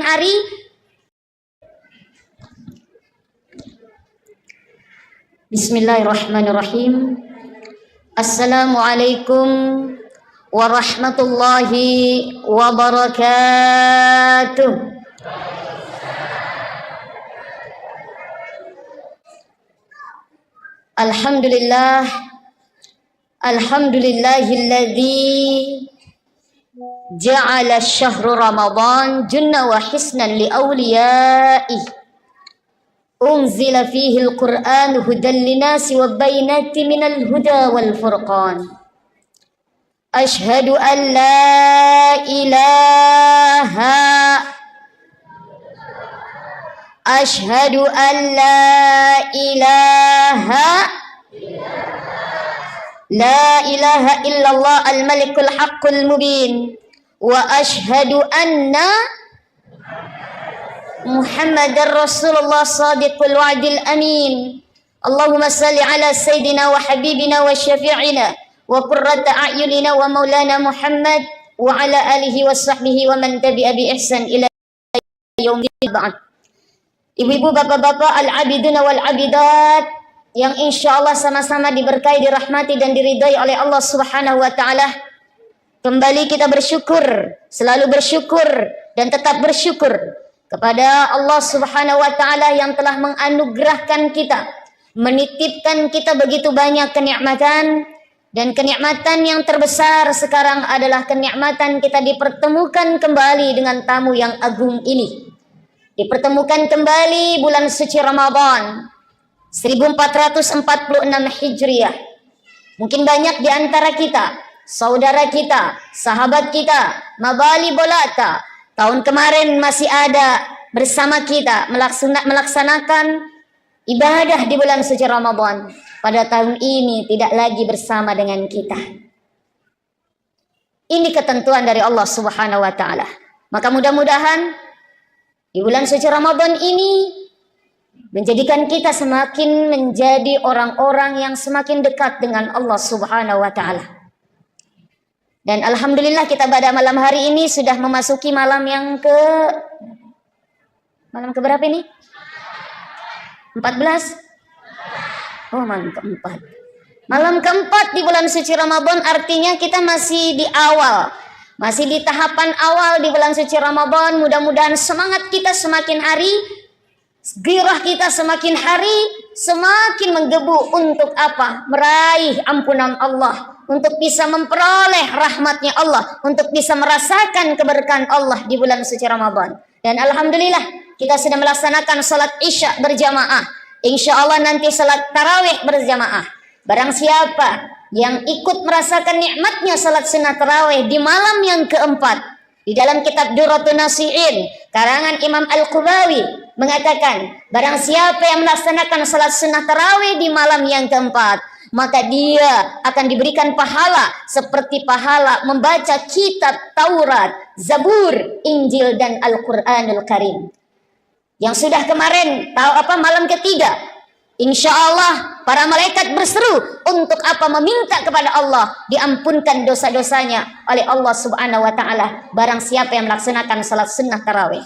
hari. Bismillahirrahmanirrahim. Assalamualaikum warahmatullahi wabarakatuh. Alhamdulillah, alhamdulillahilladzi ja'ala syahru Ramadan junna wa hisnan li awliyaih. Unzila fihi al-Qur'an hudan linasi wa bainati minal huda wal furqan. Ashhadu an la ilaha Ashhadu an la ilaha illallah al-malikul haqqul mubin. Wa ashhadu anna Muhammadar Rasulullah sadiqul wa'dil amin. Allahumma salli ala sayyidina wa habibina wa syafi'ina wa qurrata a'yunina wa maulana Muhammad wa ala alihi wa sahbihi wa man tabi'a bi ihsan ila yaumil ba'd. Ibu-ibu, bapak-bapak, al-abiduna wal abidat yang insyaallah sama-sama diberkahi, dirahmati dan diridai oleh Allah Subhanahu wa taala. Kembali kita bersyukur, selalu bersyukur dan tetap bersyukur kepada Allah Subhanahu wa taala yang telah menganugerahkan kita, menitipkan kita begitu banyak kenikmatan, dan kenikmatan yang terbesar sekarang adalah kenikmatan kita dipertemukan kembali dengan tamu yang agung ini. Dipertemukan kembali bulan suci Ramadan 1446 Hijriah. Mungkin banyak di antara kita, saudara kita, sahabat kita, mabali bolata, tahun kemarin masih ada bersama kita melaksanakan ibadah di bulan suci Ramadan. Pada tahun ini tidak lagi bersama dengan kita. Ini ketentuan dari Allah Subhanahu wa taala. Maka mudah-mudahan di bulan suci Ramadan ini menjadikan kita semakin menjadi orang-orang yang semakin dekat dengan Allah Subhanahu wa taala. Dan alhamdulillah kita pada malam hari ini sudah memasuki malam ke berapa ini? 14? Oh, malam keempat. Malam keempat di bulan suci Ramadan, artinya kita masih di awal. Masih di tahapan awal di bulan suci Ramadan. Mudah-mudahan semangat kita semakin hari, gairah kita semakin hari semakin menggebu untuk apa? Meraih ampunan Allah, untuk bisa memperoleh rahmatnya Allah, untuk bisa merasakan keberkahan Allah di bulan suci Ramadan. Dan alhamdulillah kita sudah melaksanakan salat Isya berjamaah. Insya Allah nanti salat tarawih berjamaah. Barang siapa yang ikut merasakan nikmatnya salat sunnah tarawih di malam yang keempat, di dalam kitab Durratun Nasihin karangan Imam Al-Qubawi mengatakan, barang siapa yang melaksanakan salat sunnah tarawih di malam yang keempat, maka dia akan diberikan pahala seperti pahala membaca kitab Taurat, Zabur, Injil dan Al-Quranul Karim. Yang sudah kemarin malam ketiga, insya Allah para malaikat berseru untuk apa? Meminta kepada Allah diampunkan dosa-dosanya oleh Allah Subhanahu wa taala barang siapa yang melaksanakan salat sunnah tarawih.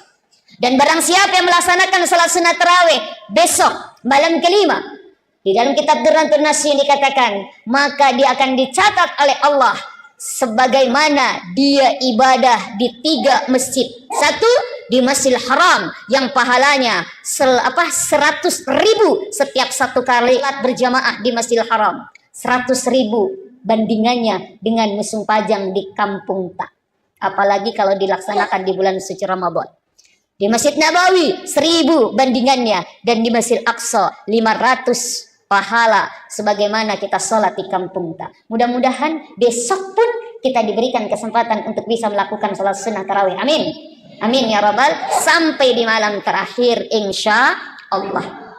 Dan barang siapa yang melaksanakan salat sunnah tarawih besok malam kelima, di dalam kitab Durratun Nasihin dikatakan, maka dia akan dicatat oleh Allah sebagaimana dia ibadah di 3 masjid. Satu di Masjidil Haram yang pahalanya 100.000 setiap satu kali berjamaah di Masjidil Haram. 100.000 bandingannya dengan musim pajang di kampung tak. Apalagi kalau dilaksanakan di bulan suci Ramadan. Di Masjid Nabawi 1.000 bandingannya, dan di Masjid Aqsa 500 pahala sebagaimana kita sholat di kampung tak. Mudah-mudahan besok pun kita diberikan kesempatan untuk bisa melakukan sholat sunnah tarawih. Amin. Amin ya rabbal. Sampai di malam terakhir insya Allah.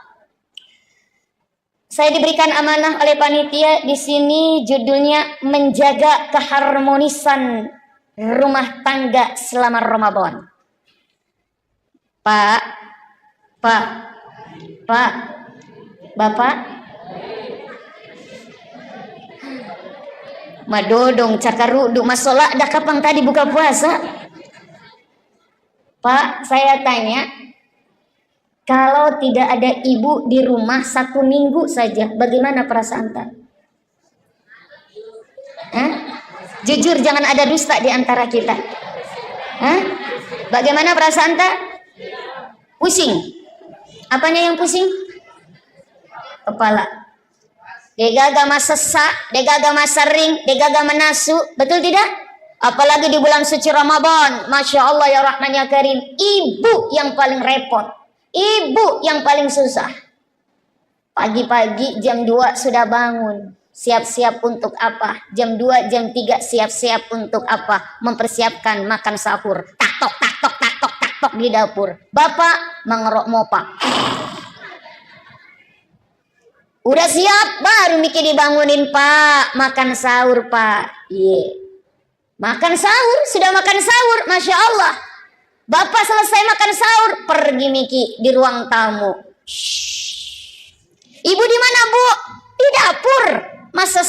Saya diberikan amanah oleh panitia di sini, judulnya menjaga keharmonisan rumah tangga selama Ramadan. Pak, Bapak, madodong cakaruduk masola dah kapan tadi buka puasa? Pak, saya tanya, kalau tidak ada ibu di rumah 1 minggu saja, bagaimana perasaan tak? Jujur, jangan ada dusta di antara kita. Bagaimana perasaan tak? Pusing. Apanya yang pusing? Kepala. Degaga sesak, degaga sering, degaga menasu. Betul tidak? Apalagi di bulan suci Ramadan. Masya Allah ya Rahman ya Karim. Ibu yang paling repot. Ibu yang paling susah. Pagi-pagi jam 2 sudah bangun. Siap-siap untuk apa? Jam 2, jam 3 siap-siap untuk apa? Mempersiapkan makan sahur. Tak tok di dapur. Bapak mengerok mopa. Udah siap, baru mikir dibangunin, Pak. Makan sahur, Pak. Makan sahur, sudah makan sahur, Masya Allah. Bapak selesai makan sahur, pergi Miki di ruang tamu. Ibu di mana, Bu? Di dapur. Masa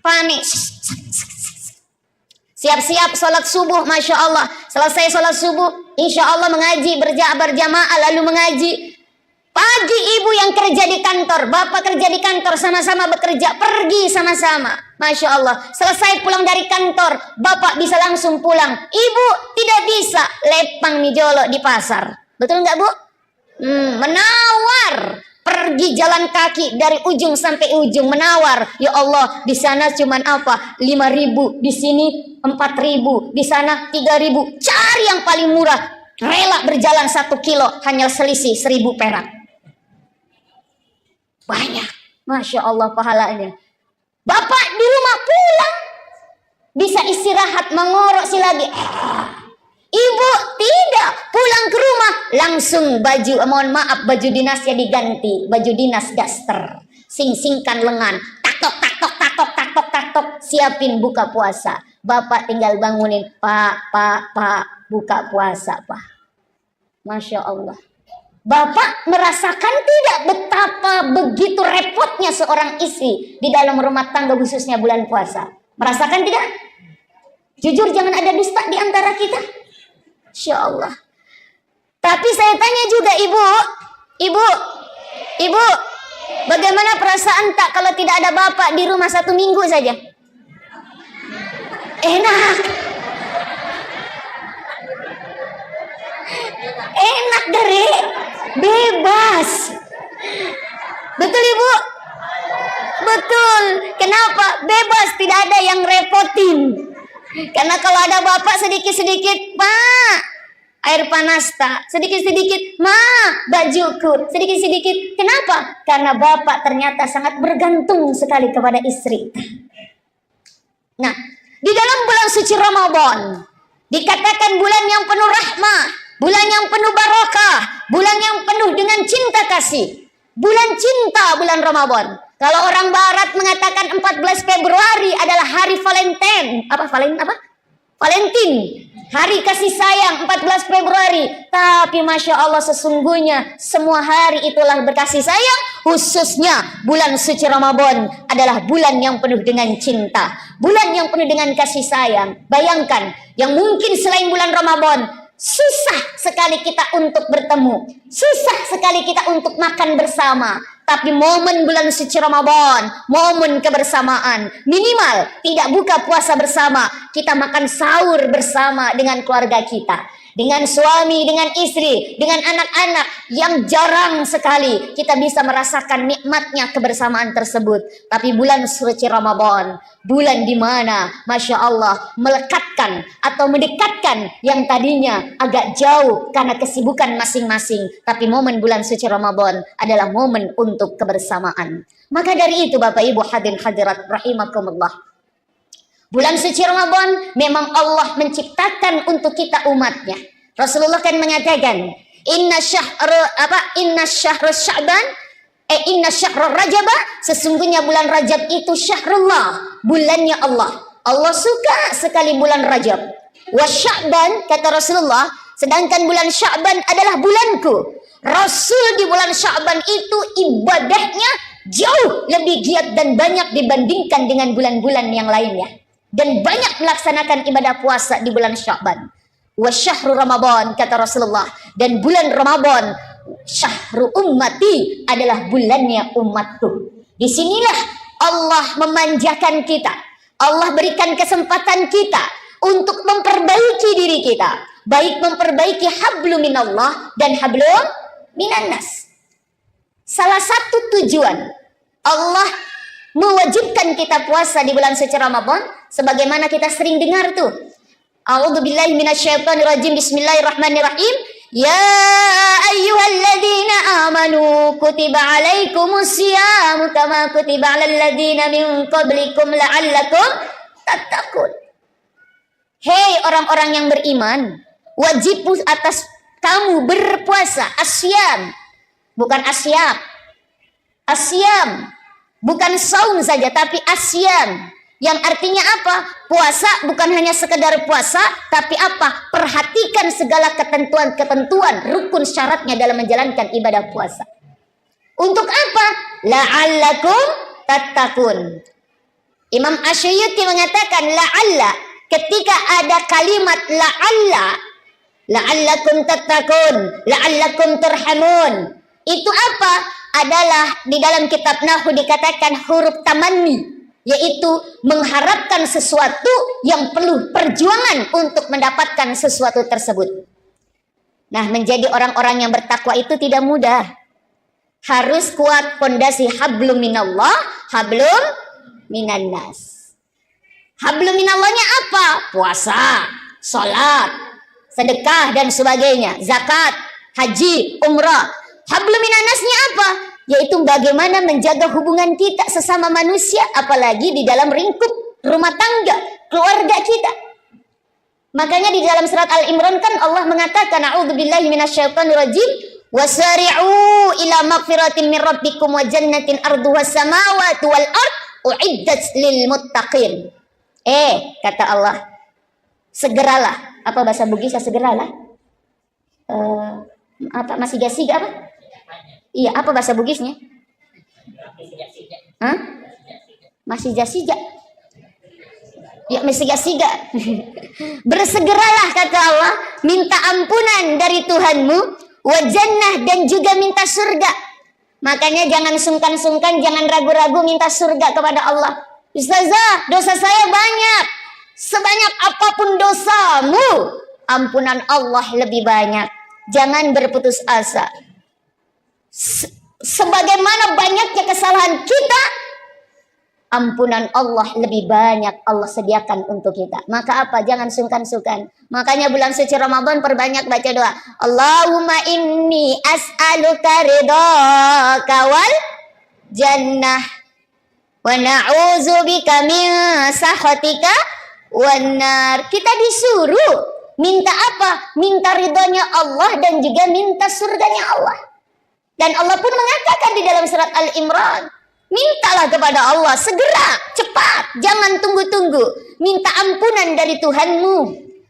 panik. Siap-siap sholat subuh, Masya Allah. Selesai sholat subuh, insya Allah mengaji, berjamaah lalu mengaji. Pagi ibu yang kerja di kantor, bapak kerja di kantor, sama-sama bekerja, pergi sama-sama. Masya Allah, selesai pulang dari kantor, bapak bisa langsung pulang. Ibu tidak bisa, lepang mijolo di pasar. Betul nggak, Bu? Menawar. Pergi jalan kaki dari ujung sampai ujung, menawar. Ya Allah, di sana cuman apa? 5.000, di sini 4.000, di sana 3.000. Cari yang paling murah. Rela berjalan 1 kilo, hanya selisih 1.000 perak. Banyak, Masya Allah pahalanya. Bapak di rumah pulang, bisa istirahat, mengorok lagi. Ibu tidak, pulang ke rumah langsung baju dinasnya diganti, baju dinas daster, sing-singkan lengan, taktok, siapin buka puasa. Bapak tinggal bangunin, Pak, buka puasa, Pak. Masya Allah. Bapak merasakan tidak betapa begitu repotnya seorang istri di dalam rumah tangga khususnya bulan puasa? Merasakan tidak? Jujur, jangan ada dusta di antara kita. Insya Allah. Tapi saya tanya juga ibu, bagaimana perasaan tak kalau tidak ada bapak di rumah 1 minggu saja? Enak dari bebas. Betul ibu? Betul. Kenapa? Bebas, tidak ada yang repotin. Karena kalau ada bapak sedikit-sedikit, Pak, air panas tak, sedikit-sedikit, Ma, bajuku, sedikit-sedikit. Kenapa? Karena bapak ternyata sangat bergantung sekali kepada istri. Nah, di dalam bulan suci Ramadan dikatakan bulan yang penuh rahmah, bulan yang penuh barakah, bulan yang penuh dengan cinta kasih. Bulan cinta, bulan Ramadan. Kalau orang barat mengatakan 14 Februari adalah hari Valentine. Valentine. Hari kasih sayang 14 Februari. Tapi Masya Allah sesungguhnya semua hari itulah berkasih sayang. Khususnya bulan suci Ramadan adalah bulan yang penuh dengan cinta. Bulan yang penuh dengan kasih sayang. Bayangkan, yang mungkin selain bulan Ramadan susah sekali kita untuk bertemu, susah sekali kita untuk makan bersama. Tapi momen bulan suci Ramadan, momen kebersamaan, minimal tidak buka puasa bersama, kita makan sahur bersama dengan keluarga kita, dengan suami, dengan istri, dengan anak-anak, yang jarang sekali kita bisa merasakan nikmatnya kebersamaan tersebut. Tapi bulan suci Ramadan, bulan di mana Masya Allah melekatkan atau mendekatkan yang tadinya agak jauh karena kesibukan masing-masing. Tapi momen bulan suci Ramadan adalah momen untuk kebersamaan. Maka dari itu Bapak Ibu hadirin hadirat rahimakumullah, bulan suci Ramadan memang Allah menciptakan untuk kita umatnya. Rasulullah kan mengatakan, inna syahrul Rajab, sesungguhnya bulan Rajab itu syahrullah, bulannya Allah. Allah suka sekali bulan Rajab. Wa Sya'ban, kata Rasulullah, sedangkan bulan Sya'ban adalah bulanku. Rasul di bulan Sya'ban itu ibadahnya jauh lebih giat dan banyak dibandingkan dengan bulan-bulan yang lainnya. Dan banyak melaksanakan ibadah puasa di bulan Sya'ban. wa syahru Ramadan, kata Rasulullah, dan bulan Ramadan syahru ummati, adalah bulannya umatku. Disinilah Allah memanjakan kita, Allah berikan kesempatan kita untuk memperbaiki diri kita, baik memperbaiki hablum minallah dan hablum minannas. Salah satu tujuan Allah mewajibkan kita puasa di bulan suci Ramadan, sebagaimana kita sering dengar tuh, a'udzubillahi minasyaitonirrajim, bismillahirrahmanirrahim, ya ayyuhalladzina amanu kutiba alaikumusyamu kama kutiba alal ladzina min qablikum la'allakum tattaqun. Hei orang-orang yang beriman, wajib atas kamu berpuasa. Asyam, bukan asyam. Asyam, bukan saum saja, tapi asyam. Yang artinya apa? Puasa bukan hanya sekedar puasa, tapi apa? Perhatikan segala ketentuan-ketentuan, rukun syaratnya dalam menjalankan ibadah puasa. Untuk apa? La'allakum tattaqun. Imam Asy'uti mengatakan la'alla, ketika ada kalimat la'allakum tattaqun, la'allakum turhamun, itu apa? Adalah di dalam kitab Nahwu dikatakan huruf tamanni, yaitu mengharapkan sesuatu yang perlu perjuangan untuk mendapatkan sesuatu tersebut. Nah, menjadi orang-orang yang bertakwa itu tidak mudah. Harus kuat fondasi hablum minallah, hablum minannas. Hablum minallahnya apa? Puasa, sholat, sedekah dan sebagainya, zakat, haji, umrah. Hablum minannasnya apa? Yaitu bagaimana menjaga hubungan kita sesama manusia, apalagi di dalam lingkup rumah tangga, keluarga kita. Makanya di dalam surat Al-Imran kan Allah mengatakan, a'udzubillahi minasyaitonirrajim, wasari'u ila magfiratin min rabbikum wa jannatin arduhas samawati wal ard uiddat lil muttaqin. Kata Allah, segeralah. Apa bahasa Bugis ya segeralah? Apa masih gasiga apa? Iya, apa bahasa Bugisnya? Hah? Masih jasiga. Ya, masih jasiga. Bersegeralah, kata Allah, minta ampunan dari Tuhanmu, wa jannah, dan juga minta surga. Makanya jangan sungkan-sungkan, jangan ragu-ragu minta surga kepada Allah. Ustazah, dosa saya banyak. Sebanyak apapun dosamu, ampunan Allah lebih banyak. Jangan berputus asa. Sebagaimana banyaknya kesalahan kita, ampunan Allah lebih banyak Allah sediakan untuk kita. Maka apa? Jangan sungkan-sungkan. Makanya bulan suci Ramadan perbanyak baca doa. Allahumma inni as'aluka ridhaka wal jannah wa na'udzubika min sakhatika wan nar. Kita disuruh minta apa? Minta ridhonya Allah dan juga minta surganya Allah. Dan Allah pun mengatakan di dalam surat Al-Imran, mintalah kepada Allah segera, cepat, jangan tunggu-tunggu. Minta ampunan dari Tuhanmu.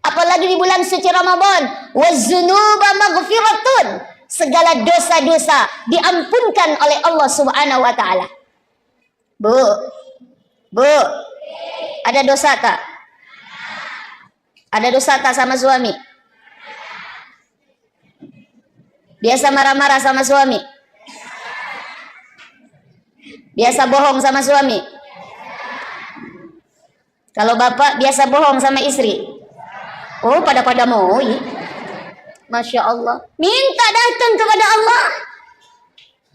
Apalagi di bulan suci Ramadan, waz-dzunuba maghfiratun. Segala dosa-dosa diampunkan oleh Allah Subhanahu wa taala. Bu, ada dosa tak? Ada dosa tak sama suami? Biasa marah-marah sama suami? Biasa bohong sama suami? Kalau bapak biasa bohong sama istri? Oh, pada mau. Masya Allah. Minta datang kepada Allah.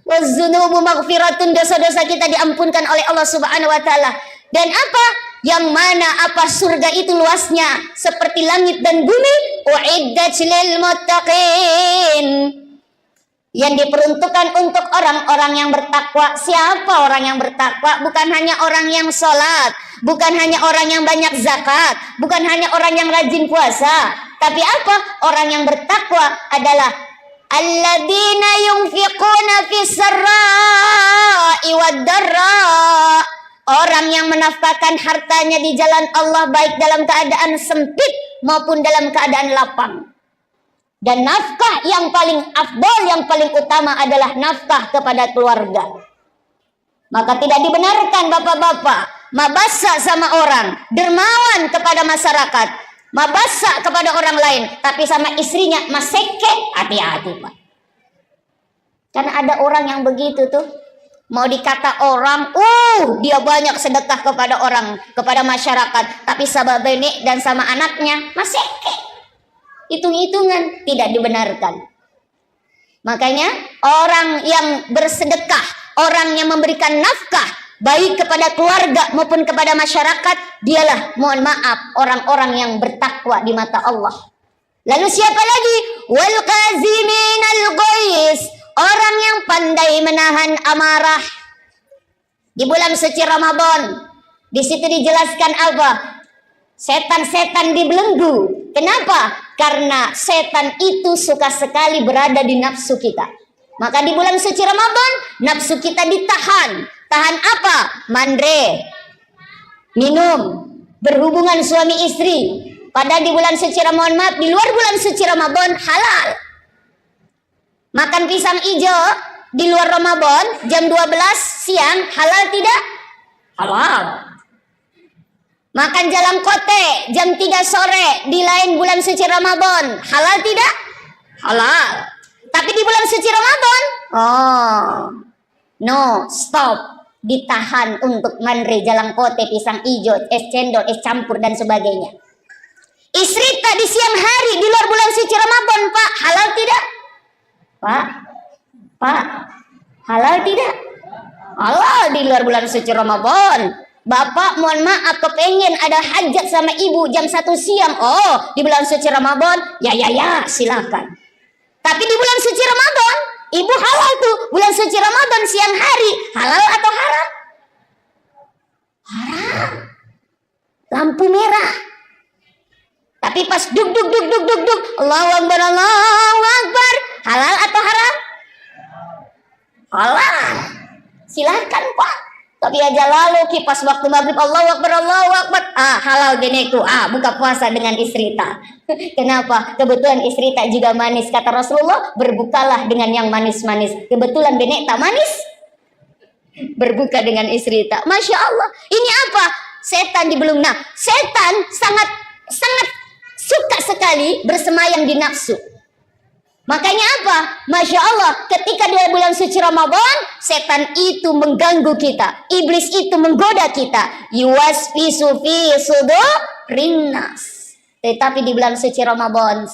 Waz-dzunubu maghfiratun, dosa-dosa kita diampunkan oleh Allah Subhanahu wa taala. Dan apa? Yang mana apa surga itu luasnya seperti langit dan bumi. Uiddat lil muttaqin. Yang diperuntukkan untuk orang-orang yang bertakwa. Siapa orang yang bertakwa? Bukan hanya orang yang sholat, bukan hanya orang yang banyak zakat, bukan hanya orang yang rajin puasa. Tapi apa? Orang yang bertakwa adalah alladzina yunfiquna fis sarra'i wad darra. Orang yang menafkahkan hartanya di jalan Allah, baik dalam keadaan sempit maupun dalam keadaan lapang. Dan nafkah yang paling afdal, yang paling utama adalah nafkah kepada keluarga. Maka tidak dibenarkan bapak-bapak mabasa sama orang, dermawan kepada masyarakat, mabasa kepada orang lain, tapi sama istrinya maseke, hati-hati Pak. Karena ada orang yang begitu tuh, mau dikata orang, dia banyak sedekah kepada orang, kepada masyarakat, tapi sama benek dan sama anaknya maseke, hitung-hitungan, tidak dibenarkan. Makanya orang yang bersedekah, orang yang memberikan nafkah, baik kepada keluarga maupun kepada masyarakat, dialah, mohon maaf, orang-orang yang bertakwa di mata Allah. Lalu siapa lagi? Wal qaziminal ghais, orang yang pandai menahan amarah. Di bulan suci Ramadan, di situ dijelaskan apa? Setan-setan dibelenggu. Kenapa? Karena setan itu suka sekali berada di nafsu kita. Maka di bulan suci Ramadan, nafsu kita ditahan. Tahan apa? Mandre, minum, berhubungan suami istri. Padahal di bulan suci Ramadan, maaf, di luar bulan suci Ramadan halal. Makan pisang hijau di luar Ramadan jam 12 siang halal tidak? Halal. Makan jalan kote jam 3 sore di lain bulan suci Ramadan halal tidak? Halal. Tapi di bulan suci Ramadan, no, stop. Ditahan untuk mandre, jalan kote, pisang hijau, es cendol, es campur dan sebagainya. Istri tak di siang hari di luar bulan suci Ramadan, Pak, halal tidak? Pak, halal tidak? Halal di luar bulan suci Ramadan. Bapak mohon maaf kepengen ada hajat sama ibu jam 1 siang, di bulan suci Ramadan, ya silakan. Tapi di bulan suci Ramadan, ibu halal tuh, bulan suci Ramadan siang hari, halal atau haram? Haram. Lampu merah. Tapi pas duk, Allahu Akbar, halal atau haram? Halal. Silakan Pak. Tapi aja lalu kipas waktu maghrib, Allahu Akbar, halal geneku, buka puasa dengan istri tak. Kenapa? Kebetulan istri tak juga manis, kata Rasulullah, berbukalah dengan yang manis-manis. Kebetulan benek tak manis, berbuka dengan istri tak. Masya Allah, ini apa? Setan dibelung. Nah, setan sangat suka sekali bersemayam di nafsu. Makanya apa? Masya Allah, ketika di bulan suci Ramadan, setan itu mengganggu kita, iblis itu menggoda kita. Yuwaswisu fi sudurin nas. Tetapi di bulan suci Ramadan,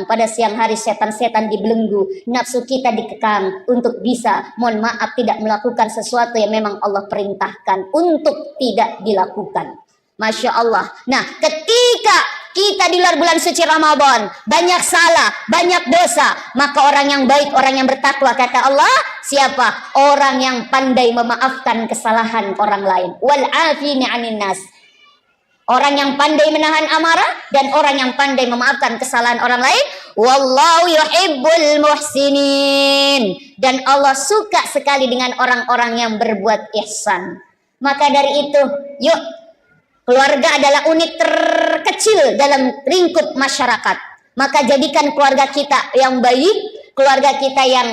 pada siang hari setan-setan dibelenggu, nafsu kita dikekang untuk bisa, mohon maaf, tidak melakukan sesuatu yang memang Allah perintahkan untuk tidak dilakukan. Masya Allah. Nah, ketika kita di luar bulan suci Ramadan banyak salah, banyak dosa, maka orang yang baik, orang yang bertakwa, kata Allah, siapa? Orang yang pandai memaafkan kesalahan orang lain. Wal afini 'anin nas. Orang yang pandai menahan amarah dan orang yang pandai memaafkan kesalahan orang lain. Wallahu yuhibbul muhsinin. Dan Allah suka sekali dengan orang-orang yang berbuat ihsan. Maka dari itu, yuk, keluarga adalah unit terkecil dalam lingkup masyarakat. Maka jadikan keluarga kita yang baik, keluarga kita yang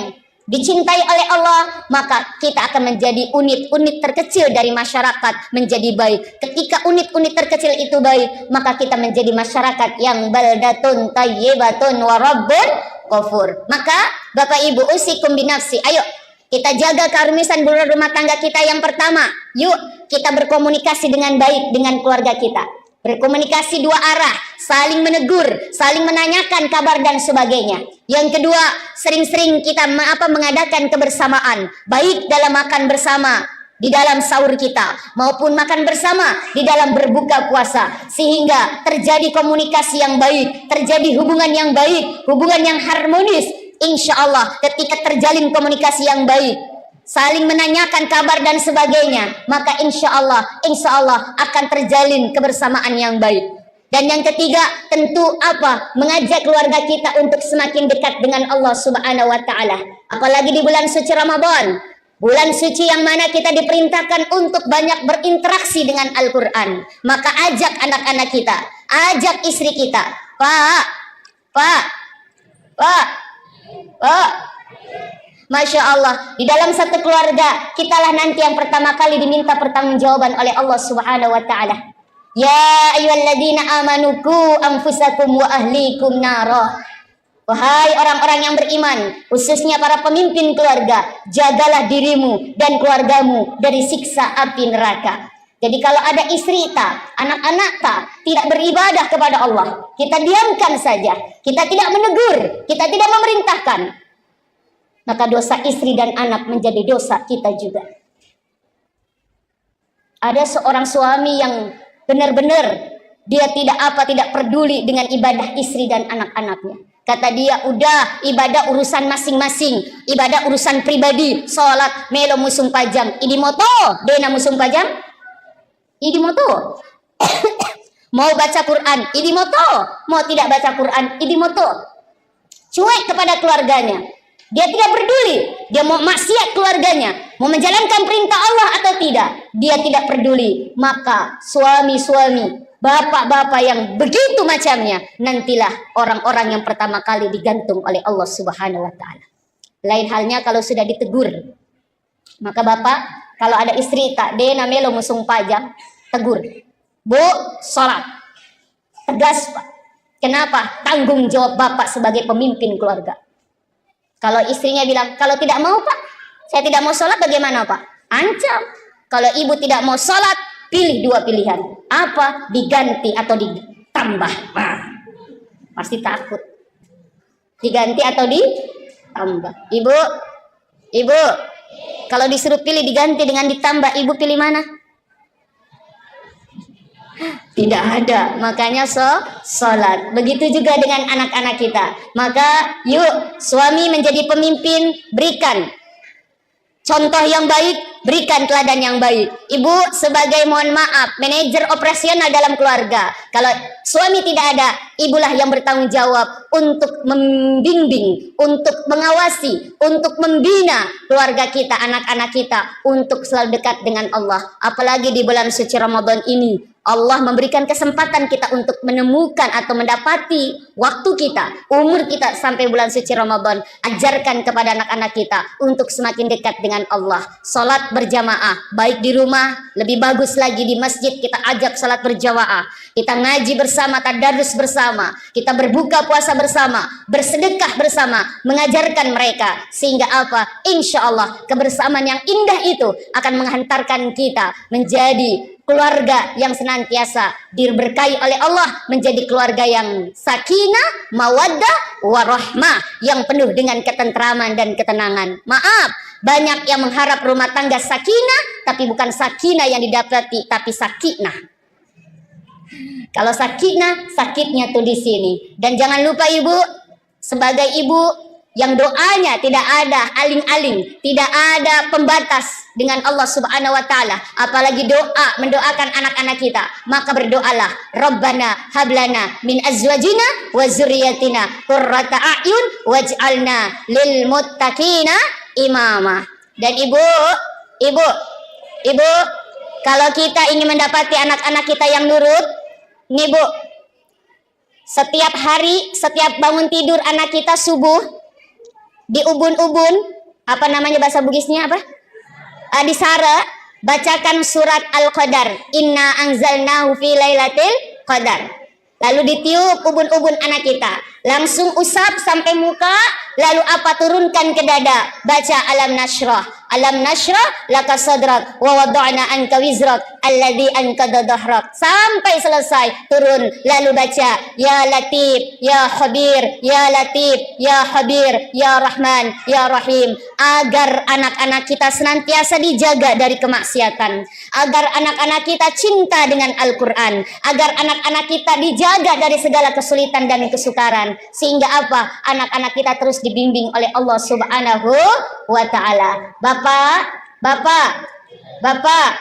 dicintai oleh Allah, maka kita akan menjadi unit-unit terkecil dari masyarakat menjadi baik. Ketika unit-unit terkecil itu baik, maka kita menjadi masyarakat yang baldatun tayyibatun wa rabbun ghafur. Maka Bapak Ibu, usikum binafsi, ayo kita jaga keharmonisan rumah tangga kita. Yang pertama, yuk kita berkomunikasi dengan baik dengan keluarga kita. Berkomunikasi dua arah, saling menegur, saling menanyakan kabar dan sebagainya. Yang kedua, sering-sering kita mengadakan kebersamaan, baik dalam makan bersama di dalam sahur kita maupun makan bersama di dalam berbuka puasa, sehingga terjadi komunikasi yang baik, terjadi hubungan yang baik, hubungan yang harmonis. Insya Allah ketika terjalin komunikasi yang baik, saling menanyakan kabar dan sebagainya, maka insya Allah akan terjalin kebersamaan yang baik. Dan yang ketiga, tentu apa? Mengajak keluarga kita untuk semakin dekat dengan Allah Subhanahu wa taala. Apalagi di bulan suci Ramadan, bulan suci yang mana kita diperintahkan untuk banyak berinteraksi dengan Al-Qur'an. Maka ajak anak-anak kita, ajak istri kita. Pak. Masya Allah, di dalam satu keluarga, kitalah nanti yang pertama kali diminta pertanggungjawaban oleh Allah Subhanahu wa taala. Ya ayyuhalladzina amanu qu anfusakum wa ahlikum nara. Wahai orang-orang yang beriman, khususnya para pemimpin keluarga, jagalah dirimu dan keluargamu dari siksa api neraka. Jadi kalau ada istri tak, anak-anak tak, tidak beribadah kepada Allah, kita diamkan saja, kita tidak menegur, kita tidak memerintahkan, maka dosa istri dan anak menjadi dosa kita juga. Ada seorang suami yang benar-benar dia tidak peduli dengan ibadah istri dan anak-anaknya. Kata dia, udah ibadah urusan masing-masing, ibadah urusan pribadi, sholat melo musung pajam, idi moto, dena musung pajam, idi moto. Mau baca Quran, idi moto, mau tidak baca Quran, idi moto. Cuek kepada keluarganya, dia tidak peduli, dia mau maksiat keluarganya, mau menjalankan perintah Allah atau tidak, dia tidak peduli. Maka suami-suami, bapak-bapak yang begitu macamnya, nantilah orang-orang yang pertama kali digantung oleh Allah Subhanahu wa taala. Lain halnya kalau sudah ditegur. Maka bapak, kalau ada istri tak dena melo musung pajang, tegur. Bu, sholat. Tegas, Pak. Kenapa? Tanggung jawab bapak sebagai pemimpin keluarga. Kalau istrinya bilang, kalau tidak mau Pak, saya tidak mau sholat, bagaimana Pak? Ancam. Kalau ibu tidak mau sholat, pilih dua pilihan. Apa? Diganti atau ditambah. Nah, pasti takut. Diganti atau ditambah. Ibu, kalau disuruh pilih diganti dengan ditambah, ibu pilih mana? Tidak ada. Makanya sholat. Begitu juga dengan anak-anak kita. Maka yuk, suami menjadi pemimpin, berikan contoh yang baik, berikan teladan yang baik. Ibu sebagai, mohon maaf, manajer operasional dalam keluarga. Kalau suami tidak ada, ibulah yang bertanggung jawab untuk membimbing, untuk mengawasi, untuk membina keluarga kita, anak-anak kita, untuk selalu dekat dengan Allah. Apalagi di bulan suci Ramadan ini, Allah memberikan kesempatan kita untuk menemukan atau mendapati waktu kita, umur kita sampai bulan suci Ramadan. Ajarkan kepada anak-anak kita untuk semakin dekat dengan Allah. Salat berjamaah, baik di rumah, lebih bagus lagi di masjid kita ajak salat berjamaah. Kita ngaji bersama, tadarus bersama, kita berbuka puasa bersama, bersedekah bersama, mengajarkan mereka. Sehingga apa? Insya Allah kebersamaan yang indah itu akan menghantarkan kita menjadi keluarga yang senantiasa diberkahi oleh Allah, menjadi keluarga yang sakinah, mawaddah, warahmah, yang penuh dengan ketentraman dan ketenangan. Maaf, banyak yang mengharap rumah tangga sakinah, tapi bukan sakinah yang didapati, tapi sakinah. Kalau sakinah, sakitnya tuh di sini. Dan jangan lupa ibu, sebagai ibu yang doanya tidak ada aling-aling, tidak ada pembatas dengan Allah Subhanahu wa taala, apalagi doa mendoakan anak-anak kita, maka berdoalah, Rabbana hablana min azwajina wa dzurriyyatina qurrata a'yun waj'alna lil muttaqina imama. Dan ibu, kalau kita ingin mendapati anak-anak kita yang nurut, nih Bu, setiap hari, setiap bangun tidur anak kita subuh, di ubun-ubun, apa namanya bahasa Bugisnya apa? Di Sara, bacakan surat Al-Qadar. Inna anzalnahu fi lailatul qadar. Lalu ditiup ubun-ubun anak kita. Langsung usap sampai muka, lalu apa? Turunkan ke dada. Baca alam nashrah. Alam nashrah laka sadrak wa wada'na anka wizrak alladhi anqadha dhahrak. Sampai selesai turun, lalu baca ya latif ya khabir ya latif ya khabir ya rahman ya rahim, agar anak-anak kita senantiasa dijaga dari kemaksiatan, agar anak-anak kita cinta dengan Al-Qur'an, agar anak-anak kita dijaga dari segala kesulitan dan kesukaran, sehingga apa? Anak-anak kita terus dibimbing oleh Allah Subhanahu wa taala. Bapak,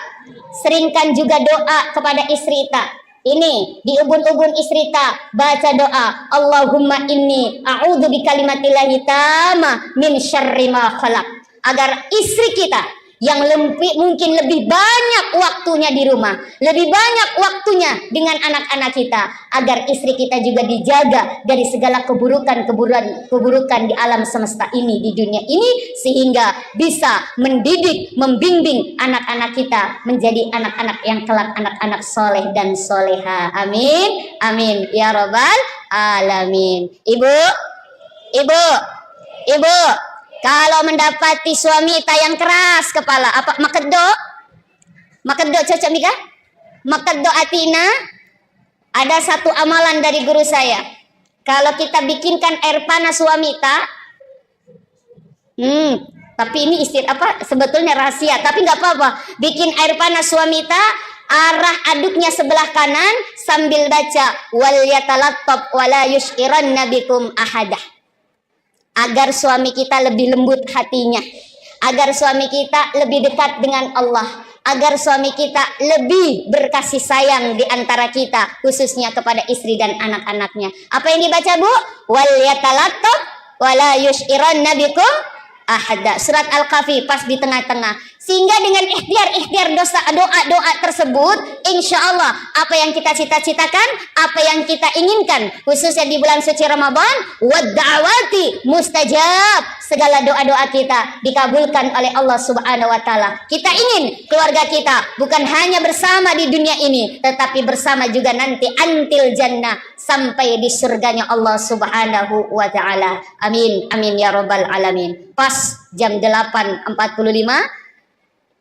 seringkan juga doa kepada istri tak. Ini di ubun-ubun istri tak, baca doa, Allahumma inni a'udzu bikalimatillahi tamma min syarri ma khalaq. Agar istri kita mungkin lebih banyak waktunya di rumah, lebih banyak waktunya dengan anak-anak kita, agar istri kita juga dijaga dari segala keburukan di alam semesta ini, di dunia ini, sehingga bisa mendidik, membimbing anak-anak kita menjadi anak-anak yang kelak anak-anak soleh dan soleha. Amin, amin ya robbal alamin. Ibu, kalau mendapati suami yang keras kepala, apa makeddo cocok Mika? Makeddo atina, ada satu amalan dari guru saya. Kalau kita bikinkan air panas suami tapi ini sebetulnya rahasia, tapi nggak apa-apa. Bikin air panas suami arah aduknya sebelah kanan sambil baca wal yatalattab wala yushiranna bikum ahadah. Agar suami kita lebih lembut hatinya, agar suami kita lebih dekat dengan Allah, agar suami kita lebih berkasih sayang di antara kita, khususnya kepada istri dan anak-anaknya. Apa yang dibaca Bu? Wal yatalattab wala yushiranna bikum ahada. Surat Al-Kahfi pas di tengah-tengah. Sehingga dengan ikhtiar doa tersebut, insya Allah apa yang kita cita-citakan, apa yang kita inginkan, khususnya di bulan suci Ramadan, wadda'awati mustajab, segala doa-doa kita dikabulkan oleh Allah Subhanahu wa taala. Kita ingin keluarga kita bukan hanya bersama di dunia ini, tetapi bersama juga nanti antil jannah, sampai di surganya Allah Subhanahu wa taala. Amin, amin ya robbal alamin. Pas jam 8.45.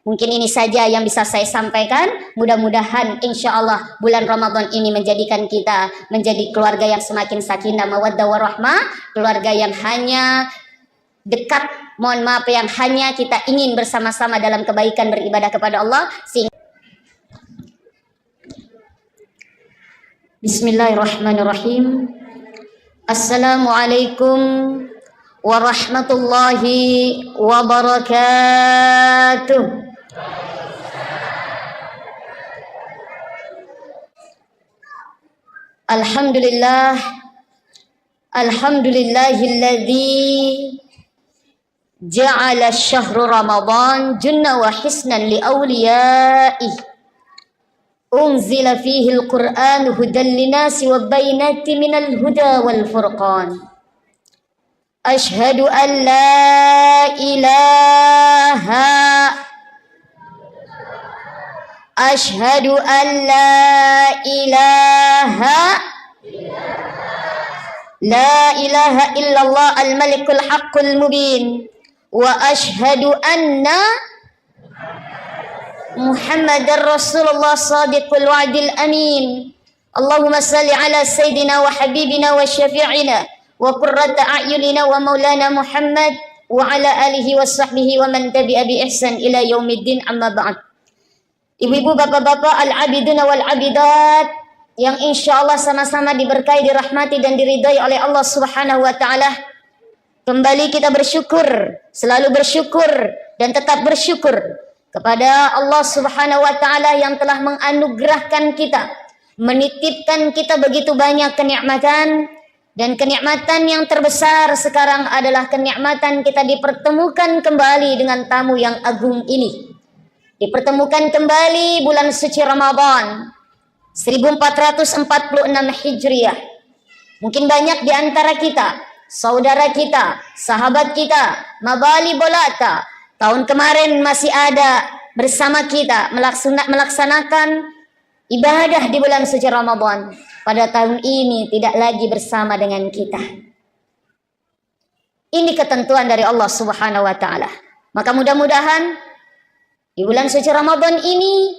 Mungkin ini saja yang bisa saya sampaikan. Mudah-mudahan insya Allah bulan Ramadan ini menjadikan kita menjadi keluarga yang semakin sakinah mawaddah warahmah, keluarga yang hanya dekat, mohon maaf, yang hanya kita ingin bersama-sama dalam kebaikan beribadah kepada Allah. Bismillahirrahmanirrahim. Assalamualaikum warahmatullahi wabarakatuh. Alhamdulillahilladzi ja'ala syahru Ramadan junna wa hisnan li awliyaih. Unzila fihi al-Qur'an hudan linasi wa bainati minal huda wal furqan. Ashhadu an la ilaha Ashhadu an la ilaha illallah al-malikul haqqul mubin wa ashhadu anna Muhammadar Rasulullah sadiqul wa'dil amin. Allahumma salli ala sayyidina wa habibina wa syafi'ina wa qurrata a'yunina wa maulana Muhammad wa ala alihi wa sahbihi wa man tabi'a bi ihsan ila yaumiddin, amma ba'd. Ibu-ibu, bapak-bapak, al-abiduna wal-abidat yang insya Allah sama-sama diberkahi, dirahmati dan diridhai oleh Allah Subhanahu wa taala. Kembali kita bersyukur, selalu bersyukur dan tetap bersyukur kepada Allah Subhanahu wa taala yang telah menganugerahkan kita, menitipkan kita begitu banyak kenikmatan, dan kenikmatan yang terbesar sekarang adalah kenikmatan kita dipertemukan kembali dengan tamu yang agung ini. Dipertemukan kembali bulan suci Ramadan 1446 Hijriah. Mungkin banyak di antara kita, saudara kita, sahabat kita, mabali bolata, tahun kemarin masih ada bersama kita melaksanakan ibadah di bulan suci Ramadan. Pada tahun ini tidak lagi bersama dengan kita. Ini ketentuan dari Allah Subhanahu wa taala. Maka mudah-mudahan di bulan suci Ramadan ini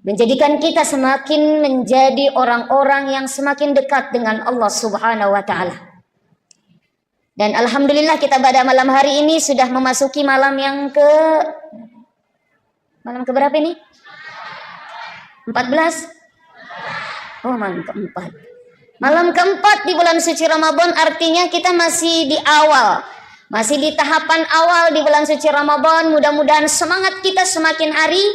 menjadikan kita semakin menjadi orang-orang yang semakin dekat dengan Allah Subhanahu wa taala. Dan alhamdulillah kita pada malam hari ini sudah memasuki malam ke berapa ini? 14? Oh, malam keempat. Malam keempat di bulan suci Ramadan, artinya kita masih di awal. Masih di tahapan awal di bulan suci Ramadan. Mudah-mudahan semangat kita semakin hari,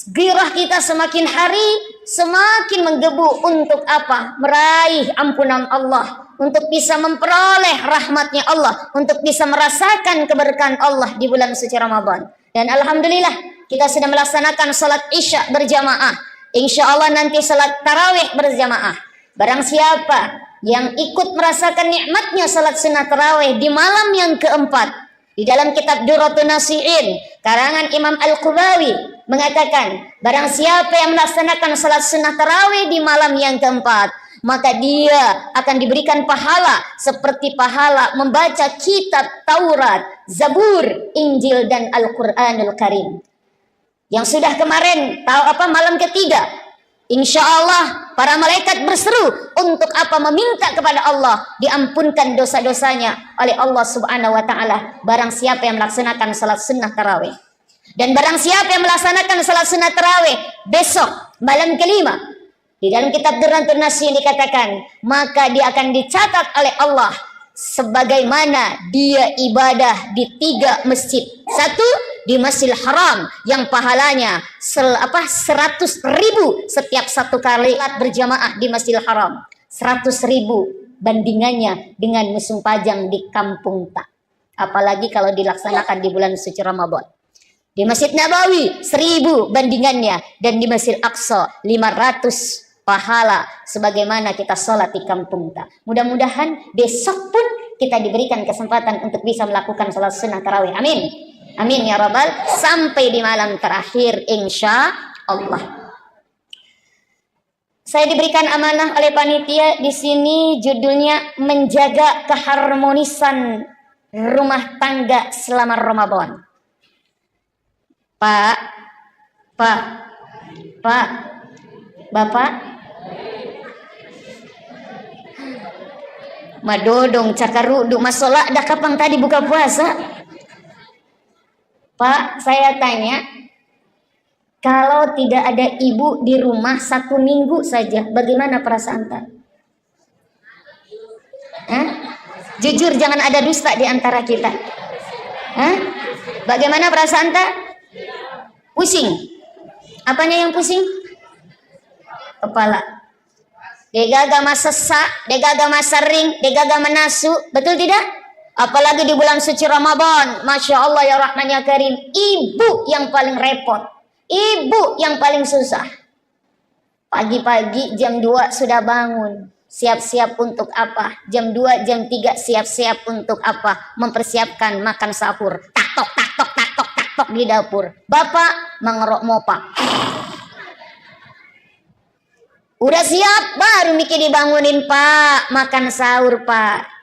gairah kita semakin hari semakin menggebu untuk apa? Meraih ampunan Allah, untuk bisa memperoleh rahmatnya Allah, untuk bisa merasakan keberkahan Allah di bulan suci Ramadan. Dan alhamdulillah kita sudah melaksanakan salat Isya berjamaah. Insya Allah nanti salat tarawih berjamaah. Barang siapa yang ikut merasakan nikmatnya salat sunnah tarawih di malam yang keempat, di dalam kitab Durratun Nasihin karangan Imam Al-Qubawi mengatakan, barang siapa yang melaksanakan salat sunnah tarawih di malam yang keempat, maka dia akan diberikan pahala seperti pahala membaca kitab Taurat, Zabur, Injil, dan Al-Quranul Karim. Yang sudah kemarin malam ketiga, insya Allah para malaikat berseru untuk apa? Meminta kepada Allah diampunkan dosa-dosanya oleh Allah Subhanahu wa taala barang siapa yang melaksanakan salat sunnah tarawih. Dan barang siapa yang melaksanakan salat sunnah tarawih besok malam kelima, di dalam kitab Durratun Nasihin dikatakan, maka dia akan dicatat oleh Allah sebagaimana dia ibadah di 3 masjid. Satu di Masjidil Haram yang pahalanya 100.000 setiap satu kali berjamaah di Masjidil Haram. 100.000 bandingannya dengan musim pajang di kampung tak. Apalagi kalau dilaksanakan di bulan suci Ramadan. Di Masjid Nabawi 1.000 bandingannya, dan di Masjid Aqsa 500 pahala sebagaimana kita sholat di kampung tak. Mudah-mudahan besok pun kita diberikan kesempatan untuk bisa melakukan sholat sunnah tarawih. Amin. Amin ya rabbal, sampai di malam terakhir insya Allah. Saya diberikan amanah oleh panitia di sini, judulnya menjaga keharmonisan rumah tangga selama Ramadan. Pak, Bapak, madodong cakaruduk masola dah kapan tadi buka puasa? Pak, saya tanya, kalau tidak ada ibu di rumah 1 minggu saja, bagaimana perasaan tak? Jujur, jangan ada dusta di antara kita. Bagaimana perasaan tak? Pusing. Apanya yang pusing? Kepala. Degaga sesak, degaga sering, degaga menasu, betul tidak? Apalagi di bulan suci Ramadan, Masya Allah ya Rahman ya Karim, ibu yang paling repot, ibu yang paling susah. Pagi-pagi jam 2 sudah bangun, siap-siap untuk apa? Jam 2, jam 3 siap-siap untuk apa? Mempersiapkan makan sahur. Tak tok di dapur. Bapak mengerok mopa. Udah siap, baru mikir dibangunin, Pak. Makan sahur, Pak.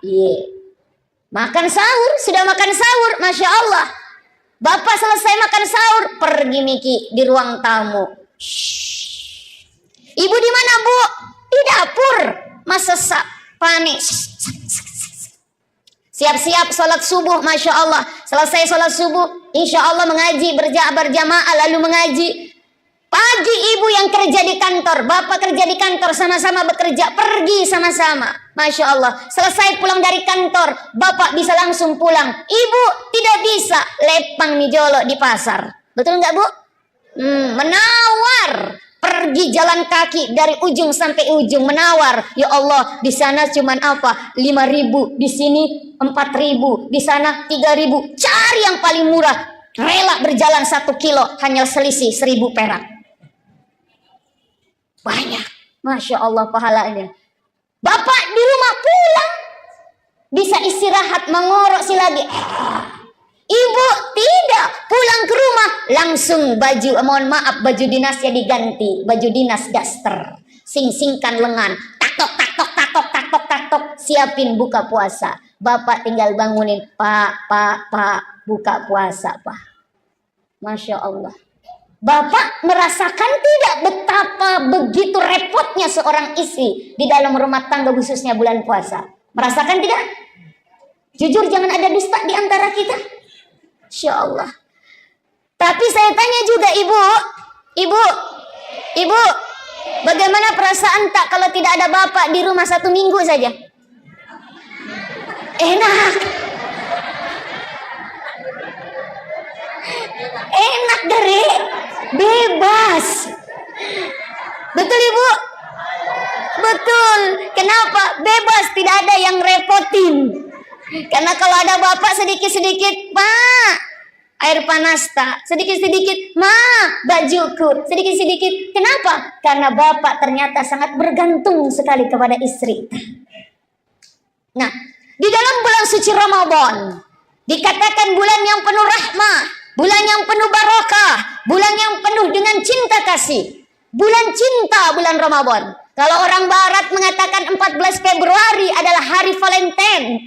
Makan sahur, sudah makan sahur, Masya Allah. Bapak selesai makan sahur, pergi Miki di ruang tamu. Ibu di mana, Bu? Di dapur. Masa panik. Siap-siap sholat subuh, Masya Allah. Selesai sholat subuh, insya Allah mengaji, berjamaah, lalu mengaji. Pagi ibu yang kerja di kantor, bapak kerja di kantor, sama-sama bekerja, pergi sama-sama. Masya Allah, selesai pulang dari kantor, bapak bisa langsung pulang. Ibu tidak bisa, lepang mijolo di pasar. Betul nggak, Bu? Menawar. Pergi jalan kaki dari ujung sampai ujung, menawar. Ya Allah, di sana cuman apa? 5.000, di sini 4.000, di sana 3.000. Cari yang paling murah. Rela berjalan 1 kilo, hanya selisih 1.000 perak. Banyak, Masya Allah pahalanya. Bapak di rumah pulang, bisa istirahat, mengorok lagi. Ibu tidak, pulang ke rumah langsung baju dinasnya diganti, baju dinas daster, sing-singkan lengan, tak tok, siapin buka puasa. Bapak tinggal bangunin, Pak, buka puasa, Pak. Masya Allah. Bapak merasakan tidak betapa begitu repotnya seorang istri di dalam rumah tangga khususnya bulan puasa? Merasakan tidak? Jujur, jangan ada dusta di antara kita. Insya Allah. Tapi saya tanya juga ibu, bagaimana perasaan tak kalau tidak ada bapak di rumah 1 minggu saja? Enak dari bebas. Betul ibu? Betul. Kenapa? Bebas, tidak ada yang repotin. Karena kalau ada bapak sedikit-sedikit, Pak, air panas tak, sedikit-sedikit, ma, bajuku, sedikit-sedikit. Kenapa? Karena bapak ternyata sangat bergantung sekali kepada istri. Nah, di dalam bulan suci Ramadan, dikatakan bulan yang penuh rahmah, bulan yang penuh barakah, bulan yang penuh dengan cinta kasih. Bulan cinta, bulan Ramadan. Kalau orang barat mengatakan 14 Februari adalah hari Valentine.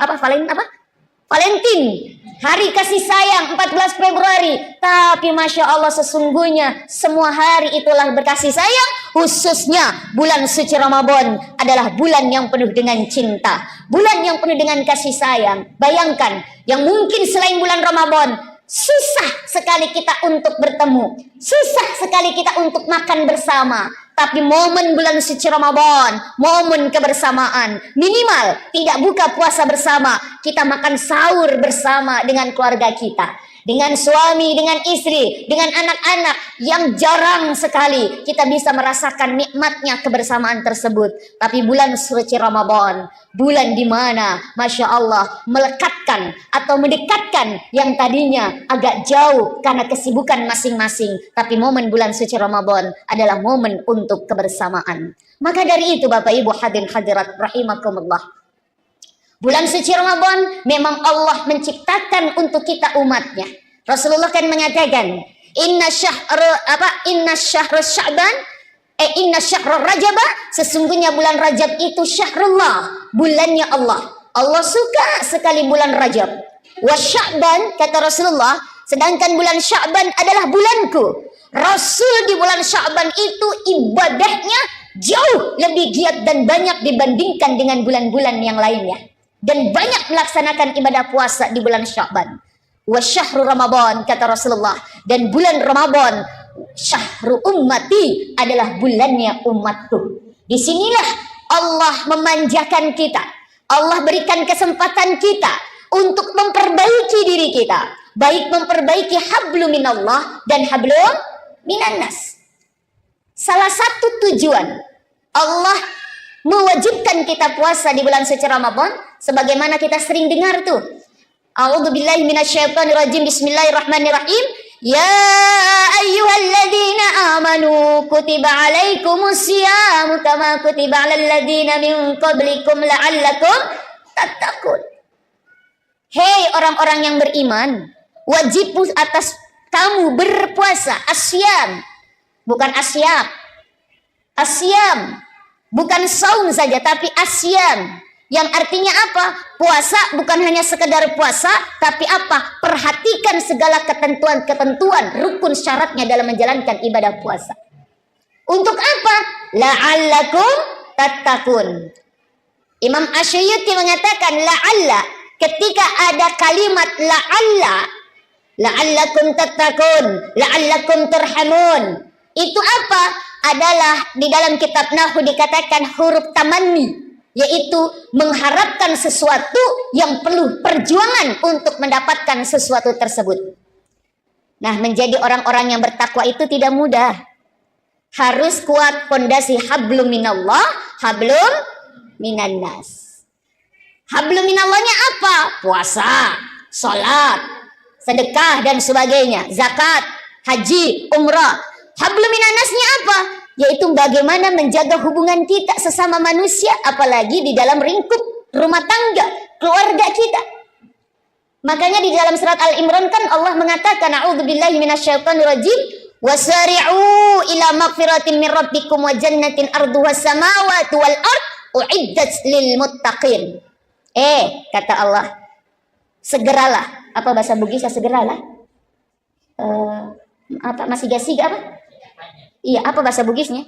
Valentine. Hari kasih sayang 14 Februari. Tapi Masya Allah sesungguhnya semua hari itulah berkasih sayang. Khususnya bulan suci Ramadan adalah bulan yang penuh dengan cinta. Bulan yang penuh dengan kasih sayang. Bayangkan yang mungkin selain bulan Ramadan susah sekali kita untuk bertemu. Susah sekali kita untuk makan bersama. Tapi momen bulan suci Ramadan, momen kebersamaan, minimal tidak buka puasa bersama, kita makan sahur bersama dengan keluarga kita, dengan suami, dengan istri, dengan anak-anak, yang jarang sekali kita bisa merasakan nikmatnya kebersamaan tersebut. Tapi bulan suci Ramadan, bulan di mana Masya Allah melekatkan atau mendekatkan yang tadinya agak jauh karena kesibukan masing-masing. Tapi momen bulan suci Ramadan adalah momen untuk kebersamaan. Maka dari itu Bapak Ibu hadirin hadirat rahimakumullah, bulan suci Ramadan memang Allah menciptakan untuk kita umatnya. Rasulullah kan mengatakan, inna syahrul Rajab, sesungguhnya bulan Rajab itu syahrullah, bulannya Allah. Allah suka sekali bulan Rajab. Wa Sya'ban, kata Rasulullah, sedangkan bulan Sya'ban adalah bulanku. Rasul di bulan Sya'ban itu ibadahnya jauh lebih giat dan banyak dibandingkan dengan bulan-bulan yang lainnya. Dan banyak melaksanakan ibadah puasa di bulan Sya'ban. Wa syahrul Ramadan, kata Rasulullah, dan bulan Ramadan syahru ummati, adalah bulannya umatku. Disinilah Allah memanjakan kita. Allah berikan kesempatan kita untuk memperbaiki diri kita, baik memperbaiki hablum minallah dan hablum minannas. Salah satu tujuan Allah mewajibkan kita puasa di bulan suci Ramadan, sebagaimana kita sering dengar tuh, a'udzubillahi minasyaitonirrajim, bismillahirrahmanirrahim, ya ayyuhalladzina amanu kutiba alaikumusyamu kama kutiba alal ladzina min qablikum la'allakum tattaqun. Hei orang-orang yang beriman, wajib atas kamu berpuasa. Asyam, bukan asyam. Asyam, bukan saum saja, tapi asyam. Yang artinya apa? Puasa bukan hanya sekedar puasa, tapi apa? Perhatikan segala ketentuan-ketentuan, rukun syaratnya dalam menjalankan ibadah puasa. Untuk apa? La'allakum tattaqun. Imam Asy'uti mengatakan la'alla, ketika ada kalimat la'allakum tattaqun, la'allakum turhamun, itu apa? Adalah di dalam kitab Nahwu dikatakan huruf tamanni, yaitu mengharapkan sesuatu yang perlu perjuangan untuk mendapatkan sesuatu tersebut. Nah, menjadi orang-orang yang bertakwa itu tidak mudah. Harus kuat fondasi hablum minallah, hablum minannas. Hablum minallahnya apa? Puasa, salat, sedekah dan sebagainya, zakat, haji, umrah. Hablum minannasnya apa? Yaitu bagaimana menjaga hubungan kita sesama manusia, apalagi di dalam ringkup rumah tangga, keluarga kita. Makanya di dalam surat Al-Imran kan Allah mengatakan, a'udzubillahi minasyaitonirrajim, wasari'u ila magfiratin min rabbikum wa jannatin arduha samawati wal ard uiddat lil muttaqin. Kata Allah, segeralah. Apa bahasa Bugisnya segeralah? Masih gasiga apa? Iya, apa bahasa Bugisnya?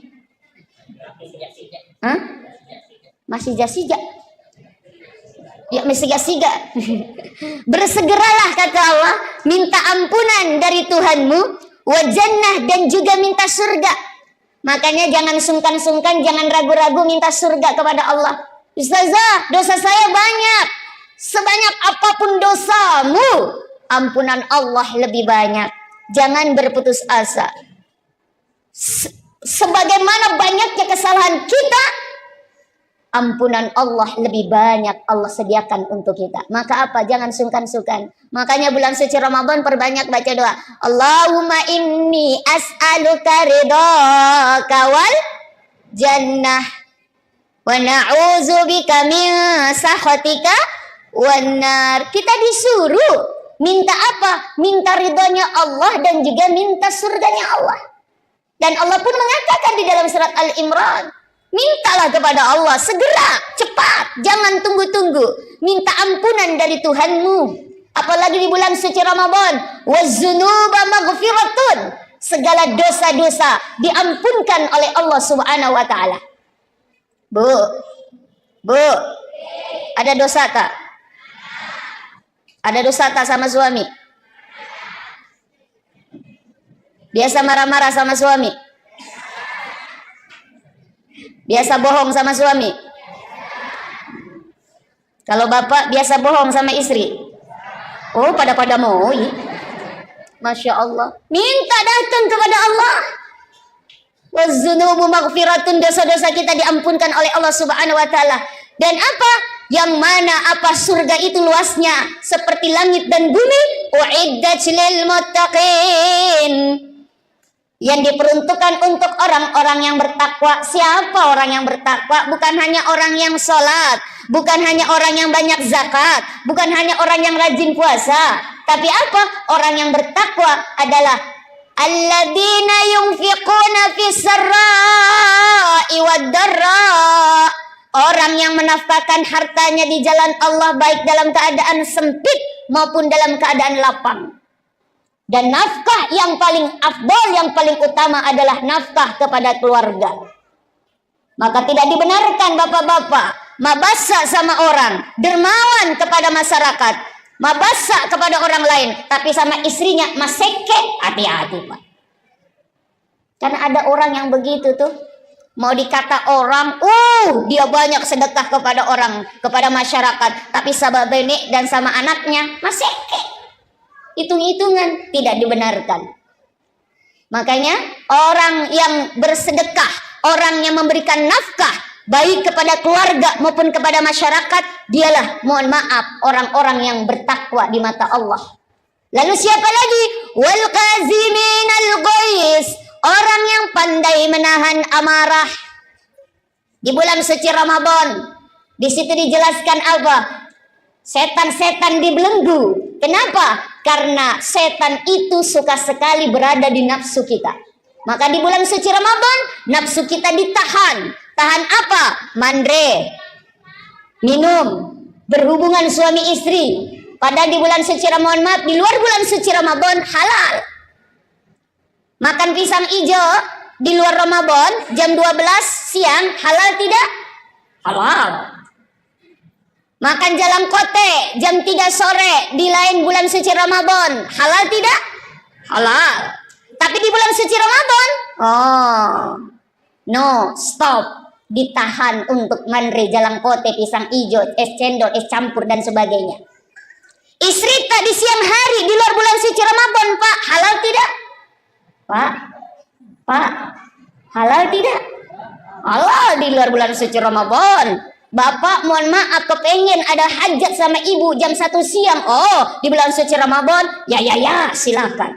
Masih jasiga. Ya, masih jasiga. Bersegeralah, kata Allah, minta ampunan dari Tuhanmu, wa jannah, dan juga minta surga. Makanya jangan sungkan-sungkan, jangan ragu-ragu minta surga kepada Allah. Ustazah, dosa saya banyak. Sebanyak apapun dosamu, ampunan Allah lebih banyak. Jangan berputus asa. Sebagaimana banyaknya kesalahan kita, ampunan Allah lebih banyak Allah sediakan untuk kita. Maka apa? Jangan sungkan-sungkan. Makanya bulan suci Ramadan perbanyak baca doa. Allahumma inni as'aluka ridhaka wal jannah wa na'udzubika min sakhatika wan nar. Kita disuruh minta apa? Minta ridhonya Allah dan juga minta surganya Allah. Dan Allah pun mengatakan di dalam surat Al-Imran, mintalah kepada Allah segera, cepat, jangan tunggu-tunggu. Minta ampunan dari Tuhanmu. Apalagi di bulan suci Ramadan, waz-dzunuba maghfiratun. Segala dosa-dosa diampunkan oleh Allah Subhanahu wa taala. Bu, ada dosa tak? Ada dosa tak sama suami? Biasa marah-marah sama suami? Biasa bohong sama suami? Kalau bapak biasa bohong sama istri? Oh, pada mau. Masya Allah. Minta datang kepada Allah. Waz-dzunubu maghfiratun, dosa-dosa kita diampunkan oleh Allah Subhanahu wa taala. Dan apa? Yang mana apa surga itu luasnya seperti langit dan bumi. Uiddat lil muttaqin. Yang diperuntukkan untuk orang-orang yang bertakwa. Siapa orang yang bertakwa? Bukan hanya orang yang sholat, bukan hanya orang yang banyak zakat, bukan hanya orang yang rajin puasa. Tapi apa? Orang yang bertakwa adalah alladzina yunfiquna fis sarra'i wad dharra. Orang yang menafkahkan hartanya di jalan Allah baik dalam keadaan sempit maupun dalam keadaan lapang. Dan nafkah yang paling afdal, yang paling utama adalah nafkah kepada keluarga. Maka tidak dibenarkan bapak-bapak mabasa sama orang, dermawan kepada masyarakat, mabasa kepada orang lain, tapi sama istrinya maseke. Hati-hati Pak. Karena ada orang yang begitu tuh. Mau dikata orang, dia banyak sedekah kepada orang, kepada masyarakat, tapi sama benek dan sama anaknya maseke. Hitung-hitungan, tidak dibenarkan. Makanya orang yang bersedekah, orang yang memberikan nafkah baik kepada keluarga maupun kepada masyarakat, dialah, mohon maaf, orang-orang yang bertakwa di mata Allah. Lalu siapa lagi? Wal qaziminal ghaiz, orang yang pandai menahan amarah. Di bulan suci Ramadan, di situ dijelaskan apa? Setan-setan dibelenggu. Kenapa? Karena setan itu suka sekali berada di nafsu kita. Maka di bulan suci Ramadan, nafsu kita ditahan. Tahan apa? Mandre, minum, berhubungan suami istri. Padahal di bulan suci Ramadan, maaf, di luar bulan suci Ramadan halal. Makan pisang hijau di luar Ramadan jam 12 siang halal tidak? Halal. Makan jalan kote jam 3 sore di lain bulan suci Ramadan halal tidak? Halal. Tapi di bulan suci Ramadan, no, stop. Ditahan untuk mandre, jalan kote, pisang hijau, es cendol, es campur dan sebagainya. Istri tak di siang hari di luar bulan suci Ramadan, Pak, halal tidak? Pak, halal tidak? Halal di luar bulan suci Ramadan. Bapak mohon maaf kepengen ada hajat sama ibu jam 1 siang. Di bulan suci Ramadan, ya silakan.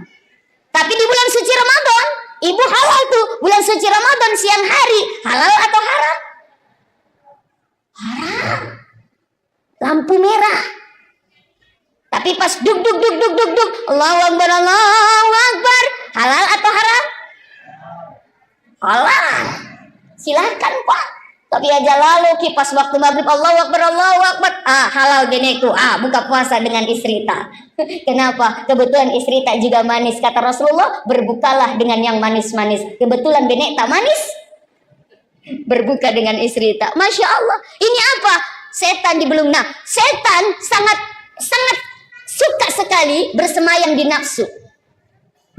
Tapi di bulan suci Ramadan, ibu halal tuh. Bulan suci Ramadan siang hari, halal atau haram? Haram. Lampu merah. Tapi pas duk, Allahu Akbar, Allahu Akbar, halal atau haram? Halal. Silakan Pak. Tapi aja lalu kipas waktu maghrib Allahu Akbar, Allahu Akbar, halal geneku, buka puasa dengan istri tak. Kenapa? Kebetulan istri tak juga manis, kata Rasulullah, berbukalah dengan yang manis-manis. Kebetulan benek tak manis, berbuka dengan istri tak. Masya Allah. Ini apa? Setan dibelung. Nah, setan sangat suka sekali bersemayam di nafsu.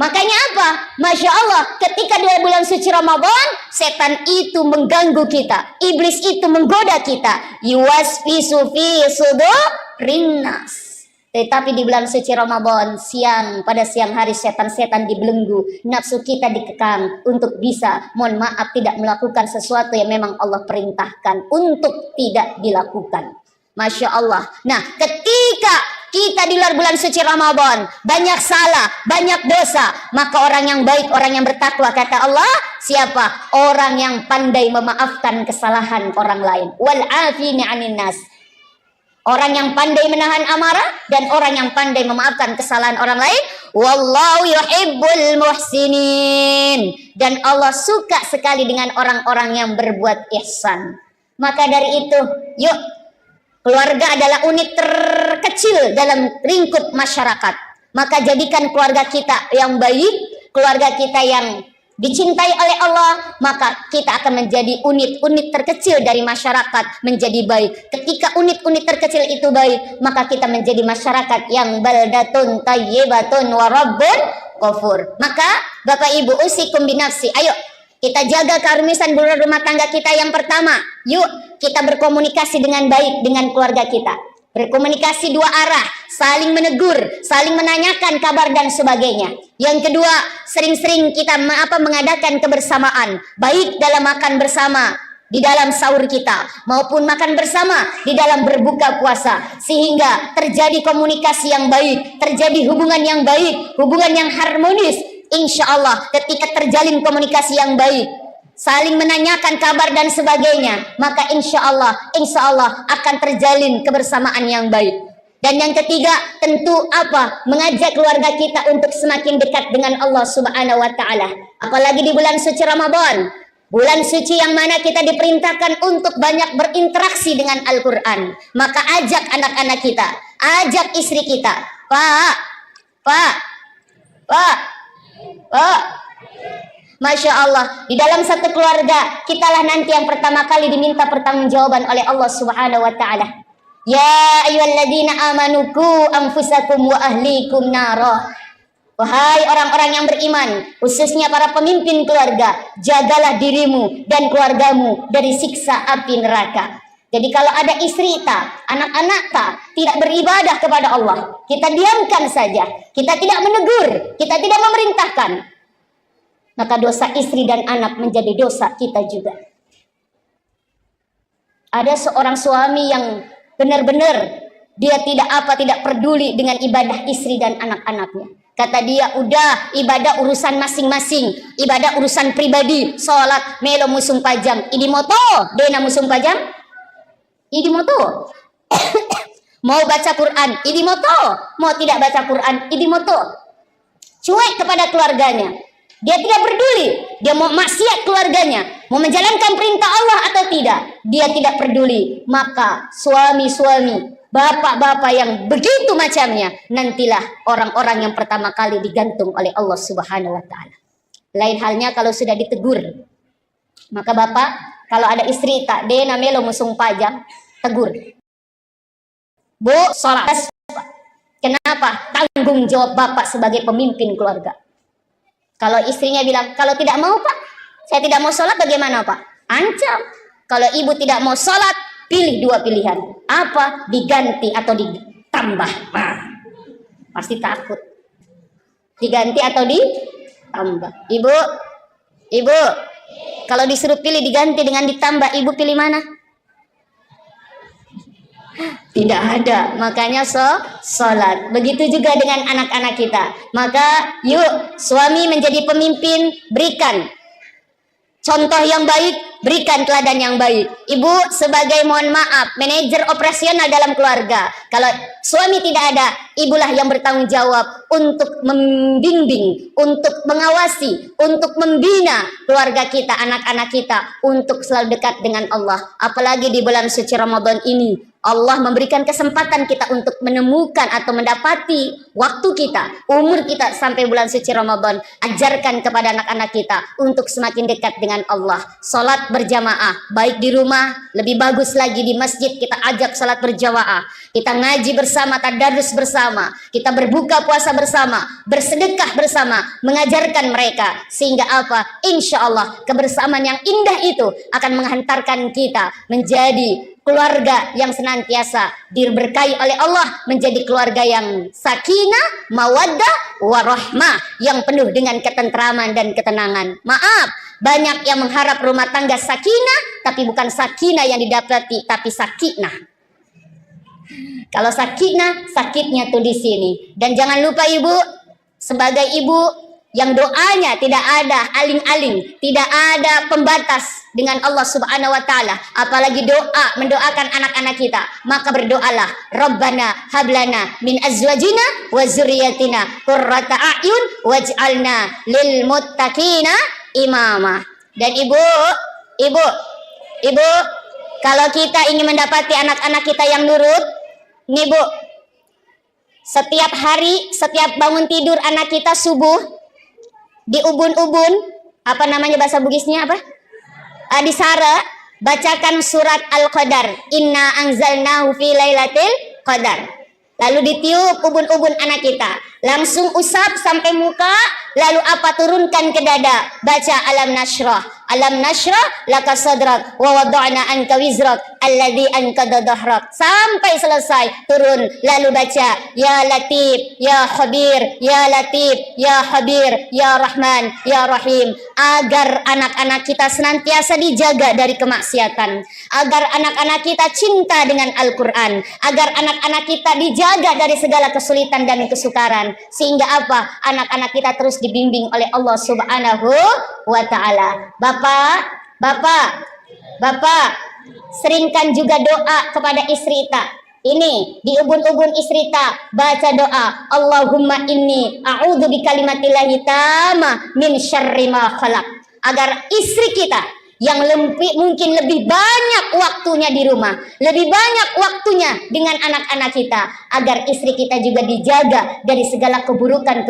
Makanya apa? Masya Allah, ketika di bulan suci Ramadan, setan itu mengganggu kita. Iblis itu menggoda kita. Yuwasfisu fi sudurin nas. Tetapi di bulan suci Ramadan, pada siang hari setan-setan dibelenggu, nafsu kita dikekang untuk bisa, mohon maaf, tidak melakukan sesuatu yang memang Allah perintahkan untuk tidak dilakukan. Masya Allah. Nah, ketika kita di luar bulan suci Ramadan banyak salah, banyak dosa, maka orang yang baik, orang yang bertakwa, kata Allah, siapa? Orang yang pandai memaafkan kesalahan orang lain. Wal afini 'anin nas. Orang yang pandai menahan amarah dan orang yang pandai memaafkan kesalahan orang lain. Wallahu yuhibbul muhsinin. Dan Allah suka sekali dengan orang-orang yang berbuat ihsan. Maka dari itu, yuk, keluarga adalah unit terkecil dalam lingkup masyarakat. Maka jadikan keluarga kita yang baik, keluarga kita yang dicintai oleh Allah, maka kita akan menjadi unit-unit terkecil dari masyarakat menjadi baik. Ketika unit-unit terkecil itu baik, maka kita menjadi masyarakat yang baldatun tayyibatun wa rabbun ghafur. Maka Bapak Ibu, usikum binafsi, ayo kita jaga keharmonisan rumah tangga kita. Yang pertama, yuk kita berkomunikasi dengan baik dengan keluarga kita. Berkomunikasi dua arah, saling menegur, saling menanyakan kabar dan sebagainya. Yang kedua, sering-sering kita mengadakan kebersamaan, baik dalam makan bersama di dalam sahur kita, maupun makan bersama di dalam berbuka puasa, sehingga terjadi komunikasi yang baik, terjadi hubungan yang baik, hubungan yang harmonis. Insya Allah ketika terjalin komunikasi yang baik, saling menanyakan kabar dan sebagainya, maka insya Allah akan terjalin kebersamaan yang baik. Dan yang ketiga, tentu apa? Mengajak keluarga kita untuk semakin dekat dengan Allah Subhanahu wa taala. Apalagi di bulan suci Ramadan, bulan suci yang mana kita diperintahkan untuk banyak berinteraksi dengan Al-Qur'an. Maka ajak anak-anak kita, ajak istri kita. Pak. Masya Allah, di dalam satu keluarga, kitalah nanti yang pertama kali diminta pertanggungjawaban oleh Allah Subhanahu wa taala. Ya ayyuhalladzina amanu qu anfusakum wa ahlikum nara. Wahai orang-orang yang beriman, khususnya para pemimpin keluarga, jagalah dirimu dan keluargamu dari siksa api neraka. Jadi kalau ada istri tak, anak-anak tak, tidak beribadah kepada Allah, kita diamkan saja, kita tidak menegur, kita tidak memerintahkan, maka dosa istri dan anak menjadi dosa kita juga. Ada seorang suami yang benar-benar dia tidak peduli dengan ibadah istri dan anak-anaknya. Kata dia, udah ibadah urusan masing-masing, ibadah urusan pribadi, sholat melo musung pajam, idi moto, dena musung pajam, idi moto. Mau baca Quran, idi moto, mau tidak baca Quran, idi moto. Cuek kepada keluarganya. Dia tidak peduli, dia mau maksiat keluarganya, mau menjalankan perintah Allah atau tidak, dia tidak peduli. Maka suami-suami, bapak-bapak yang begitu macamnya, nantilah orang-orang yang pertama kali digantung oleh Allah Subhanahu wa taala. Lain halnya kalau sudah ditegur. Maka bapak, kalau ada istri tak dena melo musung pajang, tegur. Bu, sholat. Kenapa? Tanggung jawab bapak sebagai pemimpin keluarga. Kalau istrinya bilang, kalau tidak mau pak, saya tidak mau sholat, bagaimana pak? Ancam. Kalau ibu tidak mau sholat, pilih dua pilihan. Apa? Diganti atau ditambah. Nah, pasti takut. Diganti atau ditambah. Ibu, kalau disuruh pilih diganti dengan ditambah, ibu pilih mana? Tidak ada, makanya sholat. Begitu juga dengan anak-anak kita. Maka yuk suami menjadi pemimpin, berikan contoh yang baik, berikan teladan yang baik. Ibu sebagai, mohon maaf, manajer operasional dalam keluarga. Kalau suami tidak ada, ibulah yang bertanggung jawab untuk membimbing, untuk mengawasi, untuk membina keluarga kita, anak-anak kita, untuk selalu dekat dengan Allah. Apalagi di bulan suci Ramadan ini, Allah memberikan kesempatan kita untuk menemukan atau mendapati waktu kita, umur kita sampai bulan suci Ramadan. Ajarkan kepada anak-anak kita untuk semakin dekat dengan Allah. Salat berjamaah, baik di rumah, lebih bagus lagi di masjid kita ajak salat berjamaah. Kita ngaji bersama, tadarus bersama, kita berbuka puasa bersama, bersedekah bersama, mengajarkan mereka. Sehingga apa? Insya Allah kebersamaan yang indah itu akan menghantarkan kita menjadi keluarga yang senantiasa diberkahi oleh Allah, menjadi keluarga yang sakinah, mawaddah, warahmah, yang penuh dengan ketentraman dan ketenangan. Maaf, banyak yang mengharap rumah tangga sakinah, tapi bukan sakinah yang didapati, tapi sakinah. Kalau sakinah, sakitnya tuh di sini. Dan jangan lupa ibu, sebagai ibu yang doanya tidak ada aling-aling, tidak ada pembatas dengan Allah Subhanahu wa taala, apalagi doa mendoakan anak-anak kita, maka berdoalah, Rabbana hablana min azwajina wa dzurriyyatina qurrata a'yun waj'alna lil muttaqina imama. Dan ibu, kalau kita ingin mendapati anak-anak kita yang nurut, nih bu, setiap hari, setiap bangun tidur anak kita subuh, di ubun-ubun, apa namanya bahasa Bugisnya apa? Disara, bacakan surat Al-Qadar. Inna anzalnahu fi lailatul qadar. Lalu ditiup ubun-ubun anak kita. Langsung usap sampai muka, lalu apa turunkan ke dada. Baca alam nashrah. Alam nashrah laka sadrak wa wada'na anka wizrak alladhi anqadha dhahrak. Sampai selesai turun, lalu baca ya latif ya khabir ya latif ya khabir ya rahman ya rahim, agar anak-anak kita senantiasa dijaga dari kemaksiatan, agar anak-anak kita cinta dengan Al-Qur'an, agar anak-anak kita dijaga dari segala kesulitan dan kesukaran, sehingga apa? Anak-anak kita terus dibimbing oleh Allah Subhanahu wa taala. Bapak, seringkan juga doa kepada istri kita. Ini di ubun-ubun istri kita, baca doa, Allahumma inni a'udzu bikalimatillahi tamma min syarri ma khalaq. Agar istri kita yang mungkin lebih banyak waktunya di rumah, lebih banyak waktunya dengan anak-anak kita, agar istri kita juga dijaga dari segala keburukan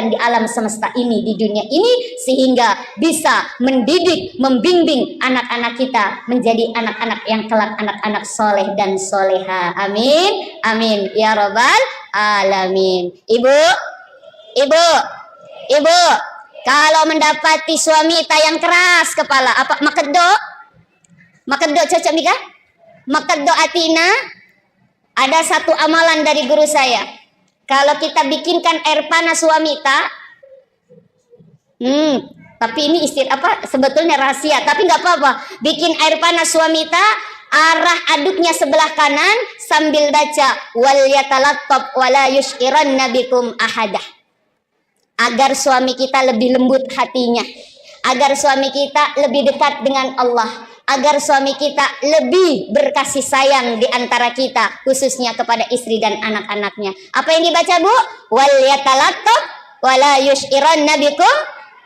di alam semesta ini, di dunia ini, sehingga bisa mendidik, membimbing anak-anak kita menjadi anak-anak yang kelak anak-anak soleh dan soleha. Amin, amin ya robbal alamin. Ibu, kalau mendapati suami kita yang keras kepala, apa makeddo cocok nikah? Makeddo atina. Ada satu amalan dari guru saya. Kalau kita bikinkan air panas suami kita, tapi ini sebetulnya rahasia, tapi nggak apa-apa. Bikin air panas suami kita, arah aduknya sebelah kanan sambil baca wal yatalattab wala yushiranna bikum ahadah. Agar suami kita lebih lembut hatinya, agar suami kita lebih dekat dengan Allah, agar suami kita lebih berkasih sayang di antara kita, khususnya kepada istri dan anak-anaknya. Apa yang dibaca bu? Wal yatalattab wala yushiranna bikum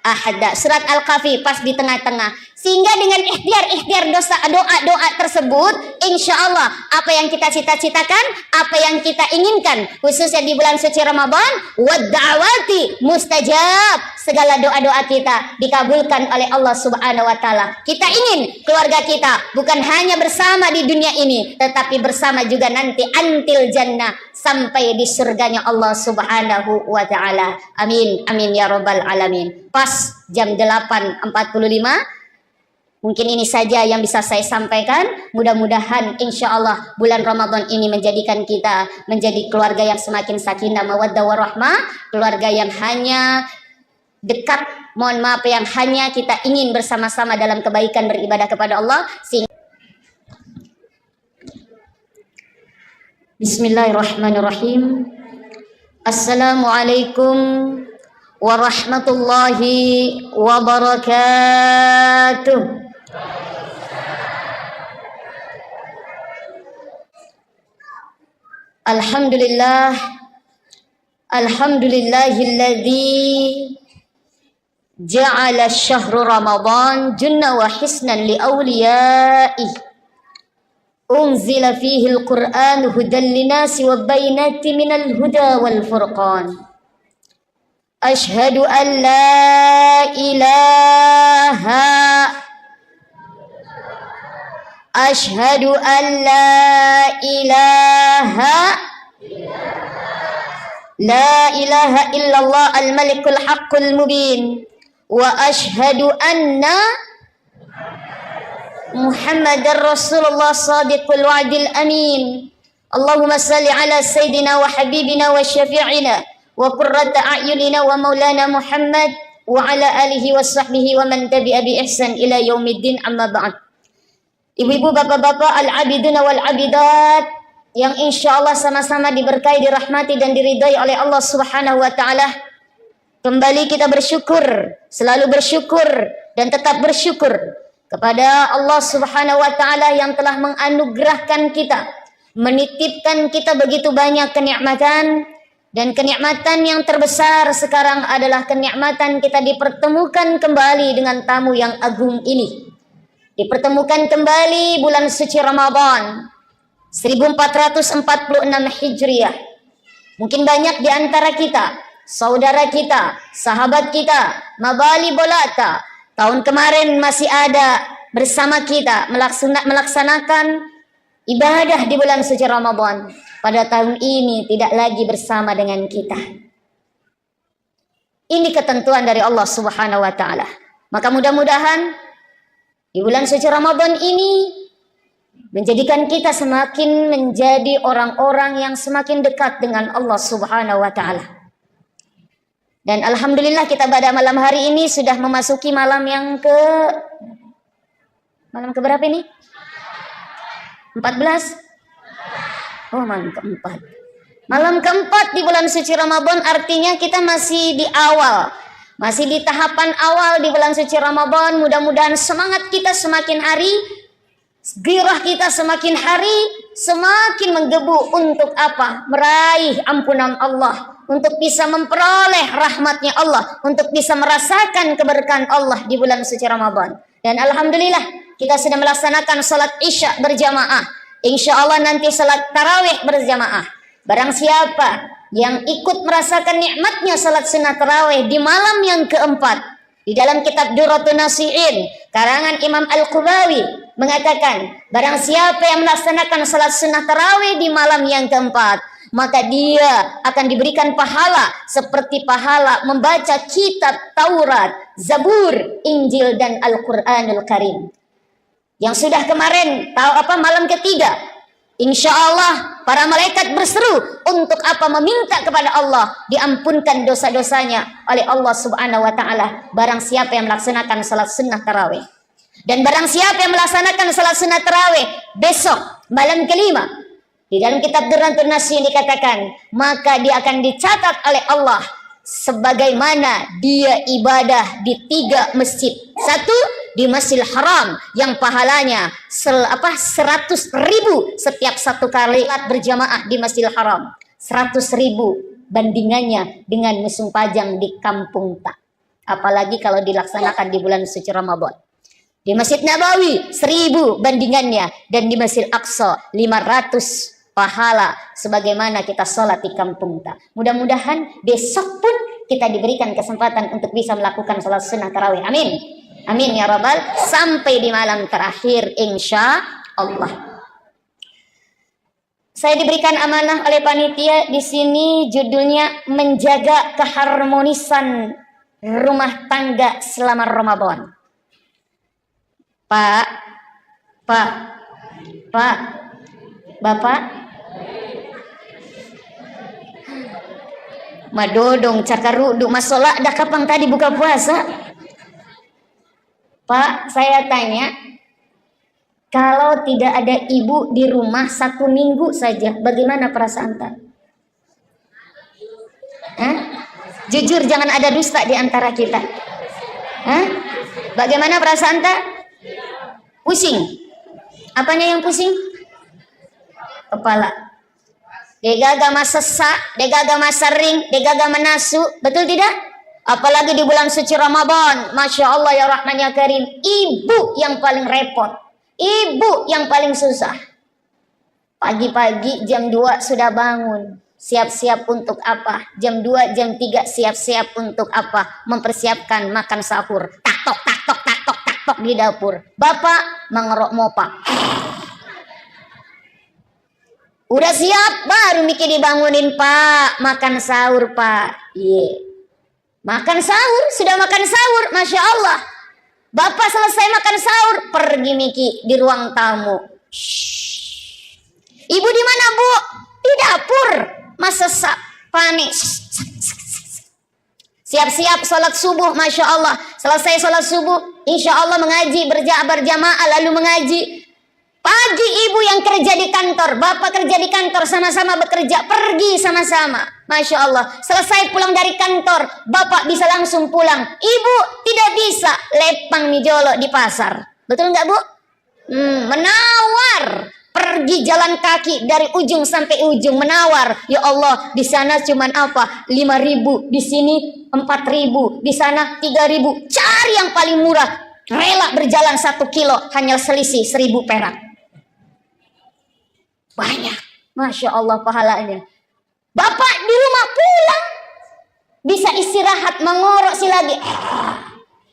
ahada. Surat Al-Kahfi pas di tengah-tengah. Sehingga dengan ikhtiar doa tersebut, insya Allah apa yang kita cita-citakan, apa yang kita inginkan, khususnya di bulan suci Ramadan, wadda'awati mustajab, segala doa-doa kita dikabulkan oleh Allah Subhanahu wa taala. Kita ingin keluarga kita bukan hanya bersama di dunia ini, tetapi bersama juga nanti antil jannah, sampai di surganya Allah Subhanahu wa taala. Amin, amin ya rabbal alamin. Pas jam 8.45. Mungkin ini saja yang bisa saya sampaikan. Mudah-mudahan insya Allah bulan Ramadan ini menjadikan kita menjadi keluarga yang semakin sakinah, mawaddah, warahmah. Keluarga yang hanya dekat, mohon maaf, yang hanya kita ingin bersama-sama dalam kebaikan beribadah kepada Allah. Bismillahirrahmanirrahim. Assalamualaikum warahmatullahi wabarakatuh. Alhamdulillahilladzi ja'ala syahru Ramadan junna wa hisnan li awliyaih. Unzila fihi al-Qur'an hudan linasi wa bainati minal huda wal furqan. Ashhadu an la ilaha illallah al-malikul haqqul mubin wa ashhadu anna Muhammadar Rasulullah Sadiqul Wa'dil Amin. Allahumma salli ala Sayyidina wa Habibina wa Syafi'ina wa Qurrata A'yunina wa Maulana Muhammad wa ala alihi wa sahbihi wa man tabi'a bi ihsan ila yaumiddin, amma ba'd. Ibu-ibu, bapak-bapak, al-abiduna wal abidat yang insya Allah sama-sama diberkahi, dirahmati dan diridai oleh Allah Subhanahu wa taala. Kembali kita bersyukur, selalu bersyukur dan tetap bersyukur kepada Allah Subhanahu wa taala yang telah menganugerahkan kita, menitipkan kita begitu banyak kenikmatan, dan kenikmatan yang terbesar sekarang adalah kenikmatan kita dipertemukan kembali dengan tamu yang agung ini. Dipertemukan kembali bulan suci Ramadan 1446 Hijriah. Mungkin banyak di antara kita, saudara kita, sahabat kita, mabali bolata, tahun kemarin masih ada bersama kita melaksanakan ibadah di bulan suci Ramadan. Pada tahun ini tidak lagi bersama dengan kita. Ini ketentuan dari Allah Subhanahu wa taala. Maka mudah-mudahan di bulan suci Ramadan ini menjadikan kita semakin menjadi orang-orang yang semakin dekat dengan Allah Subhanahu wa taala. Dan alhamdulillah kita pada malam hari ini sudah memasuki malam ke berapa ini? 14? Oh, malam keempat. Malam keempat di bulan suci Ramadan, artinya kita masih di awal. Masih di tahapan awal di bulan suci Ramadan. Mudah-mudahan semangat kita semakin hari, gairah kita semakin hari, semakin menggebu untuk apa? Meraih ampunan Allah, untuk bisa memperoleh rahmatnya Allah, untuk bisa merasakan keberkahan Allah di bulan suci Ramadan. Dan alhamdulillah kita sudah melaksanakan salat Isya berjamaah. Insya Allah nanti salat tarawih berjamaah. Barang siapa yang ikut merasakan nikmatnya salat sunnah tarawih di malam yang keempat, di dalam kitab Durratun Nasihin karangan Imam Al-Qubawi mengatakan, barang siapa yang melaksanakan salat sunnah tarawih di malam yang keempat, maka dia akan diberikan pahala seperti pahala membaca kitab Taurat, Zabur, Injil dan Al-Quranul Karim. Yang sudah kemarin malam ketiga, insya Allah para malaikat berseru untuk apa? Meminta kepada Allah diampunkan dosa-dosanya oleh Allah Subhanahu wa taala barang siapa yang melaksanakan salat sunnah tarawih. Dan barang siapa yang melaksanakan salat sunnah tarawih besok malam kelima, di dalam kitab Durratun Nasihin dikatakan, maka dia akan dicatat oleh Allah sebagaimana dia ibadah di 3 masjid. Satu di Masjidil Haram yang pahalanya 100.000 setiap satu kali berjamaah di Masjidil Haram. 100.000 bandingannya dengan musim pajang di kampung tak. Apalagi kalau dilaksanakan di bulan suci Ramadan. Di Masjid Nabawi 1.000 bandingannya, dan di Masjid Aqsa 500 pahala sebagaimana kita sholat di kampung tak. Mudah-mudahan besok pun kita diberikan kesempatan untuk bisa melakukan sholat sunnah tarawih. Amin. Amin ya Rabbal. Sampai di malam terakhir insya Allah. Saya diberikan amanah oleh panitia di sini, judulnya menjaga keharmonisan rumah tangga selama Ramadan. Pak, Bapak, madodong cakaruduk masalah dah kapan tadi buka puasa? Pak, saya tanya, kalau tidak ada ibu di rumah 1 minggu saja, bagaimana perasaan tak? Jujur, jangan ada dusta di antara kita. Bagaimana perasaan tak? Pusing. Apanya yang pusing? Kepala. Degagama sesak, degagama sering, degagama nasu, betul tidak? Apalagi di bulan suci Ramadan, Masya Allah ya Rahman ya Karim, ibu yang paling repot, ibu yang paling susah. Pagi-pagi jam 2 sudah bangun, siap-siap untuk apa? Jam 2, jam 3 siap-siap untuk apa? Mempersiapkan makan sahur. Tak tok di dapur. Bapak mengerok mopa. Udah siap, baru mikir dibangunin, Pak. Makan sahur, Pak. Makan sahur, sudah makan sahur, Masya Allah. Bapak selesai makan sahur, pergi Miki di ruang tamu. Shhh. Ibu di mana, Bu? Di dapur. Masak panik. Siap-siap sholat subuh, Masya Allah. Selesai sholat subuh, insya Allah mengaji, berjamaah, lalu mengaji. Pagi ibu yang kerja di kantor, bapak kerja di kantor, sama-sama bekerja, pergi sama-sama. Masya Allah, selesai pulang dari kantor, bapak bisa langsung pulang. Ibu tidak bisa, lepang mijolo di pasar. Betul nggak, Bu? Menawar. Pergi jalan kaki dari ujung sampai ujung, menawar. Ya Allah, di sana cuman apa? 5.000, di sini 4.000, di sana 3.000. Cari yang paling murah. Rela berjalan 1 kilo, hanya selisih 1.000 perak. Banyak, Masya Allah pahalanya. Bapak di rumah pulang, bisa istirahat, mengorok lagi.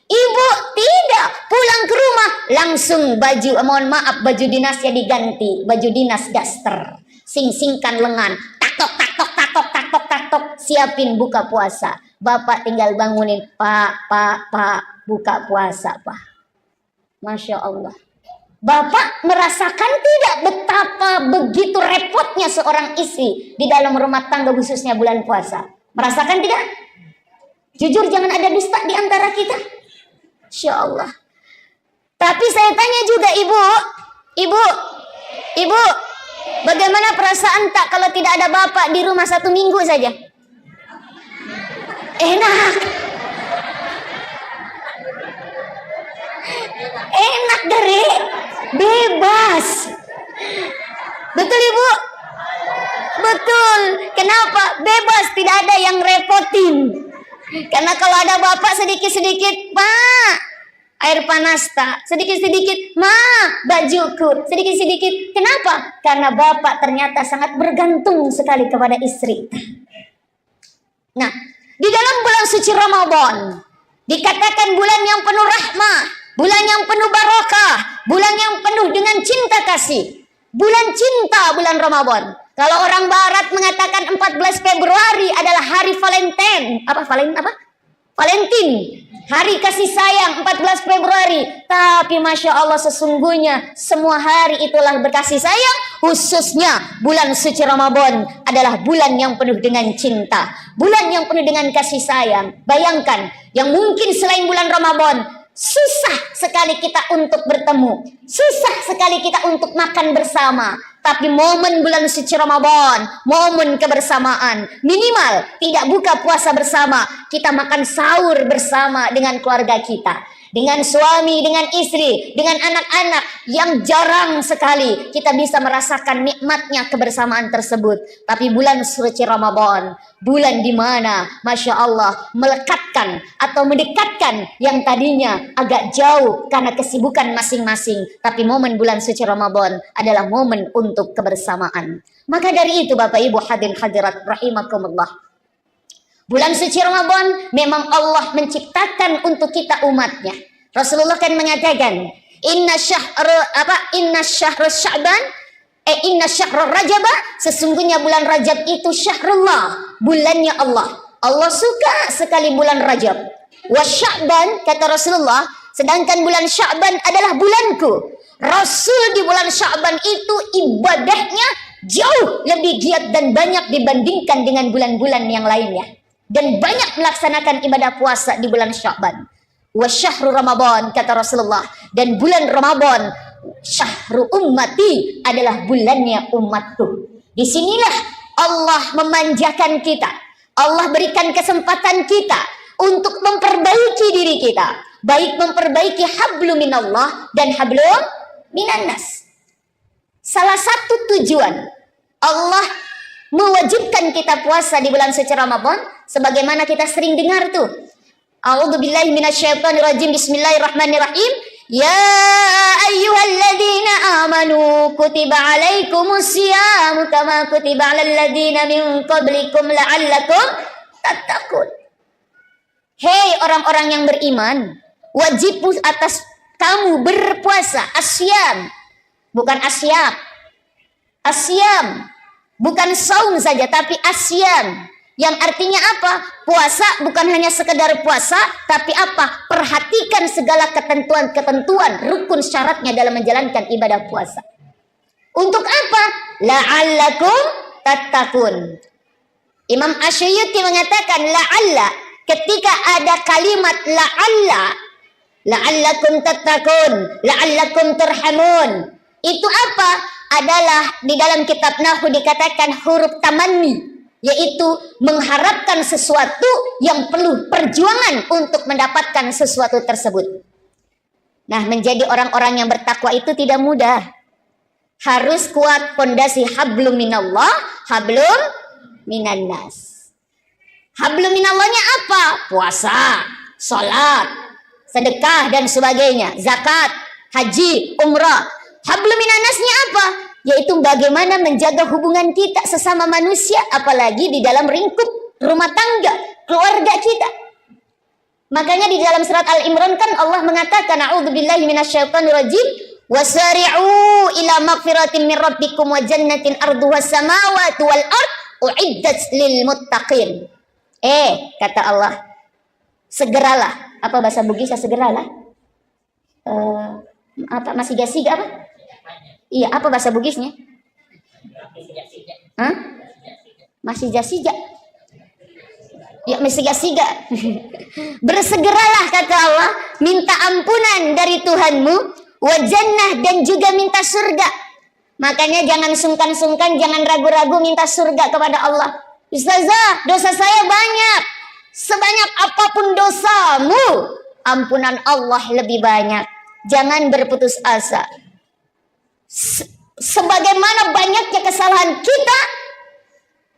Ibu tidak, pulang ke rumah langsung baju, mohon maaf, baju dinasnya diganti, baju dinas daster, sing-singkan lengan, taktok, siapin buka puasa. Bapak tinggal bangunin, Pak, buka puasa, Pak. Masya Allah. Bapak merasakan tidak betapa begitu repotnya seorang istri di dalam rumah tangga, khususnya bulan puasa? Merasakan tidak? Jujur, jangan ada dusta di antara kita. Insya Allah. Tapi saya tanya juga ibu, bagaimana perasaan tak kalau tidak ada bapak di rumah 1 minggu saja? Enak. Enak dari bebas. Betul ibu? Betul. Kenapa? Bebas, tidak ada yang repotin. Karena kalau ada bapak sedikit-sedikit, Pak, air panas tak, sedikit-sedikit, Ma, bajuku, sedikit-sedikit. Kenapa? Karena bapak ternyata sangat bergantung sekali kepada istri. Nah, di dalam bulan suci Ramadan dikatakan bulan yang penuh rahmah, bulan yang penuh barakah, bulan yang penuh dengan cinta kasih. Bulan cinta, bulan Ramadan. Kalau orang barat mengatakan 14 Februari adalah hari Valentine. Valentine. Hari kasih sayang 14 Februari. Tapi Masya Allah, sesungguhnya semua hari itulah berkasih sayang. Khususnya bulan suci Ramadan adalah bulan yang penuh dengan cinta. Bulan yang penuh dengan kasih sayang. Bayangkan, yang mungkin selain bulan Ramadan susah sekali kita untuk bertemu, susah sekali kita untuk makan bersama. Tapi momen bulan suci Ramadan, momen kebersamaan, minimal tidak buka puasa bersama, kita makan sahur bersama dengan keluarga kita, dengan suami, dengan istri, dengan anak-anak, yang jarang sekali kita bisa merasakan nikmatnya kebersamaan tersebut. Tapi bulan suci Ramadan, bulan di mana Masya Allah melekatkan atau mendekatkan yang tadinya agak jauh karena kesibukan masing-masing. Tapi momen bulan suci Ramadan adalah momen untuk kebersamaan. Maka dari itu Bapak Ibu hadirin hadirat rahimakumullah, bulan suci Ramadan memang Allah menciptakan untuk kita umatnya. Rasulullah kan mengatakan, inna syahrul Rajab, sesungguhnya bulan Rajab itu syahrullah, bulannya Allah. Allah suka sekali bulan Rajab. Wa Sya'ban, kata Rasulullah, sedangkan bulan Sya'ban adalah bulanku. Rasul di bulan Sya'ban itu ibadahnya jauh lebih giat dan banyak dibandingkan dengan bulan-bulan yang lainnya. Dan banyak melaksanakan ibadah puasa di bulan Sya'ban. Wa syahrul Ramadan, kata Rasulullah, dan bulan Ramadan syahru ummati, adalah bulannya umatku. Disinilah Allah memanjakan kita, Allah berikan kesempatan kita untuk memperbaiki diri kita, baik memperbaiki hablum minallah dan hablum minannas. Salah satu tujuan Allah mewajibkan kita puasa di bulan suci Ramadan, sebagaimana kita sering dengar tuh, a'udzubillahi minasyaitonirrajim, bismillahirrahmanirrahim. Ya ayyuhalladzina amanu kutiba alaikumusyamu kama kutiba alal ladzina min qablikum la'allakum tattaqun. Hei orang-orang yang beriman, wajib atas kamu berpuasa. Asyam, bukan asyam. Asyam bukan saum saja, tapi asyam. Yang artinya apa? Puasa bukan hanya sekedar puasa, tapi apa? Perhatikan segala ketentuan-ketentuan, rukun syaratnya dalam menjalankan ibadah puasa. Untuk apa? La'allakum tattaqun. Imam Asy'uti mengatakan la'alla, ketika ada kalimat la'allakum tattaqun, la'allakum turhamun. Itu apa? Adalah di dalam kitab Nahwu dikatakan huruf tamanni, yaitu mengharapkan sesuatu yang perlu perjuangan untuk mendapatkan sesuatu tersebut. Nah, menjadi orang-orang yang bertakwa itu tidak mudah. Harus kuat pondasi hablum minallah, hablum minannas. Hablum minallahnya apa? Puasa, salat, sedekah dan sebagainya, zakat, haji, umrah. Hablum minannasnya apa? Yaitu bagaimana menjaga hubungan kita sesama manusia, apalagi di dalam lingkup rumah tangga, keluarga kita. Makanya di dalam surat Al-Imran kan Allah mengatakan, a'udzubillahi minasyaitonirrajim, wasari'u ila magfiratin min rabbikum wa jannatin arduha samawati wal ard uiddat lil muttaqin. Kata Allah, segeralah. Apa bahasa Bugisnya segeralah? Apa masih gasiga apa? Iya, apa bahasa Bugisnya? Masih jasiga. Ya, masih gasiga. Bersegeralah kata Allah, minta ampunan dari Tuhanmu, wa jannah, dan juga minta surga. Makanya jangan sungkan-sungkan, jangan ragu-ragu minta surga kepada Allah. Ustazah, dosa saya banyak. Sebanyak apapun dosamu, ampunan Allah lebih banyak. Jangan berputus asa. Sebagaimana banyaknya kesalahan kita,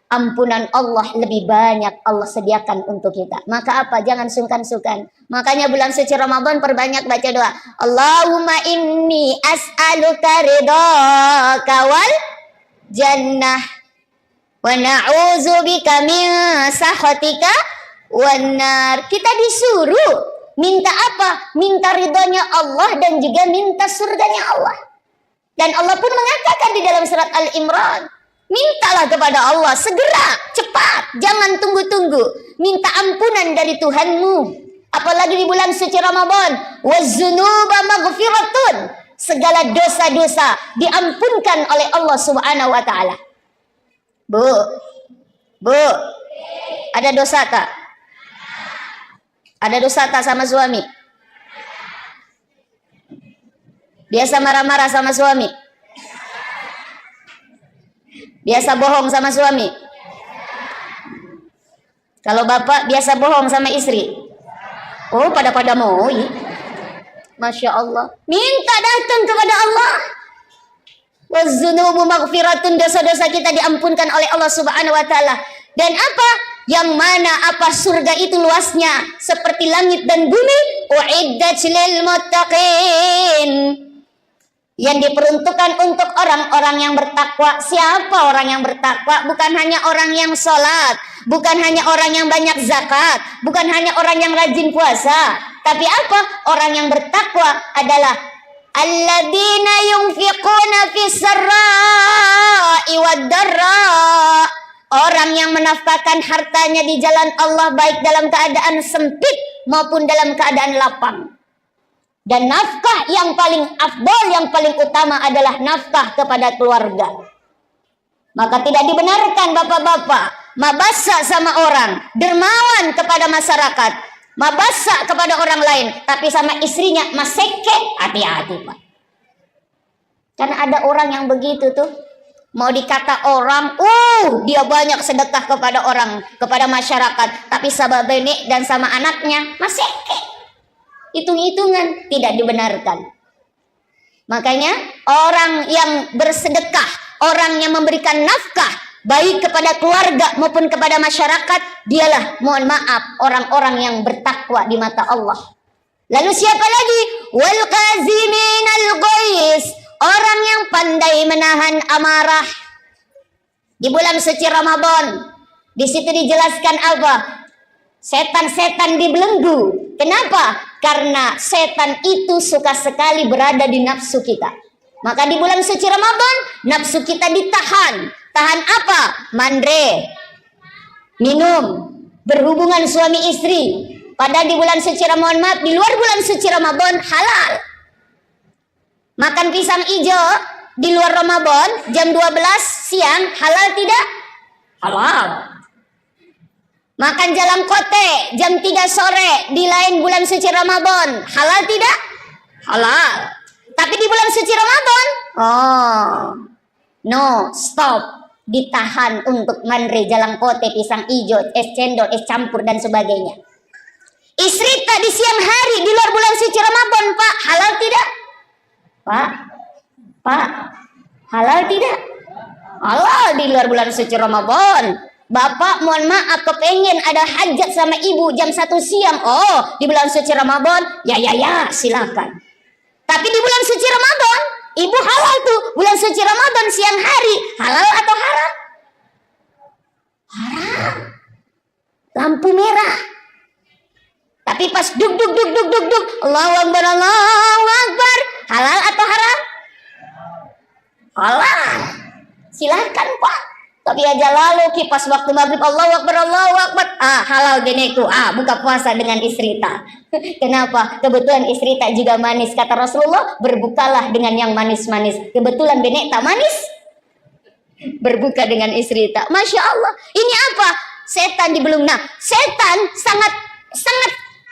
ampunan Allah lebih banyak Allah sediakan untuk kita. Maka apa? Jangan sungkan-sungkan. Makanya bulan suci Ramadan perbanyak baca doa. Allahumma inni as'aluka ridhaka wal jannah wa na'udzubika min sakhatika wan nar. Kita disuruh minta apa? Minta ridhonya Allah dan juga minta surganya Allah. Dan Allah pun mengatakan di dalam surat Al-Imran, mintalah kepada Allah segera, cepat, jangan tunggu-tunggu. Minta ampunan dari Tuhanmu. Apalagi di bulan suci Ramadan, waz-dzunuba maghfiratun. Segala dosa-dosa diampunkan oleh Allah Subhanahu wa taala. Bu, ada dosa tak? Ada dosa tak sama suami? Biasa marah-marah sama suami? Biasa bohong sama suami? Kalau bapak biasa bohong sama istri? Oh, pada mau. Masya Allah. Minta datang kepada Allah. Waz-dzunubu maghfiratun, dosa-dosa kita diampunkan oleh Allah Subhanahu wa taala. Dan apa? Yang mana apa surga itu luasnya seperti langit dan bumi. Uiddat lil muttaqin. Yang diperuntukkan untuk orang-orang yang bertakwa. Siapa orang yang bertakwa? Bukan hanya orang yang sholat, bukan hanya orang yang banyak zakat, bukan hanya orang yang rajin puasa. Tapi apa? Orang yang bertakwa adalah alladzina yunfiquna fis sarra'i wad dharra. Orang yang menafkahkan hartanya di jalan Allah, baik dalam keadaan sempit maupun dalam keadaan lapang. Dan nafkah yang paling afdal, yang paling utama adalah nafkah kepada keluarga. Maka tidak dibenarkan bapak-bapak mabasa sama orang, dermawan kepada masyarakat, mabasa kepada orang lain, tapi sama istrinya maseke. Hati-hati Pak. Karena ada orang yang begitu tuh, mau dikata orang, dia banyak sedekah kepada orang, kepada masyarakat, tapi sama benek dan sama anaknya maseke. Hitung-hitungan, tidak dibenarkan. Makanya orang yang bersedekah, orang yang memberikan nafkah baik kepada keluarga maupun kepada masyarakat, dialah, mohon maaf, orang-orang yang bertakwa di mata Allah. Lalu siapa lagi? Wal qaziminal ghaiz, orang yang pandai menahan amarah. Di bulan suci Ramadan, di situ dijelaskan apa? Setan-setan dibelenggu. Kenapa? Karena setan itu suka sekali berada di nafsu kita. Maka di bulan suci Ramadan, nafsu kita ditahan. Tahan apa? Mandre, minum, berhubungan suami istri. Padahal di bulan suci Ramadan, maaf, di luar bulan suci Ramadan halal. Makan pisang hijau di luar Ramadan jam 12 siang halal tidak? Halal. Makan jalan kote jam 3 sore di lain bulan suci Ramadan halal tidak? Halal. Tapi di bulan suci Ramadan, no, stop. Ditahan untuk manre jalan kote, pisang hijau, es cendol, es campur dan sebagainya. Istri tak di siang hari di luar bulan suci Ramadan, Pak, halal tidak? Pak, halal tidak? Halal di luar bulan suci Ramadan. Bapak mohon maaf kepengen ada hajat sama ibu jam 1 siang. Oh, di bulan suci Ramadan, ya, silakan. Tapi di bulan suci Ramadan, ibu halal tuh. Bulan suci Ramadan siang hari, halal atau haram? Haram. Lampu merah. Tapi pas duk, Allahu Akbar, halal atau haram? Halal. Silakan, Pak. Tapi aja lalu kipas waktu maghrib Allahu Akbar, halal geneku. Buka puasa dengan istri tak. Kenapa? Kebetulan istri tak juga manis. Kata Rasulullah, berbukalah dengan yang manis-manis. Kebetulan benek tak manis, berbuka dengan istri tak. Masya Allah. Ini apa? Setan dibelung. Nah, setan sangat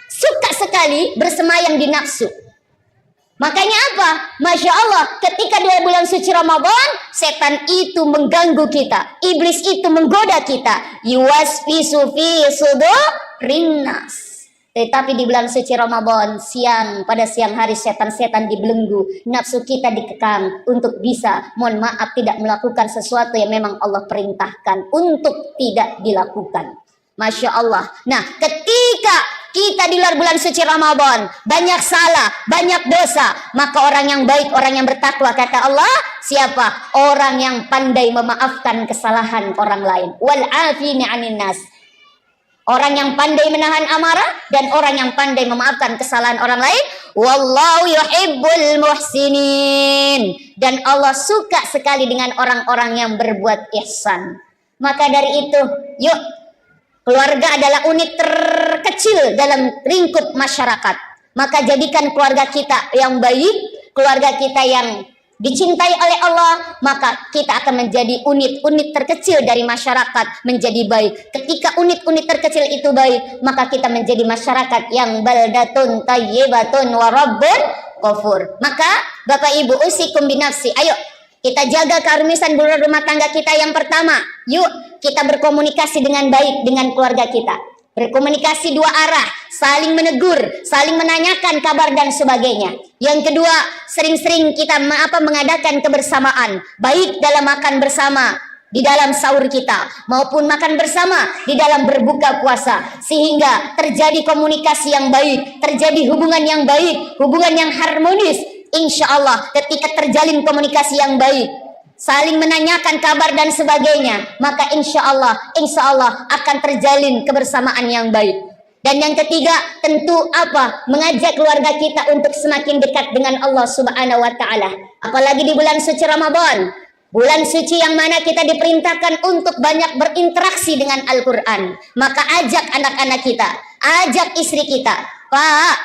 suka sekali bersemayam di nafsu. Makanya apa? Masya Allah, ketika di bulan suci Ramadan, setan itu mengganggu kita, iblis itu menggoda kita. Yuwaswisu fi sudurin nas. Tetapi di bulan suci Ramadan, pada siang hari setan-setan dibelenggu, nafsu kita dikekang untuk bisa, mohon maaf, tidak melakukan sesuatu yang memang Allah perintahkan untuk tidak dilakukan. Masya Allah. Nah, ketika kita di luar bulan suci Ramadan banyak salah, banyak dosa, maka orang yang baik, orang yang bertakwa, kata Allah, siapa? Orang yang pandai memaafkan kesalahan orang lain. Wal afini 'anin nas. Orang yang pandai menahan amarah dan orang yang pandai memaafkan kesalahan orang lain. Wallahu yuhibbul muhsinin. Dan Allah suka sekali dengan orang-orang yang berbuat ihsan. Maka dari itu, yuk, keluarga adalah unit terkecil dalam lingkup masyarakat. Maka jadikan keluarga kita yang baik, keluarga kita yang dicintai oleh Allah, maka kita akan menjadi unit-unit terkecil dari masyarakat menjadi baik. Ketika unit-unit terkecil itu baik, maka kita menjadi masyarakat yang baldatun tayyibatun wa rabbun ghafur. Maka Bapak Ibu, usikum binafsi, ayo kita jaga keharmonisan rumah tangga kita. Yang pertama, yuk kita berkomunikasi dengan baik dengan keluarga kita. Berkomunikasi dua arah, saling menegur, saling menanyakan kabar dan sebagainya. Yang kedua, sering-sering kita mengadakan kebersamaan, baik dalam makan bersama di dalam sahur kita maupun makan bersama di dalam berbuka puasa, sehingga terjadi komunikasi yang baik, terjadi hubungan yang baik, hubungan yang harmonis. Insya Allah ketika terjalin komunikasi yang baik, saling menanyakan kabar dan sebagainya, maka insya Allah akan terjalin kebersamaan yang baik. Dan yang ketiga, tentu apa? Mengajak keluarga kita untuk semakin dekat dengan Allah Subhanahu wa taala. Apalagi di bulan suci Ramadan, bulan suci yang mana kita diperintahkan untuk banyak berinteraksi dengan Al-Qur'an. Maka ajak anak-anak kita, ajak istri kita. Pak.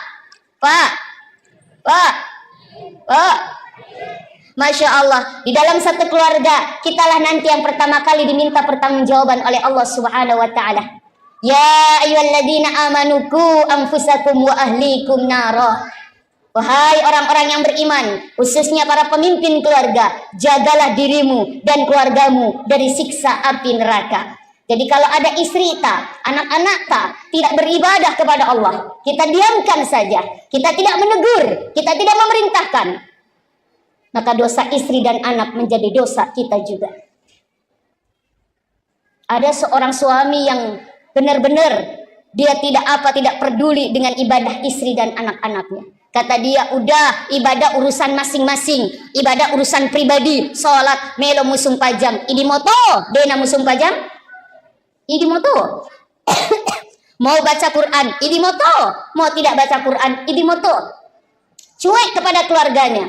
Masya Allah, di dalam satu keluarga kitalah nanti yang pertama kali diminta pertanggungjawaban oleh Allah Subhanahu wa taala. Ya ayyuhalladzina amanu qu anfusakum wa ahlikum nara. Wahai orang-orang yang beriman, khususnya para pemimpin keluarga, jagalah dirimu dan keluargamu dari siksa api neraka. Jadi kalau ada istri tak, anak-anak tak tidak beribadah kepada Allah, kita diamkan saja, kita tidak menegur, kita tidak memerintahkan, maka dosa istri dan anak menjadi dosa kita juga. Ada seorang suami yang benar-benar dia tidak peduli dengan ibadah istri dan anak-anaknya. Kata dia, udah ibadah urusan masing-masing, ibadah urusan pribadi, sholat melo musung pajam, idi moto, dena musung pajam, idi moto. Mau baca Quran, idi moto, mau tidak baca Quran, idi moto. Cuek kepada keluarganya.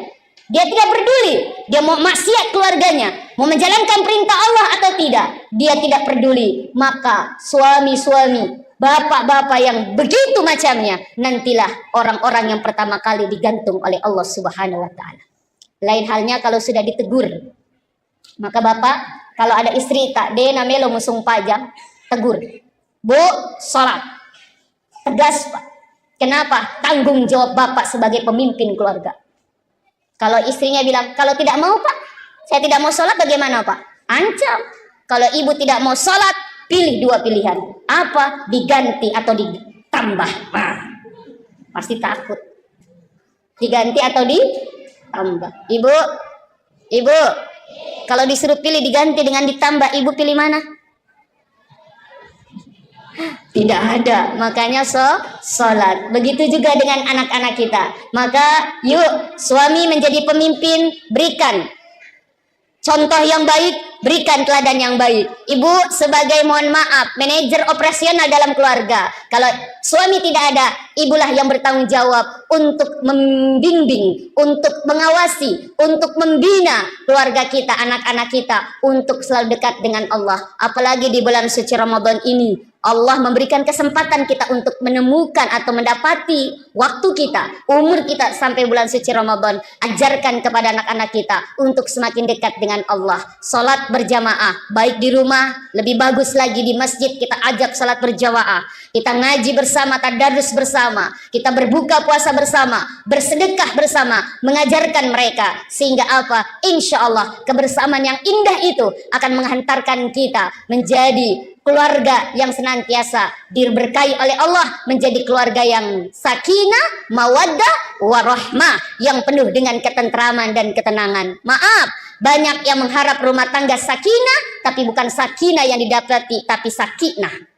Dia tidak peduli, dia mau maksiat keluarganya, mau menjalankan perintah Allah atau tidak, dia tidak peduli. Maka suami-suami, bapak-bapak yang begitu macamnya, nantilah orang-orang yang pertama kali digantung oleh Allah Subhanahu wa taala. Lain halnya kalau sudah ditegur. Maka bapak, kalau ada istri tak dena melo musung pajang, tegur. Bu, sholat. Tegas, Pak. Kenapa? Tanggung jawab bapak sebagai pemimpin keluarga. Kalau istrinya bilang, kalau tidak mau Pak, saya tidak mau sholat, bagaimana Pak? Ancam. Kalau ibu tidak mau sholat, pilih dua pilihan. Apa? Diganti atau ditambah. Nah, pasti takut. Diganti atau ditambah. Ibu, kalau disuruh pilih diganti dengan ditambah, ibu pilih mana? Tidak ada. Makanya sholat. Begitu juga dengan anak-anak kita. Maka yuk, suami menjadi pemimpin, berikan contoh yang baik, berikan teladan yang baik. Ibu sebagai, mohon maaf, manajer operasional dalam keluarga. Kalau suami tidak ada, ibulah yang bertanggung jawab untuk membimbing, untuk mengawasi, untuk membina keluarga kita, anak-anak kita, untuk selalu dekat dengan Allah. Apalagi di bulan suci Ramadan ini, Allah memberikan kesempatan kita untuk menemukan atau mendapati waktu kita, umur kita sampai bulan suci Ramadan. Ajarkan kepada anak-anak kita untuk semakin dekat dengan Allah. Salat berjamaah, baik di rumah, lebih bagus lagi di masjid kita ajak salat berjamaah. Kita ngaji bersama, tadarus bersama, kita berbuka puasa bersama, bersedekah bersama, mengajarkan mereka. Sehingga apa? Insya Allah kebersamaan yang indah itu akan menghantarkan kita menjadi keluarga yang senantiasa diberkahi oleh Allah, menjadi keluarga yang sakinah, mawaddah, warahmah, yang penuh dengan ketentraman dan ketenangan. Maaf, banyak yang mengharap rumah tangga sakinah, tapi bukan sakinah yang didapati, tapi sakinah.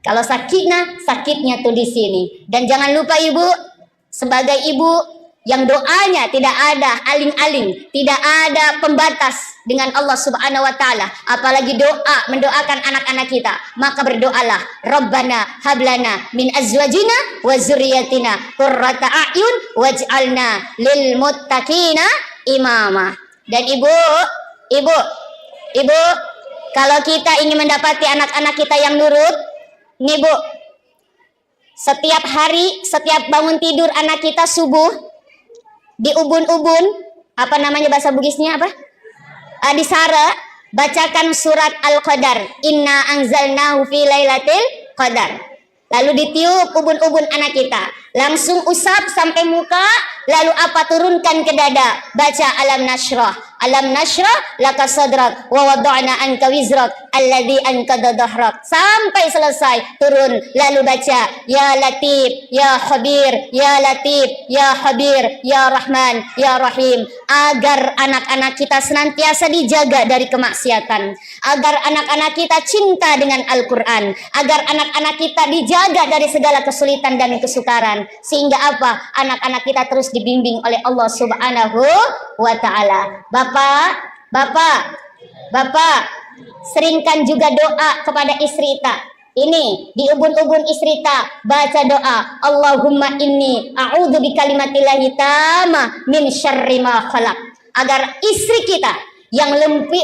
Kalau sakinah, sakitnya tuh di sini. Dan jangan lupa ibu, sebagai ibu yang doanya tidak ada aling-aling, tidak ada pembatas dengan Allah Subhanahu wa taala, apalagi doa mendoakan anak-anak kita, maka berdoalah, Rabbana hablana min azwajina wa dzurriyyatina qurrata a'yun waj'alna lil muttaqina imama. Dan ibu, kalau kita ingin mendapati anak-anak kita yang nurut, nih Bu, setiap hari, setiap bangun tidur anak kita subuh, di ubun-ubun, apa namanya bahasa Bugisnya apa? Disara, bacakan surat Al-Qadar. Inna anzalnahu fi lailatul qadar. Lalu ditiup ubun-ubun anak kita. Langsung usap sampai muka, lalu apa? Turunkan ke dada. Baca alam nashrah. Alam nashrah laka sadrak wa wada'na anka wizrak alladhi anqadha dhahrak. Sampai selesai turun, lalu baca ya latif ya khabir ya latif ya khabir ya rahman ya rahim, agar anak-anak kita senantiasa dijaga dari kemaksiatan, agar anak-anak kita cinta dengan Al-Qur'an, agar anak-anak kita dijaga dari segala kesulitan dan kesukaran, sehingga apa? Anak-anak kita terus dibimbing oleh Allah Subhanahu wa taala. Bapak, seringkan juga doa kepada istri ta. Ini di ubun-ubun istri ta, baca doa, Allahumma inni a'udzu bikalimatillahi tamma min syarri ma khalaq. Agar istri kita yang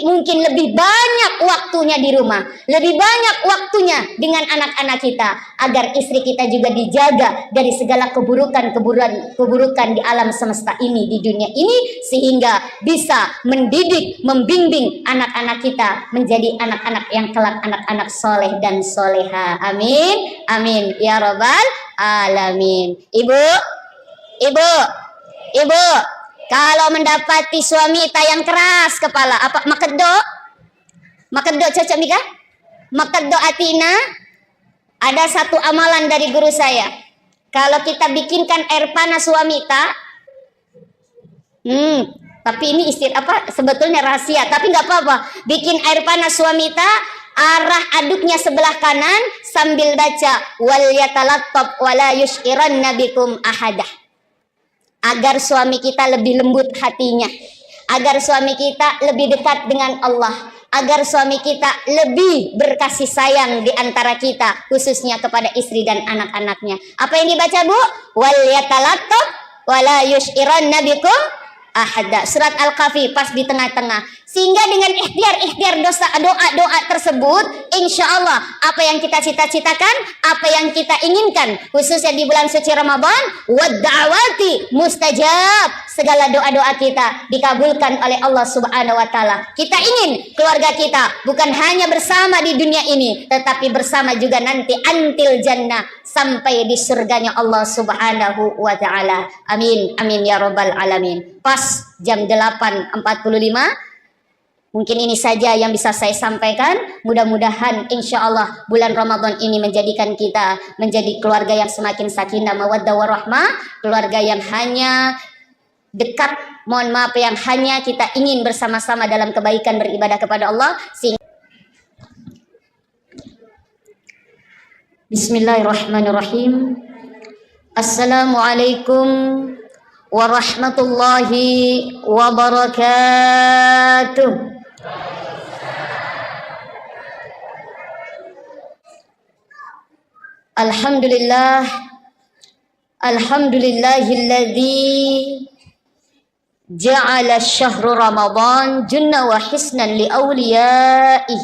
mungkin lebih banyak waktunya di rumah, lebih banyak waktunya dengan anak-anak kita, agar istri kita juga dijaga dari segala keburukan di alam semesta ini, di dunia ini, sehingga bisa mendidik, membimbing anak-anak kita menjadi anak-anak yang kelak anak-anak soleh dan soleha. Amin, amin ya robbal alamin. Ibu, kalau mendapati suami ta yang keras kepala, apa makeddo cocok mika? Makeddo atina, ada satu amalan dari guru saya. Kalau kita bikinkan air panas suami ta, tapi ini sebetulnya rahasia, tapi nggak apa-apa. Bikin air panas suami ta, arah aduknya sebelah kanan sambil baca wal yatalattab wala yushiranna bikum ahadah. Agar suami kita lebih lembut hatinya, agar suami kita lebih dekat dengan Allah, agar suami kita lebih berkasih sayang di antara kita, khususnya kepada istri dan anak-anaknya. Apa yang dibaca Bu? Wal yatalattab wala yushiranna bikum ahada. Surat Al-Kahfi pas di tengah-tengah. Sehingga dengan ikhtiar doa tersebut, insya Allah apa yang kita cita-citakan, apa yang kita inginkan, khususnya di bulan suci Ramadan, wadda'awati mustajab, segala doa-doa kita dikabulkan oleh Allah Subhanahu wa taala. Kita ingin keluarga kita bukan hanya bersama di dunia ini, tetapi bersama juga nanti antil jannah, sampai di surganya Allah Subhanahu wa taala. Amin amin ya rabbal alamin. Pas jam 8.45. Mungkin ini saja yang bisa saya sampaikan. Mudah-mudahan insya Allah bulan Ramadan ini menjadikan kita menjadi keluarga yang semakin sakinah mawaddah warahmah, keluarga yang hanya dekat, mohon maaf, yang hanya kita ingin bersama-sama dalam kebaikan beribadah kepada Allah. Bismillahirrahmanirrahim. Assalamualaikum warahmatullahi wabarakatuh. Alhamdulillah, alhamdulillahilladzi ja'ala syahru Ramadan junna wa hisnan li awliyaih.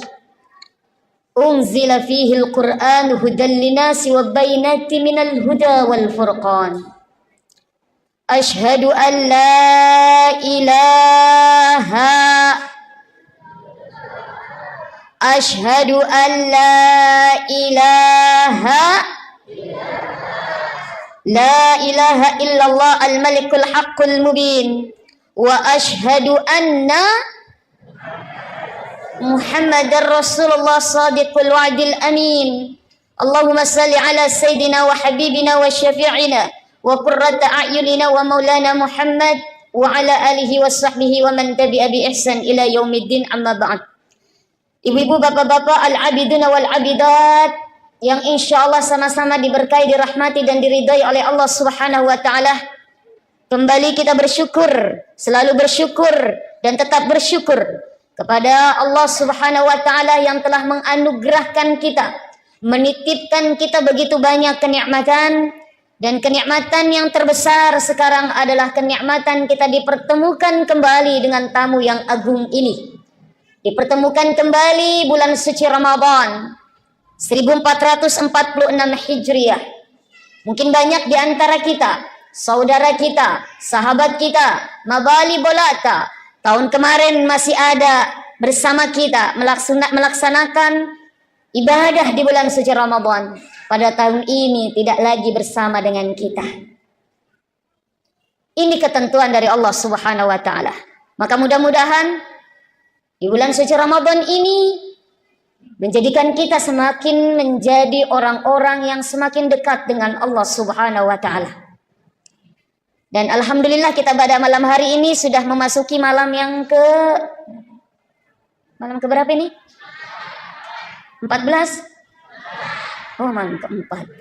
Unzila fihi al-Qur'an hudan linasi wa bainati minal huda wal furqan. Ashhadu an la ilaha Ashhadu an la ilaha illallah al-malikul haqqul mubin wa ashhadu anna Muhammadar Rasulullah sadiqul wa'dil amin. Allahumma salli ala sayyidina wa habibina wa syafi'ina wa qurrata a'yunina wa maulana Muhammad wa ala alihi wa sahbihi wa man tabi'a bi ihsan ila yaumiddin, amma ba'd. Ibu-ibu, bapak-bapak, al-abiduna wal-abidat yang insya Allah sama-sama diberkahi, dirahmati dan diridhai oleh Allah Subhanahu wa taala. Kembali kita bersyukur, selalu bersyukur dan tetap bersyukur kepada Allah Subhanahu wa taala yang telah menganugerahkan kita, menitipkan kita begitu banyak kenikmatan, dan kenikmatan yang terbesar sekarang adalah kenikmatan kita dipertemukan kembali dengan tamu yang agung ini. Dipertemukan kembali bulan suci Ramadan 1446 Hijriah. Mungkin banyak di antara kita, saudara kita, sahabat kita, mabali bolata, tahun kemarin masih ada bersama kita melaksanakan ibadah di bulan suci Ramadan. Pada tahun ini tidak lagi bersama dengan kita. Ini ketentuan dari Allah Subhanahu wa taala. Maka mudah-mudahan di bulan suci Ramadan ini menjadikan kita semakin menjadi orang-orang yang semakin dekat dengan Allah Subhanahu wa taala. Dan alhamdulillah kita pada malam hari ini sudah memasuki malam ke berapa ini? 14? Oh, malam keempat.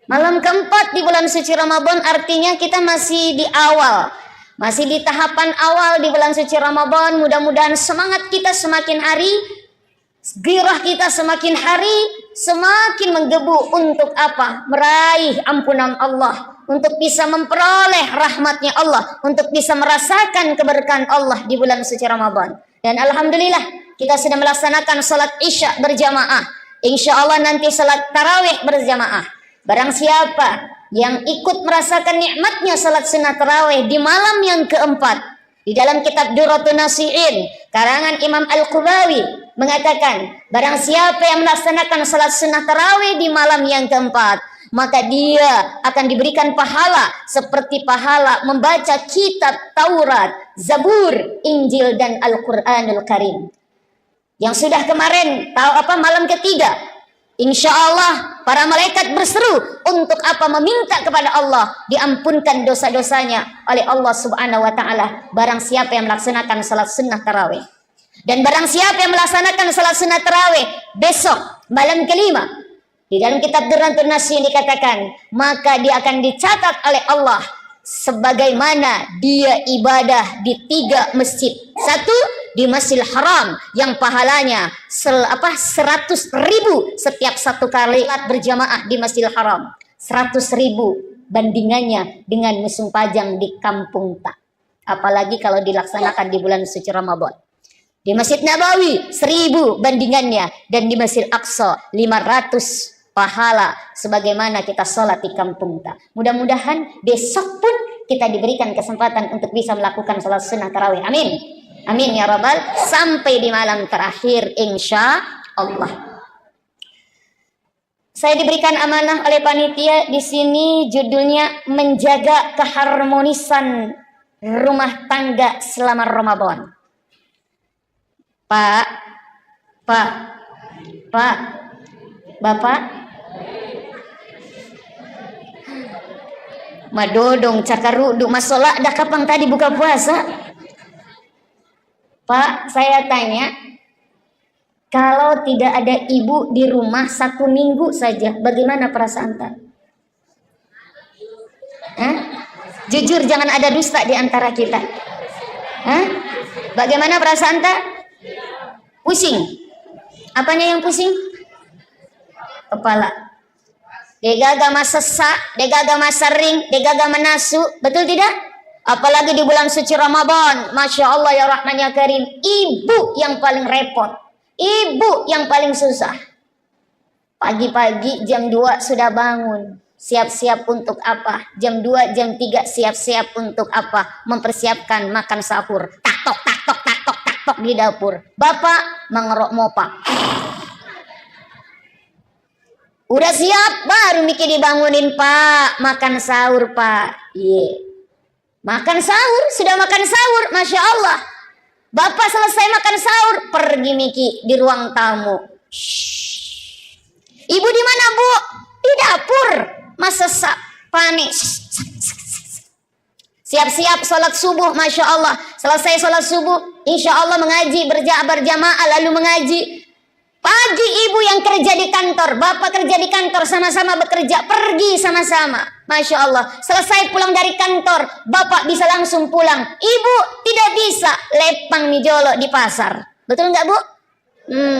Malam keempat di bulan suci Ramadan, artinya kita masih di awal. Masih di tahapan awal di bulan suci Ramadan. Mudah-mudahan semangat kita semakin hari, gairah kita semakin hari semakin menggebu untuk apa? Meraih ampunan Allah, untuk bisa memperoleh rahmatnya Allah, untuk bisa merasakan keberkahan Allah di bulan suci Ramadan. Dan alhamdulillah kita sudah melaksanakan salat Isya berjamaah. Insya Allah nanti salat tarawih berjamaah. Barang siapa yang ikut merasakan nikmatnya salat sunnah tarawih di malam yang keempat, di dalam kitab Durratun Nasihin karangan Imam Al-Qubawi mengatakan, barang siapa yang melaksanakan salat sunnah tarawih di malam yang keempat, maka dia akan diberikan pahala seperti pahala membaca kitab Taurat, Zabur, Injil dan Al-Quranul Karim. Yang sudah kemarin malam ketiga, insya Allah para malaikat berseru untuk apa? Meminta kepada Allah diampunkan dosa-dosanya oleh Allah Subhanahu wa taala. Barang siapa yang melaksanakan salat sunnah tarawih. Dan barang siapa yang melaksanakan salat sunnah tarawih besok malam kelima, di dalam kitab Durratun Nasihin dikatakan, maka dia akan dicatat oleh Allah sebagaimana dia ibadah di 3 masjid. Satu, di Masjidil Haram yang pahalanya 100.000 setiap satu kali berjamaah di Masjidil Haram. 100.000 bandingannya dengan musim pajang di kampung tak. Apalagi kalau dilaksanakan di bulan suci Ramadan. Di Masjid Nabawi 1000 bandingannya, dan di Masjid Aqsa 500 pahala sebagaimana kita sholat di kampung kita. Mudah-mudahan besok pun kita diberikan kesempatan untuk bisa melakukan sholat sunnah tarawih. Amin. Amin ya rabbal. Sampai di malam terakhir insya Allah. Saya diberikan amanah oleh panitia di sini, judulnya menjaga keharmonisan rumah tangga selama Ramadan. Pak, Bapak, madodong cakarudu masalah dah kapan tadi buka puasa? Pak, saya tanya, kalau tidak ada ibu di rumah 1 minggu saja, bagaimana perasaan tak? Jujur, jangan ada dusta di antara kita. Bagaimana perasaan tak? Pusing. Apanya yang pusing? Kepala. Degaga sesak, degaga sering, degaga menasu. Betul tidak? Apalagi di bulan suci Ramadan. Masya Allah ya Rahman ya Karim. Ibu yang paling repot. Ibu yang paling susah. Pagi-pagi jam 2 sudah bangun. Siap-siap untuk apa? Jam 2, jam 3 siap-siap untuk apa? Mempersiapkan makan sahur. Tak-tok di dapur. Bapak mengerok mopak. Udah siap, baru mikir dibangunin, Pak. Makan sahur, Pak. Makan sahur, sudah makan sahur, Masya Allah. Bapak selesai makan sahur, pergi Miki di ruang tamu. Ibu di mana, Bu? Di dapur. Masa panik. Siap-siap sholat subuh, Masya Allah. Selesai sholat subuh, insya Allah mengaji berjamaah lalu mengaji. Pagi ibu yang kerja di kantor, bapak kerja di kantor, sama-sama bekerja, pergi sama-sama. Masya Allah. Selesai pulang dari kantor, bapak bisa langsung pulang. Ibu tidak bisa, lepang mijolo di pasar. Betul nggak, Bu?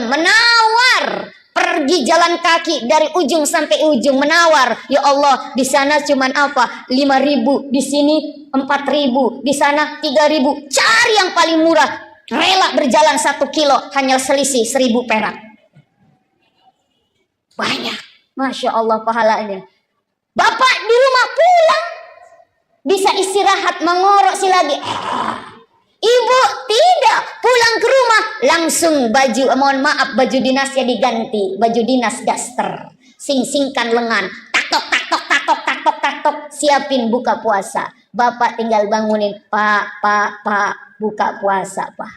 Menawar. Pergi jalan kaki dari ujung sampai ujung, menawar. Ya Allah, di sana cuman apa? 5.000, di sini 4.000, di sana 3.000. Cari yang paling murah. Rela berjalan 1 kilo, hanya selisih 1.000 perak. Banyak. Masya Allah pahalanya. Bapak di rumah pulang, bisa istirahat, mengorok si lagi. Ibu tidak, pulang ke rumah langsung baju, mohon maaf, baju dinasnya diganti, baju dinas daster, sing-singkan lengan, taktok, siapin buka puasa. Bapak tinggal bangunin, Pak, buka puasa, Pak.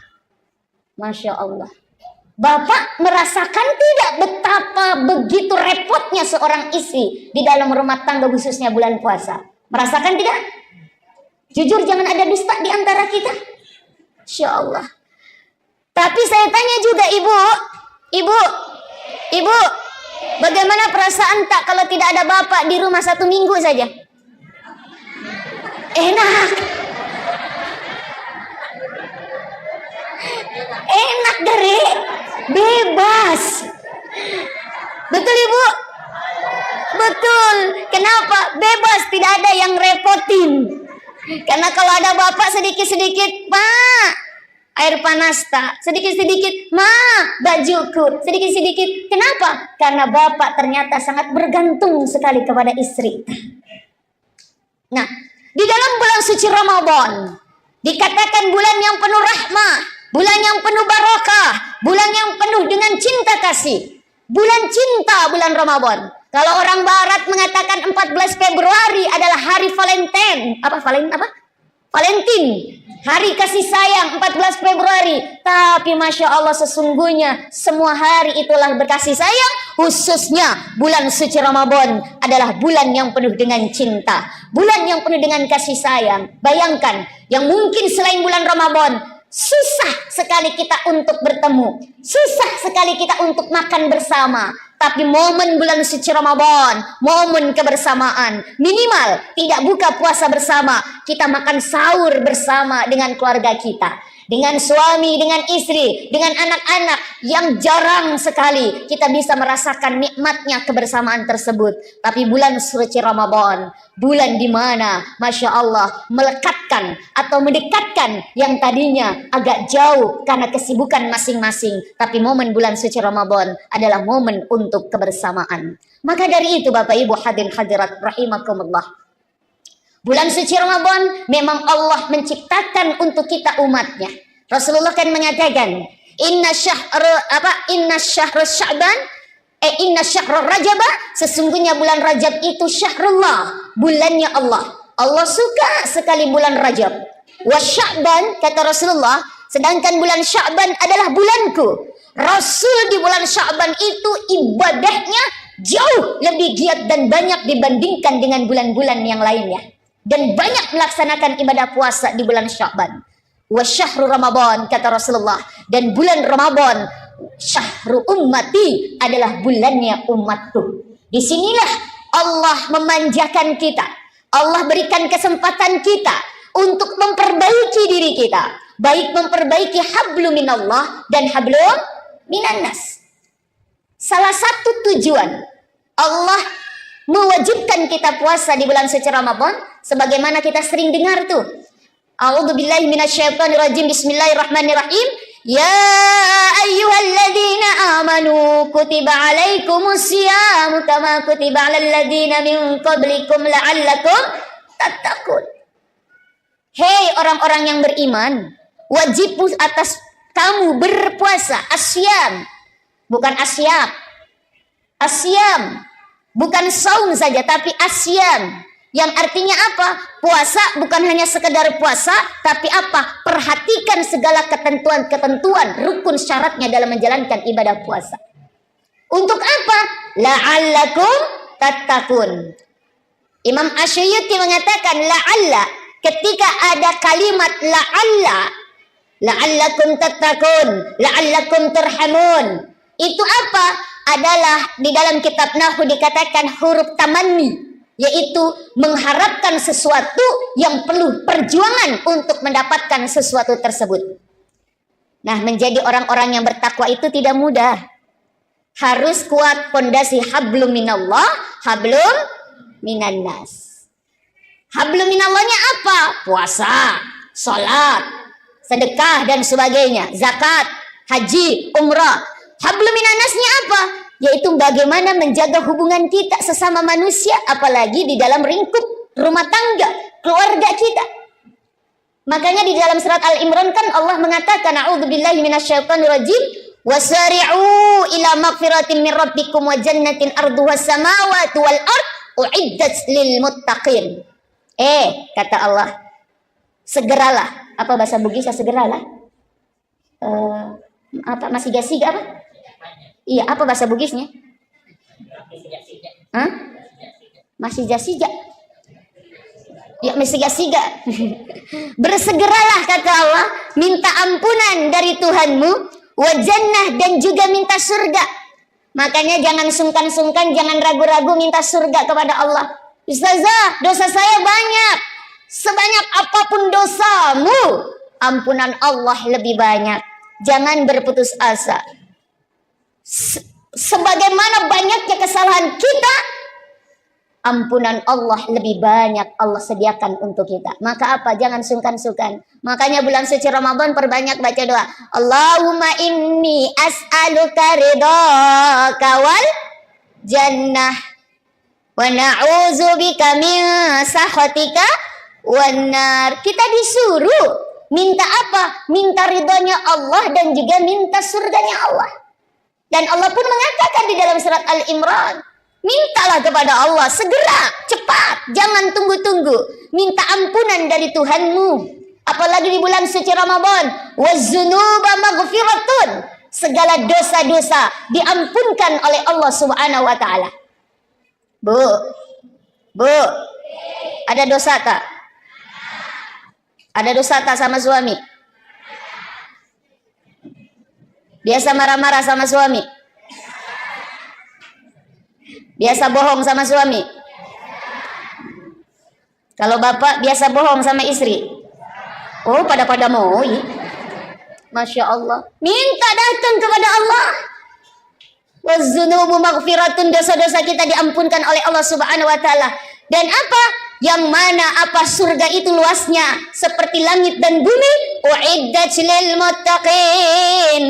Masya Allah. Bapak merasakan tidak betapa begitu repotnya seorang istri di dalam rumah tangga, khususnya bulan puasa? Merasakan tidak? Jujur, jangan ada dusta di antara kita. Insya Allah. Tapi saya tanya juga ibu, bagaimana perasaan tak kalau tidak ada bapak di rumah 1 minggu saja? Enak dari bebas. Betul ibu? Betul. Kenapa? Bebas, tidak ada yang repotin. Karena kalau ada bapak sedikit-sedikit, Pak, air panas tak, sedikit-sedikit, Ma, bajuku, sedikit-sedikit. Kenapa? Karena bapak ternyata sangat bergantung sekali kepada istri. Nah, di dalam bulan suci Ramadan dikatakan bulan yang penuh rahmah, bulan yang penuh barakah, bulan yang penuh dengan cinta kasih. Bulan cinta, bulan Ramadan. Kalau orang barat mengatakan 14 Februari adalah hari Valentine. Valentine. Hari kasih sayang 14 Februari. Tapi Masya Allah, sesungguhnya semua hari itulah berkasih sayang. Khususnya bulan suci Ramadan adalah bulan yang penuh dengan cinta. Bulan yang penuh dengan kasih sayang. Bayangkan, yang mungkin selain bulan Ramadan susah sekali kita untuk bertemu, susah sekali kita untuk makan bersama. Tapi momen bulan suci Ramadan, momen kebersamaan, minimal tidak buka puasa bersama, kita makan sahur bersama dengan keluarga kita. dengan suami, dengan istri, dengan anak-anak yang jarang sekali kita bisa merasakan nikmatnya kebersamaan tersebut. Tapi bulan suci Ramadan, bulan di mana Masya Allah melekatkan atau mendekatkan yang tadinya agak jauh karena kesibukan masing-masing. Tapi momen bulan suci Ramadan adalah momen untuk kebersamaan. Maka dari itu Bapak Ibu hadirin hadirat rahimakumullah, bulan suci Ramadan memang Allah menciptakan untuk kita umatnya. Rasulullah kan mengatakan, inna syahr Rajab, sesungguhnya bulan Rajab itu syahrullah, bulannya Allah. Allah suka sekali bulan Rajab. Wa Sya'ban, kata Rasulullah, sedangkan bulan Sya'ban adalah bulanku. Rasul di bulan Sya'ban itu ibadahnya jauh lebih giat dan banyak dibandingkan dengan bulan-bulan yang lainnya. Dan banyak melaksanakan ibadah puasa di bulan Sya'ban. Wa syahru Ramadan, kata Rasulullah, dan bulan Ramadan syahru ummati, adalah bulannya umatku. Disinilah Allah memanjakan kita. Allah berikan kesempatan kita untuk memperbaiki diri kita, baik memperbaiki hablum minallah dan hablum minannas. Salah satu tujuan Allah mewajibkan kita puasa di bulan suci Ramadan, sebagaimana kita sering dengar tuh, a'udzubillahi minasyaitonirrajim, bismillahirrahmanirrahim, ya ayyuhalladzina amanu kutiba alaikumusyamu kama kutiba alal ladzina min qablikum la'allakum tattaqun. Hei orang-orang yang beriman, wajib atas kamu berpuasa. Asyam, bukan asyam. Asyam bukan saum saja, tapi asyam, yang artinya apa? Puasa bukan hanya sekedar puasa, tapi apa? Perhatikan segala ketentuan-ketentuan, rukun syaratnya dalam menjalankan ibadah puasa. Untuk apa? La'allakum tattaqun. Imam Asy'ari mengatakan la'alla, ketika ada kalimat la'allakum tattaqun, la'allakum turhamun, itu apa? Adalah di dalam kitab Nahwu dikatakan huruf tamanni, yaitu mengharapkan sesuatu yang perlu perjuangan untuk mendapatkan sesuatu tersebut. Nah, menjadi orang-orang yang bertakwa itu tidak mudah. Harus kuat pondasi hablum minallah, hablum minannas. Hablum minallahnya apa? Puasa, salat, sedekah dan sebagainya, zakat, haji, umrah. Hablum minannasnya apa? Yaitu bagaimana menjaga hubungan kita sesama manusia, apalagi di dalam lingkup rumah tangga, keluarga kita. Makanya di dalam surat Al-Imran kan Allah mengatakan, a'udzubillahi minasyaitonirrajim, wasari'u ila magfiratin min rabbikum wa jannatin arduhas samawati wal ard uiddat lil muttaqin. Kata Allah, segeralah. Apa bahasa Bugisnya segeralah? Apa masih gasiga apa? Iya, apa bahasa Bugisnya? Hah? Masih jasiga. Ya, masih jasiga. Bersegeralah, kata Allah, minta ampunan dari Tuhanmu, wa jannah, dan juga minta surga. Makanya jangan sungkan-sungkan, jangan ragu-ragu minta surga kepada Allah. Ustazah, dosa saya banyak. Sebanyak apapun dosamu, ampunan Allah lebih banyak. Jangan berputus asa. Sebagaimana banyaknya kesalahan kita, ampunan Allah lebih banyak Allah sediakan untuk kita. Maka apa? Jangan sungkan-sungkan. Makanya bulan suci Ramadan perbanyak baca doa. Allahumma inni as'aluka ridhaka wal jannah wa na'udzubika min sakhatika wan nar. Kita disuruh minta apa? Minta ridhonya Allah dan juga minta surganya Allah. Dan Allah pun mengatakan di dalam surat Al-Imran, mintalah kepada Allah segera, cepat, jangan tunggu-tunggu. Minta ampunan dari Tuhanmu. Apalagi di bulan suci Ramadan, waz-dzunuba maghfiratun. Segala dosa-dosa diampunkan oleh Allah Subhanahu wa taala. Bu, ada dosa tak? Ada dosa tak sama suami? Biasa marah-marah sama suami? Biasa bohong sama suami? Kalau bapak biasa bohong sama istri? Oh, pada mau. Masya Allah. Minta datang kepada Allah. Waz-dzunubu maghfiratun, dosa-dosa kita diampunkan oleh Allah Subhanahu wa taala. Dan apa? Yang mana apa surga itu luasnya seperti langit dan bumi. Uiddat lil muttaqin.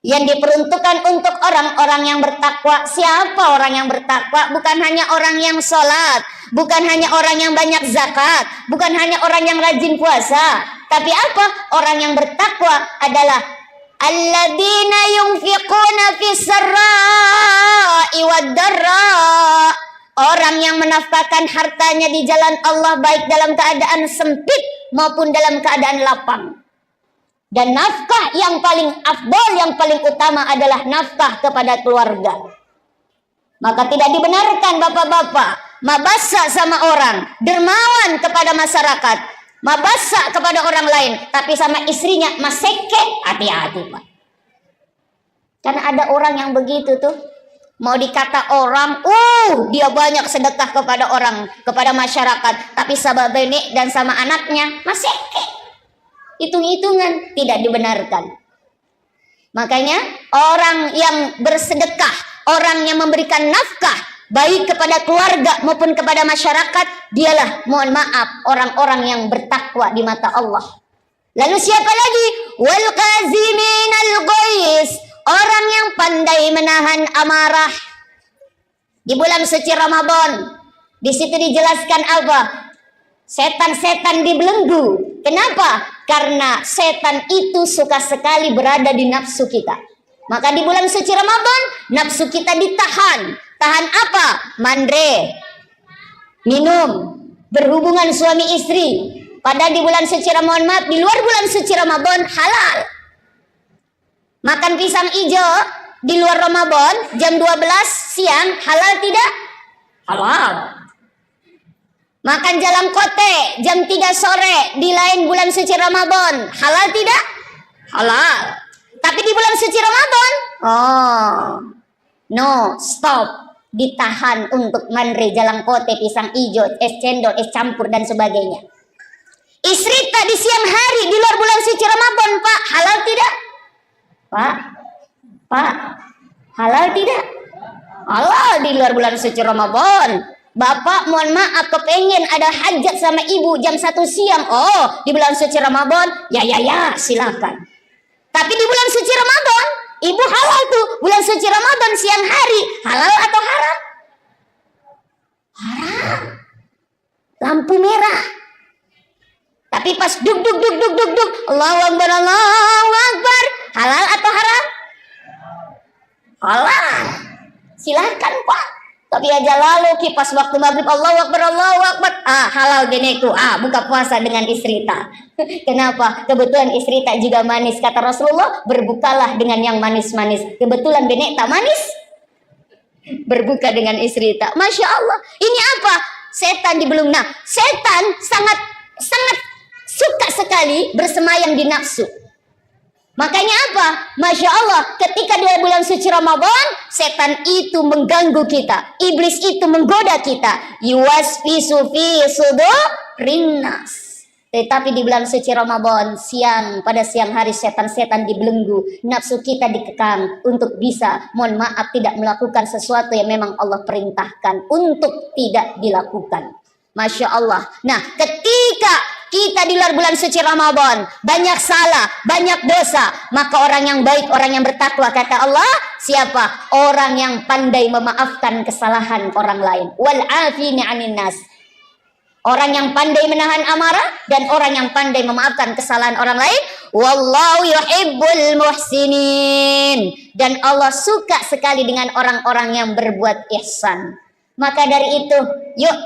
Yang diperuntukkan untuk orang-orang yang bertakwa. Siapa orang yang bertakwa? Bukan hanya orang yang sholat, bukan hanya orang yang banyak zakat, bukan hanya orang yang rajin puasa. Tapi apa? Orang yang bertakwa adalah alladzina yunfiquna fis sarra'i wad dharra. Orang yang menafkahkan hartanya di jalan Allah baik dalam keadaan sempit maupun dalam keadaan lapang. Dan nafkah yang paling afdal, yang paling utama adalah nafkah kepada keluarga. Maka tidak dibenarkan bapak-bapak mabasa sama orang, dermawan kepada masyarakat, mabasa kepada orang lain, tapi sama istrinya maseke. Hati-hati Pak. Karena ada orang yang begitu tuh, mau dikata orang, dia banyak sedekah kepada orang, kepada masyarakat, tapi sama benek dan sama anaknya maseke. Hitung-hitungan, tidak dibenarkan. Makanya orang yang bersedekah, orang yang memberikan nafkah baik kepada keluarga maupun kepada masyarakat, dialah, mohon maaf, orang-orang yang bertakwa di mata Allah. Lalu siapa lagi? Wal qaziminal ghaiz, orang yang pandai menahan amarah. Di bulan suci Ramadan, di situ dijelaskan apa? Setan-setan dibelenggu. Kenapa? Karena setan itu suka sekali berada di nafsu kita. Maka di bulan suci Ramadan, nafsu kita ditahan. Tahan apa? Mandre, minum, berhubungan suami istri. Padahal di bulan suci Ramadan, maaf, di luar bulan suci Ramadan halal. Makan pisang hijau di luar Ramadan jam 12 siang halal tidak? Halal. Makan jalan kote jam 3 sore di lain bulan suci Ramadan halal tidak? Halal. Tapi di bulan suci Ramadan, no, stop, ditahan untuk mandre, jalan kote, pisang hijau, es cendol, es campur dan sebagainya. Istri tak di siang hari di luar bulan suci Ramadan, Pak, halal tidak? Pak, halal tidak? Halal di luar bulan suci Ramadan. Bapak mohon maaf kepengen ada hajat sama ibu jam 1 siang. Di bulan suci Ramadan, ya silakan. Tapi di bulan suci Ramadan, ibu halal tuh. Bulan suci Ramadan siang hari, halal atau haram? Haram. Lampu merah. Tapi pas duk, Allahu Akbar, Allahu Akbar, halal atau haram? Halal. Silakan Pak. Tapi aja lalu kipas waktu maghrib Allahu Akbar, halal geneku. Buka puasa dengan istri tak. Kenapa? Kebetulan istri tak juga manis. Kata Rasulullah, berbukalah dengan yang manis-manis. Kebetulan benek tak manis, berbuka dengan istri tak. Masya Allah. Ini apa? Setan dibelung. Nah, setan sangat suka sekali bersemayam di nafsu. Makanya apa? Masya Allah, ketika di bulan suci Ramadan, setan itu mengganggu kita, iblis itu menggoda kita. Yuwaswisu fi sudurin nas. Tetapi di bulan suci Ramadan, pada siang hari setan-setan dibelenggu, nafsu kita dikekang untuk bisa, mohon maaf, tidak melakukan sesuatu yang memang Allah perintahkan untuk tidak dilakukan. Masya Allah. Nah, ketika kita di luar bulan suci Ramadan banyak salah, banyak dosa, maka orang yang baik, orang yang bertakwa, kata Allah, siapa? Orang yang pandai memaafkan kesalahan orang lain. Wal afini 'anin nas. Orang yang pandai menahan amarah dan orang yang pandai memaafkan kesalahan orang lain. Wallahu yuhibbul muhsinin. Dan Allah suka sekali dengan orang-orang yang berbuat ihsan. Maka dari itu, yuk,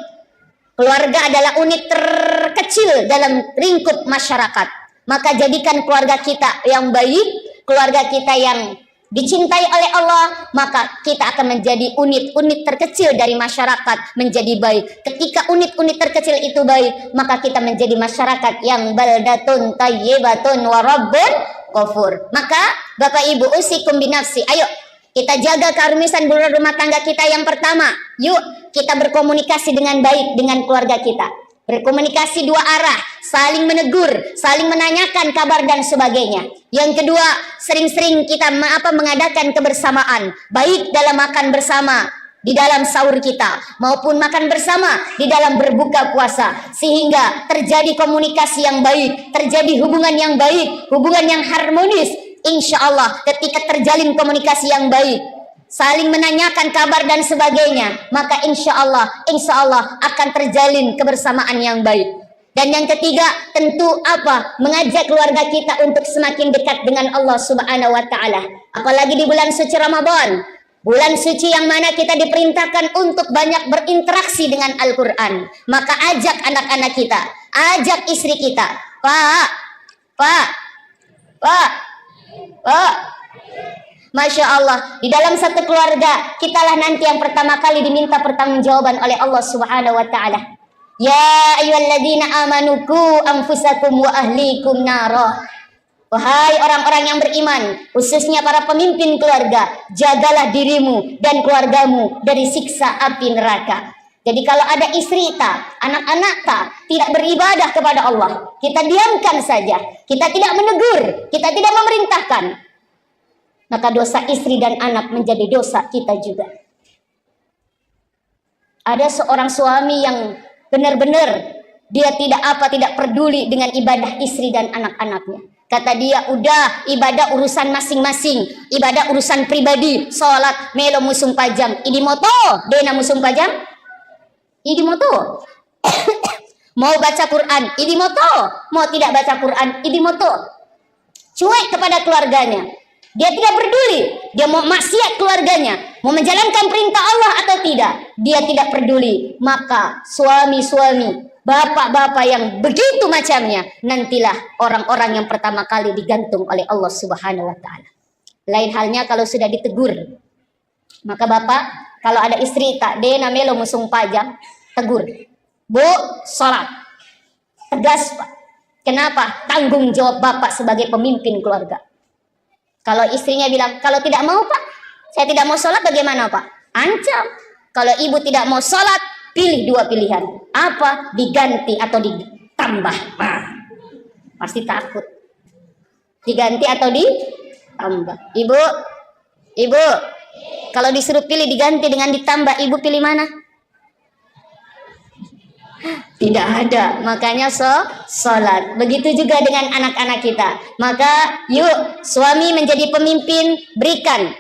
keluarga adalah unit terkecil dalam lingkup masyarakat. Maka jadikan keluarga kita yang baik, keluarga kita yang dicintai oleh Allah, maka kita akan menjadi unit-unit terkecil dari masyarakat menjadi baik. Ketika unit-unit terkecil itu baik, maka kita menjadi masyarakat yang baldatun tayyibatun wa rabbun ghafur. Maka Bapak Ibu, usikum binafsi, ayo kita jaga keharmonisan rumah tangga kita. Yang pertama, yuk kita berkomunikasi dengan baik dengan keluarga kita. berkomunikasi dua arah, saling menegur, saling menanyakan kabar dan sebagainya. Yang kedua, sering-sering kita mengadakan kebersamaan, baik dalam makan bersama di dalam sahur kita maupun makan bersama di dalam berbuka puasa, sehingga terjadi komunikasi yang baik, terjadi hubungan yang baik, hubungan yang harmonis. Insya Allah ketika terjalin komunikasi yang baik, saling menanyakan kabar dan sebagainya, maka insya Allah akan terjalin kebersamaan yang baik. Dan yang ketiga, tentu mengajak keluarga kita untuk semakin dekat dengan Allah Subhanahu wa taala. Apalagi di bulan suci Ramadan, bulan suci yang mana kita diperintahkan untuk banyak berinteraksi dengan Al-Quran. Maka ajak anak-anak kita, ajak istri kita. Pak, Masya Allah, di dalam satu keluarga, kitalah nanti yang pertama kali diminta pertanggungjawaban oleh Allah Subhanahu wa taala. Ya ayyuhalladzina amanu qu anfusakum wa ahlikum nara. Wahai orang-orang yang beriman, khususnya para pemimpin keluarga, jagalah dirimu dan keluargamu dari siksa api neraka. Jadi kalau ada istri tak, anak-anak tak, tidak beribadah kepada Allah, kita diamkan saja, kita tidak menegur, kita tidak memerintahkan, maka dosa istri dan anak menjadi dosa kita juga. Ada seorang suami yang benar-benar dia tidak peduli dengan ibadah istri dan anak-anaknya. Kata dia, udah ibadah urusan masing-masing, ibadah urusan pribadi, sholat melo musung pajang, idi moto, dena musung pajang, idi moto. Mau baca Quran, idi moto, mau tidak baca Quran, idi moto. Cuek kepada keluarganya. Dia tidak peduli, dia mau maksiat keluarganya, mau menjalankan perintah Allah atau tidak, dia tidak peduli. Maka suami-suami, bapak-bapak yang begitu macamnya, nantilah orang-orang yang pertama kali digantung oleh Allah Subhanahu wa taala. Lain halnya kalau sudah ditegur. Maka bapak, kalau ada istri tak dena melo musung pajang, tegur. Bu, sholat. Tegas, Pak. Kenapa? Tanggung jawab bapak sebagai pemimpin keluarga. Kalau istrinya bilang, kalau tidak mau Pak, saya tidak mau sholat, bagaimana Pak? Ancam. Kalau ibu tidak mau sholat, pilih dua pilihan. Apa? Diganti atau ditambah. Nah, pasti takut. Diganti atau ditambah. Ibu, kalau disuruh pilih diganti dengan ditambah, ibu pilih mana? Tidak ada, makanya sholat. Begitu juga dengan anak-anak kita. Maka yuk suami menjadi pemimpin, berikan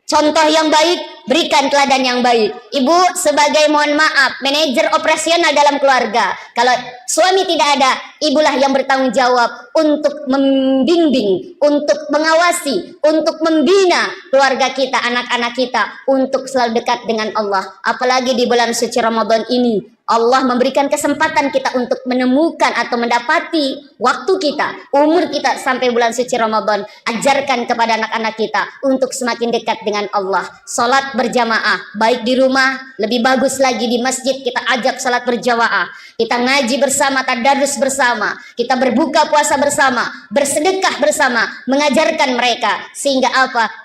contoh yang baik, berikan teladan yang baik. Ibu sebagai, mohon maaf, manajer operasional dalam keluarga. Kalau suami tidak ada, ibulah yang bertanggung jawab untuk membimbing, untuk mengawasi, untuk membina keluarga kita, anak-anak kita, untuk selalu dekat dengan Allah. Apalagi di bulan suci Ramadan ini, Allah memberikan kesempatan kita untuk menemukan atau mendapati waktu kita, umur kita sampai bulan suci Ramadan. Ajarkan kepada anak-anak kita untuk semakin dekat dengan Allah. Salat berjamaah, baik di rumah, lebih bagus lagi di masjid kita ajak salat berjamaah. Kita ngaji bersama, tadarus bersama, kita berbuka puasa bersama, bersedekah bersama, mengajarkan mereka. Sehingga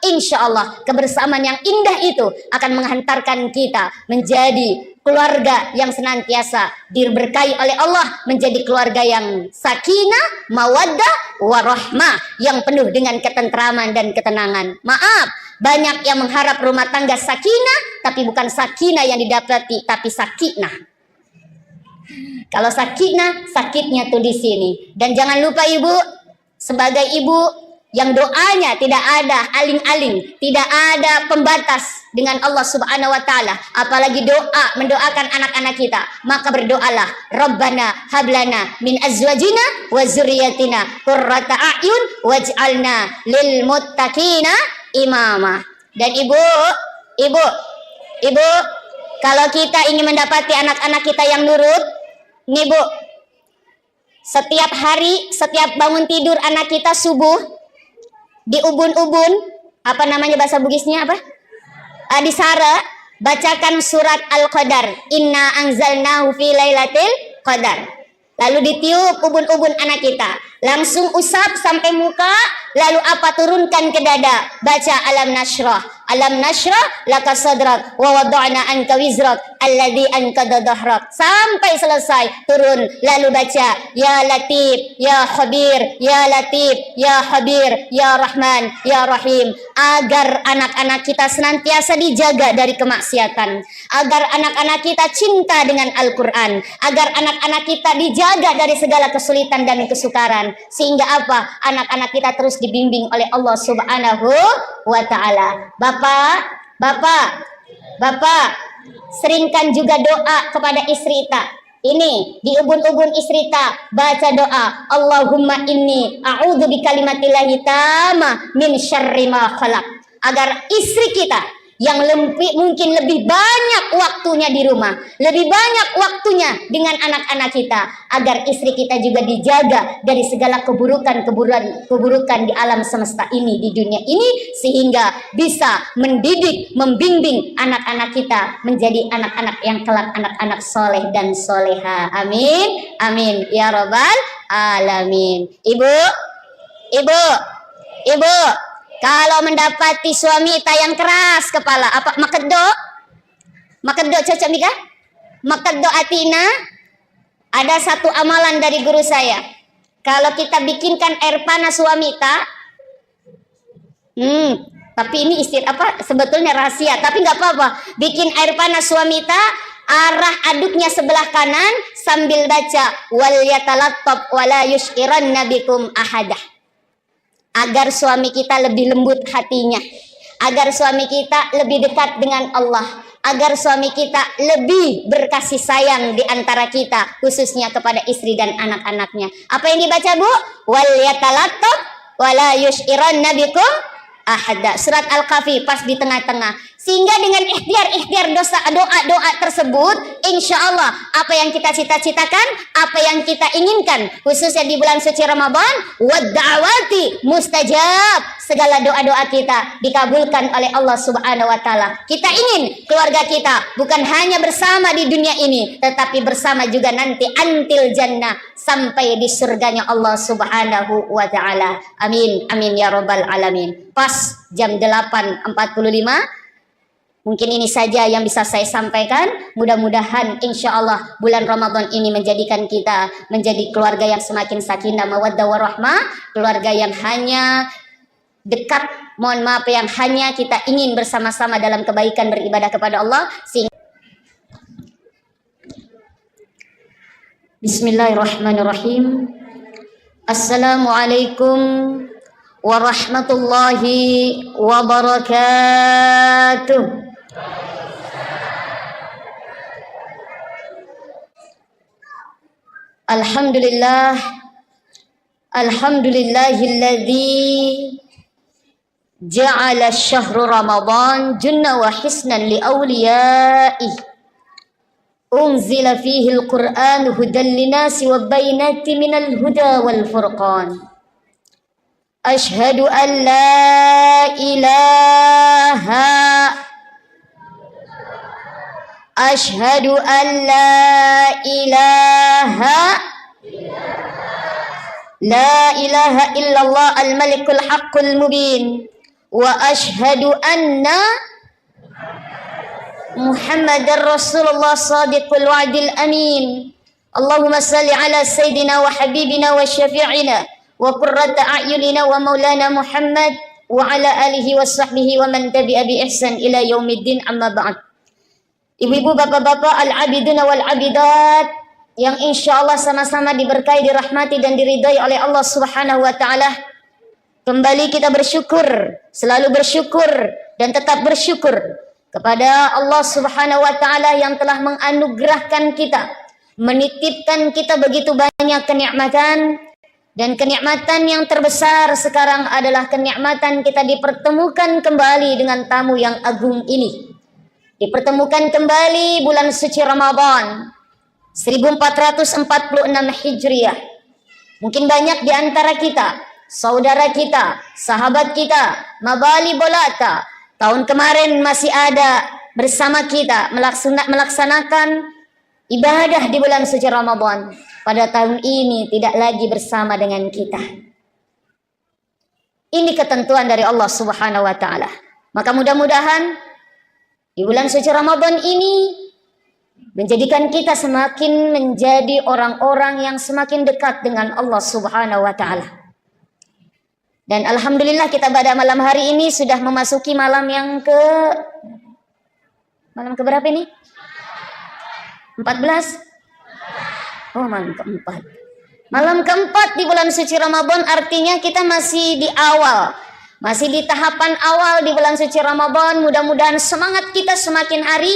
insya Allah kebersamaan yang indah itu akan menghantarkan kita menjadi keluarga yang senantiasa diberkahi oleh Allah, menjadi keluarga yang sakinah, mawaddah, warahmah, yang penuh dengan ketentraman dan ketenangan. Maaf, banyak yang mengharap rumah tangga sakinah, tapi bukan sakinah yang didapati, tapi sakinah. Kalau sakinah, sakitnya tuh di sini. Dan jangan lupa ibu, sebagai ibu yang doanya tidak ada aling-aling, tidak ada pembatas dengan Allah Subhanahu wa taala, apalagi doa mendoakan anak-anak kita, maka berdoalah, Rabbana hablana min azwajina wa dzurriyyatina qurrata a'yun waj'alna lil muttaqina imama. Dan ibu, kalau kita ingin mendapati anak-anak kita yang nurut, nih Bu, setiap hari, setiap bangun tidur anak kita subuh, di ubun-ubun, apa namanya bahasa Bugisnya apa? Di Sara, bacakan surat Al-Qadar, Inna anzalnahu fi lailatul qadar. Lalu ditiup ubun-ubun anak kita, langsung usap sampai muka, lalu turunkan ke dada, baca alam nashrah laka sadrak wa wada'na anka wizrak alladzi anqadha dhahrak, sampai selesai turun, lalu baca ya Latif ya Khabir, ya Latif ya Khabir, ya Rahman ya Rahim, agar anak-anak kita senantiasa dijaga dari kemaksiatan, agar anak-anak kita cinta dengan Al-Quran, agar anak-anak kita dijaga dari segala kesulitan dan kesukaran, sehingga apa? Anak-anak kita terus dibimbing oleh Allah Subhanahu wa ta'ala. Bapak, seringkan juga doa kepada istri ta. Ini di ubun-ubun istri ta, baca doa, Allahumma inni a'udzu bikalimatillahi tamma min syarri ma khalaq, agar istri kita yang mungkin lebih banyak waktunya di rumah, lebih banyak waktunya dengan anak-anak kita, agar istri kita juga dijaga dari segala keburukan di alam semesta ini, di dunia ini, sehingga bisa mendidik, membimbing anak-anak kita menjadi anak-anak yang kelak anak-anak soleh dan soleha. Amin, amin ya robbal alamin. Ibu, kalau mendapati suami yang keras kepala, apa makeddo cocok mika? Makeddo atina. Ada satu amalan dari guru saya. Kalau kita bikinkan air panas suami tapi ini sebetulnya rahasia, tapi nggak apa-apa. Bikin air panas suami arah aduknya sebelah kanan sambil baca wal yatalattab wala yushiranna bikum ahadah. Agar suami kita lebih lembut hatinya, agar suami kita lebih dekat dengan Allah, agar suami kita lebih berkasih sayang di antara kita, khususnya kepada istri dan anak-anaknya. Apa yang dibaca, Bu? Wal yatalattab wala yushiranna bikum ahada. Surat Al-Kahfi pas di tengah-tengah. Sehingga dengan ikhtiar doa tersebut, insya Allah apa yang kita cita-citakan, apa yang kita inginkan, khususnya di bulan suci Ramadan, wadda'awati mustajab, segala doa-doa kita dikabulkan oleh Allah Subhanahu wa ta'ala. Kita ingin keluarga kita bukan hanya bersama di dunia ini, tetapi bersama juga nanti antil jannah, sampai di surganya Allah Subhanahu wa ta'ala. Amin, amin ya robbal alamin. Pas jam 8.45. Mungkin ini saja yang bisa saya sampaikan. Mudah-mudahan insya Allah bulan Ramadan ini menjadikan kita menjadi keluarga yang semakin sakinah mawaddah warahmah, keluarga yang hanya dekat, mohon maaf, yang hanya kita ingin bersama-sama dalam kebaikan beribadah kepada Allah. Bismillahirrahmanirrahim. Assalamualaikum warahmatullahi wabarakatuh. Alhamdulillahilladzi ja'ala syahru Ramadan junna wa hisnan li awliya'ih. Unzila fihi al-Qur'an hudan linasi wa bainati minal huda wal furqan. Ashhadu an la ilaha Ashhadu an la ilaha illallah al-malikul haqqul mubin, wa ashhadu anna Muhammadar Rasulullah sadiqul wa'dil amin. Allahumma salli ala sayyidina wa habibina wa syafi'ina wa qurrata a'yunina wa maulana Muhammad wa ala alihi wa sahbihi wa man tabi'a bi ihsan ila yaumiddin, amma ba'd. Ibu-ibu, bapak-bapak, al-abiduna wal-abidat yang insya Allah sama-sama diberkahi, dirahmati dan diridai oleh Allah Subhanahu wa ta'ala. Kembali kita bersyukur, selalu bersyukur dan tetap bersyukur kepada Allah Subhanahu wa ta'ala yang telah menganugerahkan kita, menitipkan kita begitu banyak kenikmatan. Dan kenikmatan yang terbesar sekarang adalah kenikmatan kita dipertemukan kembali dengan tamu yang agung ini. Dipertemukan kembali bulan suci Ramadan 1446 Hijriah. Mungkin banyak di antara kita, saudara kita, sahabat kita, mabali bolata, tahun kemarin masih ada bersama kita melaksanakan ibadah di bulan suci Ramadan. Pada tahun ini tidak lagi bersama dengan kita. Ini ketentuan dari Allah Subhanahu wa ta'ala. Maka mudah-mudahan di bulan suci Ramadan ini menjadikan kita semakin menjadi orang-orang yang semakin dekat dengan Allah Subhanahu wa taala. Dan alhamdulillah kita pada malam hari ini sudah memasuki malam ke berapa ini? 14? Oh, malam keempat. Malam keempat di bulan suci Ramadan, artinya kita masih di awal. Masih di tahapan awal di bulan suci Ramadan. Mudah-mudahan semangat kita semakin hari,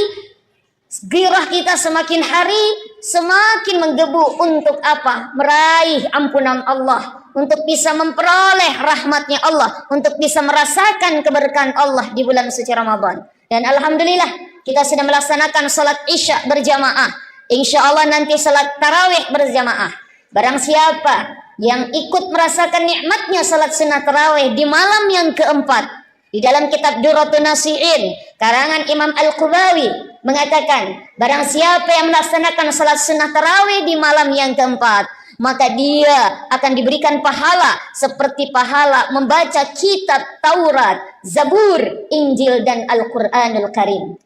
gairah kita semakin hari semakin menggebu untuk apa? Meraih ampunan Allah, untuk bisa memperoleh rahmatnya Allah, untuk bisa merasakan keberkahan Allah di bulan suci Ramadan. Dan alhamdulillah kita sudah melaksanakan salat Isya berjamaah. Insya Allah nanti salat tarawih berjamaah. Barang siapa yang ikut merasakan nikmatnya salat sunnah tarawih di malam yang keempat, di dalam kitab Durratun Nasihin karangan Imam Al-Qubawi mengatakan, barang siapa yang melaksanakan salat sunnah tarawih di malam yang keempat, maka dia akan diberikan pahala seperti pahala membaca kitab Taurat, Zabur, Injil dan Al-Quranul Karim.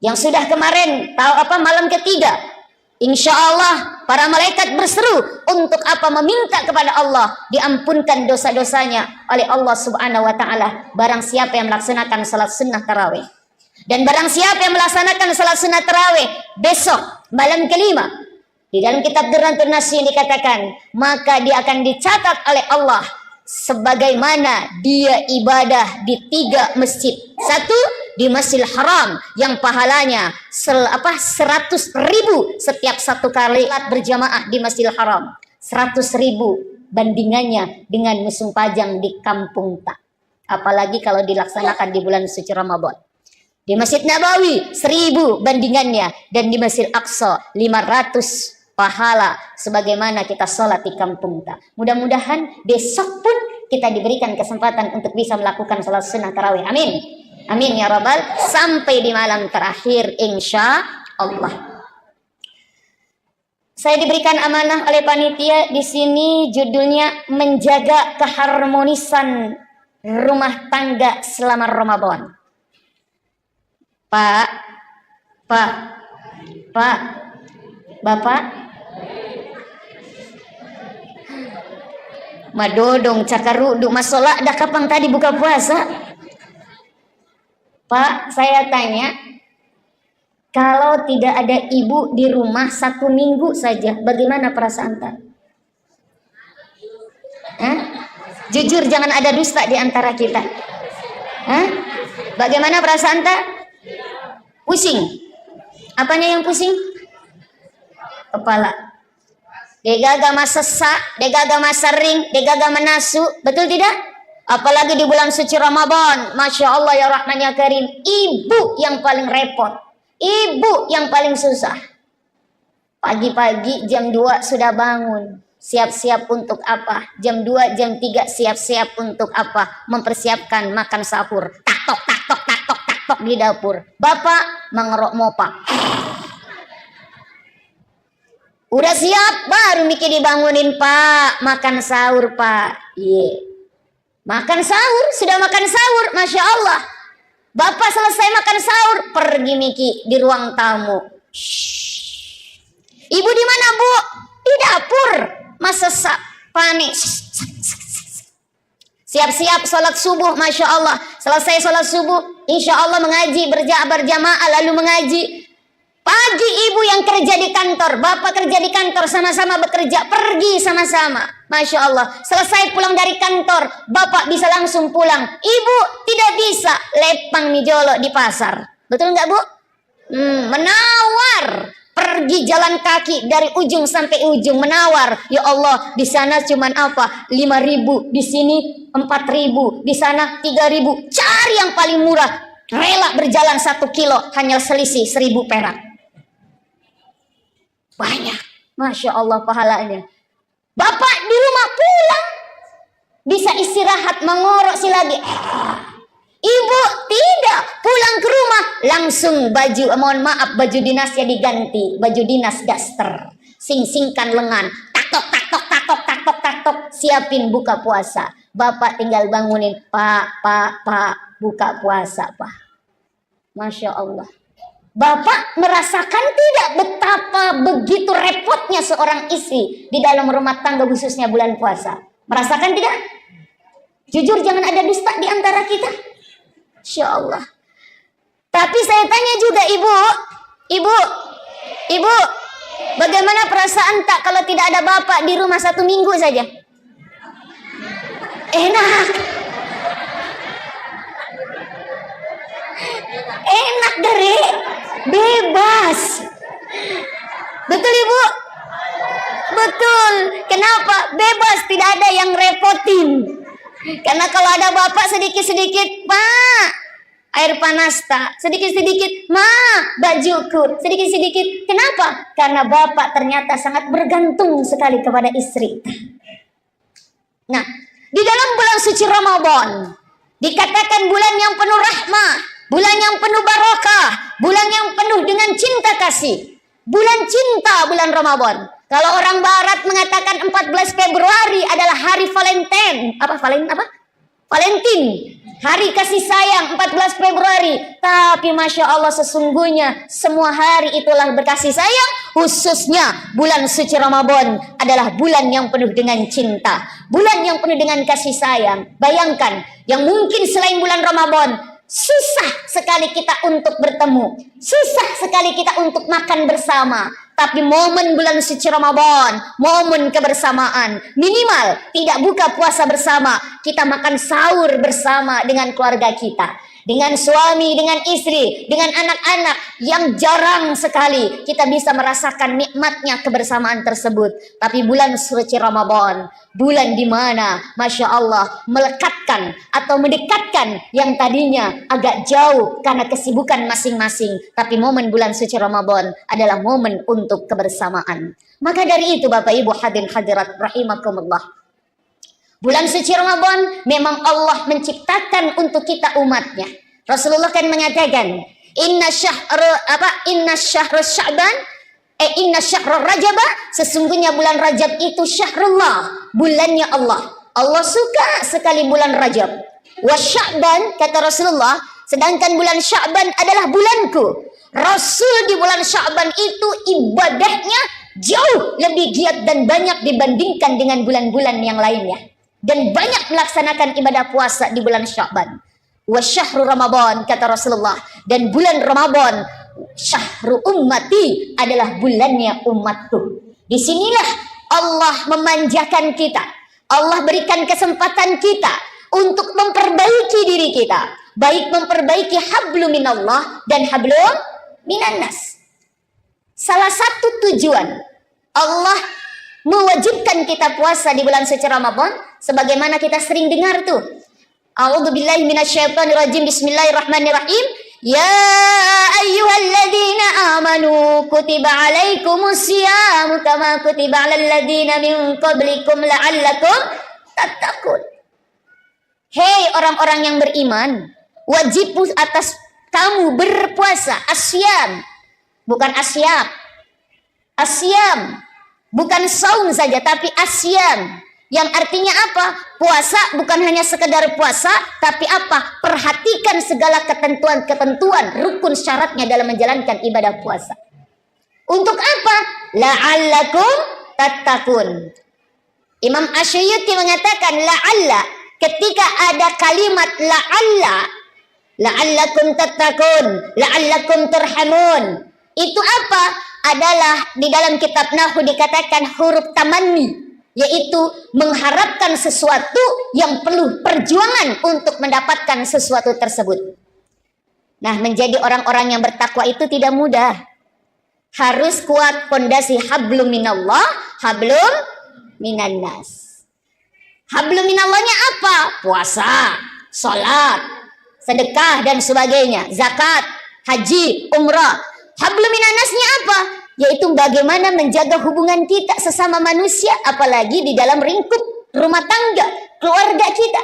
Yang sudah kemarin malam ketiga, insya Allah para malaikat berseru untuk apa? Meminta kepada Allah diampunkan dosa-dosanya oleh Allah Subhanahu wa taala barang siapa yang melaksanakan salat sunnah tarawih. Dan barang siapa yang melaksanakan salat sunnah tarawih besok malam kelima, di dalam kitab Durratun Nasihin dikatakan, maka dia akan dicatat oleh Allah sebagaimana dia ibadah di 3 masjid. Satu di Masjidil Haram yang pahalanya 100.000 setiap satu kali berjamaah di Masjidil Haram. 100.000 bandingannya dengan musim pajang di kampung tak. Apalagi kalau dilaksanakan di bulan suci Ramadan. Di Masjid Nabawi 1.000 bandingannya, dan di Masjid Aqsa 500 pahala sebagaimana kita sholat di kampung tak. Mudah-mudahan besok pun kita diberikan kesempatan untuk bisa melakukan sholat sunnah tarawih. Amin. Amin ya Rabbal. Sampai di malam terakhir insya Allah. Saya diberikan amanah oleh panitia di sini, judulnya menjaga keharmonisan rumah tangga selama Ramadan. Pak, Bapak, madodong cakaruduk masalah dah kapan tadi buka puasa? Pak, saya tanya, kalau tidak ada ibu di rumah 1 minggu saja, bagaimana perasaan tak? Jujur, jangan ada dusta di antara kita. Bagaimana perasaan tak? Pusing. Apanya yang pusing? Kepala. Degaga sesak, degaga sering, degaga menasu, betul tidak? Apalagi di bulan suci Ramadan, Masya Allah ya Rahman ya Karim, ibu yang paling repot, ibu yang paling susah. Pagi-pagi jam 2 sudah bangun, siap-siap untuk apa? Jam 2, jam 3 siap-siap untuk apa? Mempersiapkan makan sahur. Tak tok di dapur. Bapak mengerok mopak. Udah siap, baru mikir dibangunin, Pak. Makan sahur, Pak. Makan sahur, sudah makan sahur, Masya Allah. Bapak selesai makan sahur, pergi Miki di ruang tamu. Ibu di mana, Bu? Di dapur. Masa panik. Siap-siap sholat subuh, Masya Allah. Selesai sholat subuh, insya Allah mengaji berjamaah lalu mengaji. Pagi ibu yang kerja di kantor, bapak kerja di kantor, sama-sama bekerja, pergi sama-sama. Masya Allah, selesai pulang dari kantor, bapak bisa langsung pulang. Ibu tidak bisa, lepang mijolo di pasar. Betul nggak Bu? Menawar, pergi jalan kaki dari ujung sampai ujung, menawar. Ya Allah, di sana cuman apa? 5.000, di sini 4.000, di sana 3.000. Cari yang paling murah, rela berjalan 1 kilo, hanya selisih 1.000 perak. Banyak, Masya Allah pahalanya. Bapak di rumah pulang, bisa istirahat mengorok si lagi. Ibu tidak, pulang ke rumah langsung baju dinasnya diganti, baju dinas daster, sing-singkan lengan, taktok, siapin buka puasa. Bapak tinggal bangunin, Pak, buka puasa, Pak. Masya Allah. Bapak merasakan tidak betapa begitu repotnya seorang istri di dalam rumah tangga khususnya bulan puasa? Merasakan tidak? Jujur, jangan ada dusta di antara kita. Insya Allah. Tapi saya tanya juga ibu, bagaimana perasaan tak kalau tidak ada bapak di rumah 1 minggu saja? Enak. Enak dari bebas. Betul ibu? Betul. Kenapa? Bebas, tidak ada yang repotin. Karena kalau ada bapak sedikit-sedikit, Pak, air panas tak, sedikit-sedikit, Ma, bajuku, sedikit-sedikit. Kenapa? Karena bapak ternyata sangat bergantung sekali kepada istri. Nah, di dalam bulan suci Ramadan dikatakan bulan yang penuh rahmah, bulan yang penuh barakah, bulan yang penuh dengan cinta kasih. Bulan cinta, bulan Ramadan. Kalau orang barat mengatakan 14 Februari adalah hari Valentine. Valentine. Hari kasih sayang 14 Februari. Tapi Masya Allah sesungguhnya semua hari itulah berkasih sayang. Khususnya bulan suci Ramadan adalah bulan yang penuh dengan cinta. Bulan yang penuh dengan kasih sayang. Bayangkan, yang mungkin selain bulan Ramadan susah sekali kita untuk bertemu, susah sekali kita untuk makan bersama. Tapi momen bulan suci Ramadan, momen kebersamaan, minimal tidak buka puasa bersama, kita makan sahur bersama dengan keluarga kita, dengan suami, dengan istri, dengan anak-anak, yang jarang sekali kita bisa merasakan nikmatnya kebersamaan tersebut. Tapi bulan suci Ramadan, bulan di mana Masya Allah melekatkan atau mendekatkan yang tadinya agak jauh karena kesibukan masing-masing. Tapi momen bulan suci Ramadan adalah momen untuk kebersamaan. Maka dari itu Bapak Ibu hadirin hadirat rahimakumullah, bulan suci Ramadan memang Allah menciptakan untuk kita umatnya. Rasulullah kan mengatakan, inna syahra Rajab, sesungguhnya bulan Rajab itu syahrullah, bulannya Allah. Allah suka sekali bulan Rajab. Wa Sya'ban, kata Rasulullah, sedangkan bulan Sya'ban adalah bulanku. Rasul di bulan Sya'ban itu ibadahnya jauh lebih giat dan banyak dibandingkan dengan bulan-bulan yang lainnya. Dan banyak melaksanakan ibadah puasa di bulan Sya'ban. Wa syahru Ramadan, kata Rasulullah, dan bulan Ramadan syahru ummati, adalah bulannya umatku. Disinilah Allah memanjakan kita. Allah berikan kesempatan kita untuk memperbaiki diri kita, baik memperbaiki hablum minallah dan hablum minannas. Salah satu tujuan Allah mewajibkan kita puasa di bulan suci Ramadan, sebagaimana kita sering dengar tuh, a'udzubillahi minasyaitonirrajim, bismillahirrahmanirrahim, ya ayyuhalladzina amanu kutiba alaikumusyamu kama kutiba alal ladzina min qablikum la'allakum tattaqun. Hei orang-orang yang beriman, wajib atas kamu berpuasa. Asyam, bukan asyam. Asyam bukan saum saja, tapi asyam, yang artinya apa? Puasa bukan hanya sekedar puasa, tapi apa? Perhatikan segala ketentuan-ketentuan, rukun syaratnya dalam menjalankan ibadah puasa. Untuk apa? La'allakum tattaqun. Imam Asy'ari mengatakan la'alla, ketika ada kalimat la'allakum tattaqun, la'allakum turhamun, itu apa? Adalah di dalam kitab Nahwu dikatakan huruf tamanni, yaitu mengharapkan sesuatu yang perlu perjuangan untuk mendapatkan sesuatu tersebut. Nah, menjadi orang-orang yang bertakwa itu tidak mudah. Harus kuat pondasi hablum minallah, hablum minannas. Hablum minallahnya apa? Puasa, salat, sedekah dan sebagainya, zakat, haji, umrah. Hablum minannasnya apa? Yaitu bagaimana menjaga hubungan kita sesama manusia, apalagi di dalam lingkup rumah tangga, keluarga kita.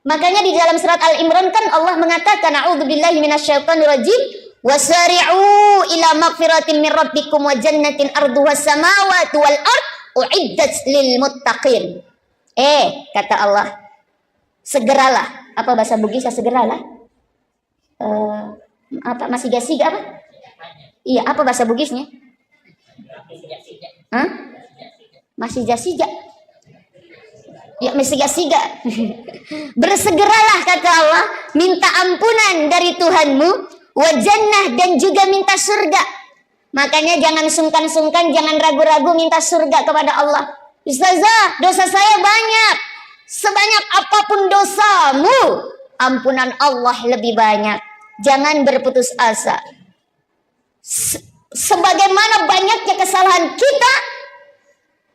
Makanya di dalam surat Al-Imran kan Allah mengatakan, a'udzubillahi minasyaitonirrajim, wasari'u ila magfiratin min rabbikum wa jannatin arduhas samawati wal ard uiddat lil muttaqin. Kata Allah, segeralah. Apa bahasa Bugisnya segeralah? Apa masih gasiga apa? Iya, apa bahasa Bugisnya? Hah? Masih jasiga. Ya masih gasiga. Bersegeralah kata Allah, minta ampunan dari Tuhanmu, wa jannah, dan juga minta surga. Makanya jangan sungkan-sungkan, jangan ragu-ragu minta surga kepada Allah. Ustazah, dosa saya banyak. Sebanyak apapun dosamu, ampunan Allah lebih banyak. Jangan berputus asa. Sebagaimana banyaknya kesalahan kita,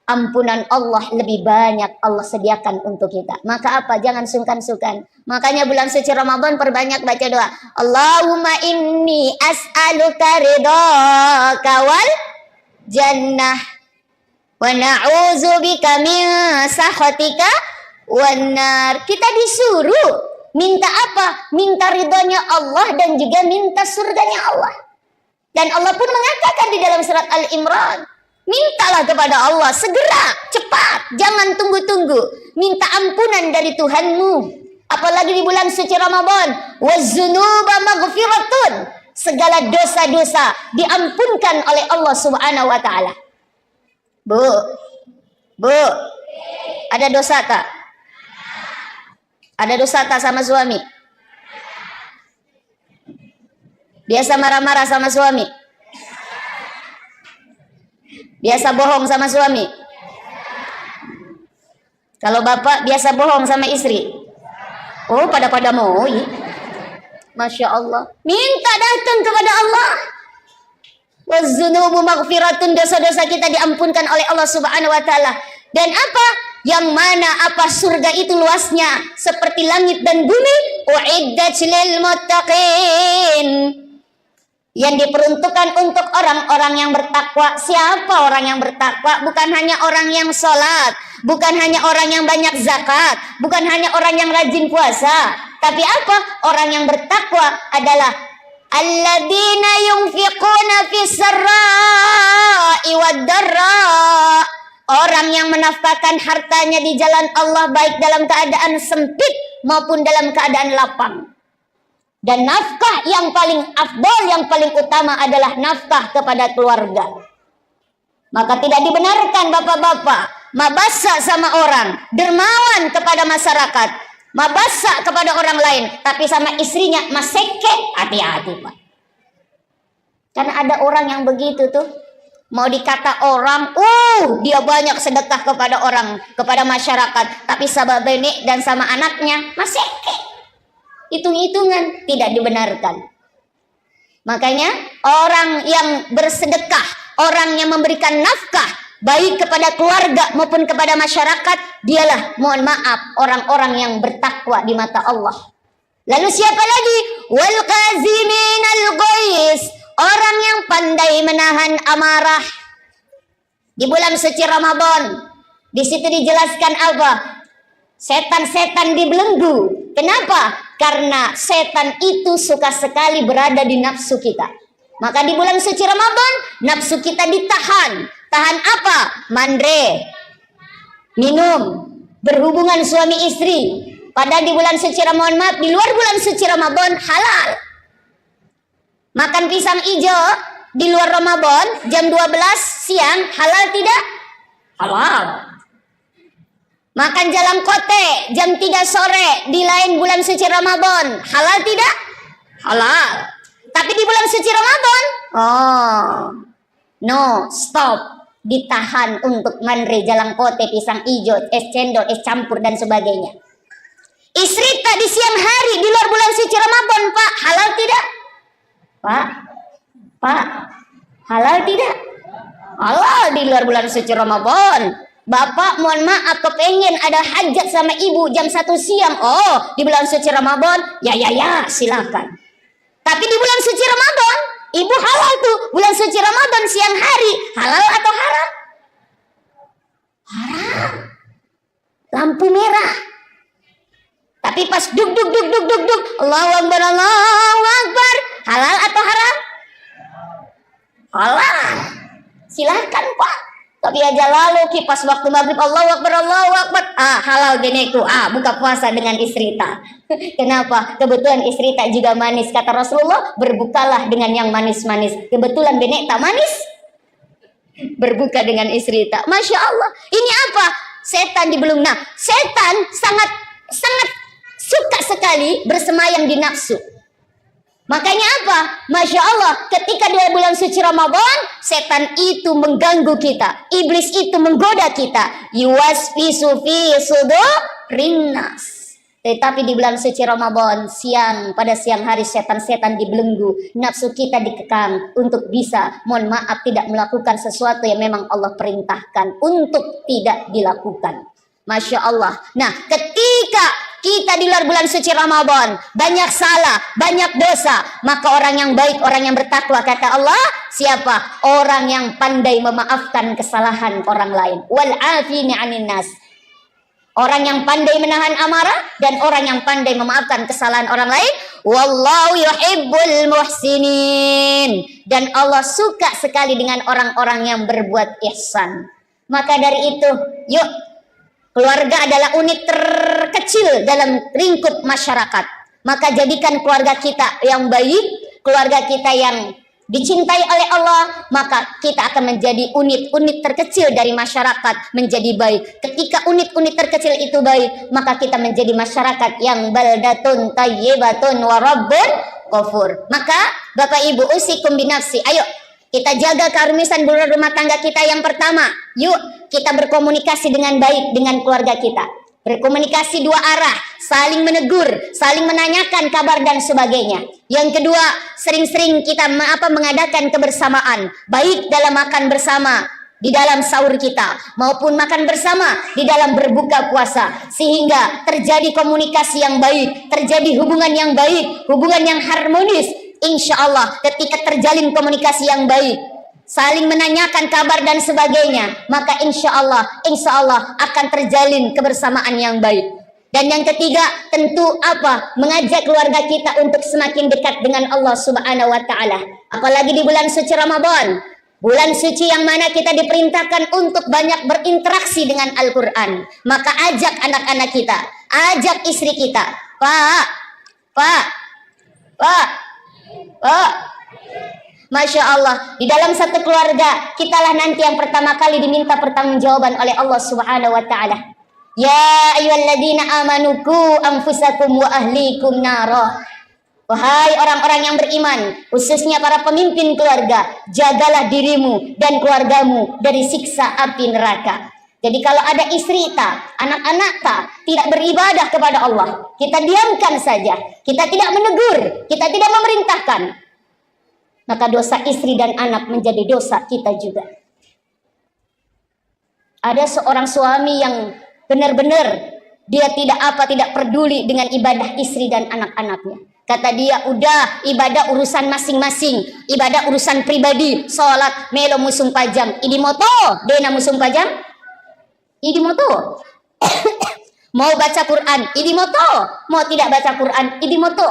ampunan Allah lebih banyak Allah sediakan untuk kita. Maka apa? Jangan sungkan-sungkan. Makanya bulan suci Ramadan perbanyak baca doa. Allahumma inni as'aluka ridhaka wal jannah wa na'udzubika min sakhatika wan nar. Kita disuruh minta apa? Minta ridhonya Allah dan juga minta surganya Allah. Dan Allah pun mengatakan di dalam surat Al-Imran, mintalah kepada Allah segera, cepat, jangan tunggu-tunggu. Minta ampunan dari Tuhanmu. Apalagi di bulan suci Ramadan, waz-dzunuba maghfiratun. Segala dosa-dosa diampunkan oleh Allah Subhanahu wa taala. Bu, ada dosa tak? Ada dosa tak sama suami? Biasa marah-marah sama suami? Biasa bohong sama suami? Kalau bapak biasa bohong sama istri? Oh, pada mau. Masya Allah. Minta datang kepada Allah. Waz-dzunubu maghfiratun, dosa-dosa kita diampunkan oleh Allah Subhanahu wa taala. Dan apa? Yang mana apa surga itu luasnya seperti langit dan bumi. Uiddat lil muttaqin. Yang diperuntukkan untuk orang-orang yang bertakwa. Siapa orang yang bertakwa? Bukan hanya orang yang sholat, bukan hanya orang yang banyak zakat, bukan hanya orang yang rajin puasa. Tapi apa? Orang yang bertakwa adalah alladzina yunfiquna fis sarra'i wad darra. Orang yang menafkahkan hartanya di jalan Allah baik dalam keadaan sempit maupun dalam keadaan lapang. Dan nafkah yang paling afdal, yang paling utama adalah nafkah kepada keluarga. Maka tidak dibenarkan bapak-bapak mabasa sama orang, dermawan kepada masyarakat, mabasa kepada orang lain, tapi sama istrinya maseke. Hati-hati Pak. Karena ada orang yang begitu tuh, mau dikata orang, dia banyak sedekah kepada orang, kepada masyarakat, tapi sama benek dan sama anaknya maseke. Hitung-hitungan, tidak dibenarkan. Makanya orang yang bersedekah, orang yang memberikan nafkah baik kepada keluarga maupun kepada masyarakat, dialah, mohon maaf, orang-orang yang bertakwa di mata Allah. Lalu siapa lagi? Wal qaziminal ghaiz, orang yang pandai menahan amarah. Di bulan suci Ramadan, di situ dijelaskan apa? Setan-setan dibelenggu. Kenapa? Karena setan itu suka sekali berada di nafsu kita. Maka di bulan suci Ramadan, nafsu kita ditahan. Tahan apa? Mandre, minum, berhubungan suami istri. Padahal di bulan suci Ramadan, maaf, di luar bulan suci Ramadan halal. Makan pisang hijau di luar Ramadan jam 12 siang halal tidak? Halal. Makan jalan kote jam 3 sore di lain bulan suci Ramadan halal tidak? Halal. Tapi di bulan suci Ramadan, no, stop, ditahan untuk mandre, jalan kote, pisang hijau, es cendol, es campur dan sebagainya. Istri tak di siang hari di luar bulan suci Ramadan, Pak, halal tidak? Pak, halal tidak? Halal di luar bulan suci Ramadan. Bapak mohon maaf kepengen ada hajat sama ibu jam 1 siang. Di bulan suci Ramadan, ya silakan. Tapi di bulan suci Ramadan, ibu halal tuh. Bulan suci Ramadan siang hari, halal atau haram? Haram. Lampu merah. Tapi pas duk, Allahu Akbar, Allahu Akbar, halal atau haram? Halal. Silakan Pak. Tapi aja lalu kipas waktu maghrib Allahu Akbar, halal geneku. Buka puasa dengan istri ta. Kenapa? Kebetulan istri tak juga manis. Kata Rasulullah, berbukalah dengan yang manis-manis. Kebetulan benek tak manis, berbuka dengan istri tak. Masya Allah. Ini apa? Setan dibelung. Nah, setan sangat suka sekali bersemayam di nafsu. Makanya apa? Masya Allah, ketika di bulan suci Ramadan, setan itu mengganggu kita. Iblis itu menggoda kita. Yuwaswisu fi sudurin nas. Tetapi di bulan suci Ramadan, pada siang hari setan-setan dibelenggu, nafsu kita dikekang untuk bisa, mohon maaf, tidak melakukan sesuatu yang memang Allah perintahkan untuk tidak dilakukan. Masya Allah. Nah, ketika kita di luar bulan suci Ramadan banyak salah, banyak dosa, maka orang yang baik, orang yang bertakwa, kata Allah, siapa? Orang yang pandai memaafkan kesalahan orang lain. Wal afini 'anin nas. Orang yang pandai menahan amarah dan orang yang pandai memaafkan kesalahan orang lain. Wallahu yuhibbul muhsinin. Dan Allah suka sekali dengan orang-orang yang berbuat ihsan. Maka dari itu, yuk, keluarga adalah unit terkecil dalam lingkup masyarakat. Maka jadikan keluarga kita yang baik, keluarga kita yang dicintai oleh Allah, maka kita akan menjadi unit-unit terkecil dari masyarakat menjadi baik. Ketika unit-unit terkecil itu baik, maka kita menjadi masyarakat yang baldatun tayyibatun wa rabbun ghafur. Maka Bapak Ibu, usikum binafsi, ayo kita jaga keharmonisan rumah tangga kita. Yang pertama, yuk kita berkomunikasi dengan baik dengan keluarga kita. Berkomunikasi dua arah, saling menegur, saling menanyakan kabar dan sebagainya. Yang kedua, sering-sering kita mengadakan kebersamaan, baik dalam makan bersama di dalam sahur kita, maupun makan bersama di dalam berbuka puasa, sehingga terjadi komunikasi yang baik, terjadi hubungan yang baik, hubungan yang harmonis. Insya Allah ketika terjalin komunikasi yang baik, saling menanyakan kabar dan sebagainya, maka insya Allah akan terjalin kebersamaan yang baik. Dan yang ketiga, tentu apa? Mengajak keluarga kita untuk semakin dekat dengan Allah Subhanahu wa taala. Apalagi di bulan suci Ramadan, bulan suci yang mana kita diperintahkan untuk banyak berinteraksi dengan Al-Qur'an. Maka ajak anak-anak kita, ajak istri kita. Pak. Masya Allah, di dalam satu keluarga, kitalah nanti yang pertama kali diminta pertanggungjawaban oleh Allah Subhanahu wa taala. Ya ayyuhalladzina amanu qu anfusakum wa ahlikum nara. Wahai orang-orang yang beriman, khususnya para pemimpin keluarga, jagalah dirimu dan keluargamu dari siksa api neraka. Jadi kalau ada istri tak, anak-anak tak, tidak beribadah kepada Allah, kita diamkan saja, kita tidak menegur, kita tidak memerintahkan, maka dosa istri dan anak menjadi dosa kita juga. Ada seorang suami yang benar-benar dia tidak peduli dengan ibadah istri dan anak-anaknya. Kata dia, udah ibadah urusan masing-masing, ibadah urusan pribadi, sholat melo musung pajam, idi moto, dena musung pajam, idi moto. Mau baca Quran, idi moto, mau tidak baca Quran, idi moto.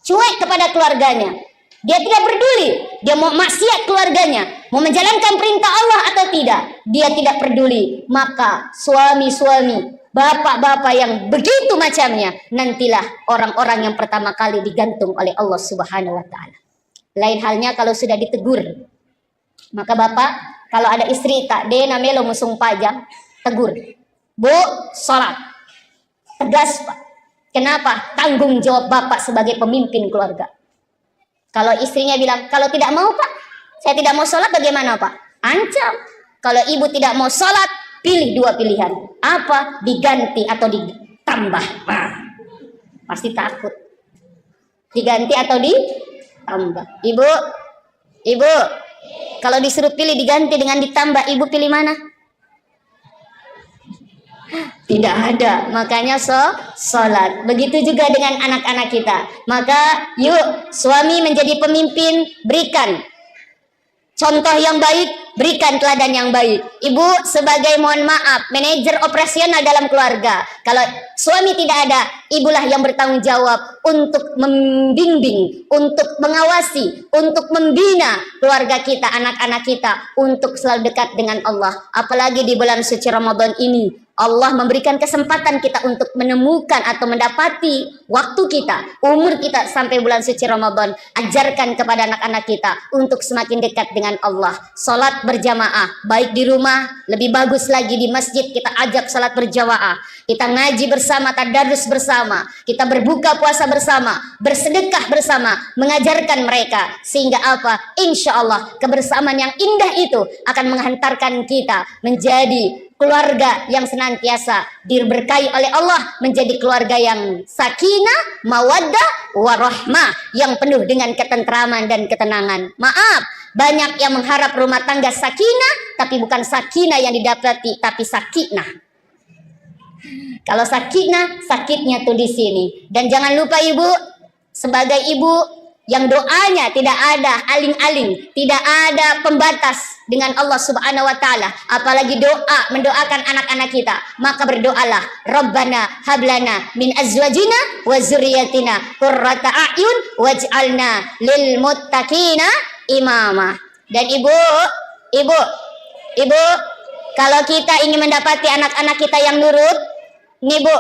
Cuek kepada keluarganya. Dia tidak peduli, dia mau maksiat keluarganya, mau menjalankan perintah Allah atau tidak, dia tidak peduli. Maka suami-suami, bapak-bapak yang begitu macamnya, nantilah orang-orang yang pertama kali digantung oleh Allah Subhanahu wa taala. Lain halnya kalau sudah ditegur. Maka bapak, kalau ada istri tak dena melo musung pajang, tegur. Bu, sholat. Tegas, Pak. Kenapa? Tanggung jawab bapak sebagai pemimpin keluarga. Kalau istrinya bilang, kalau tidak mau Pak, saya tidak mau sholat, bagaimana Pak? Ancam. Kalau ibu tidak mau sholat, pilih dua pilihan. Apa? Diganti atau ditambah. Nah, pasti takut. Diganti atau ditambah. Ibu, kalau disuruh pilih diganti dengan ditambah, ibu pilih mana? Tidak ada, makanya sholat. Begitu juga dengan anak-anak kita. Maka yuk suami menjadi pemimpin, berikan contoh yang baik, berikan teladan yang baik. Ibu sebagai, mohon maaf, manajer operasional dalam keluarga. Kalau suami tidak ada, ibulah yang bertanggung jawab untuk membimbing, untuk mengawasi, untuk membina keluarga kita, anak-anak kita, untuk selalu dekat dengan Allah. Apalagi di bulan suci Ramadan ini, Allah memberikan kesempatan kita untuk menemukan atau mendapati waktu kita, umur kita sampai bulan suci Ramadan. Ajarkan kepada anak-anak kita untuk semakin dekat dengan Allah. Salat berjamaah, baik di rumah, lebih bagus lagi di masjid kita ajak salat berjamaah. Kita ngaji bersama, tadarus bersama, kita berbuka puasa bersama, bersedekah bersama, mengajarkan mereka. Sehingga apa? Insya Allah kebersamaan yang indah itu akan menghantarkan kita menjadi keluarga yang senantiasa diberkahi oleh Allah, menjadi keluarga yang sakinah, mawaddah, warahmah, yang penuh dengan ketentraman dan ketenangan. Maaf, banyak yang mengharap rumah tangga sakinah, tapi bukan sakinah yang didapati, tapi sakinah. Kalau sakinah, sakitnya tuh di sini. Dan jangan lupa ibu, sebagai ibu yang doanya tidak ada aling-aling, tidak ada pembatas dengan Allah Subhanahu wa taala, apalagi doa mendoakan anak-anak kita, maka berdoalah, Rabbana hablana min azwajina wa dzurriyyatina qurrata a'yun waj'alna lil muttaqina imama. Dan ibu, kalau kita ingin mendapati anak-anak kita yang nurut, nih Bu,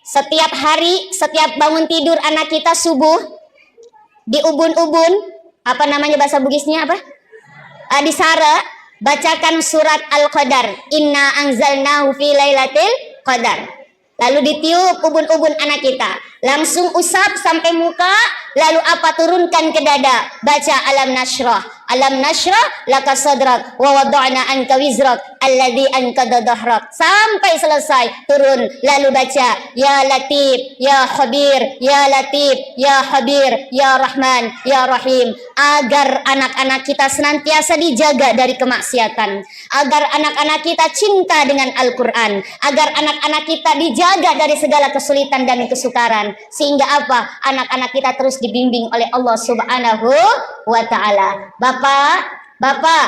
setiap hari, setiap bangun tidur anak kita subuh, di ubun-ubun, apa namanya bahasa Bugisnya apa? Di Sara, bacakan surat Al-Qadar. Inna anzalnahu fi lailatul qadar. Lalu ditiup ubun-ubun anak kita. Langsung usap sampai muka, lalu apa? Turunkan ke dada. Baca alam nashrah. Alam nashrah laka sadrak wa wada'na anka wizrak alladhi anqadha dhahrak. Sampai selesai turun, lalu baca ya latif ya khabir ya latif ya khabir ya rahman ya rahim, agar anak-anak kita senantiasa dijaga dari kemaksiatan, agar anak-anak kita cinta dengan Al-Qur'an, agar anak-anak kita dijaga dari segala kesulitan dan kesukaran, sehingga apa? Anak-anak kita terus dibimbing oleh Allah Subhanahu wa taala. Bapak,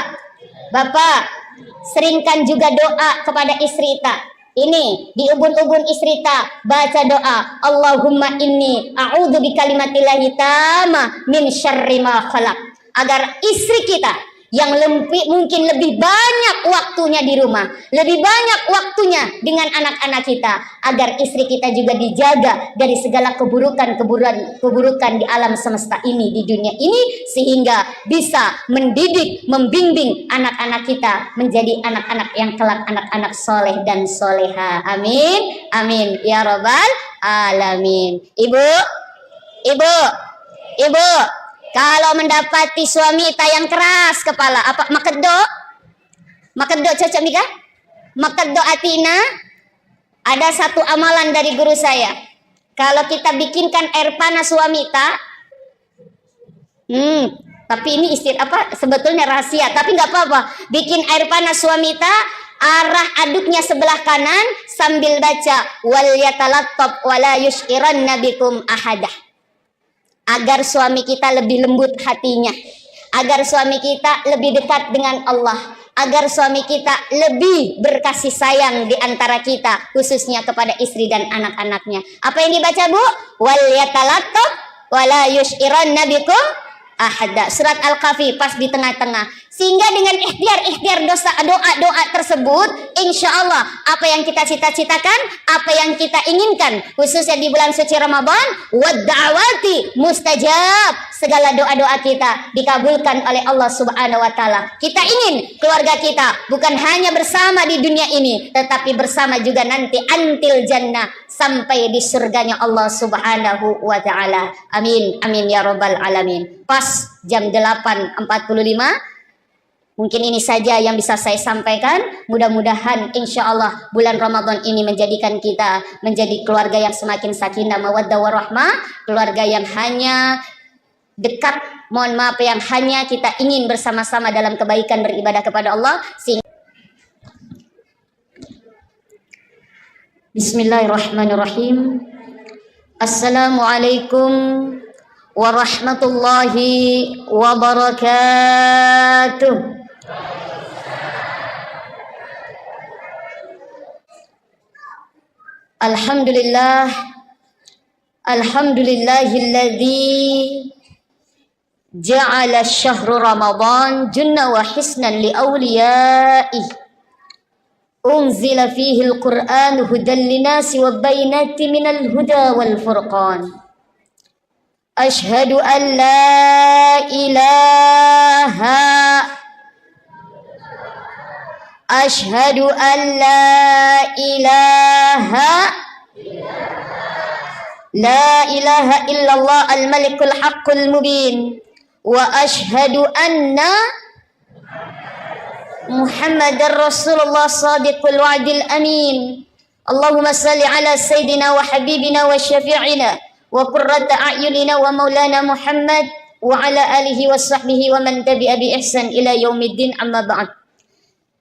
seringkan juga doa kepada istri ta. Ini di ubun-ubun istri ta, baca doa, Allahumma inni a'udzu bikalimatillahi tamma min syarri ma khalaq. Agar istri kita yang mungkin lebih banyak waktunya di rumah, lebih banyak waktunya dengan anak-anak kita, agar istri kita juga dijaga dari segala keburukan di alam semesta ini, di dunia ini, sehingga bisa mendidik, membimbing anak-anak kita menjadi anak-anak yang kelak anak-anak soleh dan soleha. Amin, amin ya robbal alamin. Ibu, kalau mendapati suami yang keras kepala, apa makeddo cocok Mika? Makeddo atina. Ada satu amalan dari guru saya. Kalau kita bikinkan air panas suami tapi ini sebetulnya rahasia, tapi nggak apa-apa. Bikin air panas suami arah aduknya sebelah kanan sambil baca wal yatalattab wala yushiranna bikum ahadah. Agar suami kita lebih lembut hatinya, agar suami kita lebih dekat dengan Allah, agar suami kita lebih berkasih sayang di antara kita, khususnya kepada istri dan anak-anaknya. Apa yang dibaca Bu? Wal yatalattab wala yushiranna bikum ahada. Surat Al-Kahfi pas di tengah-tengah. Sehingga dengan ikhtiar doa tersebut, insya Allah apa yang kita cita-citakan, apa yang kita inginkan, khususnya di bulan suci Ramadan, wadda'awati mustajab, segala doa-doa kita dikabulkan oleh Allah Subhanahu wa taala. Kita ingin keluarga kita bukan hanya bersama di dunia ini, tetapi bersama juga nanti antil jannah, sampai di surganya Allah Subhanahu wa taala. Amin, amin ya robbal alamin. Pas jam 8.45. Mungkin ini saja yang bisa saya sampaikan. Mudah-mudahan insya Allah bulan Ramadan ini menjadikan kita menjadi keluarga yang semakin sakinah, mawaddah, warahmah. Keluarga yang hanya dekat, yang hanya kita ingin bersama-sama dalam kebaikan beribadah kepada Allah. Bismillahirrahmanirrahim. Assalamualaikum warahmatullahi wabarakatuh. Alhamdulillahilladzi ja'ala syahru Ramadan junna wa hisnan li awliyaihi unzila fihi al-Qur'an hudan linasi wa bayyinatin minal huda wal furqan. Ashhadu an la ilaha Ashhadu an la ilaha illallah al-malikul haqqul mubin wa ashhadu anna Muhammadar Rasulullah sadiqul wa'dil amin. Allahumma salli ala sayyidina wa habibina wa syafi'ina wa qurrata a'yunina wa maulana Muhammad wa ala alihi wa sahbihi wa man tabi'a bi ihsan ila yaumiddin, amma ba'd.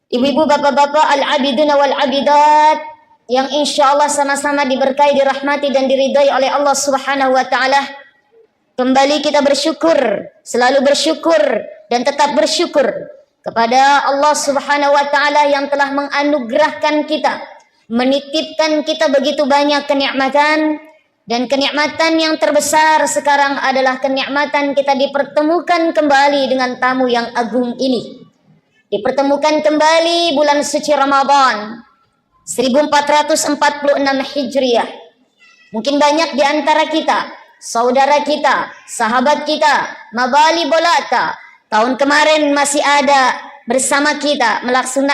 Ibu-ibu, bapak-bapak, al-abiduna wal abidat yang insyaallah sama-sama diberkahi, dirahmati dan diridai oleh Allah Subhanahu wa taala. Kembali kita bersyukur, selalu bersyukur dan tetap bersyukur kepada Allah Subhanahu wa taala yang telah menganugerahkan kita, menitipkan kita begitu banyak kenikmatan, dan kenikmatan yang terbesar sekarang adalah kenikmatan kita dipertemukan kembali dengan tamu yang agung ini. Dipertemukan kembali bulan suci Ramadan 1446 Hijriah. Mungkin banyak di antara kita, saudara kita, sahabat kita, mabali bolata, tahun kemarin masih ada bersama kita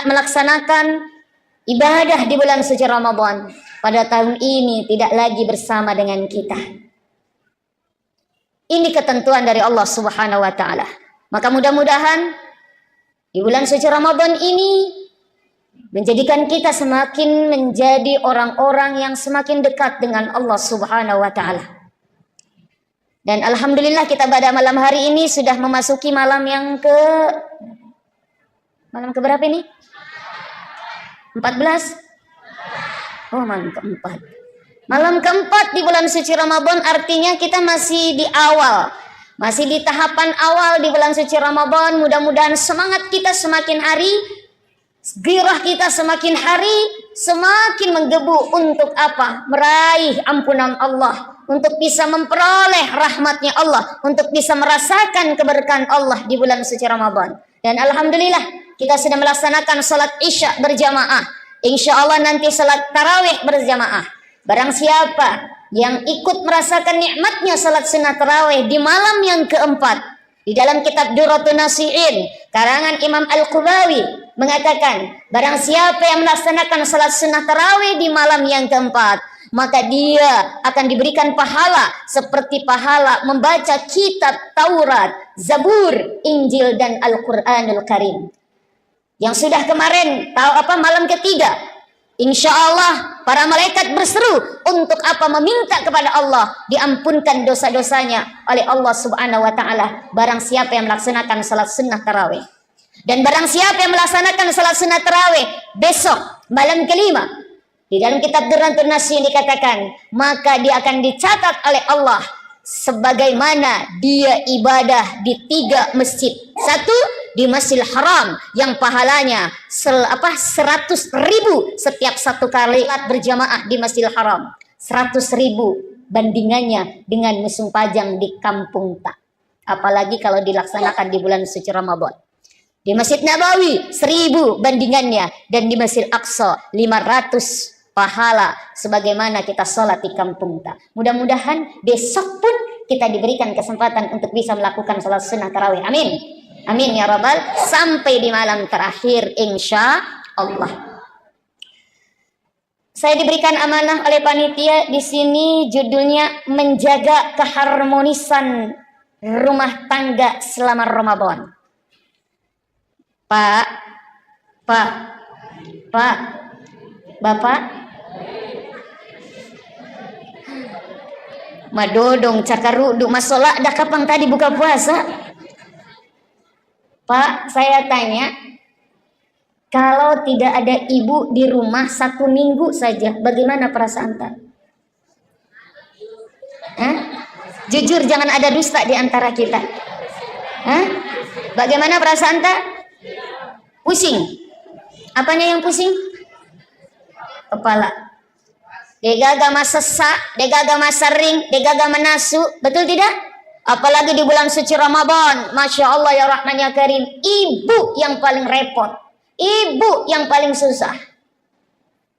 melaksanakan ibadah di bulan suci Ramadan. Pada tahun ini tidak lagi bersama dengan kita. Ini ketentuan dari Allah Subhanahu wa taala. Maka mudah-mudahan di bulan suci Ramadan ini menjadikan kita semakin menjadi orang-orang yang semakin dekat dengan Allah Subhanahu wa taala. Dan alhamdulillah kita pada malam hari ini sudah memasuki malam ke berapa ini? 14? Oh, malam keempat. Malam keempat di bulan suci Ramadan, artinya kita masih di awal. Masih di tahapan awal di bulan suci Ramadan. Mudah-mudahan semangat kita semakin hari, gairah kita semakin hari semakin menggebu untuk apa? Meraih ampunan Allah, untuk bisa memperoleh rahmatnya Allah, untuk bisa merasakan keberkahan Allah di bulan suci Ramadan. Dan alhamdulillah kita sudah melaksanakan salat Isya berjamaah. Insya Allah nanti salat tarawih berjamaah. Barang siapa yang ikut merasakan nikmatnya salat sunnah tarawih di malam yang keempat, di dalam kitab Durratun Nasihin karangan Imam Al-Qubawi mengatakan, barang siapa yang melaksanakan salat sunnah tarawih di malam yang keempat, maka dia akan diberikan pahala seperti pahala membaca kitab Taurat, Zabur, Injil dan Al-Quranul Karim. Yang sudah kemarin malam ketiga, insya Allah para malaikat berseru untuk apa? Meminta kepada Allah diampunkan dosa-dosanya oleh Allah Subhanahu wa taala barang siapa yang melaksanakan salat sunnah tarawih. Dan barang siapa yang melaksanakan salat sunnah tarawih besok malam kelima, di dalam kitab Durratun Nasihin dikatakan, maka dia akan dicatat oleh Allah sebagaimana dia ibadah di 3 masjid. Satu, di Masjidil Haram yang pahalanya 100.000 setiap satu kali berjamaah di Masjidil Haram. 100.000 bandingannya dengan musim pajang di kampung tak. Apalagi kalau dilaksanakan di bulan suci Ramadan. Di Masjid Nabawi 1.000 bandingannya, dan di Masjid Aqsa 500 pahala sebagaimana kita sholat di kampung tak. Mudah-mudahan besok pun kita diberikan kesempatan untuk bisa melakukan sholat sunnah tarawih. Amin. Amin ya rabbal, sampai di malam terakhir insya Allah. Saya diberikan amanah oleh panitia di sini, judulnya menjaga keharmonisan rumah tangga selama Ramadan. Pak, Bapak, madodong cakarudu masalah dah kapan tadi buka puasa? Pak, saya tanya, kalau tidak ada ibu di rumah 1 minggu saja, bagaimana perasaan tak? Jujur, jangan ada dusta di antara kita. Bagaimana perasaan tak? Pusing. Apanya yang pusing? Kepala. Degaga sesak, degaga sering, degaga nasu, betul tidak? Apalagi di bulan suci Ramadan, Masya Allah ya Rahman ya Karim, ibu yang paling repot, ibu yang paling susah.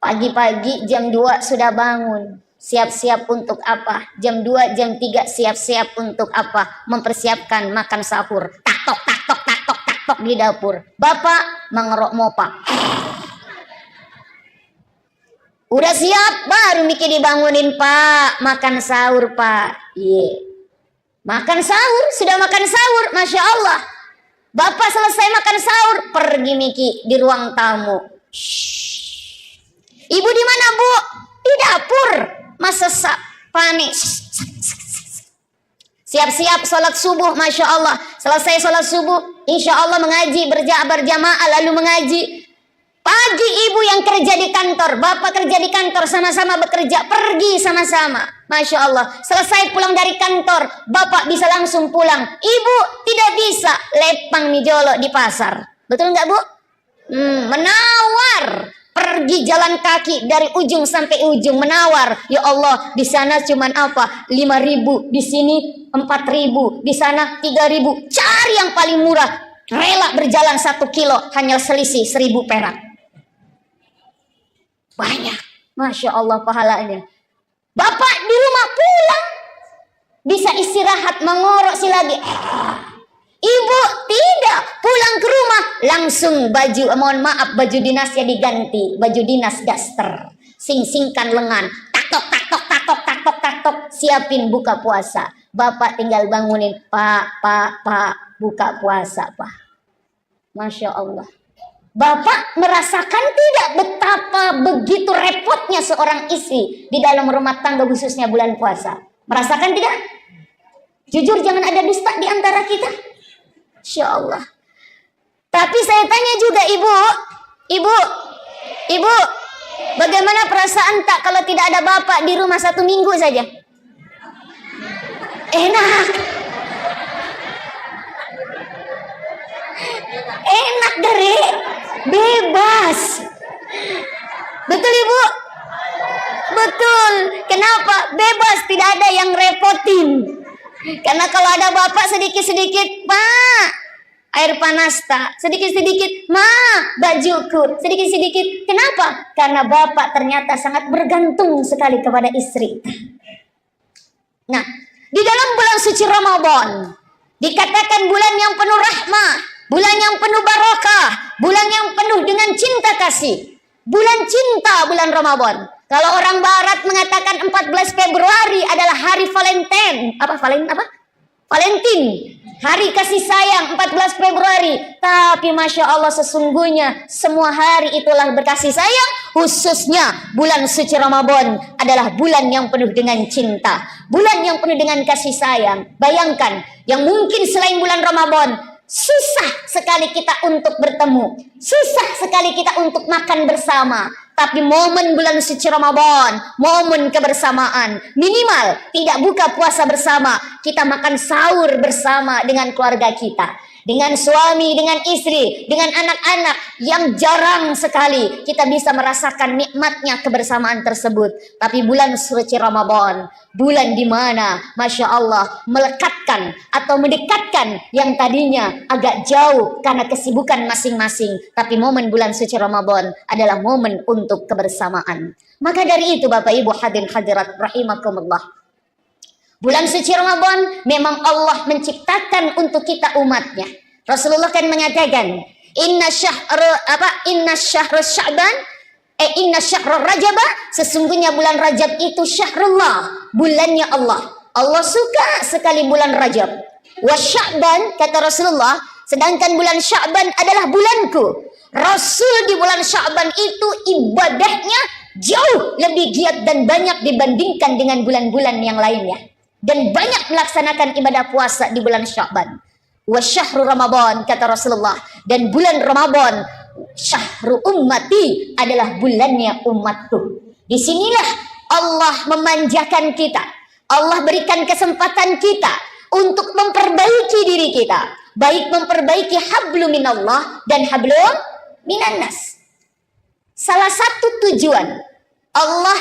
Pagi-pagi jam 2 sudah bangun. Siap-siap untuk apa? Jam 2, jam 3 siap-siap untuk apa? Mempersiapkan makan sahur. Tak tok di dapur. Bapak mengerok mopa. Udah siap, baru mikir dibangunin, Pak. Makan sahur, Pak. Makan sahur, sudah makan sahur, Masya Allah. Bapak selesai makan sahur, pergi Miki di ruang tamu. Ibu di mana, Bu? Di dapur. Masak, panik. Siap-siap sholat subuh, Masya Allah. Selesai sholat subuh, insya Allah mengaji, berjamaah lalu mengaji. Pagi ibu yang kerja di kantor, bapak kerja di kantor, sama-sama bekerja, pergi sama-sama. Masya Allah, selesai pulang dari kantor, bapak bisa langsung pulang. Ibu tidak bisa, lepang mijolo di pasar. Betul nggak, Bu? Menawar. Pergi jalan kaki dari ujung sampai ujung, menawar. Ya Allah, di sana cuman apa? 5.000, di sini 4.000, di sana 3.000. Cari yang paling murah. Rela berjalan 1 kilo, hanya selisih 1.000 perak. Banyak, Masya Allah pahalanya. Bapak di rumah pulang, bisa istirahat, mengorok si lagi. Ibu tidak, pulang ke rumah langsung baju, mohon maaf, baju dinasnya diganti, baju dinas daster, sing-singkan lengan, taktok, siapin buka puasa. Bapak tinggal bangunin, Pak, buka puasa, Pak. Masya Allah. Bapak merasakan tidak betapa begitu repotnya seorang istri di dalam rumah tangga, khususnya bulan puasa? Merasakan tidak? Jujur, jangan ada dusta di antara kita. Insya Allah. Tapi saya tanya juga ibu, bagaimana perasaan tak kalau tidak ada bapak di rumah 1 minggu saja? Enak dari bebas. Betul ibu? Betul. Kenapa? Bebas, tidak ada yang repotin. Karena kalau ada bapak sedikit-sedikit, Pak, air panas tak, sedikit-sedikit, Ma, bajuku, sedikit-sedikit. Kenapa? Karena bapak ternyata sangat bergantung sekali kepada istri. Nah, di dalam bulan suci Ramadan dikatakan bulan yang penuh rahmah, bulan yang penuh barakah, bulan yang penuh dengan cinta kasih. Bulan cinta, bulan Ramadan. Kalau orang barat mengatakan 14 Februari adalah hari Valentine. Valentine. Hari kasih sayang 14 Februari. Tapi Masya Allah, sesungguhnya semua hari itulah berkasih sayang. Khususnya bulan suci Ramadan adalah bulan yang penuh dengan cinta. Bulan yang penuh dengan kasih sayang. Bayangkan, yang mungkin selain bulan Ramadan susah sekali kita untuk bertemu, susah sekali kita untuk makan bersama. Tapi momen bulan suci Ramadan, momen kebersamaan, minimal tidak buka puasa bersama, kita makan sahur bersama dengan keluarga kita, dengan suami, dengan istri, dengan anak-anak, yang jarang sekali kita bisa merasakan nikmatnya kebersamaan tersebut. Tapi bulan suci Ramadan, bulan di mana Masya Allah melekatkan atau mendekatkan yang tadinya agak jauh karena kesibukan masing-masing. Tapi momen bulan suci Ramadan adalah momen untuk kebersamaan. Maka dari itu Bapak Ibu hadirin hadirat rahimakumullah, bulan suci Ramadan memang Allah menciptakan untuk kita umatnya. Rasulullah kan mengatakan, inna syahrul Rajab, sesungguhnya bulan Rajab itu syahrullah, bulannya Allah. Allah suka sekali bulan Rajab. Wa Sya'ban, kata Rasulullah, sedangkan bulan Sya'ban adalah bulanku. Rasul di bulan Sya'ban itu ibadahnya jauh lebih giat dan banyak dibandingkan dengan bulan-bulan yang lainnya. Dan banyak melaksanakan ibadah puasa di bulan Sya'ban. Wa syahrul Ramadan, kata Rasulullah, dan bulan Ramadan syahru ummati, adalah bulannya umatku. Disinilah Allah memanjakan kita. Allah berikan kesempatan kita untuk memperbaiki diri kita, baik memperbaiki hablum minallah dan hablum minannas. Salah satu tujuan Allah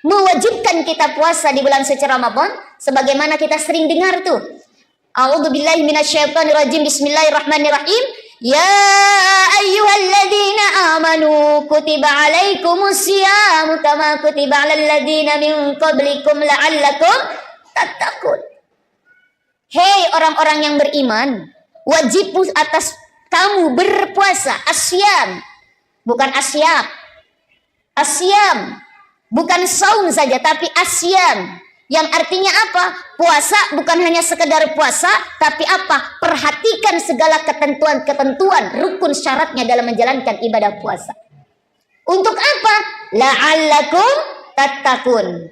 mewajibkan kita puasa di bulan suci Ramadan, sebagaimana kita sering dengar tuh, a'udzubillahi minasyaitonirrajim, bismillahirrahmanirrahim, Ya ayyuhalladzina amanu kutiba alaikumus syiyam kama kutiba alal ladzina min qablikum la'allakum tattaqun. Hei orang-orang yang beriman, wajib atas kamu berpuasa. Asyam, bukan asyam. Asyam, bukan saum saja, tapi asyam. Yang artinya apa? Puasa bukan hanya sekedar puasa, tapi apa? Perhatikan segala ketentuan-ketentuan, rukun syaratnya dalam menjalankan ibadah puasa. Untuk apa? La'allakum tattaqun.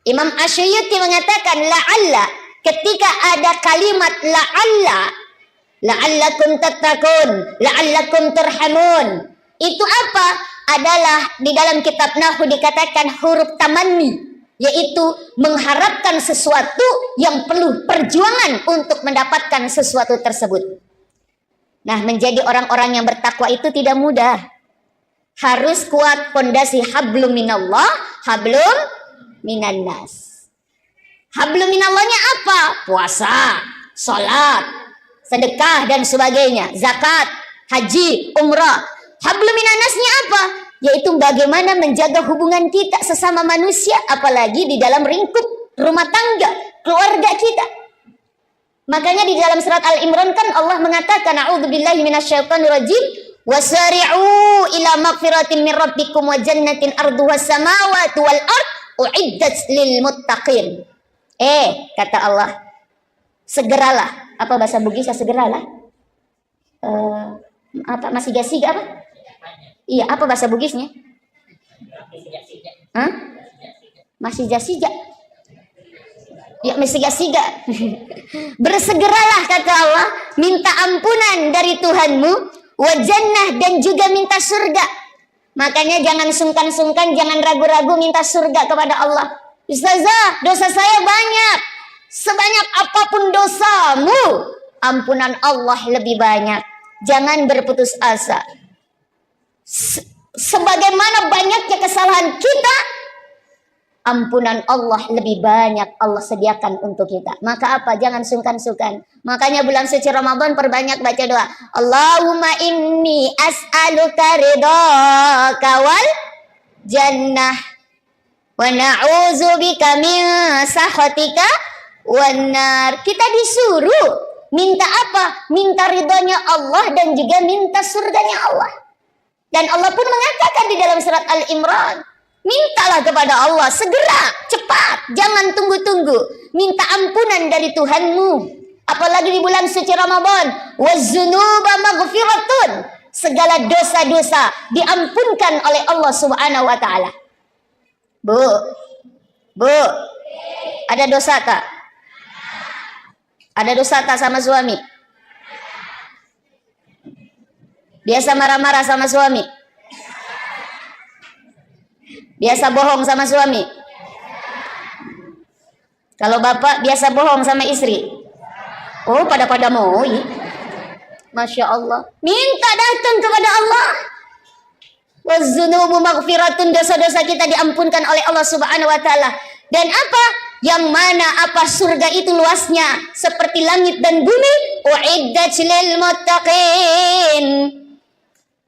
Imam Asy'ari mengatakan la'alla, ketika ada kalimat la'allakum tattaqun, la'allakum turhamun. Itu apa? Adalah di dalam kitab Nahwu dikatakan huruf tamanni, yaitu mengharapkan sesuatu yang perlu perjuangan untuk mendapatkan sesuatu tersebut. Nah, menjadi orang-orang yang bertakwa itu tidak mudah. Harus kuat pondasi hablum minallah, hablum minannas. Hablum minallahnya apa? Puasa, salat, sedekah dan sebagainya, zakat, haji, umrah. Hablum minannasnya apa? Yaitu bagaimana menjaga hubungan kita sesama manusia, apalagi di dalam lingkup rumah tangga, keluarga kita. Makanya di dalam surat Al-Imran kan Allah mengatakan a'udzubillahi minasyaitonir rajim, wasari'u ila magfiratin min rabbikum wa jannatin arduhas samawati wal ard uiddat lil muttaqin. Kata Allah, segeralah. Apa bahasa Bugisnya segeralah? Apa masih gasiga apa? Iya, apa bahasa Bugisnya? Hah? Masih jasiga. Ya, masih jasiga. Bersegeralah kata Allah, minta ampunan dari Tuhanmu, wa jannah, dan juga minta surga. Makanya jangan sungkan-sungkan, jangan ragu-ragu minta surga kepada Allah. Ustazah, dosa saya banyak. Sebanyak apapun dosamu, ampunan Allah lebih banyak. Jangan berputus asa. Sebagaimana banyaknya kesalahan kita, ampunan Allah lebih banyak Allah sediakan untuk kita. Maka apa? Jangan sungkan-sungkan. Makanya bulan suci Ramadan perbanyak baca doa. Allahumma inni as'aluka ridhaka wal jannah wa na'udzubika min sakhatika wan nar. Kita disuruh minta apa? Minta ridhonya Allah dan juga minta surganya Allah. Dan Allah pun mengatakan di dalam surat Al-Imran, mintalah kepada Allah segera, cepat, jangan tunggu-tunggu. Minta ampunan dari Tuhanmu. Apalagi di bulan suci Ramadan, waz-dzunuba maghfiratun. Segala dosa-dosa diampunkan oleh Allah Subhanahu wa taala. Bu, ada dosa tak? Ada dosa tak sama suami? Biasa marah-marah sama suami? Biasa bohong sama suami? Kalau bapak biasa bohong sama istri? Oh, pada mau. Masya Allah. Minta datang kepada Allah. Waz-dzunubu maghfiratun, dosa-dosa kita diampunkan oleh Allah Subhanahu wa taala. Dan apa? Yang mana apa surga itu luasnya seperti langit dan bumi. Uiddat lil muttaqin.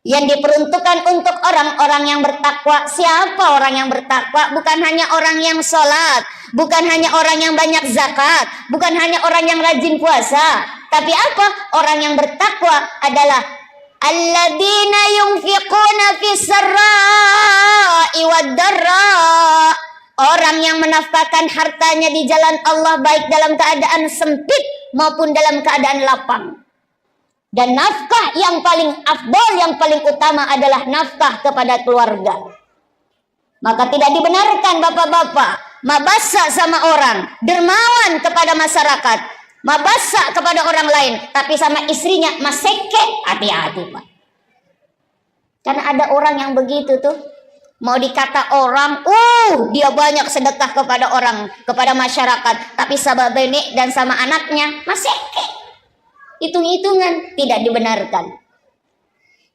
Yang diperuntukkan untuk orang-orang yang bertakwa. Siapa orang yang bertakwa? Bukan hanya orang yang sholat, bukan hanya orang yang banyak zakat, bukan hanya orang yang rajin puasa. Tapi apa? Orang yang bertakwa adalah alladzina yunfiquna fis sarra'i wad darra. Orang yang menafkahkan hartanya di jalan Allah, baik dalam keadaan sempit maupun dalam keadaan lapang. Dan nafkah yang paling afdal, yang paling utama adalah nafkah kepada keluarga. Maka tidak dibenarkan bapak-bapak mabasa sama orang, dermawan kepada masyarakat, mabasa kepada orang lain, tapi sama istrinya maseke. Hati-hati Pak. Karena ada orang yang begitu tuh, mau dikata orang, dia banyak sedekah kepada orang, kepada masyarakat, tapi sama benek dan sama anaknya maseke. Hitung-hitungan, tidak dibenarkan.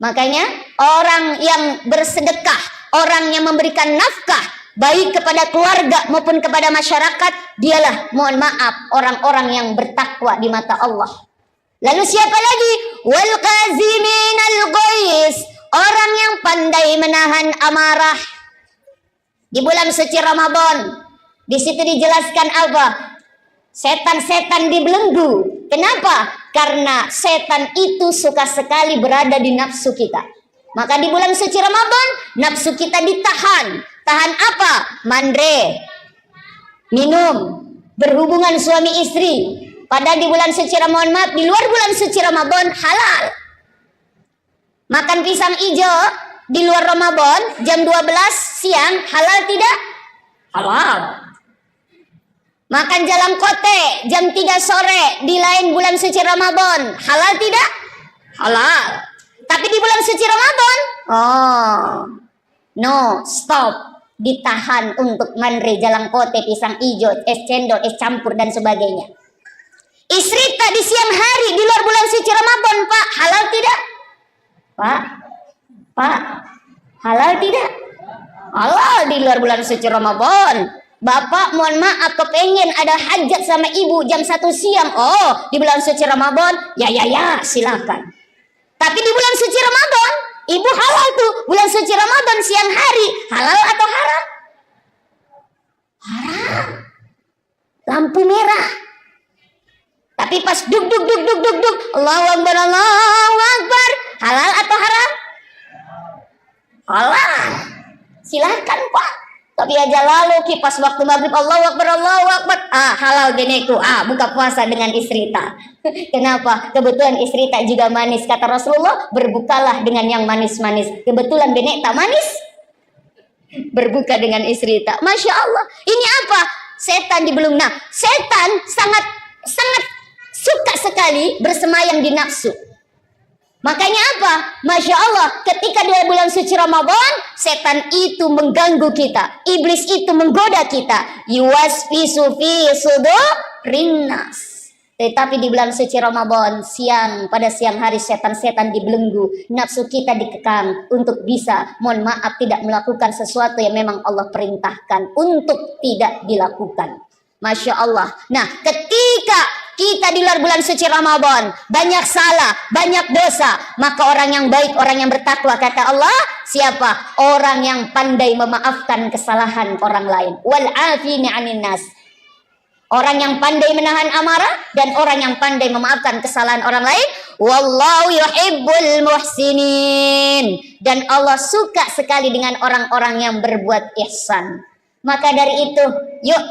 Makanya orang yang bersedekah, orang yang memberikan nafkah baik kepada keluarga maupun kepada masyarakat, dialah, mohon maaf, orang-orang yang bertakwa di mata Allah. Lalu siapa lagi? Wal qaziminal ghais, orang yang pandai menahan amarah. Di bulan suci Ramadan, di situ dijelaskan apa? Setan-setan dibelenggu. Kenapa? Karena setan itu suka sekali berada di nafsu kita. Maka di bulan suci Ramadan, nafsu kita ditahan. Tahan apa? Mandre, minum, berhubungan suami istri. Padahal di bulan suci Ramadan, maaf, di luar bulan suci Ramadan halal. Makan pisang hijau di luar Ramadan jam 12 siang halal tidak? Halal. Makan jalan kote jam 3 sore di lain bulan suci Ramadan halal tidak? Halal. Tapi di bulan suci Ramadan, no, stop. Ditahan untuk mandre, jalan kote, pisang hijau, es cendol, es campur dan sebagainya. Istri tak di siang hari di luar bulan suci Ramadan, Pak, halal tidak? Pak, halal tidak? Halal di luar bulan suci Ramadan. Bapak mohon maaf kepengen ada hajat sama ibu jam 1 siang. Oh, di bulan suci Ramadan, ya, silakan. Tapi di bulan suci Ramadan, ibu halal tuh. Bulan suci Ramadan siang hari, halal atau haram? Haram. Lampu merah. Tapi pas duk, Allahu Akbar, Allahu Akbar, halal atau haram? Halal. Silakan, Pak. Tapi aja lalu kipas waktu maghrib Allahu Akbar, Allahu Akbar. Halal geneku. Buka puasa dengan istri tak. Kenapa? Kebetulan istri tak juga manis. Kata Rasulullah, berbukalah dengan yang manis-manis. Kebetulan benek tak manis. Berbuka dengan istri tak. Masya Allah. Ini apa? Setan dibelung. Nah, setan sangat suka sekali bersemayam di nafsu. Makanya apa? Masya Allah, ketika di bulan suci Ramadan, setan itu mengganggu kita. Iblis itu menggoda kita. Yuwaswisu fi sudurin nas. Tetapi di bulan suci Ramadan, pada siang hari setan-setan dibelenggu. Nafsu kita dikekang untuk bisa, mohon maaf, tidak melakukan sesuatu yang memang Allah perintahkan untuk tidak dilakukan. Masya Allah. Nah, ketika kita di luar bulan suci Ramadan banyak salah, banyak dosa, maka orang yang baik, orang yang bertakwa, kata Allah, siapa? Orang yang pandai memaafkan kesalahan orang lain. Wal afini 'anin nas. Orang yang pandai menahan amarah dan orang yang pandai memaafkan kesalahan orang lain. Wallahu yuhibbul muhsinin. Dan Allah suka sekali dengan orang-orang yang berbuat ihsan. Maka dari itu, yuk,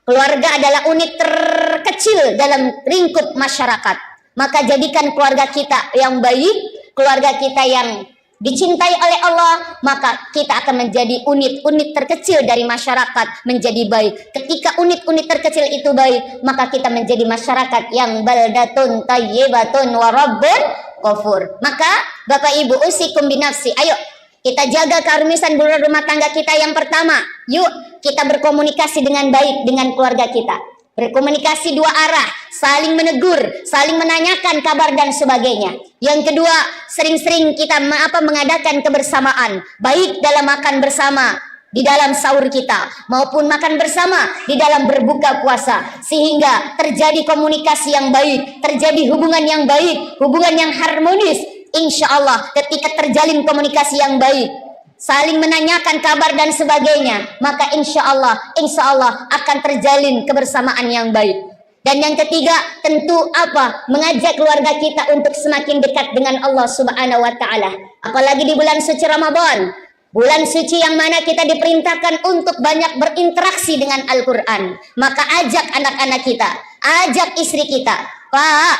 keluarga adalah unit terkecil dalam lingkup masyarakat. Maka jadikan keluarga kita yang baik, keluarga kita yang dicintai oleh Allah, maka kita akan menjadi unit-unit terkecil dari masyarakat menjadi baik. Ketika unit-unit terkecil itu baik, maka kita menjadi masyarakat yang baldatun tayyibatun wa rabbun ghafur. Maka Bapak Ibu, usikum binafsi, ayo kita jaga keharmonisan rumah tangga kita. Yang pertama, yuk kita berkomunikasi dengan baik dengan keluarga kita. Berkomunikasi dua arah, saling menegur, saling menanyakan kabar dan sebagainya. Yang kedua, sering-sering kita mengadakan kebersamaan, baik dalam makan bersama di dalam sahur kita maupun makan bersama di dalam berbuka puasa, sehingga terjadi komunikasi yang baik, terjadi hubungan yang baik, hubungan yang harmonis. Insya Allah ketika terjalin komunikasi yang baik, saling menanyakan kabar dan sebagainya, maka insya Allah akan terjalin kebersamaan yang baik. Dan yang ketiga, tentu apa? Mengajak keluarga kita untuk semakin dekat dengan Allah Subhanahu wa taala. Apalagi di bulan suci Ramadan, bulan suci yang mana kita diperintahkan untuk banyak berinteraksi dengan Al-Qur'an. Maka ajak anak-anak kita, ajak istri kita. Pak,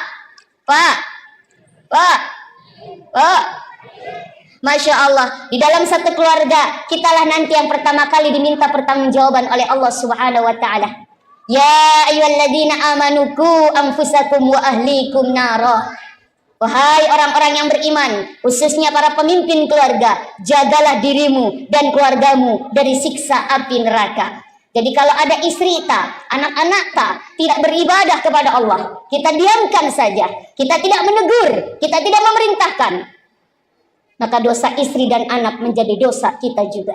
Masya Allah, di dalam satu keluarga kitalah nanti yang pertama kali diminta pertanggungjawaban oleh Allah Subhanahu wa taala. Ya ayyuhalladzina amanu qu anfusakum wa ahlikum nara. Wahai orang-orang yang beriman, khususnya para pemimpin keluarga, jagalah dirimu dan keluargamu dari siksa api neraka. Jadi kalau ada istri tak, anak-anak tak tidak beribadah kepada Allah, kita diamkan saja, kita tidak menegur, kita tidak memerintahkan, maka dosa istri dan anak menjadi dosa kita juga.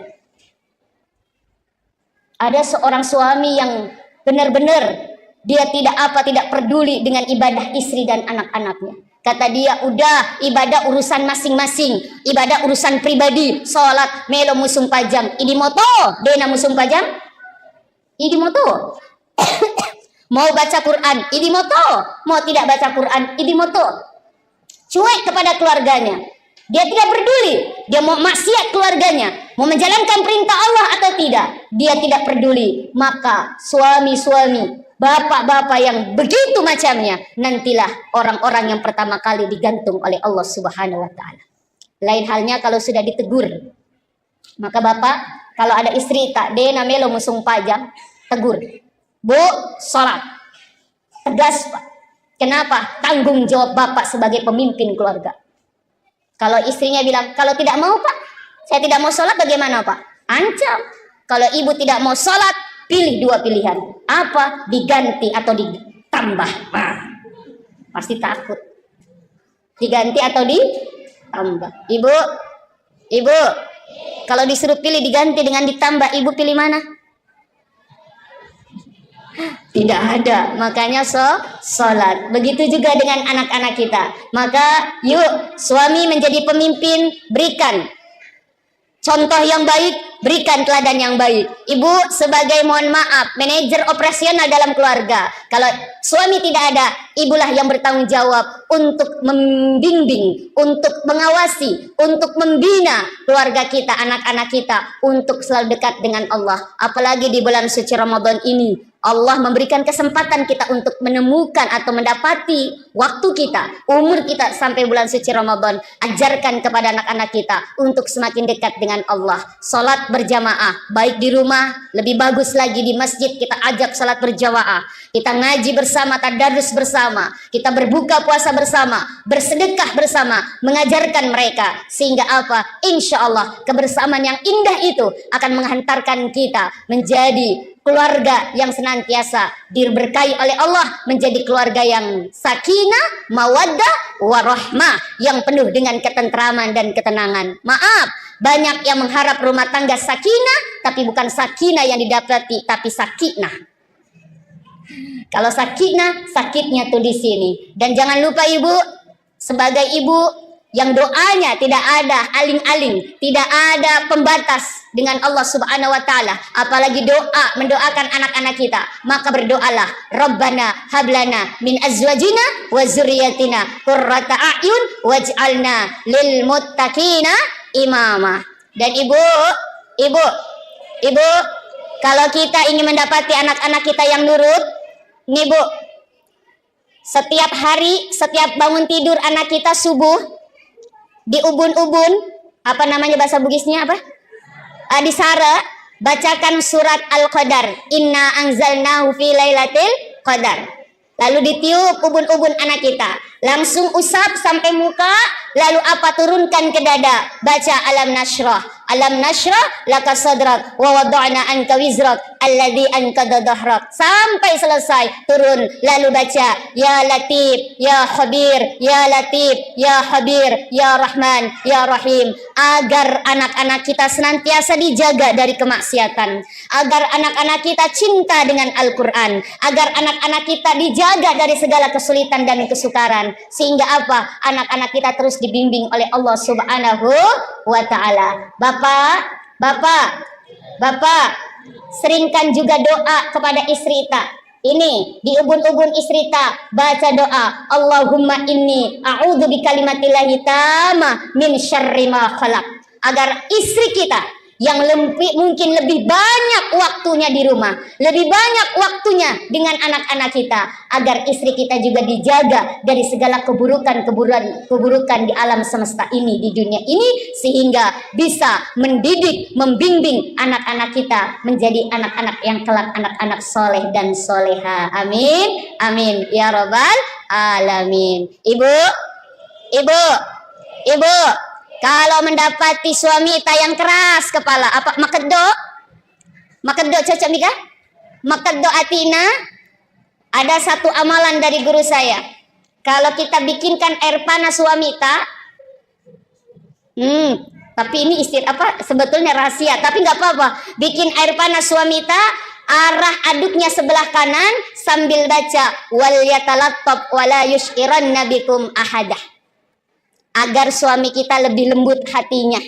Ada seorang suami yang benar-benar Dia tidak peduli dengan ibadah istri dan anak-anaknya. Kata dia, udah ibadah urusan masing-masing, ibadah urusan pribadi, sholat melo musung pajang, ini moto, dena musung pajang, ini moto. Mau baca Quran, ini moto, mau tidak baca Quran, ini moto. Cuek kepada keluarganya, dia tidak peduli, dia mau maksiat keluarganya, mau menjalankan perintah Allah atau tidak, dia tidak peduli. Maka suami-suami, bapak-bapak yang begitu macamnya, nantilah orang-orang yang pertama kali digantung oleh Allah Subhanahu wa taala. Lain halnya kalau sudah ditegur. Maka bapak, kalau ada istri tak dena melo musung pajang, tegur. Bu, sholat. Tegas, Pak. Kenapa? Tanggung jawab bapak sebagai pemimpin keluarga. Kalau istrinya bilang, kalau tidak mau Pak, saya tidak mau sholat, bagaimana Pak? Ancam. Kalau ibu tidak mau sholat, pilih dua pilihan. Apa? Diganti atau ditambah. Nah, pasti takut. Diganti atau ditambah. Ibu, kalau disuruh pilih diganti dengan ditambah, ibu pilih mana? Tidak ada. Makanya sholat. Begitu juga dengan anak-anak kita. Maka yuk suami menjadi pemimpin, berikan contoh yang baik, berikan teladan yang baik. Ibu sebagai, mohon maaf, manajer operasional dalam keluarga. Kalau suami tidak ada, ibulah yang bertanggung jawab untuk membimbing, untuk mengawasi, untuk membina keluarga kita, anak-anak kita, untuk selalu dekat dengan Allah. Apalagi di bulan suci Ramadan ini, Allah memberikan kesempatan kita untuk menemukan atau mendapati waktu kita, umur kita sampai bulan suci Ramadan. Ajarkan kepada anak-anak kita untuk semakin dekat dengan Allah. Salat berjamaah, baik di rumah, lebih bagus lagi di masjid kita ajak salat berjamaah. Kita ngaji bersama, tadarus bersama, kita berbuka puasa bersama, bersedekah bersama, mengajarkan mereka. Sehingga apa? Insya Allah kebersamaan yang indah itu akan menghantarkan kita menjadi keluarga yang senantiasa diberkahi oleh Allah, menjadi keluarga yang sakinah, mawaddah, warahmah, yang penuh dengan ketentraman dan ketenangan. Maaf, banyak yang mengharap rumah tangga sakinah, tapi bukan sakinah yang didapati, tapi sakinah. Kalau sakinah, sakitnya tuh di sini. Dan jangan lupa ibu, sebagai ibu yang doanya tidak ada aling-aling, tidak ada pembatas dengan Allah Subhanahu wa taala, apalagi doa mendoakan anak-anak kita, maka berdoalah, Rabbana hablana min azwajina wa dzurriyyatina qurrata a'yun waj'alna lil muttaqina imama. Dan ibu, kalau kita ingin mendapati anak-anak kita yang nurut, nih Bu, setiap hari, setiap bangun tidur anak kita subuh, di ubun-ubun, apa namanya bahasa Bugisnya apa? Di Sara, bacakan surat Al-Qadar. Inna anzalnahu fi lailatul qadar. Lalu ditiup ubun-ubun anak kita. Langsung usap sampai muka, lalu apa? Turunkan ke dada. Baca alam nashrah. Alam nashrah laka sadrak wa wada'na anka wizrak alladhi anqadha dhahrak. Sampai selesai turun, lalu baca ya latif ya khabir ya latif ya khabir ya rahman ya rahim, agar anak-anak kita senantiasa dijaga dari kemaksiatan, agar anak-anak kita cinta dengan Al-Quran, agar anak-anak kita dijaga dari segala kesulitan dan kesukaran, sehingga apa? Anak-anak kita terus dibimbing oleh Allah Subhanahu wa taala. Bapak, seringkan juga doa kepada istri ta. Ini di ubun-ubun istri ta, baca doa, Allahumma inni a'udzu bikalimatillahi tamma min syarri ma khalaq. Agar istri kita yang mungkin lebih banyak waktunya di rumah, lebih banyak waktunya dengan anak-anak kita, agar istri kita juga dijaga dari segala keburukan di alam semesta ini, di dunia ini, sehingga bisa mendidik, membimbing anak-anak kita menjadi anak-anak yang kelak anak-anak soleh dan soleha. Amin, amin ya robbal alamin. Ibu, kalau mendapati suami yang keras kepala, apa makeddo cocok nika? Makeddo atina. Ada satu amalan dari guru saya. Kalau kita bikinkan air panas suami tapi ini sebetulnya rahasia, tapi nggak apa-apa. Bikin air panas suami arah aduknya sebelah kanan, sambil baca wal yatalattab wala yushiranna bikum ahadah. Agar suami kita lebih lembut hatinya,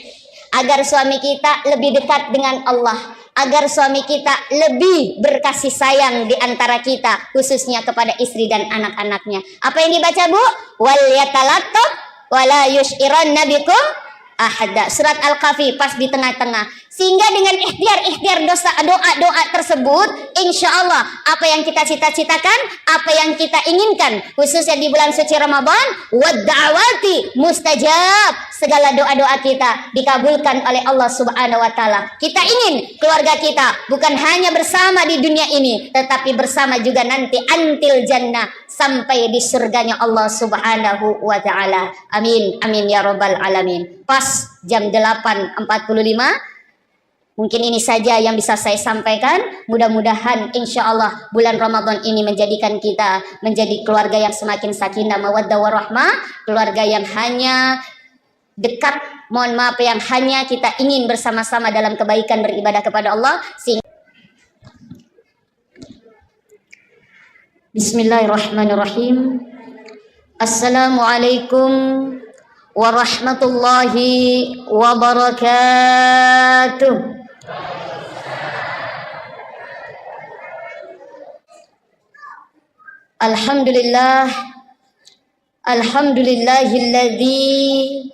agar suami kita lebih dekat dengan Allah, agar suami kita lebih berkasih sayang di antara kita, khususnya kepada istri dan anak-anaknya. Apa yang dibaca, Bu? Wal yatalattab wala yushiranna bikum ahada. Surat Al-Kahfi pas di tengah-tengah. Sehingga dengan ikhtiar doa-doa tersebut, insya Allah apa yang kita cita-citakan, apa yang kita inginkan, khususnya di bulan suci Ramadan, wadda'awati mustajab, segala doa-doa kita dikabulkan oleh Allah Subhanahu wa taala. Kita ingin keluarga kita bukan hanya bersama di dunia ini, tetapi bersama juga nanti antil jannah, sampai di surganya Allah Subhanahu wa taala. Amin amin ya rabbal alamin. Pas jam 8.45. Mungkin ini saja yang bisa saya sampaikan. Mudah-mudahan insya Allah bulan Ramadan ini menjadikan kita menjadi keluarga yang semakin sakinah mawaddah warahmah, keluarga yang hanya dekat, mohon maaf, yang hanya kita ingin bersama-sama dalam kebaikan beribadah kepada Allah. Bismillahirrahmanirrahim. Assalamualaikum warahmatullahi wabarakatuh. Alhamdulillah, alhamdulillahilladzi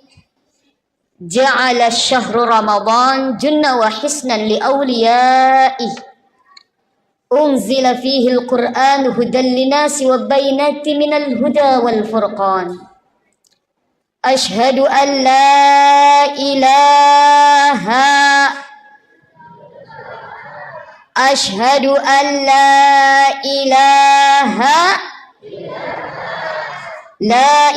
ja'ala syahru Ramadan junna wa hisnan li awliya'i unzila fihi al-Qur'an hudan linasi wa bainati minal huda wal furqan. Ashhadu an la ilaha Ashhadu an la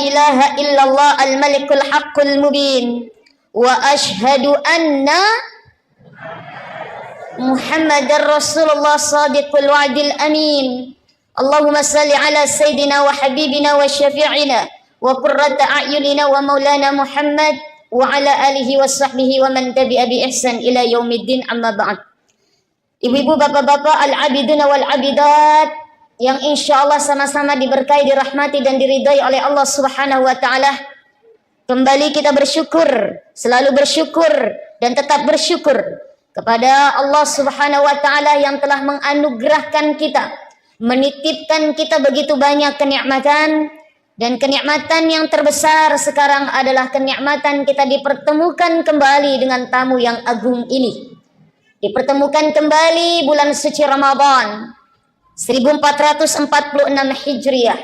ilaha illallah al-malikul haqqul mubin wa ashhadu anna Muhammadar Rasulullah sadiqul wa'dil amin. Allahumma salli ala sayyidina wa habibina wa syafi'ina wa qurrata a'yunina wa maulana Muhammad wa ala alihi wa sahbihi wa man tabi'a bi ihsan ila yaumiddin, amma ba'd. Ibu-ibu, bapak-bapak, al-abiduna wal-abidat yang insya Allah sama-sama diberkahi, dirahmati dan diridhai oleh Allah Subhanahu wa taala. Kembali kita bersyukur, selalu bersyukur dan tetap bersyukur kepada Allah Subhanahu wa taala yang telah menganugerahkan kita, menitipkan kita begitu banyak kenikmatan, dan kenikmatan yang terbesar sekarang adalah kenikmatan kita dipertemukan kembali dengan tamu yang agung ini. Dipertemukan kembali bulan suci Ramadan 1446 Hijriah.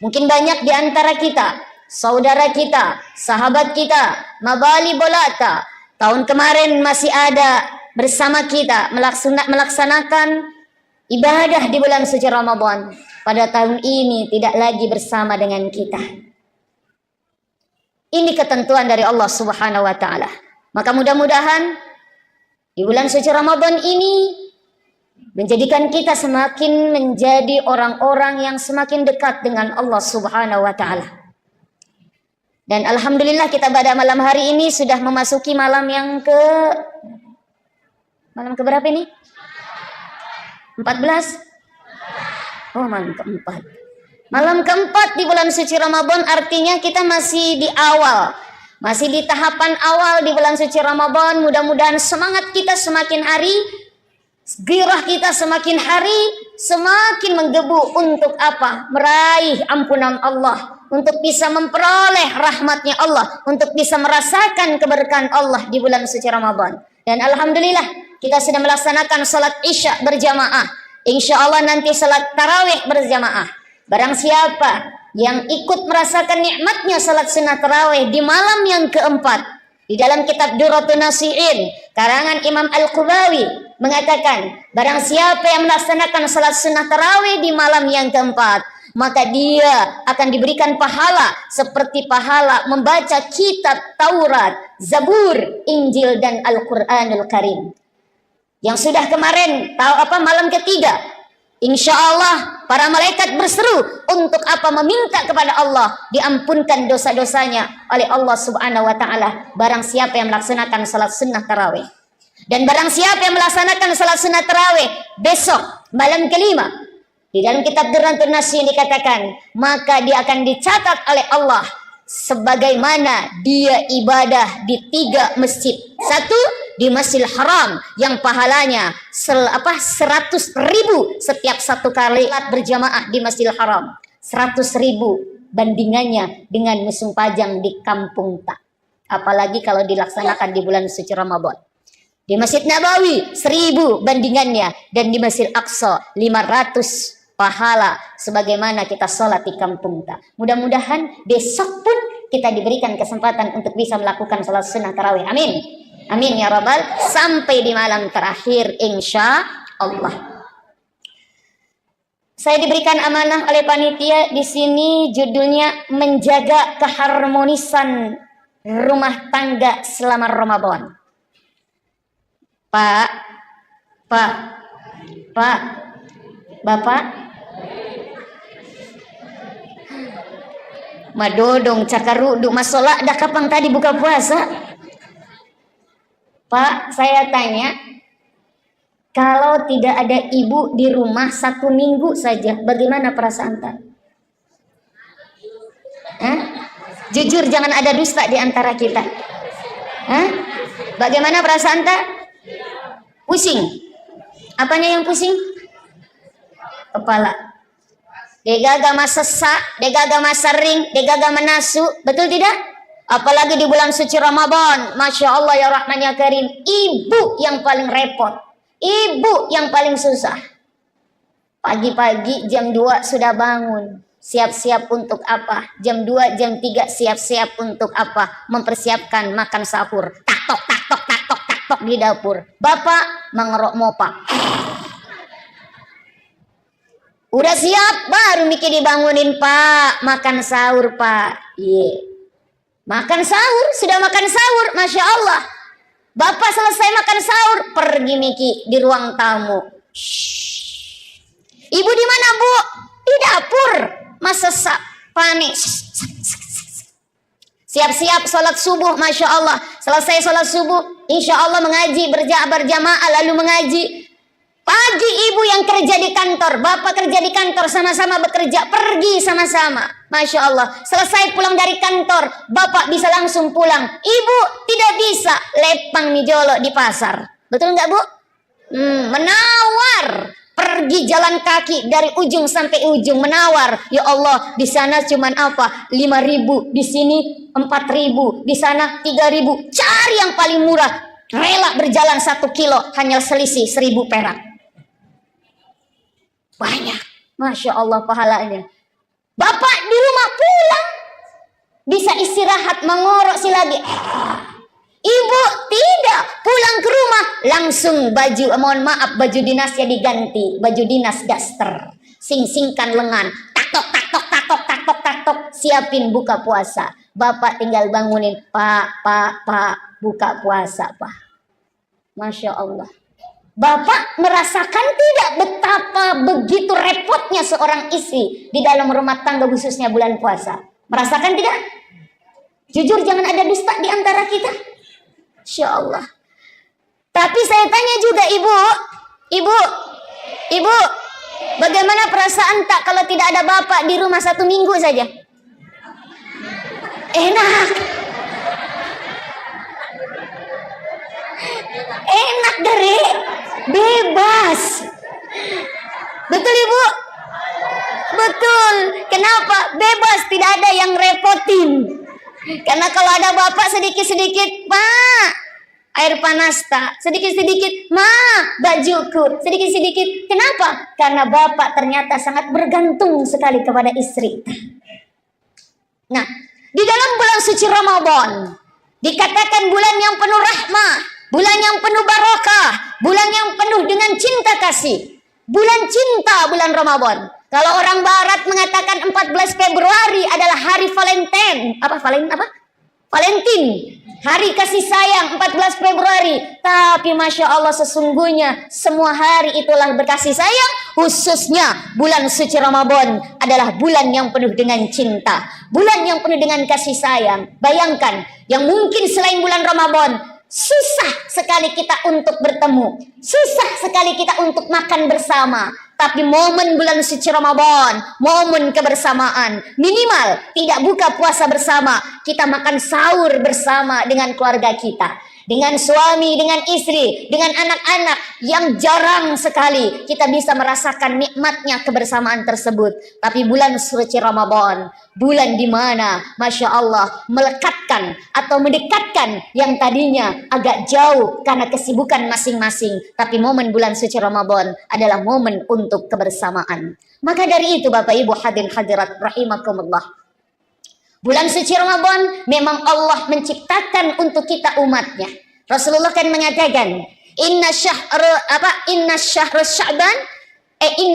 Mungkin banyak di antara kita, saudara kita, sahabat kita, mabali bolata, tahun kemarin masih ada bersama kita melaksanakan ibadah di bulan suci Ramadan. Pada tahun ini tidak lagi bersama dengan kita. Ini ketentuan dari Allah Subhanahu wa taala. Maka mudah-mudahan di bulan suci Ramadan ini menjadikan kita semakin menjadi orang-orang yang semakin dekat dengan Allah Subhanahu wa taala. Dan alhamdulillah kita pada malam hari ini sudah memasuki malam ke berapa ini? 14? Oh, malam keempat. Malam keempat di bulan suci Ramadan, artinya kita masih di awal. Masih di tahapan awal di bulan suci Ramadan. Mudah-mudahan semangat kita semakin hari, gairah kita semakin hari semakin menggebu untuk apa? Meraih ampunan Allah, untuk bisa memperoleh rahmatnya Allah, untuk bisa merasakan keberkahan Allah di bulan suci Ramadan. Dan alhamdulillah kita sudah melaksanakan salat Isya berjamaah. Insya Allah nanti salat tarawih berjamaah. Barang siapa yang ikut merasakan nikmatnya salat sunnah tarawih di malam yang keempat, di dalam kitab Durratun Nasihin karangan Imam Al-Qubawi mengatakan, barang siapa yang melaksanakan salat sunnah tarawih di malam yang keempat, maka dia akan diberikan pahala seperti pahala membaca kitab Taurat, Zabur, Injil dan Al-Quranul Karim. Yang sudah kemarin malam ketiga, insya Allah para malaikat berseru untuk apa? Meminta kepada Allah diampunkan dosa-dosanya oleh Allah Subhanahu wa taala barang siapa yang melaksanakan salat sunnah tarawih. Dan barang siapa yang melaksanakan salat sunnah tarawih besok malam kelima, Di dalam kitab Durratun Nashih dikatakan, maka dia akan dicatat oleh Allah sebagaimana dia ibadah di 3 masjid. Satu, di Masjidil Haram yang pahalanya 100.000 setiap satu kali berjamaah di Masjidil Haram. 100.000 bandingannya dengan musim pajang di kampung tak. Apalagi kalau dilaksanakan di bulan suci Ramadan. Di Masjid Nabawi 1.000 bandingannya, dan di Masjid Aqsa 500 pahala sebagaimana kita sholat di kampung tak. Mudah-mudahan besok pun kita diberikan kesempatan untuk bisa melakukan sholat sunnah tarawih. Amin. Amin ya rabbal. Sampai di malam terakhir insya Allah. Saya diberikan amanah oleh panitia di sini, judulnya menjaga keharmonisan rumah tangga selama Ramadan. Pak, Bapak, madodong cakaruduk masalah dah kapan tadi buka puasa? Pak, saya tanya, kalau tidak ada ibu di rumah 1 minggu saja, bagaimana perasaan tak? Jujur, jangan ada dusta di antara kita. Bagaimana perasaan tak? Pusing. Apanya yang pusing? Kepala. Degaga sesak, degaga sering, degaga menasu. Betul tidak? Apalagi di bulan suci Ramadan. Masya Allah ya Rahman ya Karim. Ibu yang paling repot. Ibu yang paling susah. Pagi-pagi jam 2 sudah bangun. Siap-siap untuk apa? Jam 2, jam 3 siap-siap untuk apa? Mempersiapkan makan sahur. Tak tok di dapur. Bapak mengerok mopa. Udah siap, baru mikir dibangunin, Pak. Makan sahur, Pak. Makan sahur, sudah makan sahur, Masya Allah. Bapak selesai makan sahur, pergi Miki di ruang tamu. Ibu di mana, Bu? Di dapur. Masa panik. Siap-siap sholat subuh, Masya Allah. Selesai sholat subuh, insya Allah mengaji, berjamaah lalu mengaji. Pagi ibu yang kerja di kantor, bapak kerja di kantor, sama-sama bekerja, pergi sama-sama. Masya Allah. Selesai pulang dari kantor, bapak bisa langsung pulang. Ibu tidak bisa, lepang mijolo di pasar. Betul nggak, Bu? Menawar. Pergi jalan kaki dari ujung sampai ujung, menawar. Ya Allah, di sana cuman apa? 5.000, di sini 4.000, di sana 3.000. Cari yang paling murah. Rela berjalan 1 kilo, hanya selisih 1.000 perak. Banyak. Masya Allah pahalanya. Bapak di rumah pulang, bisa istirahat, mengorok lagi. Ibu tidak, pulang ke rumah langsung baju dinasnya diganti, baju dinas daster, sing-singkan lengan, tak tok, siapin buka puasa. Bapak tinggal bangunin, Pak, buka puasa, Pak. Masya Allah. Bapak merasakan tidak betapa begitu repotnya seorang istri di dalam rumah tangga khususnya bulan puasa? Merasakan tidak? Jujur, jangan ada dusta di antara kita. Insya Allah. Tapi saya tanya juga ibu, bagaimana perasaan tak kalau tidak ada bapak di rumah 1 minggu saja? Enak dari bebas. Betul ibu? Betul. Kenapa? Bebas, tidak ada yang repotin. Karena kalau ada bapak sedikit-sedikit, Pak, air panas tak, sedikit-sedikit, Ma, bajuku, sedikit-sedikit. Kenapa? Karena bapak ternyata sangat bergantung sekali kepada istri. Nah, di dalam bulan suci Ramadan dikatakan bulan yang penuh rahmah, bulan yang penuh barakah, bulan yang penuh dengan cinta kasih. Bulan cinta, bulan Ramadan. Kalau orang barat mengatakan 14 Februari adalah hari Valentine. Valentine. Hari kasih sayang 14 Februari. Tapi Masya Allah sesungguhnya semua hari itulah berkasih sayang. Khususnya bulan suci Ramadan adalah bulan yang penuh dengan cinta. Bulan yang penuh dengan kasih sayang. Bayangkan, yang mungkin selain bulan Ramadan susah sekali kita untuk bertemu, susah sekali kita untuk makan bersama. Tapi momen bulan suci Ramadan, momen kebersamaan. Minimal tidak buka puasa bersama, kita makan sahur bersama dengan keluarga kita, dengan suami, dengan istri, dengan anak-anak, yang jarang sekali kita bisa merasakan nikmatnya kebersamaan tersebut. Tapi bulan suci Ramadan, bulan di mana Masya Allah melekatkan atau mendekatkan yang tadinya agak jauh karena kesibukan masing-masing. Tapi momen bulan suci Ramadan adalah momen untuk kebersamaan. Maka dari itu Bapak Ibu hadirin hadirat rahimakumullah, bulan suci Ramadan memang Allah menciptakan untuk kita umatnya. Rasulullah kan mengatakan, inna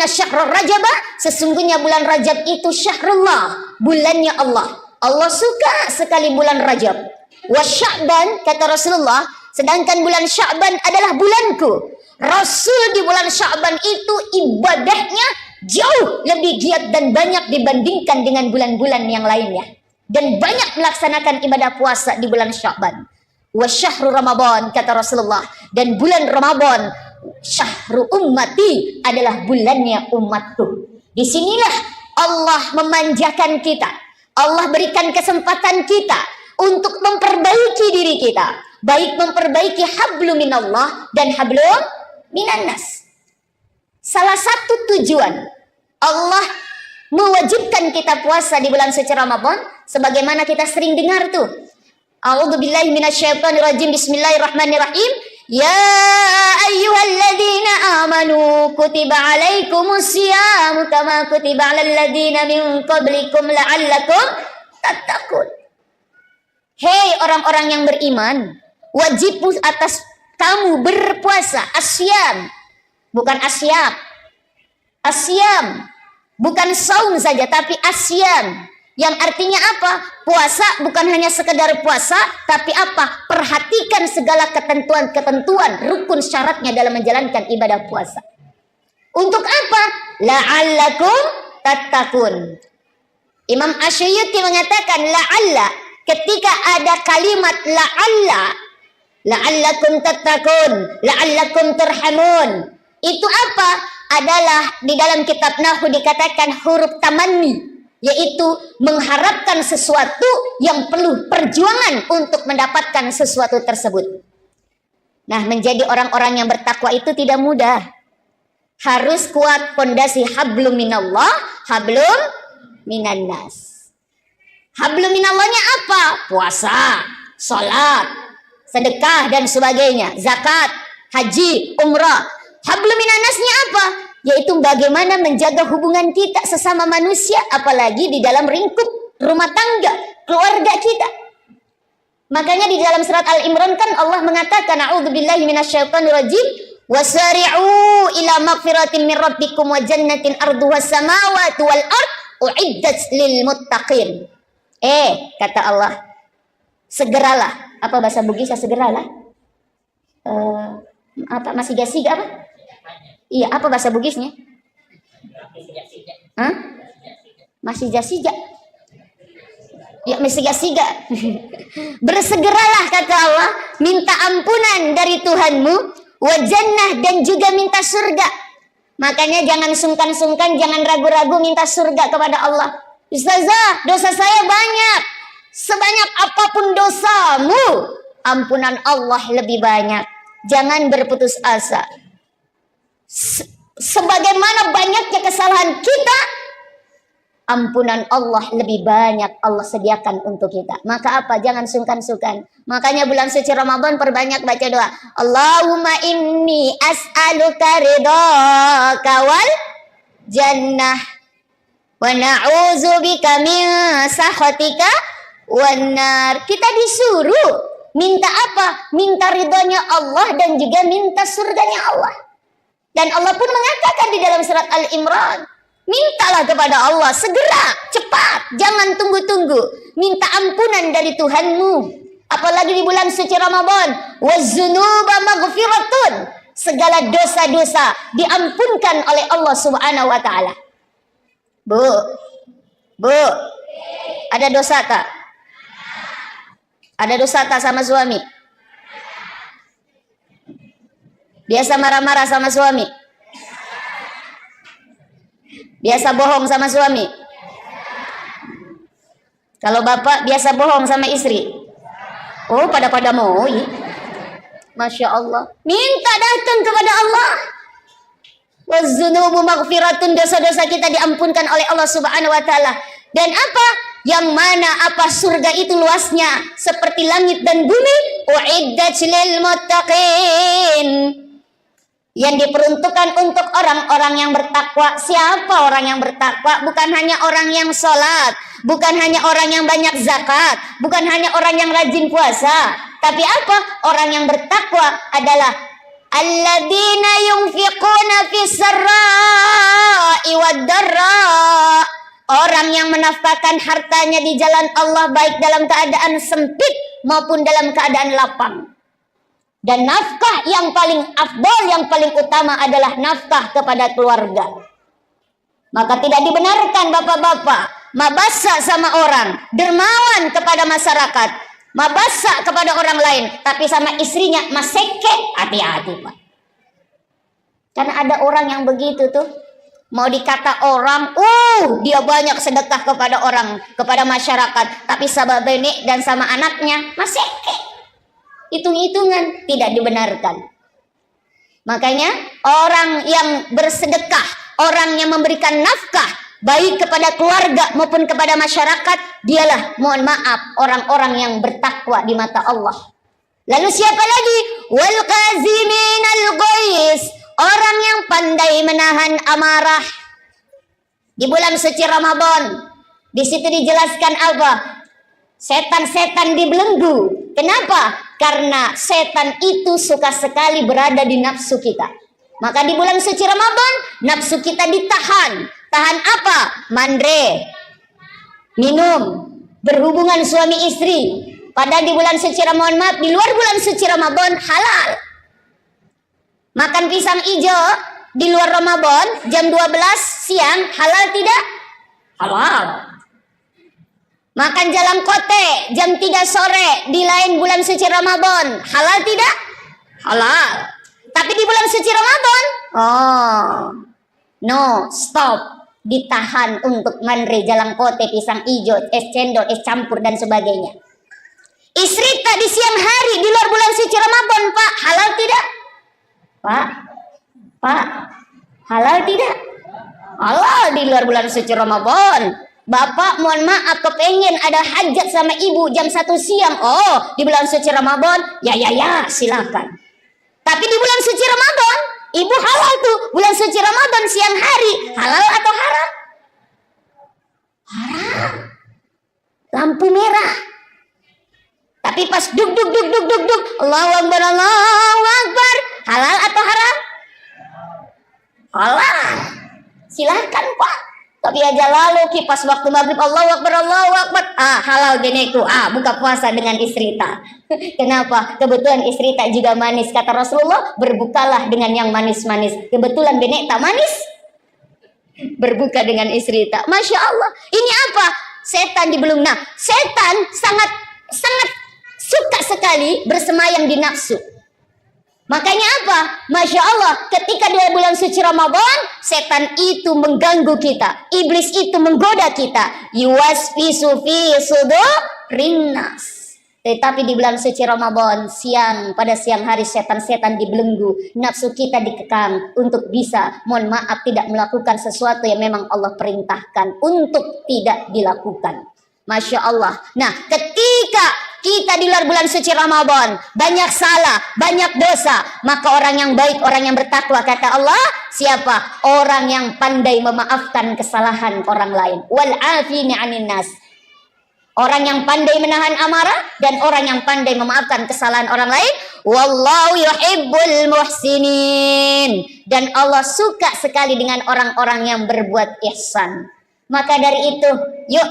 syahrul Rajab, sesungguhnya bulan Rajab itu syahrullah, bulannya Allah. Allah suka sekali bulan Rajab. Wa Sya'ban, kata Rasulullah, sedangkan bulan Sya'ban adalah bulanku. Rasul di bulan Sya'ban itu ibadahnya jauh lebih giat dan banyak dibandingkan dengan bulan-bulan yang lainnya. Dan banyak melaksanakan ibadah puasa di bulan Sya'ban. Wa syahrul Ramadan, kata Rasulullah, dan bulan Ramadan syahru ummati, adalah bulannya umatku. Disinilah Allah memanjakan kita. Allah berikan kesempatan kita untuk memperbaiki diri kita, baik memperbaiki hablum minallah dan hablum minannas. Salah satu tujuan Allah mewajibkan kita puasa di bulan suci Ramadan, sebagaimana kita sering dengar tuh, a'udzubillahi minasyaitonirrajim, bismillahirrahmanirrahim, ya ayyuhalladzina amanu kutiba alaikumusyamu kama kutiba alal ladzina min qablikum la'allakum tattaqun. Hei orang-orang yang beriman, wajib atas kamu berpuasa. Asyam, bukan asyab. Asyam bukan saum saja, tapi asyam, yang artinya apa? Puasa bukan hanya sekedar puasa, tapi apa? Perhatikan segala ketentuan-ketentuan, rukun syaratnya dalam menjalankan ibadah puasa. Untuk apa? La'allakum tattaqun. Imam Asy'uti mengatakan la'alla, ketika ada kalimat la'allakum tattaqun, la'allakum turhamun, itu apa? Adalah di dalam kitab Nahwu dikatakan huruf tamanni, yaitu mengharapkan sesuatu yang perlu perjuangan untuk mendapatkan sesuatu tersebut. Nah, menjadi orang-orang yang bertakwa itu tidak mudah. Harus kuat fondasi hablum minallah, hablum minannas. Hablum minallahnya apa? Puasa, salat, sedekah dan sebagainya, zakat, haji, umrah. Hablum minannasnya apa? Yaitu bagaimana menjaga hubungan kita sesama manusia, apalagi di dalam lingkup rumah tangga, keluarga kita. Makanya di dalam surat Al-Imran kan Allah mengatakan, a'udzubillahi minasyaitonirrajim, wasari'u ila magfiratin min rabbikum wa jannatin arduhas samawati wal ard uiddat lil muttaqin. Kata Allah, segeralah. Apa bahasa Bugisnya segeralah? Apa masih gasiga apa? Iya, apa bahasa Bugisnya? Hah? Masih jasiga. Ya, masih jasiga. Bersegeralah, kata Allah, minta ampunan dari Tuhanmu, wa jannah, dan juga minta surga. Makanya jangan sungkan-sungkan, jangan ragu-ragu minta surga kepada Allah. Ustazah, dosa saya banyak. Sebanyak apapun dosamu, ampunan Allah lebih banyak. Jangan berputus asa. Sebagaimana banyaknya kesalahan kita, ampunan Allah lebih banyak Allah sediakan untuk kita. Maka apa? Jangan sungkan-sungkan. Makanya bulan suci Ramadan perbanyak baca doa. Allahumma inni as'aluka ridhaka wal jannah wa na'udzubika min sakhatika wan nar. Kita disuruh minta apa? Minta ridhonya Allah dan juga minta surganya Allah. Dan Allah pun mengatakan di dalam surat Al-Imran, mintalah kepada Allah segera, cepat, jangan tunggu-tunggu. Minta ampunan dari Tuhanmu. Apalagi di bulan suci Ramadan, waz-dzunuba maghfiratun. Segala dosa-dosa diampunkan oleh Allah Subhanahu wa taala. Bu, ada dosa tak? Ada dosa tak sama suami? Biasa marah-marah sama suami? Biasa bohong sama suami? Kalau bapak biasa bohong sama istri? Oh, pada mau. Masya Allah. Minta datang kepada Allah. Waz-dzunubu maghfiratun, dosa-dosa kita diampunkan oleh Allah Subhanahu wa taala. Dan apa? Yang mana apa surga itu luasnya seperti langit dan bumi. Uiddat lil muttaqin. Yang diperuntukkan untuk orang-orang yang bertakwa. Siapa orang yang bertakwa? Bukan hanya orang yang sholat, bukan hanya orang yang banyak zakat, bukan hanya orang yang rajin puasa. Tapi apa? Orang yang bertakwa adalah alladzina yunfiquna fis sarra'i wad dharra. Orang yang menafkahkan hartanya di jalan Allah baik dalam keadaan sempit maupun dalam keadaan lapang. Dan nafkah yang paling afdal, yang paling utama adalah nafkah kepada keluarga. Maka tidak dibenarkan bapak-bapak mabasa sama orang, dermawan kepada masyarakat, mabasa kepada orang lain, tapi sama istrinya maseke. Hati-hati Pak. Karena ada orang yang begitu tuh, mau dikata orang, dia banyak sedekah kepada orang, kepada masyarakat, tapi sama benek dan sama anaknya maseke. Hitung-hitungan, tidak dibenarkan. Makanya orang yang bersedekah, orang yang memberikan nafkah baik kepada keluarga maupun kepada masyarakat, dialah, mohon maaf, orang-orang yang bertakwa di mata Allah. Lalu siapa lagi? Wal qaziminal ghaiz, orang yang pandai menahan amarah. Di bulan suci Ramadan, di situ dijelaskan apa? Setan-setan dibelenggu. Kenapa? Karena setan itu suka sekali berada di nafsu kita. Maka di bulan suci Ramadan, nafsu kita ditahan. Tahan apa? Mandre, minum, berhubungan suami istri. Padahal di bulan suci Ramadan, maaf, di luar bulan suci Ramadan halal. Makan pisang hijau di luar Ramadan jam 12 siang halal tidak? Halal. Makan jalan kote jam 3 sore di lain bulan suci Ramadan halal tidak? Halal. Tapi di bulan suci Ramadan, no, stop. Ditahan untuk mandre, jalan kote, pisang hijau, es cendol, es campur dan sebagainya. Istri tak di siang hari di luar bulan suci Ramadan, Pak, halal tidak? Pak, halal tidak? Halal di luar bulan suci Ramadan. Bapak mohon maaf kepengen ada hajat sama ibu jam 1 siang. Di bulan suci Ramadan, ya silakan. Tapi di bulan suci Ramadan, ibu halal tuh. Bulan suci Ramadan siang hari, halal atau haram? Haram. Lampu merah. Tapi pas duk, Allahu Akbar, Allahu Akbar, halal atau haram? Halal. Silakan Pak. Tapi aja lalu kipas waktu maghrib Allahu Akbar, Allahu Akbar, halal geneku, buka puasa dengan istri tak. Kenapa? Kebetulan istri tak juga manis, kata Rasulullah, berbukalah dengan yang manis-manis. Kebetulan benek tak manis, berbuka dengan istri tak. Masya Allah. Ini apa? Setan dibelung. Nah, setan sangat suka sekali bersemayam di nafsu. Makanya apa? Masya Allah, ketika di bulan suci Ramadan, setan itu mengganggu kita. Iblis itu menggoda kita. Yuwaswisu fi sudurin nas. Tetapi di bulan suci Ramadan, pada siang hari setan-setan dibelenggu. Nafsu kita dikekang untuk bisa, mohon maaf, tidak melakukan sesuatu yang memang Allah perintahkan untuk tidak dilakukan. Masya Allah. Nah, ketika kita di luar bulan suci Ramadan banyak salah, banyak dosa, maka orang yang baik, orang yang bertakwa, kata Allah, siapa? Orang yang pandai memaafkan kesalahan orang lain. Wal afini 'anin nas. Orang yang pandai menahan amarah dan orang yang pandai memaafkan kesalahan orang lain. Wallahu yuhibbul muhsinin. Dan Allah suka sekali dengan orang-orang yang berbuat ihsan. Maka dari itu, yuk,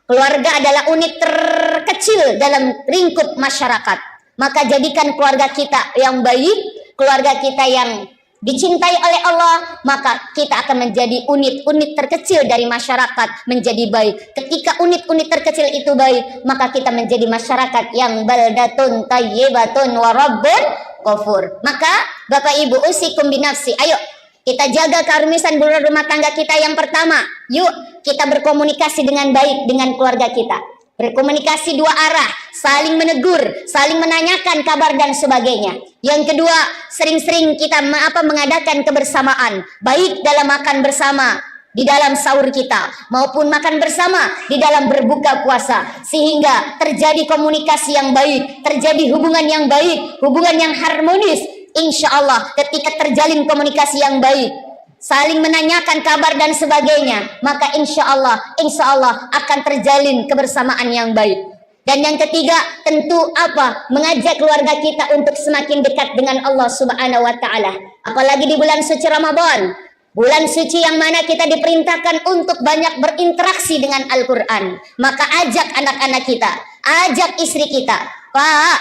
keluarga adalah unit terkecil dalam lingkup masyarakat. Maka jadikan keluarga kita yang baik, keluarga kita yang dicintai oleh Allah, maka kita akan menjadi unit-unit terkecil dari masyarakat menjadi baik. Ketika unit-unit terkecil itu baik, maka kita menjadi masyarakat yang baldatun tayyibatun wa rabbun ghafur. Maka Bapak Ibu, usikum binafsi, ayo Kita jaga keharmonisan rumah tangga kita. Yang pertama, yuk kita berkomunikasi dengan baik dengan keluarga kita. Berkomunikasi dua arah, saling menegur, saling menanyakan kabar dan sebagainya. Yang kedua, sering-sering kita mengadakan kebersamaan, baik dalam makan bersama di dalam sahur kita maupun makan bersama di dalam berbuka puasa, sehingga terjadi komunikasi yang baik, terjadi hubungan yang baik, hubungan yang harmonis. Insya Allah ketika terjalin komunikasi yang baik, saling menanyakan kabar dan sebagainya, maka insya Allah akan terjalin kebersamaan yang baik. Dan yang ketiga, tentu mengajak keluarga kita untuk semakin dekat dengan Allah Subhanahu wa taala. Apalagi di bulan suci Ramadan, bulan suci yang mana kita diperintahkan untuk banyak berinteraksi dengan Al-Qur'an. Maka ajak anak-anak kita, ajak istri kita. Pak,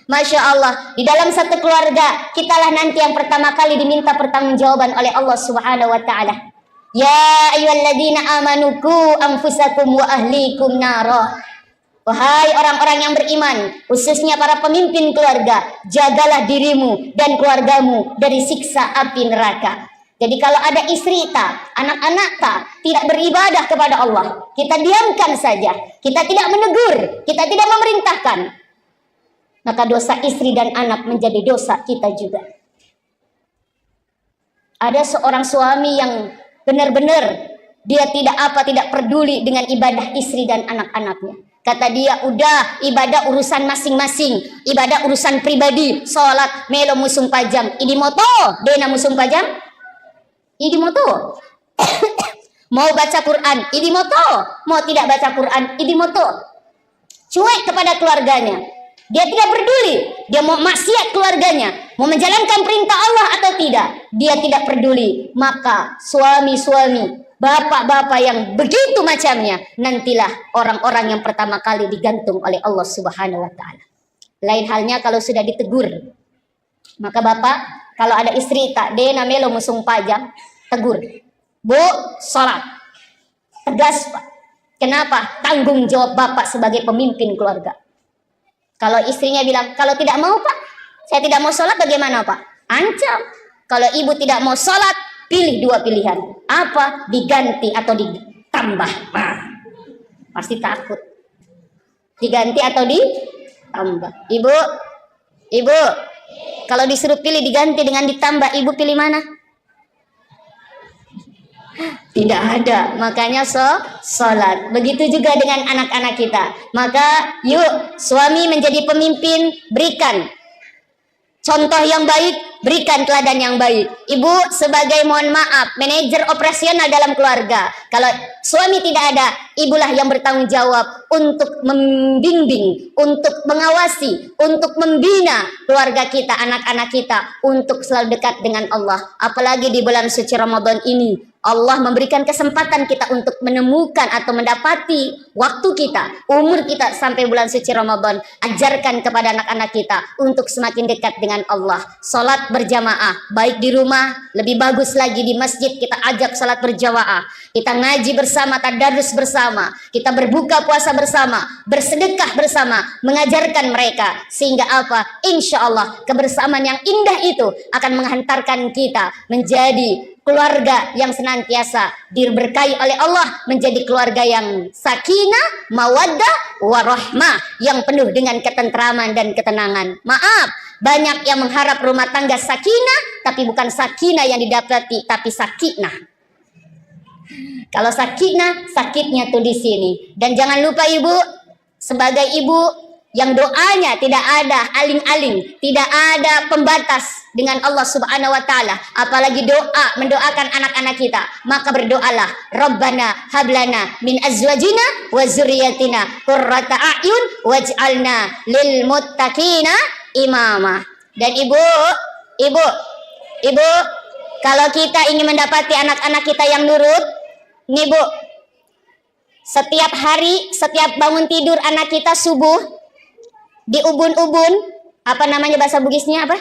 Masya Allah, di dalam satu keluarga kitalah nanti yang pertama kali diminta pertanggungjawaban oleh Allah Subhanahu wa taala. Ya ayyuhalladzina amanu qu anfusakum wa ahlikum nara. Wahai orang-orang yang beriman, khususnya para pemimpin keluarga, jagalah dirimu dan keluargamu dari siksa api neraka. Jadi kalau ada istri tak, anak-anak tak tidak beribadah kepada Allah, kita diamkan saja, kita tidak menegur, kita tidak memerintahkan, maka dosa istri dan anak menjadi dosa kita juga. Ada seorang suami yang benar-benar dia tidak peduli dengan ibadah istri dan anak-anaknya. Kata dia, udah ibadah urusan masing-masing, ibadah urusan pribadi, sholat melo musung pajam, idi moto, dena musung pajam, idi moto. Mau baca Quran, idi moto, mau tidak baca Quran, idi moto. Cuek kepada keluarganya. Dia tidak peduli, dia mau maksiat keluarganya, mau menjalankan perintah Allah atau tidak, dia tidak peduli. Maka suami-suami, bapak-bapak yang begitu macamnya, nantilah orang-orang yang pertama kali digantung oleh Allah Subhanahu wa taala. Lain halnya kalau sudah ditegur. Maka bapak, kalau ada istri tak dena melo musung pajang, tegur. Bu, sholat. Tegas, Pak. Kenapa? Tanggung jawab bapak sebagai pemimpin keluarga. Kalau istrinya bilang, kalau tidak mau Pak, saya tidak mau sholat, bagaimana Pak? Ancam. Kalau ibu tidak mau sholat, pilih dua pilihan. Apa? Diganti atau ditambah. Nah, pasti takut. Diganti atau ditambah. Ibu, kalau disuruh pilih diganti dengan ditambah, ibu pilih mana? Tidak ada, makanya sholat. Begitu juga dengan anak-anak kita. Maka yuk suami menjadi pemimpin, berikan contoh yang baik, berikan teladan yang baik. Ibu sebagai, mohon maaf, manajer operasional dalam keluarga. Kalau suami tidak ada, ibulah yang bertanggung jawab untuk membimbing, untuk mengawasi, untuk membina keluarga kita, anak-anak kita, untuk selalu dekat dengan Allah. Apalagi di bulan suci Ramadan ini, Allah memberikan kesempatan kita untuk menemukan atau mendapati waktu kita, umur kita sampai bulan suci Ramadan. Ajarkan kepada anak-anak kita untuk semakin dekat dengan Allah. Salat berjamaah, baik di rumah, lebih bagus lagi di masjid kita ajak salat berjamaah. Kita ngaji bersama, tadarus bersama, kita berbuka puasa bersama, bersedekah bersama, mengajarkan mereka. Sehingga Insya Allah kebersamaan yang indah itu akan menghantarkan kita menjadi keluarga yang senantiasa diberkahi oleh Allah, menjadi keluarga yang sakinah, mawaddah, warahmah, yang penuh dengan ketentraman dan ketenangan. Maaf, banyak yang mengharap rumah tangga sakinah, tapi bukan sakinah yang didapati, tapi sakinah. Kalau sakinah, sakitnya tuh di sini. Dan jangan lupa ibu, sebagai ibu yang doanya tidak ada aling-aling, tidak ada pembatas dengan Allah Subhanahu wa taala, apalagi doa mendoakan anak-anak kita, maka berdoalah, Rabbana hablana min azwajina wa dzurriyyatina qurrata a'yun waj'alna lil muttaqina imama. Dan ibu, kalau kita ingin mendapati anak-anak kita yang nurut, nih Bu, setiap hari, setiap bangun tidur anak kita subuh, di ubun-ubun, apa namanya bahasa Bugisnya apa?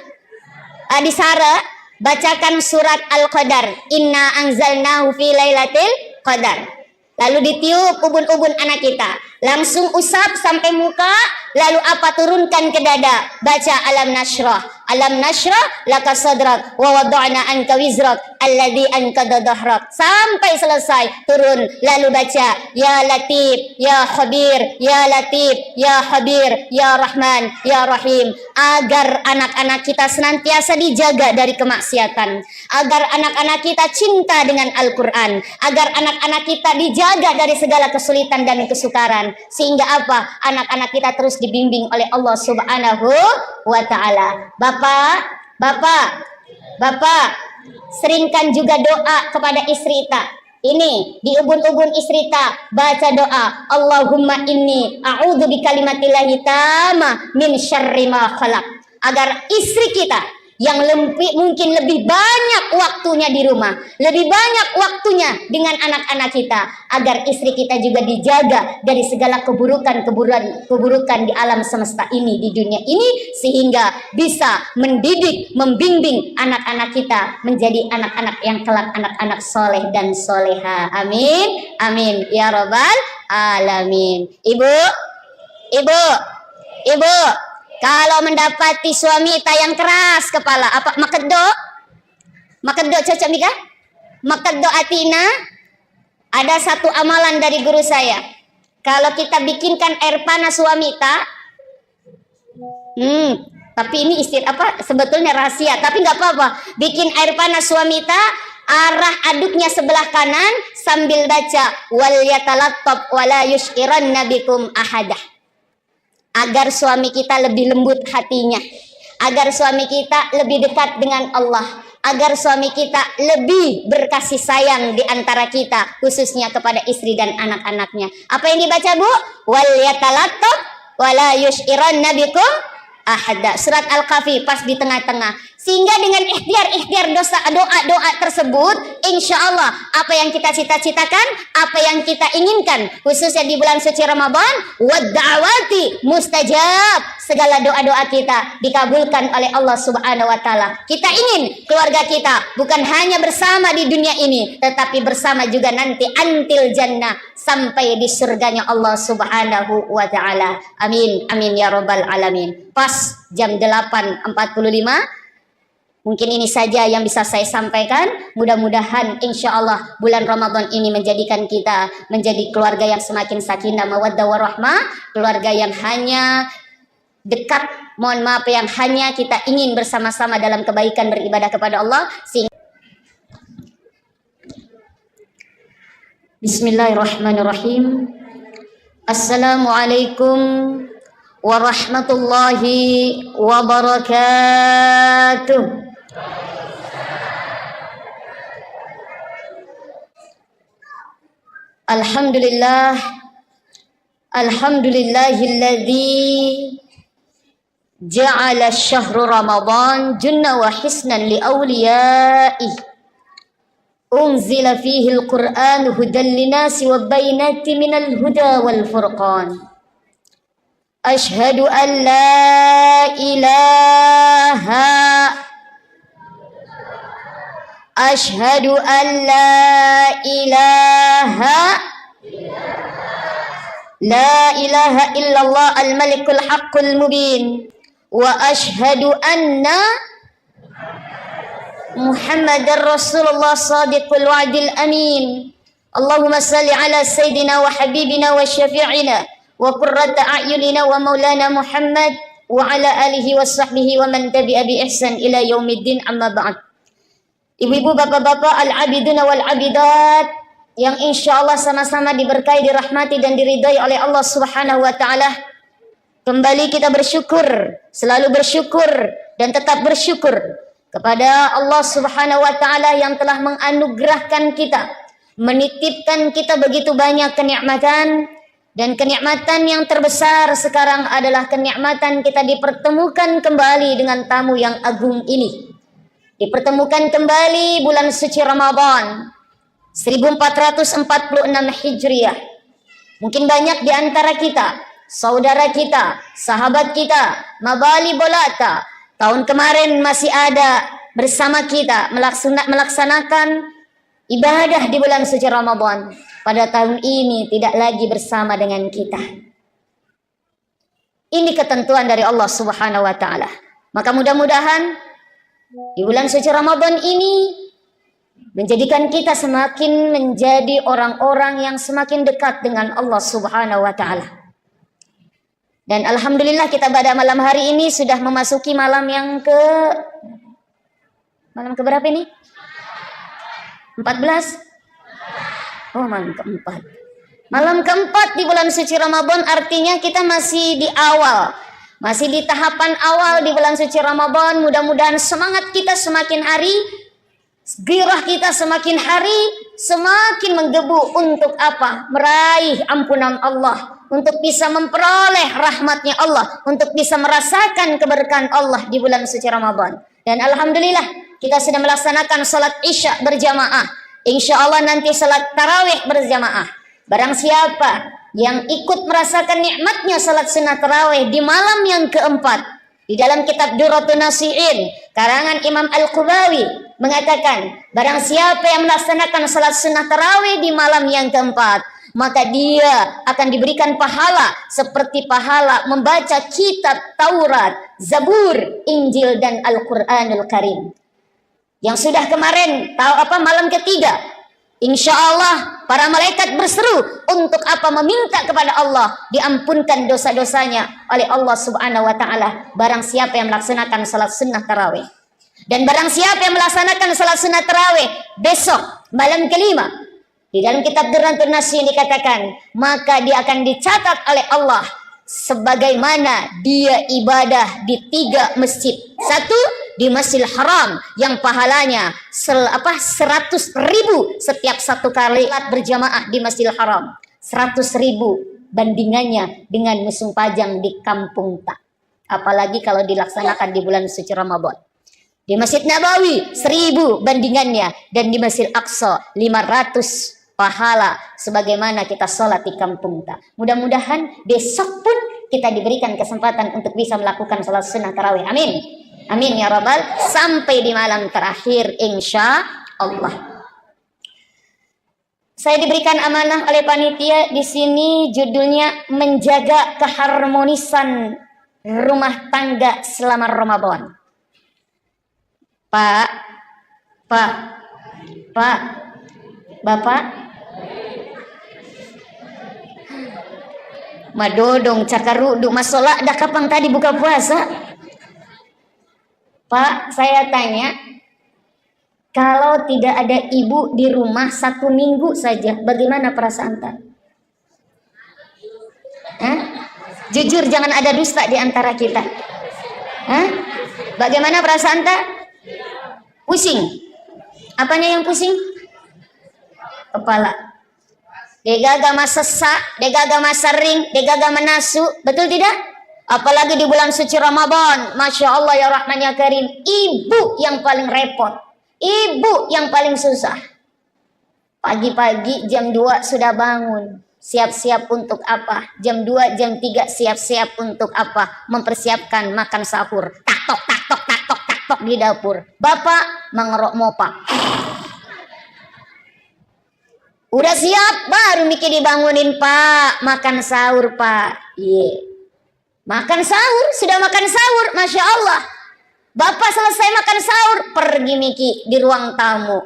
Di Sara, bacakan surat Al-Qadar. Inna anzalnahu fi lailatul qadar. Lalu ditiup ubun-ubun anak kita. Langsung usap sampai muka. Lalu apa? Turunkan ke dada. Baca alam nashrah. Alam nashrah laka sadrak. Wa wada'na anka wizrak. Alladhi anqadha dhahrak. Sampai selesai. Turun. Lalu baca. Ya Latif. Ya Khabir. Ya Latif. Ya Khabir. Ya Rahman. Ya Rahim. Agar anak-anak kita senantiasa dijaga dari kemaksiatan. Agar anak-anak kita cinta dengan Al-Quran. Agar anak-anak kita dijaga dari segala kesulitan dan kesukaran. Sehingga apa? Anak-anak kita terus dibimbing oleh Allah Subhanahu wa ta'ala. Bapak, seringkan juga doa kepada istri kita. Ini di ubun-ubun istri kita baca doa. Allahumma inni a'udzu bikalimatillahi tamma min syarri ma khalaq. Agar istri kita yang mungkin lebih banyak waktunya di rumah, lebih banyak waktunya dengan anak-anak kita, agar istri kita juga dijaga dari segala keburukan di alam semesta ini, di dunia ini, sehingga bisa mendidik, membimbing anak-anak kita menjadi anak-anak yang kelak anak-anak soleh dan soleha. Amin, amin ya robbal alamin. Ibu, kalau mendapati suami yang keras kepala, apa makeddo cocok Mika? Makeddo atina. Ada satu amalan dari guru saya. Kalau kita bikinkan air panas suami tapi ini sebetulnya rahasia, tapi nggak apa-apa. Bikin air panas suami arah aduknya sebelah kanan sambil baca wal yatalattab wala yushiranna bikum ahadah. Agar suami kita lebih lembut hatinya, agar suami kita lebih dekat dengan Allah, agar suami kita lebih berkasih sayang di antara kita, khususnya kepada istri dan anak-anaknya. Apa yang dibaca, Bu? Wal yatalattab wala yushiranna bikum ahada. Surat Al-Kahfi pas di tengah-tengah. Sehingga dengan ikhtiar doa tersebut, insya Allah apa yang kita cita-citakan, apa yang kita inginkan, khususnya di bulan suci Ramadan, wadda'awati mustajab, segala doa-doa kita dikabulkan oleh Allah Subhanahu wa ta'ala. Kita ingin keluarga kita bukan hanya bersama di dunia ini, tetapi bersama juga nanti antil jannah, sampai di surganya Allah Subhanahu wa ta'ala. Amin, amin ya robbal alamin. Pas jam 8.45. Mungkin ini saja yang bisa saya sampaikan. Mudah-mudahan insya Allah bulan Ramadan ini menjadikan kita menjadi keluarga yang semakin sakinah, mawaddah warahmah. Keluarga yang hanya dekat, mohon maaf, yang hanya kita ingin bersama-sama dalam kebaikan beribadah kepada Allah. Bismillahirrahmanirrahim. Assalamualaikum warahmatullahi wabarakatuh. Alhamdulillahilladzi ja'ala syahru Ramadan junna wa hisnan li awliyaih. Unzila fihi al-Qur'an hudan linasi wa bainati minal huda wal furqan. Ashhadu an la ilaha Ashhadu an la ilaha illallah al-malikul haqqul mubin. Wa ashhadu anna Muhammadar Rasulullah sadiqul wa'dil amin. Allahumma salli ala sayyidina wa habibina wa syafi'ina wa qurrata a'yunina wa maulana Muhammad wa ala alihi wa sahbihi wa man tabi'a bi ihsan ila yaumiddin, amma ba'd. Ibu-ibu, bapak-bapak, al-abiduna wal-abidat yang insya Allah sama-sama diberkahi, dirahmati dan diridhai oleh Allah Subhanahu wa ta'ala. Kembali kita bersyukur, selalu bersyukur dan tetap bersyukur kepada Allah Subhanahu wa ta'ala yang telah menganugerahkan kita, menitipkan kita begitu banyak kenikmatan. Dan kenikmatan yang terbesar sekarang adalah kenikmatan kita dipertemukan kembali dengan tamu yang agung ini. Dipertemukan kembali bulan suci Ramadan 1446 Hijriah. Mungkin banyak di antara kita, saudara kita, sahabat kita, mabali bolata, tahun kemarin masih ada bersama kita melaksanakan ibadah di bulan suci Ramadan. pada tahun ini tidak lagi bersama dengan kita. Ini ketentuan dari Allah Subhanahu wa taala. Maka mudah-mudahan di bulan suci Ramadan ini menjadikan kita semakin menjadi orang-orang yang semakin dekat dengan Allah Subhanahu wa taala. Dan alhamdulillah kita pada malam hari ini sudah memasuki malam berapa ini? 14? Oh, malam keempat. Malam keempat di bulan suci Ramadan, artinya kita masih di awal. Masih di tahapan awal di bulan suci Ramadan. Mudah-mudahan semangat kita semakin hari, gairah kita semakin hari, semakin menggebu untuk apa? Meraih ampunan Allah. Untuk bisa memperoleh rahmatnya Allah, untuk bisa merasakan keberkahan Allah di bulan suci Ramadan. Dan alhamdulillah kita sudah melaksanakan salat Isya berjamaah. Insya Allah nanti salat tarawih berjamaah. Barang siapa yang ikut merasakan nikmatnya salat sunnah tarawih di malam yang keempat, di dalam kitab Durratun Nasihin karangan Imam Al-Qubawi mengatakan, barang siapa yang melaksanakan salat sunnah tarawih di malam yang keempat, maka dia akan diberikan pahala seperti pahala membaca kitab Taurat, Zabur, Injil, dan Al-Quranul Karim. Yang sudah kemarin malam ketiga, insya Allah para malaikat berseru untuk apa? Meminta kepada Allah diampunkan dosa-dosanya oleh Allah Subhanahu wa taala barang siapa yang melaksanakan salat sunnah tarawih. Dan barang siapa yang melaksanakan salat sunnah tarawih besok malam kelima, di dalam kitab Durratun Nasihin dikatakan, maka dia akan dicatat oleh Allah sebagaimana dia ibadah di 3 masjid. Satu di Masjidil Haram yang pahalanya 100.000 setiap satu kali berjamaah di Masjidil Haram. 100.000 bandingannya dengan musim pajang di kampung tak. Apalagi kalau dilaksanakan di bulan suci Ramadan. Di Masjid Nabawi 1.000 bandingannya, dan di Masjid Aqsa 500 pahala sebagaimana kita sholat di kampung tak. Mudah-mudahan besok pun kita diberikan kesempatan untuk bisa melakukan sholat sunnah tarawih. Amin. Amin ya rabbal. Sampai di malam terakhir insya Allah. Saya diberikan amanah oleh panitia di sini, judulnya menjaga keharmonisan rumah tangga selama Ramadan. Pak, Bapak, madodong cakaruduk masalah dah kapan tadi buka puasa? Pak, saya tanya, kalau tidak ada ibu di rumah 1 minggu saja, bagaimana perasaan tak? Jujur, jangan ada dusta di antara kita. Bagaimana perasaan tak? Pusing. Apanya yang pusing? Kepala. Degaga sesak, degaga sering, degaga menasu, betul tidak? Apalagi di bulan suci Ramadan, Masya Allah ya Rahman ya Karim, ibu yang paling repot, ibu yang paling susah. Pagi-pagi jam 2 sudah bangun, siap-siap untuk apa? Jam 2, jam 3 siap-siap untuk apa? Mempersiapkan makan sahur. Tak tok di dapur. Bapak mengerok mopa. Udah siap, baru mikir dibangunin, Pak. Makan sahur, Pak. Makan sahur, sudah makan sahur, Masya Allah. Bapak selesai makan sahur, pergi Miki di ruang tamu.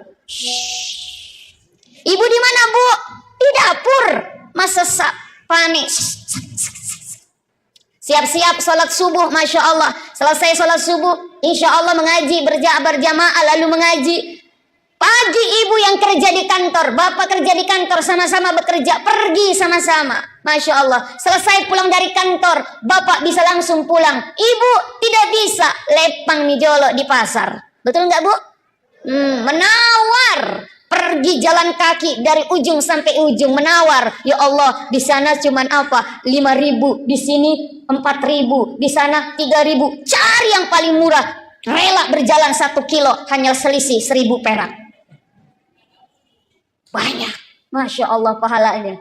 Ibu di mana, Bu? Di dapur. Masa panik. Siap-siap sholat subuh, Masya Allah. Selesai sholat subuh, insya Allah mengaji, berjamaah lalu mengaji. Pagi ibu yang kerja di kantor, bapak kerja di kantor, sama-sama bekerja, pergi sama-sama. Masya Allah, selesai pulang dari kantor, bapak bisa langsung pulang. Ibu tidak bisa, lepang mijolo di pasar. Betul nggak, Bu? Menawar. Pergi jalan kaki dari ujung sampai ujung, menawar. Ya Allah, di sana cuman apa? 5.000, di sini 4.000, di sana 3.000. Cari yang paling murah. Rela berjalan 1 kilo, hanya selisih 1.000 perak. Banyak, Masya Allah pahalanya.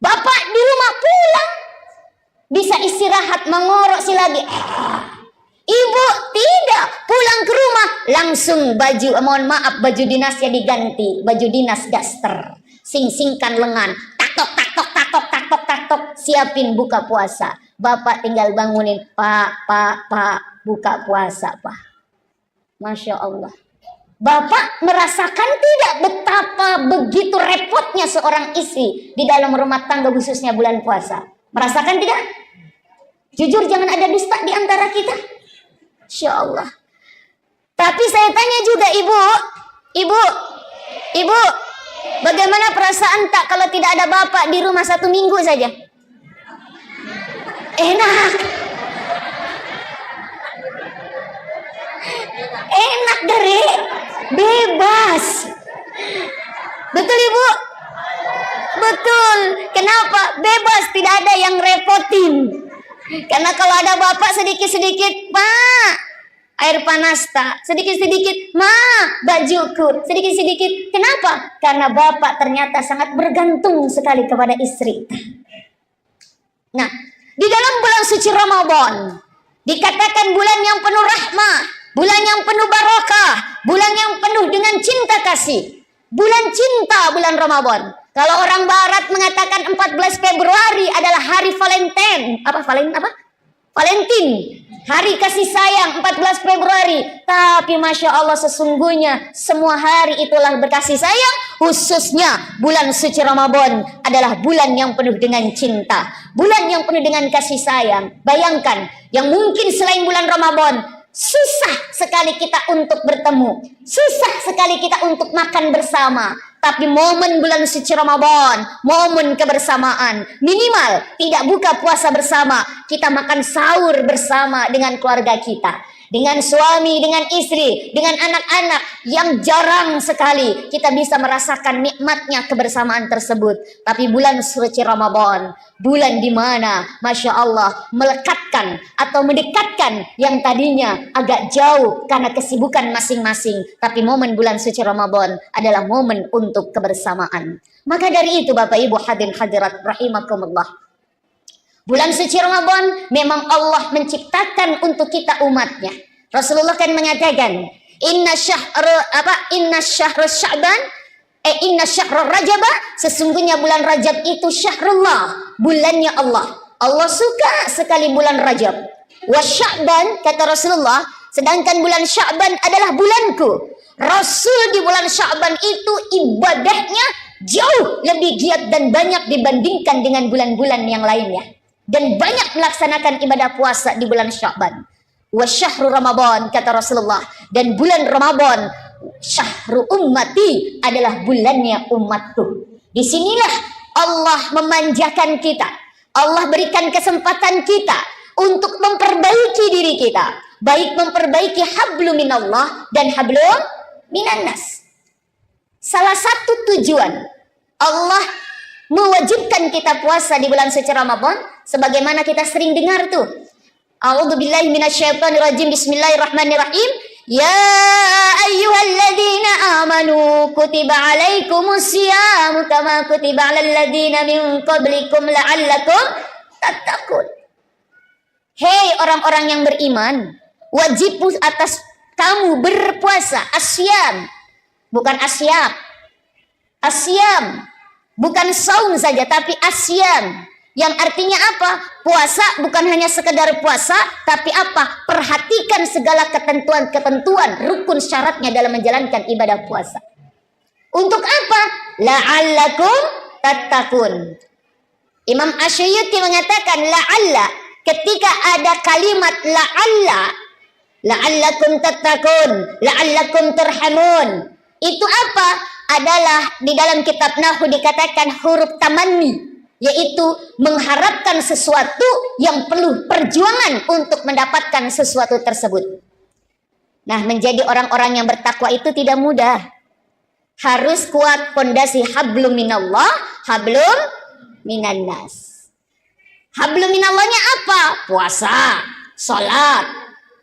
Bapak di rumah pulang, bisa istirahat, mengorok lagi. Ibu tidak, pulang ke rumah langsung baju, mohon maaf, baju dinasnya diganti, baju dinas daster. sing-singkan lengan, tak tok, siapin buka puasa. Bapak tinggal bangunin, Pak, buka puasa, Pak. Masya Allah. Bapak merasakan tidak betapa begitu repotnya seorang istri di dalam rumah tangga khususnya bulan puasa? Merasakan tidak? Jujur, jangan ada dusta di antara kita. Insya Allah. Tapi saya tanya juga ibu, bagaimana perasaan tak kalau tidak ada bapak di rumah 1 minggu saja? Enak. Enak dari bebas. Betul ibu? Betul. Kenapa? Bebas, tidak ada yang repotin. Karena kalau ada bapak sedikit-sedikit, Pak, air panas tak, sedikit-sedikit, Ma, bajuku, sedikit-sedikit. Kenapa? Karena bapak ternyata sangat bergantung sekali kepada istri. Nah, di dalam bulan suci Ramadan dikatakan bulan yang penuh rahmah, bulan yang penuh barakah, bulan yang penuh dengan cinta kasih. Bulan cinta, bulan Ramadan. Kalau orang barat mengatakan 14 Februari adalah hari Valentine. Valentine. Hari kasih sayang 14 Februari. Tapi Masya Allah, sesungguhnya semua hari itulah berkasih sayang. Khususnya bulan suci Ramadan adalah bulan yang penuh dengan cinta. Bulan yang penuh dengan kasih sayang. Bayangkan, yang mungkin selain bulan Ramadan susah sekali kita untuk bertemu, susah sekali kita untuk makan bersama. Tapi momen bulan suci Ramadan, momen kebersamaan, minimal tidak buka puasa bersama, kita makan sahur bersama dengan keluarga kita, dengan suami, dengan istri, dengan anak-anak, yang jarang sekali kita bisa merasakan nikmatnya kebersamaan tersebut. Tapi bulan suci Ramadan, bulan di mana Masya Allah melekatkan atau mendekatkan yang tadinya agak jauh karena kesibukan masing-masing. Tapi momen bulan suci Ramadan adalah momen untuk kebersamaan. Maka dari itu Bapak Ibu hadirin hadirat rahimakumullah, bulan suci Ramadan memang Allah menciptakan untuk kita umatnya. Rasulullah kan mengatakan, inna syahrul Rajab, sesungguhnya bulan Rajab itu syahrullah, bulannya Allah. Allah suka sekali bulan Rajab. Wa Sya'ban, kata Rasulullah, sedangkan bulan Sya'ban adalah bulanku. Rasul di bulan Sya'ban itu ibadahnya jauh lebih giat dan banyak dibandingkan dengan bulan-bulan yang lainnya. Dan banyak melaksanakan ibadah puasa di bulan Sya'ban. Wa syahru Ramadan, kata Rasulullah, dan bulan Ramadan syahru ummati, adalah bulannya umatku. Disinilah Allah memanjakan kita. Allah berikan kesempatan kita untuk memperbaiki diri kita, baik memperbaiki hablum minallah dan hablum minannas. Salah satu tujuan Allah mewajibkan kita puasa di bulan suci Ramadan, sebagaimana kita sering dengar tuh, a'udzubillahi minasyaitonirrajim, bismillahirrahmanirrahim, ya ayyuhalladzina amanu kutiba alaikumusyamu kama kutiba alal ladzina min qablikum la'allakum tattaqun. Hei orang-orang yang beriman, wajib atas kamu berpuasa. Asyam, bukan asyab. Asyam, bukan saum saja, tapi asyam. Yang artinya apa? Puasa bukan hanya sekedar puasa, tapi apa? Perhatikan segala ketentuan-ketentuan, rukun syaratnya dalam menjalankan ibadah puasa. Untuk apa? La'allakum tattaqun. Imam Asy'uti mengatakan la'alla, ketika ada kalimat la'allakum tattaqun, la'allakum turhamun, itu apa? Adalah di dalam kitab Nahwu dikatakan huruf tamanni, yaitu mengharapkan sesuatu yang perlu perjuangan untuk mendapatkan sesuatu tersebut. Nah, menjadi orang-orang yang bertakwa itu tidak mudah. Harus kuat pondasi hablum minallah, hablum minannas. Hablum minallahnya apa? Puasa, salat,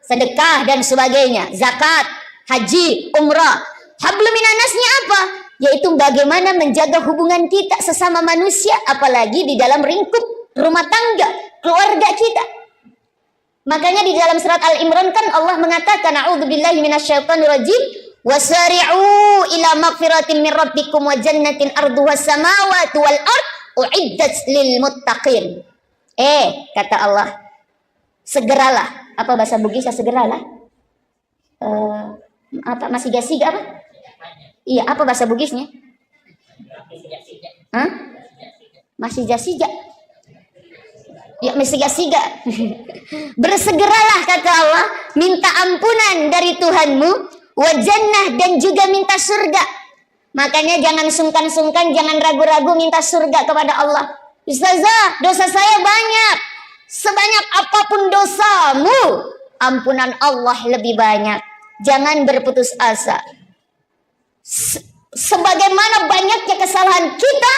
sedekah dan sebagainya, zakat, haji, umrah. Hablum minannasnya apa? Yaitu bagaimana menjaga hubungan kita sesama manusia, apalagi di dalam lingkup rumah tangga, keluarga kita. Makanya di dalam surat Al-Imran kan Allah mengatakan, a'udzubillahi minasyaitonirrajim, Wasari'u ila magfiratin min rabbikum wa jannatin arduha samawati wal ard uiddat lil muttaqin. Kata Allah, segeralah. Apa bahasa Bugisnya segeralah? Apa masih gasiga apa? Iya, apa bahasa Bugisnya? Masih jasiga. Ya, masih gasiga. Bersegeralah kata Allah, minta ampunan dari Tuhanmu, wa jannah, dan juga minta surga. Makanya jangan sungkan-sungkan, jangan ragu-ragu minta surga kepada Allah. Ustazah, dosa saya banyak. Sebanyak apapun dosamu, ampunan Allah lebih banyak. Jangan berputus asa. Sebagaimana banyaknya kesalahan kita,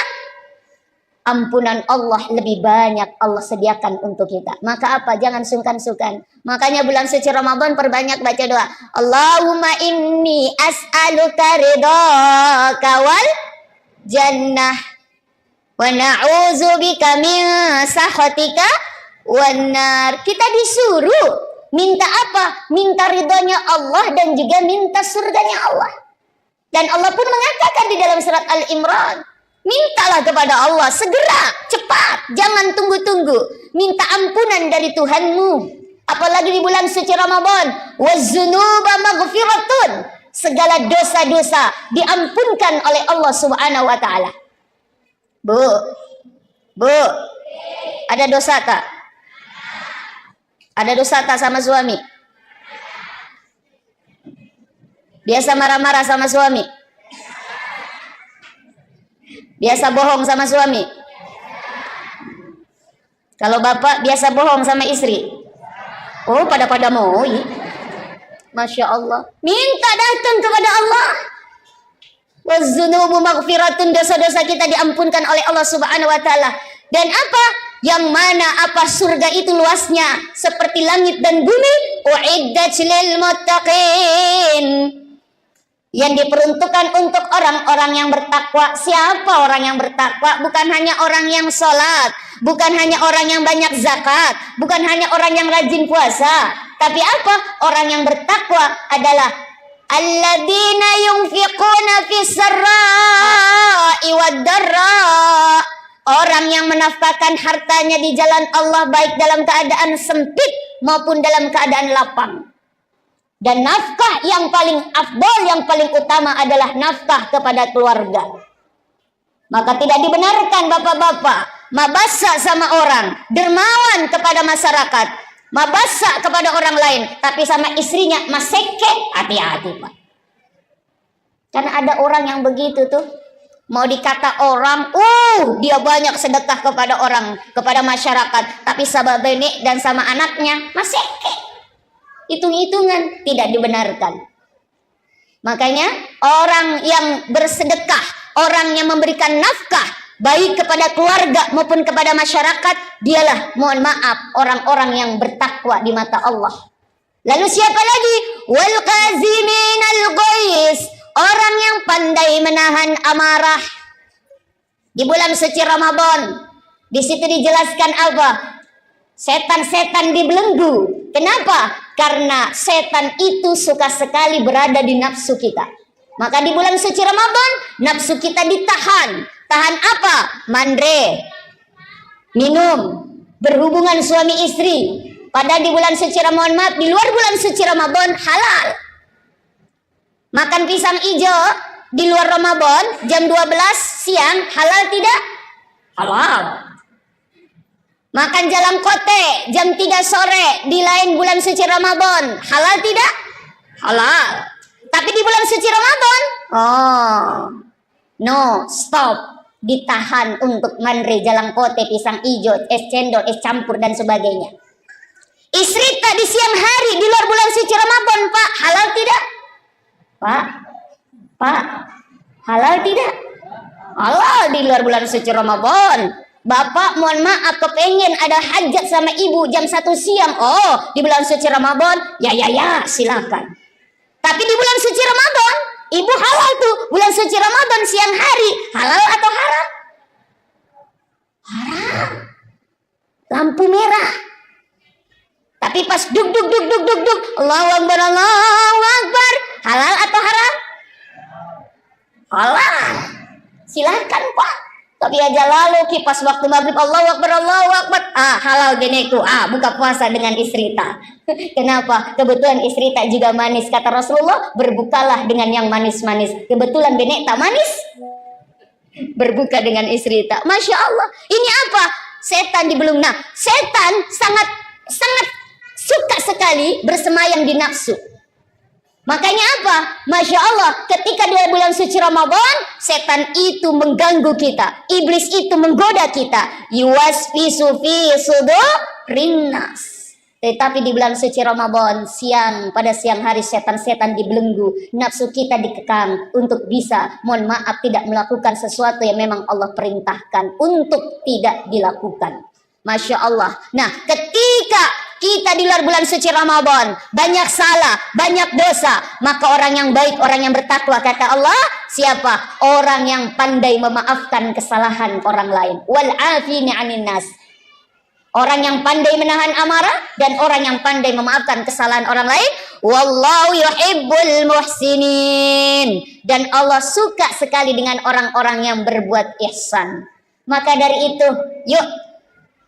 ampunan Allah lebih banyak Allah sediakan untuk kita. Maka apa? Jangan sungkan-sungkan. Makanya bulan suci Ramadan perbanyak baca doa. Allahumma inni as'aluka ridhaka wal jannah wa na'udzubika min sakhatika wan nar. Kita disuruh minta apa? Minta ridhonya Allah dan juga minta surganya Allah. Dan Allah pun mengatakan di dalam surat Al-Imran, mintalah kepada Allah segera, cepat, jangan tunggu-tunggu. Minta ampunan dari Tuhanmu. Apalagi di bulan suci Ramadan, waz-dzunuba maghfiratun. Segala dosa-dosa diampunkan oleh Allah Subhanahu wa taala. Bu, ada dosa tak? Ada dosa tak sama suami? Biasa marah-marah sama suami? Biasa bohong sama suami? Kalau bapak biasa bohong sama istri? Oh, pada mau. Masya Allah. Minta datang kepada Allah. Waz-dzunubu maghfiratun, dosa-dosa kita diampunkan oleh Allah Subhanahu wa taala. Dan apa? Yang mana apa surga itu luasnya seperti langit dan bumi. Uiddat lil muttaqin. Yang diperuntukkan untuk orang-orang yang bertakwa. Siapa orang yang bertakwa? Bukan hanya orang yang sholat, bukan hanya orang yang banyak zakat, bukan hanya orang yang rajin puasa. Tapi apa? Orang yang bertakwa adalah alladzina yunfiquna fis sarra'i wad dharra. Orang yang menafkahkan hartanya di jalan Allah baik dalam keadaan sempit maupun dalam keadaan lapang. Dan nafkah yang paling afdal, yang paling utama adalah nafkah kepada keluarga. Maka tidak dibenarkan bapak-bapak mabasa sama orang, dermawan kepada masyarakat, mabasa kepada orang lain, tapi sama istrinya maseke. Hati-hati Pak. Karena ada orang yang begitu tuh, mau dikata orang, dia banyak sedekah kepada orang, kepada masyarakat, tapi sama benek dan sama anaknya maseke. Hitung-hitungan, tidak dibenarkan. Makanya orang yang bersedekah, orang yang memberikan nafkah baik kepada keluarga maupun kepada masyarakat, dialah, mohon maaf, orang-orang yang bertakwa di mata Allah. Lalu siapa lagi? Wal qaziminal ghaiz, orang yang pandai menahan amarah. Di bulan suci Ramadan, di situ dijelaskan apa? Setan-setan dibelenggu. Kenapa? Karena setan itu suka sekali berada di nafsu kita. Maka di bulan suci Ramadan, nafsu kita ditahan. Tahan apa? Mandre, minum, berhubungan suami istri. Padahal di bulan suci Ramadan, maaf, di luar bulan suci Ramadan halal. Makan pisang hijau di luar Ramadan jam 12 siang halal tidak? Halal. Makan jalan kote jam 3 sore di lain bulan suci Ramadan halal tidak? Halal. Tapi di bulan suci Ramadan, no, stop. Ditahan untuk mandre, jalan kote, pisang hijau, es cendol, es campur dan sebagainya. Istri tak di siang hari di luar bulan suci Ramadan, Pak, halal tidak? Pak, halal tidak? Halal di luar bulan suci Ramadan. Bapak mohon maaf kepengen ada hajat sama ibu jam 1 siang. Di bulan suci Ramadan, ya silakan. Tapi di bulan suci Ramadan, ibu halal tuh. Bulan suci Ramadan siang hari, halal atau haram? Haram. Lampu merah. Tapi pas duk Allahu Akbar, Halal atau haram? Halal. Silakan Pak. Tapi aja lalu kipas waktu maghrib Allahu Akbar, Allahu Akbar. Halal geneku. Buka puasa dengan istri tak. Kenapa? Kebetulan istri tak juga manis. Kata Rasulullah, berbukalah dengan yang manis-manis. Kebetulan benek tak manis. Berbuka dengan istri tak. Masya Allah. Ini apa? Setan dibelung. Nah, setan sangat suka sekali bersemayam di nafsu. Makanya apa? Masya Allah, ketika di bulan suci Ramadan, setan itu mengganggu kita. Iblis itu menggoda kita. Yuwaswisu fi sudurin nas. Tetapi di bulan suci Ramadan, pada siang hari setan-setan dibelenggu. Nafsu kita dikekang untuk bisa, mohon maaf, tidak melakukan sesuatu yang memang Allah perintahkan untuk tidak dilakukan. Masya Allah. Nah, ketika kita di luar bulan suci Ramadan banyak salah, banyak dosa, maka orang yang baik, orang yang bertakwa, kata Allah, siapa? Orang yang pandai memaafkan kesalahan orang lain. Wal afini 'anin nas. Orang yang pandai menahan amarah dan orang yang pandai memaafkan kesalahan orang lain. Wallahu yuhibbul muhsinin. Dan Allah suka sekali dengan orang-orang yang berbuat ihsan. Maka dari itu, yuk,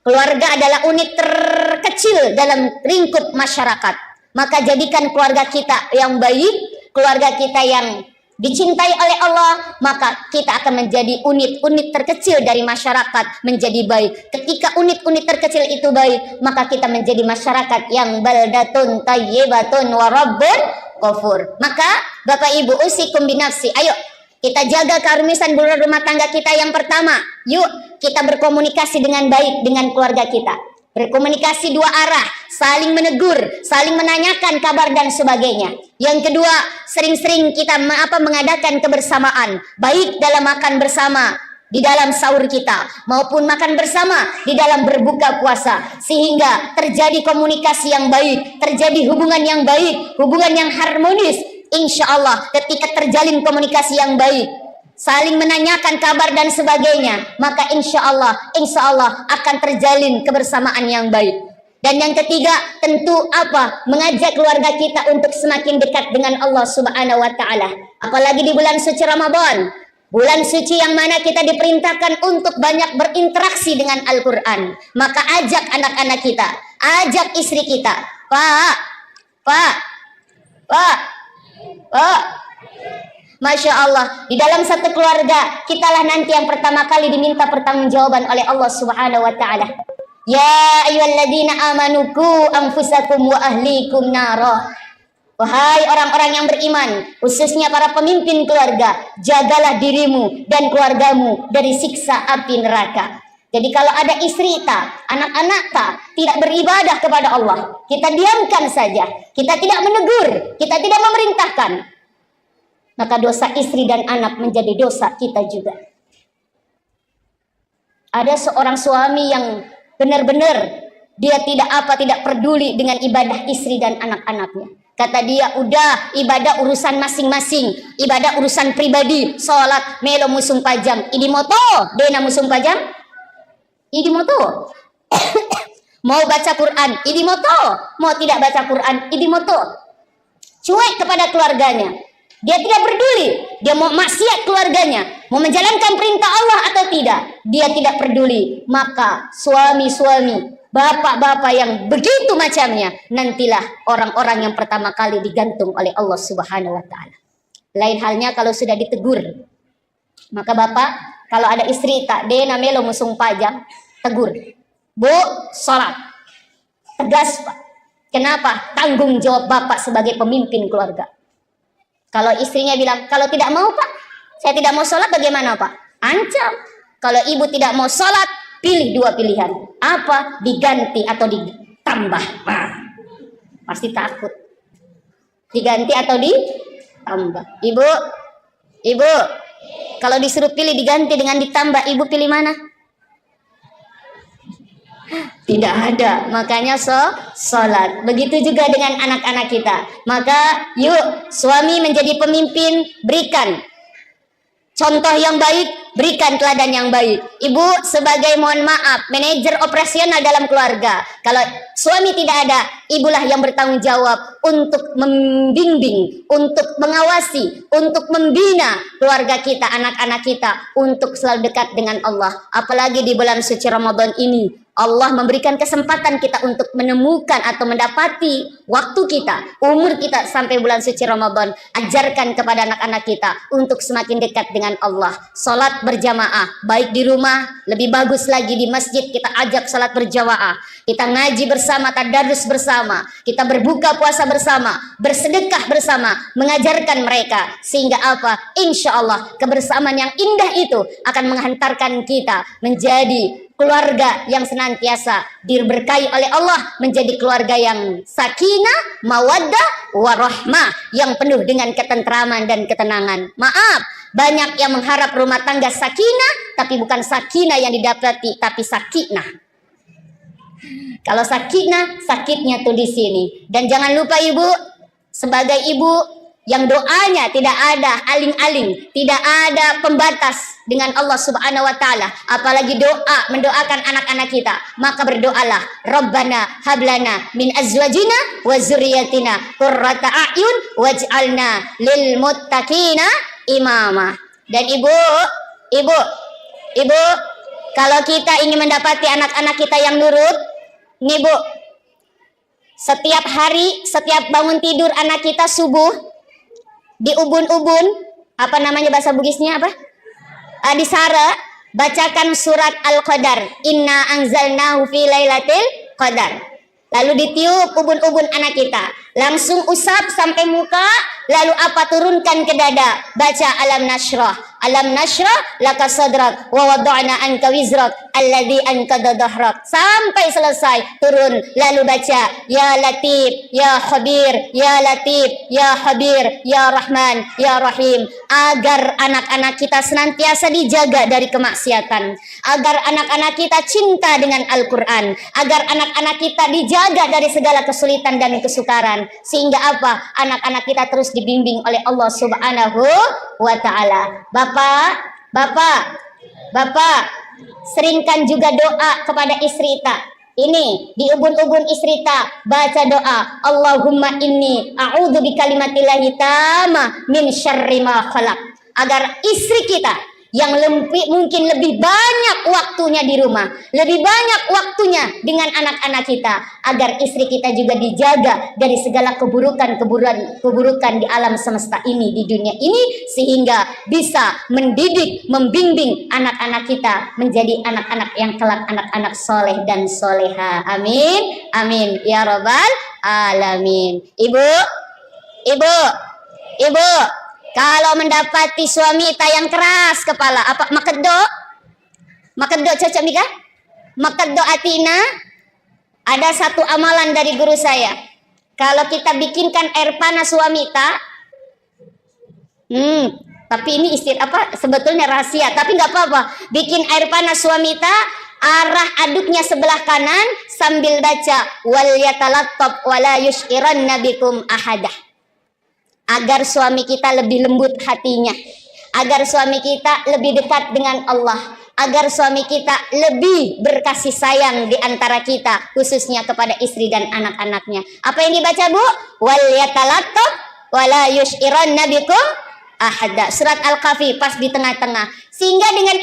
keluarga adalah unit terkecil dalam lingkup masyarakat. Maka jadikan keluarga kita yang baik, keluarga kita yang dicintai oleh Allah, maka kita akan menjadi unit-unit terkecil dari masyarakat menjadi baik. Ketika unit-unit terkecil itu baik, maka kita menjadi masyarakat yang baldatun tayyibatun wa rabbun ghafur. Maka Bapak Ibu, usikum binafsi, ayo kita jaga keharmonisan rumah tangga kita. Yang pertama, yuk kita berkomunikasi dengan baik dengan keluarga kita. Berkomunikasi dua arah, saling menegur, saling menanyakan kabar dan sebagainya. Yang kedua, sering-sering kita mengadakan kebersamaan, baik dalam makan bersama di dalam sahur kita, maupun makan bersama di dalam berbuka puasa, sehingga terjadi komunikasi yang baik, terjadi hubungan yang baik, hubungan yang harmonis. Insya Allah ketika terjalin komunikasi yang baik, saling menanyakan kabar dan sebagainya, maka insya Allah akan terjalin kebersamaan yang baik. Dan yang ketiga, tentu apa? Mengajak keluarga kita untuk semakin dekat dengan Allah Subhanahu wa Ta'ala. Apalagi di bulan suci Ramadan, bulan suci yang mana kita diperintahkan untuk banyak berinteraksi dengan Al-Quran. Maka ajak anak-anak kita, ajak istri kita, Pak. Masya Allah, di dalam satu keluarga, kitalah nanti yang pertama kali diminta pertanggungjawaban oleh Allah Subhanahu wa Ta'ala. Ya ayyuhalladzina amanu qu anfusakum wa ahlikum nara. Wahai orang-orang yang beriman, khususnya para pemimpin keluarga, jagalah dirimu dan keluargamu dari siksa api neraka. Jadi kalau ada istri tak, anak-anak tak, tidak beribadah kepada Allah, kita diamkan saja, kita tidak menegur, kita tidak memerintahkan, maka dosa istri dan anak menjadi dosa kita juga. Ada seorang suami yang benar-benar dia tidak peduli dengan ibadah istri dan anak-anaknya. Kata dia, udah ibadah urusan masing-masing, ibadah urusan pribadi, sholat melo musung pajam, idi moto, dena musung pajam, idi moto. Mau baca Quran, idi moto, mau tidak baca Quran, idi moto. Cuek kepada keluarganya. Dia tidak peduli, dia mau maksiat keluarganya, mau menjalankan perintah Allah atau tidak, dia tidak peduli. Maka suami-suami, bapak-bapak yang begitu macamnya, nantilah orang-orang yang pertama kali digantung oleh Allah Subhanahu wa Ta'ala. Lain halnya kalau sudah ditegur. Maka bapak, kalau ada istri tak dena melo musung pajang, tegur. Bu, sholat. Tegas Pak. Kenapa? Tanggung jawab bapak sebagai pemimpin keluarga. Kalau istrinya bilang, kalau tidak mau Pak, saya tidak mau sholat, bagaimana Pak? Ancam. Kalau ibu tidak mau sholat, pilih dua pilihan. Apa? Diganti atau ditambah. Pasti takut. Diganti atau ditambah. Ibu, kalau disuruh pilih diganti dengan ditambah, ibu pilih mana? Tidak ada. Makanya sholat. Begitu juga dengan anak-anak kita. Maka yuk suami menjadi pemimpin, berikan contoh yang baik, berikan teladan yang baik. Ibu sebagai, mohon maaf, manajer operasional dalam keluarga. Kalau suami tidak ada, ibulah yang bertanggung jawab untuk membimbing, untuk mengawasi, untuk membina keluarga kita, anak-anak kita untuk selalu dekat dengan Allah. Apalagi di bulan suci Ramadan ini, Allah memberikan kesempatan kita untuk menemukan atau mendapati waktu kita, umur kita sampai bulan suci Ramadan. Ajarkan kepada anak-anak kita untuk semakin dekat dengan Allah. Salat berjamaah, baik di rumah, lebih bagus lagi di masjid kita ajak salat berjamaah. Kita ngaji bersama, tadarus bersama, kita berbuka puasa bersama, bersedekah bersama, mengajarkan mereka. Sehingga apa? Insya Allah kebersamaan yang indah itu akan menghantarkan kita menjadi keluarga yang senantiasa diberkahi oleh Allah, menjadi keluarga yang sakinah, mawaddah, warahmah, yang penuh dengan ketentraman dan ketenangan. Maaf, banyak yang mengharap rumah tangga sakinah, tapi bukan sakinah yang didapati, tapi sakinah. Kalau sakinah, sakitnya tuh di sini. Dan jangan lupa ibu, sebagai ibu yang doanya tidak ada aling-aling, tidak ada pembatas dengan Allah Subhanahu wa taala, apalagi doa mendoakan anak-anak kita, maka berdoalah, Rabbana hablana min azwajina wa dzurriyyatina qurrata a'yun waj'alna lil muttaqina imama. Dan ibu, kalau kita ingin mendapati anak-anak kita yang nurut, nih bu, setiap hari, setiap bangun tidur anak kita subuh, di ubun-ubun, apa namanya bahasa Bugisnya apa? Di Sara, bacakan surat Al-Qadar. Inna anzalnahu fi lailatul qadar. Lalu ditiup ubun-ubun anak kita. Langsung usap sampai muka, lalu apa turunkan ke dada. Baca alam nashrah. Alam nashrah laka sadrak wa wada'na anka wizrak alladhi anqadha dhahrak. Sampai selesai turun, lalu baca ya latif ya khabir ya latif ya khabir ya rahman ya rahim, agar anak-anak kita senantiasa dijaga dari kemaksiatan, agar anak-anak kita cinta dengan Al-Qur'an, agar anak-anak kita dijaga dari segala kesulitan dan kesukaran, sehingga apa? Anak-anak kita terus dibimbing oleh Allah Subhanahu wa taala. Bapak, seringkan juga doa kepada istri kita. Ini di ubun-ubun istri kita, baca doa, Allahumma inni a'udzu bikalimatillahi tamma min syarri ma khalaq. Agar istri kita yang mungkin lebih banyak waktunya di rumah, lebih banyak waktunya dengan anak-anak kita, agar istri kita juga dijaga dari segala keburukan di alam semesta ini, di dunia ini, sehingga bisa mendidik, membimbing anak-anak kita menjadi anak-anak yang kelak anak-anak soleh dan soleha. Amin, amin ya robbal alamin. Ibu, kalau mendapati suami kita yang keras kepala, apa makeddo cocok Mika? Makeddo atina. Ada satu amalan dari guru saya. Kalau kita bikinkan air panas suami kita, tapi ini sebetulnya rahasia, tapi nggak apa-apa. Bikin air panas suami kita, arah aduknya sebelah kanan sambil baca wal yatalattab wala yushiranna bikum ahadah. Agar suami kita lebih lembut hatinya, agar suami kita lebih dekat dengan Allah, agar suami kita lebih berkasih sayang di antara kita, khususnya kepada istri dan anak-anaknya. Apa yang dibaca bu? Wal yatalattab wala yushiranna bikum ahada. Surat Al-Kahfi pas di tengah-tengah. Sehingga dengan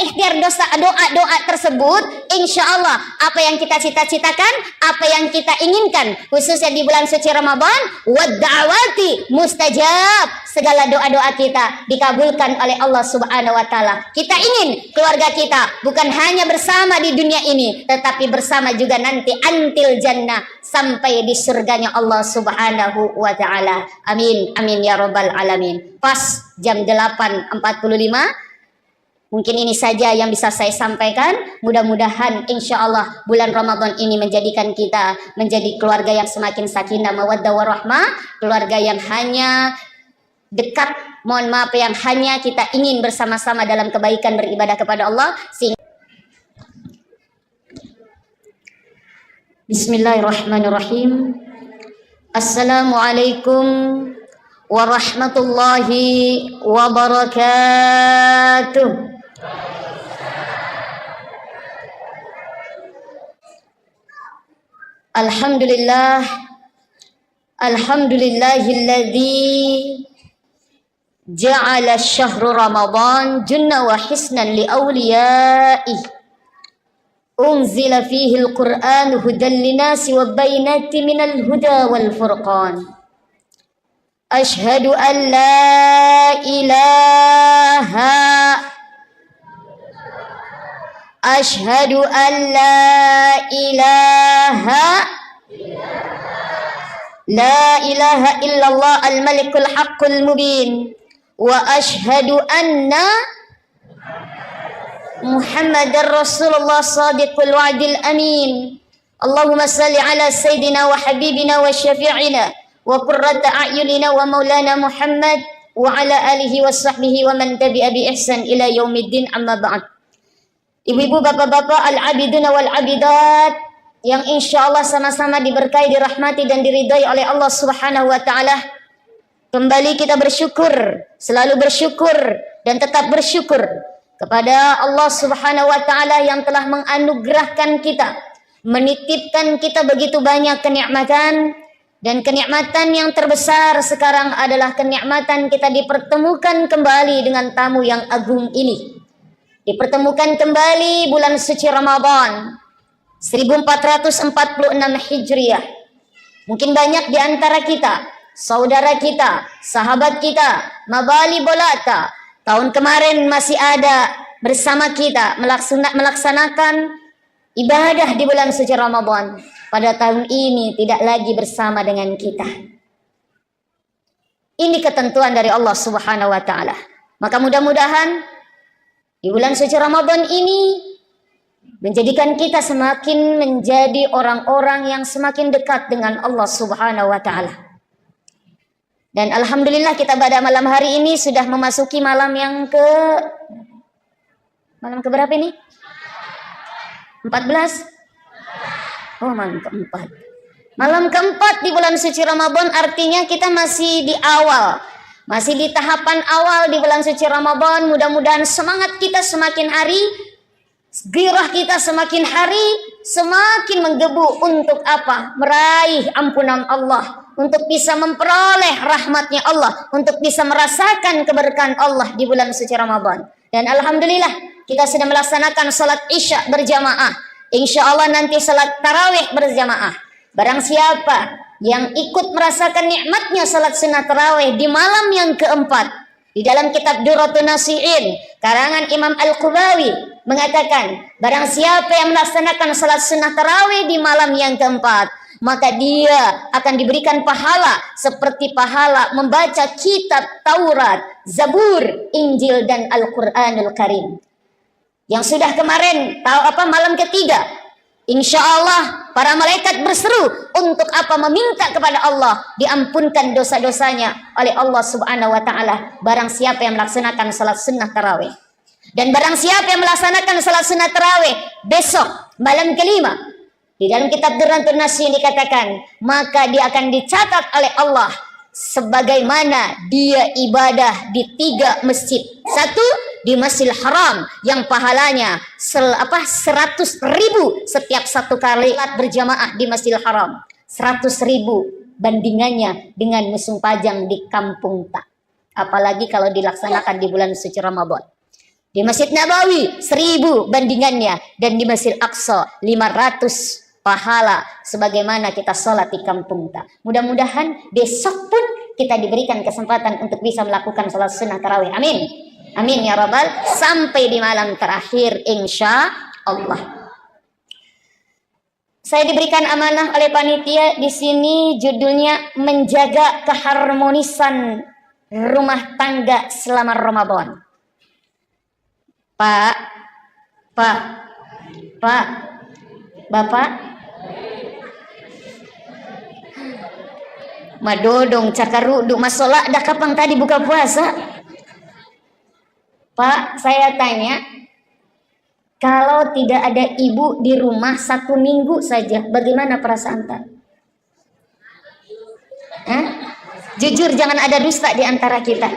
ikhtiar doa tersebut, insya Allah apa yang kita cita-citakan, apa yang kita inginkan, khususnya di bulan suci Ramadan, wadda'awati mustajab, segala doa-doa kita dikabulkan oleh Allah Subhanahu wa taala. Kita ingin keluarga kita bukan hanya bersama di dunia ini, tetapi bersama juga nanti antil jannah, sampai di surganya Allah Subhanahu wa taala. Amin, amin ya rabbal alamin. Pas jam 8.45. Mungkin ini saja yang bisa saya sampaikan. Mudah-mudahan insya Allah bulan Ramadan ini menjadikan kita menjadi keluarga yang semakin sakinah, mawaddah, warahmah. Keluarga yang hanya dekat, mohon maaf, yang hanya kita ingin bersama-sama dalam kebaikan beribadah kepada Allah. Bismillahirrahmanirrahim. Assalamualaikum warahmatullahi wabarakatuh. Alhamdulillah, alhamdulillahilladzi ja'ala syahru Ramadan junna wa hisnan li awliyaih. Unzila fihi al-Qur'an hudan linasi wa bainati minal huda wal furqan. Ashhadu an la ilaha Ashhadu an la ilaha illallah al-malikul haqqul mubin wa ashhadu anna Muhammadar Rasulullah sadiqul wa'dil amin. Allahumma salli ala sayyidina wa habibina wa syafi'ina wa qurrata a'yunina wa maulana Muhammad wa ala alihi wa sahbihi wa man tabi'a bi ihsan ila yaumiddin, amma ba'd. Ibu-ibu, bapak-bapak, al-abiduna wal-abidat yang insya Allah sama-sama diberkahi, dirahmati dan diridai oleh Allah Subhanahu wa ta'ala. Kembali kita bersyukur, selalu bersyukur dan tetap bersyukur kepada Allah Subhanahu wa ta'ala yang telah menganugerahkan kita, menitipkan kita begitu banyak kenikmatan. Dan kenikmatan yang terbesar sekarang adalah kenikmatan kita dipertemukan kembali dengan tamu yang agung ini. Dipertemukan kembali bulan suci Ramadan 1446 Hijriah. Mungkin banyak di antara kita, saudara kita, sahabat kita, mabali bolata, tahun kemarin masih ada bersama kita melaksanakan ibadah di bulan suci Ramadan. Pada tahun ini tidak lagi bersama dengan kita. Ini ketentuan dari Allah Subhanahu wa ta'ala. Maka mudah-mudahan di bulan suci Ramadan ini menjadikan kita semakin menjadi orang-orang yang semakin dekat dengan Allah Subhanahu wa ta'ala. Dan alhamdulillah kita pada malam hari ini sudah memasuki malam yang malam keberapa ini? 14? Oh, malam keempat. Malam keempat di bulan suci Ramadan, artinya kita masih di awal. Masih di tahapan awal di bulan suci Ramadan. Mudah-mudahan semangat kita semakin hari, gairah kita semakin hari, semakin menggebu untuk apa? Meraih ampunan Allah, untuk bisa memperoleh rahmatnya Allah, untuk bisa merasakan keberkahan Allah di bulan suci Ramadan. Dan alhamdulillah kita sudah melaksanakan salat Isya berjamaah. Insya Allah nanti salat tarawih berjamaah. Barang siapa yang ikut merasakan nikmatnya salat sunnah tarawih di malam yang keempat, di dalam kitab Durratun Nasihin karangan Imam Al-Qubawi mengatakan, barang siapa yang melaksanakan salat sunnah tarawih di malam yang keempat, maka dia akan diberikan pahala seperti pahala membaca kitab Taurat, Zabur, Injil dan Al-Quranul Karim. Yang sudah kemarin malam ketiga, insya Allah para malaikat berseru untuk apa? Meminta kepada Allah diampunkan dosa-dosanya oleh Allah Subhanahu wa ta'ala. Barang siapa yang melaksanakan salat sunnah tarawih. Dan barang siapa yang melaksanakan salat sunnah tarawih besok malam kelima, di dalam kitab Durratun Nasihin dikatakan, maka dia akan dicatat oleh Allah sebagaimana dia ibadah di 3 masjid. Satu, di Masjidil Haram yang pahalanya 100.000 setiap satu kali salat berjamaah di Masjidil Haram. 100.000 bandingannya dengan musim pajang di kampung tak. Apalagi kalau dilaksanakan di bulan suci Ramadan. Di Masjid Nabawi 1.000 bandingannya, dan di Masjid Aqsa 500 pahala sebagaimana kita sholat di kampung tak. Mudah-mudahan besok pun kita diberikan kesempatan untuk bisa melakukan sholat sunnah tarawih. Amin. Amin ya Rabbal, sampai di malam terakhir insya Allah. Saya diberikan amanah oleh panitia di sini, judulnya menjaga keharmonisan rumah tangga selama Ramadan. Pak, Bapak, madodong cakaruduk masalah dah kapan tadi buka puasa? Pak, saya tanya, kalau tidak ada ibu di rumah 1 minggu saja, bagaimana perasaan tak? Jujur, jangan ada dusta di antara kita.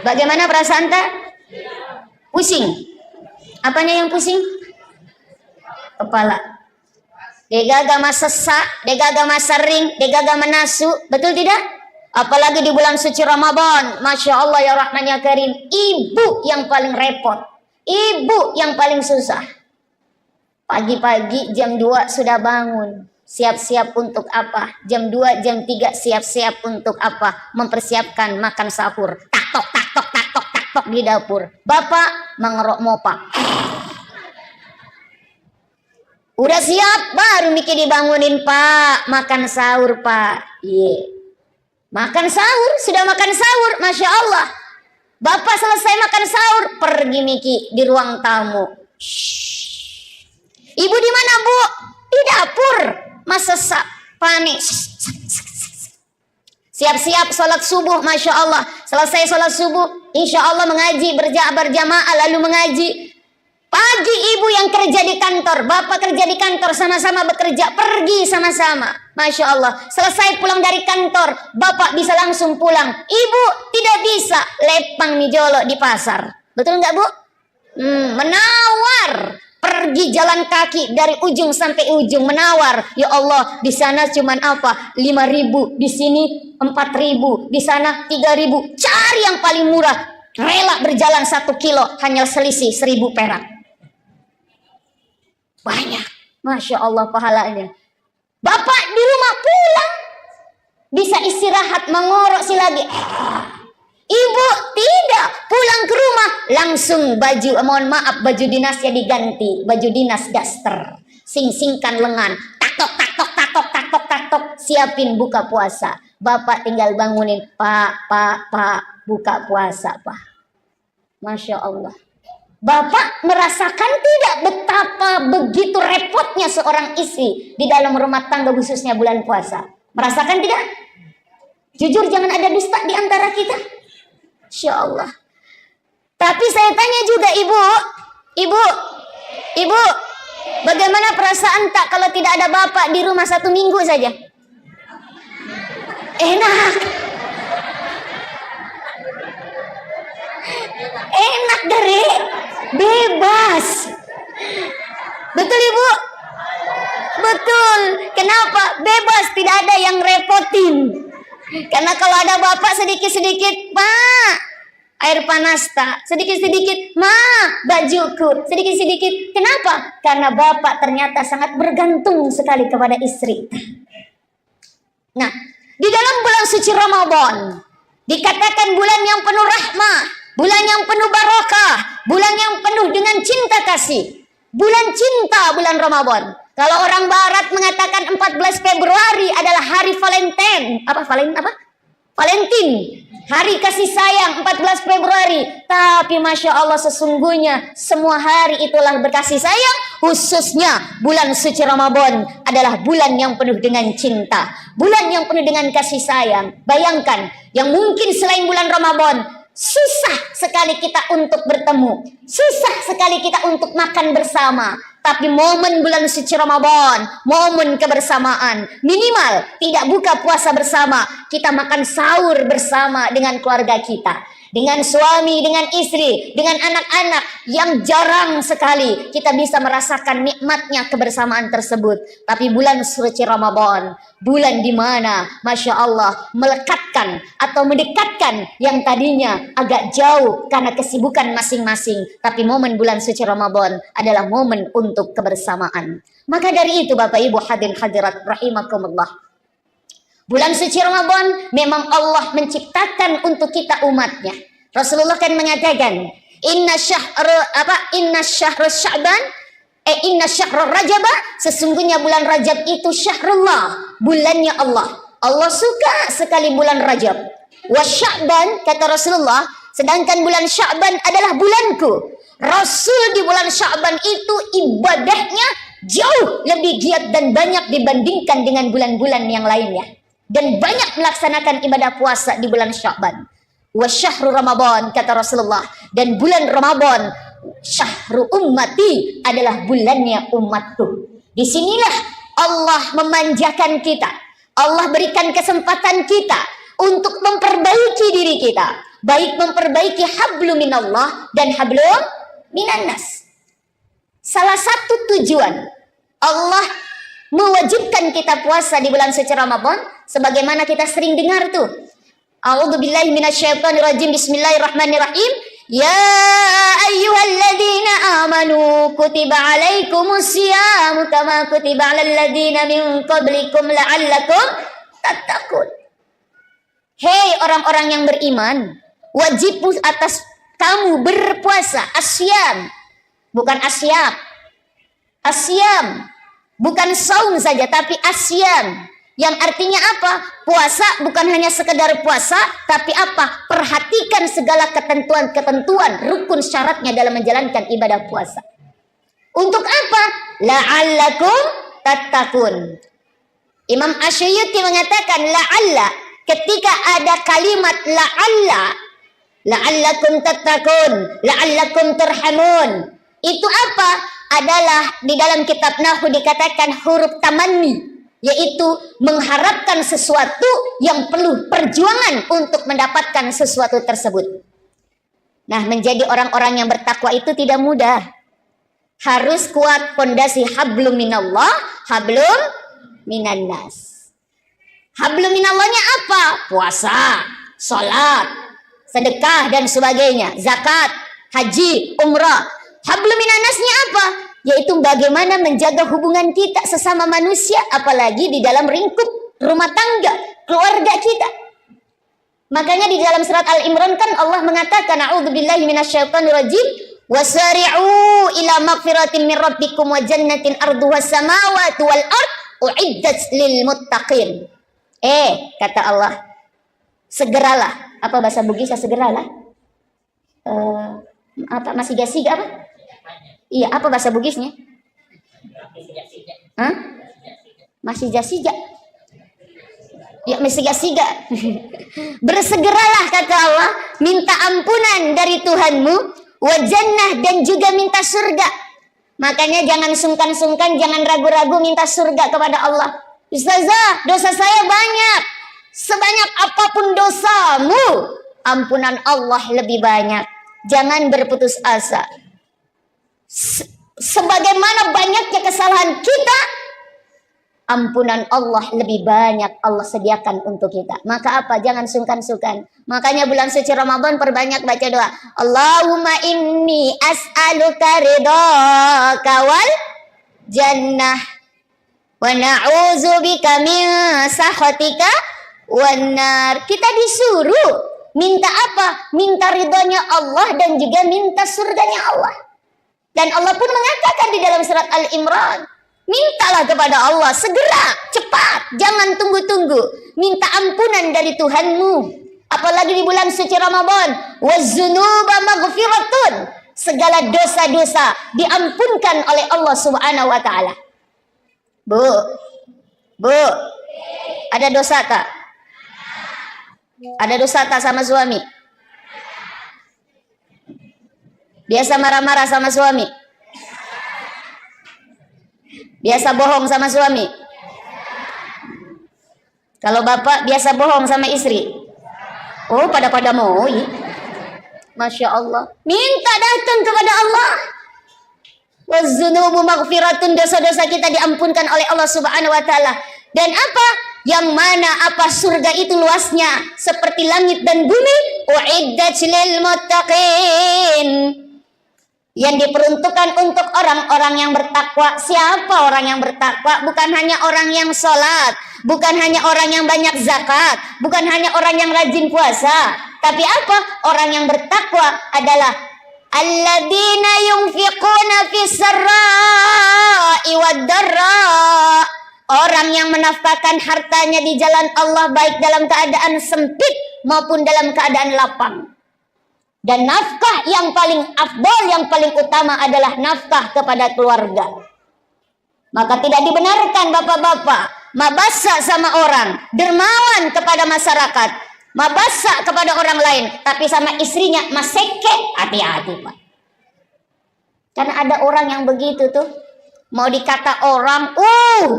Bagaimana perasaan tak? Pusing. Apanya yang pusing? Kepala. Degaga sesak, degaga sering, degaga nasu, betul tidak? Apalagi di bulan suci Ramadan, Masya Allah ya Rahman ya Karim, ibu yang paling repot, ibu yang paling susah. Pagi-pagi jam 2 sudah bangun, siap-siap untuk apa? Jam 2, jam 3 siap-siap untuk apa? Mempersiapkan makan sahur. Tak tok di dapur. Bapak mengerok mopa. Udah siap, baru Miki dibangunin, Pak. Makan sahur, Pak. Makan sahur, sudah makan sahur, Masya Allah. Bapak selesai makan sahur, pergi Miki di ruang tamu. Ibu di mana, Bu? Di dapur. Masa panik. Siap-siap sholat subuh, Masya Allah. Selesai sholat subuh, insya Allah mengaji, berjamaah, lalu mengaji. Pagi ibu yang kerja di kantor, bapak kerja di kantor, sama-sama bekerja, pergi sama-sama. Masya Allah, selesai pulang dari kantor, bapak bisa langsung pulang. Ibu tidak bisa, lepang mijolo di pasar. Betul nggak, Bu? Menawar. Pergi jalan kaki dari ujung sampai ujung, menawar. Ya Allah, di sana cuman apa? 5.000, di sini 4.000, di sana 3.000. Cari yang paling murah. Rela berjalan 1 kilo, hanya selisih 1.000 perak. Banyak, Masya Allah pahalanya. Bapak di rumah pulang, bisa istirahat, mengorok lagi. Ibu tidak, pulang ke rumah langsung baju, mohon maaf, baju dinasnya diganti, baju dinas daster, sing-singkan lengan, taktok, siapin buka puasa. Bapak tinggal bangunin, Pak, buka puasa, Pak. Masya Allah. Bapak merasakan tidak betapa begitu repotnya seorang istri di dalam rumah tangga, khususnya bulan puasa? Merasakan tidak? Jujur, jangan ada dusta di antara kita. Insya Allah. Tapi saya tanya juga, ibu, bagaimana perasaan tak kalau tidak ada bapak di rumah 1 minggu saja? Enak. Enak dari bebas. Betul, Ibu? Betul. Kenapa? Bebas, tidak ada yang repotin. Karena kalau ada bapak sedikit-sedikit, Pak, air panas tak, sedikit-sedikit, Ma, bajuku, sedikit-sedikit. Kenapa? Karena bapak ternyata sangat bergantung sekali kepada istri. Nah, di dalam bulan suci Ramadan dikatakan bulan yang penuh rahmah, bulan yang penuh barakah, bulan yang penuh dengan cinta kasih. Bulan cinta, bulan Ramadan. Kalau orang barat mengatakan 14 Februari adalah hari Valentine. Valentine. Hari kasih sayang, 14 Februari. Tapi Masya Allah, sesungguhnya semua hari itulah berkasih sayang. Khususnya bulan suci Ramadan adalah bulan yang penuh dengan cinta. Bulan yang penuh dengan kasih sayang. Bayangkan, yang mungkin selain bulan Ramadan susah sekali kita untuk bertemu, susah sekali kita untuk makan bersama. Tapi momen bulan suci Ramadan, momen kebersamaan, minimal tidak buka puasa bersama, kita makan sahur bersama dengan keluarga kita, dengan suami, dengan istri, dengan anak-anak, yang jarang sekali kita bisa merasakan nikmatnya kebersamaan tersebut. Tapi bulan suci Ramadan, bulan di mana Masya Allah melekatkan atau mendekatkan yang tadinya agak jauh karena kesibukan masing-masing. Tapi momen bulan suci Ramadan adalah momen untuk kebersamaan. Maka dari itu Bapak Ibu hadirin hadirat rahimakumullah, bulan suci Ramadan memang Allah menciptakan untuk kita umatnya. Rasulullah kan mengatakan, inna syahrul Rajab, sesungguhnya bulan Rajab itu syahrullah, bulannya Allah. Allah suka sekali bulan Rajab. Wa Sya'ban, kata Rasulullah, sedangkan bulan Sya'ban adalah bulanku. Rasul di bulan Sya'ban itu ibadahnya jauh lebih giat dan banyak dibandingkan dengan bulan-bulan yang lainnya. Dan banyak melaksanakan ibadah puasa di bulan Sya'ban. Wa syahru Ramadan, kata Rasulullah, dan bulan Ramadan syahru ummati, adalah bulannya umatku. Disinilah Allah memanjakan kita, Allah berikan kesempatan kita untuk memperbaiki diri kita, baik memperbaiki hablum minallah dan hablum minannas. Salah satu tujuan Allah mewajibkan kita puasa di bulan suci Ramadan, sebagaimana kita sering dengar tuh. A'udzubillahi minasyaitonirrajim. Bismillahirrahmanirrahim. Ya ayyuhalladzina amanu kutiba alaikumusyamu kama kutiba alal ladzina min qablikum la'allakum tattaqun. Hei orang-orang yang beriman, wajib atas kamu berpuasa. Asyam, bukan asyam. Asyam, bukan saum saja, tapi asyam. Yang artinya apa? Puasa bukan hanya sekedar puasa, tapi apa? Perhatikan segala ketentuan-ketentuan, rukun syaratnya dalam menjalankan ibadah puasa. Untuk apa? La'allakum tattaqun. Imam Asy'uti mengatakan la'alla, ketika ada kalimat la'allakum tattaqun, la'allakum turhamun. Itu apa? Adalah di dalam kitab Nahwu dikatakan huruf tamanni, yaitu mengharapkan sesuatu yang perlu perjuangan untuk mendapatkan sesuatu tersebut. Nah, menjadi orang-orang yang bertakwa itu tidak mudah. Harus kuat pondasi hablum minallah, hablum minannas. Hablum minallahnya apa? Puasa, salat, sedekah dan sebagainya, zakat, haji, umrah. Hablum minannasnya apa? Yaitu bagaimana menjaga hubungan kita sesama manusia, apalagi di dalam lingkup rumah tangga, keluarga kita. Makanya di dalam surat Al-Imran kan Allah mengatakan, a'udzubillahi minasyaitonirrajim, wasari'u ila magfiratin min rabbikum wa jannatin arduha samawati wal ard uiddat lil muttaqin. Kata Allah, segeralah. Apa bahasa Bugis? Segeralah. Apa masih gasiga apa? Iya, apa bahasa Bugisnya? Hah? Masih jasiga. Ya, masih jasiga. Bersegeralah kata Allah, minta ampunan dari Tuhanmu, wa jannah, dan juga minta surga. Makanya jangan sungkan-sungkan, jangan ragu-ragu minta surga kepada Allah. Ustazah, dosa saya banyak. Sebanyak apapun dosamu, ampunan Allah lebih banyak. Jangan berputus asa. Sebagaimana banyaknya kesalahan kita, ampunan Allah lebih banyak Allah sediakan untuk kita. Maka apa? Jangan sungkan-sungkan. Makanya bulan suci Ramadan perbanyak baca doa. Allahumma inni as'aluka ridhaka wal jannah wa na'udzubika min sakhatika wan nar. Kita disuruh minta apa? Minta ridhonya Allah dan juga minta surganya Allah. Dan Allah pun mengatakan di dalam surat Al-Imran, mintalah kepada Allah segera, cepat, jangan tunggu-tunggu. Minta ampunan dari Tuhanmu. Apalagi di bulan suci Ramadan, waz-dzunuba maghfiratun. Segala dosa-dosa diampunkan oleh Allah Subhanahu wa taala. Bu, ada dosa tak? Ada dosa tak sama suami? Biasa marah-marah sama suami? Biasa bohong sama suami? Kalau bapak biasa bohong sama istri? Oh, pada mau. Masya Allah. Minta datang kepada Allah. Waz-dzunubu maghfiratun, dosa-dosa kita diampunkan oleh Allah Subhanahu wa taala. Dan apa? Yang mana apa surga itu luasnya seperti langit dan bumi. Uiddat lil muttaqin. Yang diperuntukkan untuk orang-orang yang bertakwa. Siapa orang yang bertakwa? Bukan hanya orang yang sholat, bukan hanya orang yang banyak zakat, bukan hanya orang yang rajin puasa. Tapi apa? Orang yang bertakwa adalah alladzina yunfiquna fis sarra'i wad dharra. Orang yang menafkahkan hartanya di jalan Allah, baik dalam keadaan sempit maupun dalam keadaan lapang. Dan nafkah yang paling afdal, yang paling utama adalah nafkah kepada keluarga. Maka tidak dibenarkan bapak-bapak mabasa sama orang, dermawan kepada masyarakat, mabasa kepada orang lain, tapi sama istrinya maseke. Hati-hati Pak. Karena ada orang yang begitu tuh, mau dikata orang,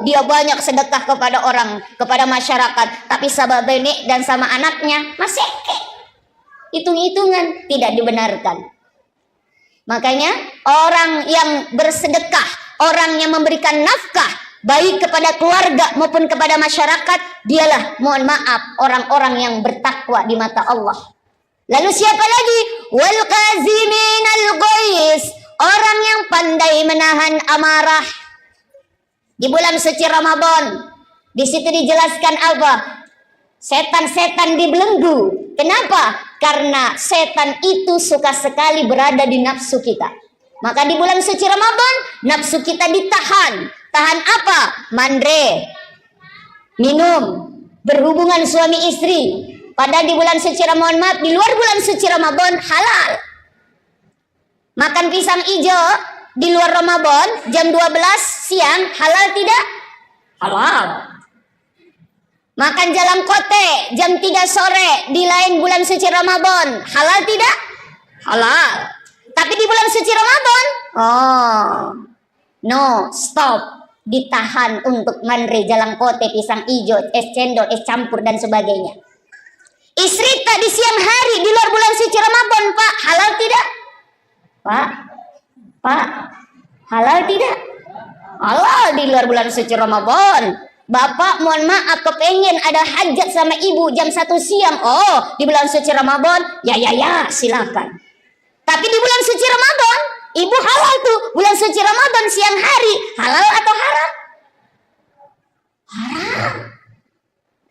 dia banyak sedekah kepada orang, kepada masyarakat, tapi sama benek dan sama anaknya maseke. Hitung-hitungan, tidak dibenarkan. Makanya orang yang bersedekah, orang yang memberikan nafkah, baik kepada keluarga maupun kepada masyarakat, dialah, mohon maaf, orang-orang yang bertakwa di mata Allah. Lalu siapa lagi? Wal qaziminal ghais, orang yang pandai menahan amarah. Di bulan suci Ramadan, di situ dijelaskan apa? Setan-setan dibelenggu. Kenapa? Karena setan itu suka sekali berada di nafsu kita. Maka di bulan suci Ramadan, nafsu kita ditahan. Tahan apa? Mandre, minum, berhubungan suami istri. Padahal di bulan suci Ramadan, maaf, di luar bulan suci Ramadan halal. Makan pisang hijau di luar Ramadan jam 12 siang halal tidak? Halal. Makan jalan kote jam 3 sore di lain bulan suci Ramadan halal tidak? Halal. Tapi di bulan suci Ramadan, no, stop. Ditahan untuk mandre, jalan kote, pisang hijau, es cendol, es campur dan sebagainya. Istri tak di siang hari di luar bulan suci Ramadan, Pak, halal tidak? Pak, halal tidak? Halal di luar bulan suci Ramadan. Bapak mohon maaf kepengen ada hajat sama ibu jam 1 siang. Oh, di bulan suci Ramadan, ya silakan. Tapi di bulan suci Ramadan, ibu halal tuh. Bulan suci Ramadan siang hari, halal atau haram? Haram.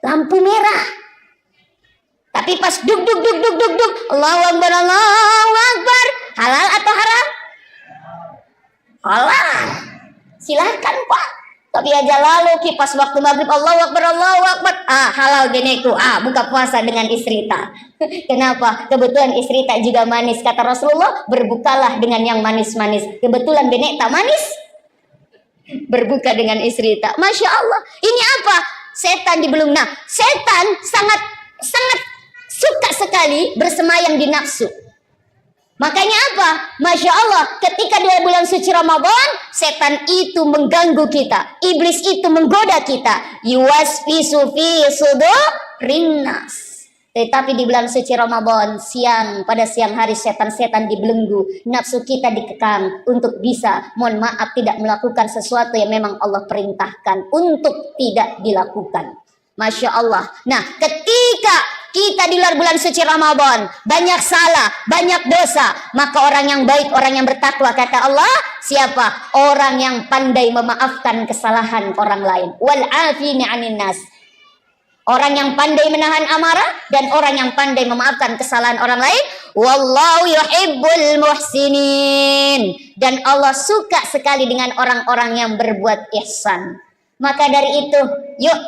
Lampu merah. Tapi pas duk, Allahu Akbar, halal atau haram? Halal. Silakan, Pak. Tapi aja lalu kipas waktu maghrib, Allahu Akbar, halal geneku. Buka puasa dengan istri tak. Kenapa? Kebetulan istri tak juga manis. Kata Rasulullah, berbukalah dengan yang manis-manis. Kebetulan benek tak manis, berbuka dengan istri tak. Masya Allah. Ini apa? Setan dibelung. Nah, setan sangat suka sekali bersemayam di nafsu. Makanya apa? Masya Allah, ketika di bulan suci Ramadan, setan itu mengganggu kita, iblis itu menggoda kita. Yuwaswisu fi sudurin nas. Tetapi di bulan suci Ramadan, pada siang hari setan-setan dibelenggu, nafsu kita dikekang untuk bisa, mohon maaf, tidak melakukan sesuatu yang memang Allah perintahkan untuk tidak dilakukan. Masya Allah. Nah, ketika kita di luar bulan suci Ramadan banyak salah, banyak dosa, maka orang yang baik, orang yang bertakwa, kata Allah, siapa? Orang yang pandai memaafkan kesalahan orang lain. Wal afini 'anin nas. Orang yang pandai menahan amarah dan orang yang pandai memaafkan kesalahan orang lain. Wallahu yuhibbul muhsinin. Dan Allah suka sekali dengan orang-orang yang berbuat ihsan. Maka dari itu, yuk,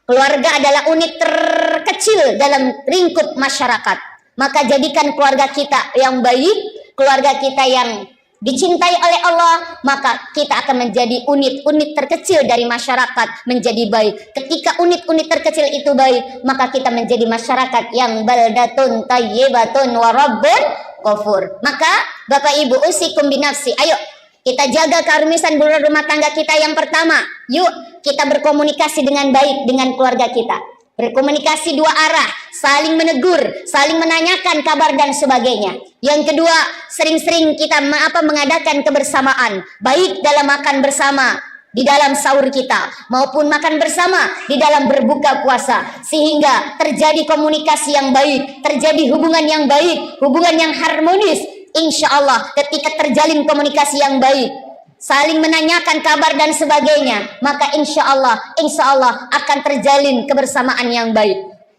keluarga adalah unit terkecil dalam lingkup masyarakat. Maka jadikan keluarga kita yang baik, keluarga kita yang dicintai oleh Allah, maka kita akan menjadi unit-unit terkecil dari masyarakat menjadi baik. Ketika unit-unit terkecil itu baik, maka kita menjadi masyarakat yang baldatun tayyibatun wa rabbun ghafur. Maka Bapak Ibu, usikum binafsi, ayo kita jaga keharmonisan rumah tangga kita. Yang pertama, yuk kita berkomunikasi dengan baik dengan keluarga kita. Berkomunikasi dua arah, saling menegur, saling menanyakan kabar dan sebagainya. Yang kedua, sering-sering kita mengadakan kebersamaan, baik dalam makan bersama di dalam sahur kita maupun makan bersama di dalam berbuka puasa, sehingga terjadi komunikasi yang baik, terjadi hubungan yang baik, hubungan yang harmonis. Insya Allah ketika terjalin komunikasi yang baik, saling menanyakan kabar dan sebagainya, maka insya Allah akan terjalin kebersamaan yang baik.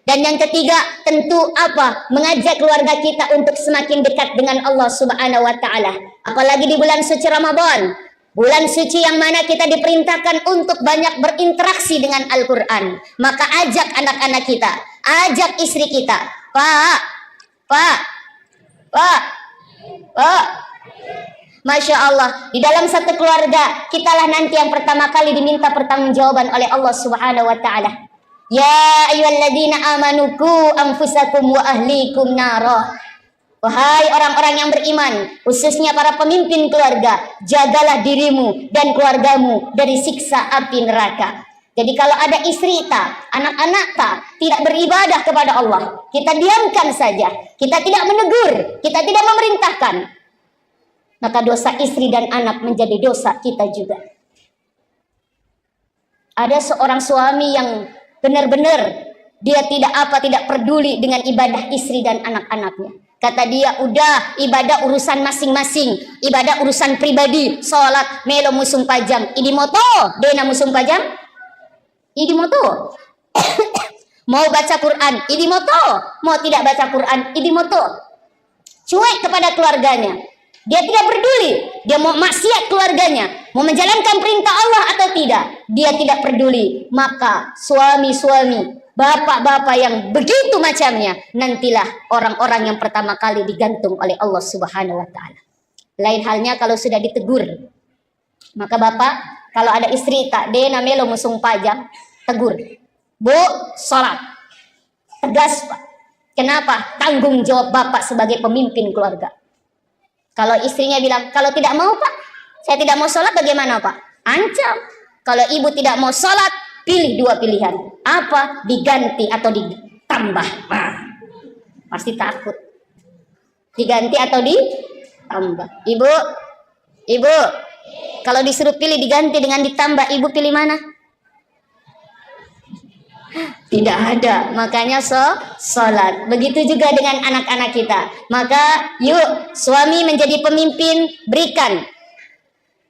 Dan yang ketiga, tentu apa? Mengajak keluarga kita untuk semakin dekat dengan Allah Subhanahu wa taala. Apalagi di bulan suci Ramadan, bulan suci yang mana kita diperintahkan untuk banyak berinteraksi dengan Al-Qur'an. Maka ajak anak-anak kita, ajak istri kita. Pak, Masya Allah, di dalam satu keluarga, kitalah nanti yang pertama kali diminta pertanggungjawaban oleh Allah Subhanahu wa taala. Ya ayyuhalladzina amanu qu anfusakum wa ahlikum nara. Wahai orang-orang yang beriman, khususnya para pemimpin keluarga, jagalah dirimu dan keluargamu dari siksa api neraka. Jadi kalau ada istri tak, anak-anak tak, tidak beribadah kepada Allah, kita diamkan saja, kita tidak menegur, kita tidak memerintahkan, maka dosa istri dan anak menjadi dosa kita juga. Ada seorang suami yang benar-benar dia tidak peduli dengan ibadah istri dan anak-anaknya. Kata dia, udah ibadah urusan masing-masing, ibadah urusan pribadi, sholat melo musung pajam, idi moto, dena musung pajam, idi moto. Mau baca Quran, idi moto, mau tidak baca Quran, idi moto. Cuek kepada keluarganya. Dia tidak peduli, dia mau maksiat keluarganya, mau menjalankan perintah Allah atau tidak, dia tidak peduli. Maka suami-suami, bapak-bapak yang begitu macamnya, nantilah orang-orang yang pertama kali digantung oleh Allah Subhanahu wa taala. Lain halnya kalau sudah ditegur. Maka bapak, kalau ada istri tak dena melo musung pajang, tegur. Bu, sholat. Tegas, Pak. Kenapa? Tanggung jawab bapak sebagai pemimpin keluarga. Kalau istrinya bilang, kalau tidak mau Pak, saya tidak mau sholat, bagaimana Pak? Ancam. Kalau ibu tidak mau sholat, pilih dua pilihan. Apa? Diganti atau ditambah. Nah, pasti takut. Diganti atau ditambah. Ibu, kalau disuruh pilih diganti dengan ditambah, ibu pilih mana? Tidak ada, makanya sholat. Begitu juga dengan anak-anak kita. Maka yuk suami menjadi pemimpin, berikan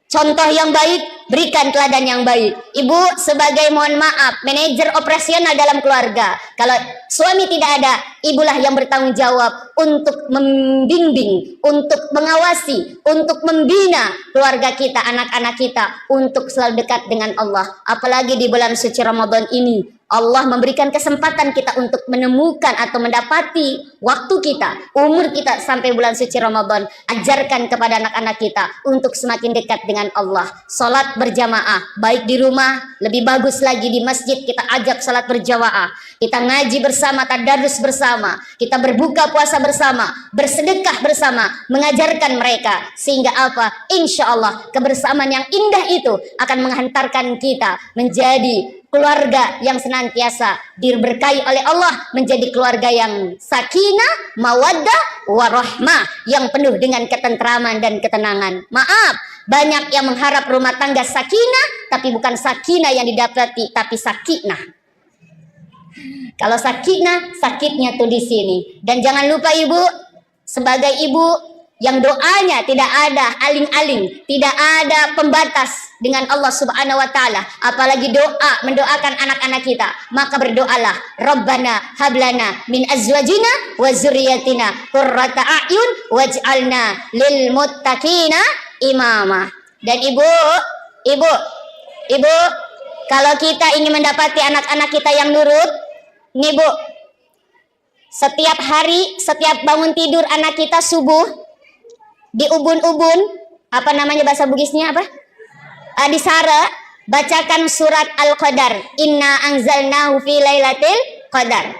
contoh yang baik, berikan teladan yang baik. Ibu sebagai, mohon maaf, manajer operasional dalam keluarga. Kalau suami tidak ada, ibulah yang bertanggung jawab untuk membimbing, untuk mengawasi, untuk membina keluarga kita, anak-anak kita, untuk selalu dekat dengan Allah. Apalagi di bulan suci Ramadan ini, Allah memberikan kesempatan kita untuk menemukan atau mendapati waktu kita, umur kita sampai bulan suci Ramadan. Ajarkan kepada anak-anak kita untuk semakin dekat dengan Allah. Salat berjamaah, baik di rumah, lebih bagus lagi di masjid kita ajak salat berjamaah. Kita ngaji bersama, tadarus bersama, kita berbuka puasa bersama, bersedekah bersama, mengajarkan mereka. Sehingga apa? Insya Allah kebersamaan yang indah itu akan menghantarkan kita menjadi keluarga yang senantiasa diberkahi oleh Allah, menjadi keluarga yang sakinah, mawaddah, warahmah, yang penuh dengan ketentraman dan ketenangan. Maaf, banyak yang mengharap rumah tangga sakinah, tapi bukan sakinah yang didapati, tapi sakinah. Kalau sakinah, sakitnya tuh di sini. Dan jangan lupa ibu, sebagai ibu yang doanya tidak ada aling-aling, tidak ada pembatas dengan Allah Subhanahu wa taala, apalagi doa mendoakan anak-anak kita, maka berdoalah, Rabbana hablana min azwajina wa dzurriyyatina qurrata a'yun waj'alna lil muttaqina imama. Dan ibu, kalau kita ingin mendapati anak-anak kita yang nurut, nih Bu, setiap hari, setiap bangun tidur anak kita subuh, di ubun-ubun, apa namanya bahasa Bugisnya apa? Disara, bacakan surat Al-Qadar. Inna anzalnahu fi lailatul qadar.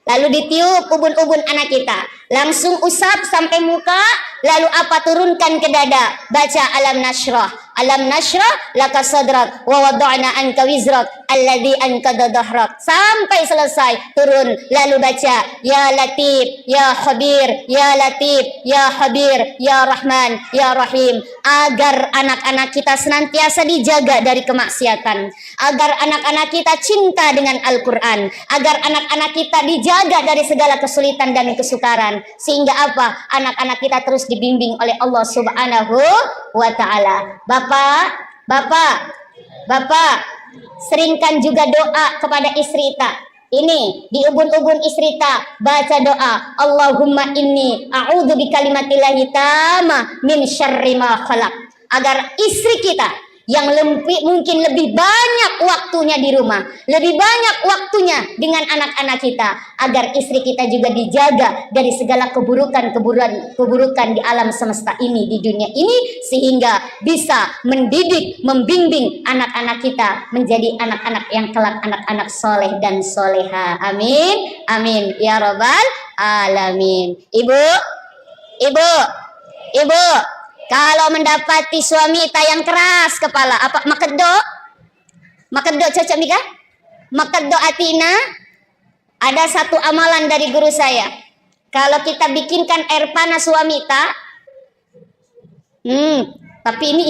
Lalu ditiup ubun-ubun anak kita. Langsung usap sampai muka, lalu apa? Turunkan ke dada. Baca alam nashrah. Alam nashrah laka sadrak wa wada'na anka wizrak alladhi anqadha dhahrak. Sampai selesai turun, lalu baca ya Latif, ya Khabir, ya Latif, ya Khabir, ya Rahman, ya Rahim, agar anak-anak kita senantiasa dijaga dari kemaksiatan, agar anak-anak kita cinta dengan Al-Qur'an, agar anak-anak kita dijaga dari segala kesulitan dan kesukaran, sehingga apa? Anak-anak kita terus dibimbing oleh Allah Subhanahu wa taala. Bapak, seringkan juga doa kepada istri ta. Ini di ubun-ubun istri ta, baca doa, Allahumma inni a'udzu bikalimatillahi tamma min syarri ma khalaq. Agar istri kita yang mungkin lebih banyak waktunya di rumah, lebih banyak waktunya dengan anak-anak kita, agar istri kita juga dijaga dari segala keburukan di alam semesta ini, di dunia ini, sehingga bisa mendidik, membimbing anak-anak kita menjadi anak-anak yang kelak anak-anak soleh dan soleha. Amin, amin ya robbal alamin. Ibu, kalau mendapati suami kita yang keras kepala, apa makeddo cocok nikah? Makeddo atina. Ada satu amalan dari guru saya. Kalau kita bikinkan air panas suami kita, Tapi ini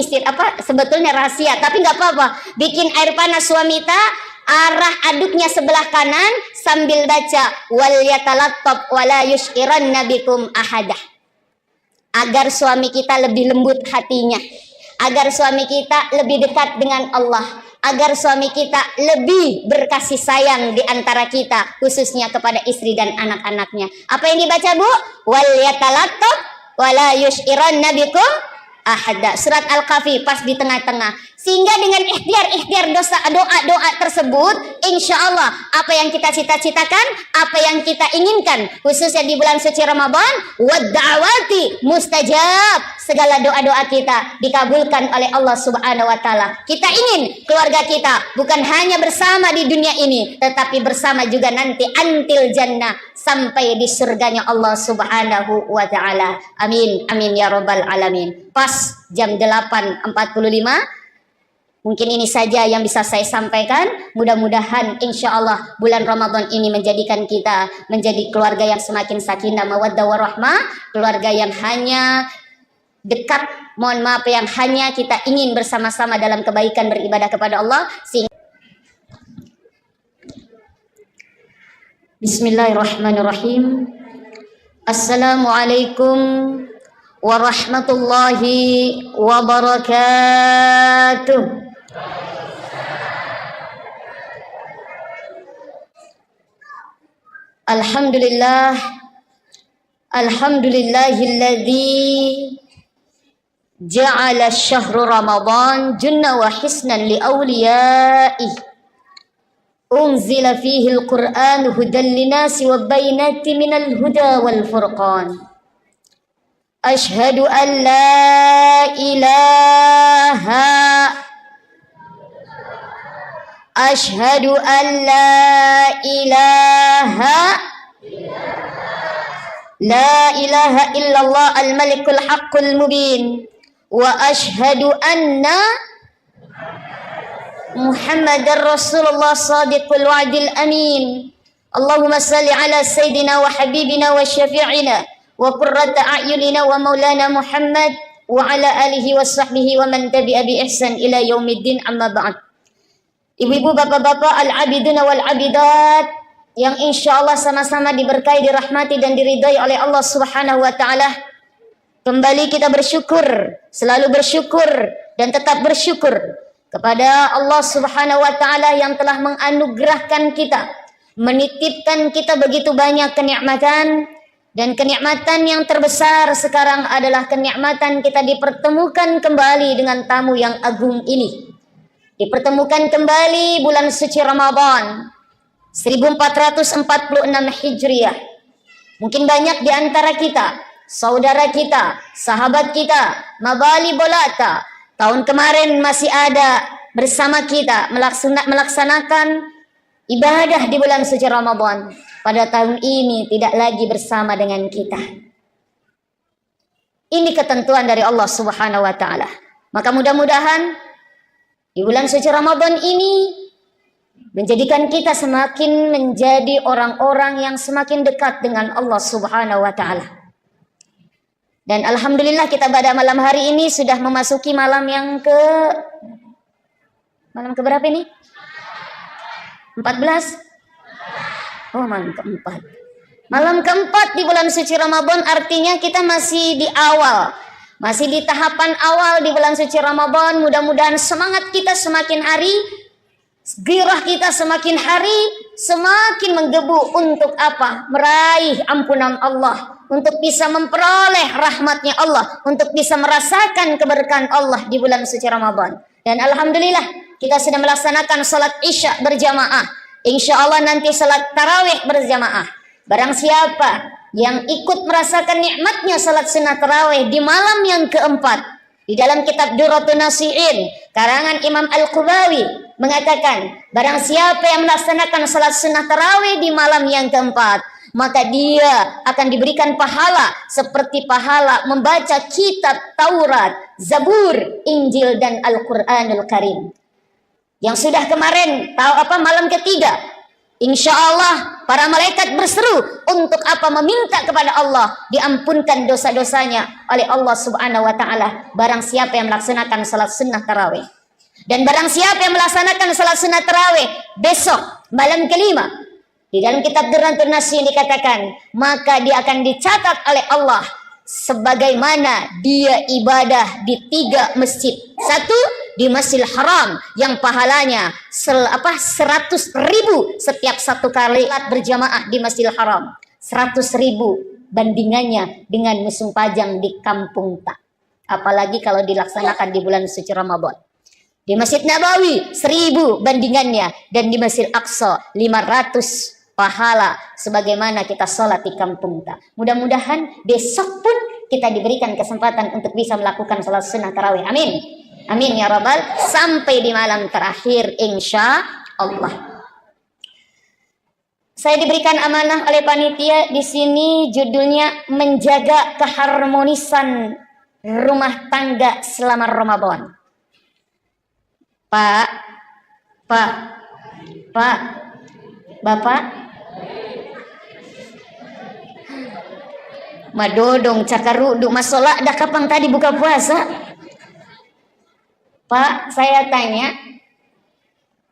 sebetulnya rahasia, tapi nggak apa-apa. Bikin air panas suamita, arah aduknya sebelah kanan sambil baca wal yatalattab wala yushiranna bikum ahadah. Agar suami kita lebih lembut hatinya, agar suami kita lebih dekat dengan Allah, agar suami kita lebih berkasih sayang di antara kita, khususnya kepada istri dan anak-anaknya. Apa yang dibaca, Bu? Wal yatalattab wala yushiranna bikum ahada. Surat Al-Kahfi pas di tengah-tengah. Sehingga dengan ikhtiar doa-doa tersebut, insya Allah apa yang kita cita-citakan, apa yang kita inginkan, khususnya di bulan suci Ramadan, wadda'awati mustajab, segala doa-doa kita dikabulkan oleh Allah Subhanahu wa taala. Kita ingin keluarga kita bukan hanya bersama di dunia ini, tetapi bersama juga nanti antil jannah, sampai di surganya Allah Subhanahu wa taala. Amin amin ya rabbal alamin. Pas jam 8.45. Mungkin ini saja yang bisa saya sampaikan. Mudah-mudahan insya Allah bulan Ramadan ini menjadikan kita menjadi keluarga yang semakin sakinah mawaddah warahmah, keluarga yang hanya dekat, mohon maaf, yang hanya kita ingin bersama-sama dalam kebaikan beribadah kepada Allah. Bismillahirrahmanirrahim. Assalamualaikum warahmatullahi wabarakatuh. Alhamdulillah, alhamdulillahilladzi ja'ala syahru Ramadan junna wa hisnan li awliyaih. Unzila fihi al-Qur'an hudan linasi wa bainati minal huda wal furqan. Ashhadu an la ilaha Ashhadu an la ilaha illallah al-malikul haqqul mubin wa ashhadu anna Muhammadar Rasulullah sadiqul wa'dil amin. Allahumma salli ala sayyidina wa habibina wa syafi'ina wa qurrata a'yunina wa maulana Muhammad wa ala alihi wa sahbihi wa man tabi'a bi ihsan ila yaumiddin, amma ba'd. Ibu-ibu, bapak-bapak, al-abiduna wal-abidat yang insya Allah sama-sama diberkahi, dirahmati dan diridai oleh Allah Subhanahu wa taala. Kembali kita bersyukur, selalu bersyukur dan tetap bersyukur kepada Allah Subhanahu wa taala yang telah menganugerahkan kita, menitipkan kita begitu banyak kenikmatan, dan kenikmatan yang terbesar sekarang adalah kenikmatan kita dipertemukan kembali dengan tamu yang agung ini. Dipertemukan kembali bulan suci Ramadan 1446 Hijriah. Mungkin banyak di antara kita, saudara kita, sahabat kita, mabali bolata, tahun kemarin masih ada bersama kita melaksanakan ibadah di bulan suci Ramadan. Pada tahun ini tidak lagi bersama dengan kita. Ini ketentuan dari Allah Subhanahu wa taala. Maka mudah-mudahan di bulan suci Ramadan ini menjadikan kita semakin menjadi orang-orang yang semakin dekat dengan Allah Subhanahu wa taala. Dan alhamdulillah kita pada malam hari ini sudah memasuki malam ke berapa ini? 14? Oh, malam keempat. Malam keempat di bulan suci Ramadan, artinya kita masih di awal. Masih di tahapan awal di bulan suci Ramadan. Mudah-mudahan semangat kita semakin hari, gairah kita semakin hari semakin menggebu untuk apa? Meraih ampunan Allah, untuk bisa memperoleh rahmatnya Allah, untuk bisa merasakan keberkahan Allah di bulan suci Ramadan. Dan alhamdulillah kita sudah melaksanakan salat Isya berjamaah. Insya Allah nanti salat tarawih berjamaah. Barang siapa yang ikut merasakan nikmatnya salat sunnah tarawih di malam yang keempat, di dalam kitab Durratun Nasihin karangan Imam Al-Qubawi mengatakan, barang siapa yang melaksanakan salat sunnah tarawih di malam yang keempat, maka dia akan diberikan pahala seperti pahala membaca kitab Taurat, Zabur, Injil dan Al-Quranul Karim. Yang sudah kemarin malam ketiga, insya Allah Para malaikat berseru untuk apa? Meminta kepada Allah diampunkan dosa-dosanya oleh Allah Subhanahu wa taala. Barang siapa yang melaksanakan salat sunnah tarawih. Dan barang siapa yang melaksanakan salat sunnah tarawih besok malam kelima, di dalam kitab Durratul Nasihin dikatakan, maka dia akan dicatat oleh Allah sebagaimana dia ibadah di 3 masjid. Satu di Masjidil Haram yang pahalanya 100.000 setiap satu kali berjamaah di Masjidil Haram. 100.000 bandingannya dengan musim pajang di kampung tak. Apalagi kalau dilaksanakan di bulan suci Ramadan. Di Masjid Nabawi 1.000 bandingannya, dan di Masjid Aqsa 500 pahala sebagaimana kita sholat di kampung tak. Mudah-mudahan besok pun kita diberikan kesempatan untuk bisa melakukan sholat sunnah tarawih. Amin. Amin ya rabbal. Sampai di malam terakhir insya Allah. Saya diberikan amanah oleh panitia di sini, judulnya menjaga keharmonisan rumah tangga selama Ramadan. Pak, Bapak, madodong cakaruduk masola dah kapang tadi buka puasa. Pak, saya tanya,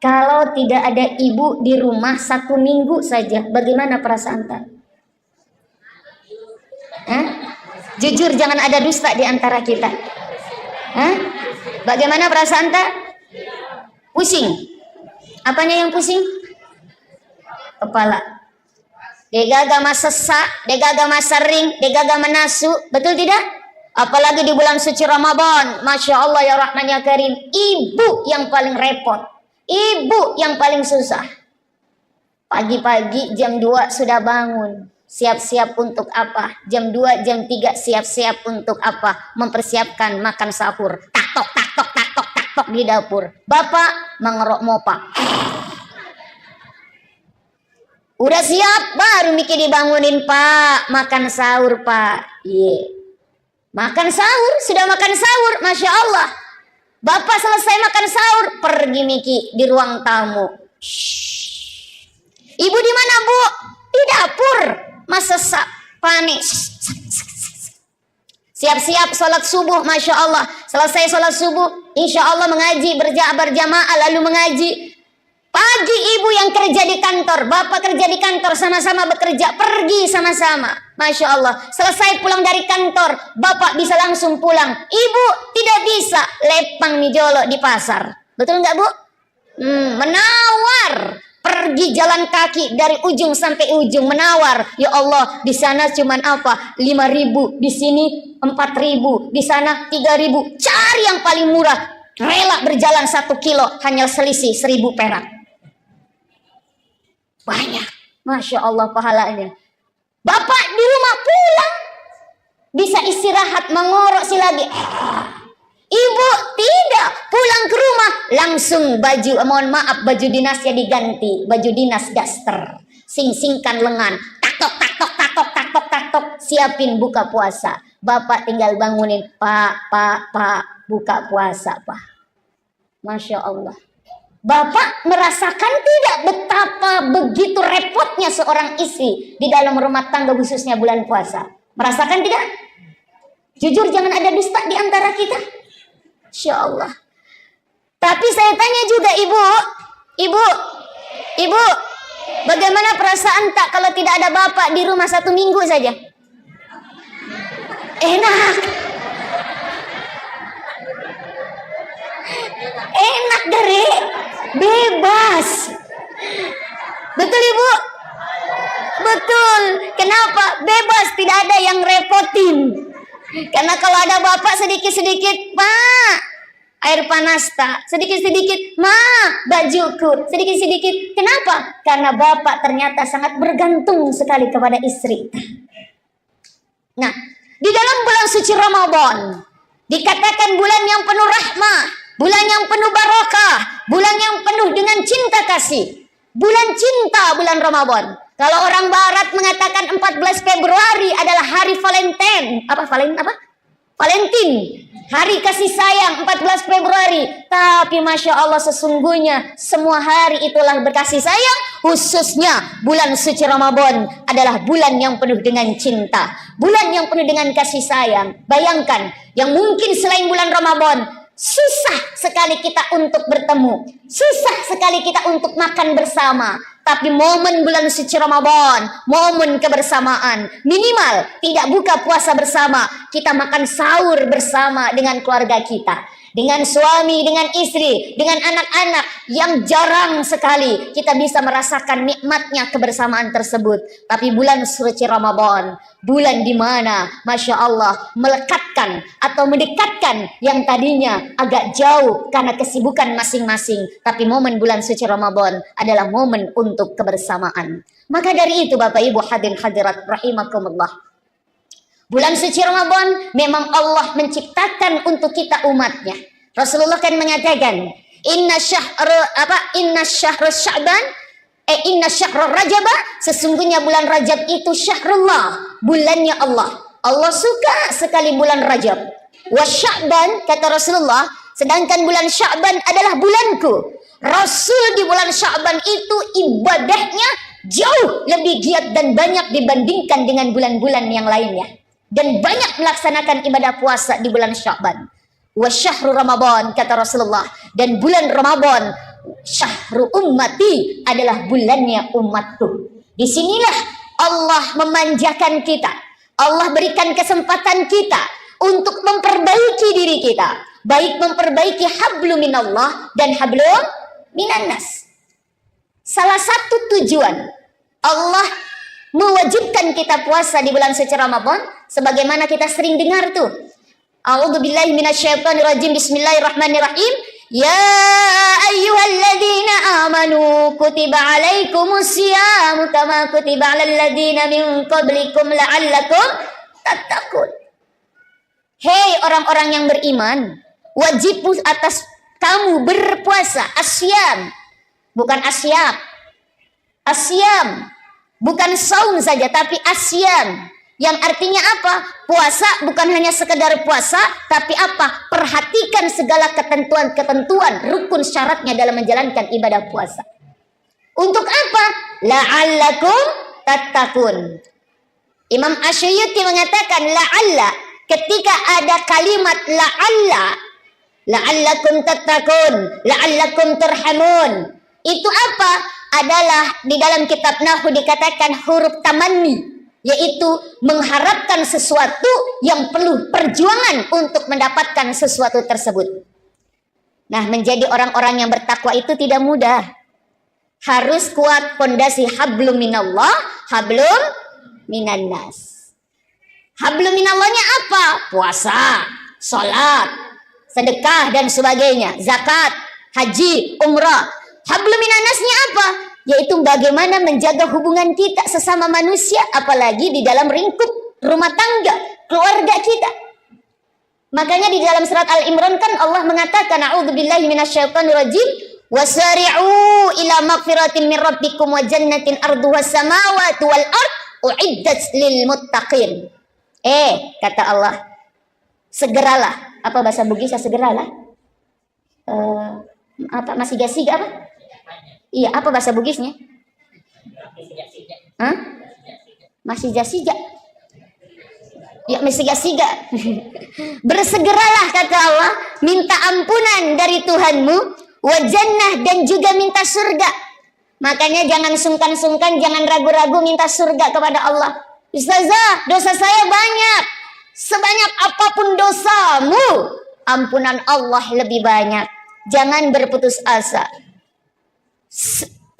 kalau tidak ada ibu di rumah 1 minggu saja, bagaimana perasaan tak? Jujur, jangan ada dusta di antara kita. Bagaimana perasaan tak? Pusing. Apanya yang pusing? Kepala. Degaga sesak, degaga sering, degaga menasu, betul tidak? Apalagi di bulan suci Ramadan, Masya Allah ya Rahman ya Karim. Ibu yang paling repot, ibu yang paling susah. Pagi-pagi jam 2 sudah bangun, siap-siap untuk apa? Jam 2, jam 3 siap-siap untuk apa? Mempersiapkan makan sahur. Tak tok di dapur. Bapak mengerok mopa. Udah siap, baru Miki dibangunin, Pak. Makan sahur, Pak. Makan sahur, sudah makan sahur, Masya Allah. Bapak selesai makan sahur, pergi Miki di ruang tamu. Shhh. Ibu di mana, Bu? Di dapur. Masa panik. Siap-siap sholat subuh, Masya Allah. Selesai sholat subuh, insya Allah mengaji, berjamaah lalu mengaji. Pagi ibu yang kerja di kantor, bapak kerja di kantor, sama-sama bekerja, pergi sama-sama. Masya Allah, selesai pulang dari kantor, bapak bisa langsung pulang. Ibu tidak bisa, lepang mijolo di pasar. Betul nggak, Bu? Menawar. Pergi jalan kaki dari ujung sampai ujung, menawar. Ya Allah, di sana cuman apa? 5.000, di sini 4.000, di sana 3.000. Cari yang paling murah. Rela berjalan 1 kilo, hanya selisih 1.000 perak. Banyak, Masya Allah pahalanya. Bapak di rumah pulang, bisa istirahat, mengorok lagi. Ibu tidak, pulang ke rumah langsung baju, mohon maaf, baju dinasnya diganti, baju dinas daster, sing-singkan lengan, taktok, siapin buka puasa. Bapak tinggal bangunin, Pak, buka puasa, Pak. Masya Allah. Bapak merasakan tidak betapa begitu repotnya seorang istri di dalam rumah tangga, khususnya bulan puasa? Merasakan tidak? Jujur, jangan ada dusta di antara kita. Insya Allah. Tapi saya tanya juga ibu, bagaimana perasaan tak kalau tidak ada bapak di rumah 1 minggu saja? Enak dari bebas. Betul ibu? Betul. Kenapa? Bebas, tidak ada yang repotin. Karena kalau ada bapak sedikit-sedikit, Pak, air panas tak, sedikit-sedikit, Ma, bajuku, sedikit-sedikit. Kenapa? Karena bapak ternyata sangat bergantung sekali kepada istri. Nah, di dalam bulan suci Ramadan dikatakan bulan yang penuh rahmah, bulan yang penuh barakah, bulan yang penuh dengan cinta kasih. Bulan cinta, bulan Ramadan. Kalau orang barat mengatakan 14 Februari adalah hari Valentine. Valentine. Hari kasih sayang 14 Februari. Tapi Masya Allah, sesungguhnya semua hari itulah berkasih sayang. khususnya bulan suci Ramadan adalah bulan yang penuh dengan cinta, bulan yang penuh dengan kasih sayang. Bayangkan, yang mungkin selain bulan Ramadan susah sekali kita untuk bertemu, susah sekali kita untuk makan bersama. Tapi momen bulan suci Ramadan, momen kebersamaan, minimal tidak buka puasa bersama, kita makan sahur bersama dengan keluarga kita, dengan suami, dengan istri, dengan anak-anak, yang jarang sekali kita bisa merasakan nikmatnya kebersamaan tersebut. Tapi bulan suci Ramadan, bulan di mana Masya Allah melekatkan atau mendekatkan yang tadinya agak jauh karena kesibukan masing-masing. Tapi momen bulan suci Ramadan adalah momen untuk kebersamaan. Maka dari itu Bapak Ibu hadirin hadirat rahimakumullah, bulan suci Ramadan memang Allah menciptakan untuk kita umatnya. Rasulullah kan mengatakan, inna syahrul Rajab, sesungguhnya bulan Rajab itu syahrullah, bulannya Allah. Allah suka sekali bulan Rajab. Wa Sya'ban, kata Rasulullah, sedangkan bulan Sya'ban adalah bulanku. Rasul di bulan Sya'ban itu ibadahnya jauh lebih giat dan banyak dibandingkan dengan bulan-bulan yang lainnya, dan banyak melaksanakan ibadah puasa di bulan Sya'ban. Wa syahrul Ramadan, kata Rasulullah, dan bulan Ramadan syahru ummati, adalah bulannya umatku. Disinilah Allah memanjakan kita, Allah berikan kesempatan kita untuk memperbaiki diri kita, baik memperbaiki hablum minallah dan hablum minannas. Salah satu tujuan Allah mewajibkan kita puasa di bulan suci Ramadan, sebagaimana kita sering dengar tuh, a'udzubillahi minasyaitonirrajim, bismillahirrahmanirrahim, ya ayyuhalladzina amanu kutiba alaikumusyamu kama kutiba alal ladzina min qablikum la'allakum tattaqun. Hei orang-orang yang beriman, wajib atas kamu berpuasa. Asyam, bukan asyam. Asyam bukan saum saja, tapi asyam, yang artinya apa? Puasa bukan hanya sekedar puasa, tapi apa? Perhatikan segala ketentuan-ketentuan, rukun syaratnya dalam menjalankan ibadah puasa. Untuk apa? La'allakum tattaqun. Imam Asy'uti mengatakan la'alla, ketika ada kalimat la'allakum tattaqun, la'allakum turhamun, itu apa? Adalah di dalam kitab Nahwu dikatakan huruf tamanni, yaitu mengharapkan sesuatu yang perlu perjuangan untuk mendapatkan sesuatu tersebut. Nah, menjadi orang-orang yang bertakwa itu tidak mudah. Harus kuat pondasi hablum minallah, hablum minannas. Hablum minallahnya apa? Puasa, sholat, sedekah dan sebagainya, zakat, haji, umrah. Hablum minannasnya apa? Yaitu bagaimana menjaga hubungan kita sesama manusia, apalagi di dalam lingkup rumah tangga, keluarga kita. Makanya di dalam surat Al-Imran kan Allah mengatakan, a'udzubillahi minasyaitonirrajim, wasari'u ila magfiratin min rabbikum wa jannatin arduhas samawati wal ard uiddat lil muttaqin. Kata Allah, segeralah. Apa bahasa Bugisnya segeralah? Apa masih gasiga apa? Iya, apa bahasa Bugisnya? Hah? Masih jasiga. Ya, masih jasiga. Bersegeralah, kata Allah, minta ampunan dari Tuhanmu, wa jannah, dan juga minta surga. Makanya jangan sungkan-sungkan, jangan ragu-ragu minta surga kepada Allah. Ustazah, dosa saya banyak. Sebanyak apapun dosamu, ampunan Allah lebih banyak. Jangan berputus asa.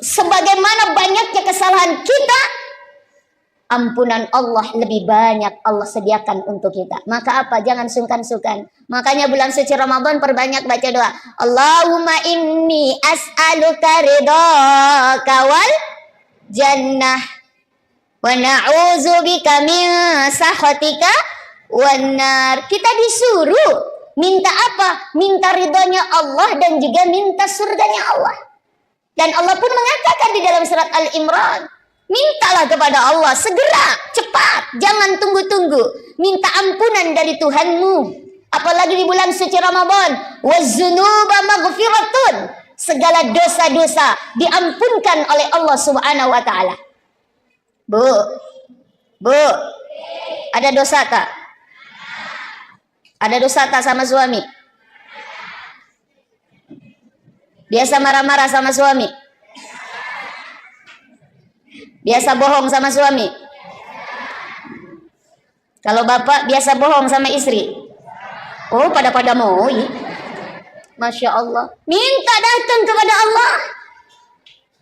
Sebagaimana banyaknya kesalahan kita, ampunan Allah lebih banyak Allah sediakan untuk kita. Maka apa? Jangan sungkan-sungkan. Makanya bulan suci Ramadan perbanyak baca doa. Allahumma inni as'aluka ridhaka wal jannah wa na'udzubika min sakhatika wan nar. Kita disuruh minta apa? Minta ridhonya Allah dan juga minta surganya Allah. Dan Allah pun mengatakan di dalam surat Al-Imran, mintalah kepada Allah segera, cepat, jangan tunggu-tunggu. Minta ampunan dari Tuhanmu. Apalagi di bulan suci Ramadan, waz-dzunuba maghfiratun, segala dosa-dosa diampunkan oleh Allah Subhanahu wa taala. Bu, ada dosa tak? Ada dosa tak sama suami? Biasa marah-marah sama suami? Biasa bohong sama suami? Kalau bapak biasa bohong sama istri? Oh, pada mau. Masya Allah. Minta datang kepada Allah.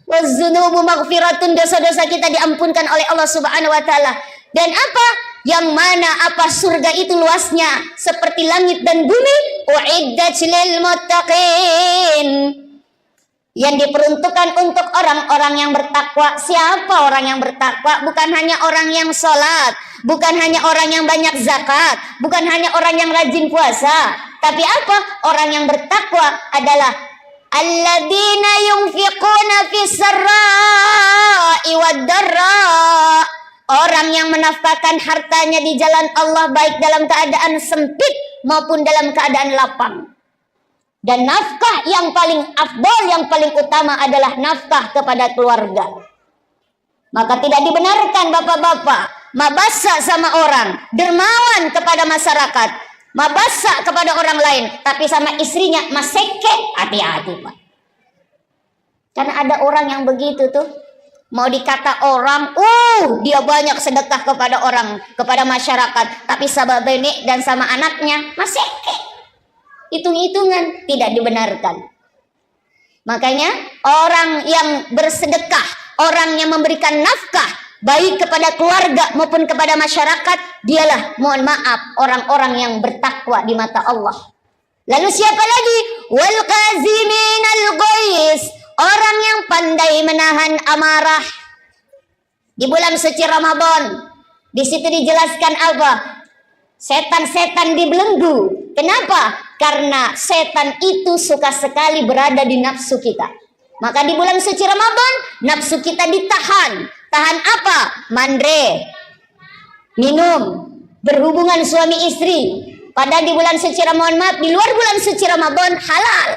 Wazzunubu maghfiratun, dosa-dosa kita diampunkan oleh Allah Subhanahu wa taala. Dan apa? Yang mana apa surga itu luasnya seperti langit dan bumi. Uiddat lil muttaqin. Yang diperuntukkan untuk orang-orang yang bertakwa. Siapa orang yang bertakwa? Bukan hanya orang yang sholat, bukan hanya orang yang banyak zakat, bukan hanya orang yang rajin puasa. Tapi apa? Orang yang bertakwa adalah alladzina yunfiquna fis sarra'i wad dharra. Orang yang menafkahkan hartanya di jalan Allah baik dalam keadaan sempit maupun dalam keadaan lapang. Dan nafkah yang paling afdal, yang paling utama adalah nafkah kepada keluarga. Maka tidak dibenarkan bapak-bapak mabasa sama orang, dermawan kepada masyarakat, mabasa kepada orang lain, tapi sama istrinya maseke. Hati-hati Pak. Karena ada orang yang begitu tuh, mau dikata orang, dia banyak sedekah kepada orang, kepada masyarakat, tapi sama benek dan sama anaknya maseke. Hitung-hitungan, tidak dibenarkan. Makanya orang yang bersedekah, orang yang memberikan nafkah baik kepada keluarga maupun kepada masyarakat, dialah, mohon maaf, orang-orang yang bertakwa di mata Allah. Lalu siapa lagi? Wal qaziminal ghaiz, orang yang pandai menahan amarah. Di bulan suci Ramadan, di situ dijelaskan apa? Setan-setan dibelenggu. Kenapa? Karena setan itu suka sekali berada di nafsu kita. Maka di bulan suci Ramadan, nafsu kita ditahan. Tahan apa? Mandre, minum, berhubungan suami istri. Padahal di bulan suci Ramadan, maaf, di luar bulan suci Ramadan halal.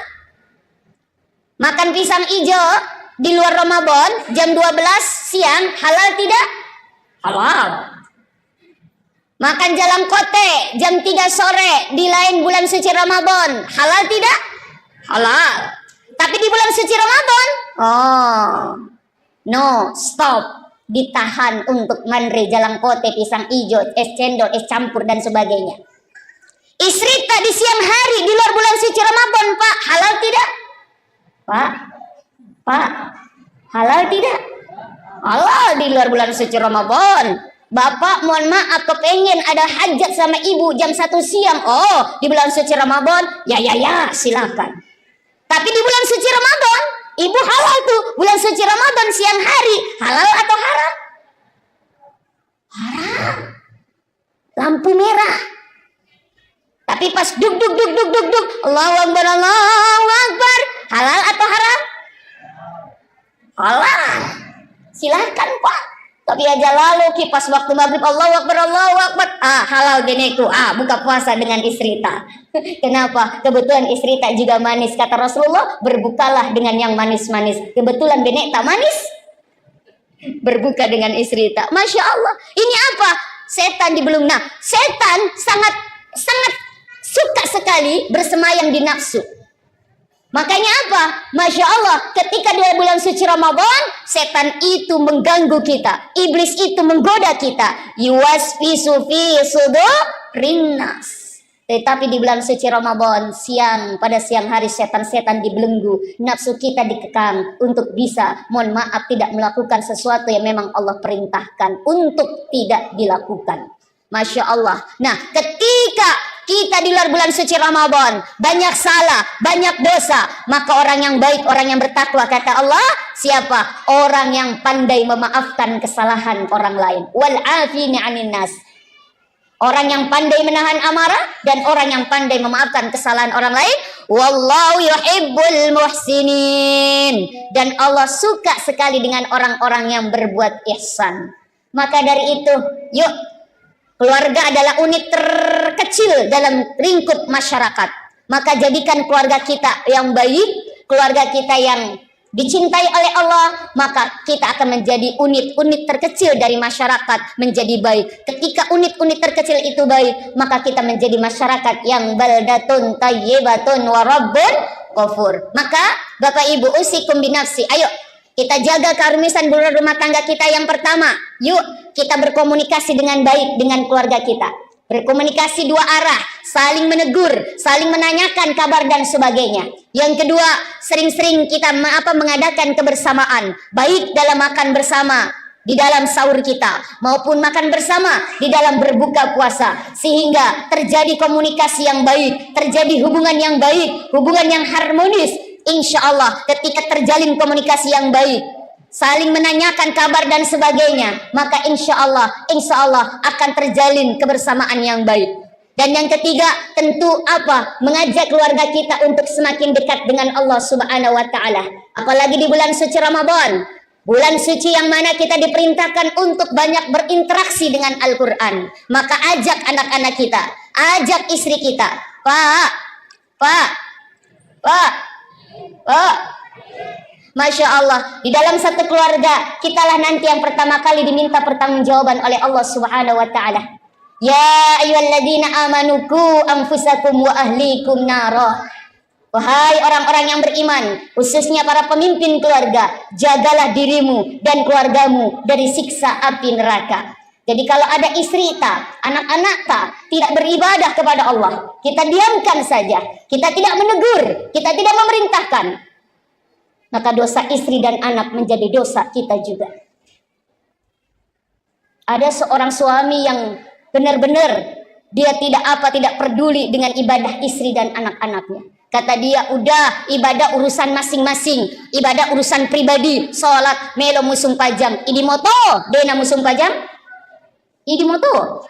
Makan pisang hijau di luar Ramadan jam 12 siang halal tidak? Halal. Makan jalang kote jam 3 sore di lain bulan suci Ramadan halal tidak? Halal. Tapi di bulan suci Ramadan, no, stop, ditahan untuk mandre, jalang kote, pisang hijau, es cendol, es campur dan sebagainya. Istri tak di siang hari di luar bulan suci Ramadan, Pak, halal tidak? Pak, halal tidak? Halal di luar bulan suci Ramadan. Bapak mohon maaf kepengen ada hajat sama ibu jam 1 siang. Di bulan suci Ramadan, ya silakan. Tapi di bulan suci Ramadan, ibu halal tuh. Bulan suci Ramadan siang hari, halal atau haram? Haram. Lampu merah. Tapi pas duk, Allahu Akbar, halal atau haram? Halal. Silakan Pak. Tapi aja lalu kipas waktu maghrib Allahu Akbar, halal geneku. Buka puasa dengan istri tak. Kenapa? Kebetulan istri tak juga manis. Kata Rasulullah, berbukalah dengan yang manis-manis. Kebetulan benek tak manis, berbuka dengan istri tak. Masya Allah. Ini apa? Setan dibelung. Nah, setan sangat suka sekali bersemayam di nafsu. Makanya apa? Masya Allah, ketika di bulan suci Ramadan, setan itu mengganggu kita, iblis itu menggoda kita. Yuwaswisu fi sudurin nas. Tetapi di bulan suci Ramadan, pada siang hari setan-setan dibelenggu, nafsu kita dikekang untuk bisa, mohon maaf, tidak melakukan sesuatu yang memang Allah perintahkan untuk tidak dilakukan. Masya Allah. Nah, ketika kita di luar bulan suci Ramadan banyak salah, banyak dosa, maka orang yang baik, orang yang bertakwa, kata Allah, siapa? Orang yang pandai memaafkan kesalahan orang lain. Wal afini 'anin nas. Orang yang pandai menahan amarah dan orang yang pandai memaafkan kesalahan orang lain. Wallahu yuhibbul muhsinin. Dan Allah suka sekali dengan orang-orang yang berbuat ihsan. Maka dari itu, yuk, keluarga adalah unit terkecil dalam lingkup masyarakat. Maka jadikan keluarga kita yang baik, keluarga kita yang dicintai oleh Allah, maka kita akan menjadi unit-unit terkecil dari masyarakat menjadi baik. Ketika unit-unit terkecil itu baik, maka kita menjadi masyarakat yang baldatun tayyibatun wa rabbun ghafur. Maka Bapak Ibu, usikum binafsi, ayo kita jaga keharmonisan rumah tangga kita. Yang pertama, yuk kita berkomunikasi dengan baik dengan keluarga kita. Berkomunikasi dua arah, saling menegur, saling menanyakan kabar dan sebagainya. Yang kedua, sering-sering kita mengadakan kebersamaan, baik dalam makan bersama di dalam sahur kita maupun makan bersama di dalam berbuka puasa, sehingga terjadi komunikasi yang baik, terjadi hubungan yang baik, hubungan yang harmonis. Insya Allah ketika terjalin komunikasi yang baik, saling menanyakan kabar dan sebagainya, maka insya Allah akan terjalin kebersamaan yang baik. Dan yang ketiga, tentu mengajak keluarga kita untuk semakin dekat dengan Allah Subhanahu wa taala. Apalagi di bulan suci Ramadan, bulan suci yang mana kita diperintahkan untuk banyak berinteraksi dengan Al-Qur'an. Maka ajak anak-anak kita, ajak istri kita. Pak. Masya Allah, di dalam satu keluarga, kitalah nanti yang pertama kali diminta pertanggungjawaban oleh Allah Subhanahu wa taala. Ya ayyuhalladzina amanu qu anfusakum wa ahlikum nara. Wahai orang-orang yang beriman, khususnya para pemimpin keluarga, jagalah dirimu dan keluargamu dari siksa api neraka. Jadi kalau ada istri tak, anak-anak tak, tidak beribadah kepada Allah, kita diamkan saja, kita tidak menegur, kita tidak memerintahkan, maka dosa istri dan anak menjadi dosa kita juga. Ada seorang suami yang benar-benar dia tidak peduli dengan ibadah istri dan anak-anaknya. Kata dia, udah ibadah urusan masing-masing, ibadah urusan pribadi, sholat melo musung pajam, idi moto, dena musung pajam, idi moto.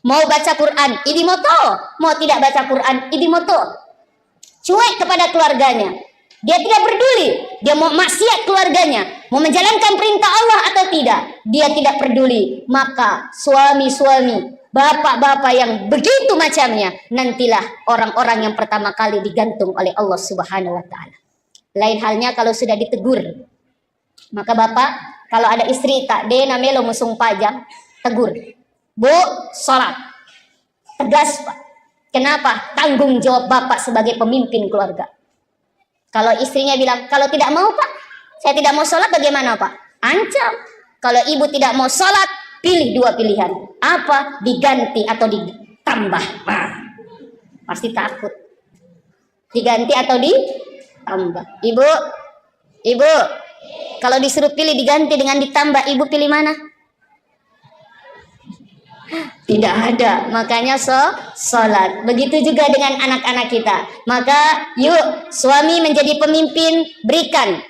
Mau baca Quran, idi moto, mau tidak baca Quran, idi moto. Cuek kepada keluarganya. Dia tidak peduli, dia mau maksiat keluarganya, mau menjalankan perintah Allah atau tidak, dia tidak peduli. Maka suami-suami, bapak-bapak yang begitu macamnya, nantilah orang-orang yang pertama kali digantung oleh Allah Subhanahu wa taala. Lain halnya kalau sudah ditegur. Maka bapak, kalau ada istri tak dena melo musung pajang, tegur. Bu, sholat. Tegas, Pak. Kenapa? Tanggung jawab bapak sebagai pemimpin keluarga. Kalau istrinya bilang, kalau tidak mau Pak, saya tidak mau sholat, bagaimana Pak? Ancam. Kalau ibu tidak mau sholat, pilih dua pilihan. Apa? Diganti atau ditambah. Nah, pasti takut. Diganti atau ditambah. Ibu, kalau disuruh pilih diganti dengan ditambah, ibu pilih mana? Tidak ada, makanya sholat. Begitu juga dengan anak-anak kita. Maka yuk suami menjadi pemimpin, berikan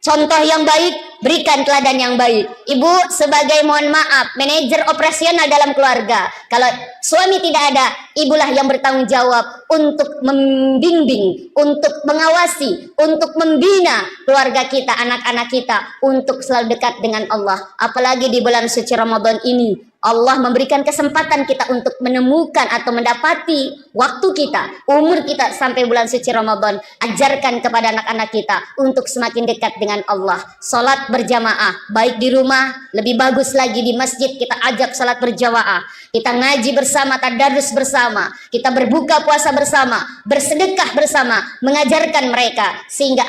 contoh yang baik, berikan teladan yang baik. Ibu sebagai, mohon maaf, manajer operasional dalam keluarga. Kalau suami tidak ada, ibulah yang bertanggung jawab untuk membimbing, untuk mengawasi, untuk membina keluarga kita, anak-anak kita, untuk selalu dekat dengan Allah. Apalagi di bulan suci Ramadan ini, Allah memberikan kesempatan kita untuk menemukan atau mendapati waktu kita, umur kita sampai bulan suci Ramadan. Ajarkan kepada anak-anak kita untuk semakin dekat dengan Allah. Salat berjamaah, baik di rumah, lebih bagus lagi di masjid kita ajak salat berjamaah. Kita ngaji bersama, tadarus bersama, kita berbuka puasa bersama, bersedekah bersama, mengajarkan mereka. Sehingga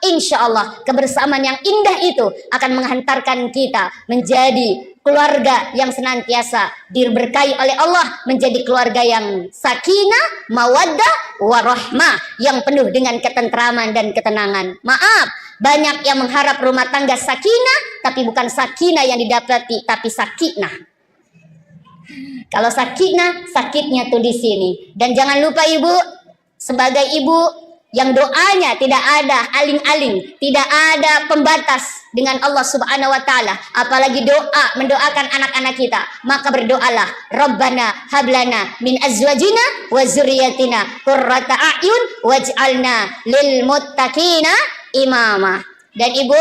insya Allah kebersamaan yang indah itu akan menghantarkan kita menjadi keluarga yang senantiasa diberkahi oleh Allah, menjadi keluarga yang sakinah, mawaddah, warahmah, yang penuh dengan ketentraman dan ketenangan. Maaf, banyak yang mengharap rumah tangga sakinah, tapi bukan sakinah yang didapati, tapi sakinah. Kalau sakinah, sakitnya tuh di sini. Dan jangan lupa ibu, sebagai ibu yang doanya tidak ada aling-aling, tidak ada pembatas dengan Allah Subhanahu wa taala, apalagi doa mendoakan anak-anak kita, maka berdoalah, Rabbana hablana min azwajina wa dzurriyyatina qurrata a'yun waj'alna lil muttaqina imama. Dan ibu,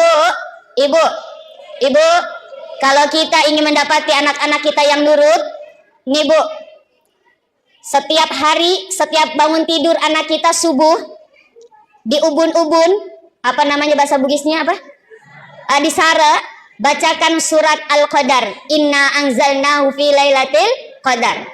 kalau kita ingin mendapati anak-anak kita yang nurut, nih Bu, setiap hari, setiap bangun tidur anak kita subuh, di ubun-ubun, apa namanya bahasa Bugisnya apa? Di Sara, bacakan surat Al-Qadar. Inna anzalnahu fi lailatul qadar.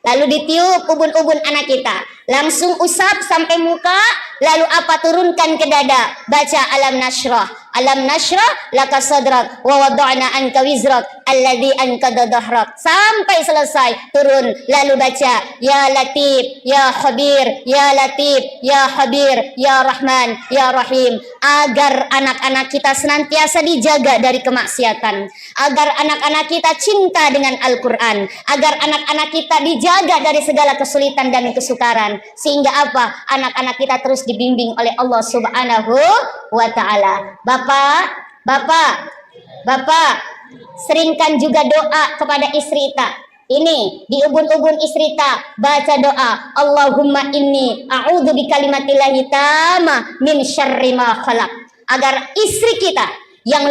Lalu ditiup ubun-ubun anak kita. Langsung usap sampai muka, lalu apa turunkan ke dada. Baca alam nashrah. Alam nashrah laka sadrak wa wada'na anka wizrak alladhi anqadha dhahrak. Sampai selesai turun, lalu baca ya latif ya khabir ya latif ya khabir ya rahman ya rahim, agar anak-anak kita senantiasa dijaga dari kemaksiatan, agar anak-anak kita cinta dengan Al-Qur'an, agar anak-anak kita dijaga dari segala kesulitan dan kesukaran, sehingga apa? Anak-anak kita terus dibimbing oleh Allah Subhanahu wa taala. Bapak, seringkan juga doa kepada istri kita. Ini di ubun-ubun istri kita, baca doa, Allahumma inni a'udzu bikalimatillahi tamma min syarri ma khalaq. Agar istri kita yang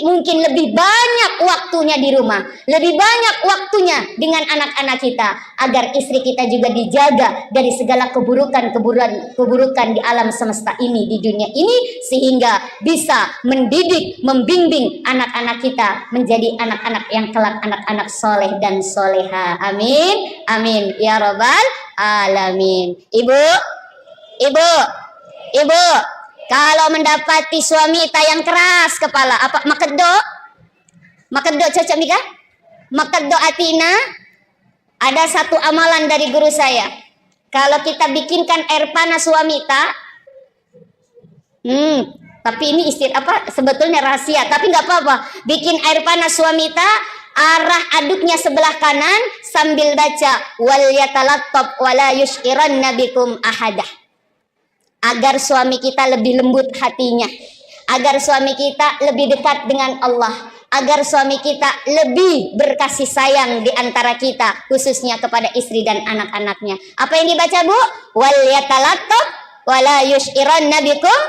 mungkin lebih banyak waktunya di rumah, lebih banyak waktunya dengan anak-anak kita, agar istri kita juga dijaga dari segala keburukan di alam semesta ini, di dunia ini, sehingga bisa mendidik, membimbing anak-anak kita menjadi anak-anak yang kelak anak-anak soleh dan soleha. Amin, amin ya robbal alamin. Ibu, kalau mendapati suami kita yang keras kepala, apa makeddo cocok Mika? Makeddo atina, ada satu amalan dari guru saya. Kalau kita bikinkan air panas suami kita, tapi ini sebetulnya rahasia, tapi nggak apa-apa. Bikin air panas suami kita, arah aduknya sebelah kanan sambil baca wal yatalattab wala yushiranna bikum ahadah. Agar suami kita lebih lembut hatinya, agar suami kita lebih dekat dengan Allah, agar suami kita lebih berkasih sayang di antara kita, khususnya kepada istri dan anak-anaknya. Apa yang dibaca, Bu? Wal yatalattab wala yushiranna bikum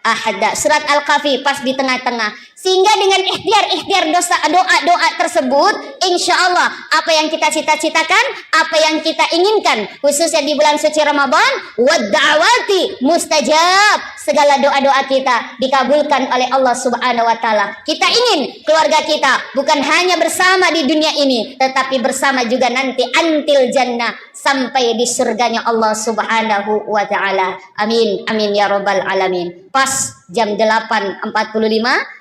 ahada. Surat Al-Kahfi pas di tengah-tengah. Sehingga dengan ikhtiar doa tersebut, insya Allah apa yang kita cita-citakan, apa yang kita inginkan, khususnya di bulan suci Ramadan, wadda'awati mustajab, segala doa-doa kita dikabulkan oleh Allah Subhanahu wa taala. Kita ingin keluarga kita bukan hanya bersama di dunia ini, tetapi bersama juga nanti antil jannah, sampai di surganya Allah Subhanahu wa taala. Amin, amin ya robbal alamin. Pas jam 8.45.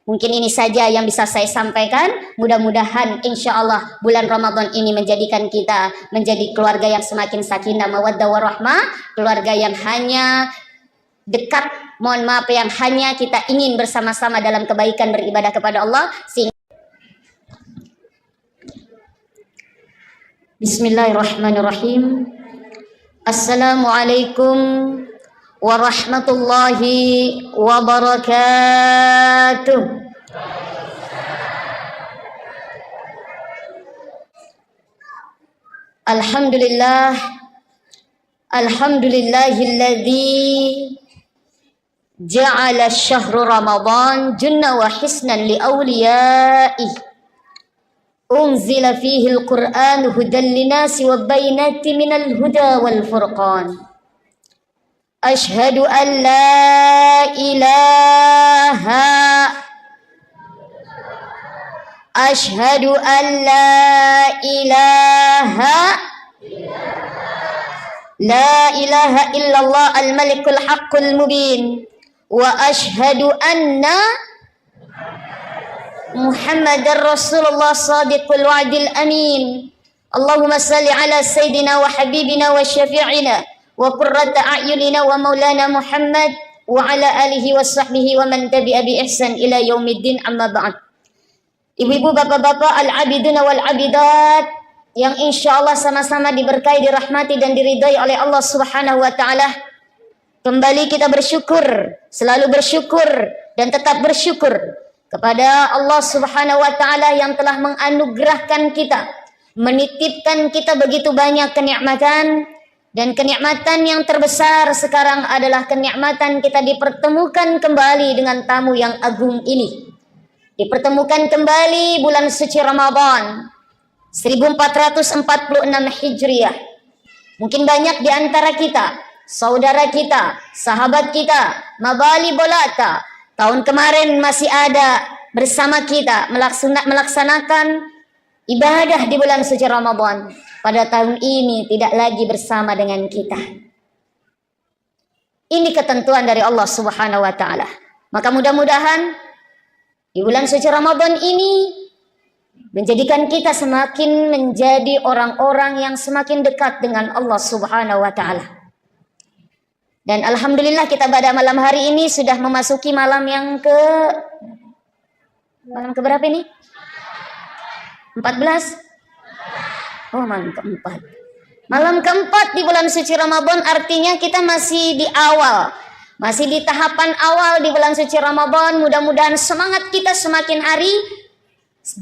Mungkin ini saja yang bisa saya sampaikan. Mudah-mudahan insya Allah bulan Ramadan ini menjadikan kita menjadi keluarga yang semakin sakinah mawaddah warahmah, keluarga yang hanya dekat, mohon maaf, yang hanya kita ingin bersama-sama dalam kebaikan beribadah kepada Allah. Bismillahirrahmanirrahim. Assalamualaikum warahmatullahi wabarakatuh. Alhamdulillahilladzi ja'ala syahru Ramadan junna wa hisnan li awliyaihi. Unzila fihi al-Qur'an hudan linasi wa bayyinatin minal huda wal furqan. Ashhadu an la ilaha illallah al-malikul haqqul mubin wa ashhadu anna Muhammadar Rasulullah sadiqul wa'dil amin. Allahumma salli ala sayyidina wa habibina wa syafi'ina wa qurrata a'yunina wa maulana Muhammad wa ala alihi wa sahbihi wa man tabi'a bi ihsan ila yaumiddin, amma ba'd. Ibu-ibu, bapak-bapak, al-abiduna wal abidat yang insyaallah sama-sama diberkahi, dirahmati dan diridai oleh Allah Subhanahu wa taala. Kembali kita bersyukur, selalu bersyukur dan tetap bersyukur kepada Allah Subhanahu wa taala yang telah menganugerahkan kita, menitipkan kita begitu banyak kenikmatan. Dan kenikmatan yang terbesar sekarang adalah kenikmatan kita dipertemukan kembali dengan tamu yang agung ini. Dipertemukan kembali bulan suci Ramadan 1446 Hijriah. Mungkin banyak di antara kita saudara kita, sahabat kita, Mabali Bolata, tahun kemarin masih ada bersama kita melaksanakan ibadah di bulan suci Ramadan. Pada tahun ini tidak lagi bersama dengan kita. Ini ketentuan dari Allah Subhanahu wa taala. Maka mudah-mudahan di bulan suci Ramadan ini menjadikan kita semakin menjadi orang-orang yang semakin dekat dengan Allah Subhanahu wa taala. Dan alhamdulillah kita pada malam hari ini sudah memasuki malam ke berapa ini? 14? Oh, malam keempat. Malam keempat di bulan suci Ramadan, artinya kita masih di awal. Masih di tahapan awal di bulan suci Ramadan. Mudah-mudahan semangat kita semakin hari,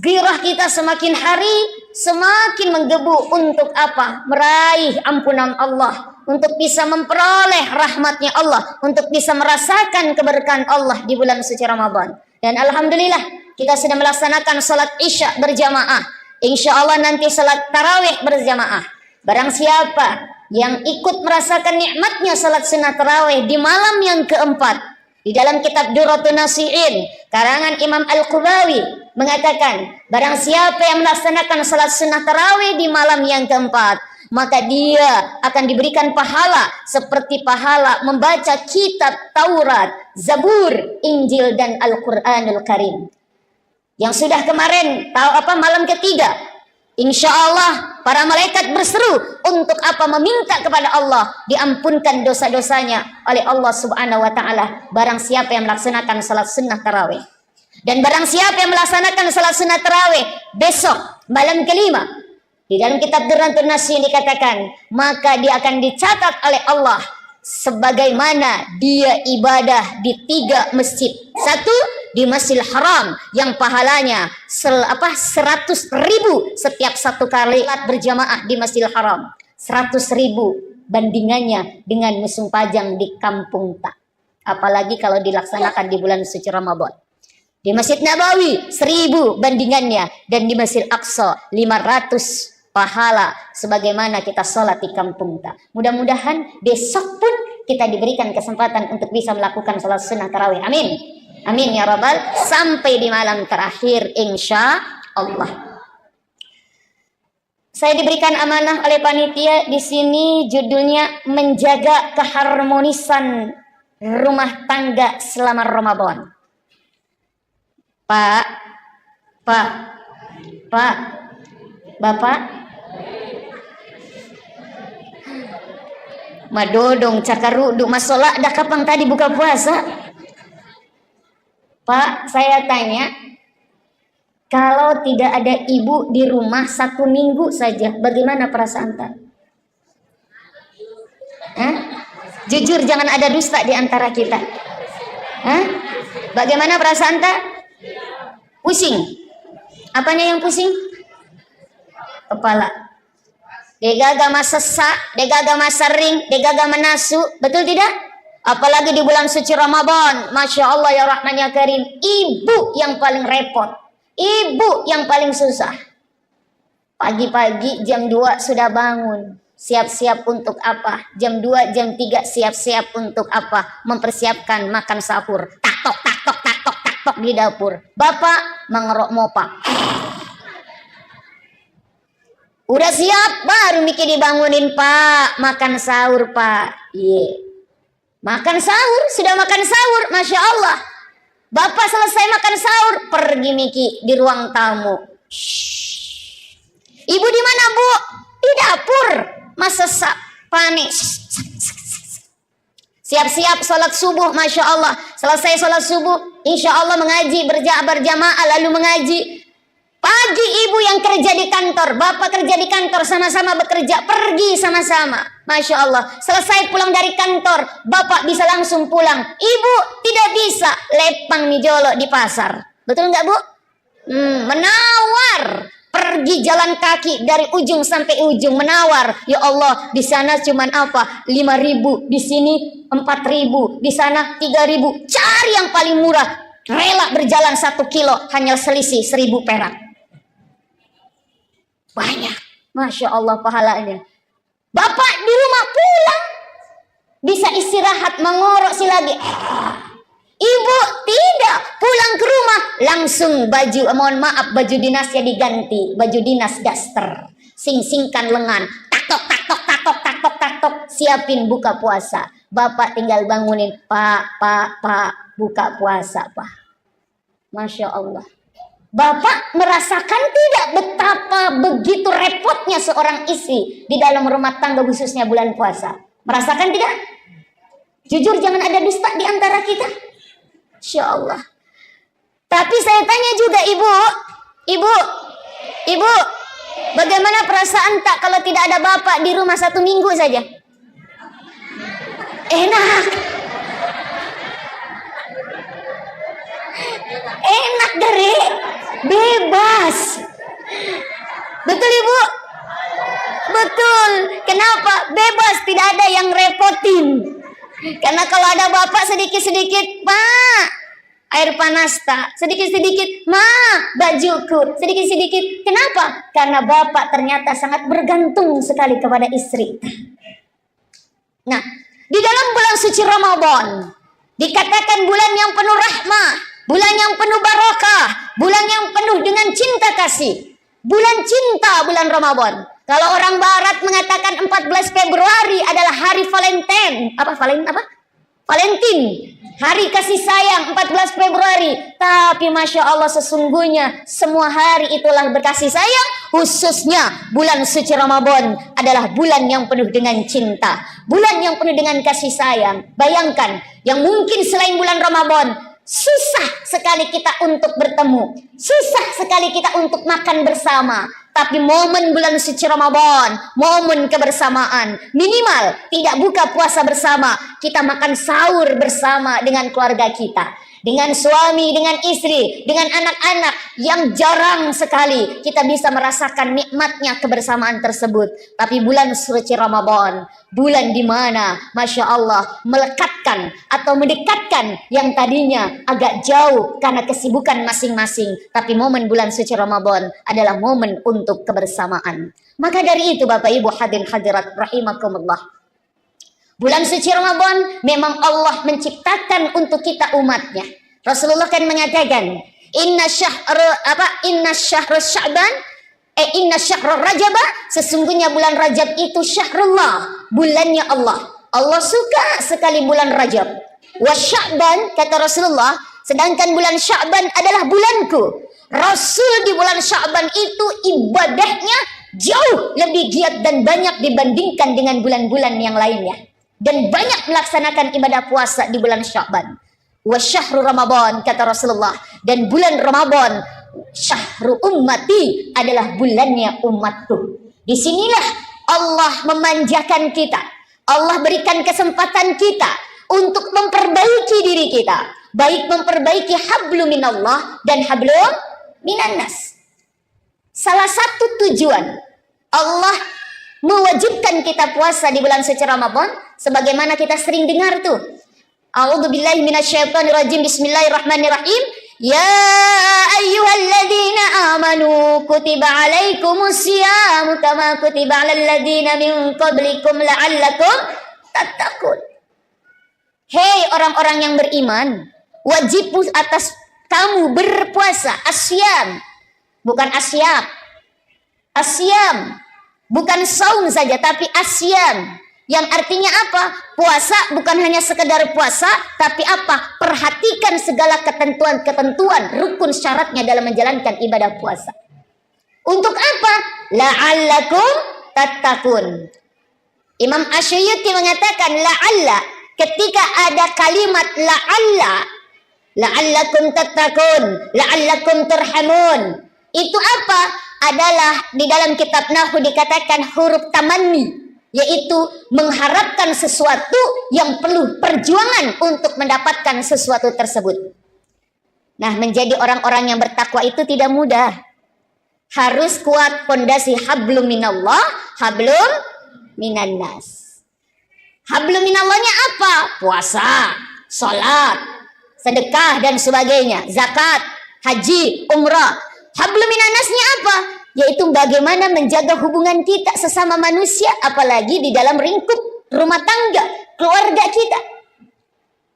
gairah kita semakin hari semakin menggebu untuk apa? Meraih ampunan Allah, untuk bisa memperoleh rahmatnya Allah, untuk bisa merasakan keberkahan Allah di bulan suci Ramadan. Dan alhamdulillah kita sudah melaksanakan salat Isya berjamaah. Insya Allah nanti salat tarawih berjamaah. Barang siapa yang ikut merasakan nikmatnya salat sunnah tarawih di malam yang keempat, di dalam kitab Durratun Nasihin karangan Imam Al-Qubawi mengatakan, barang siapa yang melaksanakan salat sunnah tarawih di malam yang keempat, maka dia akan diberikan pahala seperti pahala membaca kitab Taurat, Zabur, Injil dan Al-Quranul Karim. Yang sudah kemarin malam ketiga, insya Allah para malaikat berseru untuk apa? Meminta kepada Allah diampunkan dosa-dosanya oleh Allah Subhanahu wa taala barang siapa yang melaksanakan salat sunnah tarawih. Dan barang siapa yang melaksanakan salat sunnah tarawih besok malam kelima, di dalam kitab Durratun Nasihin dikatakan, maka dia akan dicatat oleh Allah sebagaimana dia ibadah di 3 masjid. Satu di Masjidil Haram yang pahalanya 100.000 setiap satu kali berjamaah di Masjidil Haram. 100.000 bandingannya dengan musim pajang di kampung tak. Apalagi kalau dilaksanakan di bulan suci Ramadan. Di Masjid Nabawi 1.000 bandingannya, dan di Masjid Aqsa 500 pahala sebagaimana kita sholat di kampung tak. Mudah-mudahan besok pun kita diberikan kesempatan untuk bisa melakukan sholat sunnah tarawih. Amin. Amin ya Rabbal. Sampai di malam terakhir insya Allah. Saya diberikan amanah oleh panitia di sini, judulnya menjaga keharmonisan rumah tangga selama Ramadan. Pak, Bapak, madodong cakarudu masalah dah kapan tadi buka puasa? Pak, saya tanya, kalau tidak ada ibu di rumah 1 minggu saja, bagaimana perasaan tak? Jujur, jangan ada dusta di antara kita. Bagaimana perasaan tak? Pusing. Apanya yang pusing? Kepala. Degaga sesak, degaga sering, degaga menasu, betul tidak? Apalagi di bulan suci Ramadan, Masya Allah ya Rahman ya Karim, ibu yang paling repot, ibu yang paling susah. Pagi-pagi jam 2 sudah bangun, siap-siap untuk apa? Jam 2, jam 3 siap-siap untuk apa? Mempersiapkan makan sahur. Tak tok di dapur. Bapak mengerok mopa. Udah siap, baru mikir dibangunin, Pak. Makan sahur, Pak. Makan sahur, sudah makan sahur, Masya Allah. Bapak selesai makan sahur, pergi Miki di ruang tamu. Ibu di mana, Bu? Di dapur. Masa panik. Siap-siap sholat subuh, Masya Allah. Selesai sholat subuh, insya Allah mengaji berjamaah lalu mengaji. Pagi ibu yang kerja di kantor, bapak kerja di kantor, sama-sama bekerja, pergi sama-sama. Masya Allah, selesai pulang dari kantor, bapak bisa langsung pulang. Ibu tidak bisa, lepang mijolo di pasar. Betul nggak Bu? Menawar. Pergi jalan kaki dari ujung sampai ujung, menawar. Ya Allah, di sana cuman apa? 5.000, di sini 4.000, di sana 3.000. Cari yang paling murah. Rela berjalan 1 kilo, hanya selisih 1.000 perak. Banyak, Masya Allah pahalanya. Bapak di rumah pulang, Bisa istirahat, mengorok si lagi. Ibu tidak, pulang ke rumah langsung baju dinasnya diganti, baju dinas daster, sing-singkan lengan, taktok taktok taktok taktok taktok, siapin buka puasa. Bapak tinggal bangunin, pak, buka puasa, Pak. Masya Allah. Bapak merasakan tidak betapa begitu repotnya seorang istri di dalam rumah tangga, khususnya bulan puasa? Merasakan tidak? Jujur, jangan ada dusta di antara kita. Insya Allah. Tapi saya tanya juga ibu, bagaimana perasaan tak kalau tidak ada bapak di rumah 1 minggu saja? Enak. Enak dari bebas. Betul ibu? Betul. Kenapa? Bebas, tidak ada yang repotin. Karena kalau ada bapak sedikit-sedikit, Pak, air panas tak? Sedikit-sedikit, Ma, bajuku. Sedikit-sedikit. Kenapa? Karena bapak ternyata sangat bergantung sekali kepada istri. Nah, di dalam bulan suci Ramadan dikatakan bulan yang penuh rahmah, bulan yang penuh barakah, bulan yang penuh dengan cinta kasih. Bulan cinta, bulan Ramadan. Kalau orang barat mengatakan 14 Februari adalah hari Valentine. Valentine. Hari kasih sayang 14 Februari. Tapi Masya Allah, sesungguhnya semua hari itulah berkasih sayang. Khususnya bulan suci Ramadan adalah bulan yang penuh dengan cinta. Bulan yang penuh dengan kasih sayang. Bayangkan, yang mungkin selain bulan Ramadan susah sekali kita untuk bertemu, susah sekali kita untuk makan bersama. Tapi momen bulan suci Ramadan, momen kebersamaan, minimal tidak buka puasa bersama, kita makan sahur bersama dengan keluarga kita, dengan suami, dengan istri, dengan anak-anak, yang jarang sekali kita bisa merasakan nikmatnya kebersamaan tersebut. Tapi bulan suci Ramadan, bulan di mana Masya Allah melekatkan atau mendekatkan yang tadinya agak jauh karena kesibukan masing-masing. Tapi momen bulan suci Ramadan adalah momen untuk kebersamaan. Maka dari itu Bapak Ibu hadirin hadirat rahimakumullah, bulan suci Ramadan memang Allah menciptakan untuk kita umatnya. Rasulullah kan mengatakan, inna syahrul Rajab, sesungguhnya bulan Rajab itu syahrullah, bulannya Allah. Allah suka sekali bulan Rajab. Wa Sya'ban, kata Rasulullah, sedangkan bulan Sya'ban adalah bulanku. Rasul di bulan Sya'ban itu ibadahnya jauh lebih giat dan banyak dibandingkan dengan bulan-bulan yang lainnya. Dan banyak melaksanakan ibadah puasa di bulan Sya'ban. Wa syahrul Ramadan, kata Rasulullah, dan bulan Ramadan syahru ummati, adalah bulannya umatku. Disinilah Allah memanjakan kita. Allah berikan kesempatan kita untuk memperbaiki diri kita, baik memperbaiki hablum minallah dan hablum minannas. Salah satu tujuan Allah mewajibkan kita puasa di bulan suci Ramadan, sebagaimana kita sering dengar tuh, a'udzubillahi minasyaitonirrajim, bismillahirrahmanirrahim, ya ayyuhalladzina amanu kutiba alaikumusyamu kama kutiba alal ladzina min qablikum la'allakum tattaqun. Hei orang-orang yang beriman, wajib atas kamu berpuasa. Asyam, bukan asyam. Asyam bukan saum saja, tapi asyam, yang artinya apa? Puasa bukan hanya sekedar puasa, tapi apa? Perhatikan segala ketentuan-ketentuan, rukun syaratnya dalam menjalankan ibadah puasa. Untuk apa? La'allakum tattaqun. Imam Asy'ari mengatakan la'alla, ketika ada kalimat la'allakum tattaqun, la'allakum turhamun, itu apa? Adalah di dalam kitab Nahwu dikatakan huruf tamanni, yaitu mengharapkan sesuatu yang perlu perjuangan untuk mendapatkan sesuatu tersebut. Nah, menjadi orang-orang yang bertakwa itu tidak mudah. Harus kuat fondasi hablum minallah, hablum minannas. Hablum minallahnya apa? Puasa, salat, sedekah dan sebagainya, zakat, haji, umrah. Hablum minannasnya apa? Yaitu bagaimana menjaga hubungan kita sesama manusia, apalagi di dalam lingkup rumah tangga, keluarga kita.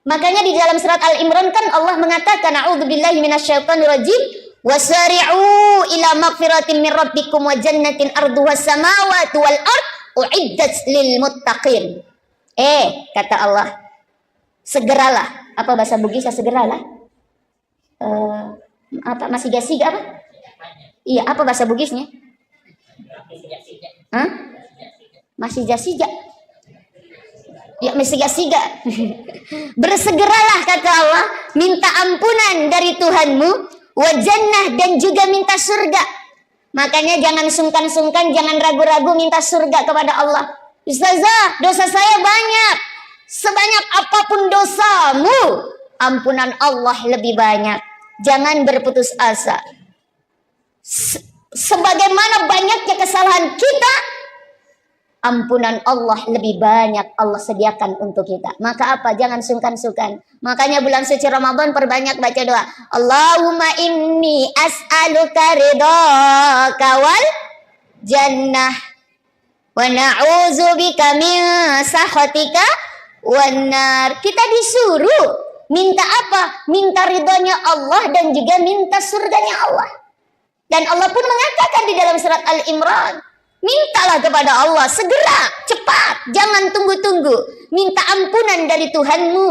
Makanya di dalam surat Al-Imran kan Allah mengatakan, a'udzubillahi minasyaitonir rajim, wasari'u ila magfiratin min rabbikum wa jannatin arduhas samawati wal ard uiddat lil muttaqin. Kata Allah, segeralah. Apa bahasa Bugis segeralah? Apa masih gasiga apa? Iya, apa bahasa Bugisnya? Masih jasiga. Ya, masih gasiga. Bersegeralah kata Allah, minta ampunan dari Tuhanmu, wa jannah, dan juga minta surga. Makanya jangan sungkan-sungkan, jangan ragu-ragu minta surga kepada Allah. Ustazah, dosa saya banyak. Sebanyak apapun dosamu, ampunan Allah lebih banyak. Jangan berputus asa. Sebagaimana banyaknya kesalahan kita, ampunan Allah lebih banyak Allah sediakan untuk kita. Maka apa? Jangan sungkan-sungkan. Makanya bulan suci Ramadan perbanyak baca doa. Allahumma inni as'aluka ridhaka wal jannah wa na'udzubika min sakhatika wan nar. Kita disuruh minta apa? Minta ridhonya Allah dan juga minta surganya Allah. Dan Allah pun mengatakan di dalam surat Al-Imran, mintalah kepada Allah segera, cepat, jangan tunggu-tunggu. Minta ampunan dari Tuhanmu.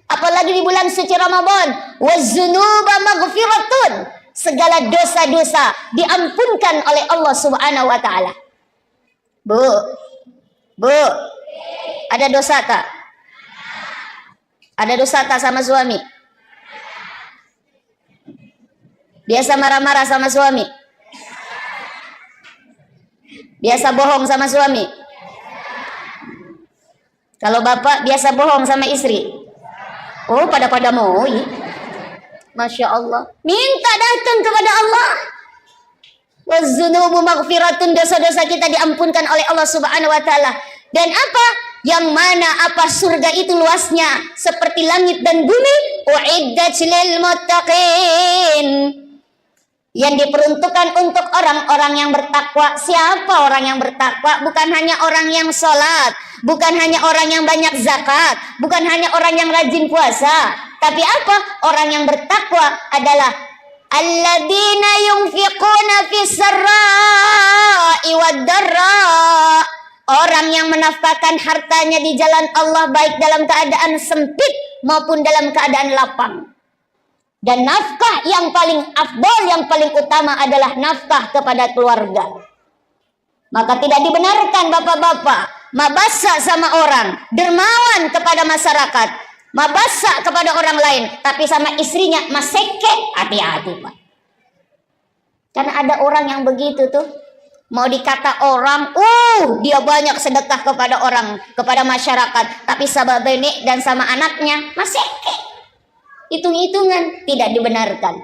Apalagi di bulan suci Ramadan, waz-dzunuba maghfiratun. Segala dosa-dosa diampunkan oleh Allah Subhanahu wa taala. Bu, ada dosa tak? Ada dosa tak sama suami? Biasa marah-marah sama suami? Biasa bohong sama suami? Kalau bapak biasa bohong sama istri? Oh, pada mau. Masya Allah. Minta datang kepada Allah. Waz-dzunubu maghfiratun, dosa-dosa kita diampunkan oleh Allah Subhanahu wa taala. Dan apa? Yang mana apa surga itu luasnya seperti langit dan bumi. Uiddat lil muttaqin. Yang diperuntukkan untuk orang-orang yang bertakwa. Siapa orang yang bertakwa? Bukan hanya orang yang sholat, bukan hanya orang yang banyak zakat, bukan hanya orang yang rajin puasa. Tapi apa? Orang yang bertakwa adalah alladzina yunfiquna fis sarra'i wad darra. Orang yang menafkahkan hartanya di jalan Allah baik dalam keadaan sempit maupun dalam keadaan lapang. Dan nafkah yang paling afdal, yang paling utama adalah nafkah kepada keluarga. Maka tidak dibenarkan bapak-bapak mabasa sama orang, dermawan kepada masyarakat, mabasa kepada orang lain, tapi sama istrinya maseke. Hati-hati Pak. Karena ada orang yang begitu tuh, mau dikata orang, dia banyak sedekah kepada orang, kepada masyarakat, tapi sama benek dan sama anaknya maseke. Hitung-hitungan, tidak dibenarkan.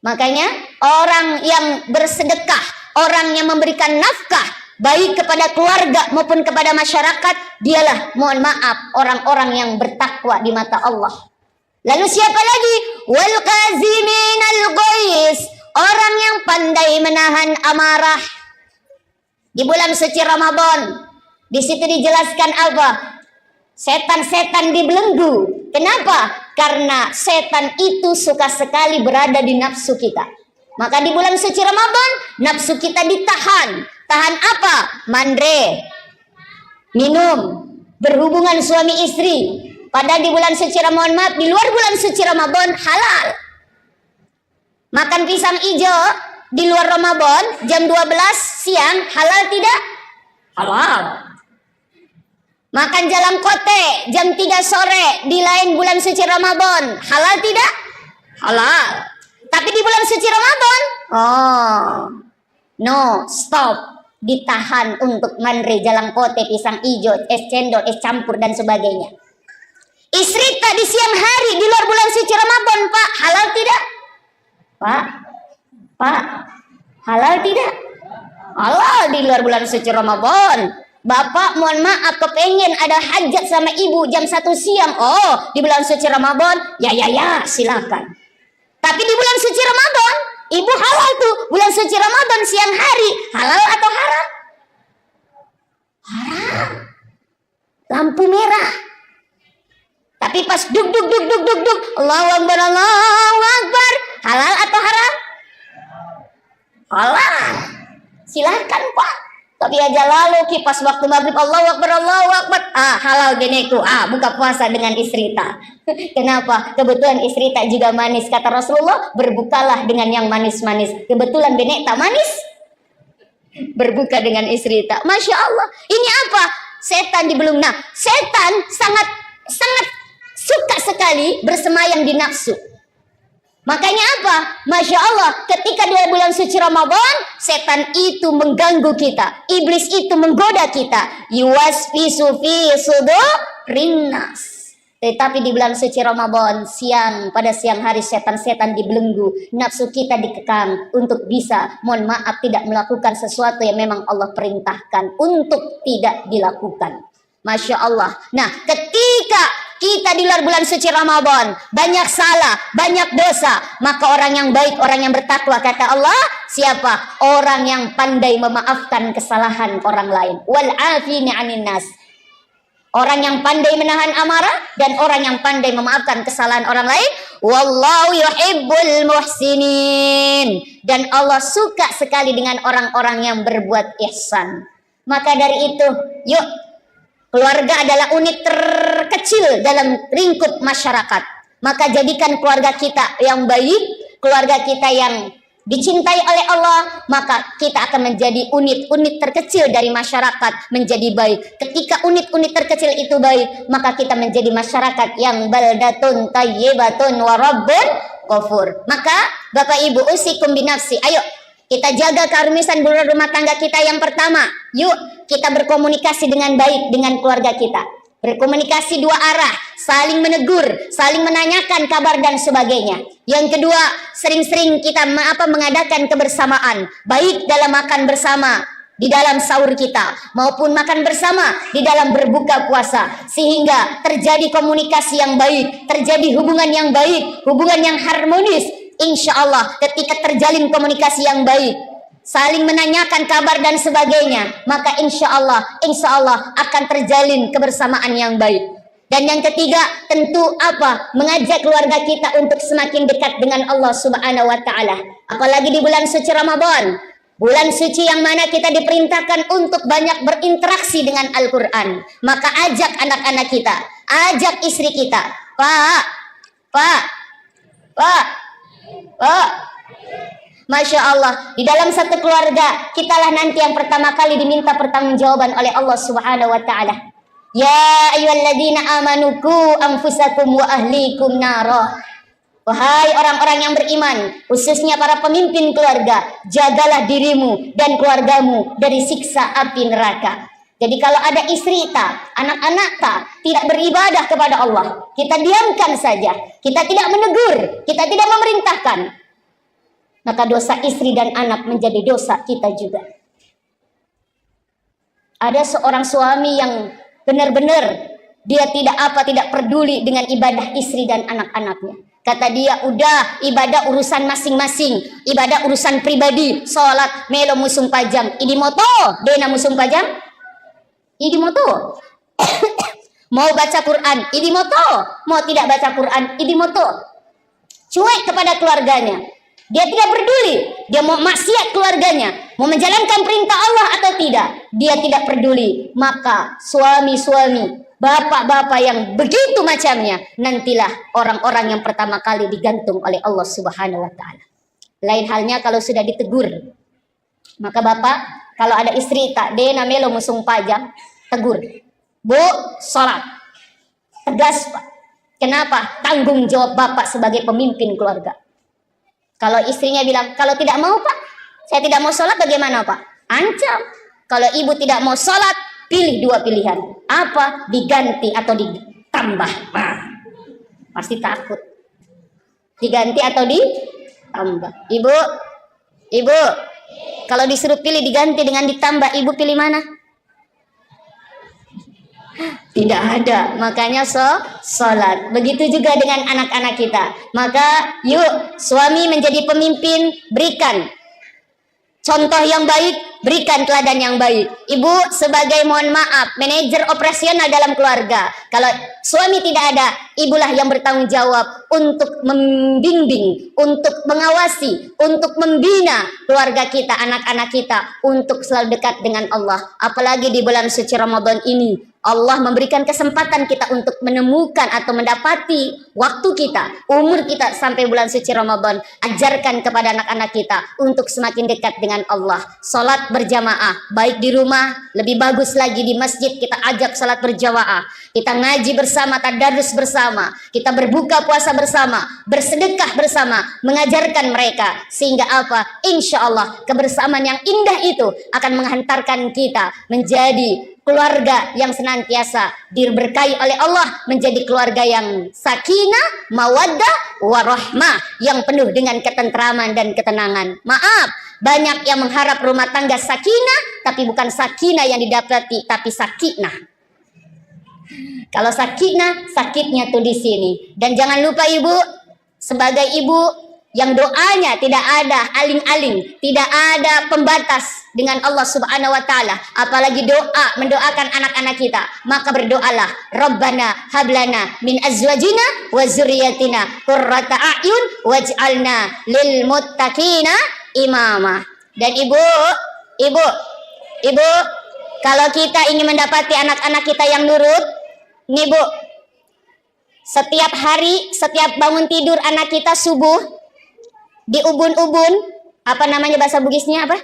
Makanya orang yang bersedekah, orang yang memberikan nafkah baik kepada keluarga maupun kepada masyarakat, dialah, mohon maaf, orang-orang yang bertakwa di mata Allah. Lalu siapa lagi? Wal qaziminal ghaiz, orang yang pandai menahan amarah. Di bulan suci Ramadan, di situ dijelaskan apa? Setan-setan dibelenggu. Kenapa? Karena setan itu suka sekali berada di nafsu kita. Maka di bulan suci Ramadan, nafsu kita ditahan. Tahan apa? Mandre, minum, berhubungan suami istri. Padahal di bulan suci Ramadan, di luar bulan suci Ramadan halal. Makan pisang hijau di luar Ramadan jam 12 siang halal tidak? Halal. Makan jalan kote jam 3 sore di lain bulan suci Ramadan, halal tidak? Halal. Tapi di bulan suci Ramadan, no, stop. Ditahan untuk mandre, jalan kote, pisang hijau, es cendol, es campur dan sebagainya. Istri tak di siang hari di luar bulan suci Ramadan, Pak, halal tidak? Pak, halal tidak? Halal di luar bulan suci Ramadan. Bapak mohon maaf kepengen ada hajat sama ibu jam 1 siang. Di bulan suci Ramadan, ya silakan. Tapi di bulan suci Ramadan, ibu halal tuh. Bulan suci Ramadan siang hari, halal atau haram? Haram. lampu merah. Tapi pas duk duk duk duk duk duk, Allahu Akbar, Allahu Akbar. Halal atau haram? Halal. Silakan Pak. Tapi aja lalu kipas waktu maghrib Allahu Akbar, Allahu Akbar. Halal geneku. Buka puasa dengan istri tak. Kenapa? Kebetulan istri tak juga manis. Kata Rasulullah, berbukalah dengan yang manis-manis. Kebetulan genek tak manis. Berbuka dengan istri tak. Masya Allah. Ini apa? Setan dibelung. Nah, setan sangat suka sekali bersemayam di nafsu. Makanya apa? Masya Allah, ketika di bulan suci Ramadan, setan itu mengganggu kita. Iblis itu menggoda kita. Yuwaswisu fi sudurin nas. Tetapi di bulan suci Ramadan, pada siang hari setan-setan dibelenggu. Nafsu kita dikekang untuk bisa, mohon maaf, tidak melakukan sesuatu yang memang Allah perintahkan untuk tidak dilakukan. Masya Allah. Nah, ketika kita di luar bulan suci Ramadan banyak salah, banyak dosa, maka orang yang baik, orang yang bertakwa, kata Allah, siapa? Orang yang pandai memaafkan kesalahan orang lain. Wal afini 'anin nas. Orang yang pandai menahan amarah dan orang yang pandai memaafkan kesalahan orang lain. Wallahu yuhibbul muhsinin. Dan Allah suka sekali dengan orang-orang yang berbuat ihsan. Maka dari itu, yuk, keluarga adalah unit terkecil dalam lingkup masyarakat. Maka jadikan keluarga kita yang baik, keluarga kita yang dicintai oleh Allah, maka kita akan menjadi unit-unit terkecil dari masyarakat menjadi baik. Ketika unit-unit terkecil itu baik, maka kita menjadi masyarakat yang baldatun tayyibatun wa rabbun ghafur. Maka Bapak Ibu, usikum binafsi, ayo kita jaga keharmonisan rumah tangga kita. Yang pertama, yuk kita berkomunikasi dengan baik dengan keluarga kita. Berkomunikasi dua arah, saling menegur, saling menanyakan kabar dan sebagainya. Yang kedua, sering-sering kita mengadakan kebersamaan, baik dalam makan bersama di dalam sahur kita, maupun makan bersama di dalam berbuka puasa, sehingga terjadi komunikasi yang baik, terjadi hubungan yang baik, hubungan yang harmonis. Insya Allah ketika terjalin komunikasi yang baik, saling menanyakan kabar dan sebagainya, maka insya Allah akan terjalin kebersamaan yang baik. Dan yang ketiga, tentu apa? Mengajak keluarga kita untuk semakin dekat dengan Allah Subhanahu wa taala. Apalagi di bulan suci Ramadan, bulan suci yang mana kita diperintahkan untuk banyak berinteraksi dengan Al-Qur'an. Maka ajak anak-anak kita, ajak istri kita. Pak. Masya Allah, di dalam satu keluarga, kitalah nanti yang pertama kali diminta pertanggungjawaban oleh Allah Subhanahu wa taala. Ya ayyuhalladzina amanu qu anfusakum wa ahlikum nara. Wahai orang-orang yang beriman, khususnya para pemimpin keluarga, jagalah dirimu dan keluargamu dari siksa api neraka. Jadi kalau ada istri tak, anak-anak tak, tidak beribadah kepada Allah, kita diamkan saja, kita tidak menegur, kita tidak memerintahkan, maka dosa istri dan anak menjadi dosa kita juga. Ada seorang suami yang benar-benar dia tidak peduli dengan ibadah istri dan anak-anaknya. Kata dia, udah ibadah urusan masing-masing, ibadah urusan pribadi, sholat melo musung pajang, ini moto, dena musung pajang, ini moto. Mau baca Quran, ini moto, mau tidak baca Quran, ini moto. Cuek kepada keluarganya. Dia tidak peduli, dia mau maksiat keluarganya, mau menjalankan perintah Allah atau tidak, dia tidak peduli. Maka suami-suami, bapak-bapak yang begitu macamnya, nantilah orang-orang yang pertama kali digantung oleh Allah Subhanahu wa taala. Lain halnya kalau sudah ditegur. Maka bapak, kalau ada istri tak dena melo musung pajang, tegur. Bu, sholat. Tegas Pak. Kenapa? Tanggung jawab bapak sebagai pemimpin keluarga. Kalau istrinya bilang, kalau tidak mau Pak, saya tidak mau sholat, bagaimana Pak? Ancam. Kalau ibu tidak mau sholat, pilih dua pilihan. Apa? Diganti atau ditambah. Pasti takut. Diganti atau ditambah. Ibu, kalau disuruh pilih diganti dengan ditambah, ibu pilih mana? Tidak ada, makanya sholat. Begitu juga dengan anak-anak kita. Maka yuk suami menjadi pemimpin, berikan contoh yang baik, berikan teladan yang baik. Ibu sebagai, mohon maaf, manajer operasional dalam keluarga. Kalau suami tidak ada, ibulah yang bertanggung jawab untuk membimbing, untuk mengawasi, untuk membina keluarga kita, anak-anak kita, untuk selalu dekat dengan Allah. Apalagi di bulan suci Ramadan ini, Allah memberikan kesempatan kita untuk menemukan atau mendapati waktu kita, umur kita sampai bulan suci Ramadan. Ajarkan kepada anak-anak kita untuk semakin dekat dengan Allah. Salat berjamaah, baik di rumah, lebih bagus lagi di masjid kita ajak salat berjamaah. Kita ngaji bersama, tadarus bersama, kita berbuka puasa bersama, bersedekah bersama, mengajarkan mereka. Sehingga apa? Insya Allah kebersamaan yang indah itu akan menghantarkan kita menjadi keluarga yang senantiasa diberkahi oleh Allah, menjadi keluarga yang sakinah, mawaddah, warahmah, yang penuh dengan ketentraman dan ketenangan. Maaf, banyak yang mengharap rumah tangga sakinah, tapi bukan sakinah yang didapati, tapi sakinah. Kalau sakinah, sakitnya tuh di sini. Dan jangan lupa ibu, sebagai ibu yang doanya tidak ada aling-aling, tidak ada pembatas dengan Allah Subhanahu wa taala, apalagi doa mendoakan anak-anak kita, maka berdoalah, Rabbana hablana min azwajina wa dzurriyyatina qurrata a'yun waj'alna lil muttaqina imama. Dan ibu, kalau kita ingin mendapati anak-anak kita yang nurut, nih bu, setiap hari, setiap bangun tidur anak kita subuh, di ubun-ubun, apa namanya bahasa Bugisnya apa?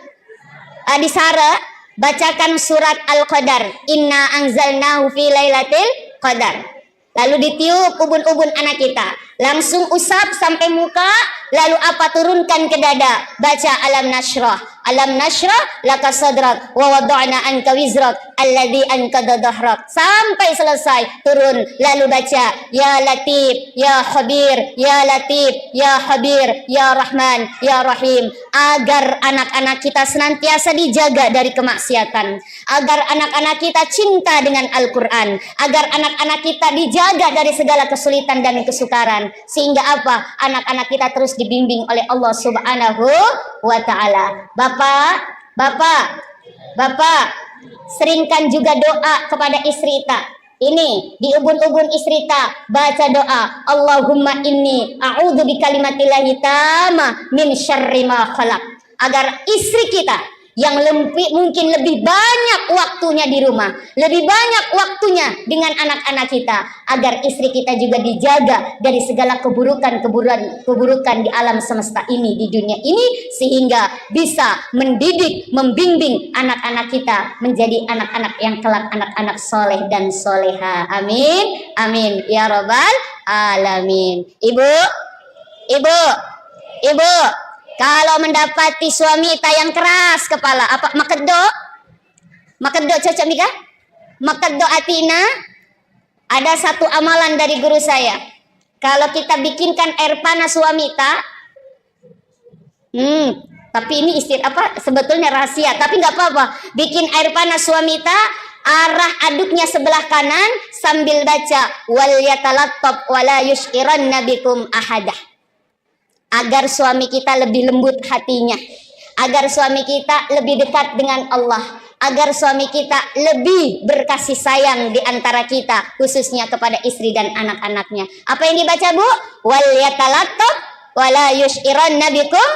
Di Sara, bacakan surat Al-Qadar. Inna anzalnahu fi lailatul qadar. Lalu ditiup ubun-ubun anak kita. Langsung usap sampai muka, lalu apa? Turunkan ke dada. Baca alam nashrah. Alam nashrah laka sadrak wa wada'na anka wizrak alladhi anqadha dhahrak. Sampai selesai turun, lalu baca ya Latif, ya Khabir, ya Latif, ya Khabir, ya Rahman, ya Rahim. Agar anak-anak kita senantiasa dijaga dari kemaksiatan, agar anak-anak kita cinta dengan Al-Quran, agar anak-anak kita dijaga dari segala kesulitan dan kesukaran, sehingga apa? Anak-anak kita terus dibimbing oleh Allah Subhanahu wa ta'ala. Bapak, seringkan juga doa kepada istri kita. Ini di ubun-ubun istri kita, baca doa, Allahumma inni a'udzu bikalimatillahi tamma min syarri ma khalaq. Agar istri kita yang mungkin lebih banyak waktunya di rumah, lebih banyak waktunya dengan anak-anak kita, agar istri kita juga dijaga dari segala keburukan di alam semesta ini, di dunia ini, sehingga bisa mendidik, membimbing anak-anak kita menjadi anak-anak yang kelak anak-anak soleh dan soleha. Amin, amin ya robbal alamin. Ibu, kalau mendapati suami yang keras kepala, apa makeddo cocok nika? Makeddo atina. Ada satu amalan dari guru saya. Kalau kita bikinkan air panas suami tapi ini sebetulnya rahasia, tapi nggak apa-apa. Bikin air panas suami arah aduknya sebelah kanan sambil baca wal yatalattab wala yushiranna bikum ahadah. Agar suami kita lebih lembut hatinya, agar suami kita lebih dekat dengan Allah, agar suami kita lebih berkasih sayang di antara kita, khususnya kepada istri dan anak-anaknya. Apa yang dibaca bu? Wal yatalattab wala yushiranna bikum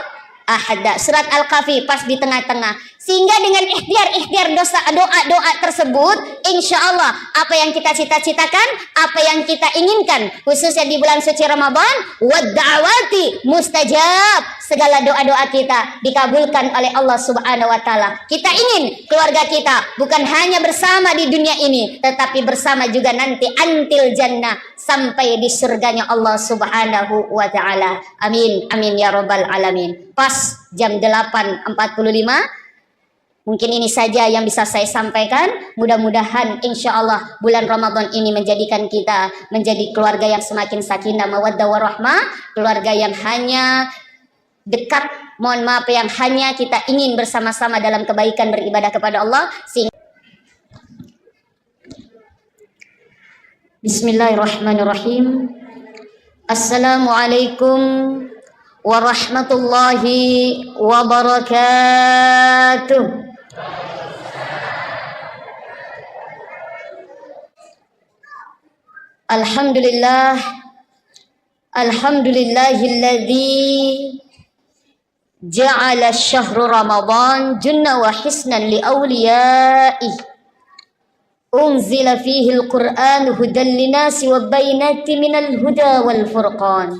ahada. Surat Al-Kahfi pas di tengah-tengah. Sehingga dengan ikhtiar doa tersebut, insya Allah apa yang kita cita-citakan, apa yang kita inginkan, khususnya di bulan suci Ramadan, wadda'awati mustajab, segala doa-doa kita dikabulkan oleh Allah Subhanahu wa taala. Kita ingin keluarga kita bukan hanya bersama di dunia ini, tetapi bersama juga nanti antil jannah, sampai di surganya Allah Subhanahu wa taala. Amin, amin ya robbal alamin. Pas jam 8.45. Mungkin ini saja yang bisa saya sampaikan. Mudah-mudahan insya Allah bulan Ramadan ini menjadikan kita menjadi keluarga yang semakin sakinah, mawaddah, warahmah. Keluarga yang hanya dekat, mohon maaf, yang hanya kita ingin bersama-sama dalam kebaikan beribadah kepada Allah. Bismillahirrahmanirrahim. Assalamualaikum warahmatullahi wabarakatuh. Alhamdulillah, alhamdulillahilladzi ja'ala syahru Ramadan junna wa hisnan li awliya'i. Unzila fihi al-Qur'an hudan linasi wa bainati minal huda wal furqan.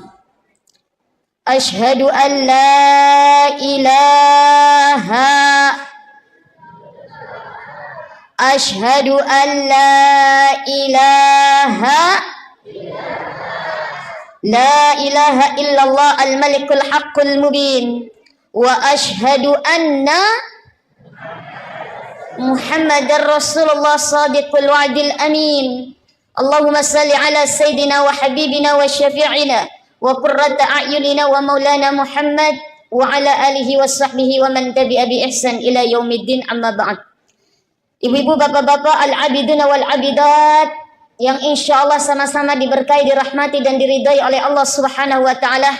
Ashhadu an la ilaha Ashhadu an la ilaha illallah al-malikul haqqul mubin wa ashhadu anna Muhammadar Rasulullah sadiqul wa'dil amin. Allahumma salli ala sayyidina wa habibina wa syafi'ina wa qurrata a'yunina wa maulana Muhammad wa ala alihi wa sahbihi wa man tabi'a bi ihsan ila yaumiddin, amma ba'd. Ibu-ibu, bapak-bapak, al-abiduna wal-abidat yang insyaallah sama-sama diberkahi, dirahmati dan diridai oleh Allah Subhanahu wa taala.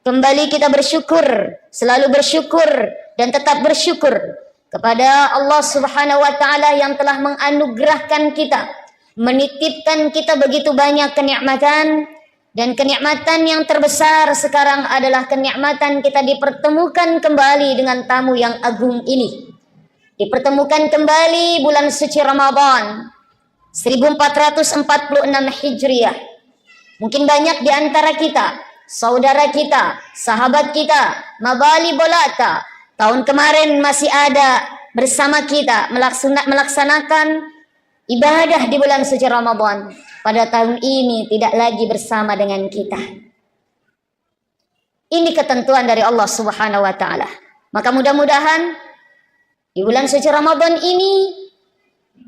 Kembali kita bersyukur, selalu bersyukur dan tetap bersyukur kepada Allah Subhanahu wa taala yang telah menganugerahkan kita, menitipkan kita begitu banyak kenikmatan, dan kenikmatan yang terbesar sekarang adalah kenikmatan kita dipertemukan kembali dengan tamu yang agung ini. Dipertemukan kembali bulan suci Ramadan 1446 Hijriah. Mungkin banyak di antara kita, saudara kita, sahabat kita, mabali bolata, tahun kemarin masih ada bersama kita melaksanakan ibadah di bulan suci Ramadan. Pada tahun ini tidak lagi bersama dengan kita. Ini ketentuan dari Allah Subhanahu wa taala. Maka mudah-mudahan di bulan suci Ramadan ini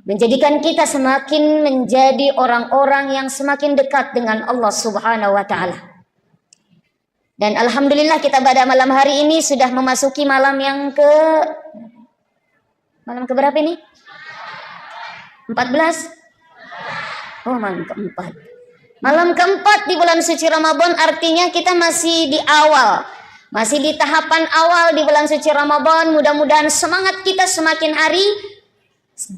menjadikan kita semakin menjadi orang-orang yang semakin dekat dengan Allah Subhanahu wa taala. Dan alhamdulillah kita pada malam hari ini sudah memasuki malam ke berapa ini? 14? Oh, malam keempat. Malam keempat di bulan suci Ramadan, artinya kita masih di awal. Masih di tahapan awal di bulan suci Ramadan. Mudah-mudahan semangat kita semakin hari,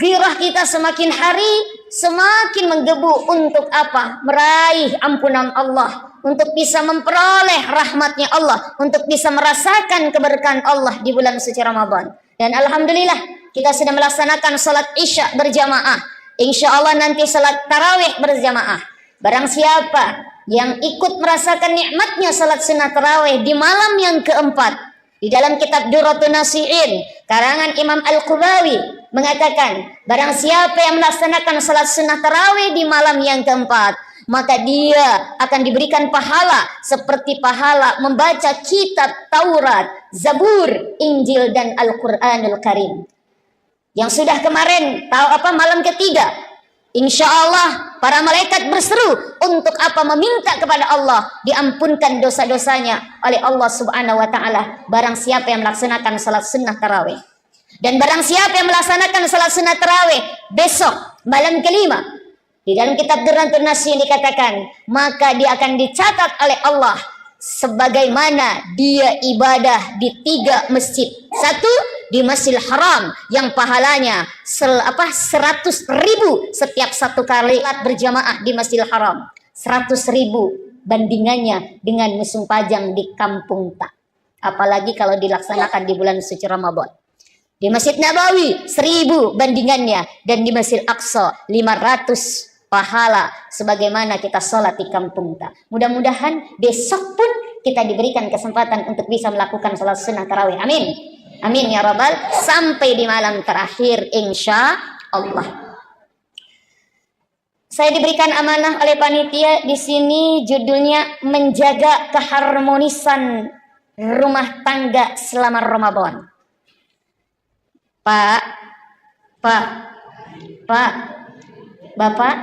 gairah kita semakin hari semakin menggebu untuk apa? Meraih ampunan Allah, untuk bisa memperoleh rahmatnya Allah, untuk bisa merasakan keberkahan Allah di bulan suci Ramadan. Dan alhamdulillah kita sudah melaksanakan salat Isya berjamaah. Insya Allah nanti salat tarawih berjamaah. Barang siapa yang ikut merasakan nikmatnya salat sunnah tarawih di malam yang keempat, di dalam kitab Durratun Nasihin karangan Imam Al-Qubawi mengatakan, barang siapa yang melaksanakan salat sunnah tarawih di malam yang keempat, maka dia akan diberikan pahala seperti pahala membaca kitab Taurat, Zabur, Injil dan Al-Quranul Karim. Yang sudah kemarin malam ketiga, insya Allah para malaikat berseru untuk apa? Meminta kepada Allah diampunkan dosa-dosanya oleh Allah Subhanahu wa taala barang siapa yang melaksanakan salat sunnah tarawih. Dan barang siapa yang melaksanakan salat sunnah tarawih besok malam kelima, di dalam kitab Durratun Nasihin dikatakan, maka dia akan dicatat oleh Allah sebagaimana dia ibadah di 3 masjid. Satu, di Masjidil Haram yang pahalanya 100.000 setiap satu kali berjamaah di Masjidil Haram. 100.000 bandingannya dengan musim pajang di kampung tak. Apalagi kalau dilaksanakan di bulan suci Ramadan. Di Masjid Nabawi 1.000 bandingannya, dan di Masjid Aqsa 500 pahala sebagaimana kita sholat di kampung tak. Mudah-mudahan besok pun kita diberikan kesempatan untuk bisa melakukan sholat sunnah tarawih. Amin. Amin ya rabbal, sampai di malam terakhir insya Allah. Saya diberikan amanah oleh panitia di sini, judulnya menjaga keharmonisan rumah tangga selama Ramadan. Pak, Bapak,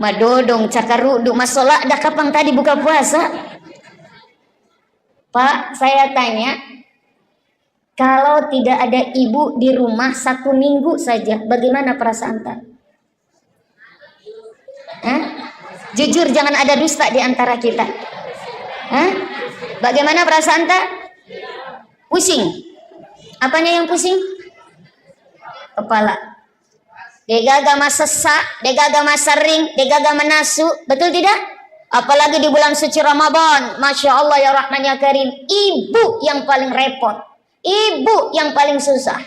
madodong cakaruduk masola dah kapan tadi buka puasa? Pak, saya tanya, kalau tidak ada ibu di rumah 1 minggu saja, bagaimana perasaan tak? Jujur, jangan ada dusta di antara kita. Bagaimana perasaan tak? Pusing. Apanya yang pusing? Kepala. Degaga sesak, degaga sering, degaga menasu, betul tidak? Apalagi di bulan suci Ramadan, Masya Allah ya Rahman ya Karim, ibu yang paling repot, ibu yang paling susah.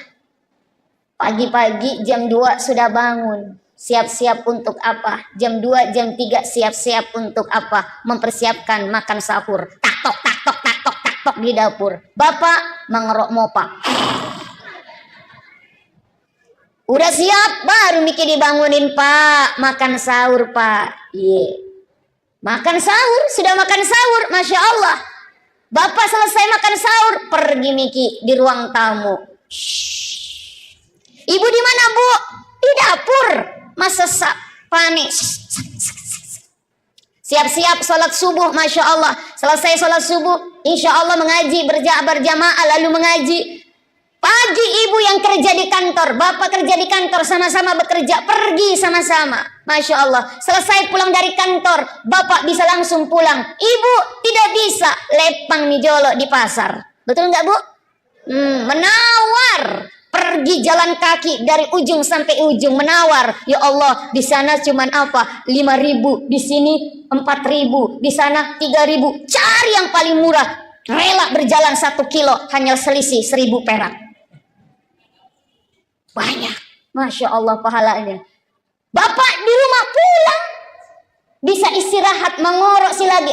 Pagi-pagi jam 2 sudah bangun, siap-siap untuk apa? Jam 2, jam 3 siap-siap untuk apa? Mempersiapkan makan sahur. Tak tok di dapur. Bapak mengerok mopa. Udah siap, baru mikir dibangunin, Pak. Makan sahur, Pak. Makan sahur, sudah makan sahur, Masya Allah. Bapak selesai makan sahur, pergi Miki di ruang tamu. Ibu di mana, Bu? Di dapur. Masak, panik. Siap-siap sholat subuh, Masya Allah. Selesai sholat subuh, insya Allah mengaji, berjamaah lalu mengaji. Pagi ibu yang kerja di kantor, bapak kerja di kantor, sama-sama bekerja, pergi sama-sama. Masya Allah, selesai pulang dari kantor, bapak bisa langsung pulang. Ibu tidak bisa, lepang mijolo di pasar. Betul nggak, Bu? Menawar. Pergi jalan kaki dari ujung sampai ujung, menawar. Ya Allah, di sana cuman apa? 5.000, di sini 4.000, di sana 3.000. Cari yang paling murah. Rela berjalan 1 kilo, hanya selisih 1.000 perak. Banyak, Masya Allah pahalanya. Bapak di rumah pulang, bisa istirahat, mengorok lagi.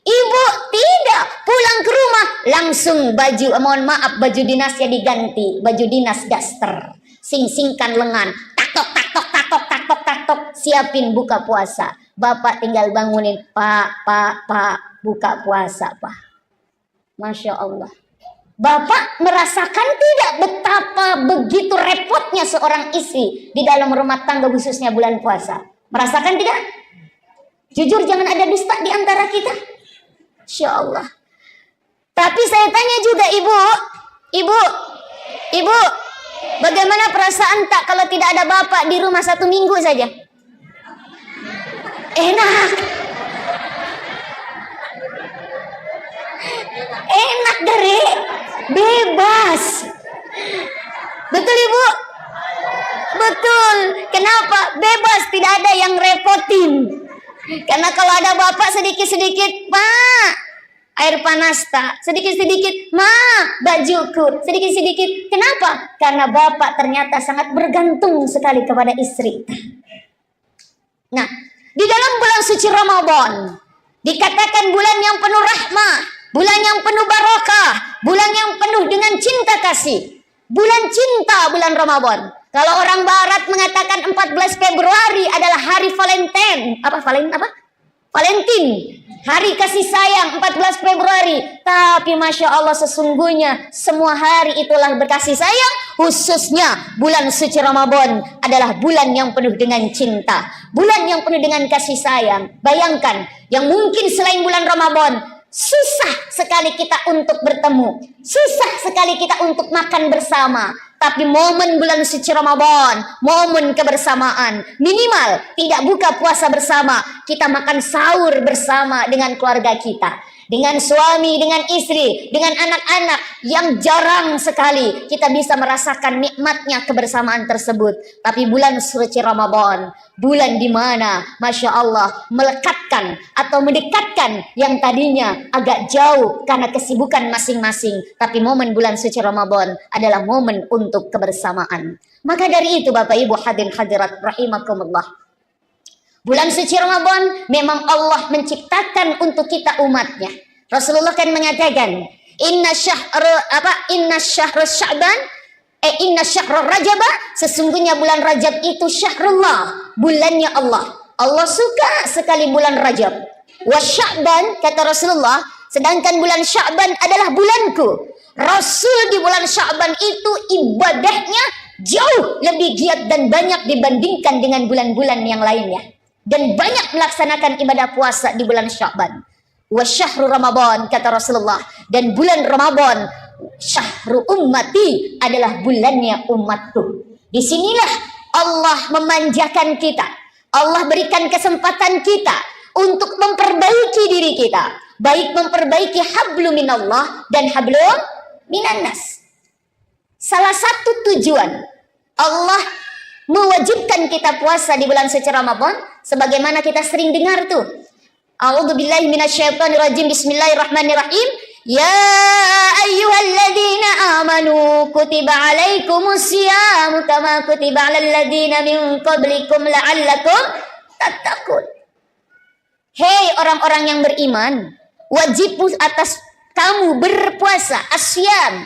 Ibu tidak, pulang ke rumah langsung baju, mohon maaf, baju dinasnya diganti, baju dinas daster, sing-singkan lengan, tak tok, siapin buka puasa. Bapak tinggal bangunin, Pak, buka puasa, Pak. Masya Allah. Bapak merasakan tidak betapa begitu repotnya seorang istri di dalam rumah tangga, khususnya bulan puasa? Merasakan tidak? Jujur, jangan ada dusta di antara kita. Insya Allah. Tapi saya tanya juga ibu, bagaimana perasaan tak kalau tidak ada bapak di rumah 1 minggu saja? Enak dari bebas. Betul ibu? Betul. Kenapa? Bebas, tidak ada yang repotin. Karena kalau ada bapak sedikit-sedikit, Pak, air panas tak, sedikit-sedikit, Ma, bajuku, sedikit-sedikit. Kenapa? Karena bapak ternyata sangat bergantung sekali kepada istri. Nah, di dalam bulan suci Ramadan dikatakan bulan yang penuh rahmah, bulan yang penuh barokah, bulan yang penuh dengan cinta kasih. Bulan cinta, bulan Ramadan. Kalau orang barat mengatakan 14 Februari adalah hari Valentine. Valentine. Hari kasih sayang 14 Februari. Tapi Masya Allah, sesungguhnya semua hari itulah berkasih sayang. Khususnya bulan suci Ramadan adalah bulan yang penuh dengan cinta. Bulan yang penuh dengan kasih sayang. Bayangkan, yang mungkin selain bulan Ramadan susah sekali kita untuk bertemu, susah sekali kita untuk makan bersama. Tapi momen bulan suci Ramadan, momen kebersamaan, minimal tidak buka puasa bersama, kita makan sahur bersama dengan keluarga kita, dengan suami, dengan istri, dengan anak-anak, yang jarang sekali kita bisa merasakan nikmatnya kebersamaan tersebut. Tapi bulan suci Ramadan, bulan di mana Masya Allah melekatkan atau mendekatkan yang tadinya agak jauh karena kesibukan masing-masing. Tapi momen bulan suci Ramadan adalah momen untuk kebersamaan. Maka dari itu Bapak Ibu hadirin hadirat rahimakumullah, bulan suci Ramadan memang Allah menciptakan untuk kita umatnya. Rasulullah kan mengatakan, inna syahrul Rajab, sesungguhnya bulan Rajab itu syahrullah, bulannya Allah. Allah suka sekali bulan Rajab. Wa Sya'ban, kata Rasulullah, sedangkan bulan Sya'ban adalah bulanku. Rasul di bulan Sya'ban itu ibadahnya jauh lebih giat dan banyak dibandingkan dengan bulan-bulan yang lainnya. Dan banyak melaksanakan ibadah puasa di bulan Sya'ban. Wa syahrul Ramadan, kata Rasulullah, dan bulan Ramadan syahru ummati, adalah bulannya umatku. Disinilah Allah memanjakan kita. Allah berikan kesempatan kita untuk memperbaiki diri kita, baik memperbaiki hablum minallah dan hablum minannas. Salah satu tujuan Allah mewajibkan kita puasa di bulan suci Ramadan sebagaimana kita sering dengar tuh. A'udzubillahi minasyaitonirrajim. Bismillahirrahmanirrahim. Ya ayyuhalladzina amanu kutiba alaikumusiyam kama kutiba alal ladzina min qablikum la'allakum tattaqun. Hei orang-orang yang beriman, wajib atas kamu berpuasa. Asyam,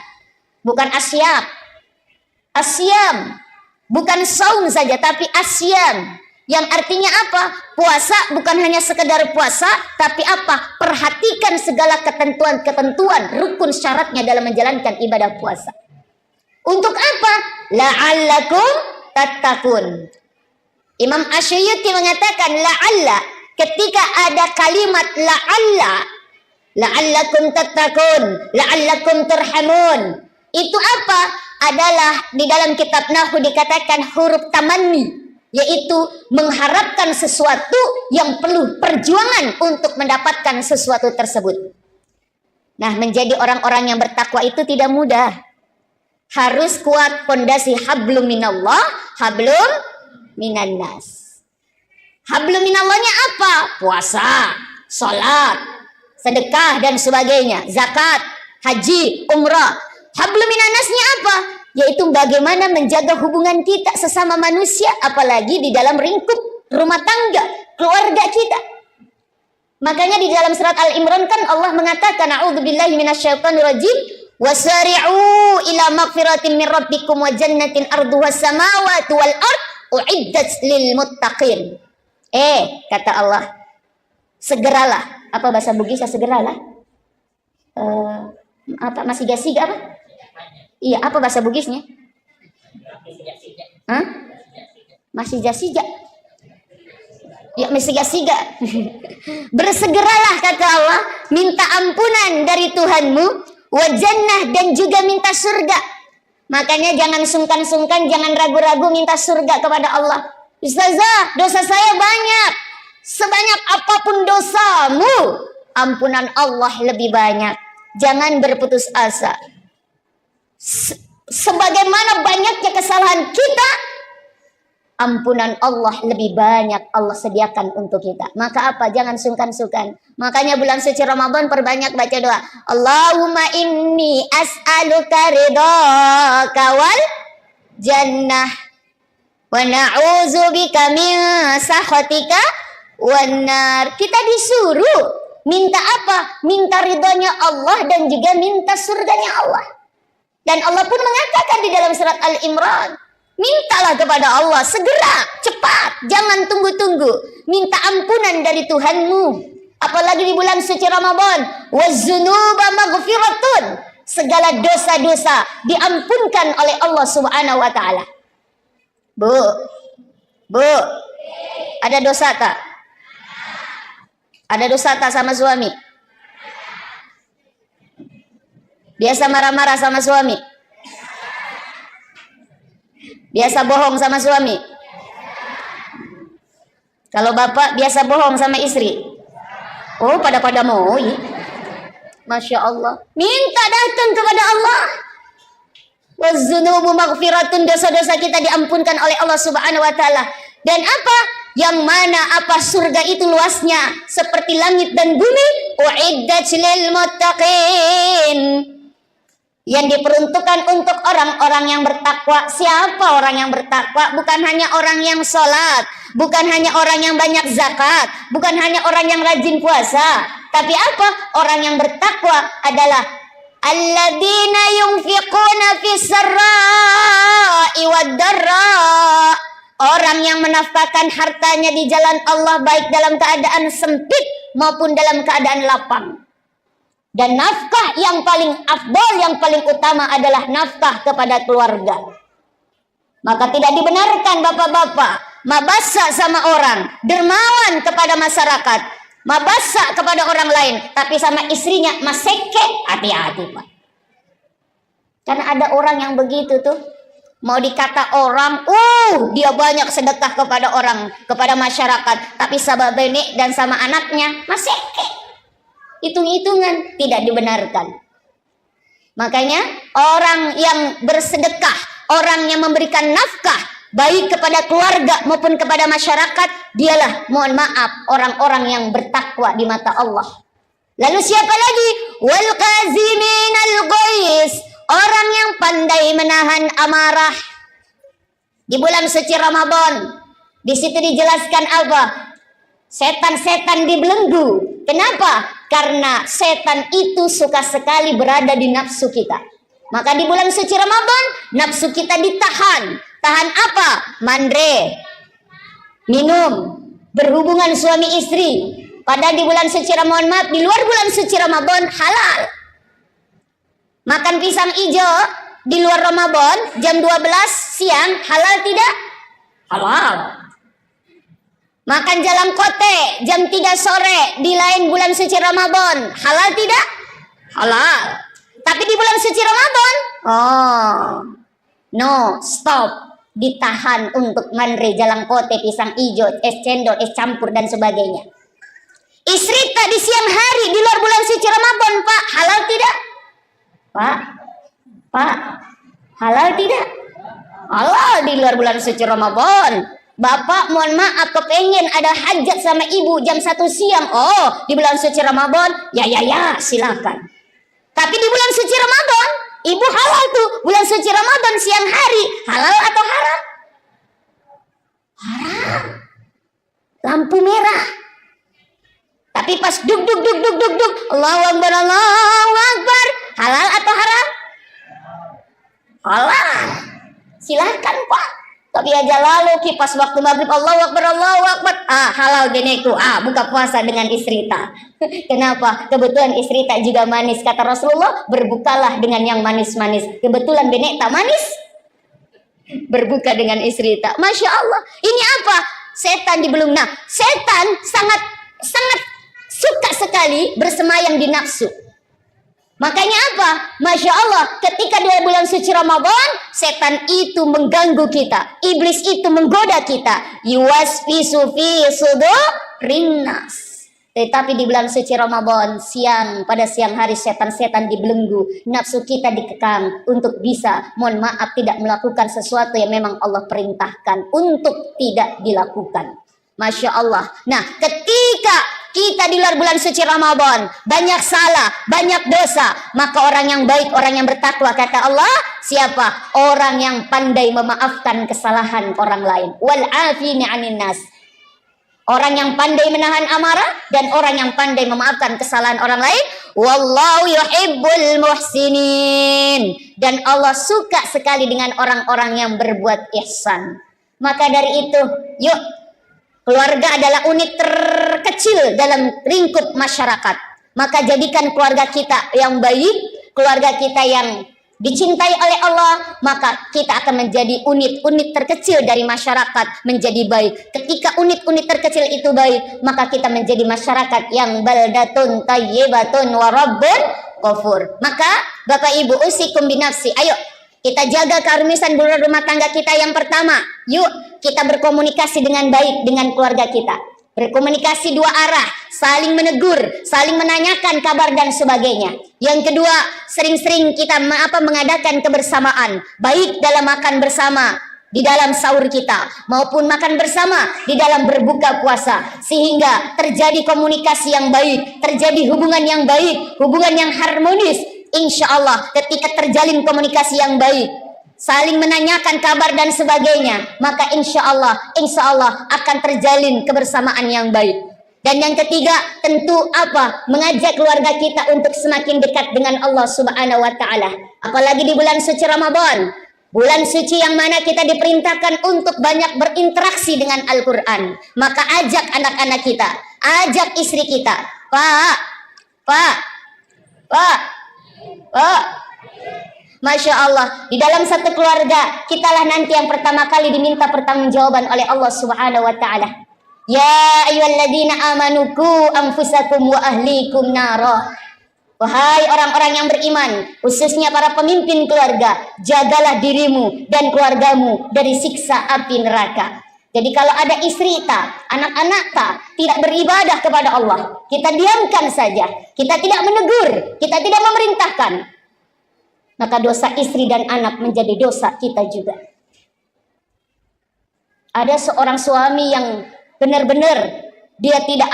bukan asyam. Asyam, bukan saum saja, tapi asyam. Yang artinya apa? Puasa bukan hanya sekedar puasa, tapi apa? Perhatikan segala ketentuan-ketentuan, rukun syaratnya dalam menjalankan ibadah puasa. Untuk apa? La'allakum tattaqun. Imam Asy'uti mengatakan la'alla, ketika ada kalimat la'allakum tattaqun, la'allakum turhamun. Itu apa? Adalah di dalam kitab Nahwu dikatakan huruf tamanni, yaitu mengharapkan sesuatu yang perlu perjuangan untuk mendapatkan sesuatu tersebut. Nah, menjadi orang-orang yang bertakwa itu tidak mudah. Harus kuat fondasi hablum minallah, hablum minannas. Hablum minallahnya apa? Puasa, salat, sedekah dan sebagainya, zakat, haji, umrah. Hablum minannasnya apa? Yaitu bagaimana menjaga hubungan kita sesama manusia, apalagi di dalam lingkup rumah tangga, keluarga kita. Makanya di dalam surat Al-Imran kan Allah mengatakan, a'udzubillahi minasyaitonirrajim, wasari'u ila magfiratin min rabbikum wa jannatin arduhas samawati wal ard uiddat lil muttaqin. Kata Allah, segeralah. Apa bahasa Bugis ya segeralah? Apa masih gasiga apa? Iya, apa bahasa Bugisnya? Hah? Masih jasiga. Ya, masih jasiga. Bersegeralah kata Allah, minta ampunan dari Tuhanmu, wa jannah, dan juga minta surga. Makanya jangan sungkan-sungkan, jangan ragu-ragu minta surga kepada Allah. Ustazah, dosa saya banyak. Sebanyak apapun dosamu, ampunan Allah lebih banyak. Jangan berputus asa. Sebagaimana banyaknya kesalahan kita, ampunan Allah lebih banyak Allah sediakan untuk kita. Maka apa? Jangan sungkan-sungkan. Makanya bulan suci Ramadan perbanyak baca doa. Allahumma inni as'aluka ridhaka wal jannah wa na'udzubika min sakhatika wan nar. Kita disuruh minta apa? Minta ridhonya Allah dan juga minta surganya Allah. Dan Allah pun mengatakan di dalam surat Al-Imran, mintalah kepada Allah segera, cepat, jangan tunggu-tunggu. Minta ampunan dari Tuhanmu. Apalagi di bulan suci Ramadan, waz-dzunuba maghfiratun. Segala dosa-dosa diampunkan oleh Allah Subhanahu wa taala. Bu, ada dosa tak? Ada dosa tak sama suami? Biasa marah-marah sama suami? Biasa bohong sama suami? Kalau bapak biasa bohong sama istri? Oh, pada mau. Masya Allah. Minta datang kepada Allah. Waz-dzunubu maghfiratun, dosa-dosa kita diampunkan oleh Allah Subhanahu wa taala. Dan apa? Yang mana apa surga itu luasnya seperti langit dan bumi. Uiddat lil muttaqin. Yang diperuntukkan untuk orang-orang yang bertakwa. Siapa orang yang bertakwa? Bukan hanya orang yang sholat, bukan hanya orang yang banyak zakat, bukan hanya orang yang rajin puasa. Tapi apa? Orang yang bertakwa adalah alladzina yunfiquna fis sarra'i wad dharra. Orang yang menafkahkan hartanya di jalan Allah baik dalam keadaan sempit maupun dalam keadaan lapang. Dan nafkah yang paling afdal, yang paling utama adalah nafkah kepada keluarga. Maka tidak dibenarkan bapak-bapak mabasa sama orang, dermawan kepada masyarakat, mabasa kepada orang lain, tapi sama istrinya maseke. Hati-hati pak. Karena ada orang yang begitu tuh, mau dikata orang, dia banyak sedekah kepada orang, kepada masyarakat, tapi sama benek dan sama anaknya maseke. Hitung-hitungan, tidak dibenarkan. Makanya orang yang bersedekah, orang yang memberikan nafkah baik kepada keluarga maupun kepada masyarakat, dialah, mohon maaf, orang-orang yang bertakwa di mata Allah. Lalu siapa lagi? Wal qaziminal ghais, orang yang pandai menahan amarah. Di bulan suci Ramadan, di situ dijelaskan apa? Setan-setan dibelenggu. Kenapa? Karena setan itu suka sekali berada di nafsu kita. Maka di bulan suci Ramadan, nafsu kita ditahan. Tahan apa? Mandre, minum, berhubungan suami istri. Padahal di bulan suci Ramadan, maaf, di luar bulan suci Ramadan halal. Makan pisang hijau di luar Ramadan jam 12 siang halal tidak? Halal. Makan jalan kote jam 3 sore di lain bulan suci Ramadan halal tidak? Halal. Tapi di bulan suci Ramadan, no, stop. Ditahan untuk mandre, jalan kote, pisang hijau, es cendol, es campur dan sebagainya. Isrita di siang hari di luar bulan suci Ramadan, Pak, halal tidak? Pak, halal tidak? Halal di luar bulan suci Ramadan. Bapak mohon maaf kepengen ada hajat sama ibu jam 1 siang. Di bulan suci Ramadan, ya silakan. Tapi di bulan suci Ramadan, ibu halal tuh. Bulan suci Ramadan siang hari, halal atau haram? Haram. Lampu merah. Tapi pas duk, Allahu Akbar, Allahu Akbar, halal atau haram? Halal. Silakan, Pak. Tapi aja lalu kipas waktu maghrib, Allahu Akbar, Allahu Akbar, halal geneku, buka puasa dengan Isrita. Kenapa? Kebetulan Isrita juga manis, kata Rasulullah, berbukalah dengan yang manis-manis. Kebetulan benek tak manis, berbuka dengan Isrita. Masya Allah. Ini apa? Setan dibelung. Nah, setan sangat suka sekali bersemayam di nafsu. Makanya apa? Masya Allah, ketika di bulan suci Ramadan, setan itu mengganggu kita. Iblis itu menggoda kita. Yuwaswisu fi sudurin nas. Tetapi di bulan suci Ramadan, pada siang hari setan-setan dibelenggu. Nafsu kita dikekang untuk bisa, mohon maaf, tidak melakukan sesuatu yang memang Allah perintahkan untuk tidak dilakukan. Masya Allah. Nah, ketika kita di luar bulan suci Ramadan banyak salah, banyak dosa, maka orang yang baik, orang yang bertakwa, kata Allah, siapa? Orang yang pandai memaafkan kesalahan orang lain. Wal afini 'anin nas. Orang yang pandai menahan amarah dan orang yang pandai memaafkan kesalahan orang lain. Wallahu yuhibbul muhsinin. Dan Allah suka sekali dengan orang-orang yang berbuat ihsan. Maka dari itu, yuk, keluarga adalah unit terkecil dalam lingkup masyarakat. Maka jadikan keluarga kita yang baik, keluarga kita yang dicintai oleh Allah, maka kita akan menjadi unit-unit terkecil dari masyarakat menjadi baik. Ketika unit-unit terkecil itu baik, maka kita menjadi masyarakat yang baldatun tayyibatun wa rabbun ghafur. Maka Bapak Ibu, usikum binafsi, ayo kita jaga keharmonisan rumah tangga kita. Yang pertama, yuk kita berkomunikasi dengan baik dengan keluarga kita. Berkomunikasi dua arah, saling menegur, saling menanyakan kabar dan sebagainya. Yang kedua, sering-sering kita mengadakan kebersamaan, baik dalam makan bersama di dalam sahur kita maupun makan bersama di dalam berbuka puasa, sehingga terjadi komunikasi yang baik, terjadi hubungan yang baik, hubungan yang harmonis. Insya Allah ketika terjalin komunikasi yang baik, saling menanyakan kabar dan sebagainya, maka insya Allah akan terjalin kebersamaan yang baik. Dan yang ketiga, tentu apa? Mengajak keluarga kita untuk semakin dekat dengan Allah Subhanahu wa taala. Apalagi di bulan suci Ramadan, bulan suci yang mana kita diperintahkan untuk banyak berinteraksi dengan Al-Qur'an. Maka ajak anak-anak kita, ajak istri kita. Pak. Masya Allah, di dalam satu keluarga, kitalah nanti yang pertama kali diminta pertanggungjawaban oleh Allah Subhanahu wa taala. Ya ayyuhalladzina amanu qu anfusakum wa ahlikum nara. Wahai orang-orang yang beriman, khususnya para pemimpin keluarga, jagalah dirimu dan keluargamu dari siksa api neraka. Jadi kalau ada istri tak, anak-anak tak, tidak beribadah kepada Allah, kita diamkan saja, kita tidak menegur, kita tidak memerintahkan, maka dosa istri dan anak menjadi dosa kita juga. Ada seorang suami yang benar-benar dia tidak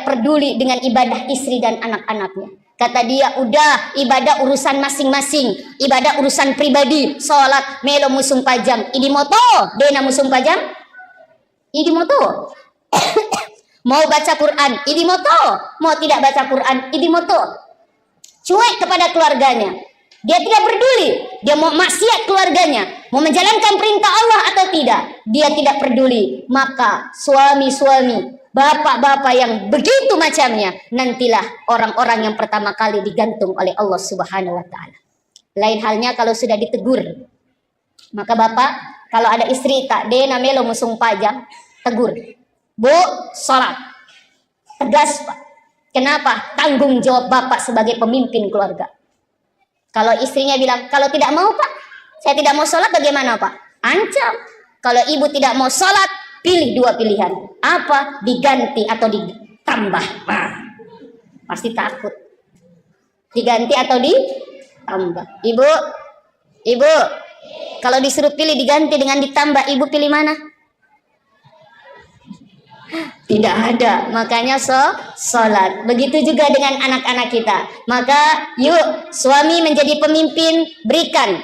peduli dengan ibadah istri dan anak-anaknya. Kata dia, udah ibadah urusan masing-masing, ibadah urusan pribadi, sholat melo musung pajam, idi moto, dena musung pajam, idi moto. Mau baca Quran, idi moto, mau tidak baca Quran, idi moto. Cuek kepada keluarganya. Dia tidak peduli, dia mau maksiat keluarganya, mau menjalankan perintah Allah atau tidak, dia tidak peduli. Maka suami-suami, bapak-bapak yang begitu macamnya, nantilah orang-orang yang pertama kali digantung oleh Allah Subhanahu wa taala. Lain halnya kalau sudah ditegur. Maka bapak, kalau ada istri tak dena melo musung pajang, tegur. Bu, sholat. Tegas, Pak. Kenapa? Tanggung jawab bapak sebagai pemimpin keluarga. Kalau istrinya bilang, kalau tidak mau Pak, saya tidak mau sholat, bagaimana Pak? Ancam. Kalau ibu tidak mau sholat, pilih dua pilihan. Apa? Diganti atau ditambah. Nah, pasti takut. Diganti atau ditambah. Ibu, kalau disuruh pilih diganti dengan ditambah, ibu pilih mana? Tidak ada, makanya sholat. Begitu juga dengan anak-anak kita. Maka yuk suami menjadi pemimpin, berikan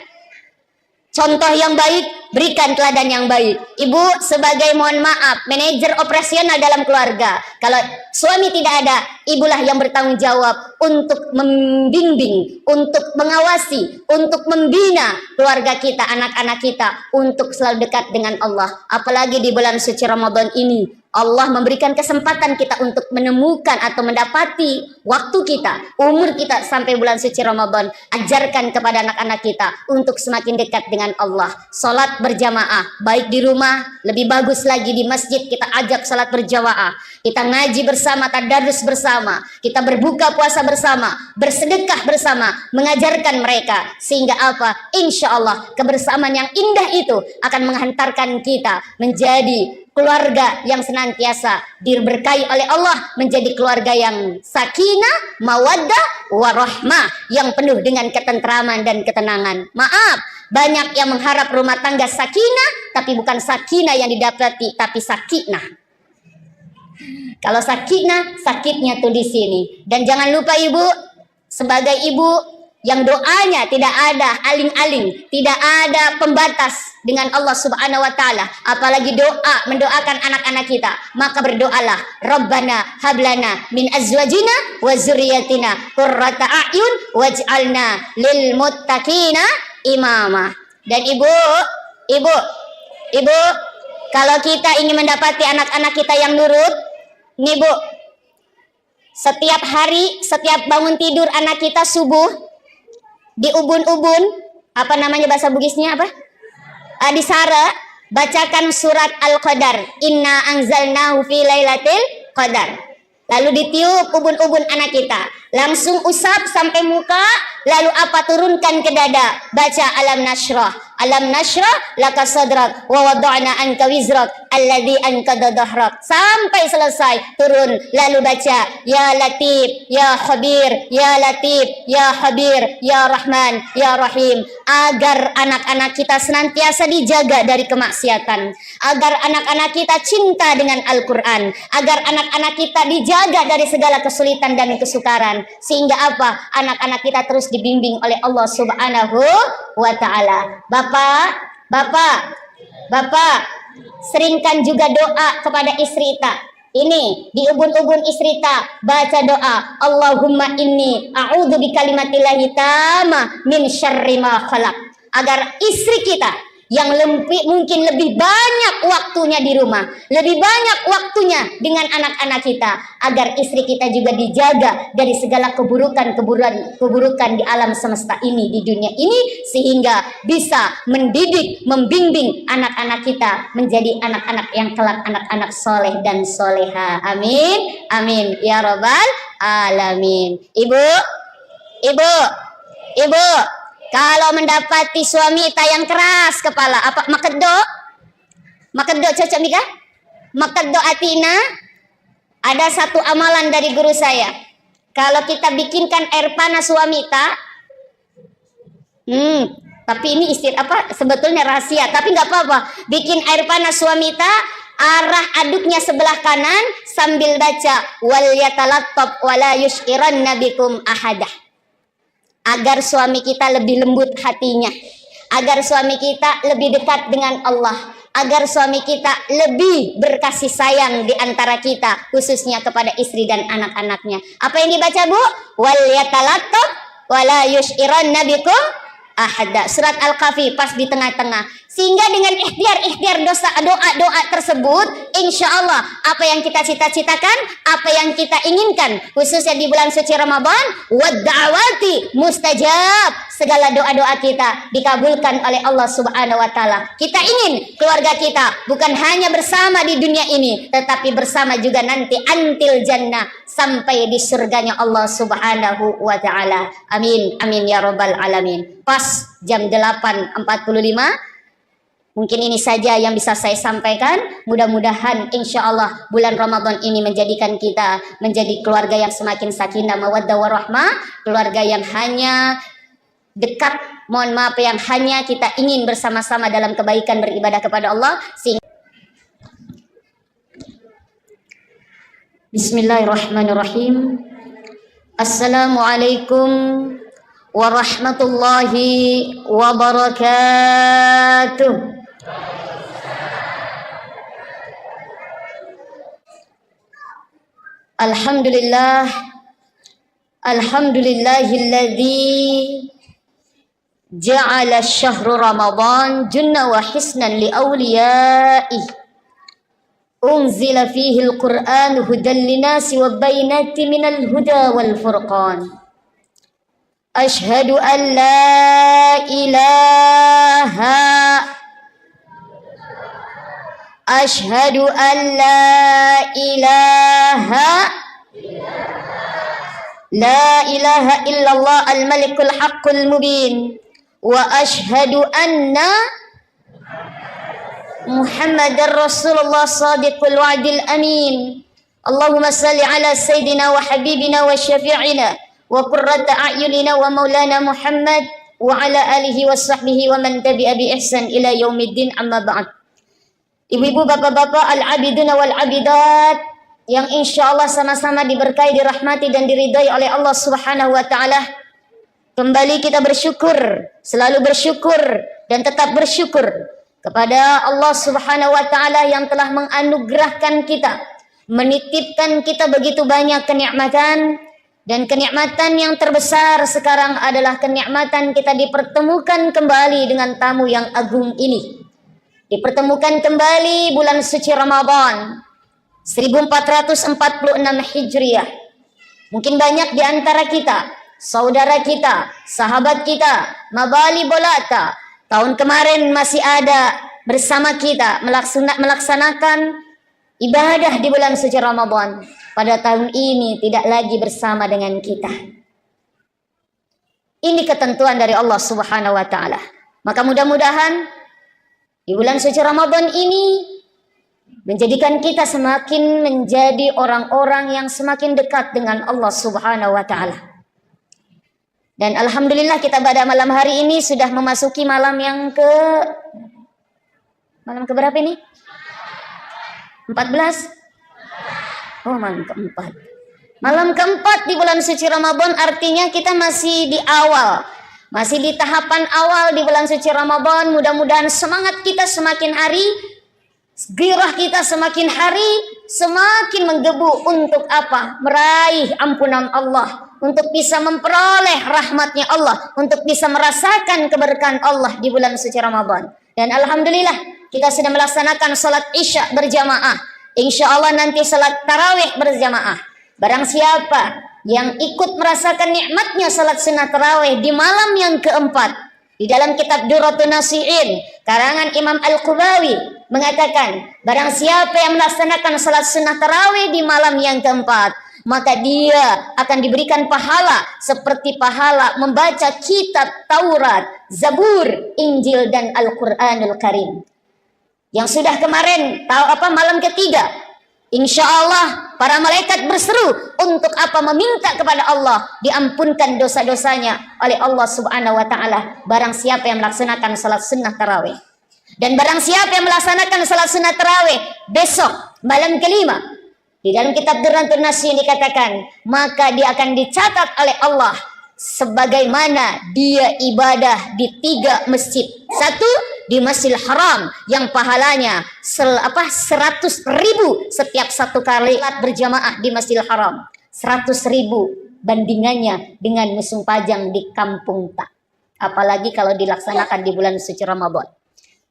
contoh yang baik, berikan teladan yang baik. Ibu sebagai, mohon maaf, manajer operasional dalam keluarga. Kalau suami tidak ada, ibulah yang bertanggung jawab untuk membimbing, untuk mengawasi, untuk membina keluarga kita, anak-anak kita, untuk selalu dekat dengan Allah. Apalagi di bulan suci Ramadan ini, Allah memberikan kesempatan kita untuk menemukan atau mendapati waktu kita, umur kita sampai bulan suci Ramadan. Ajarkan kepada anak-anak kita untuk semakin dekat dengan Allah. Salat berjamaah, baik di rumah, lebih bagus lagi di masjid kita ajak salat berjamaah. Kita ngaji bersama, tadarus bersama, kita berbuka puasa bersama, bersedekah bersama, mengajarkan mereka. Sehingga apa? Insya Allah kebersamaan yang indah itu akan menghantarkan kita menjadi keluarga yang senantiasa diberkahi oleh Allah, menjadi keluarga yang sakinah, mawaddah, warahmah, yang penuh dengan ketentraman dan ketenangan. Maaf, banyak yang mengharap rumah tangga sakinah, tapi bukan sakinah yang didapati, tapi sakinah. Kalau sakinah, sakitnya tuh di sini. Dan jangan lupa ibu, sebagai ibu yang doanya tidak ada aling-aling, tidak ada pembatas dengan Allah Subhanahu wa taala, apalagi doa mendoakan anak-anak kita, maka berdoalah, Rabbana hablana min azwajina wa dzurriyyatina qurrata a'yun waj'alna lil muttaqina imama. Dan ibu, kalau kita ingin mendapati anak-anak kita yang nurut, nih Bu, setiap hari, setiap bangun tidur anak kita subuh, di ubun-ubun, apa namanya bahasa Bugisnya apa? Di Sara, bacakan surat Al-Qadar. Inna anzalnahu fi lailatul qadar. Lalu ditiup ubun-ubun anak kita. Langsung usap sampai muka, lalu apa? Turunkan ke dada. Baca alam nashrah. Alam nashrah laka sadrak wa wada'na anka wizrak alladhi anqadha dhahrak. Sampai selesai turun, lalu baca ya Latif, ya Khabir, ya Latif, ya Khabir, ya Rahman, ya Rahim. Agar anak-anak kita senantiasa dijaga dari kemaksiatan, agar anak-anak kita cinta dengan Al-Quran, agar anak-anak kita dijaga dari segala kesulitan dan kesukaran, sehingga apa? Anak-anak kita terus dibimbing oleh Allah Subhanahu wa taala. Bapak, seringkan juga doa kepada istri kita. Ini di ubun-ubun istri kita, baca doa, Allahumma inni a'udzu bikalimatillahi tamma min syarri ma khalaq. Agar istri kita yang mungkin lebih banyak waktunya di rumah, lebih banyak waktunya dengan anak-anak kita, agar istri kita juga dijaga dari segala keburukan di alam semesta ini, di dunia ini, sehingga bisa mendidik, membimbing anak-anak kita menjadi anak-anak yang kelak anak-anak soleh dan soleha. Amin, amin ya robbal alamin. Ibu, kalau mendapati suami yang keras kepala, apa makeddo cocok nika? Makeddo atina. Ada satu amalan dari guru saya. Kalau kita bikinkan air panas suami Tapi ini sebetulnya rahasia, tapi nggak apa-apa. Bikin air panas suami kita, arah aduknya sebelah kanan sambil baca wal yatalattab wala yushiranna bikum ahadah. Agar suami kita lebih lembut hatinya, agar suami kita lebih dekat dengan Allah, agar suami kita lebih berkasih sayang di antara kita, khususnya kepada istri dan anak-anaknya. Apa yang dibaca, Bu? Wal yatalattab wala yushiranna bikum ahada. Surat Al-Kahfi pas di tengah-tengah. Sehingga dengan ikhtiar doa-doa tersebut, insya Allah apa yang kita cita-citakan, apa yang kita inginkan, khususnya di bulan suci Ramadan, wadda'awati mustajab, segala doa-doa kita dikabulkan oleh Allah Subhanahu wa taala. Kita ingin keluarga kita bukan hanya bersama di dunia ini, tetapi bersama juga nanti antil jannah, sampai di surganya Allah Subhanahu wa taala. Amin amin ya rabbal alamin. Pas jam 8.45. Mungkin ini saja yang bisa saya sampaikan. Mudah-mudahan insya Allah bulan Ramadan ini menjadikan kita menjadi keluarga yang semakin sakinah mawaddah warahmah, keluarga yang hanya dekat, mohon maaf, yang hanya kita ingin bersama-sama dalam kebaikan beribadah kepada Allah. Bismillahirrahmanirrahim. Assalamualaikum warahmatullahi wabarakatuh. Alhamdulillah, alhamdulillahilladzi ja'ala syahru Ramadan junna wa hisnan li awliyaih. Unzila fihi al-Qur'an hudan linasi wa bainati minal huda wal furqan. Ashhadu an la ilaha Ashhadu an la ilaha illallah al-malikul haqqul mubin wa ashhadu anna Muhammadar Rasulullah sadiqul wa'dil amin. Allahumma salli ala sayyidina wa habibina wa syafi'ina wa qurrata a'yunina wa maulana Muhammad wa ala alihi wa sahbihi wa man tabi'a bi ihsan ila yaumiddin, amma ba'd. Ibu-ibu, bapak-bapak, al-abiduna wal-abidat yang insya Allah sama-sama diberkahi, dirahmati dan diridhai oleh Allah Subhanahu wa taala. Kembali kita bersyukur, selalu bersyukur dan tetap bersyukur kepada Allah Subhanahu wa taala yang telah menganugerahkan kita, menitipkan kita begitu banyak kenikmatan, dan kenikmatan yang terbesar sekarang adalah kenikmatan kita dipertemukan kembali dengan tamu yang agung ini. Dipertemukan kembali bulan suci Ramadan 1446 Hijriah. Mungkin banyak di antara kita, saudara kita, sahabat kita, mabali bolata, tahun kemarin masih ada bersama kita melaksanakan ibadah di bulan suci Ramadan. Pada tahun ini tidak lagi bersama dengan kita. Ini ketentuan dari Allah Subhanahu wa taala. Maka mudah-mudahan di bulan suci Ramadan ini menjadikan kita semakin menjadi orang-orang yang semakin dekat dengan Allah Subhanahu wa taala. Dan alhamdulillah kita pada malam hari ini sudah memasuki malam ke berapa ini? 14? Oh, malam keempat. Malam keempat di bulan suci Ramadan, artinya kita masih di awal. Masih di tahapan awal di bulan suci Ramadan. Mudah-mudahan semangat kita semakin hari, gairah kita semakin hari semakin menggebu untuk apa? Meraih ampunan Allah, untuk bisa memperoleh rahmatnya Allah, untuk bisa merasakan keberkahan Allah di bulan suci Ramadan. Dan alhamdulillah kita sudah melaksanakan salat Isya berjamaah. Insya Allah nanti salat tarawih berjamaah. Barang siapa yang ikut merasakan nikmatnya salat sunnah tarawih di malam yang keempat, di dalam kitab Durratun Nasihin karangan Imam Al-Qubawi mengatakan, barang siapa yang melaksanakan salat sunnah tarawih di malam yang keempat, maka dia akan diberikan pahala seperti pahala membaca kitab Taurat, Zabur, Injil dan Al-Quranul Karim. Yang sudah kemarin malam ketiga, insya Allah Para malaikat berseru untuk apa? Meminta kepada Allah diampunkan dosa-dosanya oleh Allah Subhanahu wa taala. Barang siapa yang melaksanakan salat sunnah tarawih. Dan barang siapa yang melaksanakan salat sunnah tarawih besok malam kelima, di dalam kitab Durratun Nashih dikatakan, maka dia akan dicatat oleh Allah sebagaimana dia ibadah di 3 masjid. Satu di Masjidil Haram yang pahalanya 100.000 setiap satu kali berjamaah di Masjidil Haram. 100.000 bandingannya dengan musim pajang di kampung tak. Apalagi kalau dilaksanakan di bulan suci Ramadan.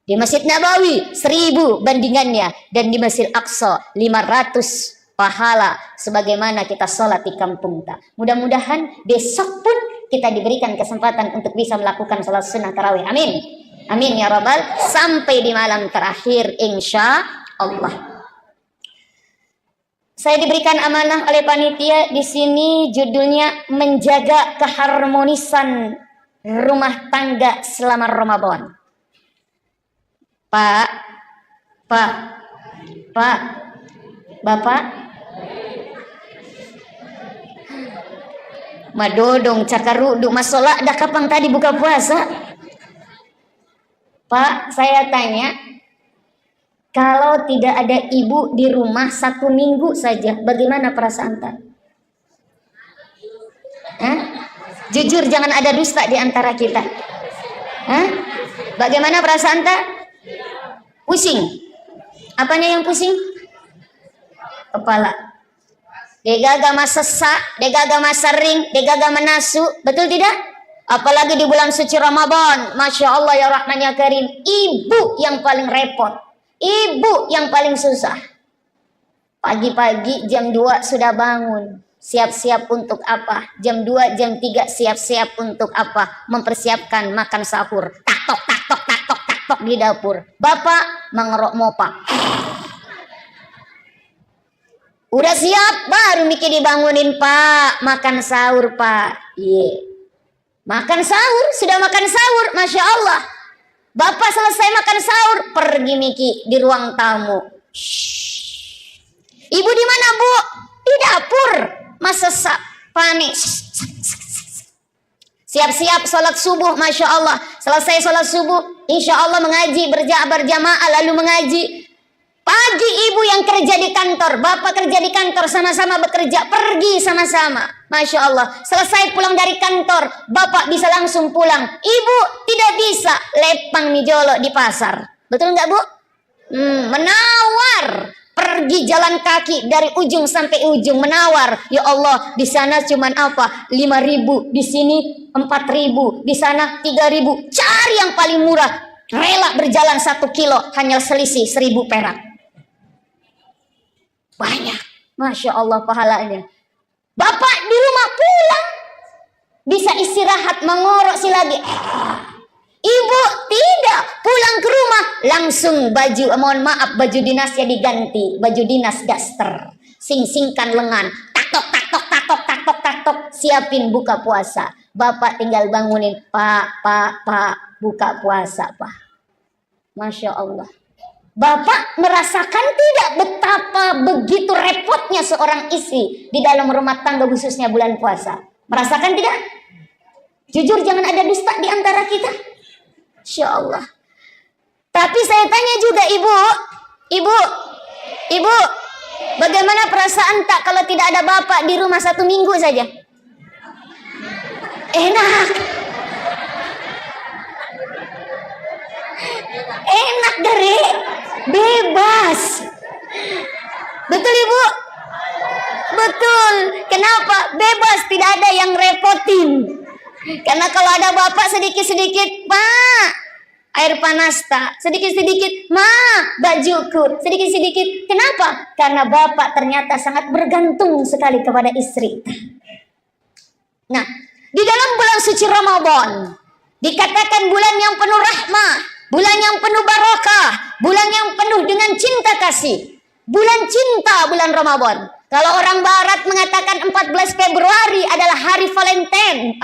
Di Masjid Nabawi 1.000 bandingannya, dan di Masjid Aqsa 500 pahala sebagaimana kita sholat di kampung tak. Mudah-mudahan besok pun kita diberikan kesempatan untuk bisa melakukan sholat sunnah tarawih. Amin. Amin ya rabbal. Sampai di malam terakhir insya Allah. Saya diberikan amanah oleh panitia di sini, judulnya menjaga keharmonisan rumah tangga selama Ramadan. Pak, Bapak, madodong cakaruduk masalah dah kapan tadi buka puasa? Pak, saya tanya, kalau tidak ada ibu di rumah 1 minggu saja, bagaimana perasaan tak? Jujur, jangan ada dusta di antara kita. Bagaimana perasaan tak? Pusing. Apanya yang pusing? Kepala. Degaga sesak, degaga sering, degaga menasu. Betul tidak? Apalagi di bulan suci Ramadan. Masya Allah ya Rahman ya Karim. Ibu yang paling repot. Ibu yang paling susah. Pagi-pagi jam 2 sudah bangun. Siap-siap untuk apa? Jam 2, jam 3 siap-siap untuk apa? Mempersiapkan makan sahur. Tak tok di dapur. Bapak mengerok mopa. Udah siap, baru mikir dibangunin, Pak. Makan sahur, Pak. Makan sahur, sudah makan sahur, Masya Allah. Bapak selesai makan sahur, pergi Miki di ruang tamu. Ibu di mana, Bu? Di dapur. Masa panik. Siap-siap sholat subuh, Masya Allah. Selesai sholat subuh, insya Allah mengaji, berjamaah lalu mengaji. Pagi ibu yang kerja di kantor, bapak kerja di kantor, sama-sama bekerja, pergi sama-sama. Masya Allah. Selesai pulang dari kantor, bapak bisa langsung pulang. Ibu tidak bisa, lepang mijolo di pasar. Betul nggak, Bu? Menawar. Pergi jalan kaki dari ujung sampai ujung, menawar. Ya Allah, di sana cuman apa? 5.000, di sini 4.000, di sana 3.000. Cari yang paling murah. Rela berjalan 1 kilo, hanya selisih 1.000 perak. Banyak. Masya Allah pahalanya. Bapak di rumah pulang, bisa istirahat, mengorok lagi. Ibu tidak, pulang ke rumah langsung baju, mohon maaf, baju dinasnya diganti, baju dinas daster, sing-singkan lengan, tak tok, siapin buka puasa. Bapak tinggal bangunin, Pak, buka puasa, Pak. Masya Allah. Bapak merasakan tidak betapa begitu repotnya seorang istri di dalam rumah tangga khususnya bulan puasa? Merasakan tidak? Jujur, jangan ada dusta di antara kita. Insya Allah. Tapi saya tanya juga ibu, bagaimana perasaan tak kalau tidak ada bapak di rumah 1 minggu saja? Enak dari bebas. Betul ibu? Betul. Kenapa? Bebas, tidak ada yang repotin. Karena kalau ada bapak sedikit-sedikit, Pak, air panas tak, sedikit-sedikit, Ma, bajuku, sedikit-sedikit. Kenapa? Karena bapak ternyata sangat bergantung sekali kepada istri. Nah, di dalam bulan suci Ramadan dikatakan bulan yang penuh rahmah, bulan yang penuh barakah, bulan yang penuh dengan cinta kasih. Bulan cinta, bulan Ramadan. Kalau orang barat mengatakan 14 Februari adalah hari Valentine.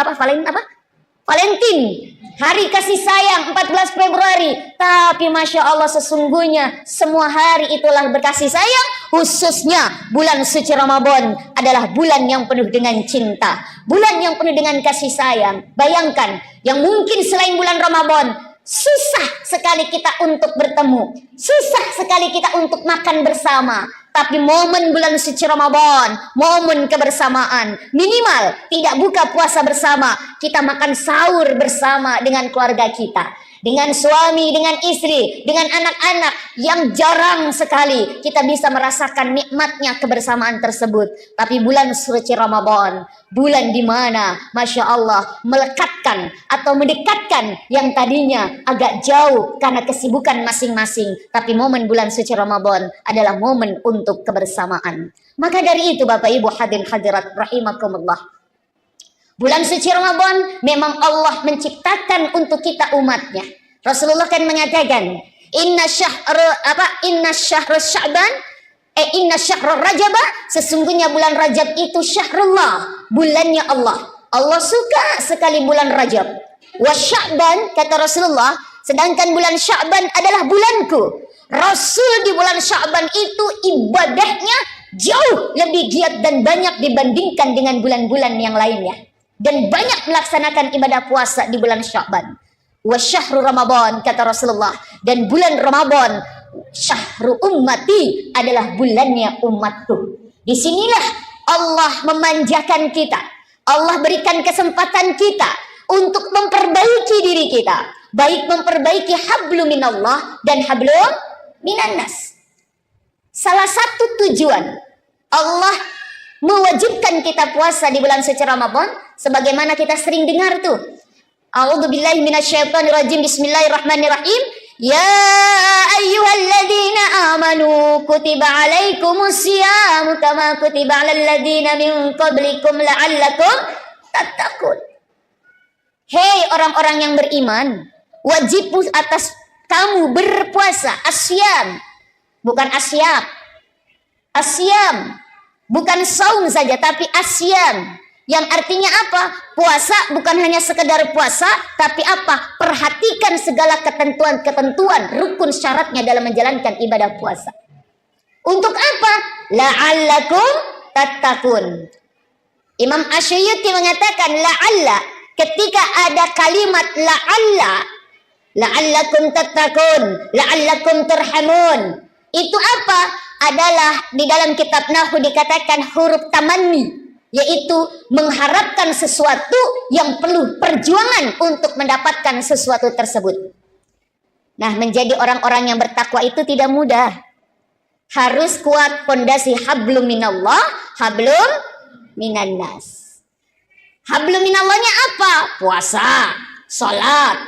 Valentine, hari kasih sayang 14 Februari. Tapi Masya Allah, sesungguhnya semua hari itulah berkasih sayang. Khususnya bulan suci Ramadan adalah bulan yang penuh dengan cinta, bulan yang penuh dengan kasih sayang. Bayangkan, yang mungkin selain bulan Ramadan susah sekali kita untuk bertemu, susah sekali kita untuk makan bersama. Tapi momen bulan suci Ramadan, momen kebersamaan, minimal tidak buka puasa bersama, kita makan sahur bersama dengan keluarga kita, dengan suami, dengan istri, dengan anak-anak, yang jarang sekali kita bisa merasakan nikmatnya kebersamaan tersebut. Tapi bulan suci Ramadan, bulan di mana Masya Allah melekatkan atau mendekatkan yang tadinya agak jauh karena kesibukan masing-masing. Tapi momen bulan suci Ramadan adalah momen untuk kebersamaan. Maka dari itu Bapak Ibu hadirin hadirat rahimakumullah, bulan suci Ramadan memang Allah menciptakan untuk kita umatnya. Rasulullah kan mengatakan, inna syahrul Rajab, sesungguhnya bulan Rajab itu syahrullah, bulannya Allah. Allah suka sekali bulan Rajab. Wa Sya'ban, kata Rasulullah, sedangkan bulan Sya'ban adalah bulanku. Rasul di bulan Sya'ban itu ibadahnya jauh lebih giat dan banyak dibandingkan dengan bulan-bulan yang lainnya. Dan banyak melaksanakan ibadah puasa di bulan Sya'ban. Wa syahru Ramadan, kata Rasulullah, dan bulan Ramadan syahru ummati, adalah bulannya umatku. Disinilah Allah memanjakan kita, Allah berikan kesempatan kita untuk memperbaiki diri kita, baik memperbaiki hablum minallah dan hablum minannas. Salah satu tujuan Allah mewajibkan kita puasa di bulan suci Ramadan, sebagaimana kita sering dengar tuh, a'udzubillahi minasyaitonirrajim, bismillahirrahmanirrahim, ya ayyuhalladzina amanu kutiba alaikumusyamu kama kutiba alal ladzina min qablikum la'allakum tattaqun. Hei orang-orang yang beriman, wajib atas kamu berpuasa. Asyam, bukan asyab. Asyam, bukan saum saja, tapi asyam. Yang artinya apa? Puasa bukan hanya sekedar puasa, tapi apa? Perhatikan segala ketentuan-ketentuan, rukun syaratnya dalam menjalankan ibadah puasa. Untuk apa? La'allakum tattaqun. Imam Asy'uti mengatakan la'alla, ketika ada kalimat la'allakum tattaqun, la'allakum turhamun, itu apa? Adalah di dalam kitab Nahwu dikatakan huruf tamanni, yaitu mengharapkan sesuatu yang perlu perjuangan untuk mendapatkan sesuatu tersebut. Nah, menjadi orang-orang yang bertakwa itu tidak mudah. Harus kuat fondasi hablum minallah, hablum minannas. Hablum minallahnya apa? Puasa, salat,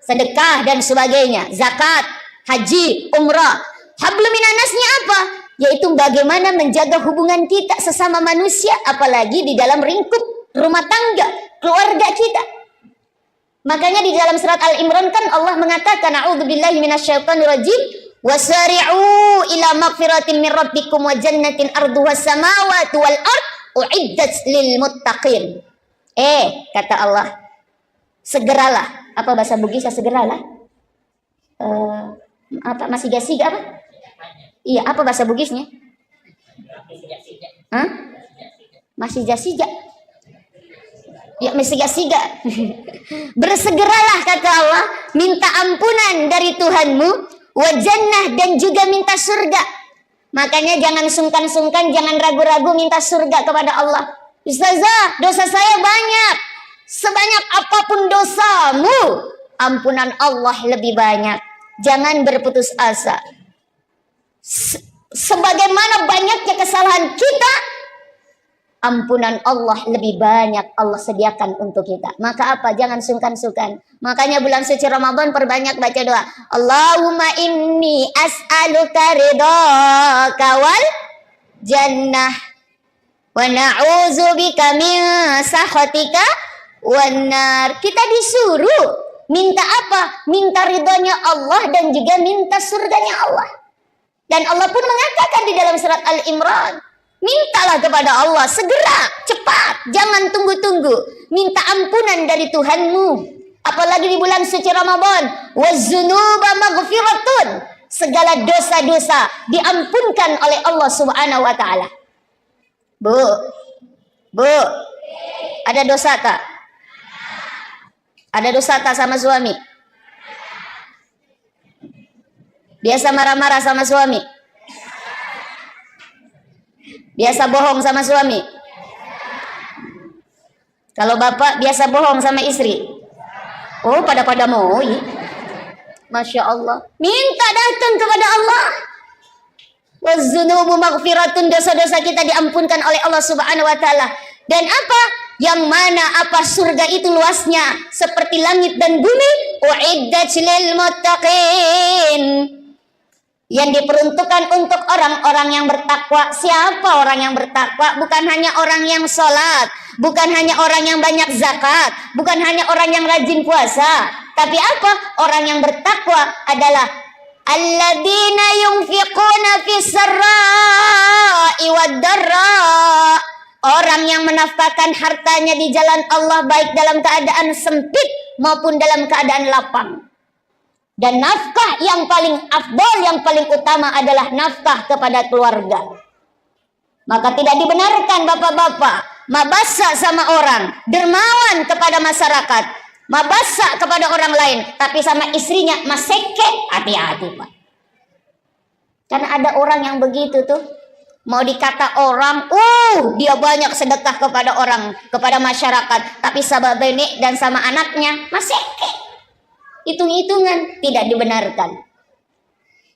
sedekah dan sebagainya, zakat, haji, umrah. Hablum minannasnya apa? Yaitu bagaimana menjaga hubungan kita sesama manusia, apalagi di dalam lingkup rumah tangga, keluarga kita. Makanya di dalam surat Al-Imran kan Allah mengatakan, a'udzubillahi minasyaitonirrajim, wasari'u ila magfiratin min rabbikum wa jannatin arduhas samawati wal ard uiddat lil muttaqin. Kata Allah, segeralah. Apa bahasa Bugisnya segeralah? Apa masih gasiga apa? Iya, apa bahasa Bugisnya? Hah? Masih jasiga. Ya, masih jasiga. Bersegeralah, kata Allah, minta ampunan dari Tuhanmu, wa jannah, dan juga minta surga. Makanya jangan sungkan-sungkan, jangan ragu-ragu minta surga kepada Allah. Ustazah, dosa saya banyak. Sebanyak apapun dosamu, ampunan Allah lebih banyak. Jangan berputus asa. Sebagaimana banyaknya kesalahan kita, ampunan Allah lebih banyak Allah sediakan untuk kita. Maka apa? Jangan sungkan-sungkan. Makanya bulan suci Ramadan perbanyak baca doa. Allahumma inni as'aluka ridhaka wal jannah wa na'udzubika min sakhatika wan nar. Kita disuruh minta apa? Minta ridhonya Allah dan juga minta surganya Allah. Dan Allah pun mengatakan di dalam surat Al-Imran, Mintalah kepada Allah segera, cepat, jangan tunggu-tunggu. Minta ampunan dari Tuhanmu. Apalagi di bulan suci Ramadan. Waz-dzunuba maghfiratun. Segala dosa-dosa diampunkan oleh Allah Subhanahu wa taala. Bu. Ada dosa tak? Ada dosa tak sama suami? Biasa marah-marah sama suami? Biasa bohong sama suami? Kalau bapak biasa bohong sama istri? Oh, pada mau. Masya Allah. Minta datang kepada Allah. Waz-dzunubu maghfiratun. Dosa-dosa kita diampunkan oleh Allah Subhanahu wa taala. Dan apa? Yang mana apa surga itu luasnya seperti langit dan bumi. Uiddat lil muttaqin. Yang diperuntukkan untuk orang-orang yang bertakwa. Siapa orang yang bertakwa? Bukan hanya orang yang sholat, bukan hanya orang yang banyak zakat, bukan hanya orang yang rajin puasa. Tapi apa? Orang yang bertakwa adalah alladzina yunfiquna fis sarra'i wad darra. Orang yang menafkahkan hartanya di jalan Allah baik dalam keadaan sempit maupun dalam keadaan lapang. Dan nafkah yang paling afdal, yang paling utama adalah nafkah kepada keluarga. Maka tidak dibenarkan bapak-bapak mabasa sama orang, dermawan kepada masyarakat, mabasa kepada orang lain, tapi sama istrinya maseke. Hati-hati Pak. Karena ada orang yang begitu tuh. Mau dikata orang, dia banyak sedekah kepada orang, kepada masyarakat, tapi sama benek dan sama anaknya maseke. Hitung-hitungan, tidak dibenarkan.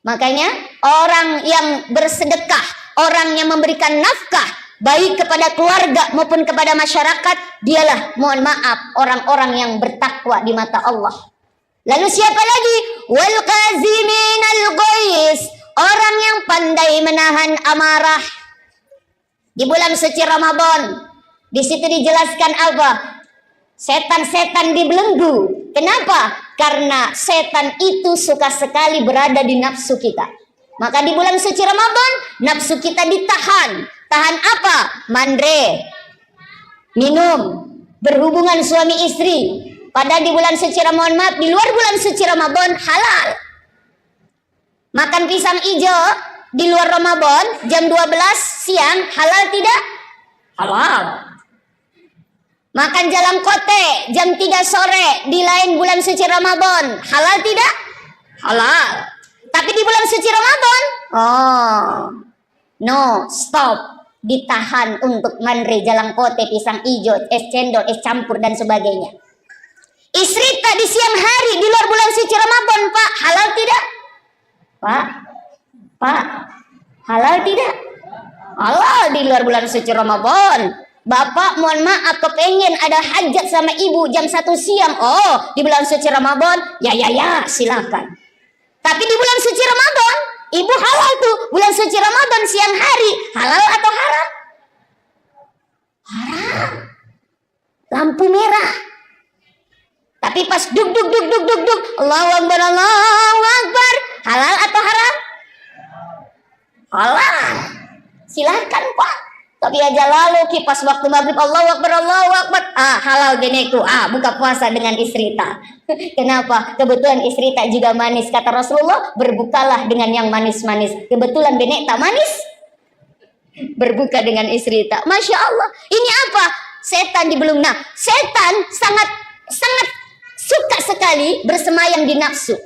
Makanya orang yang bersedekah, orang yang memberikan nafkah baik kepada keluarga maupun kepada masyarakat, dialah, mohon maaf, orang-orang yang bertakwa di mata Allah. Lalu siapa lagi? Wal qaziminal ghaiz, orang yang pandai menahan amarah. Di bulan suci Ramadan, di situ dijelaskan apa? Setan-setan dibelenggu. Kenapa? Karena setan itu suka sekali berada di nafsu kita. Maka di bulan suci Ramadan, nafsu kita ditahan. Tahan apa? Mandre, minum, berhubungan suami istri. Padahal di bulan suci Ramadan, maaf, di luar bulan suci Ramadan halal. Makan pisang hijau di luar Ramadan jam 12 siang halal tidak? Halal. Makan jalan kote jam 3 sore di lain bulan suci Ramadan halal tidak? Halal. Tapi di bulan suci Ramadan, no, stop. Ditahan untuk mandre, jalan kote, pisang hijau, es cendol, es campur dan sebagainya. Istri tak di siang hari di luar bulan suci Ramadan, Pak, halal tidak? Pak, halal tidak? Halal di luar bulan suci Ramadan. Bapak mohon maaf kepengen ada hajat sama ibu jam 1 siang. Di bulan suci Ramadan, ya silakan. Tapi di bulan suci Ramadan, ibu halal tuh. Bulan suci Ramadan siang hari, halal atau haram? Haram. Lampu merah. Tapi pas duk, Allahu Akbar, Allahu Akbar, halal atau haram? Halal. Silakan Pak. Tapi aja lalu kipas waktu maghrib Allahu Akbar, Allahu Akbar. Halal geneku. Buka puasa dengan istri tak. Kenapa? Kebetulan istri tak juga manis. Kata Rasulullah, berbukalah dengan yang manis-manis. Kebetulan benek tak manis. Berbuka dengan istri tak. Masya Allah. Ini apa? Setan dibelung. Nah, setan sangat suka sekali bersemayam di nafsu.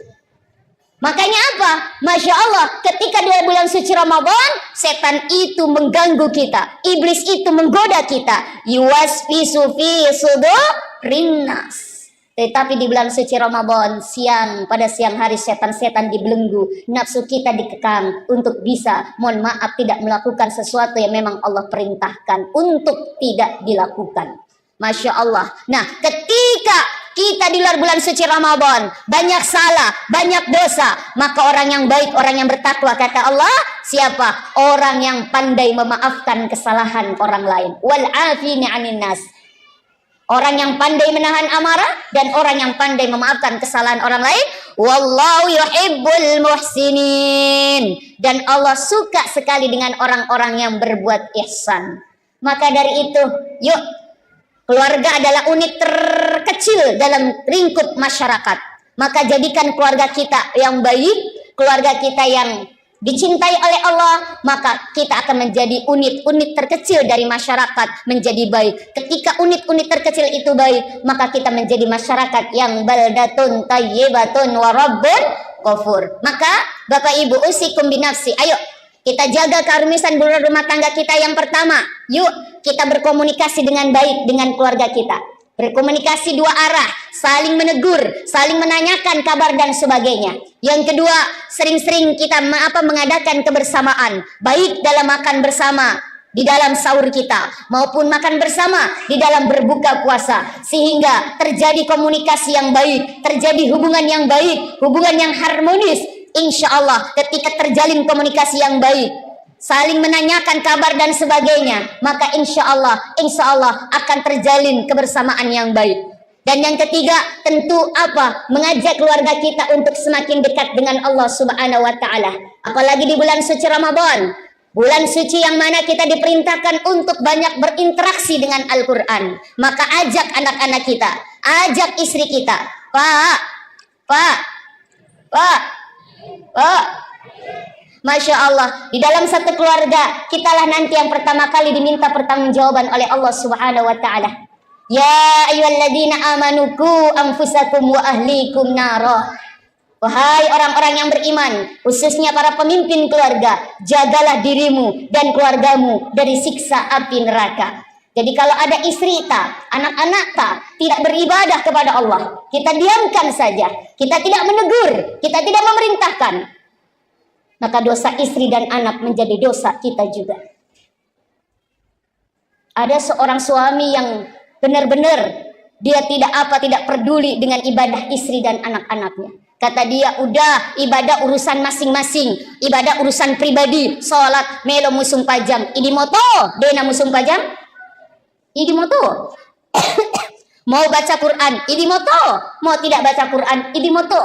Makanya apa? Masya Allah, ketika di bulan suci Ramadan, setan itu mengganggu kita. Iblis itu menggoda kita. Yuwaswisu fi sudurin nas. Tetapi di bulan suci Ramadan, pada siang hari setan-setan dibelenggu. Nafsu kita dikekang untuk bisa, mohon maaf, tidak melakukan sesuatu yang memang Allah perintahkan untuk tidak dilakukan. Masya Allah. Nah, ketika kita di luar bulan suci Ramadan banyak salah, banyak dosa, maka orang yang baik, orang yang bertakwa, kata Allah, siapa? Orang yang pandai memaafkan kesalahan orang lain. Wal afina 'anil nas. Orang yang pandai menahan amarah dan orang yang pandai memaafkan kesalahan orang lain. Wallahu yuhibbul muhsinin. Dan Allah suka sekali dengan orang-orang yang berbuat ihsan. Maka dari itu, yuk, keluarga adalah unit terkecil dalam lingkup masyarakat. Maka jadikan keluarga kita yang baik, keluarga kita yang dicintai oleh Allah, maka kita akan menjadi unit-unit terkecil dari masyarakat menjadi baik. Ketika unit-unit terkecil itu baik, maka kita menjadi masyarakat yang baldatun tayyibatun wa rabbun ghafur. Maka Bapak Ibu, usikum binafsi, ayo kita jaga keharmonisan rumah tangga kita. Yang pertama, yuk kita berkomunikasi dengan baik dengan keluarga kita. Berkomunikasi dua arah, saling menegur, saling menanyakan kabar dan sebagainya. Yang kedua, sering-sering kita mengadakan kebersamaan, baik dalam makan bersama di dalam sahur kita, maupun makan bersama di dalam berbuka puasa, sehingga terjadi komunikasi yang baik, terjadi hubungan yang baik, hubungan yang harmonis. Insya Allah ketika terjalin komunikasi yang baik, saling menanyakan kabar dan sebagainya, maka insya Allah akan terjalin kebersamaan yang baik. Dan yang ketiga, tentu apa? Mengajak keluarga kita untuk semakin dekat dengan Allah Subhanahu wa taala. Apalagi di bulan suci Ramadan, bulan suci yang mana kita diperintahkan untuk banyak berinteraksi dengan Al-Qur'an. Maka ajak anak-anak kita, ajak istri kita. Pak. Masya Allah, di dalam satu keluarga kitalah nanti yang pertama kali diminta pertanggungjawaban oleh Allah Subhanahu wa taala. Ya ayyuhalladzina amanu qu anfusakum wa ahlikum nara. Wahai orang-orang yang beriman, khususnya para pemimpin keluarga, jagalah dirimu dan keluargamu dari siksa api neraka. Jadi kalau ada istri tak, anak-anak tak tidak beribadah kepada Allah, kita diamkan saja, kita tidak menegur, kita tidak memerintahkan, maka dosa istri dan anak menjadi dosa kita juga. Ada seorang suami yang benar-benar dia tidak peduli dengan ibadah istri dan anak-anaknya. Kata dia, udah ibadah urusan masing-masing, ibadah urusan pribadi, sholat melo musung pajam, idi moto, dena musung pajam, idi moto. Mau baca Quran, idi moto, mau tidak baca Quran, idi moto.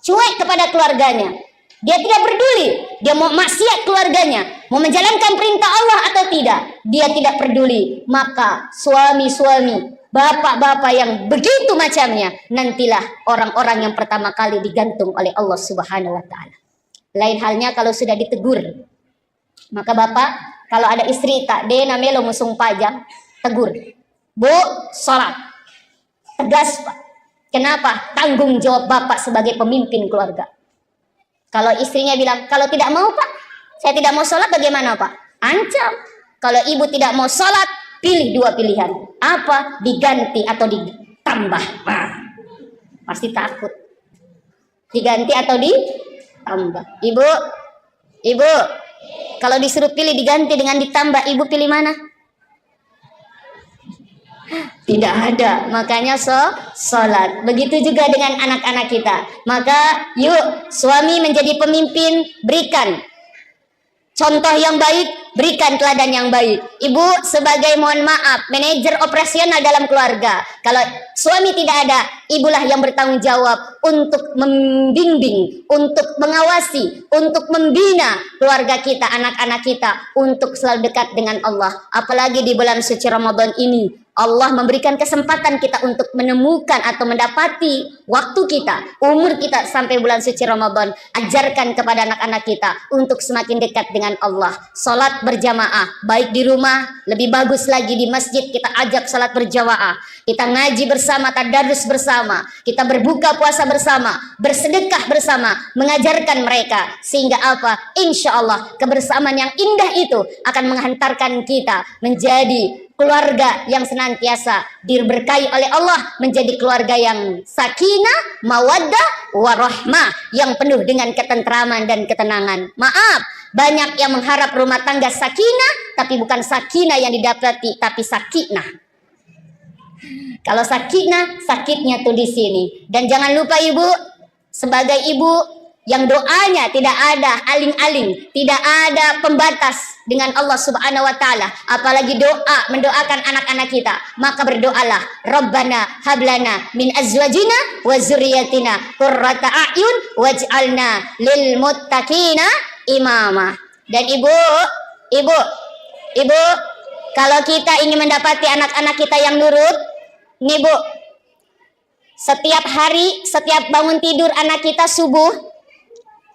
Cuek kepada keluarganya. Dia tidak peduli, dia mau maksiat keluarganya, mau menjalankan perintah Allah atau tidak, dia tidak peduli. Maka suami-suami, bapak-bapak yang begitu macamnya, nantilah orang-orang yang pertama kali digantung oleh Allah Subhanahu wa taala. Lain halnya kalau sudah ditegur. Maka bapak, kalau ada istri tak dena melo musung pajang, tegur. Bu, sholat. Tegas, Pak. Kenapa? Tanggung jawab bapak sebagai pemimpin keluarga. Kalau istrinya bilang, kalau tidak mau Pak, saya tidak mau sholat, bagaimana Pak? Ancam. Kalau ibu tidak mau sholat, pilih dua pilihan. Apa? Diganti atau ditambah. Nah, pasti takut. Diganti atau ditambah. Ibu, kalau disuruh pilih diganti dengan ditambah, ibu pilih mana? Tidak ada, makanya sholat. Begitu juga dengan anak-anak kita. Maka yuk suami menjadi pemimpin, berikan contoh yang baik, berikan teladan yang baik. Ibu sebagai, mohon maaf, manajer operasional dalam keluarga. Kalau suami tidak ada, ibulah yang bertanggung jawab untuk membimbing, untuk mengawasi, untuk membina keluarga kita, anak-anak kita, untuk selalu dekat dengan Allah. Apalagi di bulan suci Ramadan ini, Allah memberikan kesempatan kita untuk menemukan atau mendapati waktu kita, umur kita sampai bulan suci Ramadan. Ajarkan kepada anak-anak kita untuk semakin dekat dengan Allah. Salat berjamaah, baik di rumah, lebih bagus lagi di masjid kita ajak salat berjamaah. Kita ngaji bersama, tadarus bersama, kita berbuka puasa bersama, bersedekah bersama, mengajarkan mereka. Sehingga apa? Insya Allah kebersamaan yang indah itu akan menghantarkan kita menjadi keluarga yang senantiasa diberkahi oleh Allah, menjadi keluarga yang sakinah, mawaddah, warahmah, yang penuh dengan ketentraman dan ketenangan. Maaf, banyak yang mengharap rumah tangga sakinah, tapi bukan sakinah yang didapati, tapi sakinah. Kalau sakinah, sakitnya tuh di sini. Dan jangan lupa ibu, sebagai ibu yang doanya tidak ada aling-aling, tidak ada pembatas dengan Allah Subhanahu wa taala, apalagi doa mendoakan anak-anak kita, maka berdoalah, Rabbana hablana min azwajina wa dzurriyyatina qurrata a'yun waj'alna lil muttaqina imama. Dan ibu, kalau kita ingin mendapati anak-anak kita yang nurut, nih Bu, setiap hari, setiap bangun tidur anak kita subuh,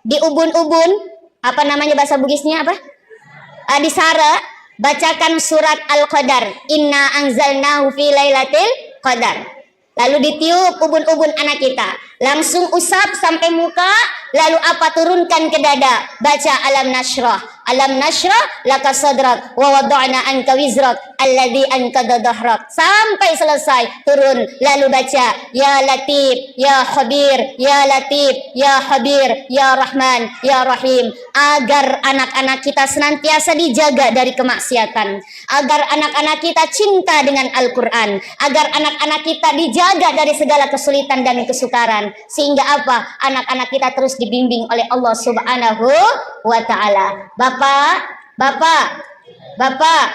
di ubun-ubun, apa namanya bahasa Bugisnya apa? Di Sara, bacakan surat Al-Qadar. Inna anzalnahu fi lailatul qadar. Lalu ditiup ubun-ubun anak kita. Langsung usap sampai muka, lalu apa turunkan ke dada. Baca alam nashrah. Alam nashrah laka sadrak wa wada'na anka wizrak alladhi anqadha dhahrak. Sampai selesai turun, lalu baca ya Latif, ya Khabir, ya Latif, ya Khabir, ya Rahman, ya Rahim, agar anak-anak kita senantiasa dijaga dari kemaksiatan, agar anak-anak kita cinta dengan Al-Qur'an, agar anak-anak kita dijaga dari segala kesulitan dan kesukaran, sehingga apa? Anak-anak kita terus dibimbing oleh Allah Subhanahu wa taala. Bapak,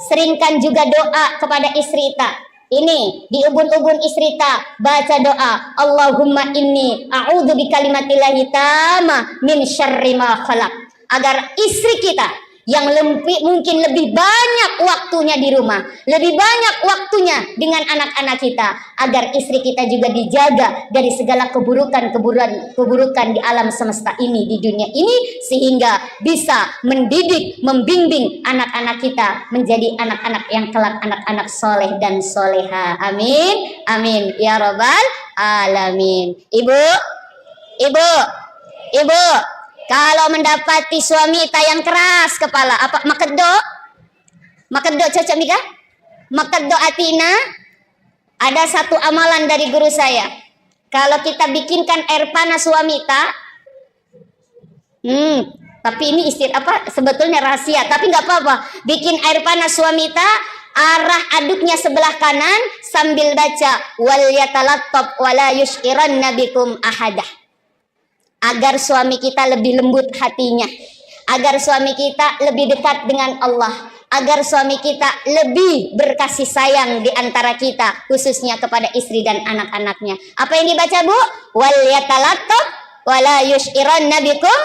seringkan juga doa kepada istri kita. Ini di ubun-ubun istri kita, baca doa, Allahumma inni a'udzu bikalimatillahi tamma min syarri ma khalaq. Agar istri kita yang mungkin lebih banyak waktunya di rumah, lebih banyak waktunya dengan anak-anak kita, agar istri kita juga dijaga dari segala keburukan di alam semesta ini, di dunia ini, sehingga bisa mendidik, membimbing anak-anak kita menjadi anak-anak yang kelak anak-anak soleh dan soleha. Amin, amin ya robbal alamin. Ibu, kalau mendapati suami kita yang keras kepala, apa makeddo cocok Mika? Makeddo atina. Ada satu amalan dari guru saya. Kalau kita bikinkan air panas suami kita, tapi ini sebetulnya rahasia, tapi nggak apa-apa. Bikin air panas suami kita, arah aduknya sebelah kanan sambil baca wal yatalattab wala yushiranna bikum ahadah. Agar suami kita lebih lembut hatinya, agar suami kita lebih dekat dengan Allah, agar suami kita lebih berkasih sayang di antara kita, khususnya kepada istri dan anak-anaknya. Apa yang dibaca Bu? Wal yatalattab wala yushiranna bikum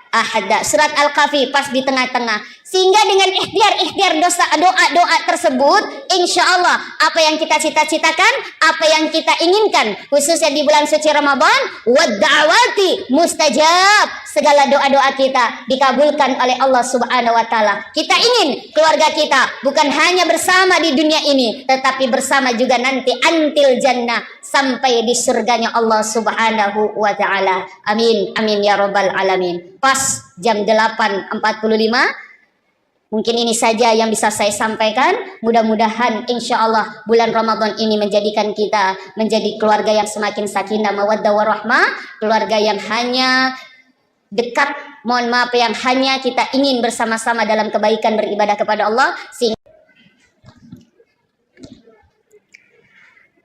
ahada. Surat Al-Kahfi pas di tengah-tengah. Sehingga dengan ikhtiar doa tersebut, insya Allah apa yang kita cita-citakan, apa yang kita inginkan, khususnya di bulan suci Ramadan, wadda'awati mustajab, segala doa-doa kita dikabulkan oleh Allah Subhanahu wa taala. Kita ingin keluarga kita bukan hanya bersama di dunia ini, tetapi bersama juga nanti antil jannah, sampai di surganya Allah Subhanahu wa taala. Amin, amin ya robbal alamin. Pas jam 8.45. Mungkin ini saja yang bisa saya sampaikan. Mudah-mudahan insya Allah bulan Ramadan ini menjadikan kita menjadi keluarga yang semakin sakinah mawaddah warahmah, keluarga yang hanya dekat, mohon maaf, yang hanya kita ingin bersama-sama dalam kebaikan beribadah kepada Allah.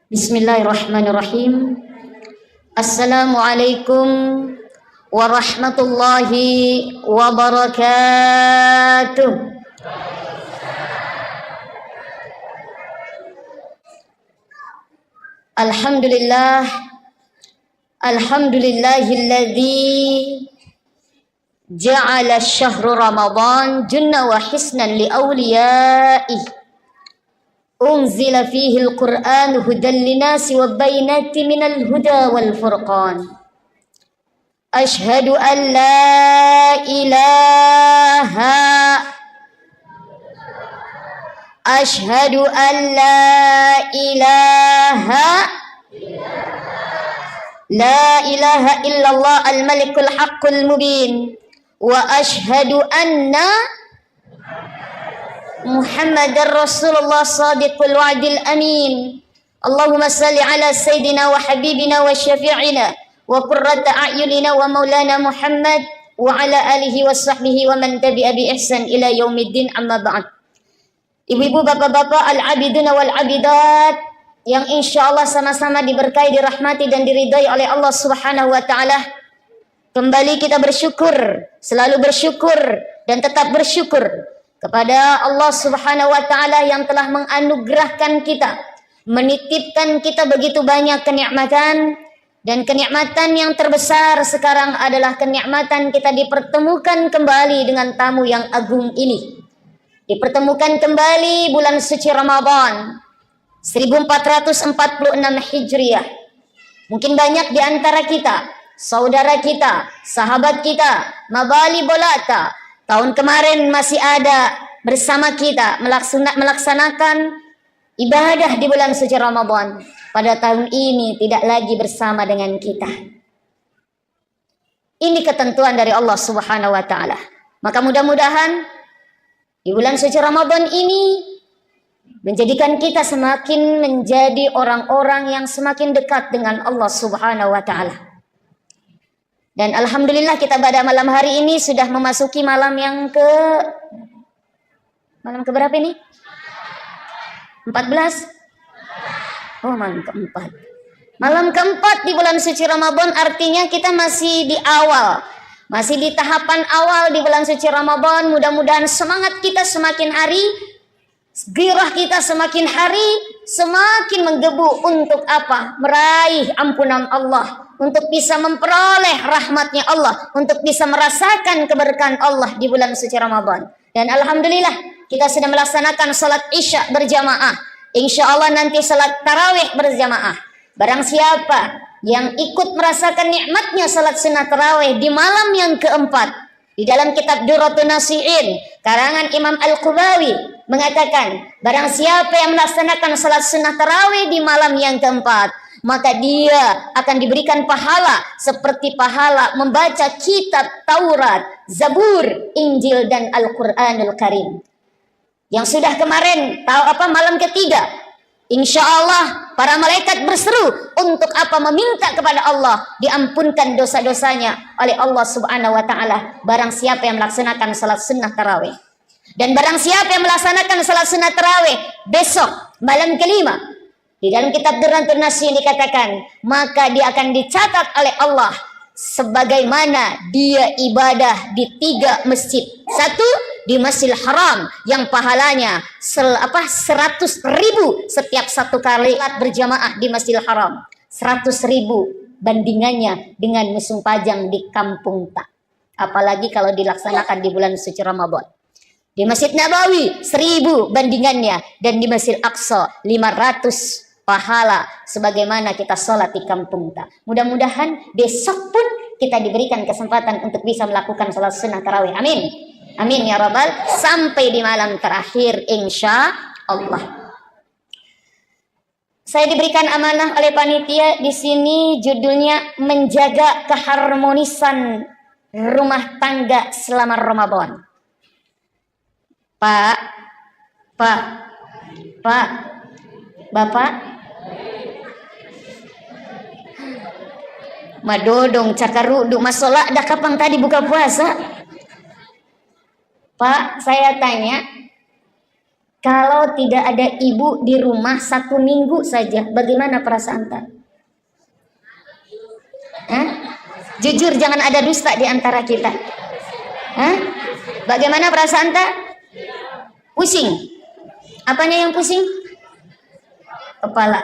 Bismillahirrahmanirrahim. Assalamualaikum warahmatullahi wabarakatuh. Alhamdulillahilladzi ja'ala syahru Ramadan junna wa hisnan li awliyaih. Unzila fihi al-Qur'an hudan linasi wa bainati minal huda wal furqan. Ashhadu an la ilaha Ashhadu an la ilaha illallah al-malikul haqqul mubin wa ashhadu anna Muhammadar Rasulullah sadiqul wa'dil amin. Allahumma salli ala sayyidina wa habibina wa syafi'ina wa qurrata a'yunina wa maulana Muhammad wa ala alihi wa sahbihi wa man tabi'a bi ihsan ila yaumiddin, amma ba'd. Ibu-ibu, bapak-bapak, al-abiduna wal-abidat yang insya Allah sama-sama diberkahi, dirahmati dan diridai oleh Allah Subhanahu wa taala. Kembali kita bersyukur, selalu bersyukur dan tetap bersyukur kepada Allah Subhanahu wa taala yang telah menganugerahkan kita, menitipkan kita begitu banyak kenikmatan, dan kenikmatan yang terbesar sekarang adalah kenikmatan kita dipertemukan kembali dengan tamu yang agung ini. Dipertemukan kembali bulan suci Ramadan 1446 Hijriah. Mungkin banyak di antara kita, saudara kita, sahabat kita, mabali bolata, tahun kemarin masih ada bersama kita melaksanakan ibadah di bulan suci Ramadan. Pada tahun ini tidak lagi bersama dengan kita. Ini ketentuan dari Allah Subhanahu wa taala. Maka mudah-mudahan di bulan suci Ramadan ini menjadikan kita semakin menjadi orang-orang yang semakin dekat dengan Allah Subhanahu wa taala. Dan alhamdulillah kita pada malam hari ini sudah memasuki malam ke berapa ini? 14? Oh, malam keempat. Malam keempat di bulan suci Ramadan, artinya kita masih di awal. Masih di tahapan awal di bulan suci Ramadan. Mudah-mudahan semangat kita semakin hari, gairah kita semakin hari, semakin menggebu untuk apa? Meraih ampunan Allah. Untuk bisa memperoleh rahmatnya Allah. Untuk bisa merasakan keberkahan Allah di bulan suci Ramadan. Dan alhamdulillah kita sudah melaksanakan salat Isya berjamaah. Insya Allah nanti salat tarawih berjamaah. Barang siapa yang ikut merasakan nikmatnya salat sunnah tarawih di malam yang keempat, di dalam kitab Durratun Nasihin karangan Imam Al-Qubawi mengatakan, barang siapa yang melaksanakan salat sunnah tarawih di malam yang keempat, maka dia akan diberikan pahala seperti pahala membaca kitab Taurat, Zabur, Injil dan Al-Quranul Karim. Yang sudah kemarin malam ketiga, insya Allah para malaikat berseru untuk apa? Meminta kepada Allah diampunkan dosa-dosanya oleh Allah Subhanahu wa taala barang siapa yang melaksanakan salat sunnah tarawih. Dan barang siapa yang melaksanakan salat sunnah tarawih besok malam kelima, di dalam kitab Durratun Nasihin dikatakan, maka dia akan dicatat oleh Allah sebagaimana dia ibadah di 3 masjid. Satu di Masjidil Haram yang pahalanya 100.000 setiap satu kali berjamaah di Masjidil Haram. 100.000 bandingannya dengan musim pajang di kampung tak. Apalagi kalau dilaksanakan di bulan suci Ramadan. Di Masjid Nabawi 1.000 bandingannya, dan di Masjid Aqsa 500 pahala sebagaimana kita sholat di kampung tak. Mudah-mudahan besok pun kita diberikan kesempatan untuk bisa melakukan sholat sunnah tarawih. Amin. Amin ya Rabbal. Sampai di malam terakhir insya Allah. Saya diberikan amanah oleh panitia di sini, judulnya menjaga keharmonisan rumah tangga selama Ramadan. Pak, Bapak, madodong cakarudu masalah dah kapan tadi buka puasa? Pak, saya tanya, kalau tidak ada ibu di rumah 1 minggu saja, bagaimana perasaan tak? Jujur, jangan ada dusta di antara kita. Bagaimana perasaan tak? Pusing. Apanya yang pusing? Kepala.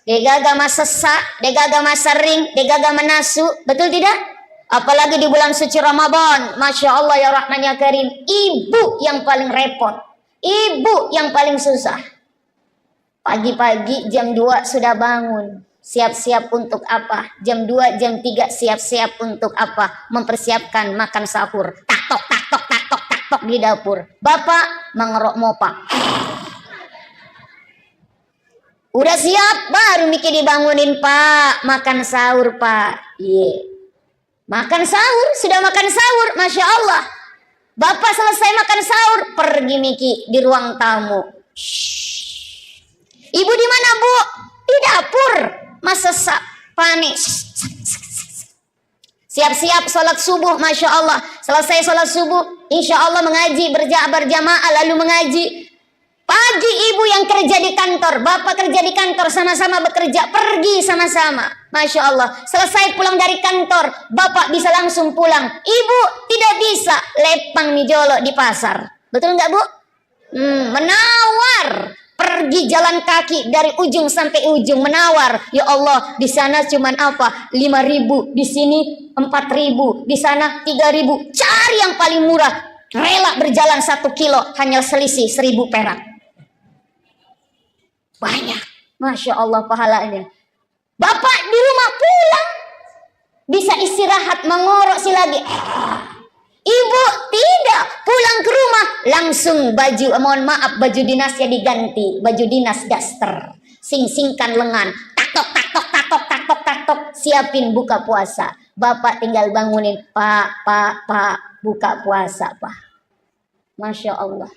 Degagama sesak, degagama sering, degagama nasu, betul tidak? Apalagi di bulan suci Ramadan, Masya Allah ya Rahman ya Karim, ibu yang paling repot, ibu yang paling susah. Pagi-pagi jam 2 sudah bangun, siap-siap untuk apa? Jam 2, jam 3 siap-siap untuk apa? Mempersiapkan makan sahur. Tak tok di dapur. Bapak mengerok mopa. Udah siap, baru mikir dibangunin, Pak. Makan sahur, Pak. Makan sahur, sudah makan sahur, Masya Allah. Bapak selesai makan sahur, pergi Miki di ruang tamu. Ibu di mana, Bu? Di dapur. Masa panik. Siap-siap sholat subuh, Masya Allah. Selesai sholat subuh, insya Allah mengaji, berjamaah lalu mengaji. Pagi ibu yang kerja di kantor, bapak kerja di kantor, sama-sama bekerja, pergi sama-sama. Masya Allah, selesai pulang dari kantor, bapak bisa langsung pulang. Ibu tidak bisa, lepang mijolo di pasar. Betul nggak, Bu? Menawar. Pergi jalan kaki dari ujung sampai ujung, menawar. Ya Allah, di sana cuman apa? 5.000, di sini 4.000, di sana 3.000. Cari yang paling murah. Rela berjalan 1 kilo, hanya selisih 1.000 perak. Banyak. Masya Allah pahalanya. Bapak di rumah pulang, bisa istirahat, mengorok si lagi. Ibu tidak, pulang ke rumah langsung baju, mohon maaf, baju dinasnya diganti, baju dinas daster, sing-singkan lengan, taktok taktok taktok taktok taktok, siapin buka puasa. Bapak tinggal bangunin, Pak, buka puasa, Pak. Masya Allah.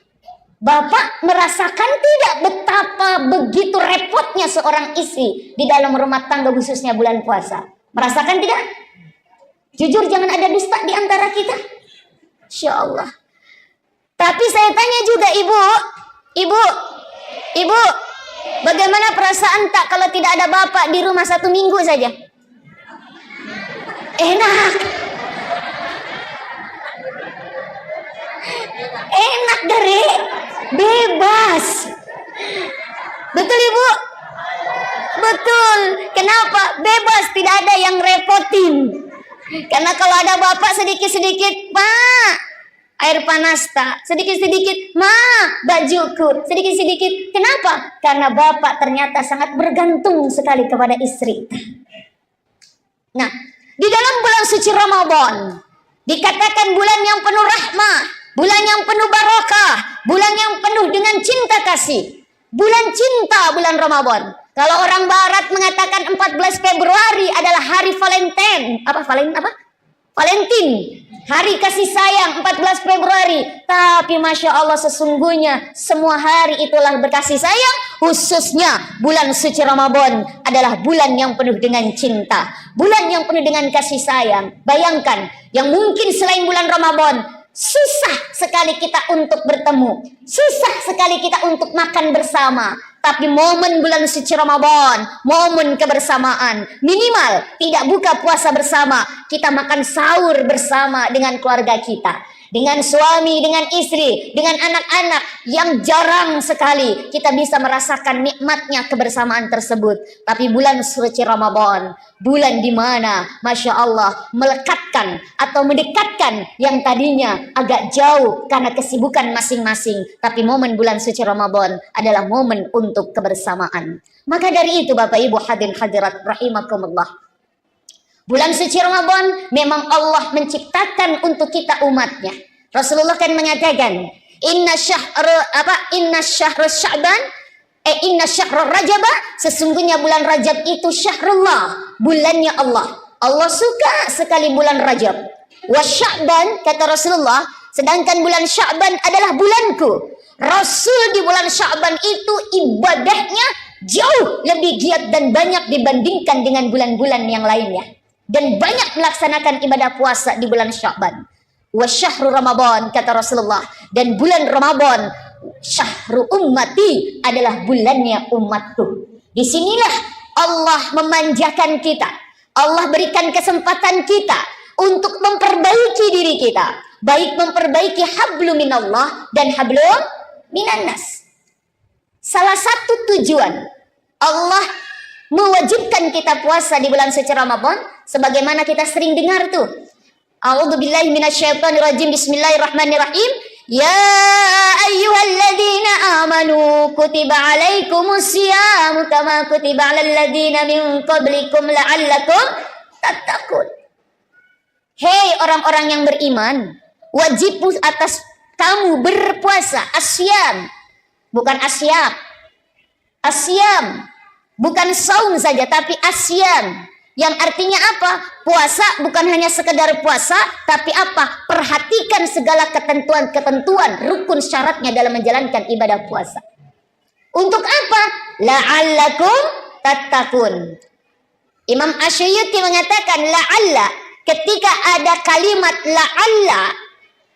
Bapak merasakan tidak betapa begitu repotnya seorang istri di dalam rumah tangga, khususnya bulan puasa? Merasakan tidak? Jujur, jangan ada dusta di antara kita. Insya Allah. Tapi saya tanya juga, ibu, bagaimana perasaan tak kalau tidak ada bapak di rumah 1 minggu saja? Enak dari bebas. Betul, Ibu? Betul. Kenapa? Bebas, tidak ada yang repotin. Karena kalau ada bapak sedikit-sedikit, Pak, air panas tak, sedikit-sedikit, Ma, bajuku, sedikit-sedikit. Kenapa? Karena bapak ternyata sangat bergantung sekali kepada istri. Nah, di dalam bulan suci Ramadan dikatakan bulan yang penuh rahmah, bulan yang penuh barakah, bulan yang penuh dengan cinta kasih. Bulan cinta, bulan Ramadan. Kalau orang barat mengatakan 14 Februari adalah hari Valentine. Valentine. Hari kasih sayang, 14 Februari. Tapi Masya Allah, sesungguhnya semua hari itulah berkasih sayang. Khususnya bulan suci Ramadan adalah bulan yang penuh dengan cinta. Bulan yang penuh dengan kasih sayang. Bayangkan, yang mungkin selain bulan Ramadan susah sekali kita untuk bertemu, susah sekali kita untuk makan bersama. Tapi momen bulan suci Ramadan, momen kebersamaan, minimal tidak buka puasa bersama, kita makan sahur bersama dengan keluarga kita, dengan suami, dengan istri, dengan anak-anak, yang jarang sekali kita bisa merasakan nikmatnya kebersamaan tersebut. Tapi bulan suci Ramadan, bulan di mana Masya Allah melekatkan atau mendekatkan yang tadinya agak jauh karena kesibukan masing-masing. Tapi momen bulan suci Ramadan adalah momen untuk kebersamaan. Maka dari itu Bapak Ibu hadirin hadirat rahimakumullah, bulan suci Ramadan memang Allah menciptakan untuk kita umatnya. Rasulullah kan mengatakan, inna syahrul Rajab, sesungguhnya bulan Rajab itu syahrullah, bulannya Allah. Allah suka sekali bulan Rajab. Wa Sya'ban, kata Rasulullah, sedangkan bulan Sya'ban adalah bulanku. Rasul di bulan Sya'ban itu ibadahnya jauh lebih giat dan banyak dibandingkan dengan bulan-bulan yang lainnya. Dan banyak melaksanakan ibadah puasa di bulan Sya'ban. Wa syahru Ramadan, kata Rasulullah, dan bulan Ramadan syahru ummati, adalah bulannya umatku. Disinilah Allah memanjakan kita. Allah berikan kesempatan kita untuk memperbaiki diri kita, baik memperbaiki hablum minallah dan hablum minannas. Salah satu tujuan Allah mewajibkan kita puasa di bulan suci Ramadan, sebagaimana kita sering dengar tuh, a'udzubillahi minasyaitonirrajim, bismillahirrahmanirrahim, ya ayyuhalladzina amanu kutiba alaikumusyamu kama kutiba alal ladzina min qablikum la'allakum tattaqun. Hei orang-orang yang beriman, wajib atas kamu berpuasa. Asyam, bukan asyam. Asyam bukan saum saja, tapi asyam, yang artinya apa? Puasa bukan hanya sekedar puasa, tapi apa? Perhatikan segala ketentuan-ketentuan, rukun syaratnya dalam menjalankan ibadah puasa. Untuk apa? La'allakum tattaqun. Imam Asy'ari mengatakan la'alla, ketika ada kalimat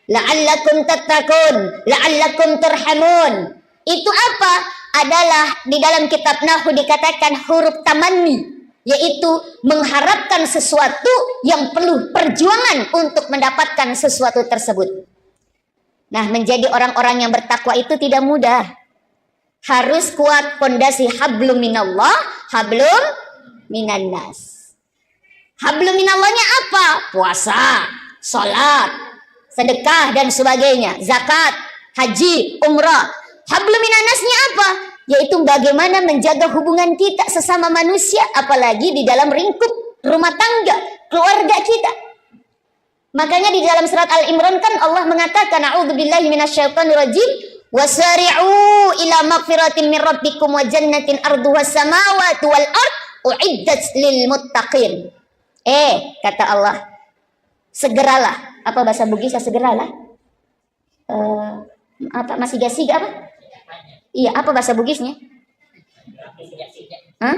la'allakum tattaqun, la'allakum turhamun, itu apa? Adalah di dalam kitab Nahwu dikatakan huruf tamanni, yaitu mengharapkan sesuatu yang perlu perjuangan untuk mendapatkan sesuatu tersebut. Nah, menjadi orang-orang yang bertakwa itu tidak mudah. Harus kuat pondasi hablum minallah, hablum minannas. Hablum minallahnya apa? Puasa, sholat, sedekah dan sebagainya, zakat, haji, umrah. Hablum minannasnya apa? Yaitu bagaimana menjaga hubungan kita sesama manusia, apalagi di dalam lingkup rumah tangga, keluarga kita. Makanya di dalam surat Al-Imran kan Allah mengatakan, a'udzubillahi minasyaitonirrajim, wasari'u ila magfiratin min rabbikum wa jannatin arduha samawati wal ard uiddat lil muttaqin. Kata Allah, segeralah. Apa bahasa Bugis ya segeralah? Apa masih gasiga apa? Iya, apa bahasa Bugisnya? Hah?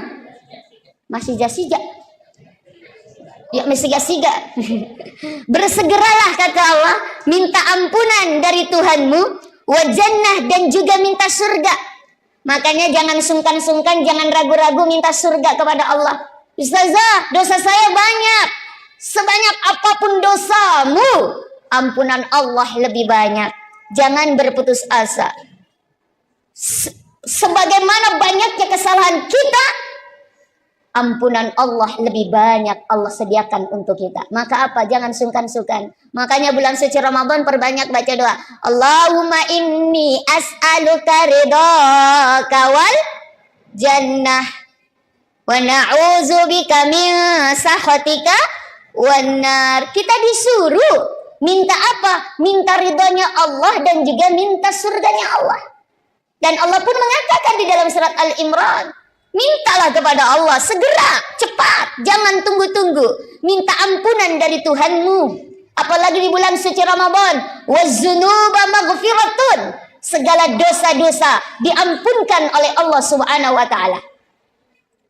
Masih jasiga. Ya, mesiga-siga. Bersegeralah kata Allah, minta ampunan dari Tuhanmu, wa jannah, dan juga minta surga. Makanya jangan sungkan-sungkan, jangan ragu-ragu minta surga kepada Allah. Ustazah, dosa saya banyak. Sebanyak apapun dosamu, ampunan Allah lebih banyak. Jangan berputus asa. Sebagaimana banyaknya kesalahan kita, ampunan Allah lebih banyak Allah sediakan untuk kita. Maka apa? Jangan sungkan-sungkan. Makanya bulan suci Ramadan perbanyak baca doa. Allahumma inni as'aluka ridhaka wal jannah wa na'udzubika min sakhatika wan nar. Kita disuruh minta apa? Minta ridhonya Allah dan juga minta surganya Allah. Dan Allah pun mengatakan di dalam surat Al-Imran, mintalah kepada Allah segera, cepat, jangan tunggu-tunggu. Minta ampunan dari Tuhanmu. Apalagi di bulan suci Ramadan, waz-dzunuba maghfiratun. Segala dosa-dosa diampunkan oleh Allah Subhanahu wa taala.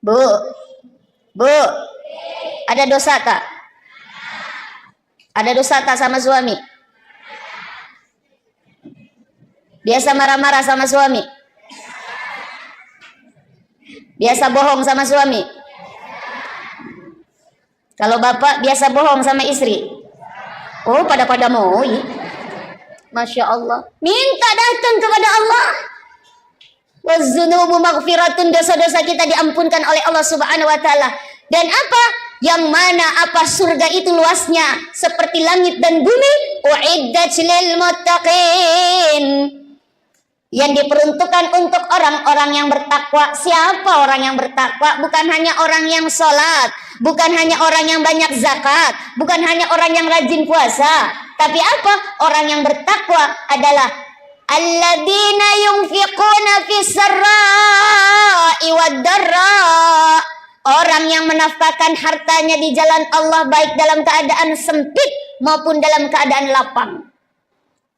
Bu, ada dosa tak? Ada dosa tak sama suami? Biasa marah-marah sama suami? Biasa bohong sama suami? Kalau bapak biasa bohong sama istri? Oh, pada mau. Masya Allah. Minta datang kepada Allah. Waz-dzunubu maghfiratun, dosa-dosa kita diampunkan oleh Allah Subhanahu wa taala. Dan apa? Yang mana apa surga itu luasnya seperti langit dan bumi. Uiddat lil muttaqin. Yang diperuntukkan untuk orang-orang yang bertakwa. Siapa orang yang bertakwa? Bukan hanya orang yang sholat, bukan hanya orang yang banyak zakat, bukan hanya orang yang rajin puasa. Tapi apa? Orang yang bertakwa adalah alladzina yunfiquna fis sarra'i wad darra. Orang yang menafkahkan hartanya di jalan Allah baik dalam keadaan sempit maupun dalam keadaan lapang.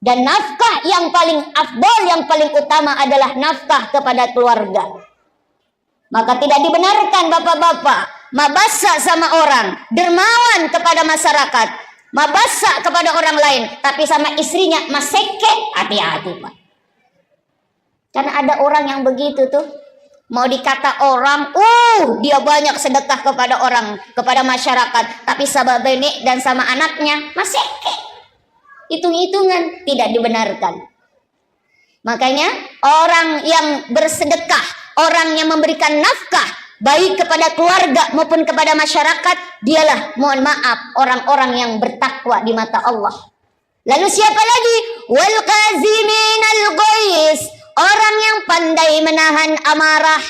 Dan nafkah yang paling afdal, yang paling utama adalah nafkah kepada keluarga. Maka tidak dibenarkan bapak-bapak mabasa sama orang, dermawan kepada masyarakat, mabasa kepada orang lain, tapi sama istrinya maseke. Hati-hati Pak. Karena ada orang yang begitu tuh, mau dikata orang, dia banyak sedekah kepada orang, kepada masyarakat, tapi sama benek dan sama anaknya maseke. Hitung-hitungan, tidak dibenarkan. Makanya orang yang bersedekah, orang yang memberikan nafkah baik kepada keluarga maupun kepada masyarakat, dialah, mohon maaf, orang-orang yang bertakwa di mata Allah. Lalu siapa lagi? Wal qaziminal ghaiz, orang yang pandai menahan amarah.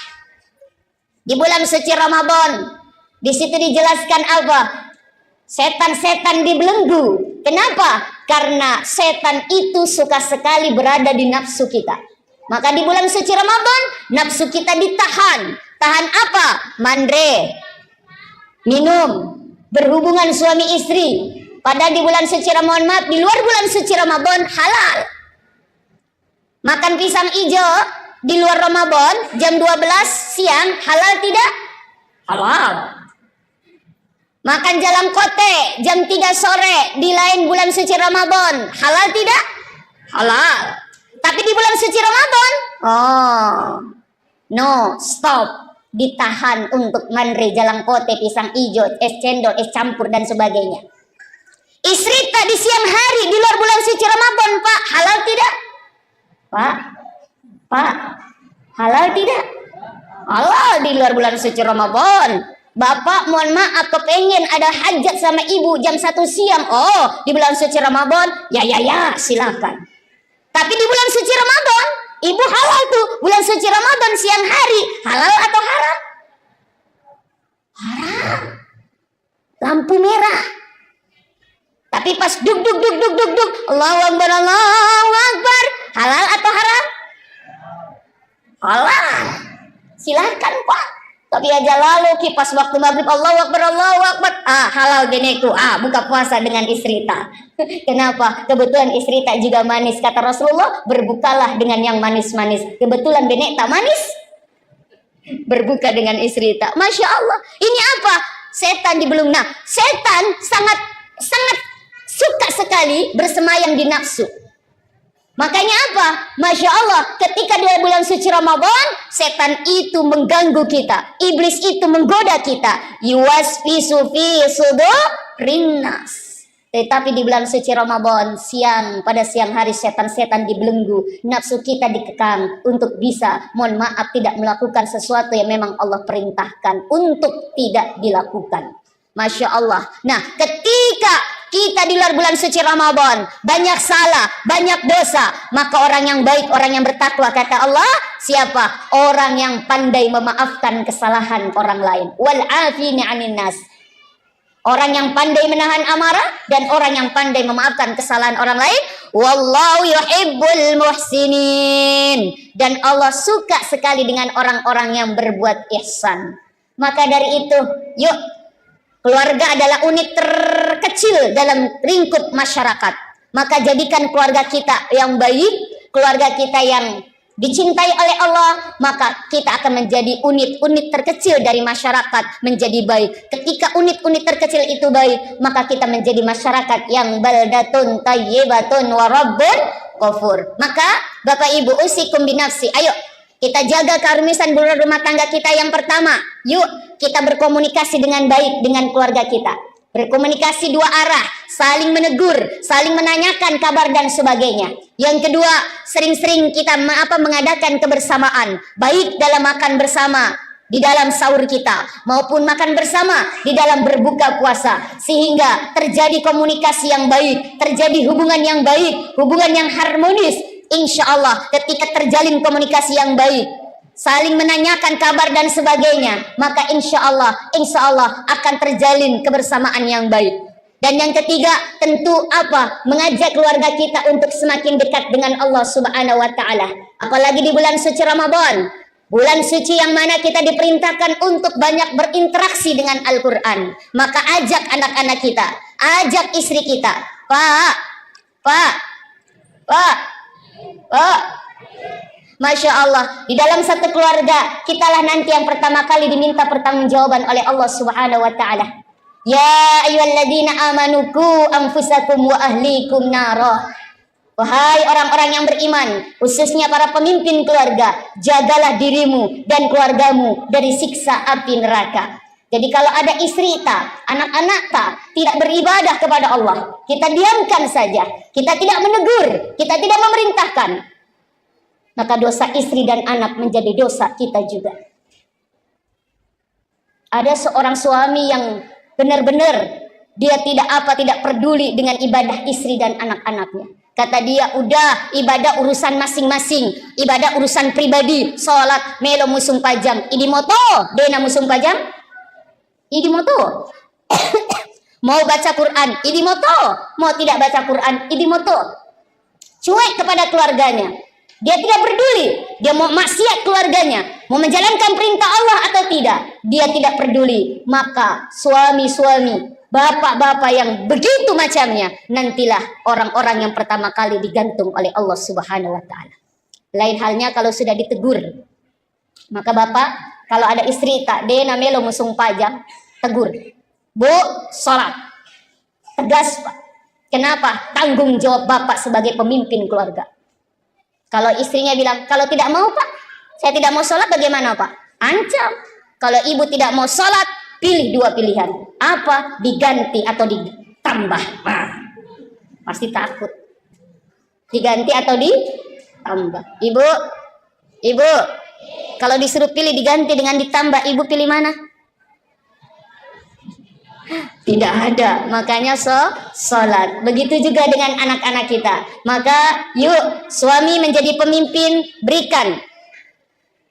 Di bulan suci Ramadan, di situ dijelaskan apa? Setan-setan dibelenggu. Kenapa? Karena setan itu suka sekali berada di nafsu kita. Maka di bulan suci Ramadan, nafsu kita ditahan. Tahan apa? Mandre, minum, berhubungan suami istri. Padahal di bulan suci Ramadan, maaf, di luar bulan suci Ramadan halal. Makan pisang hijau di luar Ramadan jam 12 siang halal tidak? Halal. Makan jalan kote jam 3 sore di lain bulan suci Ramadan halal tidak? Halal. Tapi di bulan suci Ramadan, no, stop. Ditahan untuk manre, jalan kote, pisang hijau, es cendol, es campur dan sebagainya. Isrita di siang hari di luar bulan suci Ramadan, Pak, halal tidak? Pak, halal tidak? Halal di luar bulan suci Ramadan. Bapak mohon maaf kepengen ada hajat sama ibu jam 1 siang. Oh, di bulan suci Ramadan, ya silakan. Tapi di bulan suci Ramadan, ibu halal tuh. Bulan suci Ramadan siang hari, halal atau haram? Haram. Lampu merah. Tapi pas duk, Allahu Akbar, halal atau haram? Halal. Silakan, Pak. Tapi aja lalu kipas waktu maghrib Allahu Akbar. Halal geneku. Buka puasa dengan Isrita. Kenapa? Kebetulan Isrita juga manis. Kata Rasulullah, berbukalah dengan yang manis-manis. Kebetulan benek tak manis, berbuka dengan Isrita. Masya Allah. Ini apa? Setan dibelung. Nah, setan sangat suka sekali bersemayam di nafsu. Makanya apa? Masya Allah, ketika di bulan suci Ramadan, setan itu mengganggu kita, iblis itu menggoda kita. Yuwaswisu fi sudurin nas. Tetapi di bulan suci Ramadan, pada siang hari setan-setan dibelenggu, nafsu kita dikekang untuk bisa, mohon maaf, tidak melakukan sesuatu yang memang Allah perintahkan untuk tidak dilakukan. Masya Allah. Nah, ketika kita di luar bulan suci Ramadan banyak salah, banyak dosa, maka orang yang baik, orang yang bertakwa, kata Allah, siapa? Orang yang pandai memaafkan kesalahan orang lain. Wal afini 'anin nas. Orang yang pandai menahan amarah dan orang yang pandai memaafkan kesalahan orang lain. Wallahu yuhibbul muhsinin. Dan Allah suka sekali dengan orang-orang yang berbuat ihsan. Maka dari itu, yuk, keluarga adalah unit terkecil dalam lingkup masyarakat. Maka jadikan keluarga kita yang baik, keluarga kita yang dicintai oleh Allah, maka kita akan menjadi unit-unit terkecil dari masyarakat menjadi baik. Ketika unit-unit terkecil itu baik, maka kita menjadi masyarakat yang baldatun tayyibatun wa rabbun ghafur. Maka Bapak Ibu, usikum binafsi, ayo kita jaga keharmonisan rumah tangga kita. Yang pertama, yuk kita berkomunikasi dengan baik dengan keluarga kita. Berkomunikasi dua arah, saling menegur, saling menanyakan kabar dan sebagainya. Yang kedua, sering-sering kita mengadakan kebersamaan, baik dalam makan bersama di dalam sahur kita maupun makan bersama di dalam berbuka puasa, sehingga terjadi komunikasi yang baik, terjadi hubungan yang baik, hubungan yang harmonis. Insya Allah ketika terjalin komunikasi yang baik, saling menanyakan kabar dan sebagainya, maka insya Allah akan terjalin kebersamaan yang baik. Dan yang ketiga, tentu apa? Mengajak keluarga kita untuk semakin dekat dengan Allah Subhanahu wa Ta'ala. Apalagi di bulan suci Ramadan, bulan suci yang mana kita diperintahkan untuk banyak berinteraksi dengan Al-Quran. Maka ajak anak-anak kita, ajak istri kita. Pak, Masya Allah, di dalam satu keluarga kitalah nanti yang pertama kali diminta pertanggungjawaban oleh Allah Subhanahu wa Ta'ala. Ya ayyuhalladzina amanu qu anfusakum wa ahlikum nara. Wahai orang-orang yang beriman, khususnya para pemimpin keluarga, jagalah dirimu dan keluargamu dari siksa api neraka. Jadi kalau ada istri tak, anak-anak tak tidak beribadah kepada Allah, kita diamkan saja, kita tidak menegur, kita tidak memerintahkan, maka dosa istri dan anak menjadi dosa kita juga. Ada seorang suami yang benar-benar dia tidak peduli dengan ibadah istri dan anak-anaknya. Kata dia, udah ibadah urusan masing-masing, ibadah urusan pribadi, sholat melo musung pajang, idi moto, dena musung pajang, idi moto. Mau baca Quran, idi moto, mau tidak baca Quran, idi moto. Cuek kepada keluarganya. Dia tidak peduli, dia mau maksiat keluarganya, mau menjalankan perintah Allah atau tidak, dia tidak peduli. Maka suami-suami, bapak-bapak yang begitu macamnya, nantilah orang-orang yang pertama kali digantung oleh Allah Subhanahu wa Ta'ala. Lain halnya kalau sudah ditegur. Maka bapak, kalau ada istri tak dena melo musung pajang, tegur. Bu, sholat. Tegas, Pak. Kenapa? Tanggung jawab bapak sebagai pemimpin keluarga. Kalau istrinya bilang, kalau tidak mau Pak, saya tidak mau sholat, bagaimana Pak? Ancam. Kalau ibu tidak mau sholat, pilih dua pilihan. Apa? Diganti atau ditambah. Pasti takut. Diganti atau ditambah? Ibu, kalau disuruh pilih diganti dengan ditambah, ibu pilih mana? Tidak ada, makanya sholat. Begitu juga dengan anak-anak kita. Maka yuk suami menjadi pemimpin, berikan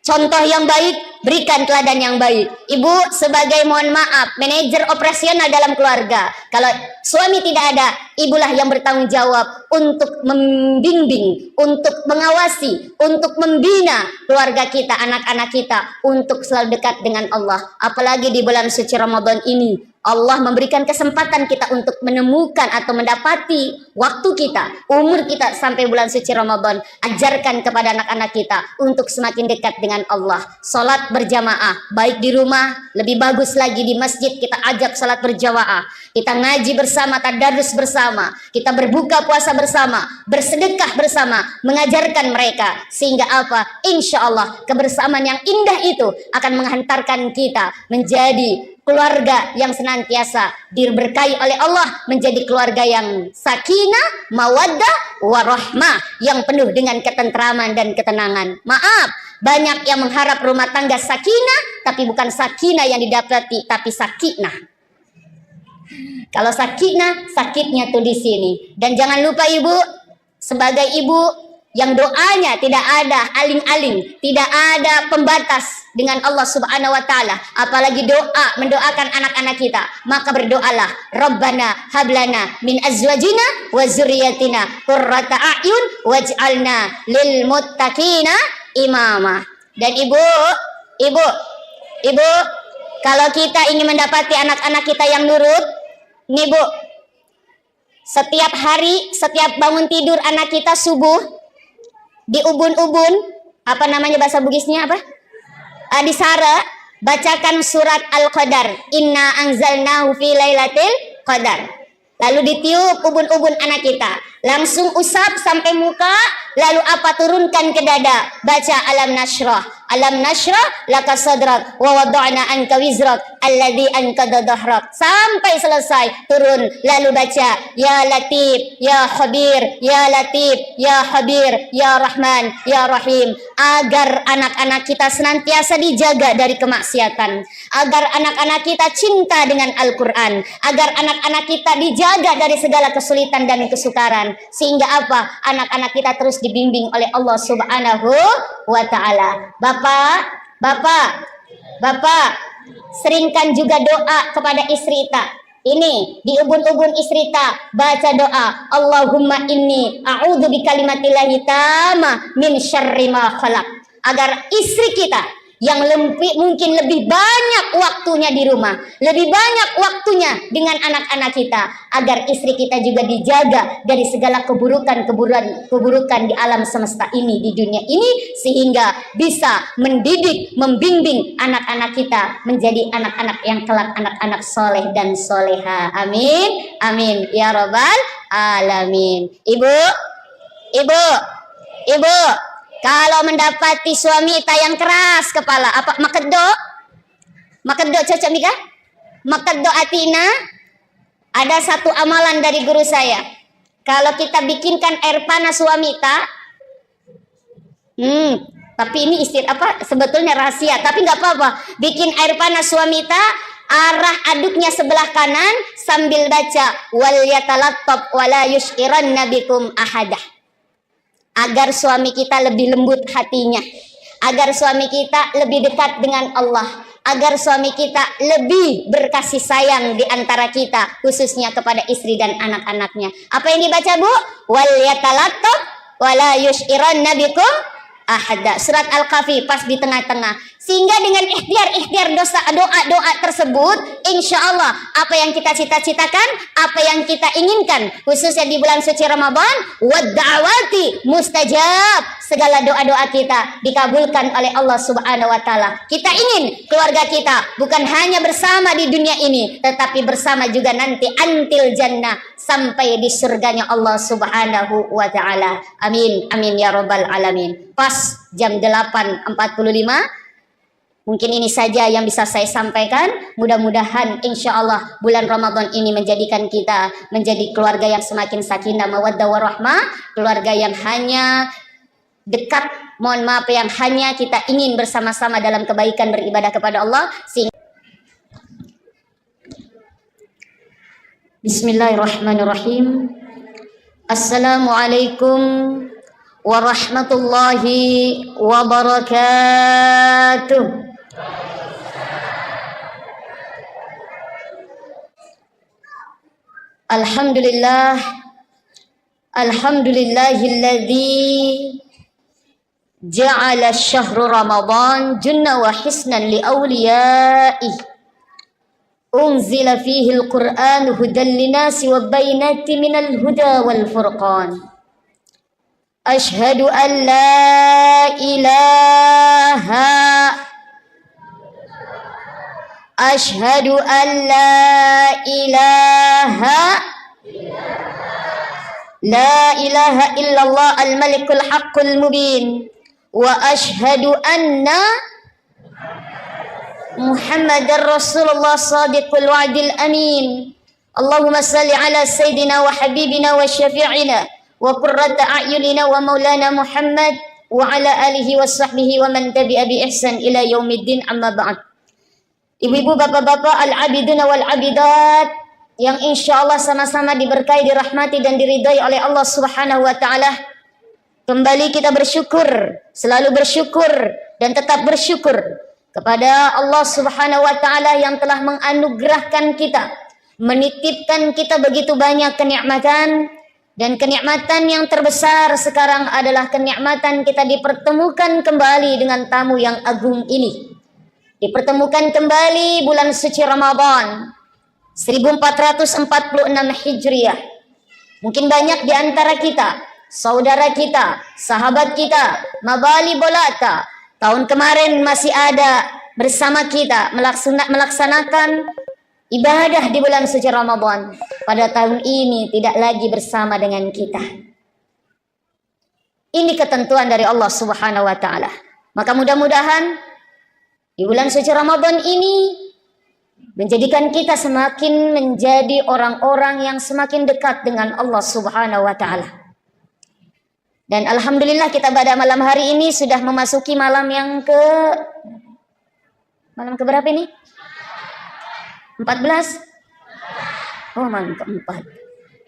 contoh yang baik, berikan teladan yang baik. Ibu sebagai, mohon maaf, manajer operasional dalam keluarga. Kalau suami tidak ada, ibulah yang bertanggung jawab untuk membimbing, untuk mengawasi, untuk membina keluarga kita, anak-anak kita, untuk selalu dekat dengan Allah. Apalagi di bulan suci Ramadan ini, Allah memberikan kesempatan kita untuk menemukan atau mendapati waktu kita, umur kita sampai bulan suci Ramadan. Ajarkan kepada anak-anak kita untuk semakin dekat dengan Allah. Salat berjamaah, baik di rumah, lebih bagus lagi di masjid kita ajak salat berjamaah. Kita ngaji bersama, tadarus bersama, kita berbuka puasa bersama, bersedekah bersama, mengajarkan mereka. Sehingga apa? Insya Allah kebersamaan yang indah itu akan menghantarkan kita menjadi keluarga yang senantiasa diberkahi oleh Allah, menjadi keluarga yang sakinah, mawaddah, warahmah, yang penuh dengan ketentraman dan ketenangan. Maaf, banyak yang mengharap rumah tangga sakinah, tapi bukan sakinah yang didapati, tapi sakinah. Kalau sakinah, sakitnya tuh di sini. Dan jangan lupa ibu, sebagai ibu yang doanya tidak ada aling-aling, tidak ada pembatas dengan Allah Subhanahu wa taala, apalagi doa mendoakan anak-anak kita, maka berdoalah, Rabbana hablana min azwajina wa dzurriyyatina qurrata a'yun waj'alna lil muttaqina imama. Dan ibu, kalau kita ingin mendapati anak-anak kita yang nurut, nih Bu, setiap hari, setiap bangun tidur anak kita subuh, di ubun-ubun, apa namanya bahasa Bugisnya apa? Disara, bacakan surat Al-Qadar, inna anzalnahu fi lailatul qadar. Lalu ditiup ubun-ubun anak kita, langsung usap sampai muka, lalu apa, turunkan ke dada, baca alam nashrah laka sadrak wa wada'na anka wizrak alladhi anqadha dhahrak, sampai selesai turun, lalu baca ya latif ya khabir ya latif ya khabir ya rahman ya rahim, agar anak-anak kita senantiasa dijaga dari kemaksiatan, agar anak-anak kita cinta dengan Al-Quran, agar anak-anak kita dijaga dari segala kesulitan dan kesukaran, sehingga apa, anak-anak kita terus dibimbing oleh Allah Subhanahu wa ta'ala. Bapak, seringkan juga doa kepada istri kita. Ini di ubun-ubun istri kita, baca doa, Allahumma inni a'udzu bikalimatillahi tamma min syarri ma khalaq, agar istri kita yang mungkin lebih banyak waktunya di rumah, lebih banyak waktunya dengan anak-anak kita, agar istri kita juga dijaga dari segala keburukan di alam semesta ini, di dunia ini, sehingga bisa mendidik, membimbing anak-anak kita menjadi anak-anak yang kelak anak-anak soleh dan soleha. Amin, amin ya robbal alamin. Ibu, kalau mendapati suami kita yang keras kepala, apa makeddo cocok Mika? Makeddo atina, ada satu amalan dari guru saya. Kalau kita bikinkan air panas suami kita, tapi ini sebetulnya rahasia, tapi nggak apa-apa. Bikin air panas suami kita, arah aduknya sebelah kanan sambil baca wal yatalattab wala yushiranna bikum ahadah. Agar suami kita lebih lembut hatinya, agar suami kita lebih dekat dengan Allah, agar suami kita lebih berkasih sayang di antara kita, khususnya kepada istri dan anak-anaknya. Apa yang dibaca Bu? Wal yatalattab wala yushiranna bikum ahada. Surat Al-Kahfi pas di tengah-tengah. Sehingga dengan ikhtiar doa tersebut, insya Allah apa yang kita cita-citakan, apa yang kita inginkan, khususnya di bulan suci Ramadan, wadda'awati mustajab, segala doa-doa kita dikabulkan oleh Allah Subhanahu wa taala. Kita ingin keluarga kita bukan hanya bersama di dunia ini, tetapi bersama juga nanti antil jannah, sampai di surganya Allah Subhanahu wa taala. Amin, amin ya rabbal alamin. Pas jam 8.45 Mungkin ini saja yang bisa saya sampaikan. Mudah-mudahan insya Allah bulan Ramadan ini menjadikan kita menjadi keluarga yang semakin sakinah mawaddah warahmah, keluarga yang hanya dekat, mohon maaf, yang hanya kita ingin bersama-sama dalam kebaikan beribadah kepada Allah. Bismillahirrahmanirrahim. Assalamualaikum warahmatullahi wabarakatuh. Alhamdulillah, alhamdulillahilladzi ja'ala syahru Ramadan junna wa hisnan li awliyaih. Unzila fihi al-Qur'an hudan linasi wa bainati minal huda wal furqan. Ashhadu an la ilaha Ashhadu an la ilaha illallah al-malikul haqqul mubin wa ashhadu anna Muhammadar Rasulullah sadiqul wa'dil amin. Allahumma salli ala sayyidina wa habibina wa syafi'ina wa qurrata a'yunina wa maulana Muhammad wa ala alihi wa sahbihi wa man tabi'a bi ihsan ila yaumiddin, amma ba'd. Ibu-ibu, bapak-bapak, al-abiduna wal-abidat yang insya Allah sama-sama diberkahi, dirahmati dan diridai oleh Allah Subhanahu wa ta'ala. Kembali kita bersyukur, selalu bersyukur dan tetap bersyukur kepada Allah Subhanahu wa ta'ala yang telah menganugerahkan kita, menitipkan kita begitu banyak kenikmatan. Dan kenikmatan yang terbesar sekarang adalah kenikmatan kita dipertemukan kembali dengan tamu yang agung ini. Dipertemukan kembali bulan suci Ramadan 1446 Hijriah. Mungkin banyak di antara kita, saudara kita, sahabat kita, mabali bolata, tahun kemarin masih ada bersama kita melaksanakan ibadah di bulan suci Ramadan. Pada tahun ini tidak lagi bersama dengan kita. Ini ketentuan dari Allah Subhanahu wa ta'ala. Maka mudah-mudahan di bulan suci Ramadan ini menjadikan kita semakin menjadi orang-orang yang semakin dekat dengan Allah Subhanahu wa ta'ala. Dan alhamdulillah kita pada malam hari ini sudah memasuki malam ke berapa ini? 14? Oh, malam keempat.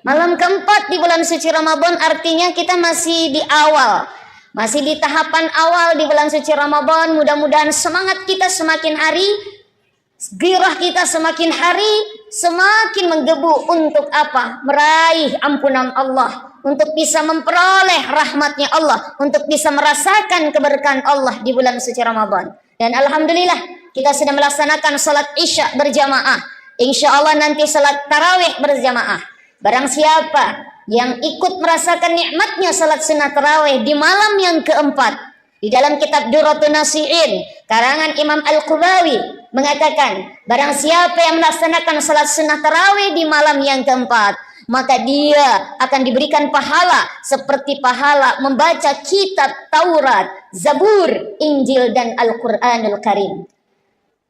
Malam keempat di bulan suci Ramadan, artinya kita masih di awal. Masih di tahapan awal di bulan suci Ramadan. Mudah-mudahan semangat kita semakin hari, gairah kita semakin hari, semakin menggebu untuk apa? Meraih ampunan Allah, untuk bisa memperoleh rahmatnya Allah, untuk bisa merasakan keberkahan Allah di bulan suci Ramadan. Dan alhamdulillah kita sudah melaksanakan salat Isya berjamaah. Insya Allah nanti salat tarawih berjamaah. Barang siapa yang ikut merasakan nikmatnya salat sunnah tarawih di malam yang keempat, di dalam kitab Durratun Nasihin karangan Imam Al-Qubawi mengatakan, barang siapa yang melaksanakan salat sunnah tarawih di malam yang keempat, maka dia akan diberikan pahala seperti pahala membaca kitab Taurat, Zabur, Injil dan Al-Quranul Karim.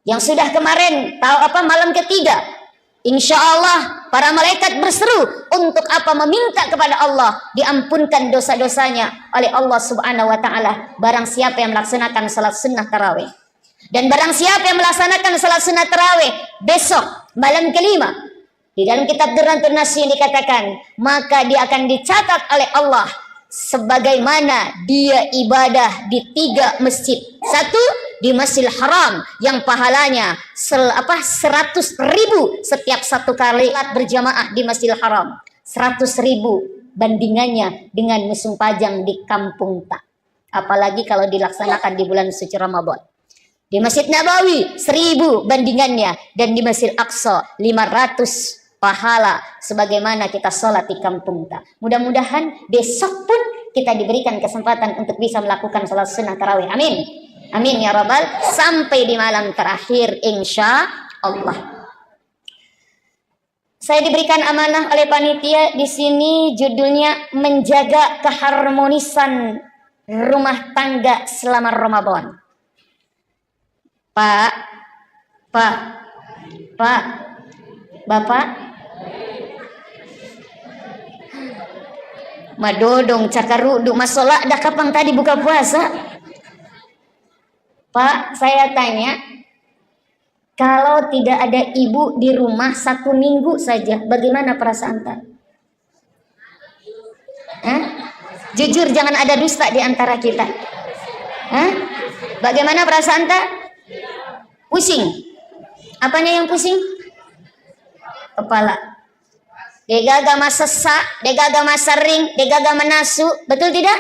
Yang sudah kemarin malam ketiga, insya Allah para malaikat berseru untuk apa? Meminta kepada Allah diampunkan dosa-dosanya oleh Allah Subhanahu wa ta'ala. Barang siapa yang melaksanakan salat sunnah tarawih. Dan barang siapa yang melaksanakan salat sunnah tarawih besok malam kelima, di dalam kitab Durratun Nasihin dikatakan, maka dia akan dicatat oleh Allah sebagaimana dia ibadah di 3 masjid. Satu, di Masjidil Haram yang pahalanya 100.000 setiap satu kali berjamaah di Masjidil Haram. 100.000 bandingannya dengan musim pajang di kampung tak. Apalagi kalau dilaksanakan di bulan suci Ramadan. Di Masjid Nabawi 1.000 bandingannya, dan di Masjid Aqsa 500 pahala sebagaimana kita sholat di kampung tak. Mudah-mudahan besok pun kita diberikan kesempatan untuk bisa melakukan sholat sunnah tarawih. Amin. Amin ya Rabbal, sampai di malam terakhir insya Allah. Saya diberikan amanah oleh panitia di sini, judulnya menjaga keharmonisan rumah tangga selama Ramadan. Pak, Pak, Pak, Bapak. Madodong cakaruduk masalah dah kapan tadi buka puasa? Pak, saya tanya, kalau tidak ada ibu di rumah 1 minggu saja, bagaimana perasaan tak? Jujur, jangan ada dusta di antara kita. Bagaimana perasaan tak? Pusing. Apanya yang pusing? Kepala. Degagama sesak, degagama sering, degagama nasu, betul tidak?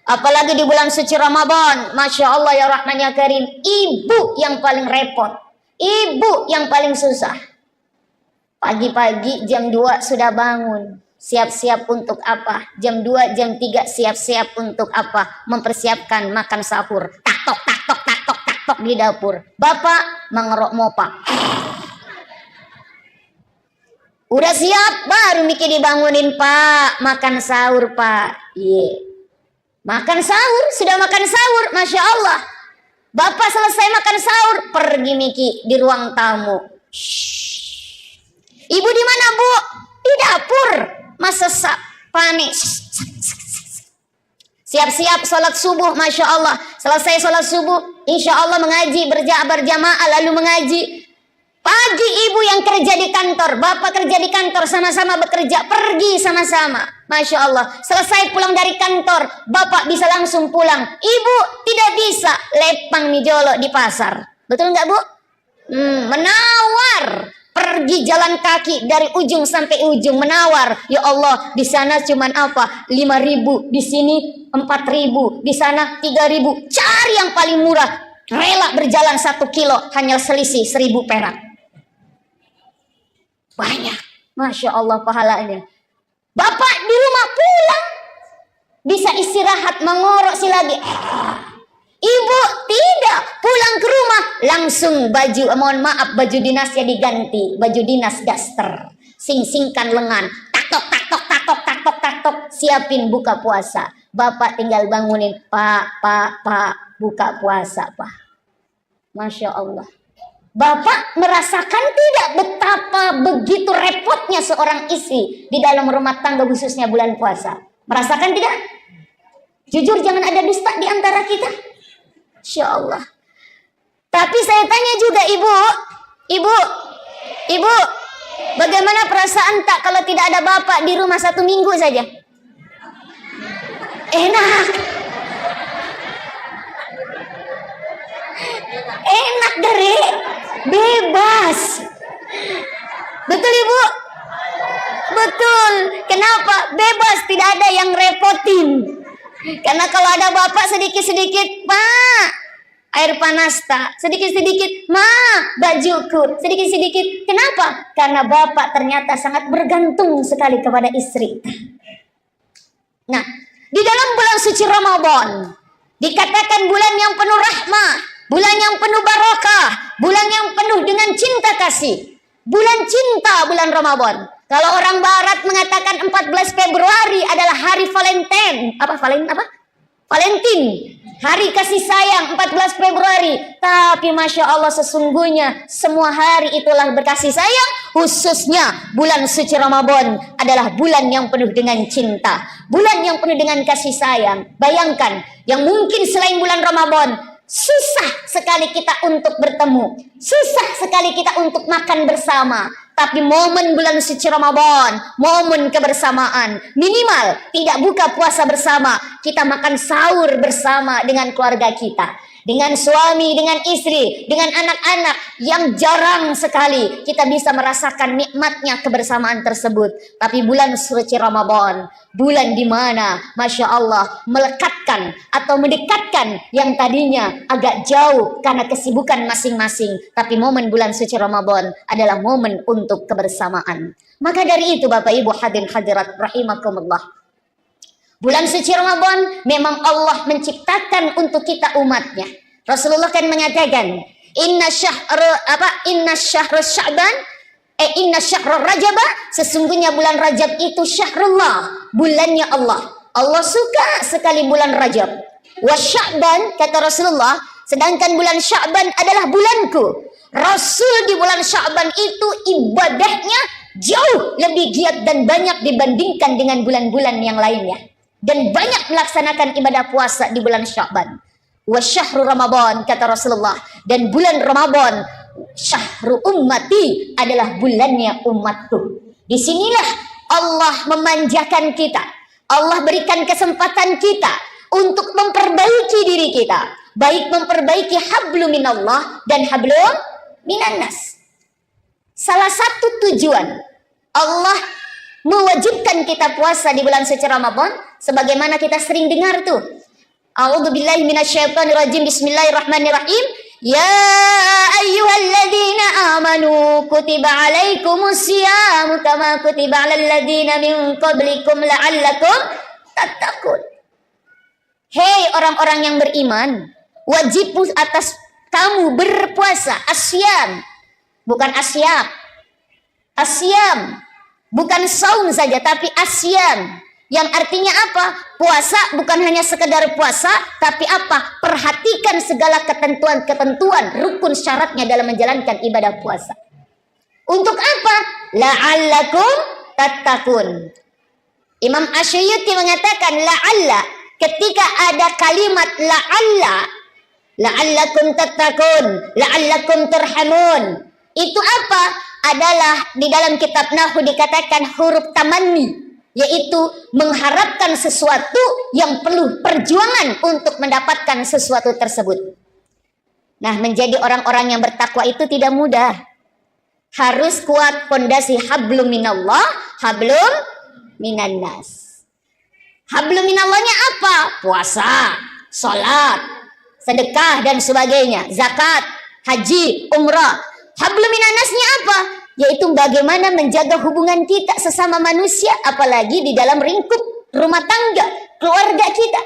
Apalagi di bulan suci Ramadan, Masya Allah ya Rahman ya Karim, ibu yang paling repot, ibu yang paling susah. Pagi-pagi jam 2 sudah bangun, siap-siap untuk apa? Jam 2, jam 3 siap-siap untuk apa? Mempersiapkan makan sahur. Tak tok di dapur. Bapak mengerok mopak. Udah siap, baru Miki dibangunin, Pak. Makan sahur, Pak. Makan sahur, sudah makan sahur, Masya Allah. Bapak selesai makan sahur, pergi Miki di ruang tamu. Ibu di mana, Bu? Di dapur. Masa panik. Siap-siap sholat subuh, Masya Allah. Selesai sholat subuh, insya Allah mengaji, berjamaah lalu mengaji. Pagi ibu yang kerja di kantor, bapak kerja di kantor, sama-sama bekerja, pergi sama-sama. Masya Allah, selesai pulang dari kantor, bapak bisa langsung pulang. Ibu tidak bisa, lepang mijolo di pasar. Betul nggak, Bu? Menawar. Pergi jalan kaki dari ujung sampai ujung, menawar. Ya Allah, di sana cuman apa? 5.000, di sini 4.000, di sana 3.000. Cari yang paling murah. Rela berjalan 1 kilo, hanya selisih 1.000 perak. Banyak, Masya Allah pahalanya. Bapak di rumah pulang, bisa istirahat, mengorok si lagi. Ibu tidak, pulang ke rumah langsung baju, mohon maaf, baju dinasnya diganti, baju dinas daster, sing-singkan lengan, tatok, siapin buka puasa. Bapak tinggal bangunin, Pak, buka puasa, Pak. Masya Allah. Bapak merasakan tidak betapa begitu repotnya seorang istri di dalam rumah tangga, khususnya bulan puasa? Merasakan tidak? Jujur, jangan ada dusta di antara kita. Insya Allah. Tapi saya tanya juga, ibu, bagaimana perasaan tak kalau tidak ada bapak di rumah 1 minggu saja? Enak. Enak dari bebas. Betul, Ibu? Betul. Kenapa? Bebas, tidak ada yang repotin. Karena kalau ada bapak sedikit-sedikit, Pak, air panas tak? Sedikit-sedikit, Ma, bajuku. Sedikit-sedikit. Kenapa? Karena bapak ternyata sangat bergantung sekali kepada istri. Nah, di dalam bulan suci Ramadan dikatakan bulan yang penuh rahmah, bulan yang penuh barakah, bulan yang penuh dengan cinta kasih. Bulan cinta, bulan Ramadan. Kalau orang barat mengatakan 14 Februari adalah hari Valentine. Valentine. Hari kasih sayang 14 Februari. Tapi Masya Allah, sesungguhnya semua hari itulah berkasih sayang. Khususnya bulan suci Ramadan adalah bulan yang penuh dengan cinta. Bulan yang penuh dengan kasih sayang. Bayangkan, yang mungkin selain bulan Ramadan susah sekali kita untuk bertemu, susah sekali kita untuk makan bersama. Tapi momen bulan suci Ramadan, momen kebersamaan, minimal tidak buka puasa bersama, kita makan sahur bersama dengan keluarga kita, dengan suami, dengan istri, dengan anak-anak, yang jarang sekali kita bisa merasakan nikmatnya kebersamaan tersebut. Tapi bulan suci Ramadan, bulan di mana Masya Allah melekatkan atau mendekatkan yang tadinya agak jauh karena kesibukan masing-masing. Tapi momen bulan suci Ramadan adalah momen untuk kebersamaan. Maka dari itu Bapak Ibu hadirin hadirat rahimakumullah, bulan suci Ramadan memang Allah menciptakan untuk kita umatnya. Rasulullah kan mengatakan, inna syahrul Rajab, sesungguhnya bulan Rajab itu syahrullah, bulannya Allah. Allah suka sekali bulan Rajab. Wa Sya'ban, kata Rasulullah, Sedangkan bulan Sya'ban adalah bulanku. Rasul di bulan Sya'ban itu ibadahnya jauh lebih giat dan banyak dibandingkan dengan bulan-bulan yang lainnya. Dan banyak melaksanakan ibadah puasa di bulan Sya'ban. Wa syahru Ramadan, kata Rasulullah. Dan bulan Ramadan, syahru ummati, adalah bulannya umatku. Disinilah Allah memanjakan kita. Allah berikan kesempatan kita untuk memperbaiki diri kita. Baik memperbaiki hablum minallah dan hablum minannas. Salah satu tujuan Allah mewajibkan kita puasa di bulan suci Ramadan, sebagaimana kita sering dengar tuh. A'udzubillahi minasyaitonirrajim. Bismillahirrahmanirrahim. Ya ayyuhalladzina amanu kutiba alaikumusyamu kama kutiba alal ladzina min qablikum la'allakum tattaqun. Hei orang-orang yang beriman, wajib atas kamu berpuasa. Asyam, bukan asyam. Asyam, bukan saum saja, tapi asyam. Yang artinya apa? Puasa bukan hanya sekedar puasa, tapi apa? Perhatikan segala ketentuan-ketentuan, rukun syaratnya dalam menjalankan ibadah puasa. Untuk apa? La'allakum tattaqun. Imam Asy'ari mengatakan la'alla, ketika ada kalimat la'allakum tattaqun, la'allakum turhamun. Itu apa? Adalah di dalam kitab Nahwu dikatakan huruf tamanni, yaitu mengharapkan sesuatu yang perlu perjuangan untuk mendapatkan sesuatu tersebut. Nah, menjadi orang-orang yang bertakwa itu tidak mudah. Harus kuat fondasi hablum minallah, hablum minannas. Hablum minallahnya apa? Puasa, salat, sedekah dan sebagainya, zakat, haji, umrah. Hablum minannasnya apa? Yaitu bagaimana menjaga hubungan kita sesama manusia, apalagi di dalam lingkup rumah tangga, keluarga kita.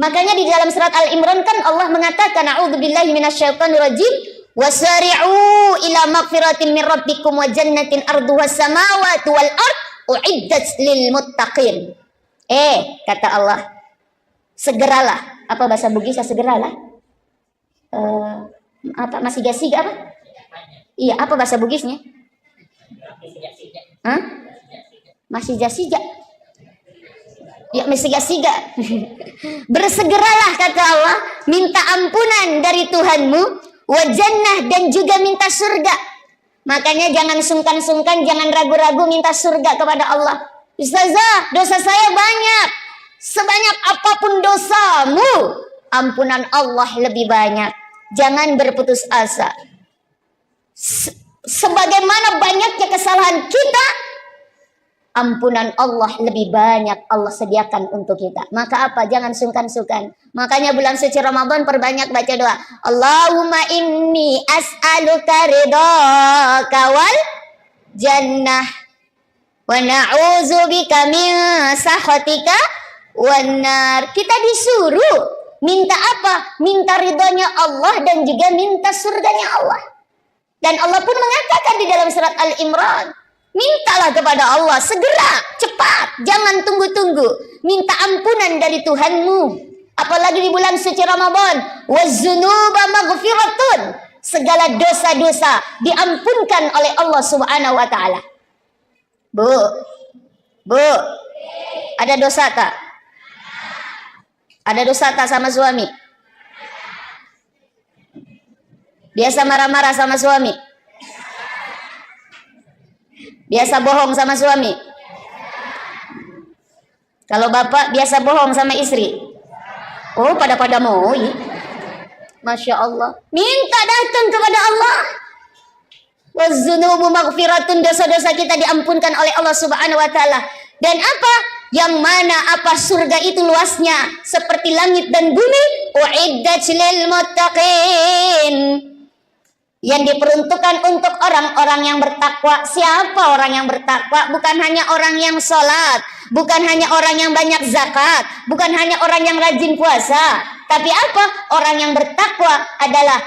Makanya di dalam surat Al-Imran kan Allah mengatakan, a'udzubillahi minasyaitonirrajim, wasari'u ila magfiratin min rabbikum wa jannatin arduhas samawati wal ard uiddat lil muttaqin. Kata Allah, segeralah. Apa bahasa Bugisnya segeralah? Apa masih gasiga apa? Iya, apa bahasa Bugisnya? Hah? Masih jasiga. Ya, masih jasiga. Bersegeralah, kata Allah, minta ampunan dari Tuhanmu, wa jannah, dan juga minta surga. Makanya jangan sungkan-sungkan, jangan ragu-ragu minta surga kepada Allah. Ustazah, dosa saya banyak. Sebanyak apapun dosamu, ampunan Allah lebih banyak. Jangan berputus asa. Sebagaimana banyaknya kesalahan kita, ampunan Allah lebih banyak Allah sediakan untuk kita. Maka apa? Jangan sungkan-sungkan. Makanya bulan suci Ramadan perbanyak baca doa. Allahumma inni as'aluka ridhaka wal jannah wa na'udzubika min sakhatika wan nar. Kita disuruh minta apa? Minta ridhonya Allah dan juga minta surganya Allah. Dan Allah pun mengatakan di dalam surat Al-Imran, mintalah kepada Allah segera, cepat, jangan tunggu-tunggu. Minta ampunan dari Tuhanmu. Apalagi di bulan suci Ramadan, waz-dzunuba maghfiratun. Segala dosa-dosa diampunkan oleh Allah Subhanahu wa taala. Bu, ada dosa tak? Ada dosa tak sama suami? Biasa marah-marah sama suami? Biasa bohong sama suami? Kalau bapak biasa bohong sama istri? Oh, pada mau ya? Masya Allah. Minta datang kepada Allah. Waz-dzunubu maghfiratun, dosa-dosa kita diampunkan oleh Allah Subhanahu wa taala. Dan apa? Yang mana apa surga itu luasnya seperti langit dan bumi. Uiddat lil muttaqin. Yang diperuntukkan untuk orang-orang yang bertakwa. Siapa orang yang bertakwa? Bukan hanya orang yang sholat, bukan hanya orang yang banyak zakat, bukan hanya orang yang rajin puasa. Tapi apa? Orang yang bertakwa adalah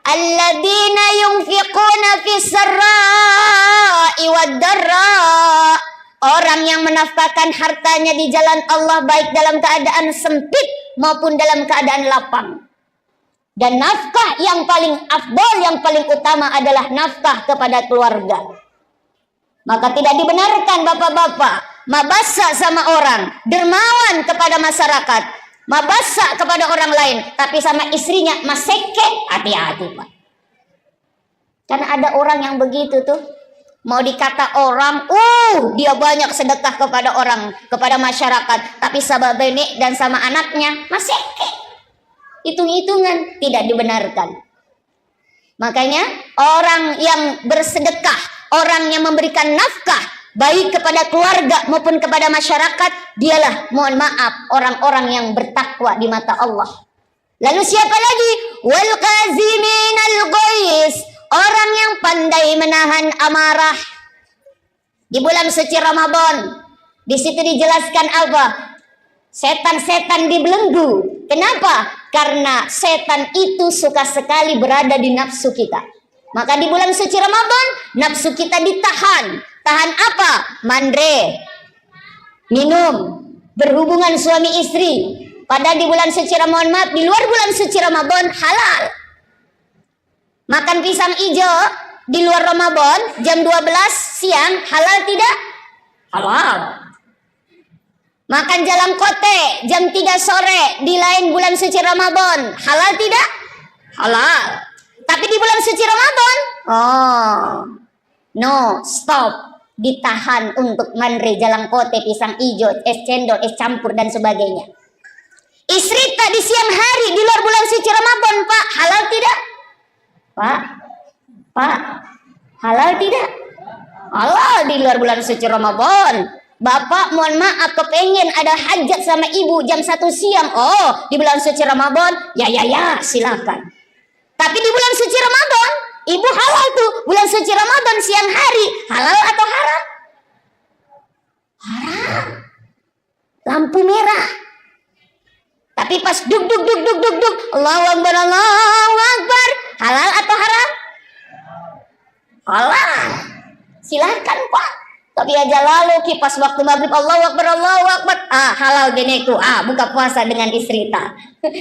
alladzina yunfiquna fis sarra'i wad darra. Orang yang menafkahkan hartanya di jalan Allah, baik dalam keadaan sempit maupun dalam keadaan lapang. Dan nafkah yang paling afdal, yang paling utama adalah nafkah kepada keluarga. Maka tidak dibenarkan bapak-bapak mabasa sama orang, dermawan kepada masyarakat, mabasa kepada orang lain, tapi sama istrinya maseke. Hati-hati Pak. Karena ada orang yang begitu tuh, mau dikata orang, dia banyak sedekah kepada orang, kepada masyarakat, tapi sama benek dan sama anaknya maseke. Hitung-hitungan, tidak dibenarkan. Makanya orang yang bersedekah, orang yang memberikan nafkah baik kepada keluarga maupun kepada masyarakat, dialah, mohon maaf, orang-orang yang bertakwa di mata Allah. Lalu siapa lagi? Wal qaziminal ghaiz, orang yang pandai menahan amarah. Di bulan suci Ramadan, di situ dijelaskan apa? Setan-setan dibelenggu. Kenapa? Karena setan itu suka sekali berada di nafsu kita. Maka di bulan suci Ramadan, nafsu kita ditahan. Tahan apa? Mandre, minum, berhubungan suami istri. Padahal di bulan suci Ramadan, maaf, di luar bulan suci Ramadan halal. Makan pisang hijau di luar Ramadan jam 12 siang halal tidak? Halal. Makan jalan kote jam 3 sore di lain bulan suci Ramadan, halal tidak? Halal. Tapi di bulan suci Ramadan, no, stop. Ditahan untuk mandre, jalan kote, pisang hijau, es cendol, es campur dan sebagainya. Isrita di siang hari di luar bulan suci Ramadan, Pak, halal tidak? Pak, halal tidak? Halal di luar bulan suci Ramadan. Bapak mohon maaf kepengen ada hajat sama ibu jam 1 siang. Di bulan suci Ramadan, ya silakan. Tapi di bulan suci Ramadan, ibu halal tuh. Bulan suci Ramadan siang hari, halal atau haram? Haram. Lampu merah. Tapi pas duk, Allahu Akbar, Allahu Akbar, halal atau haram? Halal. Silakan Pak. Tapi aja lalu kipas waktu maghrib Allahu Akbar, Allahu Akbar, halal geneku, buka puasa dengan istrita.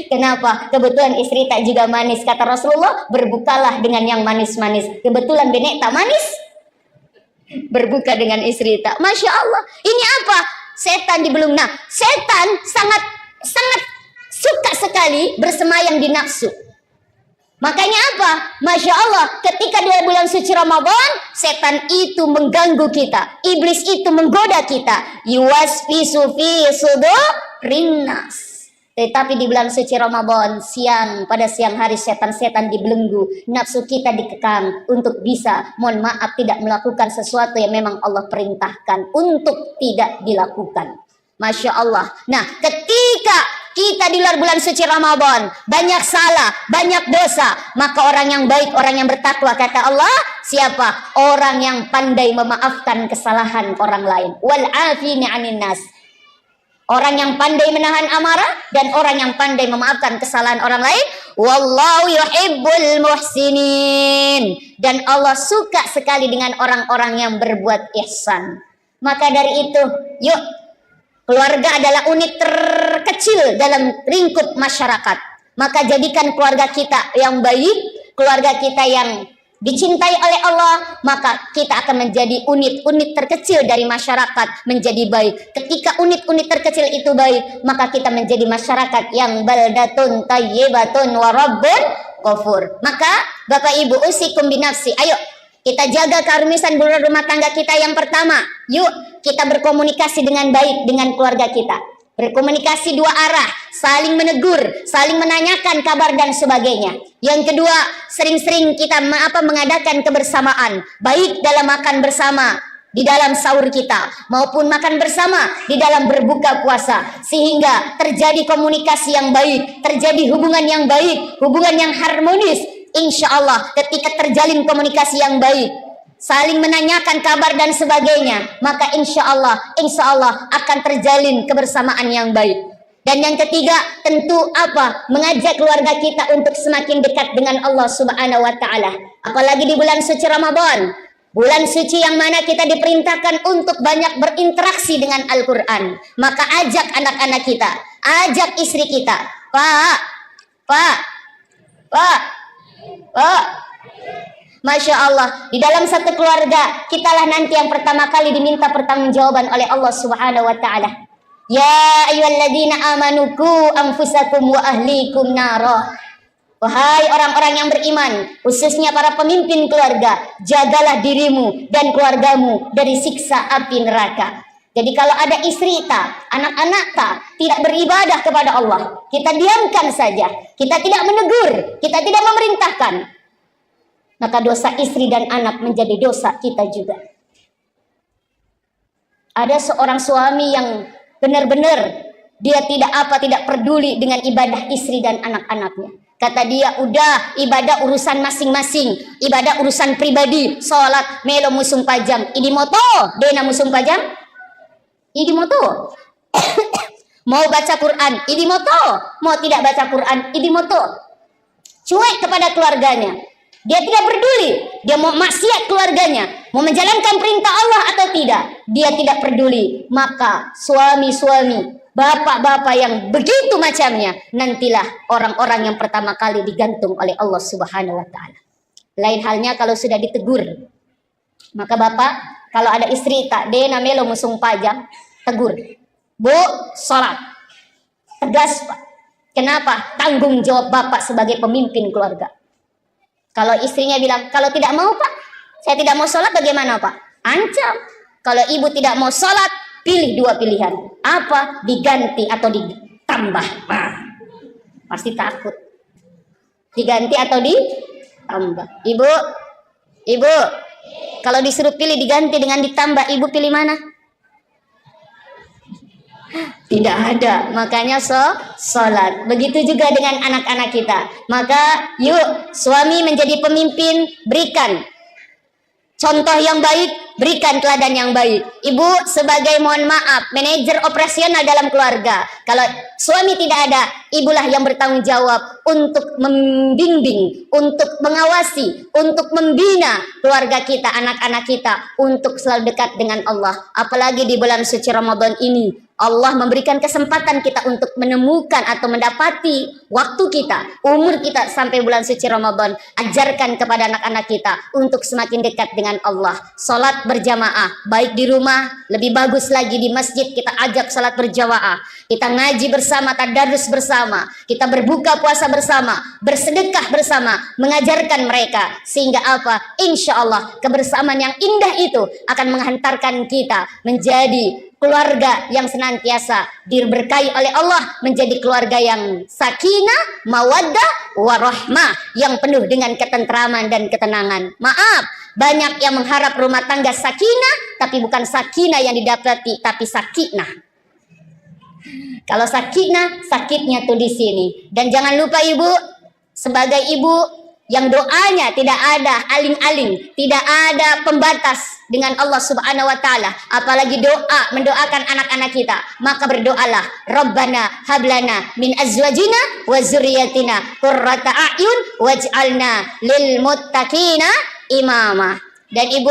Kenapa? Kebetulan istrita juga manis, kata Rasulullah, berbukalah dengan yang manis-manis. Kebetulan benek tak manis, berbuka dengan istrita. Masya Allah. Ini apa? Setan dibelung. Nah, setan sangat suka sekali bersemayam di nafsu. Makanya apa? Masya Allah, ketika di bulan suci Ramadan, setan itu mengganggu kita, iblis itu menggoda kita. Yuwaswisu fi sudurin nas. Tetapi di bulan suci Ramadan, pada siang hari setan-setan dibelenggu, nafsu kita dikekang untuk bisa, mohon maaf, tidak melakukan sesuatu yang memang Allah perintahkan untuk tidak dilakukan. Masya Allah. Nah, ketika kita di luar bulan suci Ramadan banyak salah, banyak dosa, maka orang yang baik, orang yang bertakwa, kata Allah, siapa? Orang yang pandai memaafkan kesalahan orang lain. Wal afina 'anin nas. Orang yang pandai menahan amarah dan orang yang pandai memaafkan kesalahan orang lain. Wallahu yuhibbul muhsinin. Dan Allah suka sekali dengan orang-orang yang berbuat ihsan. Maka dari itu, yuk, keluarga adalah unit terkecil dalam lingkup masyarakat. Maka jadikan keluarga kita yang baik, keluarga kita yang dicintai oleh Allah, maka kita akan menjadi unit-unit terkecil dari masyarakat menjadi baik. Ketika unit-unit terkecil itu baik, maka kita menjadi masyarakat yang baldatun tayyibatun wa rabbun ghafur. Maka Bapak Ibu, usikum binafsi, ayo kita jaga keharmonisan rumah tangga kita. Yang pertama, yuk kita berkomunikasi dengan baik dengan keluarga kita. Berkomunikasi dua arah, saling menegur, saling menanyakan kabar dan sebagainya. Yang kedua, sering-sering kita mengadakan kebersamaan, baik dalam makan bersama di dalam sahur kita maupun makan bersama di dalam berbuka puasa, sehingga terjadi komunikasi yang baik, terjadi hubungan yang baik, hubungan yang harmonis. Insya Allah ketika terjalin komunikasi yang baik, saling menanyakan kabar dan sebagainya, maka insya Allah akan terjalin kebersamaan yang baik. Dan yang ketiga, tentu apa? Mengajak keluarga kita untuk semakin dekat dengan Allah Subhanahu wa taala. Apalagi di bulan suci Ramadan, bulan suci yang mana kita diperintahkan untuk banyak berinteraksi dengan Al-Qur'an. Maka ajak anak-anak kita, ajak istri kita. Pak, Pak, Pak. Masya Allah, di dalam satu keluarga kitalah nanti yang pertama kali diminta pertanggungjawaban oleh Allah Subhanahu wa taala. Ya ayyuhalladzina amanu qu anfusakum wa ahlikum nara. Wahai orang-orang yang beriman, khususnya para pemimpin keluarga, jagalah dirimu dan keluargamu dari siksa api neraka. Jadi kalau ada istri tak, anak-anak tak, tidak beribadah kepada Allah, kita diamkan saja, kita tidak menegur, kita tidak memerintahkan, maka dosa istri dan anak menjadi dosa kita juga. Ada seorang suami yang benar-benar dia tidak peduli dengan ibadah istri dan anak-anaknya. Kata dia, udah ibadah urusan masing-masing, ibadah urusan pribadi, sholat melo musung pajam, ini moto, dena musung pajam, ini moto. Mau baca Quran, ini moto, mau tidak baca Quran, ini moto. Cuek kepada keluarganya. Dia tidak peduli, dia mau maksiat keluarganya, mau menjalankan perintah Allah atau tidak, dia tidak peduli. Maka suami-suami, bapak-bapak yang begitu macamnya, nantilah orang-orang yang pertama kali digantung oleh Allah Subhanahu wa taala. Lain halnya kalau sudah ditegur. Maka bapak, kalau ada istri tak dena melo musung pajang, tegur. Bu, sholat. Tegas, Pak. Kenapa? Tanggung jawab bapak sebagai pemimpin keluarga. Kalau istrinya bilang, kalau tidak mau Pak, saya tidak mau sholat, bagaimana Pak? Ancam. Kalau ibu tidak mau sholat, pilih dua pilihan. Apa? Diganti atau ditambah. Nah, pasti takut. Diganti atau ditambah. Ibu, kalau disuruh pilih diganti dengan ditambah, ibu pilih mana? Tidak ada, makanya sholat. Begitu juga dengan anak-anak kita. Maka yuk suami menjadi pemimpin, berikan contoh yang baik, berikan teladan yang baik. Ibu sebagai, mohon maaf, manajer operasional dalam keluarga. Kalau suami tidak ada, ibulah yang bertanggung jawab untuk membimbing, untuk mengawasi, untuk membina keluarga kita, anak-anak kita, untuk selalu dekat dengan Allah. Apalagi di bulan suci Ramadan ini, Allah memberikan kesempatan kita untuk menemukan atau mendapati waktu kita, umur kita sampai bulan suci Ramadan. Ajarkan kepada anak-anak kita untuk semakin dekat dengan Allah. Salat berjamaah, baik di rumah, lebih bagus lagi di masjid kita ajak salat berjamaah. Kita ngaji bersama, tadarus bersama, kita berbuka puasa bersama, bersedekah bersama, mengajarkan mereka. Sehingga apa? Insya Allah kebersamaan yang indah itu akan menghantarkan kita menjadi keluarga yang senantiasa diberkahi oleh Allah, menjadi keluarga yang sakinah, mawaddah, warahmah, yang penuh dengan ketentraman dan ketenangan. Maaf, banyak yang mengharap rumah tangga sakinah, tapi bukan sakinah yang didapati, tapi sakinah. Kalau sakinah, sakitnya tuh di sini. Dan jangan lupa ibu, sebagai ibu yang doanya tidak ada aling-aling, tidak ada pembatas dengan Allah Subhanahu wa taala, apalagi doa mendoakan anak-anak kita, maka berdoalah, Rabbana hablana min azwajina wa dzurriyyatina qurrata a'yun waj'alna lil muttaqina imama. Dan ibu,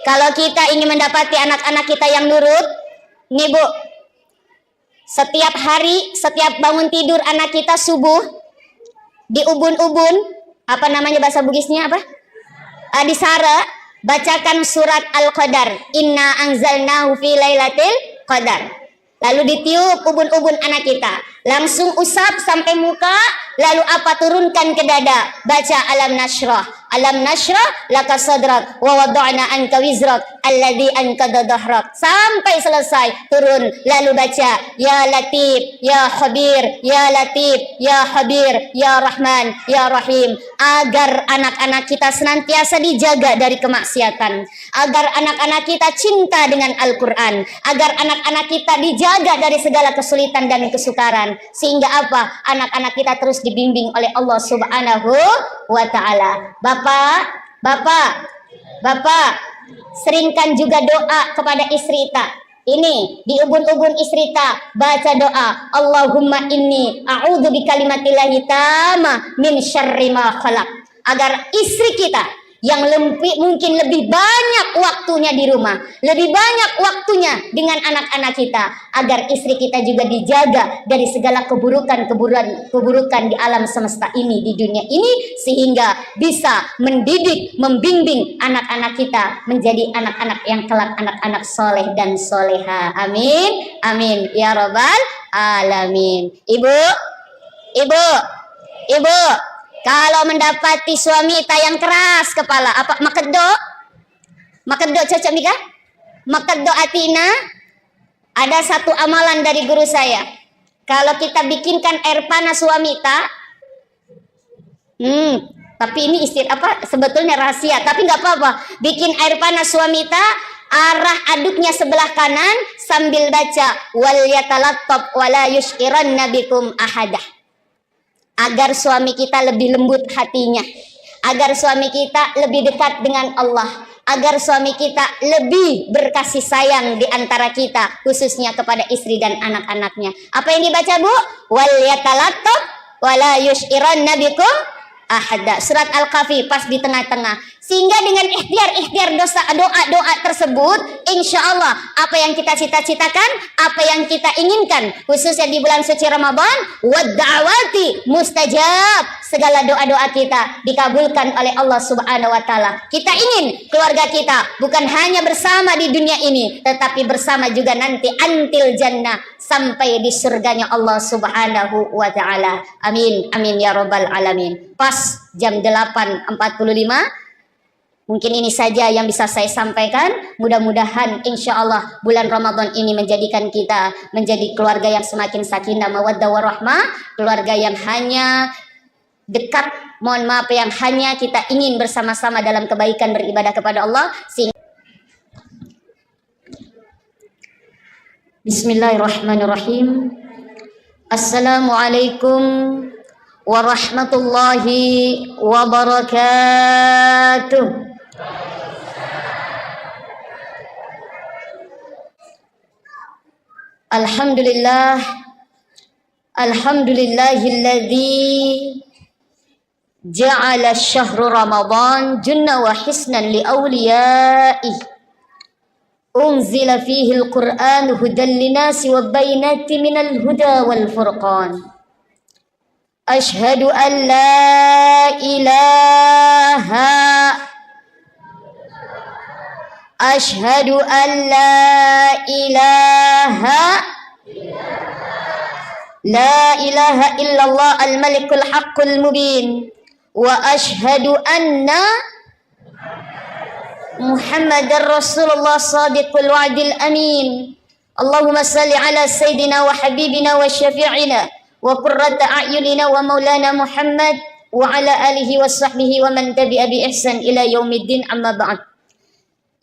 kalau kita ingin mendapati anak-anak kita yang nurut, nih Bu, setiap hari, setiap bangun tidur anak kita subuh, di ubun-ubun, apa namanya bahasa Bugisnya apa? Di Sara, bacakan surat Al-Qadar. Inna anzalnahu fi lailatul qadar. Lalu ditiup ubun-ubun anak kita. Langsung usap sampai muka, lalu apa? Turunkan ke dada. Baca alam nashrah. Alam nashrah laka sadrak wa wada'na anka wizrak alladhi anqadha dhahrak. Sampai selesai turun, lalu baca ya Latif, ya Khabir, ya Latif, ya Khabir, ya Rahman, ya Rahim. Agar anak-anak kita senantiasa dijaga dari kemaksiatan, agar anak-anak kita cinta dengan Al-Quran, agar anak-anak kita dijaga dari segala kesulitan dan kesukaran, sehingga apa? Anak-anak kita terus dibimbing oleh Allah Subhanahu wa ta'ala. Bapak, seringkan juga doa kepada istri tak. Ini di ubun-ubun istri tak, baca doa, Allahumma inni a'udzu bikalimatillahi tamma min syarri ma khalaq. Agar istri kita mungkin lebih banyak waktunya di rumah, lebih banyak waktunya dengan anak-anak kita, agar istri kita juga dijaga dari segala keburukan di alam semesta ini, di dunia ini, sehingga bisa mendidik, membimbing anak-anak kita menjadi anak-anak yang kelak anak-anak soleh dan soleha. Amin, amin ya robbal alamin. Ibu, kalau mendapati suami yang keras kepala, apa makeddo cocok Mika? Makeddo atina. Ada satu amalan dari guru saya. Kalau kita bikinkan air panas suami tapi ini sebetulnya rahasia, tapi nggak apa-apa. Bikin air panas suami arah aduknya sebelah kanan sambil baca wal yatalattab wala yushkiranna bikum ahadah. Agar suami kita lebih lembut hatinya, agar suami kita lebih dekat dengan Allah, agar suami kita lebih berkasih sayang di antara kita, khususnya kepada istri dan anak-anaknya. Apa yang dibaca, Bu? Wal yatalattab wala yushiranna bikum ahada. Surat Al-Kahfi pas di tengah-tengah. Sehingga dengan ikhtiar doa tersebut, insya Allah apa yang kita cita-citakan, apa yang kita inginkan, khususnya di bulan suci Ramadan, wadda'awati mustajab, segala doa-doa kita dikabulkan oleh Allah Subhanahu wa taala. Kita ingin keluarga kita bukan hanya bersama di dunia ini, tetapi bersama juga nanti antil jannah, sampai di surganya Allah Subhanahu wa taala. Amin, amin ya robbal alamin. Pas jam 8.45. Mungkin ini saja yang bisa saya sampaikan. Mudah-mudahan insya Allah bulan Ramadan ini menjadikan kita menjadi keluarga yang semakin sakinah mawaddah warahmah, keluarga yang hanya dekat, mohon maaf, yang hanya kita ingin bersama-sama dalam kebaikan beribadah kepada Allah. Bismillahirrahmanirrahim. Assalamualaikum warahmatullahi wabarakatuh. Alhamdulillahilladzi ja'ala syahru Ramadan junna wa hisnan li awliya'ih. Unzila fihi al-Qur'an hudan linasi wa bainati minal huda wal furqan. Ashhadu an la ilaha illallah al-malikul haqqul mubin wa ashhadu anna Muhammadar Rasulullah sadiqul wa'dil amin. Allahumma salli ala sayyidina wa habibina wa syafi'ina wa qurrata a'yunina wa maulana Muhammad wa ala alihi wa sahbihi wa man tabi'a bi ihsan ila yaumiddin, amma ba'd.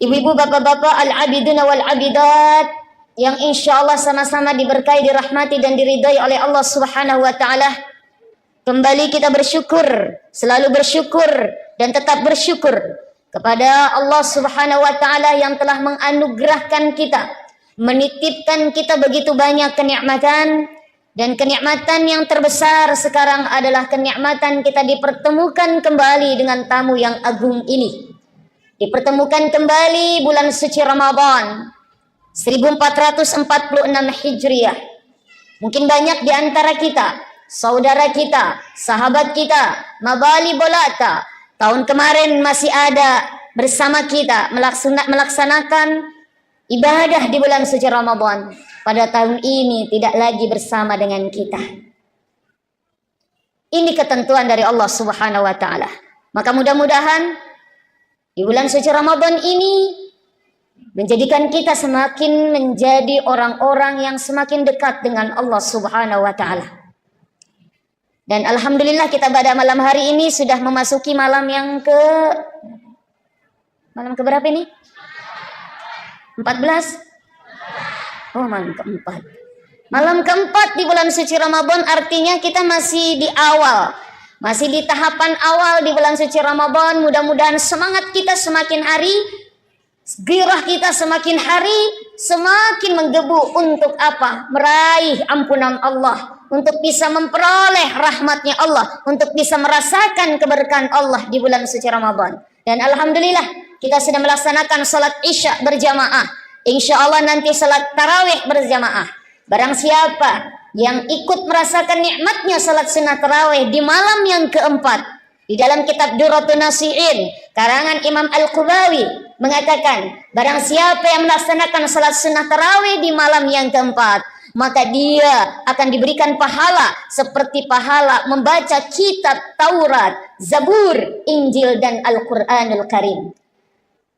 Ibu-ibu, bapak-bapak, al-abiduna wal-abidat yang insya Allah sama-sama diberkahi, dirahmati dan diridai oleh Allah Subhanahu wa taala. Kembali kita bersyukur, selalu bersyukur dan tetap bersyukur kepada Allah Subhanahu wa taala yang telah menganugerahkan kita, menitipkan kita begitu banyak kenikmatan, dan kenikmatan yang terbesar sekarang adalah kenikmatan kita dipertemukan kembali dengan tamu yang agung ini. Dipertemukan kembali bulan suci Ramadan 1446 Hijriah. Mungkin banyak di antara kita, saudara kita, sahabat kita, mabali bolata, tahun kemarin masih ada bersama kita melaksanakan ibadah di bulan suci Ramadan. Pada tahun ini tidak lagi bersama dengan kita. Ini ketentuan dari Allah Subhanahu wa taala. Maka mudah-mudahan di bulan suci Ramadan ini menjadikan kita semakin menjadi orang-orang yang semakin dekat dengan Allah Subhanahu wa taala. Dan alhamdulillah kita pada malam hari ini sudah memasuki malam keberapa ini? 14? Oh, malam keempat. Malam keempat di bulan suci Ramadan, artinya kita masih di awal. Masih di tahapan awal di bulan suci Ramadan. Mudah-mudahan semangat kita semakin hari, gairah kita semakin hari semakin menggebu untuk apa? Meraih ampunan Allah, untuk bisa memperoleh rahmatnya Allah, untuk bisa merasakan keberkahan Allah di bulan suci Ramadan. Dan alhamdulillah kita sudah melaksanakan salat Isya berjamaah. Insya Allah nanti salat tarawih berjamaah. Barang siapa yang ikut merasakan nikmatnya salat sunnah tarawih di malam yang keempat, di dalam kitab Durratun Nasihin karangan Imam Al-Qubawi mengatakan, barang siapa yang melaksanakan salat sunnah tarawih di malam yang keempat, maka dia akan diberikan pahala seperti pahala membaca kitab Taurat, Zabur, Injil, dan Al-Quranul Karim.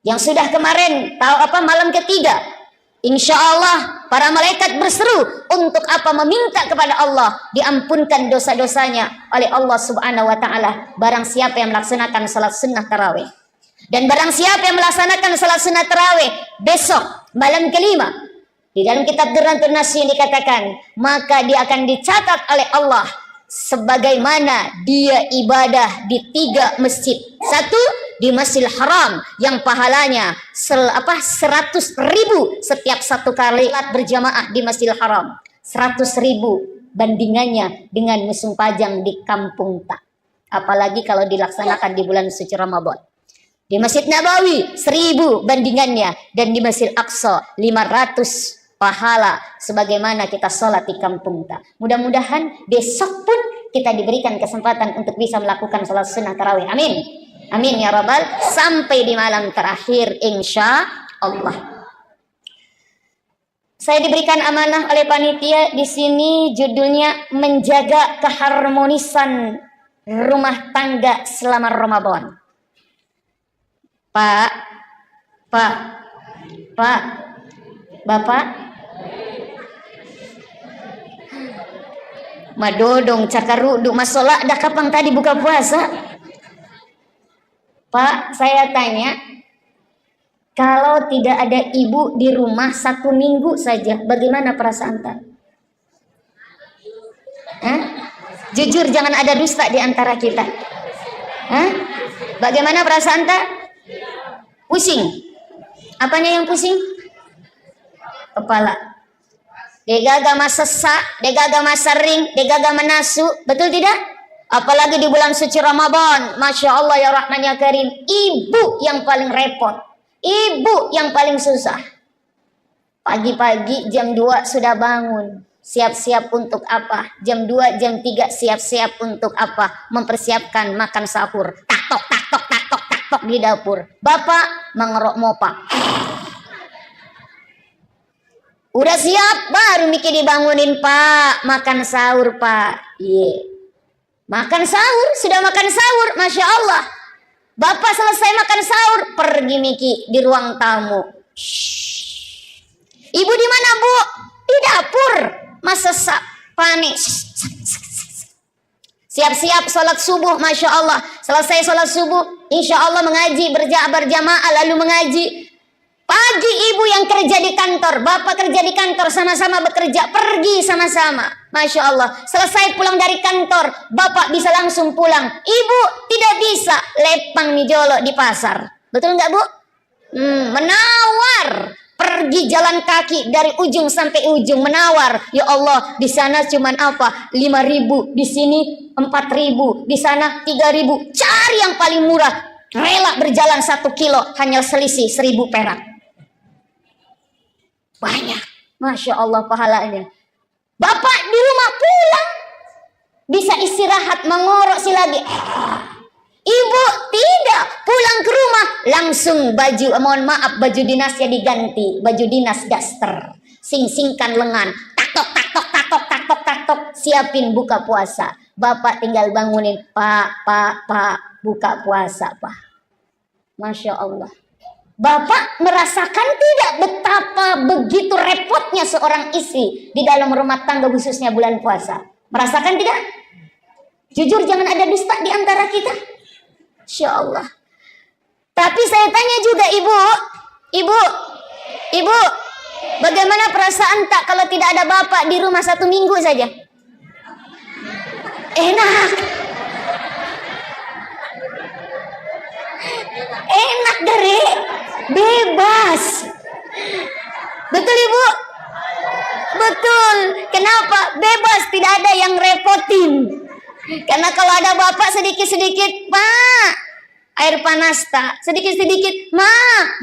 Yang sudah kemarin tahu apa malam ketiga, insya Allah para malaikat berseru untuk apa, meminta kepada Allah diampunkan dosa-dosanya oleh Allah Subhanahu wa taala barang siapa yang melaksanakan salat sunnah tarawih. Dan barang siapa yang melaksanakan salat sunnah tarawih besok malam kelima, di dalam kitab Durratun Nasihin dikatakan, maka dia akan dicatat oleh Allah sebagaimana dia ibadah di 3 masjid. Satu di Masjidil Haram yang pahalanya 100.000 setiap satu kali berjamaah di Masjidil Haram. 100.000 bandingannya dengan musim pajang di kampung tak. Apalagi kalau dilaksanakan di bulan suci Ramadan. Di Masjid Nabawi 1.000 bandingannya, dan di Masjid Aqsa 500 pahala sebagaimana kita sholat di kampung tak. Mudah-mudahan besok pun kita diberikan kesempatan untuk bisa melakukan sholat sunnah tarawih. Amin. Amin ya rabbal, sampai di malam terakhir insya Allah. Saya diberikan amanah oleh panitia di sini, judulnya menjaga keharmonisan rumah tangga selama Ramadan. Pak, Bapak, madodong cakaruduk masalah dah kapan tadi buka puasa? Pak, saya tanya, kalau tidak ada ibu di rumah 1 minggu saja, bagaimana perasaan tak? Jujur, jangan ada dusta di antara kita. Bagaimana perasaan tak? Pusing. Apanya yang pusing? Kepala. Degaga sesak, degaga sering, degaga menasu, betul tidak? Apalagi di bulan suci Ramadan, Masya Allah ya Rahman ya Karim, ibu yang paling repot, ibu yang paling susah. Pagi-pagi jam 2 sudah bangun, siap-siap untuk apa? Jam 2, jam 3 siap-siap untuk apa? Mempersiapkan makan sahur. Tak tok di dapur. Bapak mengerok mopa. Udah siap, baru mikir dibangunin, Pak. Makan sahur, Pak. Makan sahur, sudah makan sahur, Masya Allah. Bapak selesai makan sahur, pergi Miki di ruang tamu. Ibu di mana, Bu? Di dapur. Masa panik. Siap-siap sholat subuh, Masya Allah. Selesai sholat subuh, insya Allah mengaji, berjamaah lalu mengaji. Pagi ibu yang kerja di kantor, bapak kerja di kantor, sama-sama bekerja, pergi sama-sama. Masya Allah, selesai pulang dari kantor, bapak bisa langsung pulang. Ibu tidak bisa, lepang mijolo di pasar. Betul nggak, Bu? Menawar. Pergi jalan kaki dari ujung sampai ujung, menawar. Ya Allah, di sana cuman apa? 5.000, di sini 4.000, di sana 3.000. Cari yang paling murah. Rela berjalan 1 kilo, hanya selisih 1.000 perak. Banyak, Masya Allah pahalanya. Bapak di rumah pulang, bisa istirahat, mengorok si lagi. Ibu tidak, pulang ke rumah langsung baju, mohon maaf, baju dinasnya diganti, baju dinas daster, sing-singkan lengan, taktok, siapin buka puasa. Bapak tinggal bangunin, Pak, buka puasa, Pak. Masya Allah. Bapak merasakan tidak betapa begitu repotnya seorang istri di dalam rumah tangga khususnya bulan puasa? Merasakan tidak? Jujur, jangan ada dusta di antara kita. Insya Allah. Tapi saya tanya juga ibu, bagaimana perasaan tak kalau tidak ada bapak di rumah 1 minggu saja? Enak. Enak dari bebas. Betul ibu? Betul. Kenapa? Bebas, tidak ada yang repotin. Karena kalau ada bapak sedikit-sedikit, Pak, air panas tak, sedikit-sedikit, ma,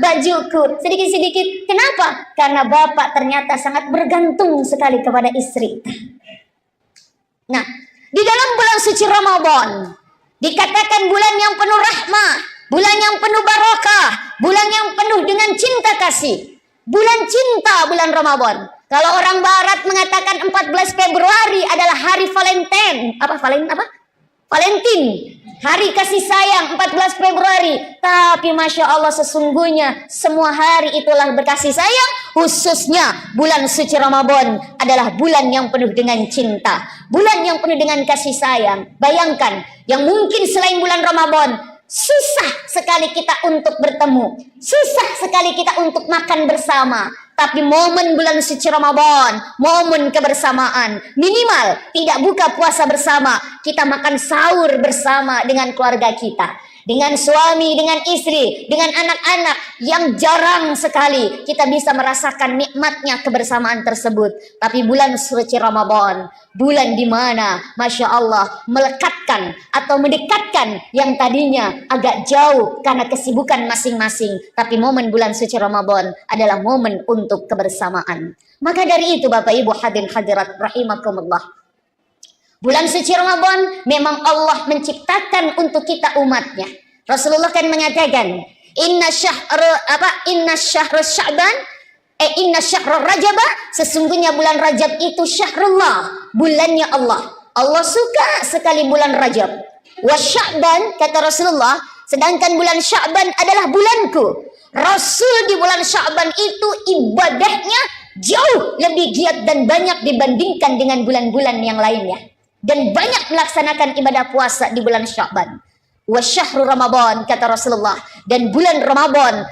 bajuku, sedikit-sedikit. Kenapa? Karena bapak ternyata sangat bergantung sekali kepada istri. Nah, di dalam bulan suci Ramadan, dikatakan bulan yang penuh rahmah, bulan yang penuh barakah, bulan yang penuh dengan cinta kasih. Bulan cinta, bulan Ramadan. Kalau orang barat mengatakan 14 Februari adalah hari Valentine. Valentine. Hari kasih sayang 14 Februari. Tapi Masya Allah sesungguhnya semua hari itulah berkasih sayang. Khususnya bulan suci Ramadan adalah bulan yang penuh dengan cinta. Bulan yang penuh dengan kasih sayang. Bayangkan, yang mungkin selain bulan Ramadan susah sekali kita untuk bertemu, susah sekali kita untuk makan bersama. Tapi momen bulan suci Ramadan, momen kebersamaan, minimal tidak buka puasa bersama, kita makan sahur bersama dengan keluarga kita, dengan suami, dengan istri, dengan anak-anak, yang jarang sekali kita bisa merasakan nikmatnya kebersamaan tersebut. Tapi bulan suci Ramadan, bulan di mana Masya Allah melekatkan atau mendekatkan yang tadinya agak jauh karena kesibukan masing-masing. Tapi momen bulan suci Ramadan adalah momen untuk kebersamaan. Maka dari itu Bapak Ibu hadirin hadirat rahimakumullah, bulan suci Ramadan memang Allah menciptakan untuk kita umatnya. Rasulullah kan mengatakan, inna syahra Rajab, sesungguhnya bulan Rajab itu syahrullah, bulannya Allah. Allah suka sekali bulan Rajab. Wa Sya'ban, kata Rasulullah, sedangkan bulan Sya'ban adalah bulanku. Rasul di bulan Sya'ban itu ibadahnya jauh lebih giat dan banyak dibandingkan dengan bulan-bulan yang lainnya. Dan banyak melaksanakan ibadah puasa di bulan Sya'ban. Wa syahru Ramadan, kata Rasulullah, dan bulan Ramadan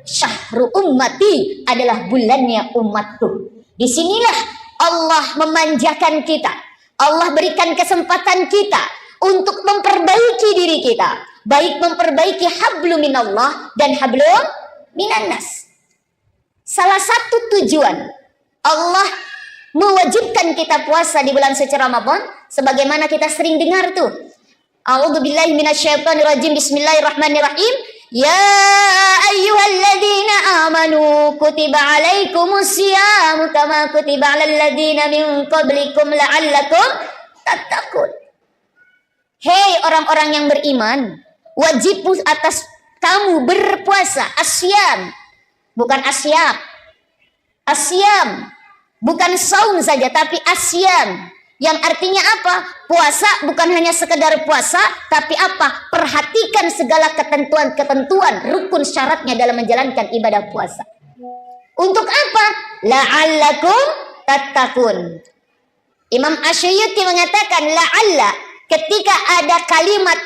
syahru ummati, adalah bulannya umatku. Disinilah Allah memanjakan kita. Allah berikan kesempatan kita untuk memperbaiki diri kita, baik memperbaiki hablum minallah dan hablum minannas. Salah satu tujuan Allah mewajibkan kita puasa di bulan suci Ramadan, sebagaimana kita sering dengar tuh, a'udzubillahi minasyaitonirrajim, bismillahirrahmanirrahim, ya ayyuhalladzina amanu kutiba alaikumusyamu kama kutiba alal ladzina min qablikum la'allakum tattaqun. Hei orang-orang yang beriman, wajib atas kamu berpuasa. Asyam, bukan asyam. Asyam bukan saum saja, tapi asyam, yang artinya apa? Puasa bukan hanya sekedar puasa, tapi apa? Perhatikan segala ketentuan-ketentuan, rukun syaratnya dalam menjalankan ibadah puasa. Untuk apa? La'allakum tattaqun. Imam Asy'ari mengatakan la'alla, ketika ada kalimat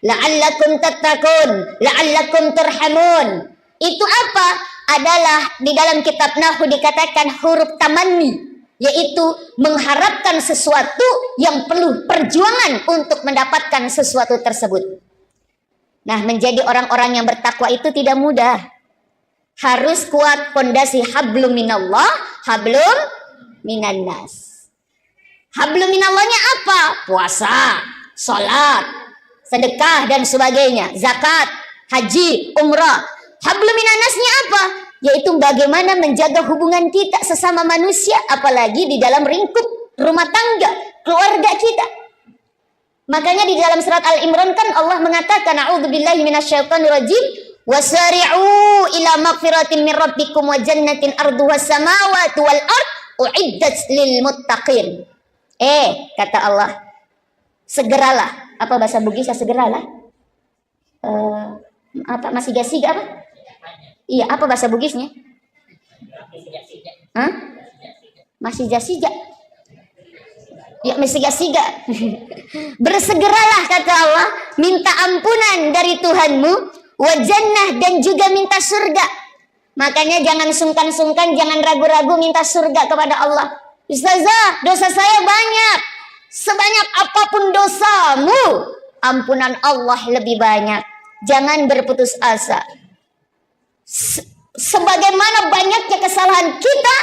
la'allakum tattaqun, la'allakum turhamun, itu apa? Adalah di dalam kitab Nahwu dikatakan huruf tamanni, yaitu mengharapkan sesuatu yang perlu perjuangan untuk mendapatkan sesuatu tersebut. Nah, menjadi orang-orang yang bertakwa itu tidak mudah. Harus kuat fondasi hablum minallah, hablum minannas. Hablum minallahnya apa? Puasa, salat, sedekah dan sebagainya, zakat, haji, umrah. Hablum minannasnya apa? Yaitu bagaimana menjaga hubungan kita sesama manusia, apalagi di dalam lingkup rumah tangga, keluarga kita. Makanya di dalam surat Al-Imran kan Allah mengatakan, a'udzubillahi minasyaitonirrajim, wasari'u ila magfiratin min rabbikum wa jannatin arduhas samawati wal ard uiddat lil muttaqin. Kata Allah, segeralah. Apa bahasa Bugisnya segeralah? Apa masih gasiga apa? Iya, apa bahasa Bugisnya? Hah? Masih jasiga. Ya, masih jasiga. Bersegeralah, kata Allah, minta ampunan dari Tuhanmu, wa jannah, dan juga minta surga. Makanya jangan sungkan-sungkan, jangan ragu-ragu minta surga kepada Allah. Ustazah, dosa saya banyak. Sebanyak apapun dosamu, ampunan Allah lebih banyak. Jangan berputus asa. Sebagaimana banyaknya kesalahan kita,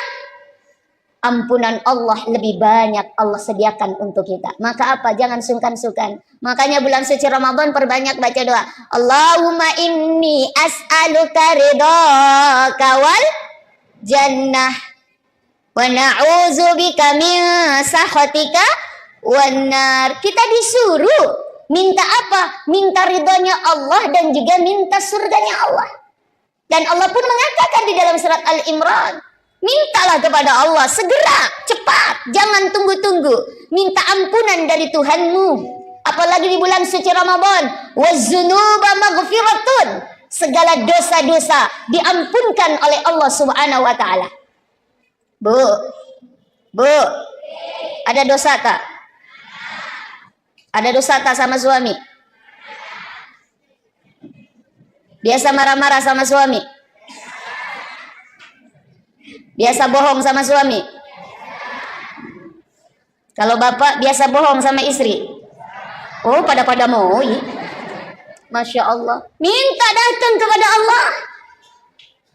ampunan Allah lebih banyak Allah sediakan untuk kita. Maka apa? Jangan sungkan-sungkan. Makanya bulan suci Ramadan perbanyak baca doa. Allahumma inni as'aluka ridhaka wal jannah wa na'udzubika min sakhatika wan nar. Kita disuruh minta apa? Minta ridhonya Allah dan juga minta surganya Allah. Dan Allah pun mengatakan di dalam surat Al-Imran, mintalah kepada Allah segera, cepat, jangan tunggu-tunggu. Minta ampunan dari Tuhanmu. Apalagi di bulan suci Ramadan, waz-dzunuba maghfiratun. Segala dosa-dosa diampunkan oleh Allah Subhanahu wa taala. Bu, ada dosa tak? Ada dosa tak sama suami? Biasa marah-marah sama suami? Biasa bohong sama suami? Kalau bapak biasa bohong sama istri? Oh, pada mau. Masya Allah. Minta datang kepada Allah.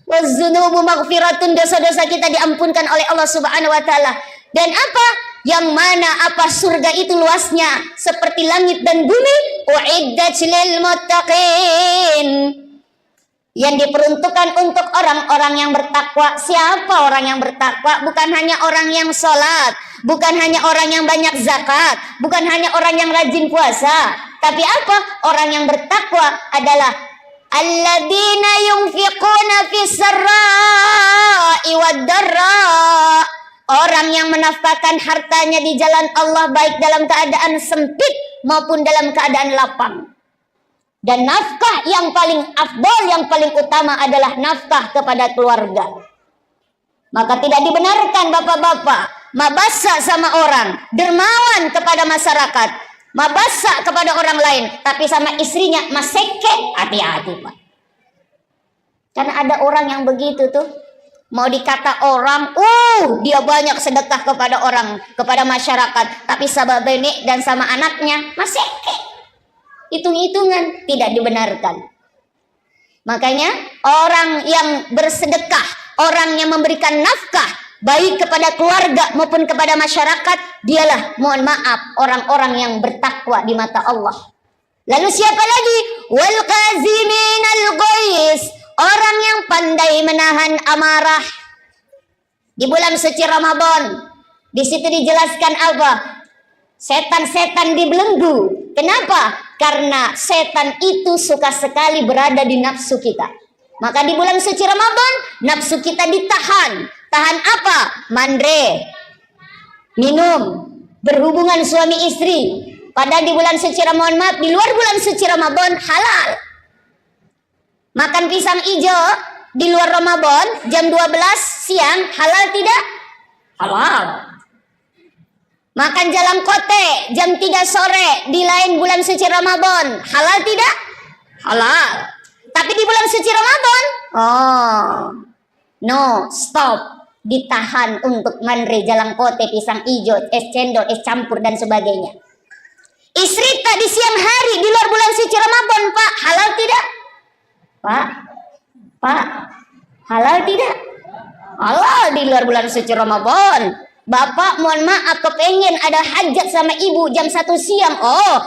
Waz-dzunubu maghfiratun, dosa-dosa kita diampunkan oleh Allah Subhanahu wa taala. Dan apa? Yang mana apa surga itu luasnya seperti langit dan bumi. Uiddat lil muttaqin. Yang diperuntukkan untuk orang-orang yang bertakwa. Siapa orang yang bertakwa? Bukan hanya orang yang sholat, bukan hanya orang yang banyak zakat, bukan hanya orang yang rajin puasa. Tapi apa? Orang yang bertakwa adalah alladzina yunfiquna fis sarra'i wad darra. Orang yang menafkahkan hartanya di jalan Allah baik dalam keadaan sempit maupun dalam keadaan lapang. Dan nafkah yang paling afdal, yang paling utama adalah nafkah kepada keluarga. Maka tidak dibenarkan bapak-bapak mabasa sama orang, dermawan kepada masyarakat, mabasa kepada orang lain, tapi sama istrinya maseke. Hati-hati Pak. Karena ada orang yang begitu tuh, mau dikata orang, dia banyak sedekah kepada orang, kepada masyarakat, tapi sama benek dan sama anaknya maseke. Hitung-hitungan, tidak dibenarkan. Makanya orang yang bersedekah, orang yang memberikan nafkah baik kepada keluarga maupun kepada masyarakat, dialah, mohon maaf, orang-orang yang bertakwa di mata Allah. Lalu siapa lagi? Wal qaziminal ghaiz, orang yang pandai menahan amarah. Di bulan suci Ramadan, di situ dijelaskan apa? Setan-setan dibelenggu. Kenapa? Karena setan itu suka sekali berada di nafsu kita. Maka di bulan suci Ramadan, nafsu kita ditahan. Tahan apa? Mandre, minum, berhubungan suami istri. Padahal di bulan suci Ramadan, maaf, di luar bulan suci Ramadan halal. Makan pisang hijau di luar Ramadan jam 12 siang halal tidak? Halal. Makan jalan kote jam 3 sore di lain bulan suci Ramadan halal tidak? Halal. Tapi di bulan suci Ramadan, no, stop. Ditahan untuk mandre, jalan kote, pisang hijau, es cendol, es campur dan sebagainya. Istri tak di siang hari di luar bulan suci Ramadan, Pak, halal tidak? Pak, halal tidak? Halal di luar bulan suci Ramadan. Bapak mohon maaf kepengen ada hajat sama ibu jam 1 siang.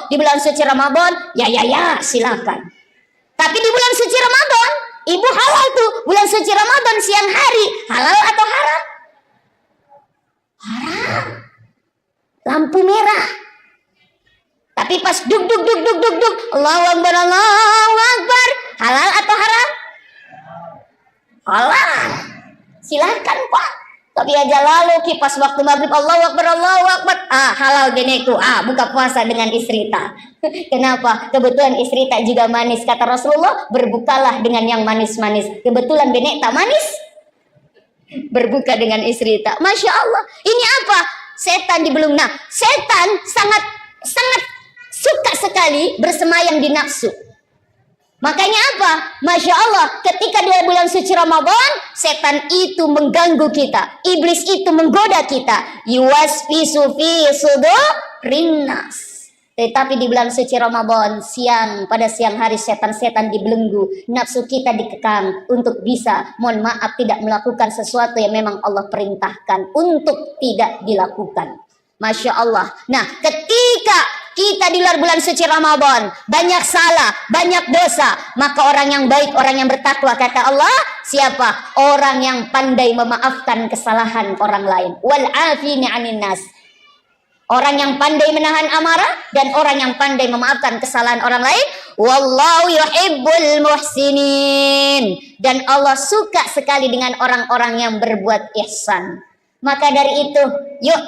Di bulan suci Ramadan, ya silakan. Tapi di bulan suci Ramadan, ibu halal tuh. Bulan suci Ramadan siang hari, halal atau haram? Haram. Lampu merah. Tapi pas duk, Allahu Akbar, Allahu Akbar, halal atau haram? Halal. Silakan Pak. Tapi aja lalu kipas waktu maghrib Allahu Akbar, halal geneku. Buka puasa dengan istri tak. Kenapa? Kebetulan istri tak juga manis. Kata Rasulullah, berbukalah dengan yang manis-manis. Kebetulan benek tak manis, berbuka dengan istri tak. Masya Allah. Ini apa? Setan dibelung. Nah, setan sangat suka sekali bersemayam di nafsu. Makanya apa? Masya Allah, ketika di bulan suci Ramadan, setan itu mengganggu kita. Iblis itu menggoda kita. Yuwaswisu fi sudurin nas. Tetapi di bulan suci Ramadan, pada siang hari setan-setan dibelenggu, nafsu kita dikekang untuk bisa, mohon maaf, tidak melakukan sesuatu yang memang Allah perintahkan untuk tidak dilakukan. Masya Allah. Nah, ketika kita di luar bulan suci Ramadan banyak salah, banyak dosa, maka orang yang baik, orang yang bertakwa, kata Allah, siapa? Orang yang pandai memaafkan kesalahan orang lain. Wal afina 'anin nas. Orang yang pandai menahan amarah dan orang yang pandai memaafkan kesalahan orang lain. Wallahu yuhibbul muhsinin. Dan Allah suka sekali dengan orang-orang yang berbuat ihsan. Maka dari itu, yuk,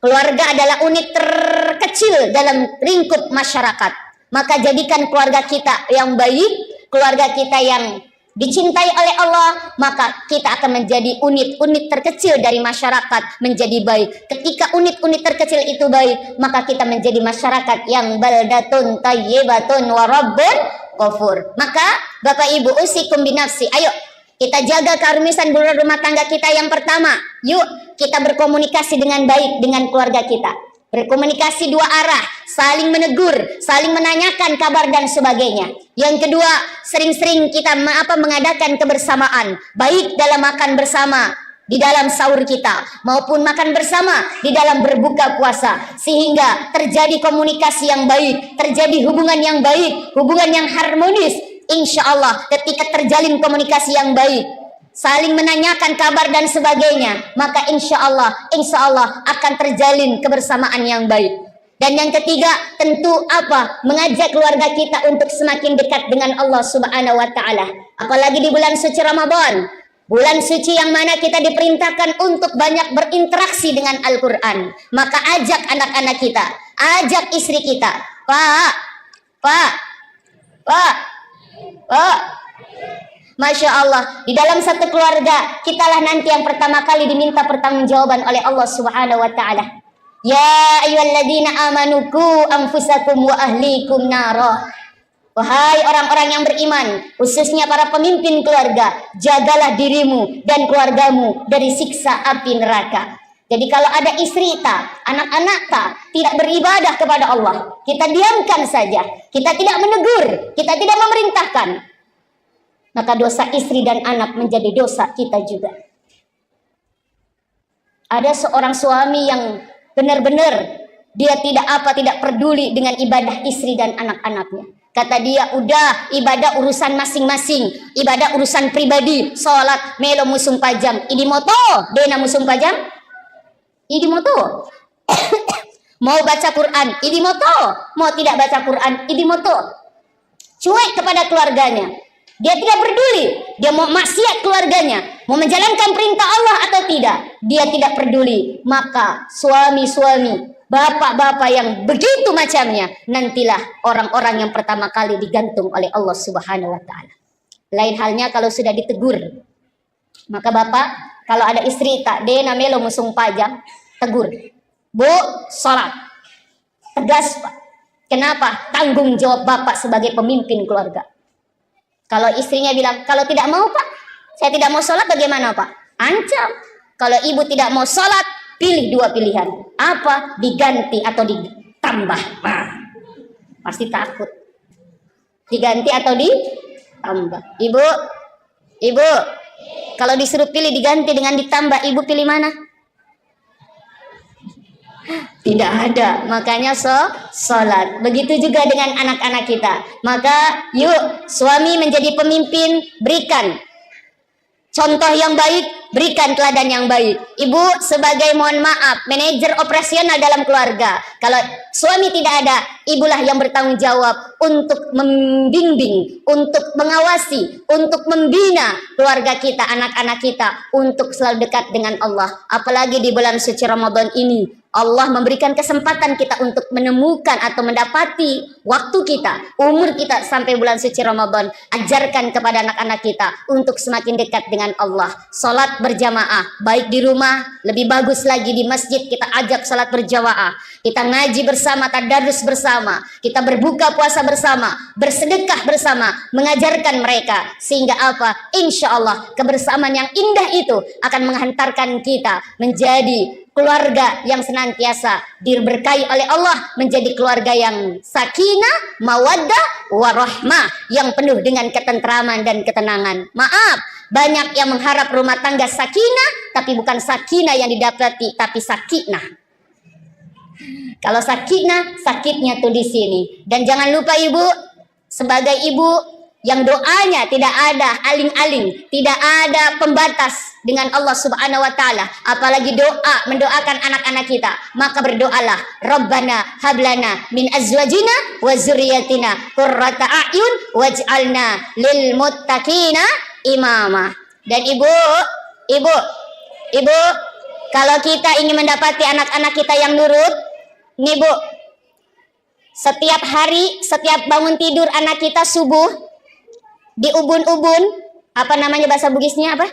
keluarga adalah unit terkecil dalam lingkup masyarakat. Maka jadikan keluarga kita yang baik, keluarga kita yang dicintai oleh Allah, maka kita akan menjadi unit-unit terkecil dari masyarakat menjadi baik. Ketika unit-unit terkecil itu baik, maka kita menjadi masyarakat yang baldatun tayyibatun wa rabbun ghafur. Maka Bapak Ibu, usikum binafsi, ayo kita jaga keharmonisan rumah tangga kita. Yang pertama, yuk kita berkomunikasi dengan baik dengan keluarga kita. Berkomunikasi dua arah, saling menegur, saling menanyakan kabar dan sebagainya. Yang kedua, sering-sering kita mengadakan kebersamaan, baik dalam makan bersama di dalam sahur kita maupun makan bersama di dalam berbuka puasa, sehingga terjadi komunikasi yang baik, terjadi hubungan yang baik, hubungan yang harmonis. Insya Allah ketika terjalin komunikasi yang baik, saling menanyakan kabar dan sebagainya, maka insya Allah akan terjalin kebersamaan yang baik. Dan yang ketiga, tentu apa? Mengajak keluarga kita untuk semakin dekat dengan Allah Subhanahu wa taala. Apalagi di bulan suci Ramadan, bulan suci yang mana kita diperintahkan untuk banyak berinteraksi dengan Al-Qur'an. Maka ajak anak-anak kita, ajak istri kita. Pak, Masya Allah, di dalam satu keluarga, kitalah nanti yang pertama kali diminta pertanggungjawaban oleh Allah Subhanahu wa taala. Ya ayyuhalladzina amanu qu anfusakum wa ahlikum nara. Wahai orang-orang yang beriman, khususnya para pemimpin keluarga, jagalah dirimu dan keluargamu dari siksa api neraka. Jadi kalau ada istri tak, anak-anak tak, tidak beribadah kepada Allah, kita diamkan saja, kita tidak menegur, kita tidak memerintahkan, maka dosa istri dan anak menjadi dosa kita juga. Ada seorang suami yang benar-benar dia tidak peduli dengan ibadah istri dan anak-anaknya. Kata dia, udah ibadah urusan masing-masing, ibadah urusan pribadi, sholat melo musung pajam, idi moto, dena musung pajam, idi moto. Mau baca Quran, idi moto, mau tidak baca Quran, idi moto. Cuek kepada keluarganya. Dia tidak peduli, dia mau maksiat keluarganya, mau menjalankan perintah Allah atau tidak, dia tidak peduli. Maka suami-suami, bapak-bapak yang begitu macamnya, nantilah orang-orang yang pertama kali digantung oleh Allah Subhanahu wa taala. Lain halnya kalau sudah ditegur. Maka bapak, kalau ada istri tak dena melo musung pajang, tegur. Bu, sholat. Tegas, Pak. Kenapa? Tanggung jawab bapak sebagai pemimpin keluarga. Kalau istrinya bilang, kalau tidak mau Pak, saya tidak mau sholat, bagaimana Pak? Ancam. Kalau ibu tidak mau sholat, pilih dua pilihan. Apa? Diganti atau ditambah. Nah, pasti takut. Diganti atau ditambah. Ibu, kalau disuruh pilih diganti dengan ditambah, ibu pilih mana? Tidak ada, makanya sholat. Begitu juga dengan anak-anak kita. Maka yuk suami menjadi pemimpin, berikan contoh yang baik, berikan teladan yang baik. Ibu sebagai, mohon maaf, manajer operasional dalam keluarga. Kalau suami tidak ada, ibulah yang bertanggung jawab untuk membimbing, untuk mengawasi, untuk membina keluarga kita, anak-anak kita, untuk selalu dekat dengan Allah. Apalagi di bulan suci Ramadan ini, Allah memberikan kesempatan kita untuk menemukan atau mendapati waktu kita, umur kita sampai bulan suci Ramadan. Ajarkan kepada anak-anak kita untuk semakin dekat dengan Allah. Salat berjamaah, baik di rumah, lebih bagus lagi di masjid kita ajak salat berjamaah. Kita ngaji bersama, tadarus bersama, kita berbuka puasa bersama, bersedekah bersama, mengajarkan mereka. Sehingga apa? Insya Allah kebersamaan yang indah itu akan menghantarkan kita menjadi keluarga yang senantiasa diberkahi oleh Allah, menjadi keluarga yang sakinah, mawaddah, warahmah, yang penuh dengan ketentraman dan ketenangan. Maaf, banyak yang mengharap rumah tangga sakinah, tapi bukan sakinah yang didapati, tapi sakinah. Kalau sakinah, sakitnya tuh di sini. Dan jangan lupa ibu, sebagai ibu yang doanya tidak ada aling-aling, tidak ada pembatas dengan Allah Subhanahu wa taala, apalagi doa mendoakan anak-anak kita, maka berdoalah, Rabbana hablana min azwajina wa dzurriyyatina qurrata a'yun waj'alna lil muttaqina imama. Dan ibu, kalau kita ingin mendapati anak-anak kita yang nurut, nih bu, setiap hari, setiap bangun tidur anak kita subuh, di ubun-ubun, apa namanya bahasa Bugisnya apa?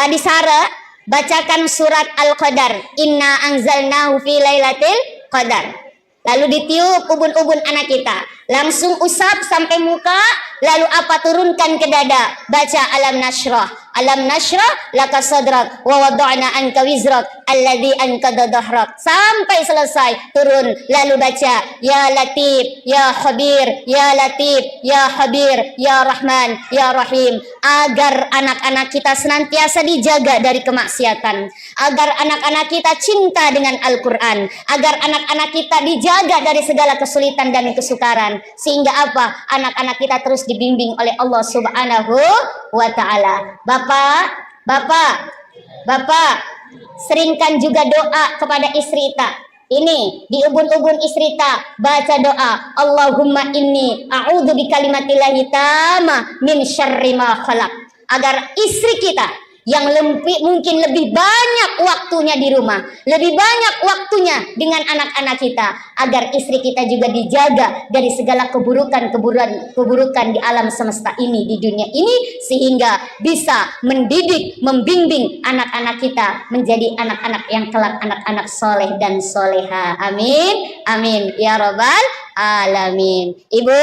Di Sara, bacakan surat Al-Qadar, Inna anzalnahu fi lailatul qadar. Lalu ditiup ubun-ubun anak kita, langsung usap sampai muka, lalu apa, turunkan ke dada, baca alam nashrah laka sadrak wa wada'na anka wizrak alladhi anqadha dhahrak, sampai selesai turun, lalu baca ya latif ya khabir ya latif ya khabir ya rahman ya rahim, agar anak-anak kita senantiasa dijaga dari kemaksiatan, agar anak-anak kita cinta dengan Al-Quran, agar anak-anak kita dijaga dari segala kesulitan dan kesukaran, sehingga apa, anak-anak kita terus dibimbing oleh Allah Subhanahu wa taala. Bapak, seringkan juga doa kepada istri ta. Ini di ubun-ubun istri ta, baca doa, Allahumma inni a'udzu bikalimatillahi tamma min syarri ma khalaq, agar istri kita yang mungkin lebih banyak waktunya di rumah, lebih banyak waktunya dengan anak-anak kita, agar istri kita juga dijaga dari segala keburukan di alam semesta ini, di dunia ini, sehingga bisa mendidik, membimbing anak-anak kita menjadi anak-anak yang kelak anak-anak soleh dan soleha. Amin, amin ya robbal alamin. Ibu,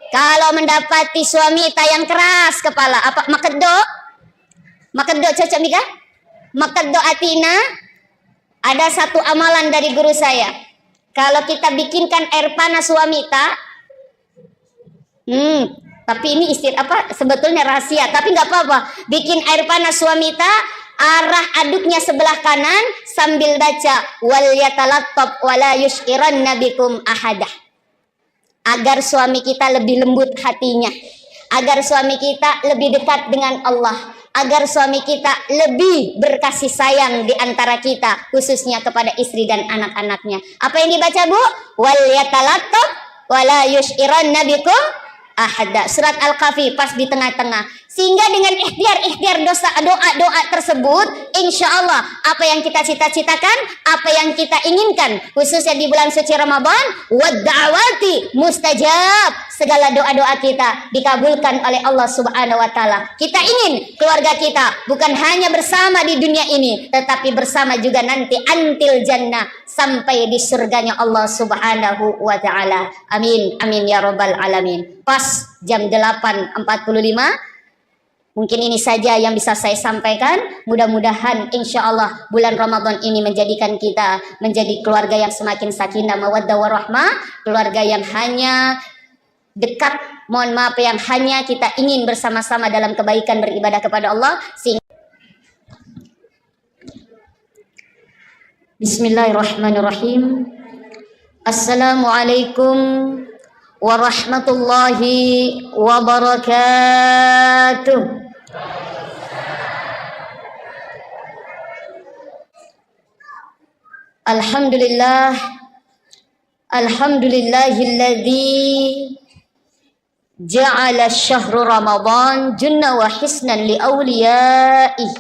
kalau mendapati suami yang keras kepala, apa makeddo cocok Mika? Makeddo atina, ada satu amalan dari guru saya. Kalau kita bikinkan air panas suami tapi ini sebetulnya rahasia, tapi nggak apa-apa. Bikin air panas suami arah aduknya sebelah kanan sambil baca wal yatalattab wala yushiranna bikum ahadah, agar suami kita lebih lembut hatinya, agar suami kita lebih dekat dengan Allah, agar suami kita lebih berkasih sayang di antara kita, khususnya kepada istri dan anak-anaknya. Apa yang dibaca bu? Wal yatalattab wala yushiranna bikum ahada, surat Al-Kahfi pas di tengah-tengah. Sehingga dengan ikhtiar doa tersebut, insya Allah apa yang kita cita-citakan, apa yang kita inginkan, khususnya di bulan suci Ramadan, wadda'awati mustajab, segala doa-doa kita dikabulkan oleh Allah Subhanahu wa taala. Kita ingin keluarga kita bukan hanya bersama di dunia ini, tetapi bersama juga nanti antil jannah, sampai di surganya Allah Subhanahu wa taala. Amin, amin ya robbal alamin. Pas jam 8.45, mungkin ini saja yang bisa saya sampaikan. Mudah-mudahan insya Allah bulan Ramadan ini menjadikan kita menjadi keluarga yang semakin sakinah, mawaddah, warahmah, keluarga yang hanya dekat, mohon maaf, yang hanya kita ingin bersama-sama dalam kebaikan beribadah kepada Allah. Bismillahirrahmanirrahim. Assalamualaikum warahmatullahi wabarakatuh. Alhamdulillahilladzi ja'ala syahru Ramadan junna wa hisnan li awliyaih,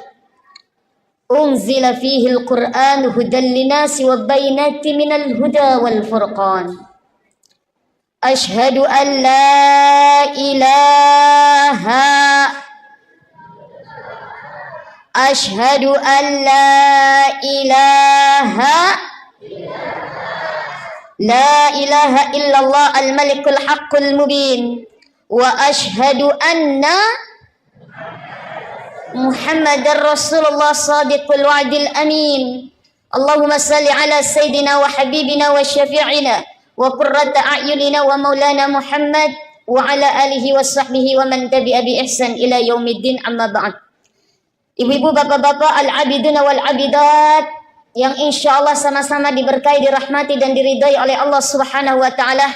unzila fihi al-Qur'an hudan linasi wa bainati minal huda wal furqan. Ashhadu an la ilaha Ashhadu an la ilaha illallah al-malikul haqqul mubin, wa ashhadu anna Muhammadar Rasulullah Sadiqul Wa'dil Amin. Allahumma salli ala Sayyidina wa Habibina wa Syafi'ina wa Qurrata A'yunina wa Maulana Muhammad wa ala alihi wa sahbihi wa man tabi'a bi ihsan ila yaumiddin, amma ba'd. Ibu-ibu, bapak-bapak, al-abiduna wal-abidat yang insyaallah sama-sama diberkahi, dirahmati dan diridhai oleh Allah Subhanahu wa taala.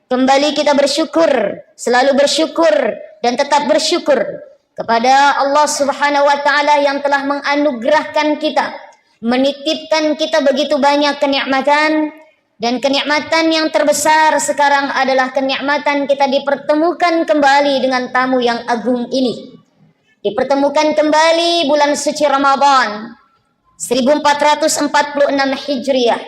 Kembali kita bersyukur, selalu bersyukur dan tetap bersyukur kepada Allah Subhanahu wa taala yang telah menganugerahkan kita, menitipkan kita begitu banyak kenikmatan. Dan kenikmatan yang terbesar sekarang adalah kenikmatan kita dipertemukan kembali dengan tamu yang agung ini. Dipertemukan kembali bulan suci Ramadan 1446 Hijriah.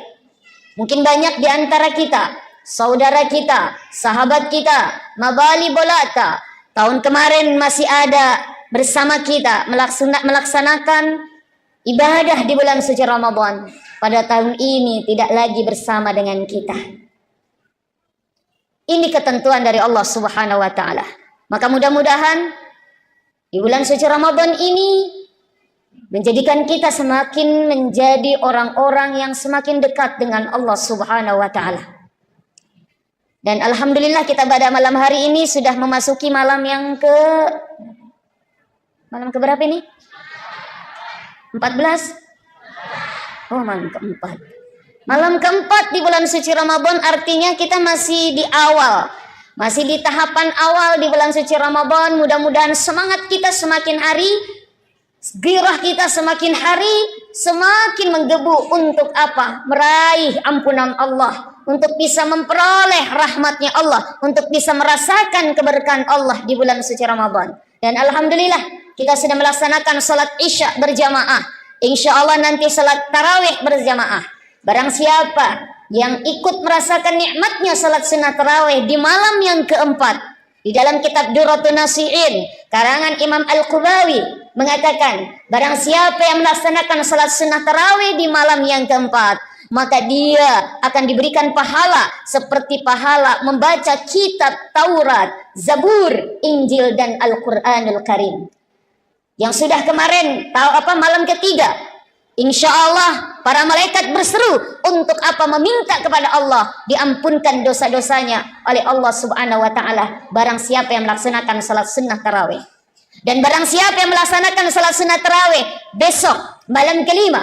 Mungkin banyak di antara kita, saudara kita, sahabat kita, mabali bolata, tahun kemarin masih ada bersama kita melaksanakan ibadah di bulan suci Ramadan. Pada tahun ini tidak lagi bersama dengan kita. Ini ketentuan dari Allah Subhanahu wa taala. Maka mudah-mudahan di bulan suci Ramadan ini menjadikan kita semakin menjadi orang-orang yang semakin dekat dengan Allah Subhanahu wa taala. Dan alhamdulillah kita pada malam hari ini sudah memasuki malam ke berapa ini? 14? Oh, malam keempat. Malam keempat di bulan suci Ramadan, artinya kita masih di awal. Masih di tahapan awal di bulan suci Ramadan. Mudah-mudahan semangat kita semakin hari, gairah kita semakin hari, semakin menggebu untuk apa? Meraih ampunan Allah, untuk bisa memperoleh rahmatnya Allah, untuk bisa merasakan keberkahan Allah di bulan suci Ramadan. Dan alhamdulillah kita sudah melaksanakan salat Isya berjamaah. Insya Allah nanti salat tarawih berjamaah. Barang siapa yang ikut merasakan nikmatnya salat sunnah tarawih di malam yang keempat, di dalam kitab Durratun Nasihin karangan Imam Al-Qubawi mengatakan, barang siapa yang melaksanakan salat sunnah tarawih di malam yang keempat, maka dia akan diberikan pahala seperti pahala membaca kitab Taurat, Zabur, Injil dan Al-Quranul Karim. Yang sudah kemarin malam ketiga, insya Allah para malaikat berseru untuk apa? Meminta kepada Allah diampunkan dosa-dosanya oleh Allah Subhanahu wa taala barang siapa yang melaksanakan salat sunnah tarawih. Dan barang siapa yang melaksanakan salat sunnah tarawih besok malam kelima,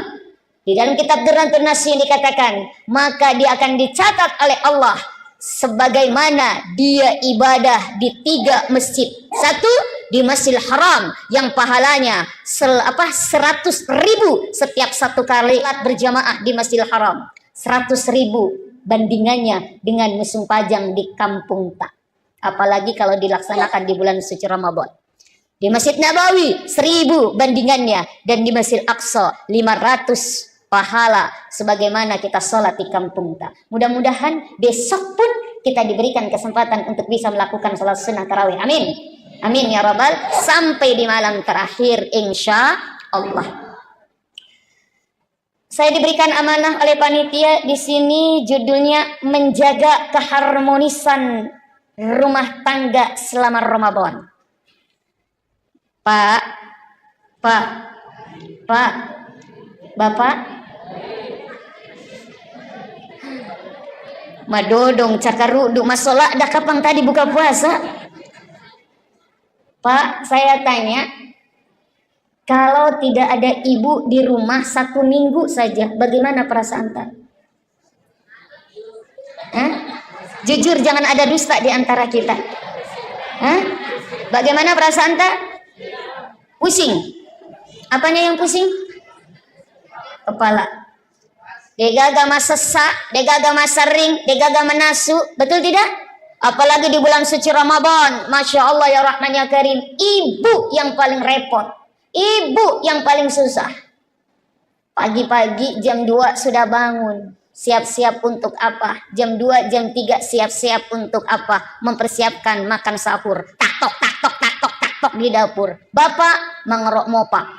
di dalam kitab Durratun Nasihin dikatakan, maka dia akan dicatat oleh Allah sebagaimana dia ibadah di 3 masjid. Satu di Masjidil Haram yang pahalanya 100.000 setiap satu kali salat berjamaah di Masjidil Haram. 100.000 bandingannya dengan musim pajang di kampung tak. Apalagi kalau dilaksanakan di bulan suci Ramadan. Di Masjid Nabawi 1.000 bandingannya, dan di Masjid Aqsa 500 pahala sebagaimana kita sholat di kampung tak. Mudah-mudahan besok pun kita diberikan kesempatan untuk bisa melakukan sholat sunnah tarawih. Amin. Amin ya rabbal, sampai di malam terakhir insya Allah. Saya diberikan amanah oleh panitia di sini, judulnya menjaga keharmonisan rumah tangga selama Ramadan. Pak, Bapak, madodong cakaruduk masalah dah kapan tadi buka puasa? Pak, saya tanya, kalau tidak ada ibu di rumah 1 minggu saja, bagaimana perasaan tak? Jujur, jangan ada dusta di antara kita. Bagaimana perasaan tak? Pusing. Apanya yang pusing? Kepala. Degaga sesak, degaga sering, degaga menasu, betul tidak? Apalagi di bulan suci Ramadan, Masya Allah ya Rahman ya Karim, ibu yang paling repot, ibu yang paling susah. Pagi-pagi jam 2 sudah bangun, siap-siap untuk apa? Jam 2, jam 3 siap-siap untuk apa? Mempersiapkan makan sahur. Tak tok di dapur. Bapak mengerok mopa.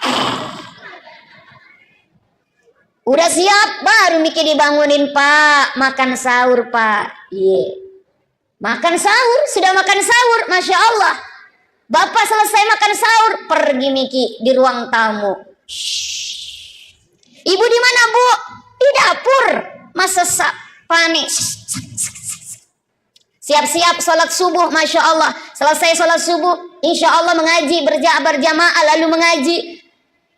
Udah siap, baru mikir dibangunin, Pak. Makan sahur, Pak. Makan sahur, sudah makan sahur, Masya Allah. Bapak selesai makan sahur, pergi Miki di ruang tamu. Shhh. Ibu di mana, Bu? Di dapur. Masa panik. Siap-siap sholat subuh, Masya Allah. Selesai sholat subuh, insya Allah mengaji, berjamaah lalu mengaji.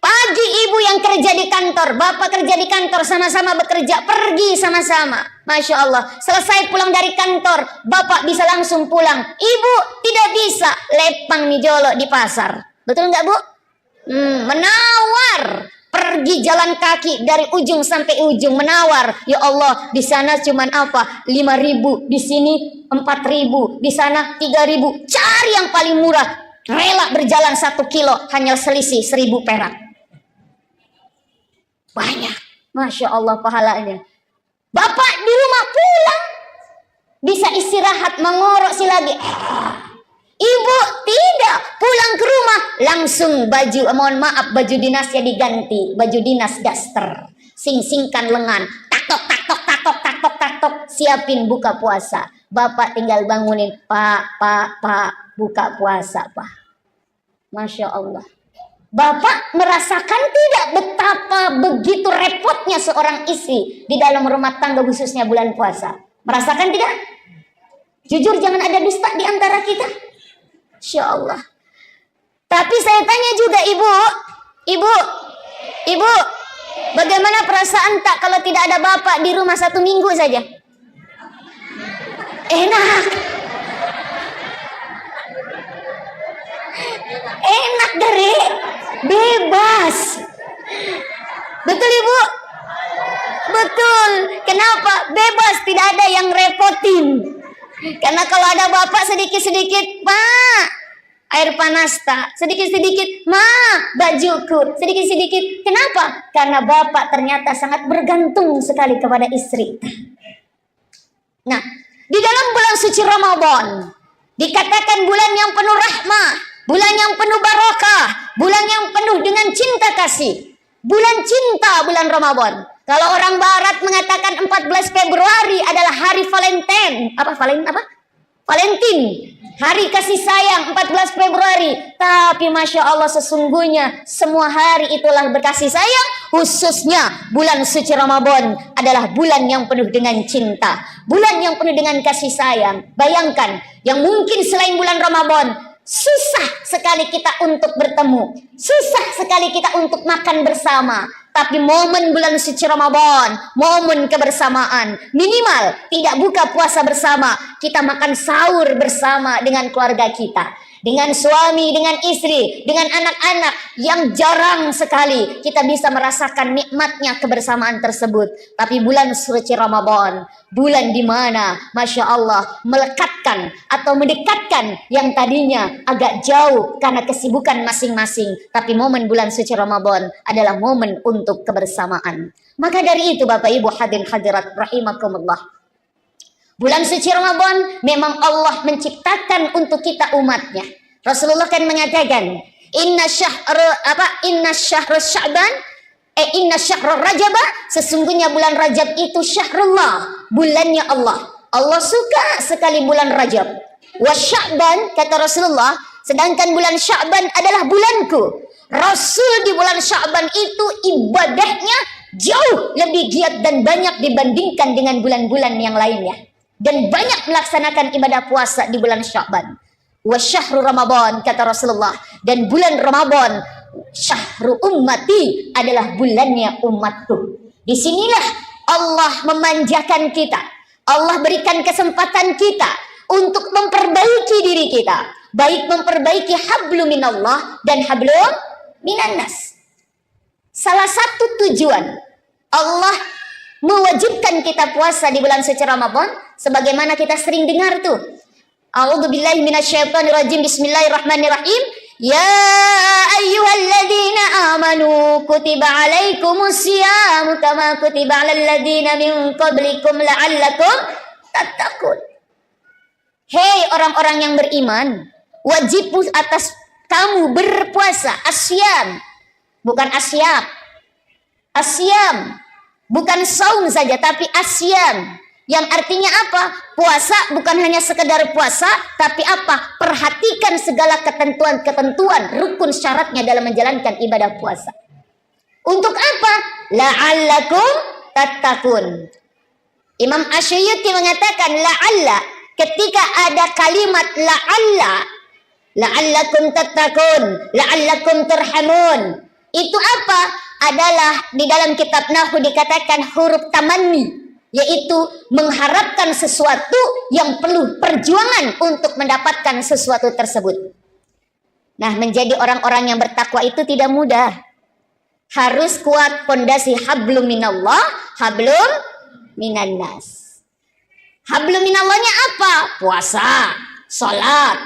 Pagi ibu yang kerja di kantor, bapak kerja di kantor, sama-sama bekerja, pergi sama-sama. Masya Allah, selesai pulang dari kantor, bapak bisa langsung pulang. Ibu tidak bisa, lepang nih jolo di pasar. Betul nggak, Bu? Menawar. Pergi jalan kaki dari ujung sampai ujung, menawar. Ya Allah, di sana cuman apa? 5.000, di sini 4.000, di sana 3.000. Cari yang paling murah. Rela berjalan 1 kilo, hanya selisih 1.000 perak. Banyak, Masya Allah pahalanya. Bapak di rumah pulang, bisa istirahat, mengorok lagi. Ibu tidak, pulang ke rumah langsung baju, mohon maaf, baju dinasnya diganti, baju dinas daster, sing-singkan lengan, tak tok, siapin buka puasa. Bapak tinggal bangunin, Pak, buka puasa, Pak. Masya Allah. Bapak merasakan tidak betapa begitu repotnya seorang istri di dalam rumah tangga khususnya bulan puasa? Merasakan tidak? Jujur, jangan ada dusta di antara kita. Insya Allah. Tapi saya tanya juga ibu, bagaimana perasaan tak kalau tidak ada bapak di rumah 1 minggu saja? Enak. Enak dari bebas. Betul ibu? Betul. Kenapa? Bebas, tidak ada yang repotin. Karena kalau ada bapak sedikit-sedikit, Pak, air panas tak, sedikit-sedikit, Ma, bajuku, sedikit-sedikit. Kenapa? Karena bapak ternyata sangat bergantung sekali kepada istri. Nah, di dalam bulan suci Ramadan dikatakan bulan yang penuh rahmah, bulan yang penuh barokah, bulan yang penuh dengan cinta kasih. Bulan cinta, bulan Ramadan. Kalau orang barat mengatakan 14 Februari adalah hari Valentine. Valentine. Hari kasih sayang 14 Februari. Tapi Masya Allah, sesungguhnya semua hari itulah berkasih sayang. Khususnya bulan suci Ramadan adalah bulan yang penuh dengan cinta. Bulan yang penuh dengan kasih sayang. Bayangkan, yang mungkin selain bulan Ramadan susah sekali kita untuk bertemu, susah sekali kita untuk makan bersama. Tapi momen bulan suci Ramadan, momen kebersamaan, minimal tidak buka puasa bersama, kita makan sahur bersama dengan keluarga kita, dengan suami, dengan istri, dengan anak-anak, yang jarang sekali kita bisa merasakan nikmatnya kebersamaan tersebut. Tapi bulan suci Ramadan, bulan di mana Masya Allah melekatkan atau mendekatkan yang tadinya agak jauh karena kesibukan masing-masing. Tapi momen bulan suci Ramadan adalah momen untuk kebersamaan. Maka dari itu Bapak Ibu hadirin hadirat rahimakumullah, bulan suci Ramadan memang Allah menciptakan untuk kita umatnya. Rasulullah kan mengatakan, inna syahrul Rajab, sesungguhnya bulan Rajab itu syahrullah, bulannya Allah. Allah suka sekali bulan Rajab. Wa Sya'ban, kata Rasulullah, sedangkan bulan Sya'ban adalah bulanku. Rasul di bulan Sya'ban itu ibadahnya jauh lebih giat dan banyak dibandingkan dengan bulan-bulan yang lainnya. Dan banyak melaksanakan ibadah puasa di bulan Sya'ban. Wa syahru Ramadan, kata Rasulullah, dan bulan Ramadan syahru ummati, adalah bulannya umatku. Disinilah Allah memanjakan kita. Allah berikan kesempatan kita untuk memperbaiki diri kita, baik memperbaiki hablum minallah dan hablum minannas. Salah satu tujuan Allah mewajibkan kita puasa di bulan suci Ramadan, sebagaimana kita sering dengar tuh, a'udzubillahi minasyaitonirrajim, bismillahirrahmanirrahim, ya ayyuhalladzina amanu kutiba alaikumusiyam kama kutiba alal ladzina min qablikum la'allakum tattaqun. Hei orang-orang yang beriman, wajib atas kamu berpuasa. Asyam, bukan asyam. Asyam bukan saum saja, tapi asyam. Yang artinya apa? Puasa bukan hanya sekedar puasa, tapi apa? Perhatikan segala ketentuan-ketentuan, rukun syaratnya dalam menjalankan ibadah puasa. Untuk apa? La'allakum tattaqun. Imam Asy'uti mengatakan la'alla, ketika ada kalimat la'allakum tattaqun, la'allakum turhamun. Itu apa? Adalah di dalam kitab Nahwu dikatakan huruf tamanni, yaitu mengharapkan sesuatu yang perlu perjuangan untuk mendapatkan sesuatu tersebut. Nah, menjadi orang-orang yang bertakwa itu tidak mudah. Harus kuat pondasi hablum minallah, hablum minannas. Hablum minallahnya apa? Puasa, salat,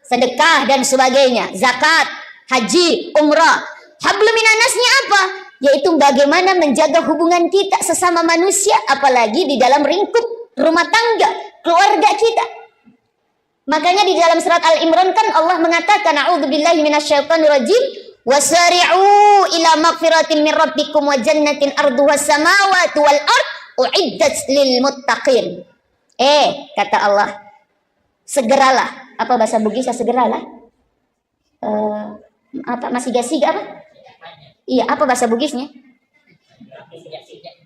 sedekah dan sebagainya, zakat, haji, umrah. Hablum minannasnya apa? Yaitu bagaimana menjaga hubungan kita sesama manusia, apalagi di dalam lingkup rumah tangga, keluarga kita. Makanya di dalam surat Al-Imran kan Allah mengatakan a'udzubillahi minasyaitonirrajim, wasari'u ila magfiratin min rabbikum wa jannatin arduhas samawati wal ard uiddat lil muttaqin. Kata Allah, segeralah. Apa bahasa Bugisnya segeralah? Apa masih gasiga apa? Iya, apa bahasa Bugisnya?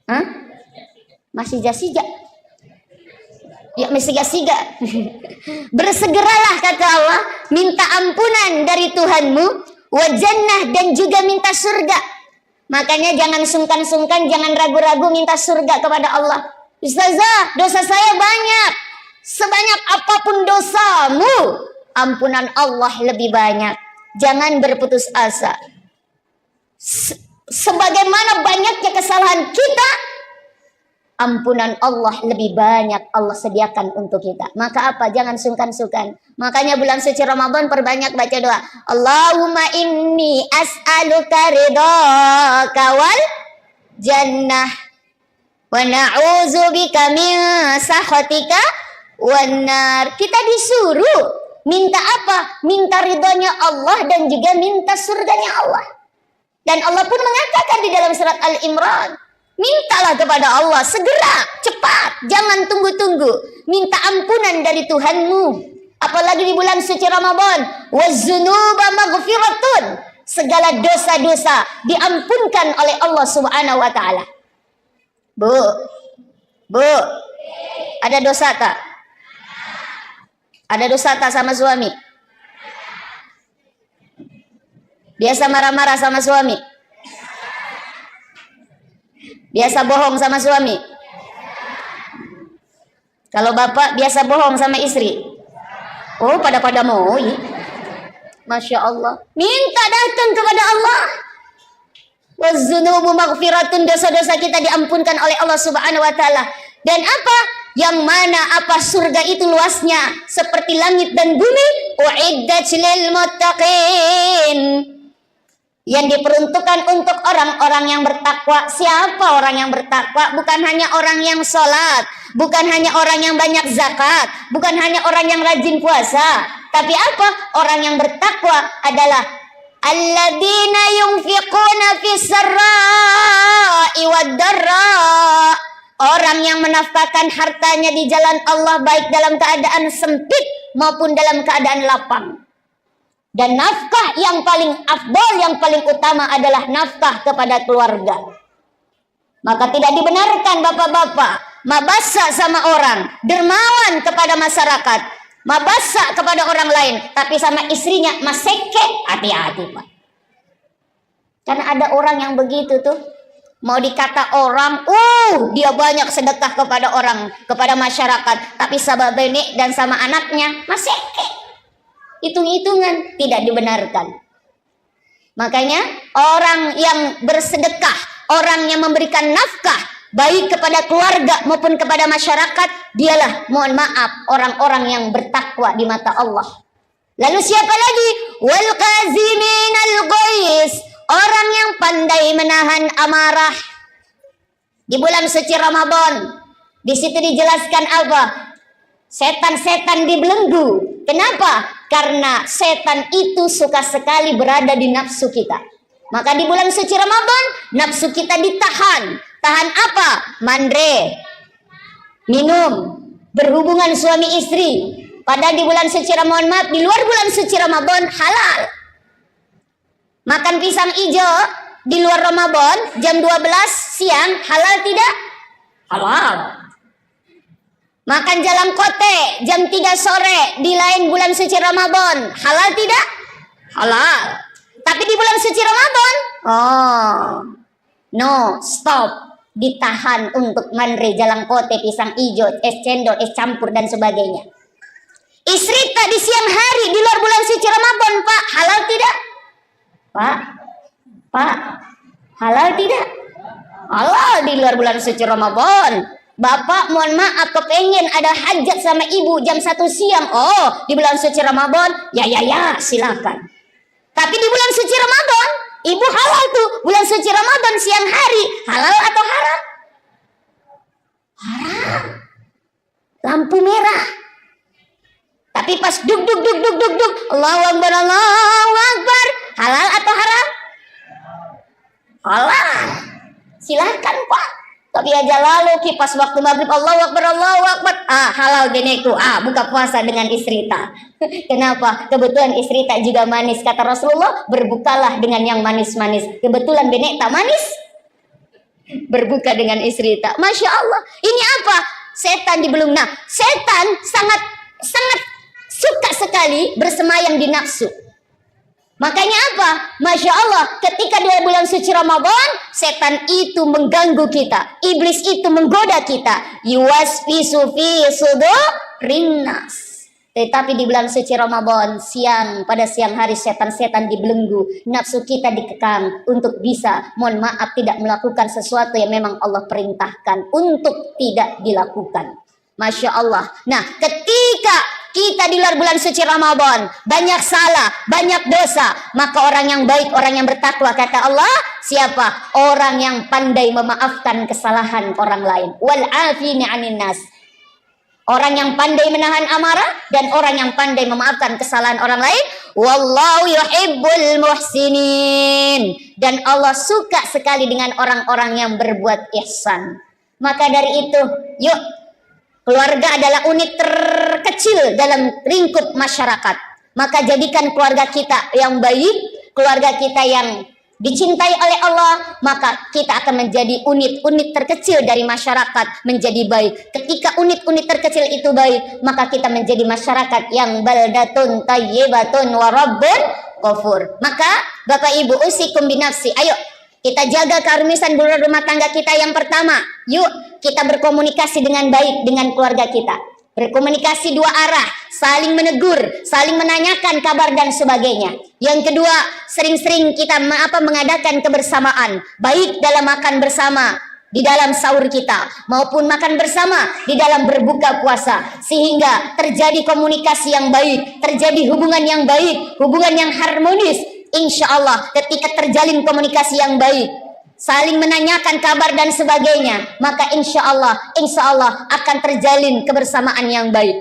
Hah? Masih jasiga. Ya, masih gasiga. Bersegeralah kata Allah, minta ampunan dari Tuhanmu, wa jannah, dan juga minta surga. Makanya jangan sungkan-sungkan, jangan ragu-ragu minta surga kepada Allah. Ustazah, dosa saya banyak. Sebanyak apapun dosamu, ampunan Allah lebih banyak. Jangan berputus asa. Sebagaimana banyaknya kesalahan kita, ampunan Allah lebih banyak Allah sediakan untuk kita. Maka apa? Jangan sungkan-sungkan. Makanya bulan suci Ramadan perbanyak baca doa. Allahumma inni as'aluka ridhaka wal jannah wa na'udzubika min sakhatika wan nar. Kita disuruh minta apa? Minta ridhonya Allah dan juga minta surganya Allah. Dan Allah pun mengatakan di dalam surat Al-Imran, mintalah kepada Allah segera, cepat, jangan tunggu-tunggu. Minta ampunan dari Tuhanmu. Apalagi di bulan suci Ramadan, waz-dzunuba maghfiratun. Segala dosa-dosa diampunkan oleh Allah Subhanahu wa taala. Bu, ada dosa tak? Ada dosa tak sama suami? Biasa marah-marah sama suami? Biasa bohong sama suami? Kalau bapak biasa bohong sama istri? Oh, pada mau. Masya Allah. Minta datang kepada Allah. Waz-dzunubu maghfiratun, dosa-dosa kita diampunkan oleh Allah Subhanahu wa taala. Dan apa? Yang mana apa surga itu luasnya seperti langit dan bumi. Uiddat lil muttaqin. Yang diperuntukkan untuk orang-orang yang bertakwa. Siapa orang yang bertakwa? Bukan hanya orang yang sholat, bukan hanya orang yang banyak zakat, bukan hanya orang yang rajin puasa. Tapi apa? Orang yang bertakwa adalah alladzina yunfiquna fis sarra'i wad dharra. Orang yang menafkahkan hartanya di jalan Allah, baik dalam keadaan sempit maupun dalam keadaan lapang. Dan nafkah yang paling afdal, yang paling utama adalah nafkah kepada keluarga. Maka tidak dibenarkan bapak-bapak mabasa sama orang, dermawan kepada masyarakat, mabasa kepada orang lain, tapi sama istrinya maseke. Hati-hati Pak. Karena ada orang yang begitu tuh, mau dikata orang, dia banyak sedekah kepada orang, kepada masyarakat, tapi sama benek dan sama anaknya maseke. Hitung-hitungan, tidak dibenarkan. Makanya orang yang bersedekah, orang yang memberikan nafkah baik kepada keluarga maupun kepada masyarakat, dialah, mohon maaf, orang-orang yang bertakwa di mata Allah. Lalu siapa lagi? Wal qaziminal ghaiz, orang yang pandai menahan amarah. Di bulan suci Ramadan, di situ dijelaskan apa? Setan-setan dibelenggu. Kenapa? Karena setan itu suka sekali berada di nafsu kita. Maka di bulan suci Ramadan, nafsu kita ditahan. Tahan apa? Mandre, minum, berhubungan suami istri. Padahal di bulan suci Ramadan, maaf, di luar bulan suci Ramadan halal. Makan pisang hijau di luar Ramadan jam 12 siang halal tidak? Halal. Makan jalan kote jam 3 sore di lain bulan suci Ramadan halal tidak? Halal. Tapi di bulan suci Ramadan, no, stop. Ditahan untuk manre, jalan kote, pisang hijau, es cendol, es campur dan sebagainya. Istri tak di siang hari di luar bulan suci Ramadan, Pak, halal tidak? Pak, halal tidak? Halal di luar bulan suci Ramadan. Bapak mohon maaf kepengen ada hajat sama ibu jam 1 siang. Oh, di bulan suci Ramadan, ya silakan. Tapi di bulan suci Ramadan, ibu halal tuh. Bulan suci Ramadan siang hari, halal atau haram? Haram. Lampu merah. Tapi pas duk, Allahu Akbar, Allahu Akbar. Halal atau haram? Halal. Silakan, Pak. Tapi aja lalu kipas waktu maghrib Allahu Akbar, Allahu Akbar. Halal geneku. Buka puasa dengan istri tak. Kenapa? Kebetulan istri tak juga manis. Kata Rasulullah, berbukalah dengan yang manis-manis. Kebetulan benek tak manis. Berbuka dengan istri tak. Masya Allah. Ini apa? Setan dibelung. Nah, setan sangat suka sekali bersemayam di nafsu. Makanya apa? Masya Allah, ketika di bulan suci Ramadan, setan itu mengganggu kita. Iblis itu menggoda kita. Yuwaswisu fi sudurin nas. Tetapi di bulan suci Ramadan, pada siang hari setan-setan dibelenggu. Nafsu kita dikekang untuk bisa, mohon maaf, tidak melakukan sesuatu yang memang Allah perintahkan untuk tidak dilakukan. Masya Allah. Nah, ketika kita di luar bulan suci Ramadan banyak salah, banyak dosa, maka orang yang baik, orang yang bertakwa, kata Allah, siapa? Orang yang pandai memaafkan kesalahan orang lain. Wal afini 'anin nas. Orang yang pandai menahan amarah dan orang yang pandai memaafkan kesalahan orang lain. Wallahu yuhibbul muhsinin. Dan Allah suka sekali dengan orang-orang yang berbuat ihsan. Maka dari itu, yuk, keluarga adalah unit terkecil dalam lingkup masyarakat. Maka jadikan keluarga kita yang baik, keluarga kita yang dicintai oleh Allah, maka kita akan menjadi unit-unit terkecil dari masyarakat menjadi baik. Ketika unit-unit terkecil itu baik, maka kita menjadi masyarakat yang baldatun tayyibatun wa rabbun ghafur. Maka Bapak Ibu, usikum binafsi, ayo kita jaga keharmonisan rumah tangga kita. Yang pertama, yuk kita berkomunikasi dengan baik dengan keluarga kita. Berkomunikasi dua arah, saling menegur, saling menanyakan kabar dan sebagainya. Yang kedua, sering-sering kita mengadakan kebersamaan, baik dalam makan bersama di dalam sahur kita, maupun makan bersama di dalam berbuka puasa, sehingga terjadi komunikasi yang baik, terjadi hubungan yang baik, hubungan yang harmonis. Insya Allah ketika terjalin komunikasi yang baik, saling menanyakan kabar dan sebagainya, maka insya Allah akan terjalin kebersamaan yang baik.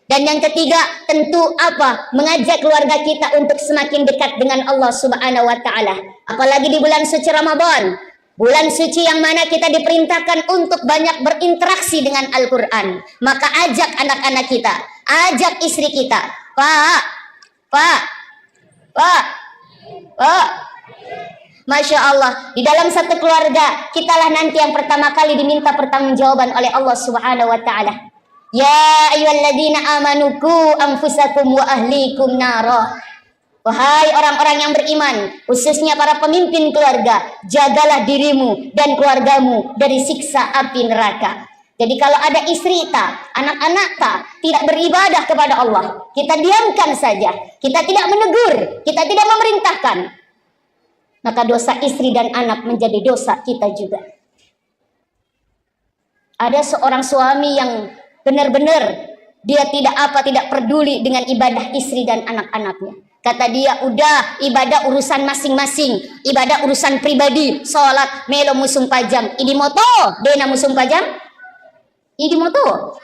Dan yang ketiga, tentu apa? Mengajak keluarga kita untuk semakin dekat dengan Allah Subhanahu wa Ta'ala. Apalagi di bulan suci Ramadan, bulan suci yang mana kita diperintahkan untuk banyak berinteraksi dengan Al-Quran. Maka ajak anak-anak kita, ajak istri kita. Pak, Masya Allah, di dalam satu keluarga, kitalah nanti yang pertama kali diminta pertanggungjawaban oleh Allah Subhanahu wa Ta'ala. Ya ayyuhalladzina amanu qu anfusakum wa ahlikum nara. Wahai orang-orang yang beriman, khususnya para pemimpin keluarga, jagalah dirimu dan keluargamu dari siksa api neraka. Jadi kalau ada istri tak, anak-anak tak, tidak beribadah kepada Allah, kita diamkan saja, kita tidak menegur, kita tidak memerintahkan, maka dosa istri dan anak menjadi dosa kita juga. Ada seorang suami yang benar-benar dia tidak peduli dengan ibadah istri dan anak-anaknya. Kata dia, udah ibadah urusan masing-masing, ibadah urusan pribadi, sholat melo musung pajam, idi moto, dena musung pajam, idi moto.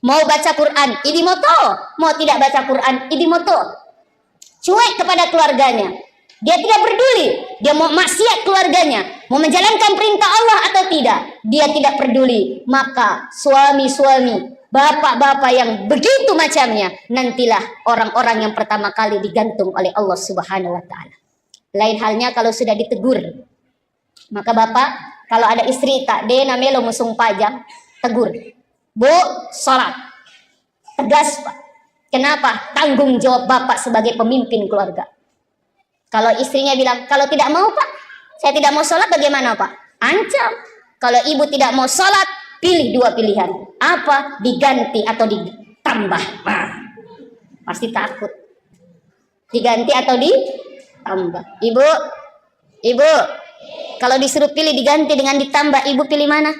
Mau baca Quran, idi moto, mau tidak baca Quran, idi moto. Cuek kepada keluarganya. Dia tidak peduli, dia mau maksiat keluarganya, mau menjalankan perintah Allah atau tidak, dia tidak peduli. Maka suami-suami, bapak-bapak yang begitu macamnya, nantilah orang-orang yang pertama kali digantung oleh Allah Subhanahu wa taala. Lain halnya kalau sudah ditegur. Maka bapak, kalau ada istri tak de namelo musung pajang, tegur. Bu, sholat. Tegas, Pak. Kenapa? Tanggung jawab bapak sebagai pemimpin keluarga. Kalau istrinya bilang, kalau tidak mau Pak, saya tidak mau sholat, bagaimana Pak? Ancam. Kalau ibu tidak mau sholat, pilih dua pilihan. Apa? Diganti atau ditambah. Nah, pasti takut. Diganti atau ditambah. Ibu, kalau disuruh pilih diganti dengan ditambah, ibu pilih mana?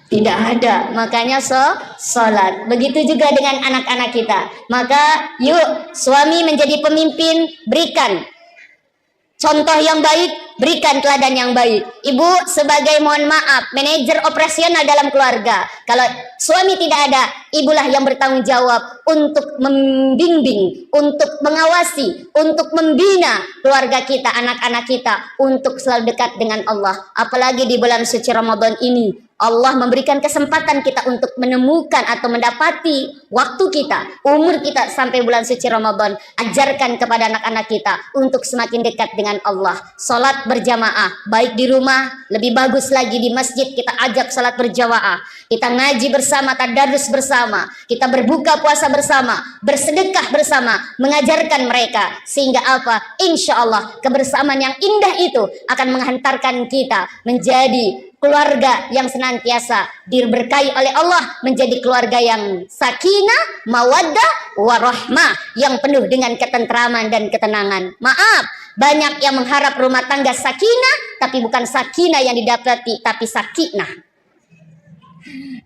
Tidak ada. Makanya sholat. Begitu juga dengan anak-anak kita. Maka yuk suami menjadi pemimpin, berikan contoh yang baik, berikan teladan yang baik. Ibu sebagai, mohon maaf, manajer operasional dalam keluarga. Kalau suami tidak ada, ibulah yang bertanggung jawab untuk membimbing, untuk mengawasi, untuk membina keluarga kita, anak-anak kita, untuk selalu dekat dengan Allah. Apalagi di bulan suci Ramadan ini, Allah memberikan kesempatan kita untuk menemukan atau mendapati waktu kita, umur kita sampai bulan suci Ramadan. Ajarkan kepada anak-anak kita untuk semakin dekat dengan Allah. Salat berjamaah, baik di rumah, lebih bagus lagi di masjid kita ajak salat berjamaah. Kita ngaji bersama, tadarus bersama, kita berbuka puasa bersama, bersedekah bersama, mengajarkan mereka. Sehingga apa? Insya Allah kebersamaan yang indah itu akan menghantarkan kita menjadi keluarga yang senantiasa diberkahi oleh Allah, menjadi keluarga yang sakinah, mawaddah, warahmah, yang penuh dengan ketentraman dan ketenangan. Maaf, banyak yang mengharap rumah tangga sakinah, tapi bukan sakinah yang didapati, tapi sakinah.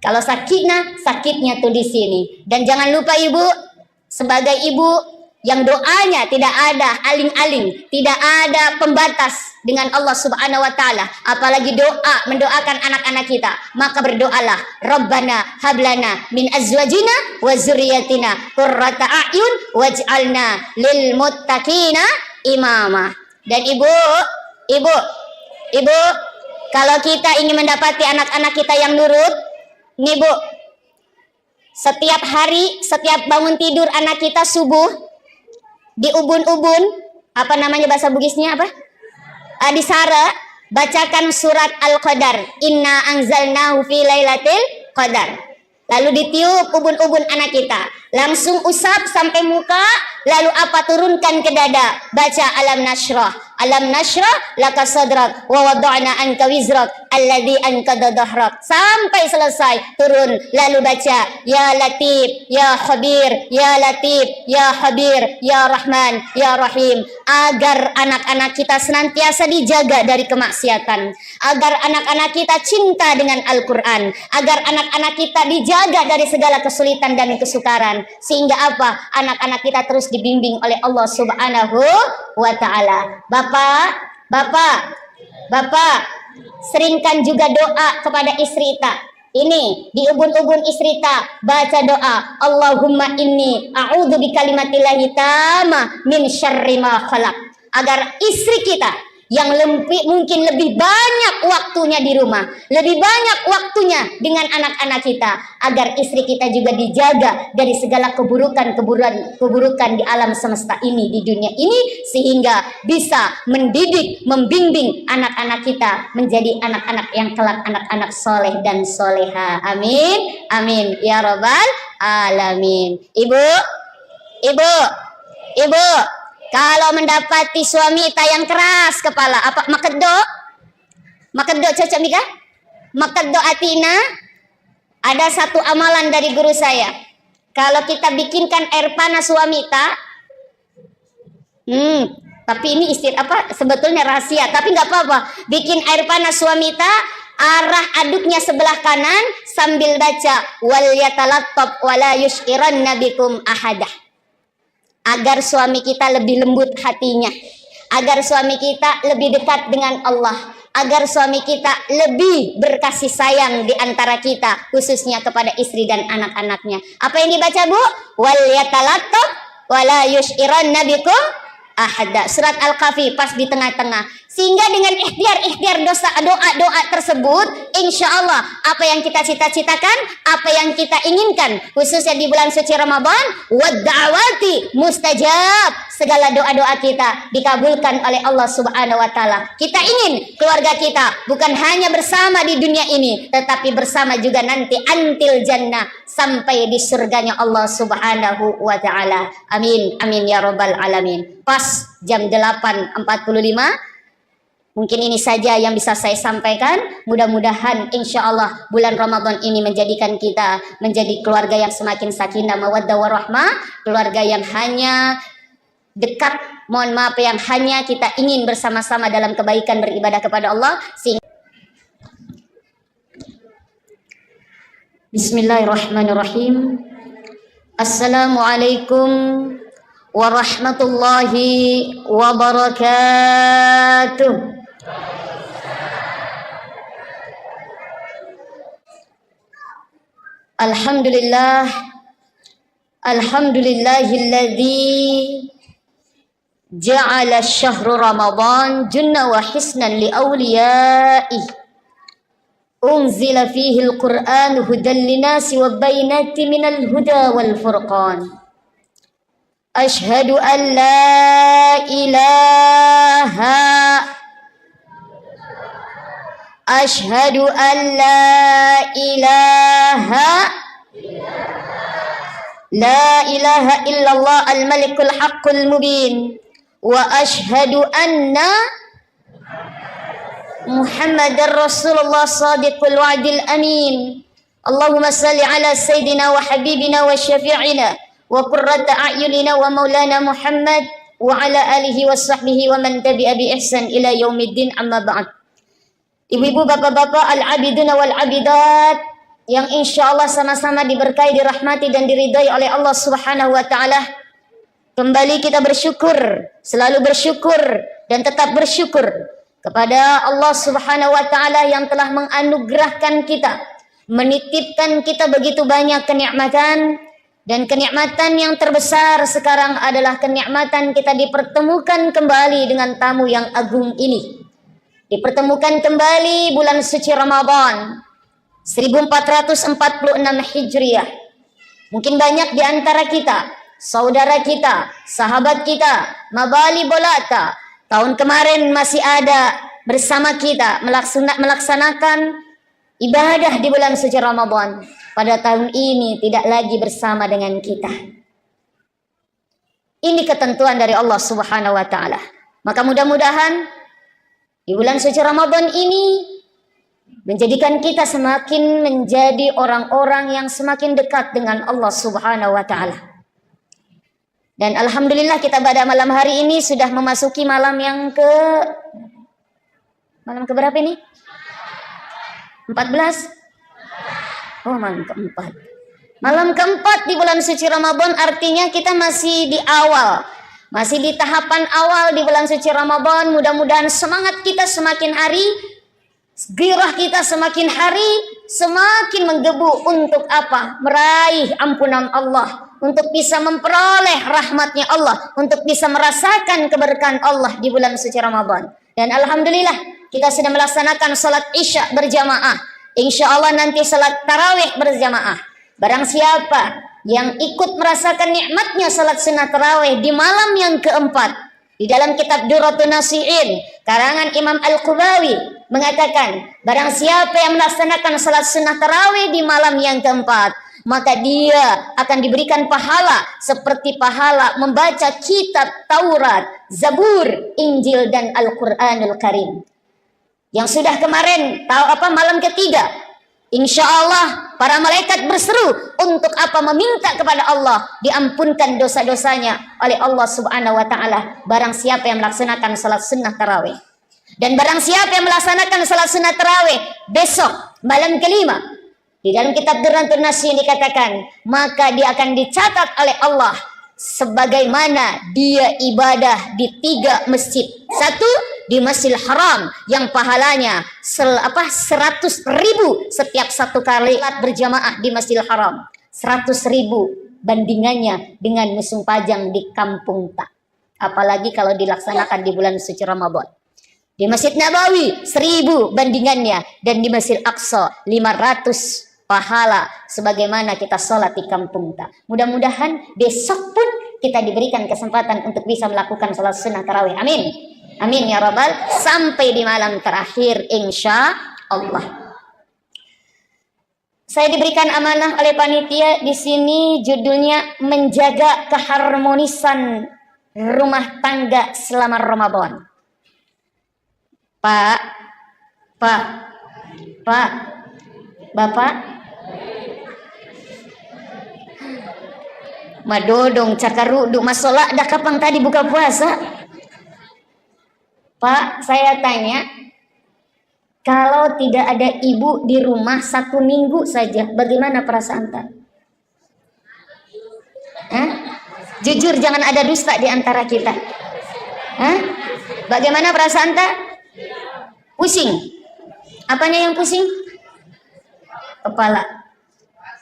Kalau sakinah, sakitnya tuh di sini. Dan jangan lupa ibu, sebagai ibu yang doanya tidak ada aling-aling, tidak ada pembatas dengan Allah Subhanahu wa taala, apalagi doa mendoakan anak-anak kita, maka berdoalah, Rabbana hablana min azwajina wa dzurriyyatina qurrata a'yun waj'alna lil muttaqina imama. Dan ibu, kalau kita ingin mendapati anak-anak kita yang nurut, nih Bu, setiap hari, setiap bangun tidur anak kita subuh, di ubun-ubun, apa namanya bahasa Bugisnya apa? Di Sara, bacakan surat Al-Qadar. Inna anzalnahu fi lailatul qadar. Lalu ditiup ubun-ubun anak kita. Langsung usap sampai muka, lalu apa? Turunkan ke dada. Baca alam nashrah. Alam nashrah laka sadrak wa wada'na anka wizrak alladhi anqadha dhahrak. Sampai selesai turun, lalu baca ya Latif, ya Khabir, ya Latif, ya Khabir, ya Rahman, ya Rahim, agar anak-anak kita senantiasa dijaga dari kemaksiatan, agar anak-anak kita cinta dengan Al-Qur'an, agar anak-anak kita dijaga dari segala kesulitan dan kesukaran, sehingga apa? Anak-anak kita terus dibimbing oleh Allah Subhanahu wa taala. Bapak, seringkan juga doa kepada istri ta. Ini di ubun-ubun istri ta, baca doa, Allahumma inni a'udzu bikalimatillahi tamma min syarri ma khalaq. Agar istri kita yang mungkin lebih banyak waktunya di rumah, lebih banyak waktunya dengan anak-anak kita, agar istri kita juga dijaga dari segala keburukan di alam semesta ini, di dunia ini, sehingga bisa mendidik, membimbing anak-anak kita menjadi anak-anak yang kelak anak-anak soleh dan soleha. Amin, amin ya robbal alamin. Ibu, kalau mendapati suami yang keras kepala, apa makeddo cocok Mika? Makeddo atina, ada satu amalan dari guru saya. Kalau kita bikinkan air panas suami tapi ini sebetulnya rahasia, tapi nggak apa-apa. Bikin air panas suami arah aduknya sebelah kanan sambil baca wal yatalattab wala yushiranna bikum ahadah. Agar suami kita lebih lembut hatinya, agar suami kita lebih dekat dengan Allah, agar suami kita lebih berkasih sayang di antara kita, khususnya kepada istri dan anak-anaknya. Apa yang dibaca Bu? Wal yatalattab wala yushiranna bikum ahada. Surat Al-Kahfi pas di tengah-tengah. Sehingga dengan ikhtiar doa tersebut, insya Allah apa yang kita cita-citakan, apa yang kita inginkan, khususnya di bulan suci Ramadan, wad-da'awati mustajab, segala doa-doa kita dikabulkan oleh Allah Subhanahu wa taala. Kita ingin keluarga kita bukan hanya bersama di dunia ini, tetapi bersama juga nanti antil jannah, sampai di surganya Allah Subhanahu wa taala. Amin amin ya rabbal alamin. Pas jam 8.45. Mungkin ini saja yang bisa saya sampaikan. Mudah-mudahan insya Allah bulan Ramadan ini menjadikan kita menjadi keluarga yang semakin sakinah mawaddah warahmah, keluarga yang hanya dekat, mohon maaf, yang hanya kita ingin bersama-sama dalam kebaikan beribadah kepada Allah. Bismillahirrahmanirrahim. Assalamualaikum warahmatullahi wabarakatuh. Alhamdulillah, alhamdulillahilladzi ja'ala syahru Ramadan junna wa hisnan li awliyaih. Unzila fihi al-Qur'an hudan linasi wa bainati minal huda wal furqan. Ashhadu an la ilaha Ashhadu an la ilaha illallah al-malikul haqqul mubin wa ashhadu anna Muhammadar Rasulullah sadiqul wa'dil amin. Allahumma salli ala sayyidina wa habibina wa syafi'ina wa qurrata a'yunina wa maulana Muhammad wa ala alihi wa sahbihi wa man tabi'a bi ihsan ila yaumiddin, amma ba'd. Ibu-ibu, bapak-bapak, al-abiduna wal-abidat yang insya Allah sama-sama diberkahi, dirahmati dan diridai oleh Allah Subhanahu wa taala. Kembali kita bersyukur, selalu bersyukur dan tetap bersyukur kepada Allah Subhanahu wa taala yang telah menganugerahkan kita, menitipkan kita begitu banyak kenikmatan, dan kenikmatan yang terbesar sekarang adalah kenikmatan kita dipertemukan kembali dengan tamu yang agung ini. Dipertemukan kembali bulan suci Ramadan 1446 Hijriah. Mungkin banyak di antara kita, saudara kita, sahabat kita, mabali bolata, tahun kemarin masih ada bersama kita melaksanakan ibadah di bulan suci Ramadan. Pada tahun ini tidak lagi bersama dengan kita. Ini ketentuan dari Allah Subhanahu wa taala. Maka mudah-mudahan di bulan suci Ramadan ini menjadikan kita semakin menjadi orang-orang yang semakin dekat dengan Allah Subhanahu wa taala. Dan alhamdulillah kita pada malam hari ini sudah memasuki malam keberapa ini? 14? Oh, malam keempat. Malam keempat di bulan suci Ramadan, artinya kita masih di awal. Masih di tahapan awal di bulan suci Ramadan. Mudah-mudahan semangat kita semakin hari, gairah kita semakin hari semakin menggebu untuk apa? Meraih ampunan Allah, untuk bisa memperoleh rahmatnya Allah, untuk bisa merasakan keberkahan Allah di bulan suci Ramadan. Dan alhamdulillah kita sudah melaksanakan salat Isya berjamaah. Insya Allah nanti salat tarawih berjamaah. Barang siapa yang ikut merasakan nikmatnya salat sunnah tarawih di malam yang keempat, di dalam kitab Durratun Nasihin karangan Imam Al-Qubawi mengatakan, barang siapa yang melaksanakan salat sunnah tarawih di malam yang keempat, maka dia akan diberikan pahala seperti pahala membaca kitab Taurat, Zabur, Injil dan Al-Quranul Karim. Yang sudah kemarin malam ketiga, insya Allah para malaikat berseru untuk apa? Meminta kepada Allah diampunkan dosa-dosanya oleh Allah Subhanahu wa taala. Barang siapa yang melaksanakan salat sunnah tarawih. Dan barang siapa yang melaksanakan salat sunnah tarawih besok malam kelima, di dalam kitab Durratun Nasihin dikatakan, maka dia akan dicatat oleh Allah sebagaimana dia ibadah di 3 masjid. Satu di Masjidil Haram yang pahalanya 100.000 setiap satu kali berjamaah di Masjidil Haram. 100.000 bandingannya dengan musim pajang di kampung tak. Apalagi kalau dilaksanakan di bulan suci Ramadan. Di Masjid Nabawi 1000 bandingannya, dan di Masjid Aqsa 500 pahala sebagaimana kita sholat di kampung kita. Mudah-mudahan besok pun kita diberikan kesempatan untuk bisa melakukan sholat sunnah tarawih. Amin. Amin ya rabbal, sampai di malam terakhir insya Allah. Saya diberikan amanah oleh panitia di sini, judulnya menjaga keharmonisan rumah tangga selama Ramadan. Pak, Bapak, madodong cakaruduk masalah dah kapan tadi buka puasa? Pak, saya tanya, kalau tidak ada ibu di rumah 1 minggu saja, bagaimana perasaan tak? Jujur, jangan ada dusta di antara kita. Bagaimana perasaan tak? Pusing. Apanya yang pusing? Kepala.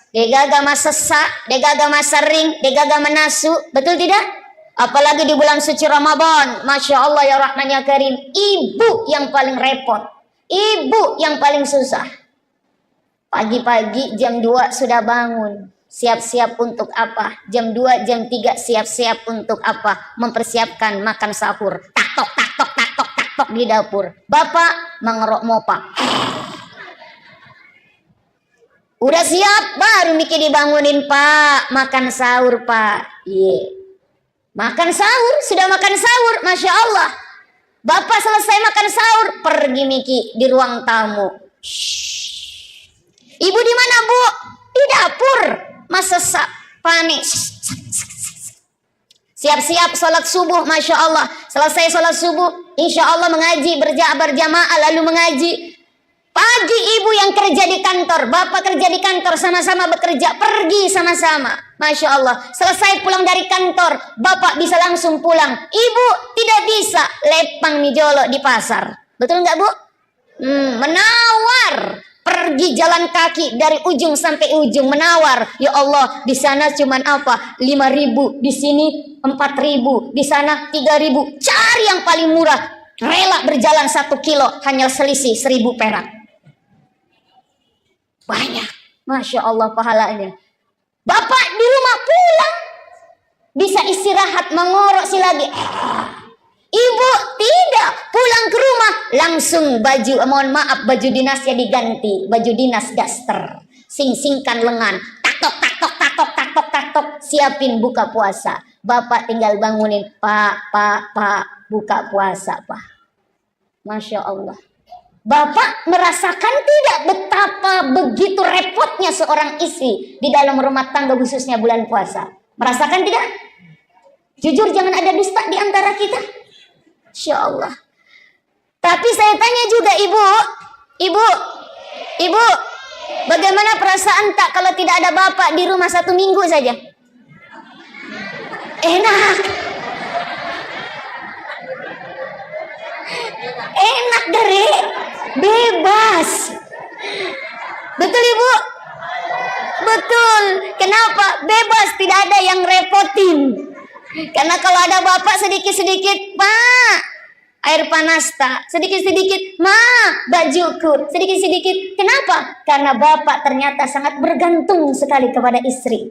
Degaga sesak, degaga sering, degaga menasu. Betul tidak? Apalagi di bulan suci Ramadan. Masya Allah ya Rahman ya Karim. Ibu yang paling repot. Ibu yang paling susah. Pagi-pagi jam 2 sudah bangun. Siap-siap untuk apa? Jam 2, jam 3 siap-siap untuk apa? Mempersiapkan makan sahur. Tak tok di dapur. Bapak mengerok mopa. Udah siap, baru Miki dibangunin, Pak. Makan sahur, Pak. Makan sahur, sudah makan sahur, Masya Allah. Bapak selesai makan sahur, pergi Miki di ruang tamu. Ibu di mana, Bu? Di dapur. Masa panik. Siap-siap sholat subuh, Masya Allah. Selesai sholat subuh, insya Allah mengaji, berjamaah lalu mengaji. Pagi ibu yang kerja di kantor, bapak kerja di kantor, sama-sama bekerja, pergi sama-sama. Masya Allah. Selesai pulang dari kantor, bapak bisa langsung pulang. Ibu tidak bisa, lepang mijolo di pasar. Betul nggak, Bu? Menawar. Pergi jalan kaki dari ujung sampai ujung, menawar. Ya Allah, di sana cuman apa? 5.000, di sini 4.000, di sana 3.000. Cari yang paling murah. Rela berjalan 1 kilo, hanya selisih 1.000 perak. Banyak. Masya Allah pahalanya. Bapak di rumah pulang, bisa istirahat, mengorok lagi. Ibu tidak, pulang ke rumah langsung baju, mohon maaf, baju dinasnya diganti, baju dinas daster, singkan lengan, tak tok, siapin buka puasa. Bapak tinggal bangunin, Pak, buka puasa, Pak. Masya Allah. Bapak merasakan tidak betapa begitu repotnya seorang istri di dalam rumah tangga, khususnya bulan puasa? Merasakan tidak? Jujur, jangan ada dusta di antara kita. Insya Allah. Tapi saya tanya juga ibu, bagaimana perasaan tak kalau tidak ada bapak di rumah 1 minggu saja? Enak dari bebas. Betul ibu? Betul. Kenapa? Bebas, tidak ada yang repotin. Karena kalau ada bapak sedikit-sedikit, Pak, air panas tak, sedikit-sedikit, Ma, bajuku, sedikit-sedikit. Kenapa? Karena bapak ternyata sangat bergantung sekali kepada istri.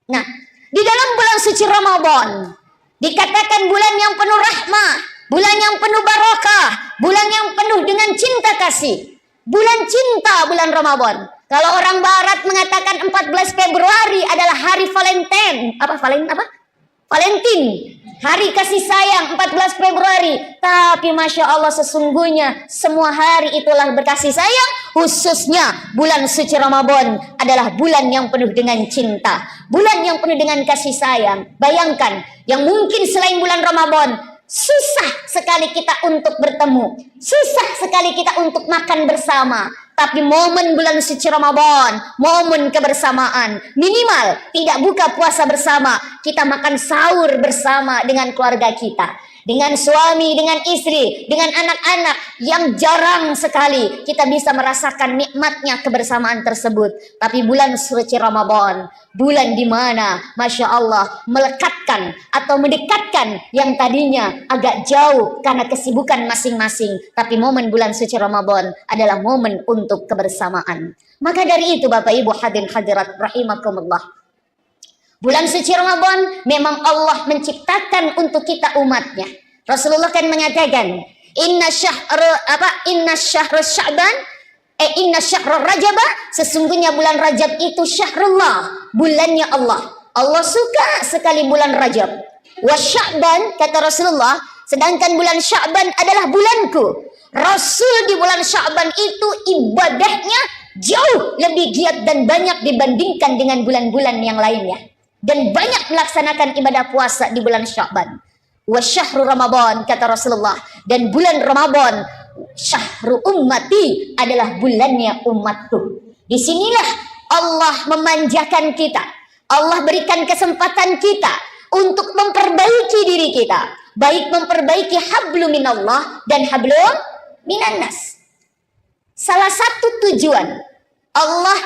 Nah, di dalam bulan suci Ramadan dikatakan bulan yang penuh rahmah, bulan yang penuh barokah, bulan yang penuh dengan cinta kasih. Bulan cinta, bulan Ramadan. Kalau orang barat mengatakan 14 Februari adalah hari Valentine. Valentine. Hari kasih sayang 14 Februari. Tapi Masya Allah, sesungguhnya semua hari itulah berkasih sayang. Khususnya bulan suci Ramadan adalah bulan yang penuh dengan cinta. Bulan yang penuh dengan kasih sayang. Bayangkan, yang mungkin selain bulan Ramadan susah sekali kita untuk bertemu, susah sekali kita untuk makan bersama. Tapi momen bulan suci Ramadan, momen kebersamaan, minimal tidak buka puasa bersama, kita makan sahur bersama dengan keluarga kita. dengan suami, dengan istri, dengan anak-anak yang jarang sekali kita bisa merasakan nikmatnya kebersamaan tersebut. Tapi bulan suci Ramadan, bulan di mana Masya Allah melekatkan atau mendekatkan yang tadinya agak jauh karena kesibukan masing-masing. Tapi momen bulan suci Ramadan adalah momen untuk kebersamaan. Maka dari itu Bapak Ibu hadirin hadirat rahimakumullah, bulan suci Ramadan memang Allah menciptakan untuk kita umatnya. Rasulullah kan mengatakan, inna syahrul rajab, sesungguhnya bulan Rajab itu syahrullah, bulannya Allah. Allah suka sekali bulan Rajab. Wa Sya'ban, kata Rasulullah, sedangkan bulan Sya'ban adalah bulanku. Rasul di bulan Sya'ban itu ibadahnya jauh lebih giat dan banyak dibandingkan dengan bulan-bulan yang lainnya. Dan banyak melaksanakan ibadah puasa di bulan Sya'ban. Wa syahru Ramadan, kata Rasulullah, dan bulan Ramadan syahru ummati, adalah bulannya umatku. Disinilah Allah memanjakan kita. Allah berikan kesempatan kita untuk memperbaiki diri kita, baik memperbaiki hablum minallah dan hablum minannas. Salah satu tujuan Allah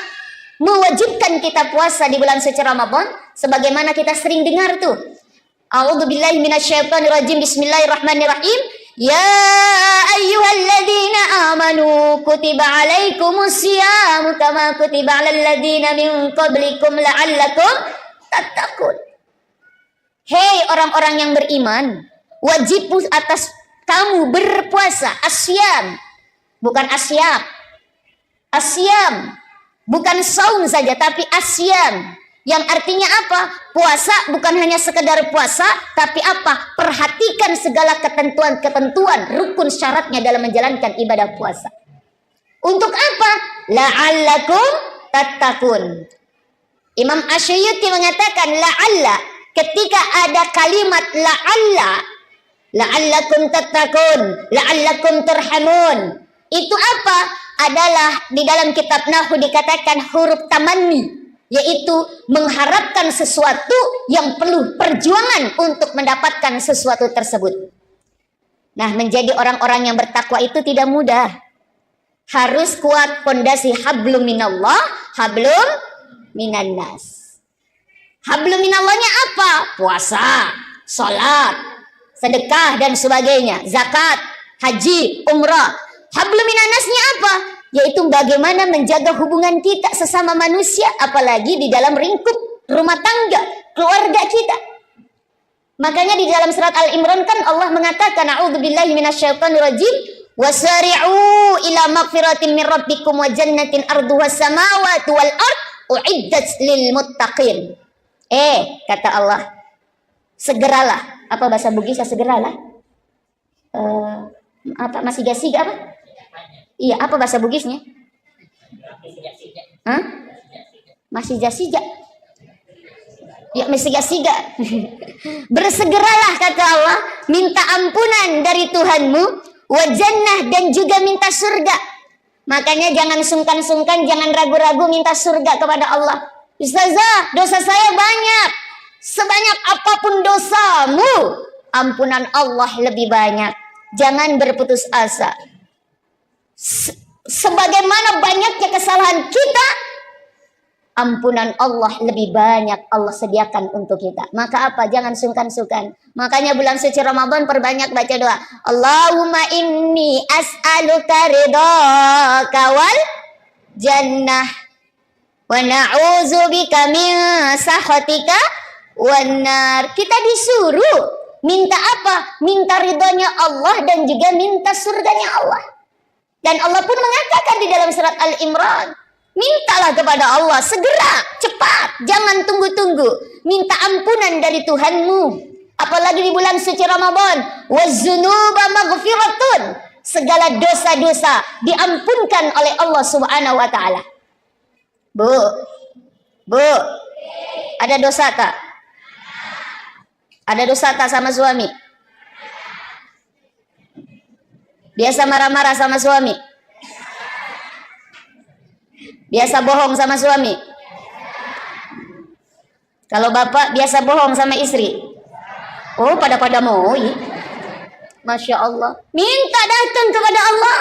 mewajibkan kita puasa di bulan suci Ramadan, sebagaimana kita sering dengar tuh. A'udzubillahi minasyaitonirrajim. Bismillahirrahmanirrahim. Ya ayyuhalladzina amanu kutiba alaikumusyamu kama kutiba alal ladzina min qablikum la'allakum tattaqun. Hei orang-orang yang beriman, wajib atas kamu berpuasa. Asyam, bukan asyam. Asyam bukan saum saja, tapi asyam, yang artinya apa? Puasa bukan hanya sekedar puasa, tapi apa? Perhatikan segala ketentuan-ketentuan, rukun syaratnya dalam menjalankan ibadah puasa. Untuk apa? La'allakum tattaqun. Imam Asy'uti mengatakan la'alla, ketika ada kalimat la'allakum tattaqun, la'allakum turhamun, itu apa? Adalah di dalam kitab Nahwu dikatakan huruf tamanni, yaitu mengharapkan sesuatu yang perlu perjuangan untuk mendapatkan sesuatu tersebut. Nah, menjadi orang-orang yang bertakwa itu tidak mudah. Harus kuat pondasi hablum minallah, hablum minannas. Hablum minallahnya apa? Puasa, salat, sedekah dan sebagainya, zakat, haji, umrah. Hablum minannasnya apa? Yaitu bagaimana menjaga hubungan kita sesama manusia, apalagi di dalam lingkup rumah tangga, keluarga kita. Makanya di dalam surat Al-Imran kan Allah mengatakan, a'udzubillahi minasyaitonirrajim, wasari'u ila magfiratin min rabbikum wa jannatin arduhas samawati wal ard uiddat lil muttaqin. Kata Allah, segeralah. Apa bahasa Bugisnya segeralah? Masih gasiga apa? Iya, apa bahasa Bugisnya? Masih jasiga. Ya, masih jasiga. Bersegeralah, kata Allah, minta ampunan dari Tuhanmu, wa jannah, dan juga minta surga. Makanya jangan sungkan-sungkan, jangan ragu-ragu minta surga kepada Allah. Ustazah, dosa saya banyak. Sebanyak apapun dosamu, ampunan Allah lebih banyak. Jangan berputus asa. Sebagaimana banyaknya kesalahan kita, ampunan Allah lebih banyak Allah sediakan untuk kita. Maka apa? Jangan sungkan-sungkan. Makanya bulan suci Ramadan perbanyak baca doa. Allahumma inni as'aluka ridhaka wal jannah wa na'udzubika min sakhatika wan nar. Kita disuruh minta apa? Minta ridhonya Allah dan juga minta surganya Allah. Dan Allah pun mengatakan di dalam surat Al-Imran, mintalah kepada Allah segera, cepat, jangan tunggu-tunggu. Minta ampunan dari Tuhanmu. Apalagi di bulan suci Ramadan, waz-dzunuba maghfiratun, segala dosa-dosa diampunkan oleh Allah Subhanahu wa taala. Bu, ada dosa tak? Ada dosa tak sama suami? Biasa marah-marah sama suami? Biasa bohong sama suami? Kalau bapak biasa bohong sama istri? Oh, pada mau. Masya Allah. Minta datang kepada Allah.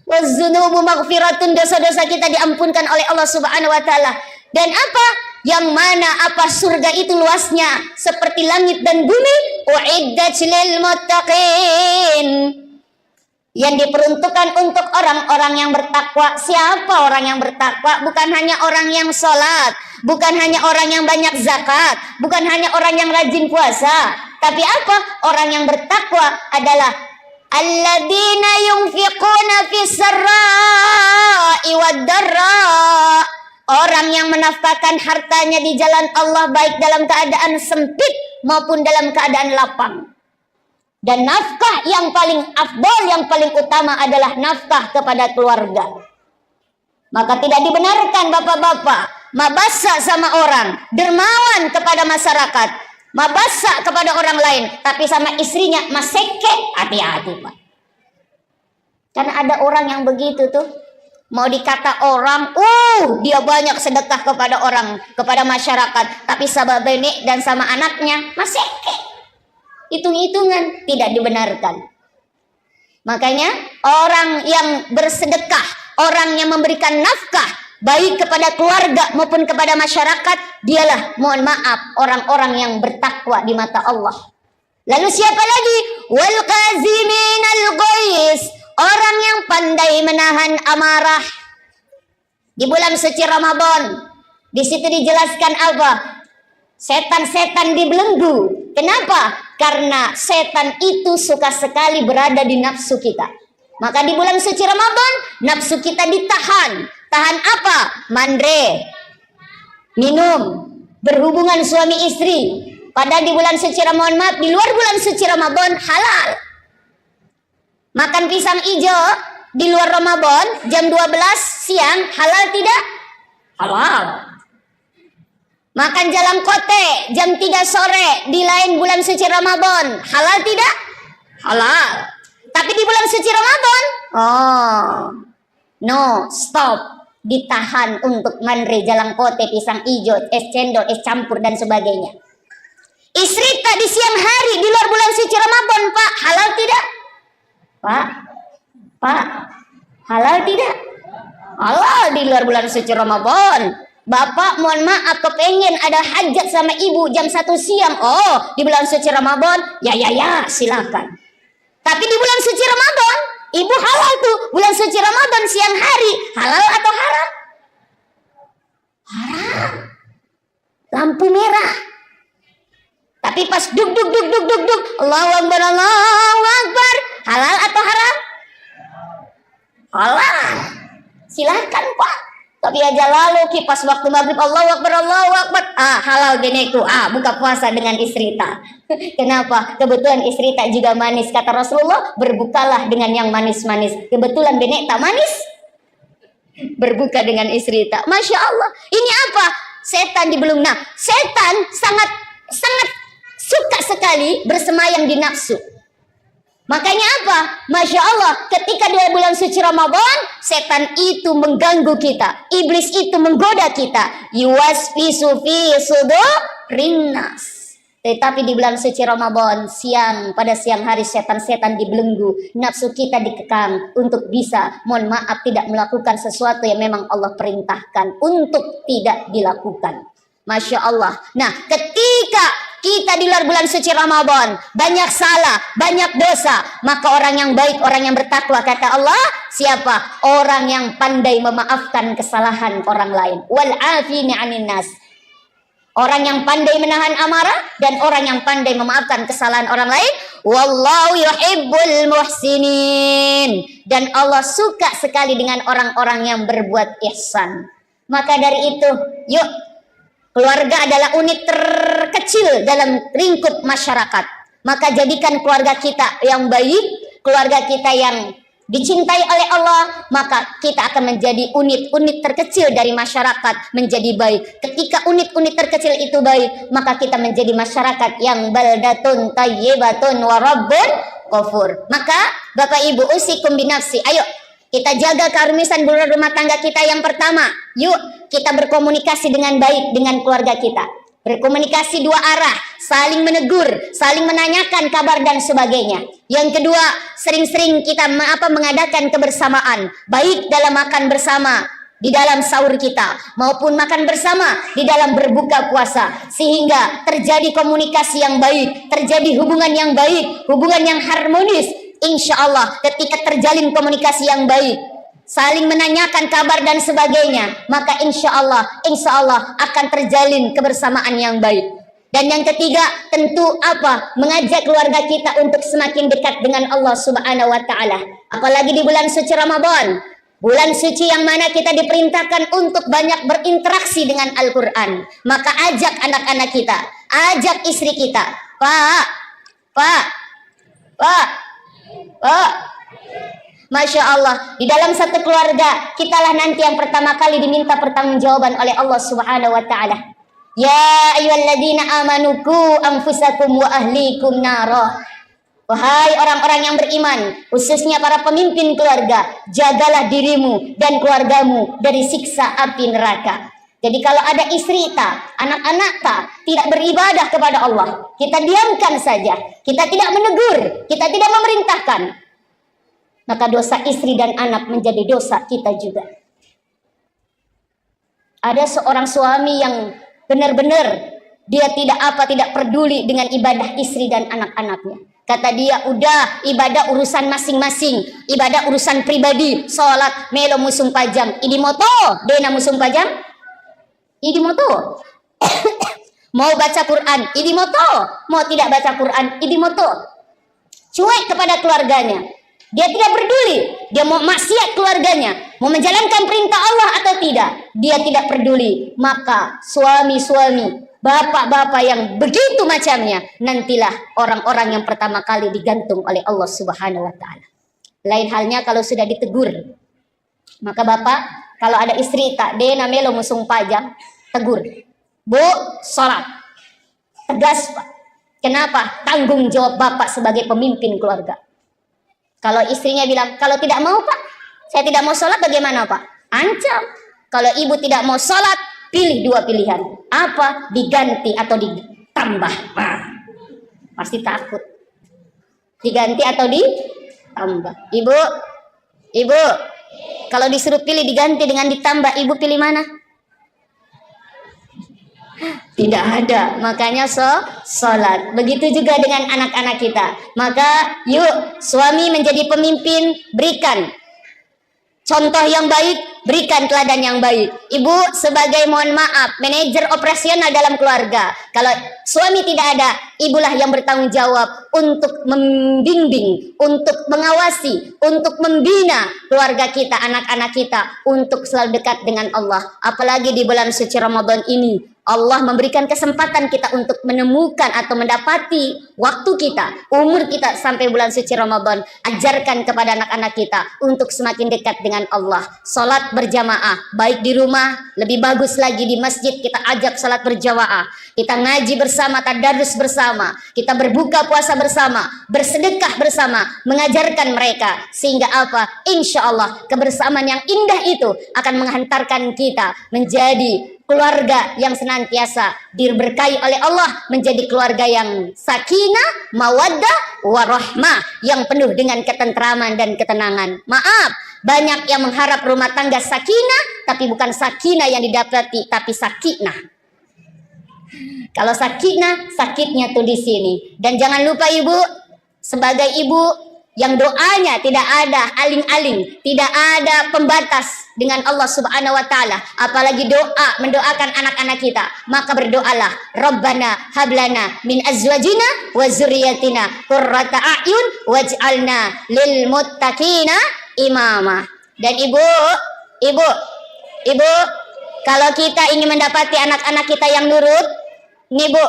Waz-dzunubu maghfiratun, dosa-dosa kita diampunkan oleh Allah Subhanahu wa taala. Dan apa? Yang mana apa surga itu luasnya seperti langit dan bumi. Uiddat lil muttaqin. Yang diperuntukkan untuk orang-orang yang bertakwa. Siapa orang yang bertakwa? Bukan hanya orang yang sholat, bukan hanya orang yang banyak zakat, bukan hanya orang yang rajin puasa. Tapi apa? Orang yang bertakwa adalah alladzina yunfiquna fis sarra'i wad dharra. Orang yang menafkahkan hartanya di jalan Allah baik dalam keadaan sempit maupun dalam keadaan lapang. Dan nafkah yang paling afdal, yang paling utama adalah nafkah kepada keluarga. Maka tidak dibenarkan bapak-bapak mabassa sama orang, dermawan kepada masyarakat, mabassa kepada orang lain, tapi sama istrinya maseke. Hati-hati Pak. Karena ada orang yang begitu tuh, mau dikata orang, dia banyak sedekah kepada orang, kepada masyarakat, tapi sama benek dan sama anaknya maseke. Hitung-hitungan, tidak dibenarkan. Makanya orang yang bersedekah, orang yang memberikan nafkah baik kepada keluarga maupun kepada masyarakat, dialah, mohon maaf, orang-orang yang bertakwa di mata Allah. Lalu siapa lagi? Wal qaziminal ghaiz, orang yang pandai menahan amarah. Di bulan suci Ramadan, di situ dijelaskan apa? Setan-setan dibelenggu. Kenapa? Karena setan itu suka sekali berada di nafsu kita. Maka di bulan suci Ramadan, nafsu kita ditahan. Tahan apa? Mandre, minum, berhubungan suami istri. Padahal di bulan suci Ramadan, maaf, di luar bulan suci Ramadan halal. Makan pisang hijau di luar Ramadan jam 12 siang halal tidak? Halal. Makan jalang kote jam 3 sore di lain bulan suci Ramadan halal tidak? Halal. Tapi di bulan suci Ramadan, no, stop, ditahan untuk mandre, jalang kote, pisang hijau, es cendol, es campur dan sebagainya. Istri tak di siang hari di luar bulan suci Ramadan, Pak, halal tidak? Pak, halal tidak? Halal di luar bulan suci Ramadan. Bapak mohon maaf kepengen ada hajat sama ibu jam 1 siang. Di bulan suci Ramadan, ya silakan. Tapi di bulan suci Ramadan, ibu halal tuh. Bulan suci Ramadan siang hari, halal atau haram? Haram. Lampu merah. Tapi pas duk, Allahu Akbar, Allahu Akbar, halal atau haram? Halal. Silakan Pak. Tapi aja lalu kipas waktu maghrib Allahu Akbar, halal geneku. Buka puasa dengan istri tak. Kenapa? Kebetulan istri tak juga manis. Kata Rasulullah, berbukalah dengan yang manis-manis. Kebetulan benek tak manis, berbuka dengan istri tak. Masya Allah. Ini apa? Setan dibelung. Nah, setan sangat suka sekali bersemayam di nafsu. Makanya apa? Masya Allah, ketika di bulan suci Ramadan, setan itu mengganggu kita, iblis itu menggoda kita. Yuwaswisu fi sudurin nas. Tetapi di bulan suci Ramadan, pada siang hari setan-setan dibelenggu, nafsu kita dikekang untuk bisa, mohon maaf, tidak melakukan sesuatu yang memang Allah perintahkan untuk tidak dilakukan. Masya Allah. Nah, ketika kita di luar bulan suci Ramadan banyak salah, banyak dosa, maka orang yang baik, orang yang bertakwa, kata Allah, siapa? Orang yang pandai memaafkan kesalahan orang lain. Wal afini 'anin nas. Orang yang pandai menahan amarah dan orang yang pandai memaafkan kesalahan orang lain. Wallahu yuhibbul muhsinin. Dan Allah suka sekali dengan orang-orang yang berbuat ihsan. Maka dari itu, yuk, keluarga adalah unit terkecil dalam lingkup masyarakat. Maka jadikan keluarga kita yang baik, keluarga kita yang dicintai oleh Allah, maka kita akan menjadi unit-unit terkecil dari masyarakat menjadi baik. Ketika unit-unit terkecil itu baik, maka kita menjadi masyarakat yang baldatun tayyibatun wa rabbun ghafur. Maka Bapak Ibu, usikum binafsi, ayo kita jaga keharmonisan rumah tangga kita. Yang pertama, yuk kita berkomunikasi dengan baik dengan keluarga kita. Berkomunikasi dua arah, saling menegur, saling menanyakan kabar dan sebagainya. Yang kedua, sering-sering kita mengadakan kebersamaan, baik dalam makan bersama, di dalam sahur kita, maupun makan bersama di dalam berbuka puasa, sehingga terjadi komunikasi yang baik, terjadi hubungan yang baik, hubungan yang harmonis. Insya Allah ketika terjalin komunikasi yang baik, saling menanyakan kabar dan sebagainya, maka insya Allah akan terjalin kebersamaan yang baik. Dan yang ketiga, tentu mengajak keluarga kita untuk semakin dekat dengan Allah Subhanahu wa taala. Apalagi di bulan suci Ramadan, bulan suci yang mana kita diperintahkan untuk banyak berinteraksi dengan Al-Qur'an. Maka ajak anak-anak kita, ajak istri kita. Pak. Masya Allah, di dalam satu keluarga, kitalah nanti yang pertama kali diminta pertanggungjawaban oleh Allah Subhanahu wa taala. Ya ayyuhalladzina amanu qu anfusakum wa ahlikum nara. Wahai orang-orang yang beriman, khususnya para pemimpin keluarga, jagalah dirimu dan keluargamu dari siksa api neraka. Jadi kalau ada istri tak, anak-anak tak, tidak beribadah kepada Allah, kita diamkan saja, kita tidak menegur, kita tidak memerintahkan, maka dosa istri dan anak menjadi dosa kita juga. Ada seorang suami yang benar-benar dia tidak peduli dengan ibadah istri dan anak-anaknya. Kata dia, udah ibadah urusan masing-masing, ibadah urusan pribadi, sholat melo musung pajam, idi moto, dena musung pajam, idi moto. Mau baca Quran, idi moto, mau tidak baca Quran, idi moto. Cuek kepada keluarganya. Dia tidak peduli, dia mau maksiat keluarganya, mau menjalankan perintah Allah atau tidak, dia tidak peduli. Maka suami-suami, bapak-bapak yang begitu macamnya, nantilah orang-orang yang pertama kali digantung oleh Allah Subhanahu wa taala. Lain halnya kalau sudah ditegur. Maka bapak, kalau ada istri tak dena melo musung pajang, tegur. Bu, sholat. Tegas, Pak. Kenapa? Tanggung jawab bapak sebagai pemimpin keluarga. Kalau istrinya bilang, kalau tidak mau Pak, saya tidak mau sholat, bagaimana Pak? Ancam. Kalau ibu tidak mau sholat, pilih dua pilihan. Apa? Diganti atau ditambah. Nah, pasti takut. Diganti atau ditambah. Ibu, kalau disuruh pilih diganti dengan ditambah, ibu pilih mana? Tidak ada, makanya sholat. Begitu juga dengan anak-anak kita. Maka yuk suami menjadi pemimpin, berikan contoh yang baik, berikan teladan yang baik. Ibu sebagai, mohon maaf, manajer operasional dalam keluarga. Kalau suami tidak ada, ibulah yang bertanggung jawab untuk membimbing, untuk mengawasi, untuk membina keluarga kita, anak-anak kita, untuk selalu dekat dengan Allah. Apalagi di bulan suci Ramadan ini, Allah memberikan kesempatan kita untuk menemukan atau mendapati waktu kita, umur kita sampai bulan suci Ramadan. Ajarkan kepada anak-anak kita untuk semakin dekat dengan Allah. Salat berjamaah, baik di rumah, lebih bagus lagi di masjid kita ajak salat berjamaah. Kita ngaji bersama, tadarus bersama, kita berbuka puasa bersama, bersedekah bersama, mengajarkan mereka. Sehingga insya Allah kebersamaan yang indah itu akan menghantarkan kita menjadi keluarga yang senantiasa diberkahi oleh Allah, menjadi keluarga yang sakinah, mawaddah, warahmah, yang penuh dengan ketentraman dan ketenangan. Maaf, banyak yang mengharap rumah tangga sakinah, tapi bukan sakinah yang didapati, tapi sakinah. Kalau sakinah, sakitnya tuh di sini. Dan jangan lupa ibu, sebagai ibu yang doanya tidak ada aling-aling, tidak ada pembatas dengan Allah Subhanahu wa taala, apalagi doa mendoakan anak-anak kita, maka berdoalah, Rabbana hablana min azwajina wa dzurriyyatina qurrata a'yun waj'alna lil muttaqina imama. Dan ibu, kalau kita ingin mendapati anak-anak kita yang nurut, nih Bu,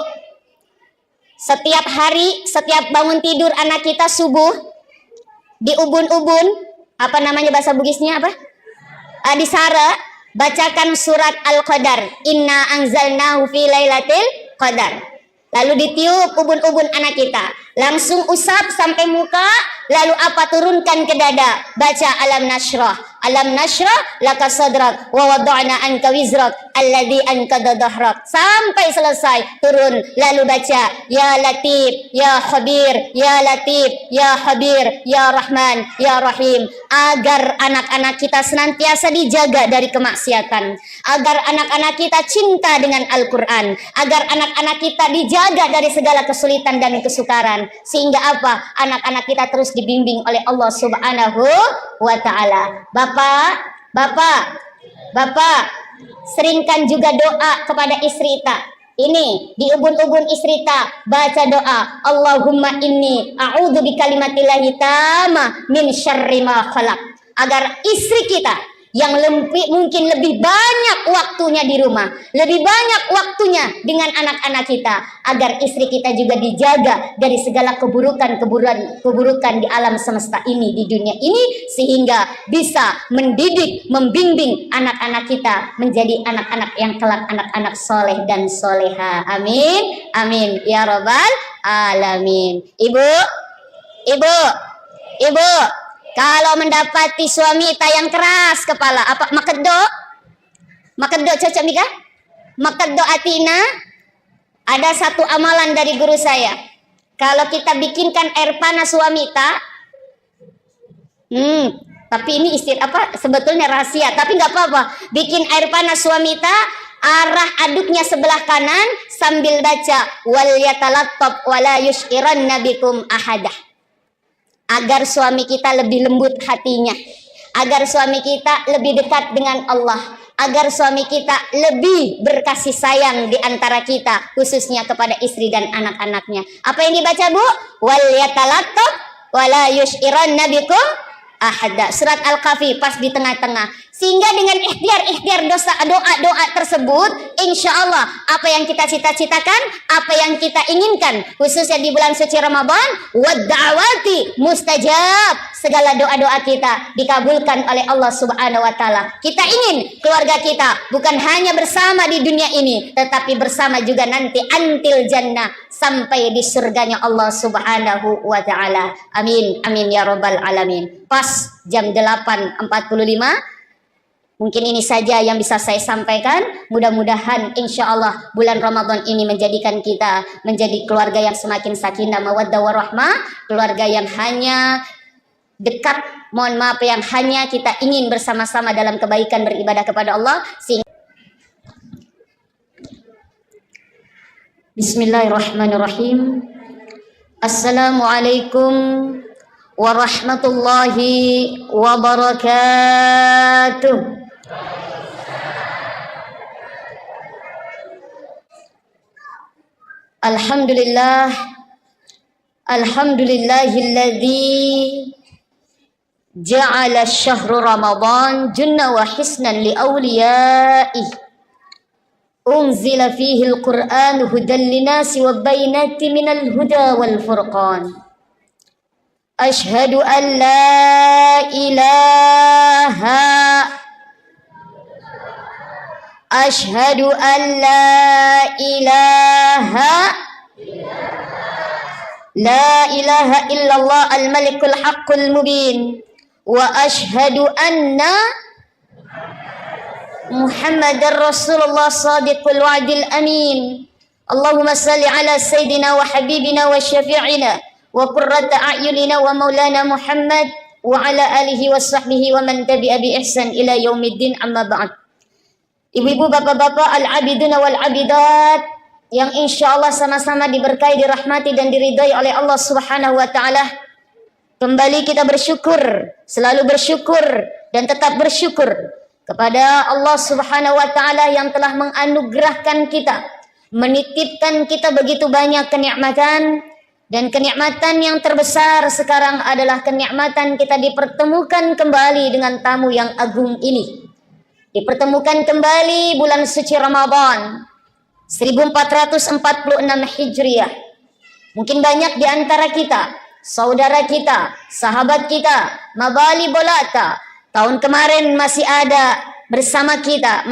setiap hari, setiap bangun tidur anak kita subuh, di ubun-ubun, apa namanya bahasa Bugisnya apa? Disara, bacakan surat Al-Qadar. Inna anzalnahu fi lailatul qadar. Lalu ditiup ubun-ubun anak kita. Langsung usap sampai muka, lalu turunkan ke dada. Baca alam nashrah. Alam nashrah laka sadrak wa wada'na anka wizrak alladzi anqadha dhahrak. Sampai selesai turun lalu baca ya Latif, ya Khabir, ya Latif, ya Khabir, ya Rahman, ya Rahim, agar anak-anak kita senantiasa dijaga dari kemaksiatan, agar anak-anak kita cinta dengan Al-Qur'an, agar anak-anak kita dijaga dari segala kesulitan dan kesukaran, sehingga apa? Anak-anak kita terus dibimbing oleh Allah Subhanahu wa taala. Bapak, seringkan juga doa kepada istri ta. Ini di ubun-ubun istri ta, baca doa, Allahumma inni a'udzu bikalimatillahi tamma min syarri ma khalaq. Agar istri kita yang mungkin lebih banyak waktunya di rumah, lebih banyak waktunya dengan anak-anak kita, agar istri kita juga dijaga dari segala keburukan di alam semesta ini, di dunia ini, sehingga bisa mendidik, membimbing anak-anak kita menjadi anak-anak yang kelak anak-anak soleh dan soleha. Amin, amin ya robbal alamin. Ibu, kalau mendapati suami kita yang keras kepala, apa makeddo cocok Mika? Makeddo atina. Ada satu amalan dari guru saya. Kalau kita bikinkan air panas suami kita, tapi ini sebetulnya rahasia, tapi nggak apa-apa. Bikin air panas suami kita, arah aduknya sebelah kanan sambil baca wal yatalattab wala yushiranna bikum ahadah. Agar suami kita lebih lembut hatinya, agar suami kita lebih dekat dengan Allah, agar suami kita lebih berkasih sayang di antara kita, khususnya kepada istri dan anak-anaknya. Apa yang dibaca Bu? Wal yatalattab wala yushiranna bikum ahada. Surat Al-Kahfi pas di tengah-tengah. Sehingga dengan ikhtiar doa tersebut, insya Allah apa yang kita cita-citakan, apa yang kita inginkan, khususnya di bulan suci Ramadan, wadda'awati mustajab, segala doa-doa kita dikabulkan oleh Allah Subhanahu wa taala. Kita ingin keluarga kita bukan hanya bersama di dunia ini, tetapi bersama juga nanti antil jannah, sampai di surganya Allah Subhanahu wa taala. Amin, amin ya rabbal alamin. Pas jam 8.45. Mungkin ini saja yang bisa saya sampaikan. Mudah-mudahan insya Allah bulan Ramadan ini menjadikan kita menjadi keluarga yang semakin sakinah mawaddah warahmah, keluarga yang hanya dekat, mohon maaf, yang hanya kita ingin bersama-sama dalam kebaikan beribadah kepada Allah. Bismillahirrahmanirrahim. Assalamualaikum warahmatullahi wabarakatuh. Alhamdulillahilladzi ja'ala syahru Ramadan junna wa hisnan li awliyaih. Unzila fihi al-Qur'an hudan linasi wa bainati minal huda wal furqan. Ashhadu an la ilaha illallah al-malikul haqqul mubin wa ashhadu anna Muhammadar Rasulullah sadiqul wa'dil amin. Allahumma salli ala sayyidina wa habibina wa syafi'ina wa qurrata a'yunina wa maulana Muhammad wa ala alihi wa sahbihi wa man tabi'a bi ihsan ila yaumiddin, amma ba'd. Ibu-ibu, bapak-bapak, al-abiduna wal-abidat yang insya Allah sama-sama diberkahi, dirahmati dan diridai oleh Allah Subhanahu wa taala. Kembali kita bersyukur, selalu bersyukur dan tetap bersyukur kepada Allah Subhanahu wa taala yang telah menganugerahkan kita, menitipkan kita begitu banyak kenikmatan, dan kenikmatan yang terbesar sekarang adalah kenikmatan kita dipertemukan kembali dengan tamu yang agung ini. Dipertemukan kembali bulan suci Ramadan 1446 Hijriah. Mungkin banyak di antara kita, saudara kita, sahabat kita, mabali bolata, tahun kemarin masih ada bersama kita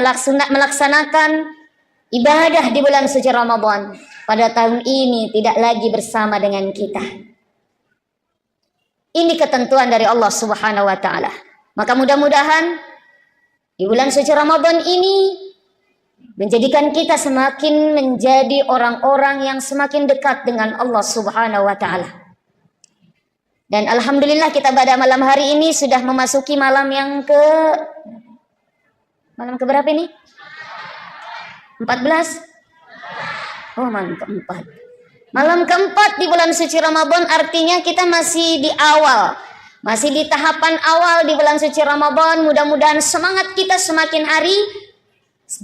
melaksanakan ibadah di bulan suci Ramadan. Pada tahun ini tidak lagi bersama dengan kita. Ini ketentuan dari Allah Subhanahu wa taala. Maka mudah-mudahan di bulan suci Ramadan ini menjadikan kita semakin menjadi orang-orang yang semakin dekat dengan Allah Subhanahu wa taala. Dan alhamdulillah kita pada malam hari ini sudah memasuki malam berapa ini? 14? Oh, malam keempat. Malam keempat di bulan suci Ramadan, artinya kita masih di awal. Masih di tahapan awal di bulan suci Ramadan. Mudah-mudahan semangat kita semakin hari,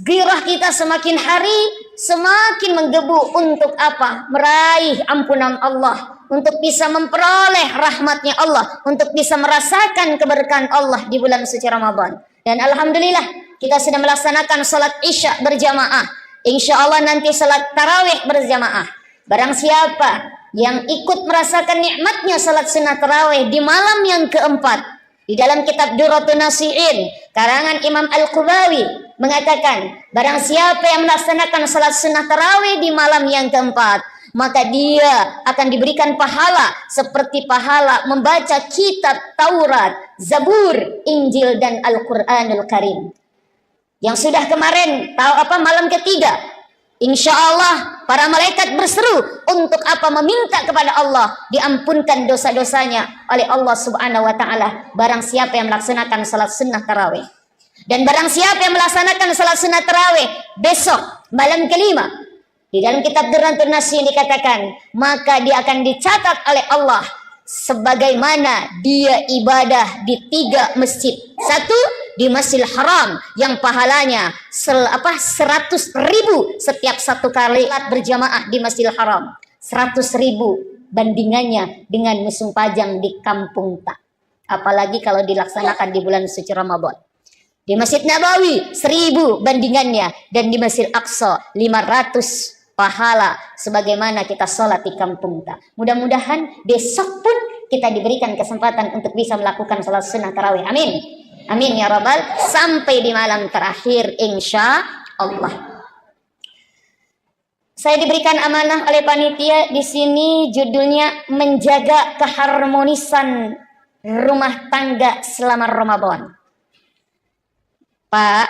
gairah kita semakin hari semakin menggebu untuk apa? Meraih ampunan Allah, untuk bisa memperoleh rahmatnya Allah, untuk bisa merasakan keberkahan Allah di bulan suci Ramadan. Dan alhamdulillah kita sudah melaksanakan salat Isya berjamaah. Insya Allah nanti salat tarawih berjamaah. Barang siapa yang ikut merasakan nikmatnya salat sunnah tarawih di malam yang keempat, di dalam kitab Durratun Nasihin karangan Imam Al-Qubawi mengatakan, barang siapa yang melaksanakan salat sunnah tarawih di malam yang keempat, maka dia akan diberikan pahala seperti pahala membaca kitab Taurat, Zabur, Injil dan Al-Quranul Karim. Yang sudah kemarin malam ketiga, insya Allah para malaikat berseru untuk apa? Meminta kepada Allah diampunkan dosa-dosanya oleh Allah Subhanahu wa taala barang siapa yang melaksanakan salat sunnah tarawih. Dan barang siapa yang melaksanakan salat sunnah tarawih besok malam kelima, di dalam kitab Durratun Nasihin dikatakan, maka dia akan dicatat oleh Allah sebagaimana dia ibadah di 3 masjid. Satu di Masjidil Haram yang pahalanya 100.000 setiap satu kali berjamaah di Masjidil Haram. 100.000 bandingannya dengan musim pajang di kampung tak. Apalagi kalau dilaksanakan di bulan suci Ramadan. Di Masjid Nabawi 1.000 bandingannya, dan di Masjid Aqsa 500 pahala sebagaimana kita sholat di kampung tak. Mudah-mudahan besok pun kita diberikan kesempatan untuk bisa melakukan sholat sunnah tarawih. Amin. Amin ya Rabbal. Sampai di malam terakhir insya Allah. Saya diberikan amanah oleh panitia di sini, judulnya menjaga keharmonisan rumah tangga selama Ramadan. Pak,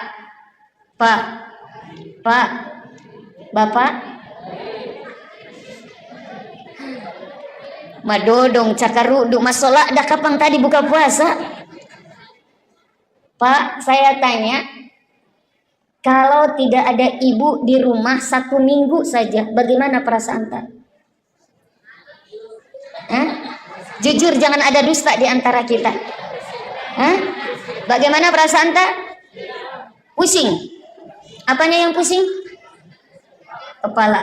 Bapak, madodong cakaruduk masalah dah kapan tadi buka puasa? Pak, saya tanya, kalau tidak ada ibu di rumah 1 minggu saja, bagaimana perasaan tak? Jujur, jangan ada dusta di antara kita. Bagaimana perasaan tak? Pusing. Apanya yang pusing? Kepala.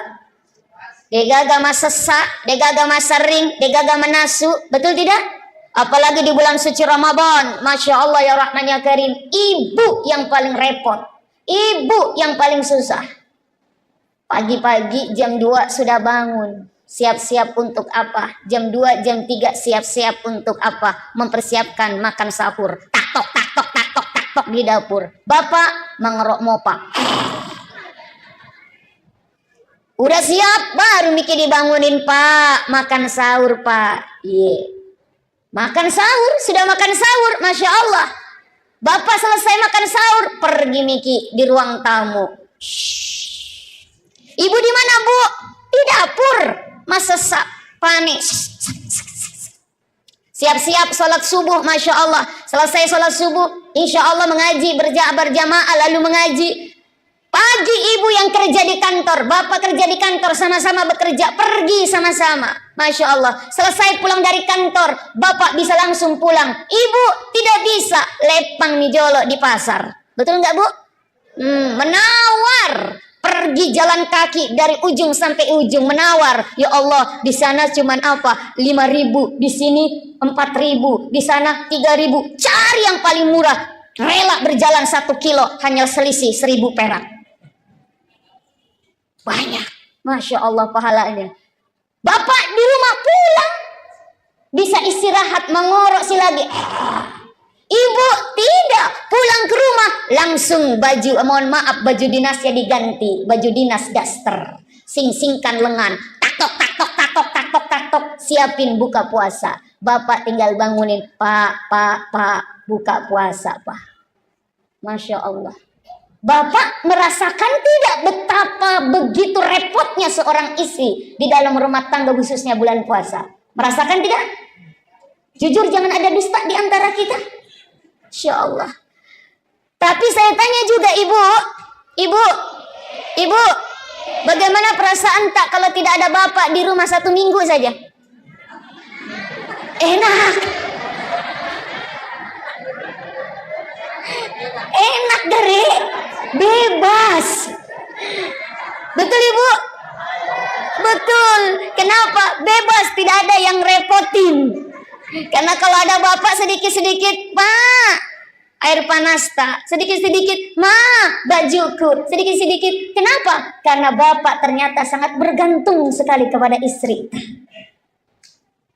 Degagama sesak, degagama sering, degagama nasu, betul tidak? Apalagi di bulan suci Ramadan, Masya Allah ya Rahman ya Karim, ibu yang paling repot, ibu yang paling susah. Pagi-pagi jam 2 sudah bangun, siap-siap untuk apa? Jam 2, jam 3 siap-siap untuk apa? Mempersiapkan makan sahur. Tak tok di dapur. Bapak mengerok mopak. Udah siap, baru mikir dibangunin, Pak. Makan sahur, Pak. Makan sahur, sudah makan sahur, Masya Allah. Bapak selesai makan sahur, pergi Miki di ruang tamu. Shhh. Ibu di mana, Bu? Di dapur. Masa panik. Siap-siap sholat subuh, Masya Allah. Selesai sholat subuh, insya Allah mengaji, berjamaah lalu mengaji. Pagi ibu yang kerja di kantor, bapak kerja di kantor, sama-sama bekerja, pergi sama-sama. Masya Allah, selesai pulang dari kantor, bapak bisa langsung pulang. Ibu tidak bisa, lepang nih jolo di pasar. Betul nggak, Bu? Menawar. Pergi jalan kaki dari ujung sampai ujung, menawar. Ya Allah, di sana cuman apa? 5.000, di sini 4.000, di sana 3.000. Cari yang paling murah. Rela berjalan 1 kilo, hanya selisih 1.000 perak. Banyak, Masya Allah pahalanya. Bapak di rumah pulang, bisa istirahat, mengorok si lagi. Ibu tidak, pulang ke rumah langsung baju, mohon maaf, baju dinasnya diganti, baju dinas daster, sing-singkan lengan, taktok, siapin buka puasa. Bapak tinggal bangunin, Pak, buka puasa, Pak. Masya Allah. Bapak merasakan tidak betapa begitu repotnya seorang istri di dalam rumah tangga khususnya bulan puasa? Merasakan tidak? Jujur, jangan ada dusta di antara kita. Masya Allah. Tapi saya tanya juga ibu, bagaimana perasaan tak kalau tidak ada bapak di rumah 1 minggu saja? Enak. Enak dari bebas. Betul ibu? Betul. Kenapa? Bebas, tidak ada yang repotin. Karena kalau ada bapak sedikit-sedikit, Pak, air panas tak, sedikit-sedikit, Ma, bajuku, sedikit-sedikit. Kenapa? Karena bapak ternyata sangat bergantung sekali kepada istri.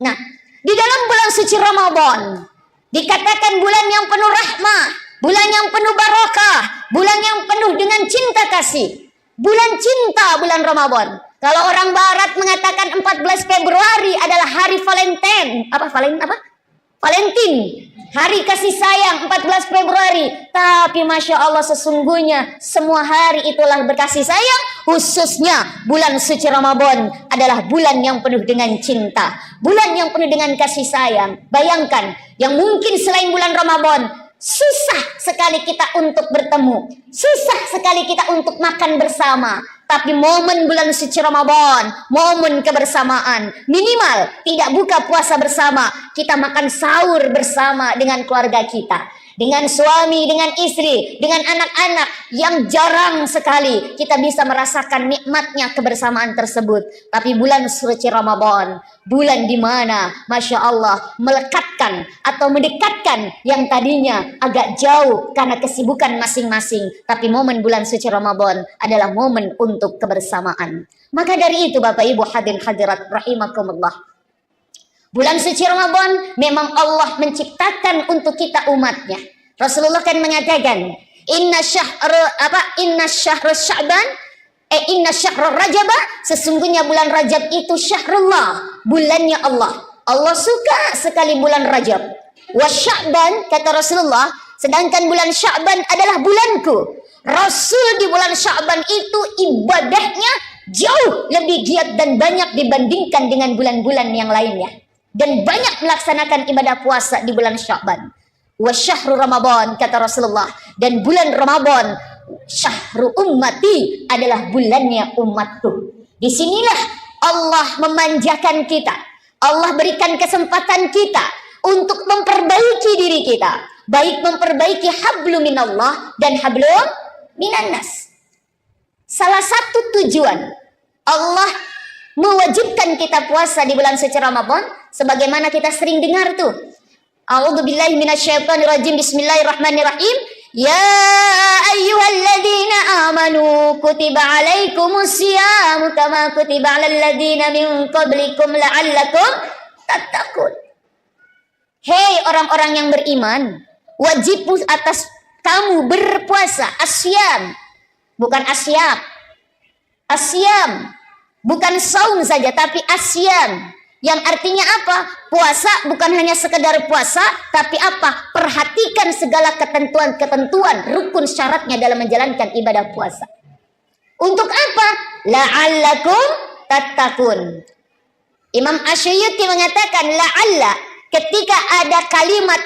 Nah, di dalam bulan suci Ramadan dikatakan bulan yang penuh rahmah, bulan yang penuh barakah, bulan yang penuh dengan cinta kasih. Bulan cinta, bulan Ramadan. Kalau orang barat mengatakan 14 Februari adalah hari Valentine. Valentine. Hari kasih sayang 14 Februari. Tapi Masya Allah, sesungguhnya semua hari itulah berkasih sayang. Khususnya bulan suci Ramadan adalah bulan yang penuh dengan cinta. Bulan yang penuh dengan kasih sayang. Bayangkan, yang mungkin selain bulan Ramadan susah sekali kita untuk bertemu, susah sekali kita untuk makan bersama. Tapi momen bulan suci Ramadan, momen kebersamaan, minimal tidak buka puasa bersama, kita makan sahur bersama dengan keluarga kita, dengan suami, dengan istri, dengan anak-anak, yang jarang sekali kita bisa merasakan nikmatnya kebersamaan tersebut. Tapi bulan suci Ramadan, bulan di mana Masya Allah melekatkan atau mendekatkan yang tadinya agak jauh karena kesibukan masing-masing. Tapi momen bulan suci Ramadan adalah momen untuk kebersamaan. Maka dari itu Bapak Ibu hadirin hadirat rahimakumullah, bulan suci Ramadan memang Allah menciptakan untuk kita umatnya. Rasulullah kan mengatakan, inna syahrul Rajab, sesungguhnya bulan Rajab itu syahrullah, bulannya Allah. Allah suka sekali bulan Rajab. Wa Sya'ban, kata Rasulullah, sedangkan bulan Sya'ban adalah bulanku. Rasul di bulan Sya'ban itu ibadahnya jauh lebih giat dan banyak dibandingkan dengan bulan-bulan yang lainnya. Dan banyak melaksanakan ibadah puasa di bulan Sya'ban. Wa syahrul Ramadan, kata Rasulullah, dan bulan Ramadan syahru ummati, adalah bulannya umatku. Disinilah Allah memanjakan kita. Allah berikan kesempatan kita untuk memperbaiki diri kita, baik memperbaiki hablum minallah dan hablum minannas. Salah satu tujuan Allah mewajibkan kita puasa di bulan suci Ramadan, sebagaimana kita sering dengar tuh, a'udzubillahi minasyaitonirrajim, bismillahirrahmanirrahim, ya ayyuhalladzina amanu kutiba alaikumusyamu kama kutiba alal ladzina min qablikum la'allakum tattaqun. Hei orang-orang yang beriman, wajib atas kamu berpuasa. Asyam, bukan asyam. Asyam, bukan saum saja, tapi asyam. Yang artinya apa? Puasa bukan hanya sekedar puasa, tapi apa? Perhatikan segala ketentuan-ketentuan, rukun syaratnya dalam menjalankan ibadah puasa. Untuk apa? La'allakum tattaqun. Imam Asy'uti mengatakan la'alla, ketika ada kalimat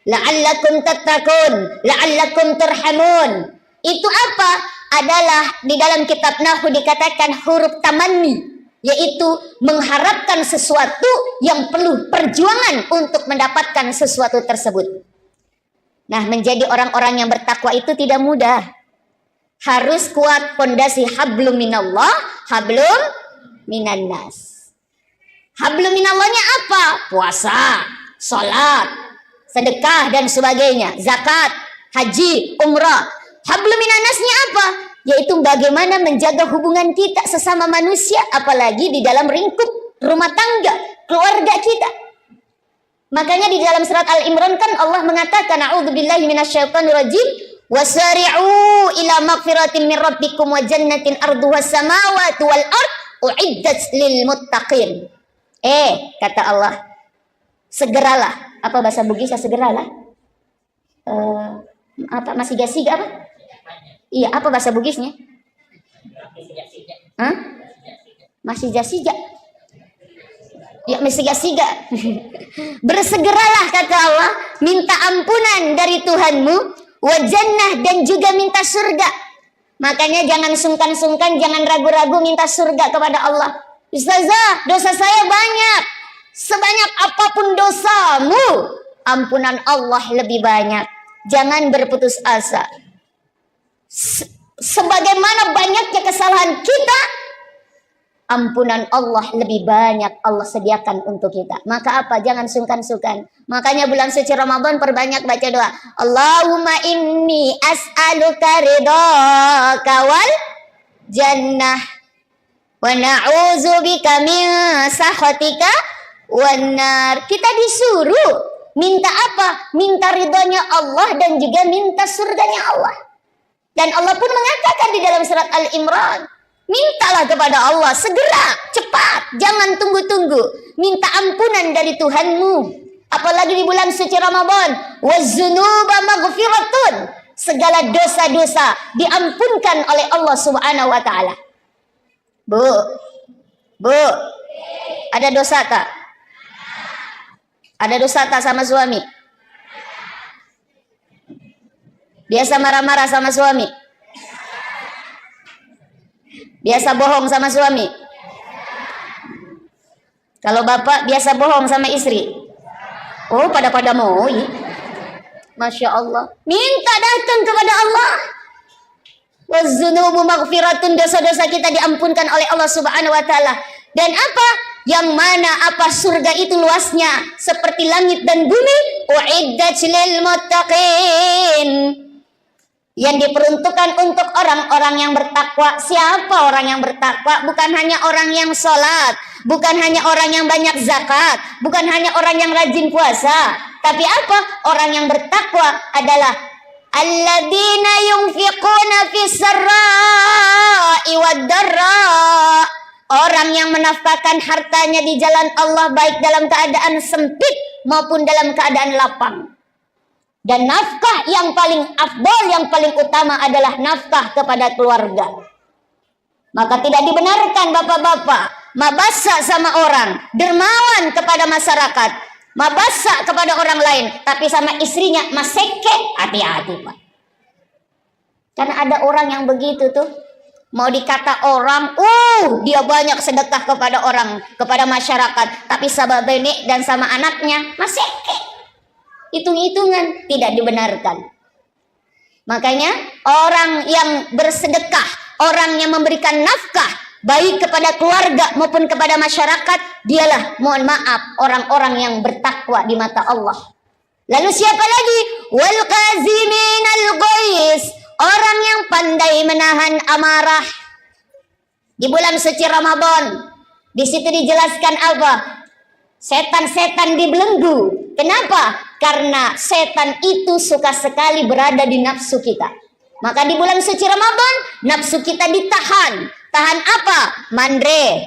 la'allakum tattaqun, la'allakum turhamun, itu apa? Adalah di dalam kitab Nahwu dikatakan huruf tamanni, yaitu mengharapkan sesuatu yang perlu perjuangan untuk mendapatkan sesuatu tersebut. Nah, menjadi orang-orang yang bertakwa itu tidak mudah. Harus kuat fondasi hablum minallah, hablum minannas. Hablum minallahnya apa? Puasa, salat, sedekah dan sebagainya, zakat, haji, umrah. Hablum minannasnya apa? Yaitu bagaimana menjaga hubungan kita sesama manusia, apalagi di dalam lingkup rumah tangga, keluarga kita. Makanya di dalam surat Al-Imran kan Allah mengatakan, a'udzubillahi minasyaitonirrajim, wasari'u ila magfiratin min rabbikum wa jannatin arduha samawati wal ard uiddat lil muttaqin. Kata Allah, Segeralah. Apa bahasa Bugisnya segeralah? Apa masih gasiga apa? Iya, apa bahasa Bugisnya? Hah? Masih jasiga. Ya, masih gasiga. Bersegeralah kata Allah, minta ampunan dari Tuhanmu, wa jannah, dan juga minta surga. Makanya jangan sungkan-sungkan, jangan ragu-ragu minta surga kepada Allah. Ustazah, dosa saya banyak. Sebanyak apapun dosamu, ampunan Allah lebih banyak. Jangan berputus asa. Sebagaimana banyaknya kesalahan kita, ampunan Allah lebih banyak Allah sediakan untuk kita. Maka apa? Jangan sungkan-sungkan. Makanya bulan suci Ramadan perbanyak baca doa. Allahumma inni as'aluka ridhaka wal jannah wa na'udzubika min sakhatika wan nar. Kita disuruh minta apa? Minta ridhonya Allah dan juga minta surganya Allah. Dan Allah pun mengatakan di dalam surat Al-Imran, mintalah kepada Allah segera, cepat, jangan tunggu-tunggu. Minta ampunan dari Tuhanmu. Apalagi di bulan suci Ramadan, waz-dzunuba maghfiratun. Segala dosa-dosa diampunkan oleh Allah Subhanahu wa taala. Bu, ada dosa tak? Ada dosa tak sama suami? Biasa marah-marah sama suami? Biasa bohong sama suami? Kalau bapak biasa bohong sama istri? Oh, pada mau. Masya Allah. Minta datang kepada Allah. Waz-dzunubu maghfiratun, dosa-dosa kita diampunkan oleh Allah Subhanahu wa taala. Dan apa? Yang mana apa surga itu luasnya seperti langit dan bumi. Uiddat lil muttaqin. Yang diperuntukkan untuk orang-orang yang bertakwa. Siapa orang yang bertakwa? Bukan hanya orang yang sholat, bukan hanya orang yang banyak zakat, bukan hanya orang yang rajin puasa. Tapi apa? Orang yang bertakwa adalah alladzina yunfiquna fis sarra'i wad dharra. Orang yang menafkahkan hartanya di jalan Allah baik dalam keadaan sempit maupun dalam keadaan lapang. Dan nafkah yang paling afdal, yang paling utama adalah nafkah kepada keluarga. Maka tidak dibenarkan bapak-bapak mabasa sama orang, dermawan kepada masyarakat, mabasa kepada orang lain, tapi sama istrinya maseke. Hati-hati Pak. Karena ada orang yang begitu tuh, mau dikata orang, dia banyak sedekah kepada orang, kepada masyarakat, tapi sama benek dan sama anaknya maseke. Hitung-hitungan, tidak dibenarkan. Makanya orang yang bersedekah, orang yang memberikan nafkah baik kepada keluarga maupun kepada masyarakat, dialah, mohon maaf, orang-orang yang bertakwa di mata Allah. Lalu siapa lagi? Wal qaziminal ghaiz, orang yang pandai menahan amarah. Di bulan suci Ramadan, di situ dijelaskan apa? Setan-setan dibelenggu. Kenapa? Karena setan itu suka sekali berada di nafsu kita. Maka di bulan suci Ramadan, nafsu kita ditahan. Tahan apa? Mandre,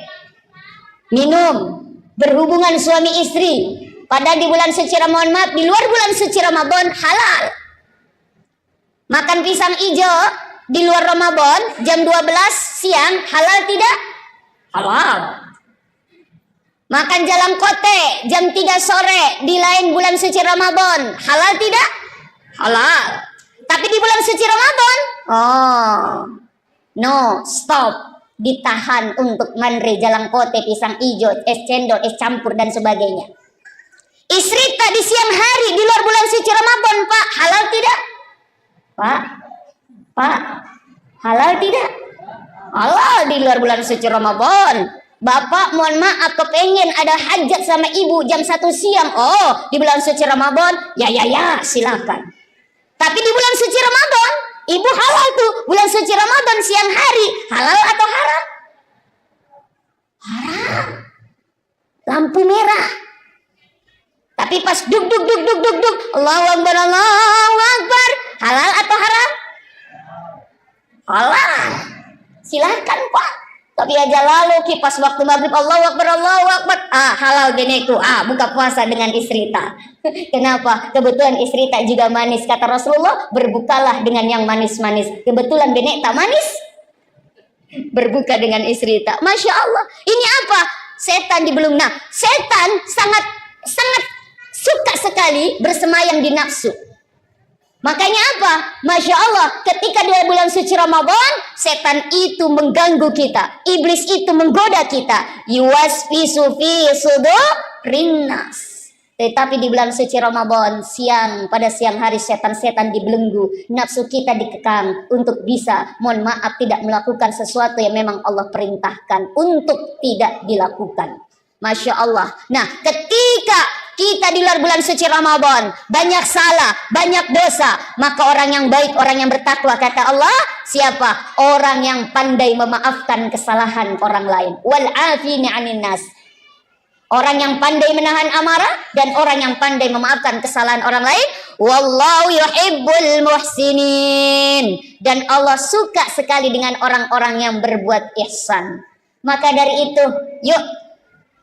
minum, berhubungan suami istri. Padahal di bulan suci Ramadan, maaf, di luar bulan suci Ramadan halal. Makan pisang hijau di luar Ramadan jam 12 siang halal tidak? Halal. Makan jalan kote jam 3 sore di lain bulan suci Ramadan, halal tidak? Halal. Tapi di bulan suci Ramadan, no, stop. Ditahan untuk mandre, jalan kote, pisang hijau, es cendol, es campur dan sebagainya. Istri tak di siang hari di luar bulan suci Ramadan, Pak, halal tidak? Pak, halal tidak? Halal di luar bulan suci Ramadan. Bapak mohon maaf kepengen ada hajat sama ibu jam 1 siang. Di bulan suci Ramadan, ya silakan. Tapi di bulan suci Ramadan, ibu halal tuh. Bulan suci Ramadan siang hari, halal atau haram? Haram. Lampu merah. Tapi pas duk Allahu Akbar, halal atau haram? Halal. Silakan Pak. Tapi aja lalu kipas waktu maghrib Allahu Akbar, Allahu Akbar. Halal benekku. Buka puasa dengan istri tak. Kenapa? Kebetulan istri tak juga manis. Kata Rasulullah, berbukalah dengan yang manis-manis. Kebetulan benek tak manis. Berbuka dengan istri tak. Masya Allah. Ini apa? Setan dibelung. Nah, setan sangat suka sekali bersemayam di nafsu. Makanya apa? Masya Allah, ketika di bulan suci Ramadan, setan itu mengganggu kita. Iblis itu menggoda kita. Yuwaswisu fi sudurin nas. Tetapi di bulan suci Ramadan, pada siang hari setan-setan dibelenggu. Nafsu kita dikekang untuk bisa, mohon maaf, tidak melakukan sesuatu yang memang Allah perintahkan untuk tidak dilakukan. Masya Allah. Nah, ketika kita di luar bulan suci Ramadan banyak salah, banyak dosa, maka orang yang baik, orang yang bertakwa, kata Allah, siapa? Orang yang pandai memaafkan kesalahan orang lain. Wal afini 'anin nas. Orang yang pandai menahan amarah dan orang yang pandai memaafkan kesalahan orang lain. Wallahu yuhibbul muhsinin. Dan Allah suka sekali dengan orang-orang yang berbuat ihsan. Maka dari itu, yuk,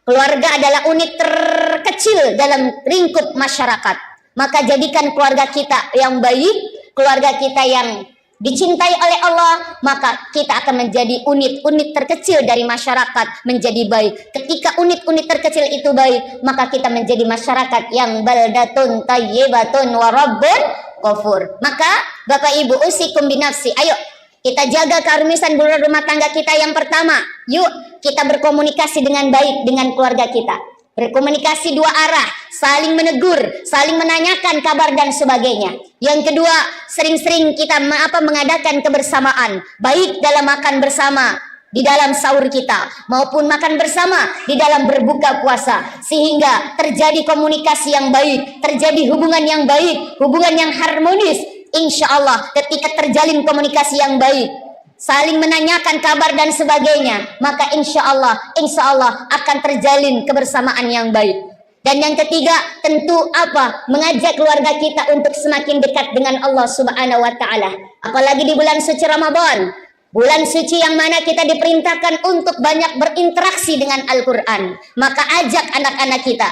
keluarga adalah unit terkecil dalam lingkup masyarakat. Maka jadikan keluarga kita yang baik, keluarga kita yang dicintai oleh Allah, maka kita akan menjadi unit-unit terkecil dari masyarakat menjadi baik. Ketika unit-unit terkecil itu baik, maka kita menjadi masyarakat yang baldatun tayyibatun wa rabbun ghafur. Maka Bapak Ibu, usikum binafsi, ayo kita jaga keharmonisan rumah tangga kita. Yang pertama, yuk kita berkomunikasi dengan baik dengan keluarga kita. Berkomunikasi dua arah, saling menegur, saling menanyakan kabar dan sebagainya. Yang kedua, sering-sering kita mengadakan kebersamaan, baik dalam makan bersama di dalam sahur kita maupun makan bersama di dalam berbuka puasa, sehingga terjadi komunikasi yang baik, terjadi hubungan yang baik, hubungan yang harmonis. Insya Allah ketika terjalin komunikasi yang baik, saling menanyakan kabar dan sebagainya, maka insya Allah akan terjalin kebersamaan yang baik. Dan yang ketiga, tentu apa? Mengajak keluarga kita untuk semakin dekat dengan Allah Subhanahu wa taala. Apalagi di bulan suci Ramadan, bulan suci yang mana kita diperintahkan untuk banyak berinteraksi dengan Al-Qur'an. Maka ajak anak-anak kita,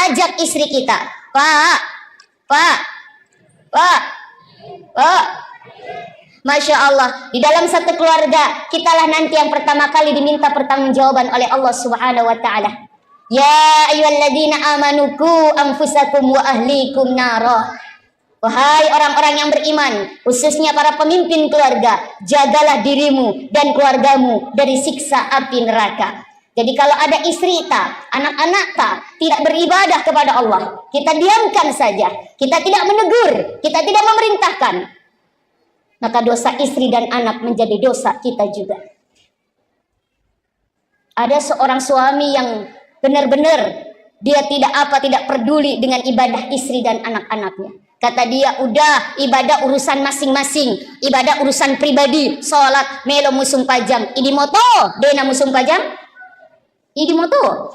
ajak istri kita. Pak. Masya Allah, di dalam satu keluarga kitalah nanti yang pertama kali diminta pertanggungjawaban oleh Allah Subhanahu wa taala. Ya ayyuhalladzina amanu qu anfusakum wa ahlikum nara. Wahai orang-orang yang beriman, khususnya para pemimpin keluarga, jagalah dirimu dan keluargamu dari siksa api neraka. Jadi kalau ada istri tak, anak-anak tak tidak beribadah kepada Allah, kita diamkan saja, kita tidak menegur, kita tidak memerintahkan, maka dosa istri dan anak menjadi dosa kita juga. Ada seorang suami yang benar-benar dia tidak peduli dengan ibadah istri dan anak-anaknya. Kata dia, udah ibadah urusan masing-masing, ibadah urusan pribadi, sholat melo musung pajam, idi moto, dena musung pajam, idi moto.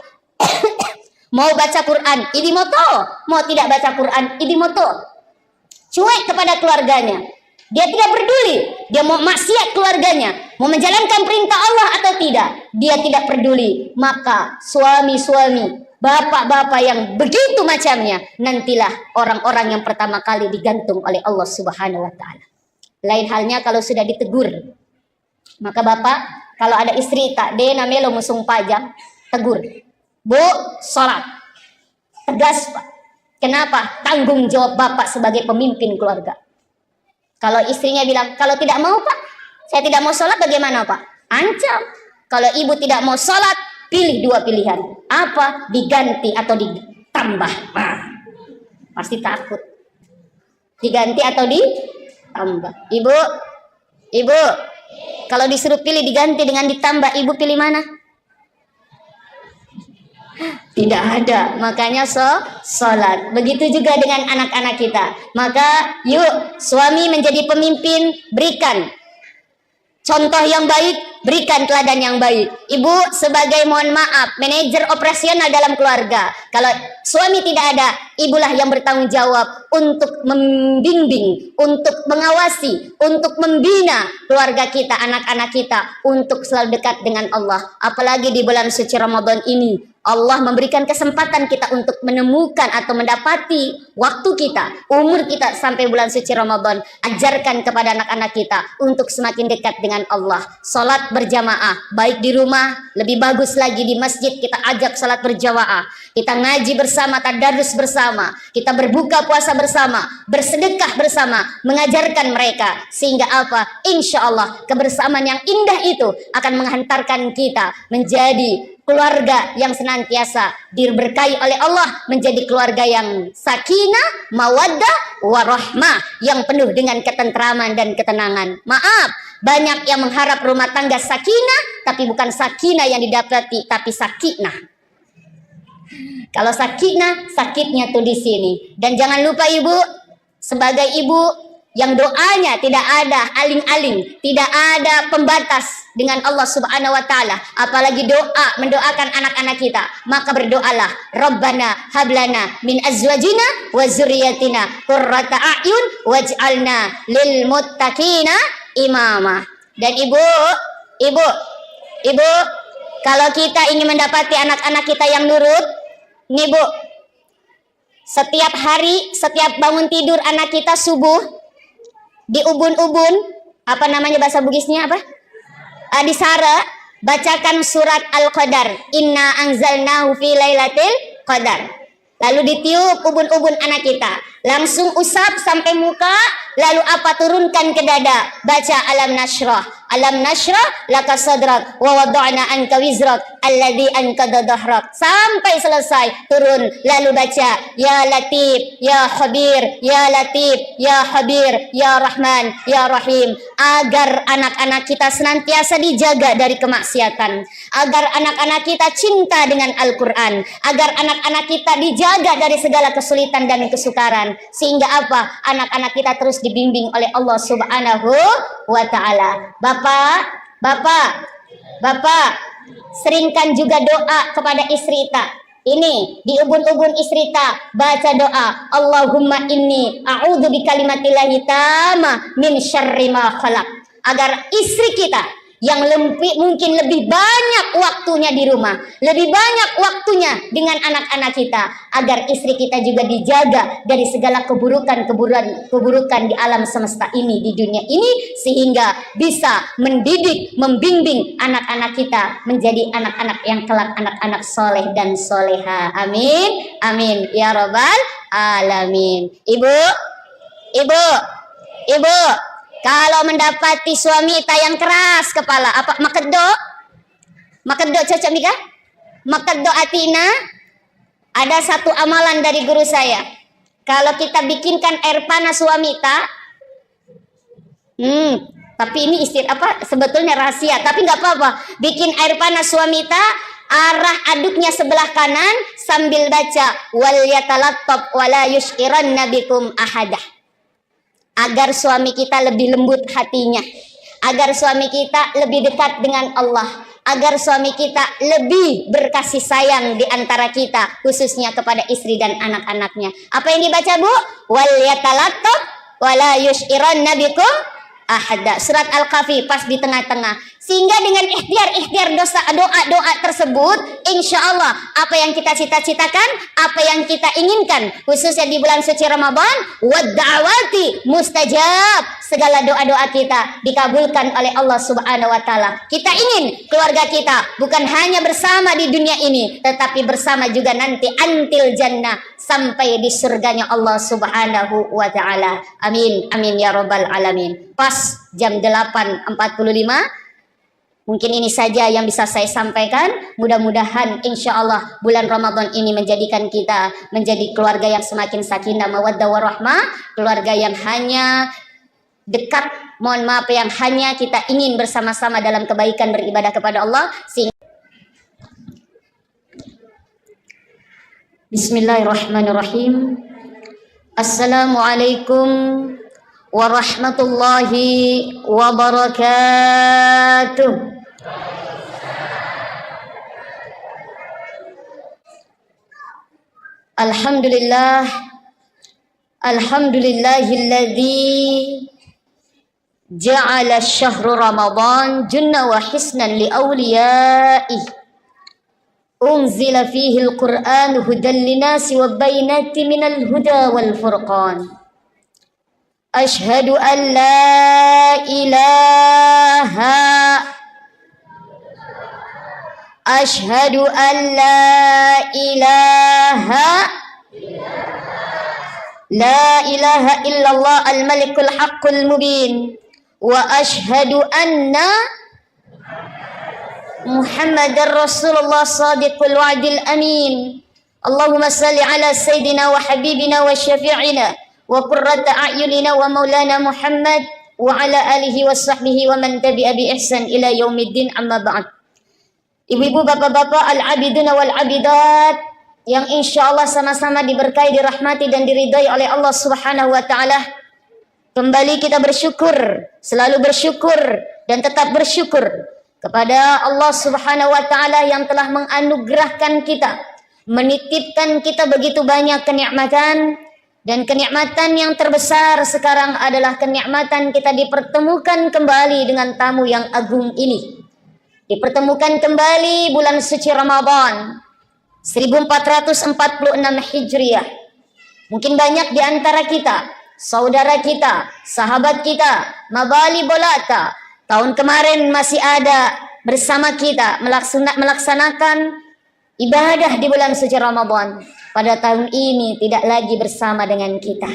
Mau baca Quran, idi moto, mau tidak baca Quran, idi moto. Cuek kepada keluarganya. Dia tidak peduli, dia mau maksiat keluarganya, mau menjalankan perintah Allah atau tidak, dia tidak peduli. Maka suami-suami, bapak-bapak yang begitu macamnya, nantilah orang-orang yang pertama kali digantung oleh Allah Subhanahu wa taala. Lain halnya kalau sudah ditegur. Maka bapak, kalau ada istri tak dena melo musung pajang, tegur. Bu, sholat. Tegas, Pak. Kenapa? Tanggung jawab bapak sebagai pemimpin keluarga. Kalau istrinya bilang, kalau tidak mau Pak, saya tidak mau sholat, bagaimana Pak? Ancam. Kalau ibu tidak mau sholat, pilih dua pilihan. Apa? Diganti atau ditambah. Nah, pasti takut. Diganti atau ditambah. Ibu, kalau disuruh pilih diganti dengan ditambah, ibu pilih mana? Tidak ada, makanya sholat. Begitu juga dengan anak-anak kita. Maka yuk suami menjadi pemimpin, berikan contoh yang baik, berikan teladan yang baik. Ibu sebagai, mohon maaf, manajer operasional dalam keluarga, kalau suami tidak ada, ibulah yang bertanggung jawab untuk membimbing, untuk mengawasi, untuk membina keluarga kita, anak-anak kita, untuk selalu dekat dengan Allah. Apalagi di bulan suci Ramadan ini, Allah memberikan kesempatan kita untuk menemukan atau mendapati waktu kita, umur kita sampai bulan suci Ramadan. Ajarkan kepada anak-anak kita untuk semakin dekat dengan Allah. Salat berjamaah, baik di rumah, lebih bagus lagi di masjid kita ajak salat berjamaah. Kita ngaji bersama, tadarus bersama, kita berbuka puasa bersama, bersedekah bersama, mengajarkan mereka. Sehingga apa? Insya Allah kebersamaan yang indah itu akan menghantarkan kita menjadi keluarga yang senantiasa diberkahi oleh Allah, menjadi keluarga yang sakinah, mawaddah, warahmah, yang penuh dengan ketentraman dan ketenangan. Maaf, banyak yang mengharap rumah tangga sakinah, tapi bukan sakinah yang didapati, tapi sakinah. Kalau sakinah, sakitnya tuh di sini. Dan jangan lupa ibu, sebagai ibu yang doanya tidak ada aling-aling, tidak ada pembatas dengan Allah Subhanahu wa taala, apalagi doa mendoakan anak-anak kita, maka berdoalah, Rabbana hablana min azwajina wa dzurriyyatina qurrata a'yun waj'alna lil muttaqina imama. Dan ibu, kalau kita ingin mendapati anak-anak kita yang nurut, nih Bu, setiap hari, setiap bangun tidur anak kita subuh, di ubun-ubun, apa namanya bahasa Bugisnya apa? Disara, bacakan surat Al-Qadar, inna anzalnahu fi lailatul qadar. Lalu ditiup ubun-ubun anak kita, langsung usap sampai muka, lalu apa, turunkan ke dada, baca alam nashrah laka sadrak wa wada'na anka wizrak alladhi anqadha dhahrak, sampai selesai turun, lalu baca ya latif ya khabir ya latif ya khabir ya rahman ya rahim, agar anak-anak kita senantiasa dijaga dari kemaksiatan, agar anak-anak kita cinta dengan Al-Quran, agar anak-anak kita dijaga dari segala kesulitan dan kesukaran, sehingga apa, anak-anak kita terus dibimbing oleh Allah Subhanahu wa ta'ala. Bapak, seringkan juga doa kepada istri kita. Ini di ubun-ubun istri kita, baca doa, Allahumma inni a'udzu bikalimatillahi tamma min syarri ma khalaq, agar istri kita yang mungkin lebih banyak waktunya di rumah, lebih banyak waktunya dengan anak-anak kita, agar istri kita juga dijaga dari segala keburukan di alam semesta ini, di dunia ini, sehingga bisa mendidik, membimbing anak-anak kita menjadi anak-anak yang kelak anak-anak soleh dan soleha. Amin, amin ya robbal alamin. Ibu, kalau mendapati suami kita yang keras kepala, apa makeddo cocok nika? Makeddo atina, ada satu amalan dari guru saya. Kalau kita bikinkan air panas suami kita, tapi ini sebetulnya rahasia, tapi nggak apa-apa. Bikin air panas suami kita, arah aduknya sebelah kanan sambil baca wal yatalattab wala yushkiranna bikum ahadah. Agar suami kita lebih lembut hatinya, agar suami kita lebih dekat dengan Allah, agar suami kita lebih berkasih sayang di antara kita, khususnya kepada istri dan anak-anaknya. Apa yang dibaca Bu? Wal yatalattab wala yushiranna bikum ahada. Surat Al-Kahfi pas di tengah-tengah. Sehingga dengan ikhtiar doa tersebut, insya Allah apa yang kita cita-citakan, apa yang kita inginkan, khususnya di bulan suci Ramadan, wadda'awati mustajab, segala doa-doa kita dikabulkan oleh Allah Subhanahu wa taala. Kita ingin keluarga kita bukan hanya bersama di dunia ini, tetapi bersama juga nanti antil jannah, sampai di surganya Allah Subhanahu wa taala. Amin, amin ya robbal alamin. Pas jam 8.45. Mungkin ini saja yang bisa saya sampaikan. Mudah-mudahan insya Allah bulan Ramadan ini menjadikan kita menjadi keluarga yang semakin sakinah, mawaddah, warahmah. Keluarga yang hanya dekat, mohon maaf, yang hanya kita ingin bersama-sama dalam kebaikan beribadah kepada Allah. Bismillahirrahmanirrahim. Assalamualaikum warahmatullahi wabarakatuh. Alhamdulillah, alhamdulillahilladzi ja'ala syahru Ramadan junna wa hisnan li awliyaih. Unzila fihi al-Qur'an hudan linasi wa bainati minal huda wal furqan. Ashhadu an la ilaha Ashhadu an la ilaha illallah al-malikul haqqul mubin wa ashhadu anna Muhammadar Rasulullah sadiqul wa'dil amin. Allahumma salli ala sayyidina wa habibina wa syafi'ina wa qurrata a'yunina wa maulana Muhammad wa ala alihi wa sahbihi wa man tabi'a bi ihsan ila yaumiddin, amma ba'd. Ibu-ibu, bapak-bapak, al-abiduna wal-abidat yang insyaallah sama-sama diberkahi, dirahmati dan diridai oleh Allah Subhanahu wa taala. Kembali kita bersyukur, selalu bersyukur dan tetap bersyukur kepada Allah Subhanahu wa taala yang telah menganugerahkan kita, menitipkan kita begitu banyak kenikmatan, dan kenikmatan yang terbesar sekarang adalah kenikmatan kita dipertemukan kembali dengan tamu yang agung ini. Dipertemukan kembali bulan suci Ramadan 1446 Hijriah. Mungkin banyak di antara kita, saudara kita, sahabat kita, mabali bolata, tahun kemarin masih ada bersama kita melaksanakan ibadah di bulan suci Ramadan. Pada tahun ini tidak lagi bersama dengan kita.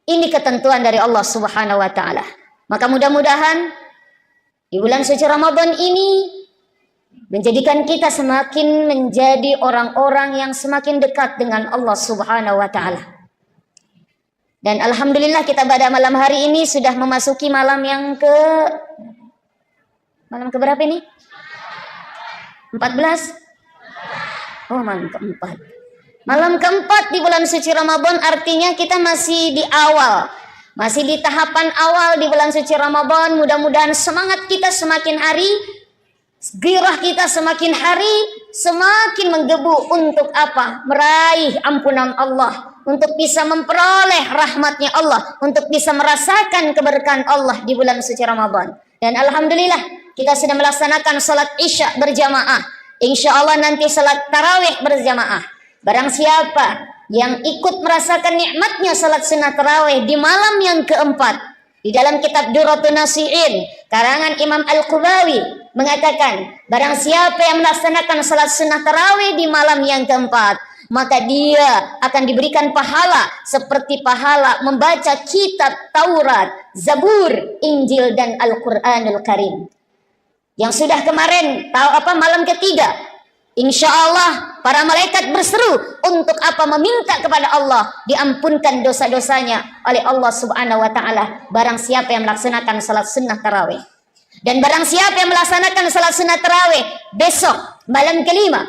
Ini ketentuan dari Allah Subhanahu wa taala. Maka mudah-mudahan di bulan suci Ramadan ini menjadikan kita semakin menjadi orang-orang yang semakin dekat dengan Allah Subhanahu wa taala. Dan alhamdulillah kita pada malam hari ini sudah memasuki malam ke berapa ini? 14? Oh, malam keempat. Malam keempat di bulan suci Ramadan, artinya kita masih di awal. Masih di tahapan awal di bulan suci Ramadan. Mudah-mudahan semangat kita semakin hari, gairah kita semakin hari semakin menggebu untuk apa? Meraih ampunan Allah, untuk bisa memperoleh rahmatnya Allah, untuk bisa merasakan keberkahan Allah di bulan suci Ramadan. Dan alhamdulillah kita sudah melaksanakan salat Isya berjamaah. Insya Allah nanti salat tarawih berjamaah. Barang siapa yang ikut merasakan nikmatnya salat sunnah tarawih di malam yang keempat, di dalam kitab Durratun Nasihin karangan Imam Al-Qubawi mengatakan, barang siapa yang melaksanakan salat sunnah tarawih di malam yang keempat, maka dia akan diberikan pahala seperti pahala membaca kitab Taurat, Zabur, Injil dan Al-Quranul Karim. Yang sudah kemarin malam ketiga, insya Allah para malaikat berseru untuk apa? Meminta kepada Allah diampunkan dosa-dosanya oleh Allah Subhanahu wa taala barang siapa yang melaksanakan salat sunnah tarawih. Dan barang siapa yang melaksanakan salat sunnah tarawih besok malam kelima,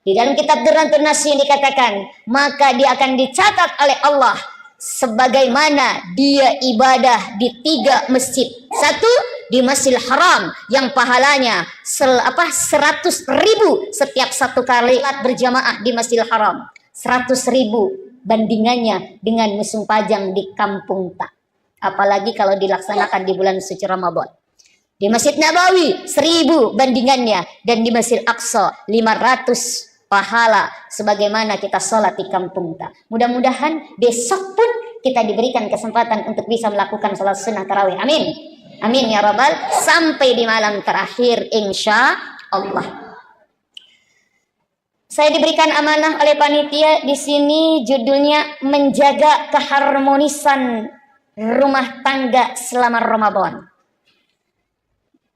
di dalam kitab Durratun Nasihin dikatakan, maka dia akan dicatat oleh Allah sebagaimana dia ibadah di 3 masjid. Satu, di Masjidil Haram yang pahalanya 100.000 setiap satu kali berjamaah di Masjidil Haram. 100.000 bandingannya dengan musim pajang di kampung tak. Apalagi kalau dilaksanakan di bulan suci Ramadan. Di Masjid Nabawi 1.000 bandingannya, dan di Masjid Aqsa 500 pahala sebagaimana kita sholat di kampung tak. Mudah-mudahan besok pun kita diberikan kesempatan untuk bisa melakukan sholat sunnah tarawih. Amin. Amin ya rabbal, sampai di malam terakhir insya Allah. Saya diberikan amanah oleh panitia di sini, judulnya menjaga keharmonisan rumah tangga selama Ramadan.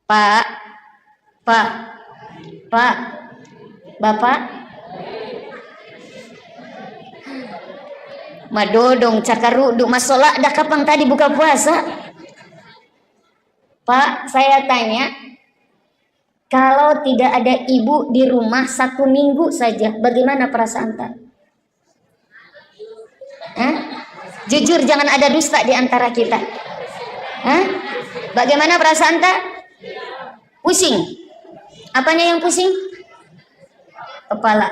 Pak, Bapak, madodong cakarudu masola dah kapan tadi buka puasa? Pak, saya tanya, kalau tidak ada ibu di rumah 1 minggu saja, bagaimana perasaan tak? Jujur, jangan ada dusta di antara kita. Bagaimana perasaan tak? Pusing. Apanya yang pusing? Kepala.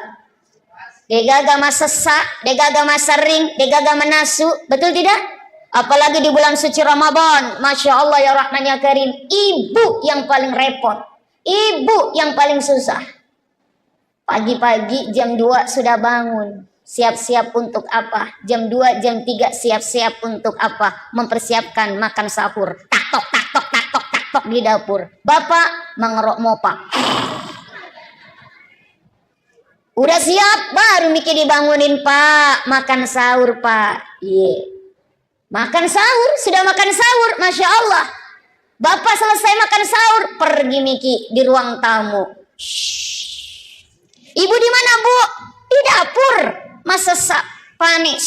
Degaga sesak, degaga sering, degaga nasu, betul tidak? Apalagi di bulan suci Ramadan, Masya Allah ya Rahman ya Karim, ibu yang paling repot, ibu yang paling susah. Pagi-pagi jam 2 sudah bangun, siap-siap untuk apa? Jam 2, jam 3 siap-siap untuk apa? Mempersiapkan makan sahur. Tak tok di dapur. Bapak mengerok mopa. Udah siap, baru mikir dibangunin, Pak. Makan sahur, Pak. Iya. Makan sahur, sudah makan sahur, Masya Allah. Bapak selesai makan sahur, pergi Miki di ruang tamu. Shhh. Ibu di mana, Bu? Di dapur. Masa panik.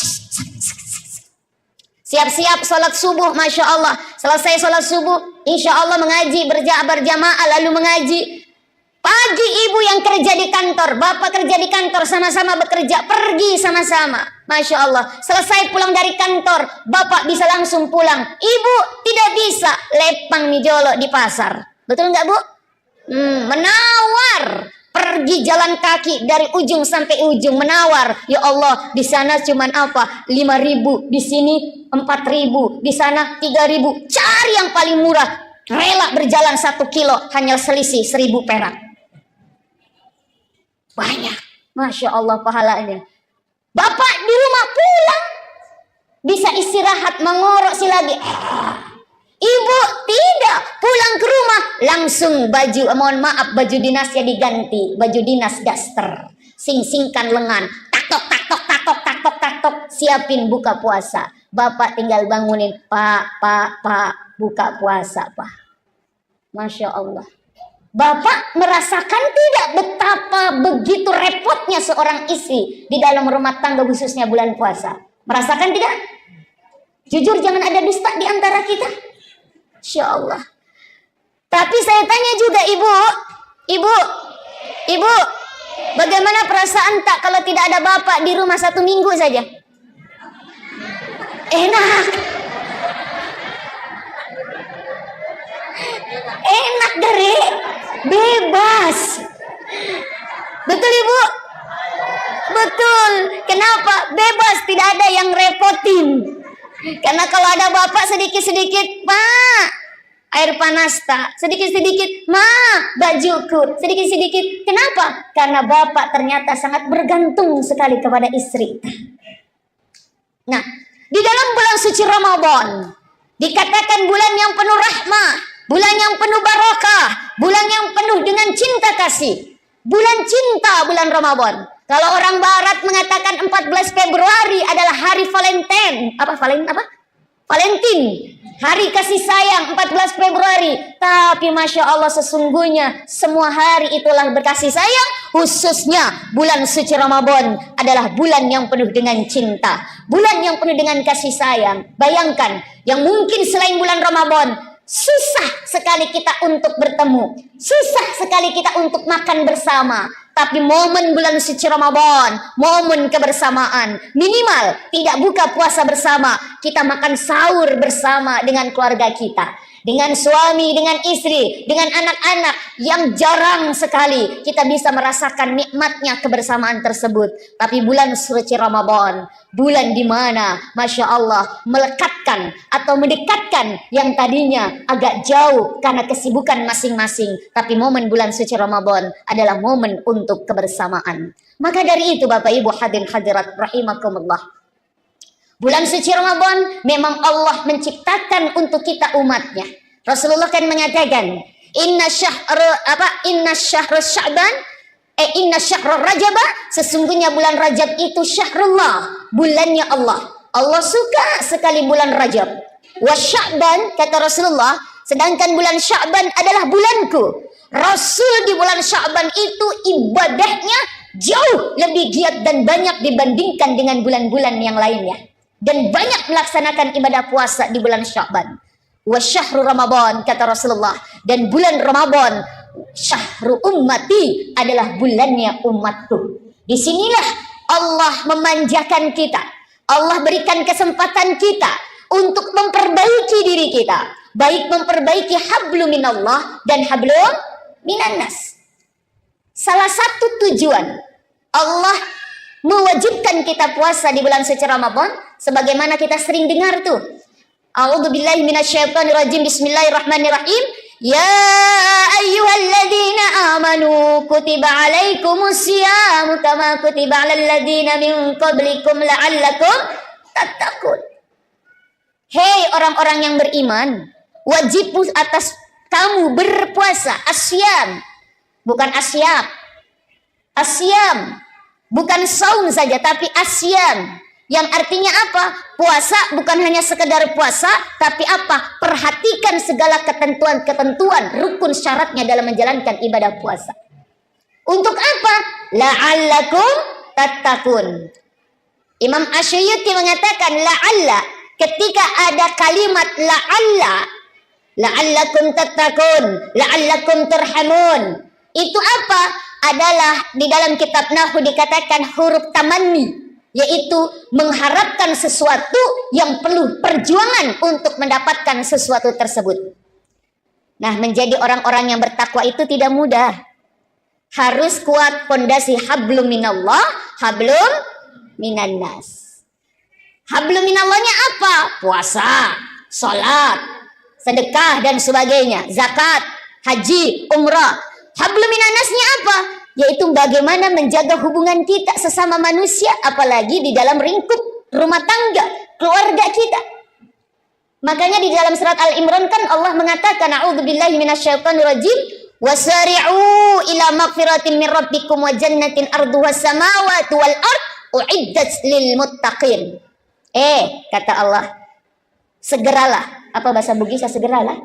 Siap-siap sholat subuh, Masya Allah. Selesai sholat subuh, insya Allah mengaji, berjamaah lalu mengaji. Pagi ibu yang kerja di kantor, bapak kerja di kantor, sama-sama bekerja, pergi sama-sama. Masya Allah, selesai pulang dari kantor, bapak bisa langsung pulang. Ibu tidak bisa, lepang mijolo di pasar. Betul nggak, Bu? Menawar. Pergi jalan kaki dari ujung sampai ujung, menawar. Ya Allah, di sana cuman apa? 5.000, di sini 4.000, di sana 3.000. Cari yang paling murah. Rela berjalan 1 kilo, hanya selisih 1.000 perak. Banyak, Masya Allah pahalanya. Bapak di rumah pulang, bisa istirahat, mengorok si lagi. Ibu tidak, pulang ke rumah langsung baju, mohon maaf, baju dinasnya diganti, baju dinas daster, sing-singkan lengan, taktok, siapin buka puasa. Bapak tinggal bangunin, Pak, buka puasa, Pak. Masya Allah. Bapak merasakan tidak betapa begitu repotnya seorang istri di dalam rumah tangga khususnya bulan puasa? Merasakan tidak? Jujur, jangan ada dusta di antara kita. Insya Allah. Tapi saya tanya juga ibu, bagaimana perasaan tak kalau tidak ada bapak di rumah 1 minggu saja? Enak. Enak dari bebas. Betul ibu? Betul. Kenapa? Bebas, tidak ada yang repotin. Karena kalau ada bapak sedikit-sedikit, Pak, air panas tak? Sedikit-sedikit, Ma, bajuku. Sedikit-sedikit. Kenapa? Karena bapak ternyata sangat bergantung sekali kepada istri. Nah, di dalam bulan suci Ramadan dikatakan bulan yang penuh rahmah, bulan yang penuh barakah, bulan yang penuh dengan cinta kasih. Bulan cinta, bulan Ramadan. Kalau orang barat mengatakan 14 Februari adalah hari Valentine. Valentine. Hari kasih sayang 14 Februari. Tapi Masya Allah, sesungguhnya semua hari itulah berkasih sayang. Khususnya bulan suci Ramadan adalah bulan yang penuh dengan cinta. Bulan yang penuh dengan kasih sayang. Bayangkan, yang mungkin selain bulan Ramadan susah sekali kita untuk bertemu, susah sekali kita untuk makan bersama. Tapi momen bulan suci Ramadan, momen kebersamaan, minimal tidak buka puasa bersama, kita makan sahur bersama dengan keluarga kita, dengan suami, dengan istri, dengan anak-anak, yang jarang sekali kita bisa merasakan nikmatnya kebersamaan tersebut. Tapi bulan suci Ramadan, bulan di mana Masya Allah melekatkan atau mendekatkan yang tadinya agak jauh karena kesibukan masing-masing. Tapi momen bulan suci Ramadan adalah momen untuk kebersamaan. Maka dari itu Bapak Ibu hadirin hadirat rahimakumullah, bulan suci Ramadan memang Allah menciptakan untuk kita umatnya. Rasulullah kan mengatakan, inna syahrul Rajab, sesungguhnya bulan Rajab itu syahrullah, bulannya Allah. Allah suka sekali bulan Rajab. Wa Sya'ban, kata Rasulullah, sedangkan bulan Sya'ban adalah bulanku. Rasul di bulan Sya'ban itu ibadahnya jauh lebih giat dan banyak dibandingkan dengan bulan-bulan yang lainnya. Dan banyak melaksanakan ibadah puasa di bulan Sya'ban. Wa syahrul Ramadan, kata Rasulullah, dan bulan Ramadan syahru ummati, adalah bulannya umatku. Disinilah Allah memanjakan kita. Allah berikan kesempatan kita untuk memperbaiki diri kita, baik memperbaiki hablum minallah dan hablum minannas. Salah satu tujuan Allah mewajibkan kita puasa di bulan suci Ramadan sebagaimana kita sering dengar tuh. A'udzubillahi minasyaitonirrajim. Bismillahirrahmanirrahim. Ya ayyuhalladzina amanu kutiba alaikumusyamu kama kutiba alal ladzina min qablikum la'allakum tattaqun. Hei orang-orang yang beriman, wajib atas kamu berpuasa. Asyam, bukan asyam. Asyam, bukan saum saja, tapi asyam. Yang artinya apa? Puasa bukan hanya sekedar puasa, tapi apa? Perhatikan segala ketentuan-ketentuan, rukun syaratnya dalam menjalankan ibadah puasa. Untuk apa? La'allakum tattaqun. Imam Asy'uti mengatakan la'alla. Ketika ada kalimat la'allakum tattaqun, la'allakum turhamun, itu apa? Adalah di dalam kitab Nahwu dikatakan huruf tamanni, yaitu mengharapkan sesuatu yang perlu perjuangan untuk mendapatkan sesuatu tersebut. Nah, menjadi orang-orang yang bertakwa itu tidak mudah. Harus kuat fondasi hablum minallah, hablum minannas. Hablum minallahnya apa? Puasa, sholat, sedekah dan sebagainya, zakat, haji, umrah. Hablum minannasnya apa? Yaitu bagaimana menjaga hubungan kita sesama manusia, apalagi di dalam lingkup rumah tangga, keluarga kita. Makanya di dalam surat Al-Imran kan Allah mengatakan, a'udzubillahi minasyaitonirrajim, wasari'u ila magfiratin min rabbikum wa jannatin arduhas samawati wal ard uiddat lil muttaqin. Kata Allah, segeralah. Apa bahasa Bugisnya segeralah?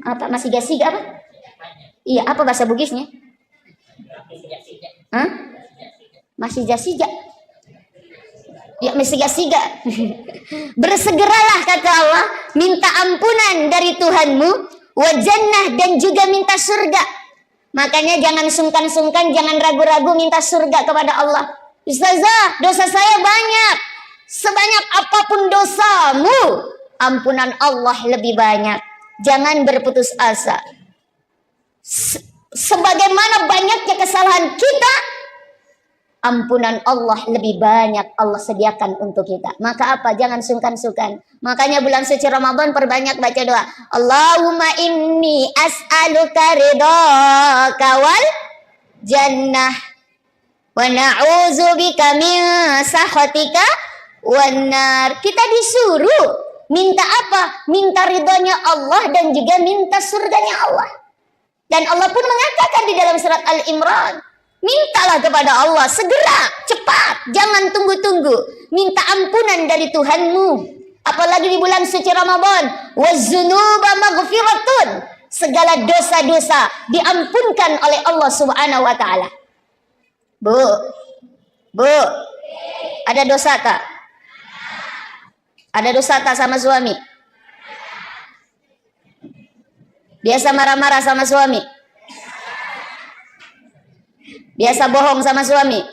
Apa masih gasiga apa? Iya, apa bahasa Bugisnya? Masih jasiga. Ya, masih gasiga. Bersegeralah kata Allah, minta ampunan dari Tuhanmu, wa jannah, dan juga minta surga. Makanya jangan sungkan-sungkan, jangan ragu-ragu minta surga kepada Allah. Ustazah, dosa saya banyak. Sebanyak apapun dosamu, ampunan Allah lebih banyak. Jangan berputus asa. Sebagaimana banyaknya kesalahan kita, ampunan Allah lebih banyak Allah sediakan untuk kita. Maka apa? Jangan sungkan-sungkan. Makanya bulan suci Ramadan perbanyak baca doa. Allahumma inni as'aluka ridhaka wal jannah. Wa na'udzubika min sakhatika wan nar. Kita disuruh minta apa? Minta ridhonya Allah dan juga minta surganya Allah. Dan Allah pun mengatakan di dalam surat Al-Imran, mintalah kepada Allah segera, cepat, jangan tunggu-tunggu. Minta ampunan dari Tuhanmu. Apalagi di bulan suci Ramadan, waz-dzunuba maghfiratun. Segala dosa-dosa diampunkan oleh Allah Subhanahu wa taala. Bu, ada dosa tak? Ada dosa tak sama suami? Biasa marah-marah sama suami? Biasa bohong sama suami?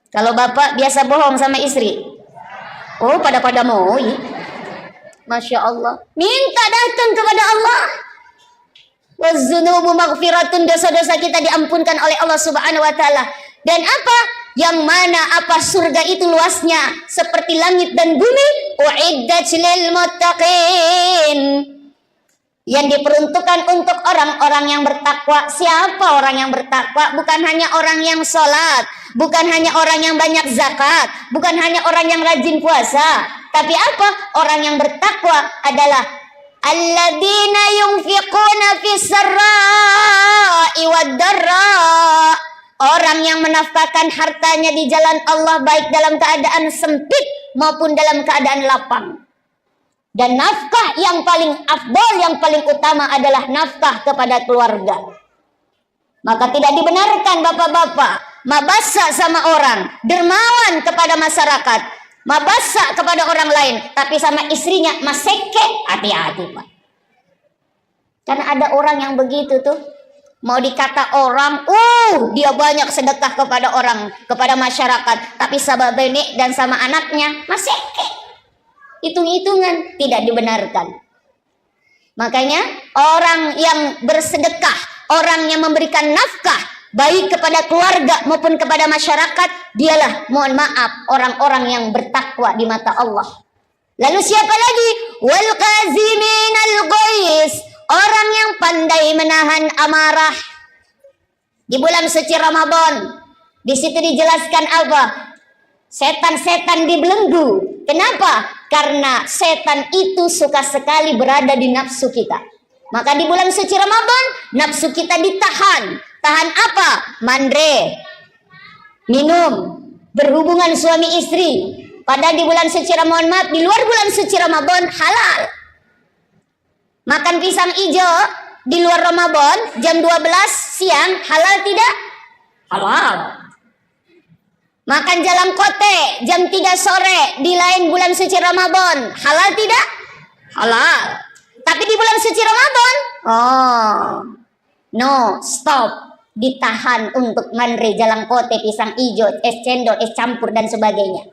Kalau bapak biasa bohong sama istri? Oh, pada mau. Masya Allah. Minta datang kepada Allah. Waz-dzunubu maghfiratun, dosa-dosa kita diampunkan oleh Allah Subhanahu wa taala. Dan apa? Yang mana apa surga itu luasnya seperti langit dan bumi. Uiddat lil muttaqin. Yang diperuntukkan untuk orang-orang yang bertakwa. Siapa orang yang bertakwa? Bukan hanya orang yang sholat, bukan hanya orang yang banyak zakat, bukan hanya orang yang rajin puasa. Tapi apa? Orang yang bertakwa adalah alladzina yunfiquna fis sarra'i wad darra. Orang yang menafkahkan hartanya di jalan Allah baik dalam keadaan sempit maupun dalam keadaan lapang. Dan nafkah yang paling afdal, yang paling utama adalah nafkah kepada keluarga. Maka tidak dibenarkan bapak-bapak mabasa sama orang, dermawan kepada masyarakat, mabasa kepada orang lain, tapi sama istrinya maseke. Hati-hati Pak. Karena ada orang yang begitu tuh, mau dikata orang, dia banyak sedekah kepada orang, kepada masyarakat, tapi sama benek dan sama anaknya maseke. Hitung-hitungan, tidak dibenarkan. Makanya orang yang bersedekah, orang yang memberikan nafkah baik kepada keluarga maupun kepada masyarakat, dialah, mohon maaf, orang-orang yang bertakwa di mata Allah. Lalu siapa lagi? Wal qaziminal ghais, orang yang pandai menahan amarah. Di bulan suci Ramadan, di situ dijelaskan apa? Setan-setan dibelenggu. Kenapa? Karena setan itu suka sekali berada di nafsu kita. Maka di bulan suci Ramadan, nafsu kita ditahan. Tahan apa? Mandre, minum, berhubungan suami istri. Padahal di bulan suci Ramadan, maaf, di luar bulan suci Ramadan halal. Makan pisang hijau di luar Ramadan jam 12 siang halal tidak? Halal. Makan jalan kote jam 3 sore di lain bulan suci Ramadan halal tidak? Halal. Tapi di bulan suci Ramadan, no, stop. Ditahan untuk mandre, jalan kote, pisang hijau, es cendol, es campur dan sebagainya.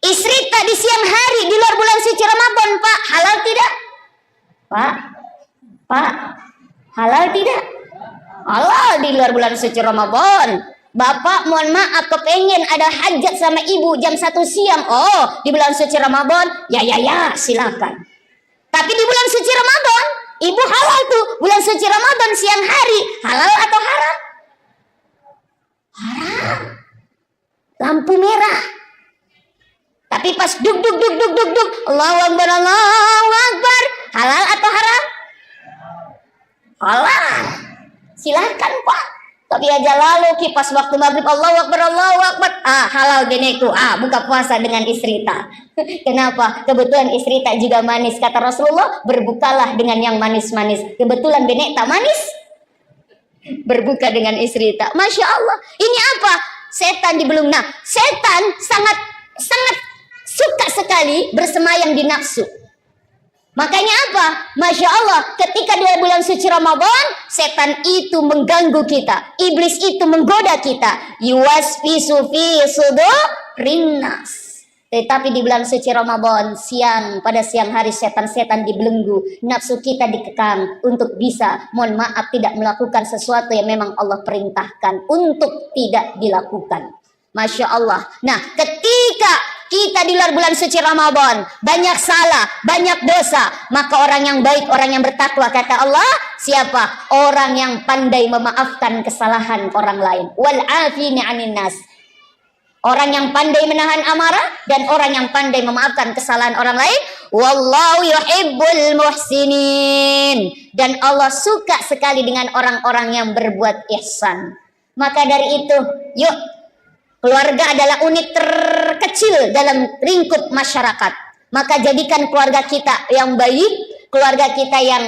Isrita di siang hari di luar bulan suci Ramadan, Pak, halal tidak? Pak, halal tidak? Halal di luar bulan suci Ramadan. Bapak mohon maaf kepengen ada hajat sama ibu jam 1 siang. Oh, di bulan suci Ramadan, ya, silakan. Tapi di bulan suci Ramadan, ibu halal tuh. Bulan suci Ramadan siang hari, halal atau haram? Haram. Lampu merah. Tapi pas duk, Allahu Akbar, Allahu Akbar, halal atau haram? Halal. Silakan, Pak. Tapi aja lalu kipas waktu maghrib, Allahu Akbar, Allahu Akbar, halal geneku, buka puasa dengan Isrita. Kenapa? Kebetulan Isrita juga manis, kata Rasulullah, berbukalah dengan yang manis-manis. Kebetulan benek tak manis, berbuka dengan Isrita. Masya Allah. Ini apa? Setan dibelung. Nah, setan sangat suka sekali bersemayam di nafsu. Makanya apa? Masya Allah, ketika di bulan suci Ramadan, setan itu mengganggu kita. Iblis itu menggoda kita. Yuwaswisu fi sudurin nas. Tetapi di bulan suci Ramadan, pada siang hari setan-setan dibelenggu. Nafsu kita dikekang untuk bisa, mohon maaf, tidak melakukan sesuatu yang memang Allah perintahkan untuk tidak dilakukan. Masya Allah. Nah, ketika kita di luar bulan suci Ramadan banyak salah, banyak dosa, maka orang yang baik, orang yang bertakwa, kata Allah, siapa? Orang yang pandai memaafkan kesalahan orang lain. Wal afini 'anin nas. Orang yang pandai menahan amarah dan orang yang pandai memaafkan kesalahan orang lain. Wallahu yuhibbul muhsinin. Dan Allah suka sekali dengan orang-orang yang berbuat ihsan. Maka dari itu, yuk, keluarga adalah unit terkecil dalam lingkup masyarakat. Maka jadikan keluarga kita yang baik, keluarga kita yang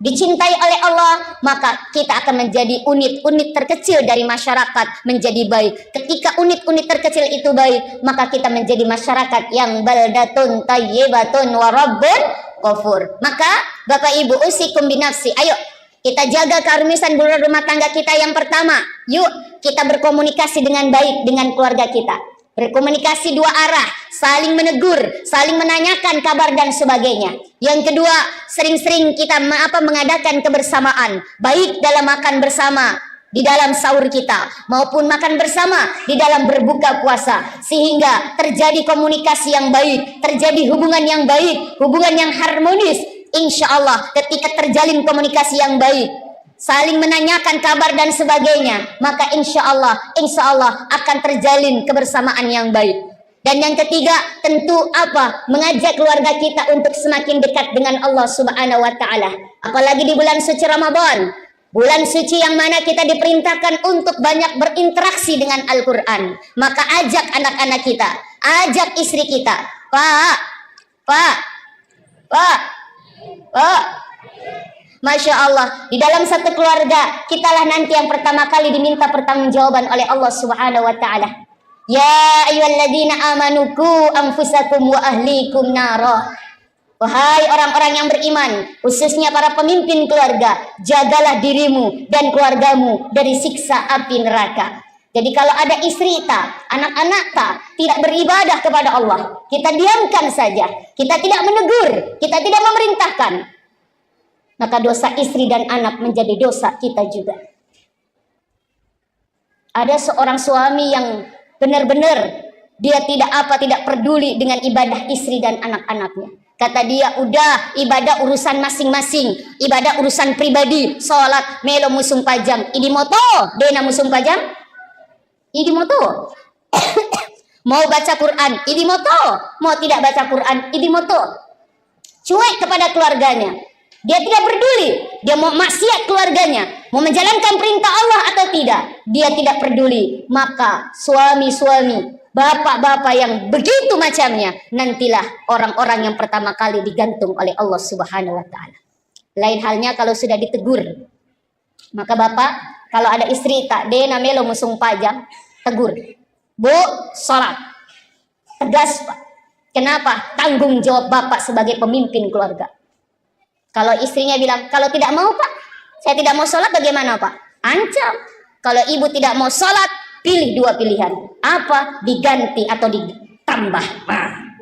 dicintai oleh Allah, maka kita akan menjadi unit-unit terkecil dari masyarakat menjadi baik. Ketika unit-unit terkecil itu baik, maka kita menjadi masyarakat yang baldatun tayyibatun wa rabbun ghafur. Maka Bapak Ibu, usikum binafsi, ayo kita jaga keharmonisan rumah tangga kita. Yang pertama, yuk kita berkomunikasi dengan baik dengan keluarga kita. Berkomunikasi dua arah, saling menegur, saling menanyakan kabar dan sebagainya. Yang kedua, sering-sering kita mengadakan kebersamaan, baik dalam makan bersama di dalam sahur kita maupun makan bersama di dalam berbuka puasa, sehingga terjadi komunikasi yang baik, terjadi hubungan yang baik, hubungan yang harmonis. Insya Allah ketika terjalin komunikasi yang baik, saling menanyakan kabar dan sebagainya, maka insya Allah akan terjalin kebersamaan yang baik. Dan yang ketiga, tentu apa? Mengajak keluarga kita untuk semakin dekat dengan Allah Subhanahu wa taala. Apalagi di bulan suci Ramadan, bulan suci yang mana kita diperintahkan untuk banyak berinteraksi dengan Al-Qur'an. Maka ajak anak-anak kita, ajak istri kita. Pak. Masya Allah, di dalam satu keluarga, kitalah nanti yang pertama kali diminta pertanggungjawaban oleh Allah Subhanahu wa taala. Ya ayyuhalladzina amanu qu anfusakum wa ahlikum nara. Wahai orang-orang yang beriman, khususnya para pemimpin keluarga, jagalah dirimu dan keluargamu dari siksa api neraka. Jadi kalau ada istri tak, anak-anak tak, tidak beribadah kepada Allah, kita diamkan saja, kita tidak menegur, kita tidak memerintahkan, maka dosa istri dan anak menjadi dosa kita juga. Ada seorang suami yang benar-benar dia tidak peduli dengan ibadah istri dan anak-anaknya. Kata dia, udah ibadah urusan masing-masing, ibadah urusan pribadi, sholat, melo musung pajam, ini moto, dena musung pajam, ini moto. Mau baca Quran, ini moto, mau tidak baca Quran, ini moto. Cuek kepada keluarganya. Dia tidak peduli, dia mau maksiat keluarganya, mau menjalankan perintah Allah atau tidak, dia tidak peduli. Maka suami-suami, bapak-bapak yang begitu macamnya, nantilah orang-orang yang pertama kali digantung oleh Allah Subhanahu wa taala. Lain halnya kalau sudah ditegur. Maka bapak, kalau ada istri tak dena melo musung pajang, tegur. Bu, sholat. Tegas, Pak. Kenapa? Tanggung jawab bapak sebagai pemimpin keluarga. Kalau istrinya bilang, kalau tidak mau Pak, saya tidak mau sholat, bagaimana Pak? Ancam. Kalau ibu tidak mau sholat, pilih dua pilihan. Apa? Diganti atau ditambah. Nah,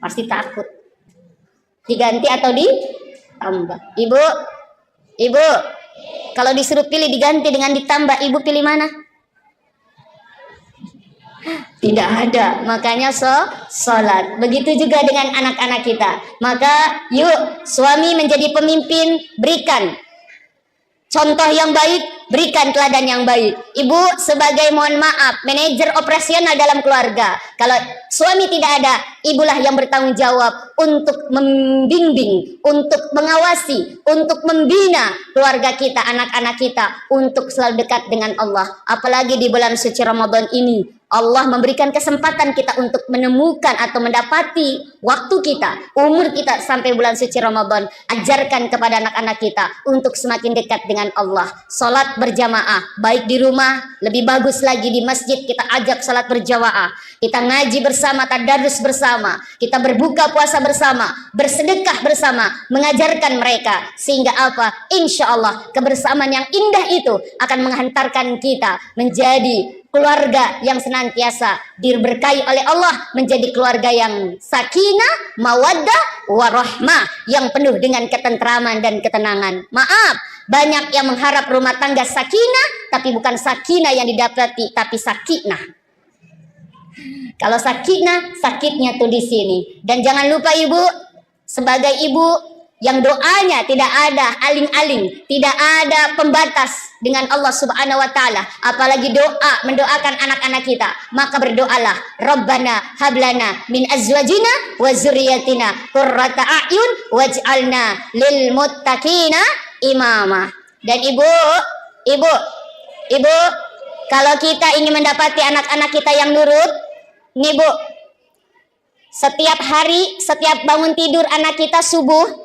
pasti takut. Diganti atau ditambah. Ibu, kalau disuruh pilih diganti dengan ditambah, ibu pilih mana? Tidak ada, makanya sholat. Begitu juga dengan anak-anak kita. Maka yuk suami menjadi pemimpin, berikan contoh yang baik, berikan teladan yang baik. Ibu sebagai, mohon maaf, manajer operasional dalam keluarga. Kalau suami tidak ada, ibulah yang bertanggung jawab untuk membimbing, untuk mengawasi, untuk membina keluarga kita, anak-anak kita, untuk selalu dekat dengan Allah. Apalagi di bulan suci Ramadan ini, Allah memberikan kesempatan kita untuk menemukan atau mendapati waktu kita, umur kita sampai bulan suci Ramadan. Ajarkan kepada anak-anak kita untuk semakin dekat dengan Allah. Salat berjamaah, baik di rumah, lebih bagus lagi di masjid kita ajak salat berjamaah. Kita ngaji bersama, tadarus bersama, kita berbuka puasa bersama, bersedekah bersama, mengajarkan mereka. Sehingga apa? Insya Allah kebersamaan yang indah itu akan menghantarkan kita menjadi keluarga yang senantiasa diberkahi oleh Allah, menjadi keluarga yang sakinah, mawaddah, warahmah, yang penuh dengan ketentraman dan ketenangan. Maaf, banyak yang mengharap rumah tangga sakinah, tapi bukan sakinah yang didapati, tapi sakinah. Kalau sakinah, sakitnya tuh di sini. Dan jangan lupa ibu, sebagai ibu yang doanya tidak ada aling-aling, tidak ada pembatas dengan Allah Subhanahu wa taala, apalagi doa mendoakan anak-anak kita, maka berdoalah, Rabbana hablana min azwajina wa dzurriyyatina qurrata a'yun waj'alna lil muttaqina imama. Dan ibu, kalau kita ingin mendapati anak-anak kita yang nurut, nih Bu, setiap hari, setiap bangun tidur anak kita subuh,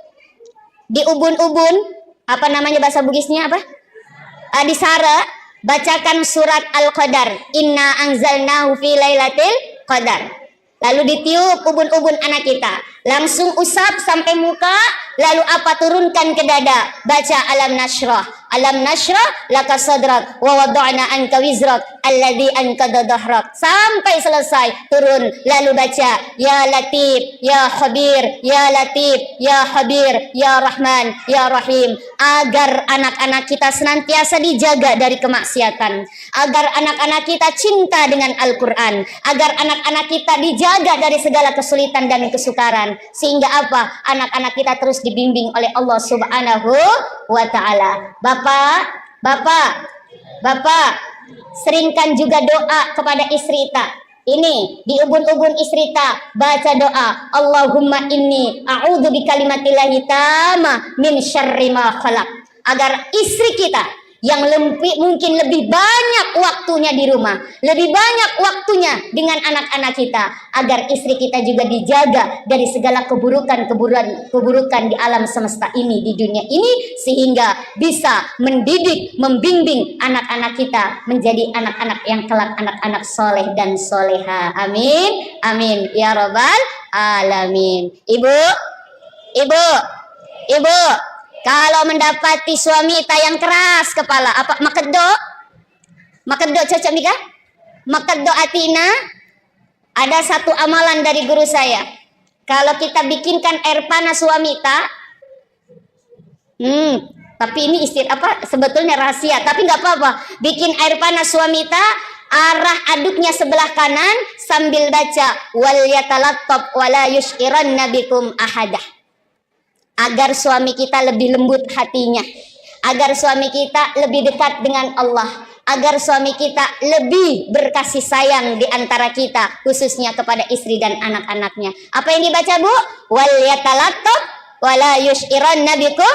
di ubun-ubun, apa namanya bahasa Bugisnya apa? Di Sara, bacakan surat Al-Qadar. Inna anzalnahu fi lailatul qadar. Lalu ditiup ubun-ubun anak kita. Langsung usap sampai muka, lalu apa? Turunkan ke dada. Baca alam nashrah. Alam nashrah laka sadrak wa wada'na anka wizrak alladhi anqadha dhahrak. Sampai selesai turun, lalu baca ya Latif, ya Khabir, ya Latif, ya Khabir, ya Rahman, ya Rahim. Agar anak-anak kita senantiasa dijaga dari kemaksiatan, agar anak-anak kita cinta dengan Al-Quran, agar anak-anak kita dijaga dari segala kesulitan dan kesukaran, sehingga apa? Anak-anak kita terus dibimbing oleh Allah Subhanahu wa taala. Bapak, seringkan juga doa kepada istri ta. Ini di ubun-ubun istri ta, baca doa, Allahumma inni a'udzu bikalimatillahi tamma min syarri ma khalaq. Agar istri kita yang mungkin lebih banyak waktunya di rumah, lebih banyak waktunya dengan anak-anak kita, agar istri kita juga dijaga dari segala keburukan di alam semesta ini, di dunia ini, sehingga bisa mendidik, membimbing anak-anak kita menjadi anak-anak yang kelak anak-anak soleh dan soleha. Amin, amin ya robbal alamin. Ibu, kalau mendapati suami yang keras kepala, apa makeddo cocok nika? Makeddo atina. Ada satu amalan dari guru saya. Kalau kita bikinkan air panas suami Tapi ini sebetulnya rahasia, tapi nggak apa-apa. Bikin air panas suami kita, arah aduknya sebelah kanan sambil baca wal yatalattab wala yushiranna bikum ahadah. Agar suami kita lebih lembut hatinya, agar suami kita lebih dekat dengan Allah, agar suami kita lebih berkasih sayang di antara kita, khususnya kepada istri dan anak-anaknya. Apa yang dibaca, Bu? Wal yatalattab wala yushiranna bikum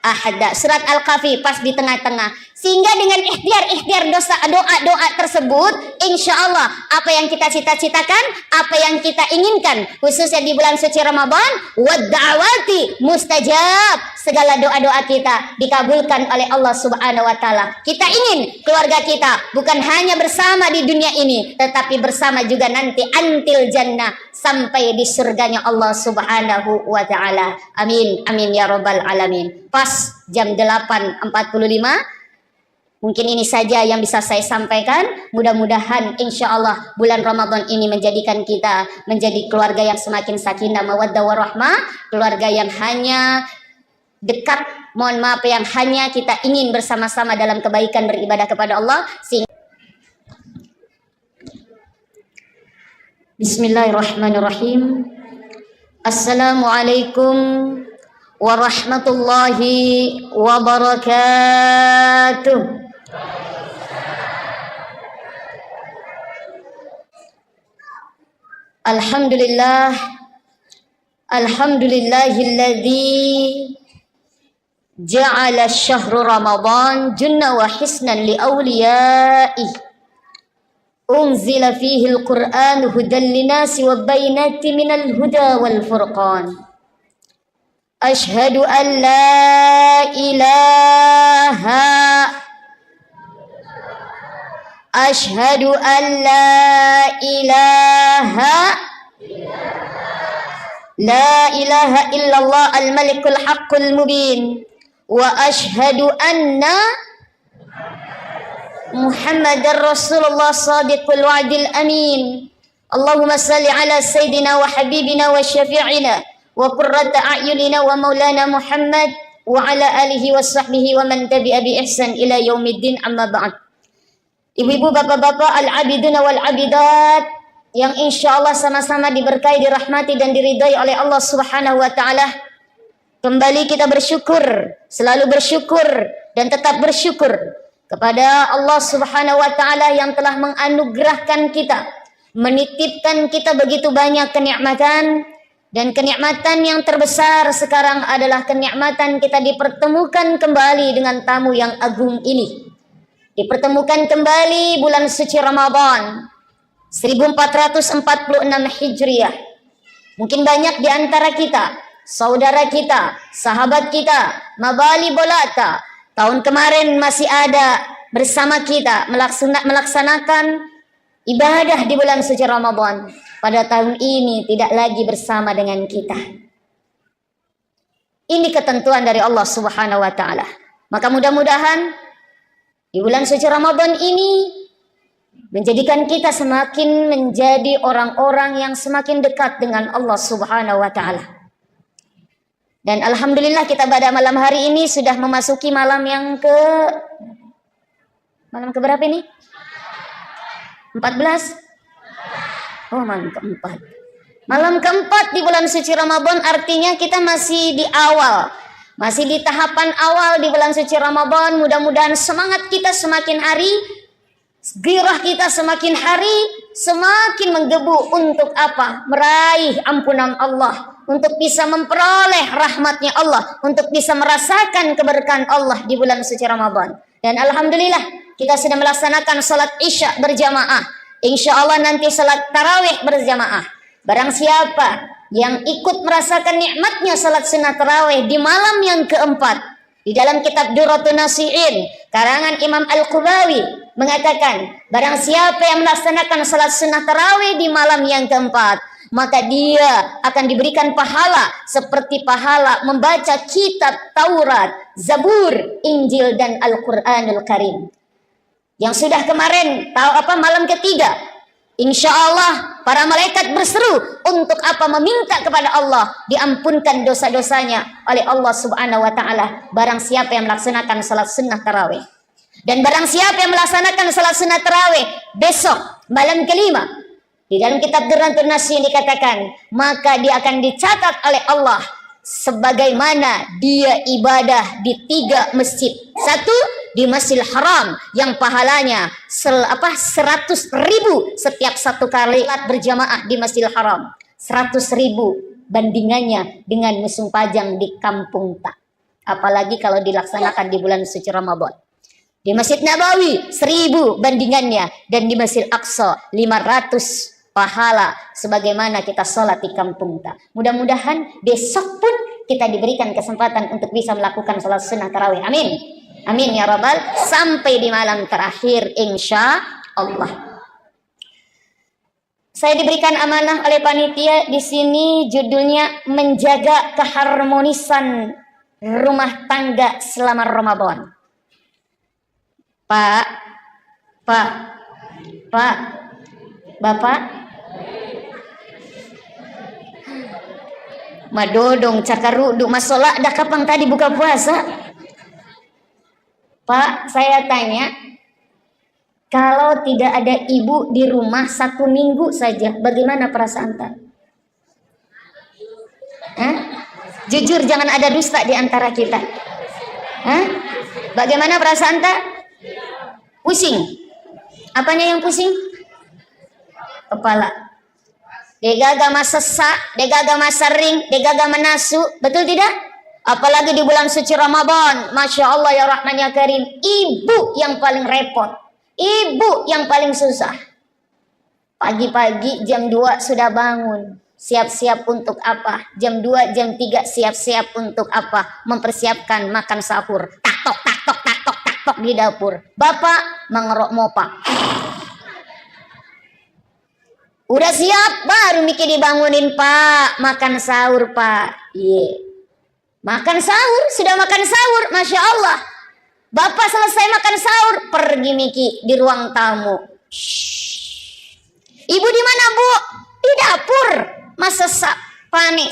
ahada. Surat Al-Kahfi pas di tengah-tengah. Sehingga dengan ikhtiar doa tersebut, insya Allah apa yang kita cita-citakan, apa yang kita inginkan, khususnya di bulan suci Ramadan, wadda'awati mustajab, segala doa-doa kita dikabulkan oleh Allah Subhanahu wa taala. Kita ingin keluarga kita bukan hanya bersama di dunia ini, tetapi bersama juga nanti antil jannah, sampai di surganya Allah Subhanahu wa taala. Amin amin ya rabbal alamin. Pas jam 8.45. Mungkin ini saja yang bisa saya sampaikan. Mudah-mudahan insya Allah bulan Ramadan ini menjadikan kita menjadi keluarga yang semakin sakinah mawaddah warahmah, keluarga yang hanya dekat, mohon maaf, yang hanya kita ingin bersama-sama dalam kebaikan beribadah kepada Allah. Bismillahirrahmanirrahim. Assalamualaikum warahmatullahi wabarakatuh. Alhamdulillah, alhamdulillahilladzi ja'ala syahru Ramadan junna wa hisnan li awliya'i unzila fihi al-Qur'an hudan linasi wa bainati minal huda wal furqan. Ashhadu an la ilaha Ashhadu an la ilaha illallah al-malikul haqqul mubin wa ashhadu anna Muhammadar Rasulullah sadiqul wa'dil amin. Allahumma salli ala sayyidina wa habibina wa syafi'ina wa qurrata a'yunina wa maulana Muhammad wa ala alihi wa sahbihi wa man tabi'a bi ihsan ila yaumiddin, amma ba'd. Ibu-ibu, bapak-bapak, al-abiduna wal-abidat yang insya Allah sama-sama diberkahi, dirahmati dan diridai oleh Allah Subhanahu wa taala. Kembali kita bersyukur, selalu bersyukur dan tetap bersyukur kepada Allah Subhanahu wa taala yang telah menganugerahkan kita, menitipkan kita begitu banyak kenikmatan, dan kenikmatan yang terbesar sekarang adalah kenikmatan kita dipertemukan kembali dengan tamu yang agung ini. Dipertemukan kembali bulan suci Ramadan 1446 Hijriah. Mungkin banyak di antara kita, saudara kita, sahabat kita, mabali bolata, tahun kemarin masih ada bersama kita melaksanakan ibadah di bulan suci Ramadan. Pada tahun ini tidak lagi bersama dengan kita. Ini ketentuan dari Allah Subhanahu wa taala. Maka mudah-mudahan di bulan suci Ramadan ini menjadikan kita semakin menjadi orang-orang yang semakin dekat dengan Allah Subhanahu wa taala. Dan alhamdulillah kita pada malam hari ini sudah memasuki malam ke berapa ini? 14? Oh, malam keempat. Malam keempat di bulan suci Ramadan, artinya kita masih di awal. Masih di tahapan awal di bulan suci Ramadan. Mudah-mudahan semangat kita semakin hari, gairah kita semakin hari semakin menggebu untuk apa? Meraih ampunan Allah, untuk bisa memperoleh rahmatnya Allah, untuk bisa merasakan keberkahan Allah di bulan suci Ramadan. Dan alhamdulillah kita sudah melaksanakan salat Isya berjamaah. Insya Allah nanti salat tarawih berjamaah. Barang siapa yang ikut merasakan nikmatnya salat sunnah tarawih di malam yang keempat, di dalam kitab Durratun Nasihin karangan Imam Al-Qubawi mengatakan, barang siapa yang melaksanakan salat sunnah tarawih di malam yang keempat, maka dia akan diberikan pahala seperti pahala membaca kitab Taurat, Zabur, Injil dan Al-Quranul Karim. Yang sudah kemarin malam ketiga Insya Allah para malaikat berseru untuk apa? Meminta kepada Allah diampunkan dosa-dosanya oleh Allah Subhanahu wa taala. Barang siapa yang melaksanakan salat sunnah tarawih. Dan barang siapa yang melaksanakan salat sunnah tarawih besok malam kelima, di dalam kitab Durratun Nashih dikatakan, maka dia akan dicatat oleh Allah sebagaimana dia ibadah di 3 masjid. Satu di Masjidil Haram yang pahalanya 100.000 setiap satu kali berjamaah di Masjidil Haram. 100.000 bandingannya dengan musim pajang di kampung tak. Apalagi kalau dilaksanakan di bulan suci Ramadan. Di Masjid Nabawi 1.000 bandingannya, dan di Masjid Aqsa 500 pahala sebagaimana kita sholat di kampung tak. Mudah-mudahan besok pun kita diberikan kesempatan untuk bisa melakukan sholat sunnah tarawih. Amin. Amin ya rabbal. Sampai di malam terakhir insya Allah. Saya diberikan amanah oleh panitia di sini, judulnya menjaga keharmonisan rumah tangga selama Ramadan. Pak, Bapak, madodong cakaruduk masola dah kapan tadi buka puasa? Pak, saya tanya, kalau tidak ada ibu di rumah 1 minggu saja, bagaimana perasaan tak? Jujur, jangan ada dusta di antara kita. Bagaimana perasaan tak? Pusing. Apanya yang pusing? Kepala. Degaga sesak, degaga sering, degaga menasu. Betul tidak? Apalagi di bulan suci Ramadan. Masya Allah ya Rahman ya Karim. Ibu yang paling repot. Ibu yang paling susah. Pagi-pagi jam 2 sudah bangun. Siap-siap untuk apa? Jam 2, jam 3 siap-siap untuk apa? Mempersiapkan makan sahur. Tak tok di dapur. Bapak mengerok mopa. Udah siap, baru mikir dibangunin, Pak. Makan sahur, Pak. Makan sahur, sudah makan sahur, Masya Allah. Bapak selesai makan sahur, pergi Miki di ruang tamu. Ibu di mana, Bu? Di dapur. Masa panik.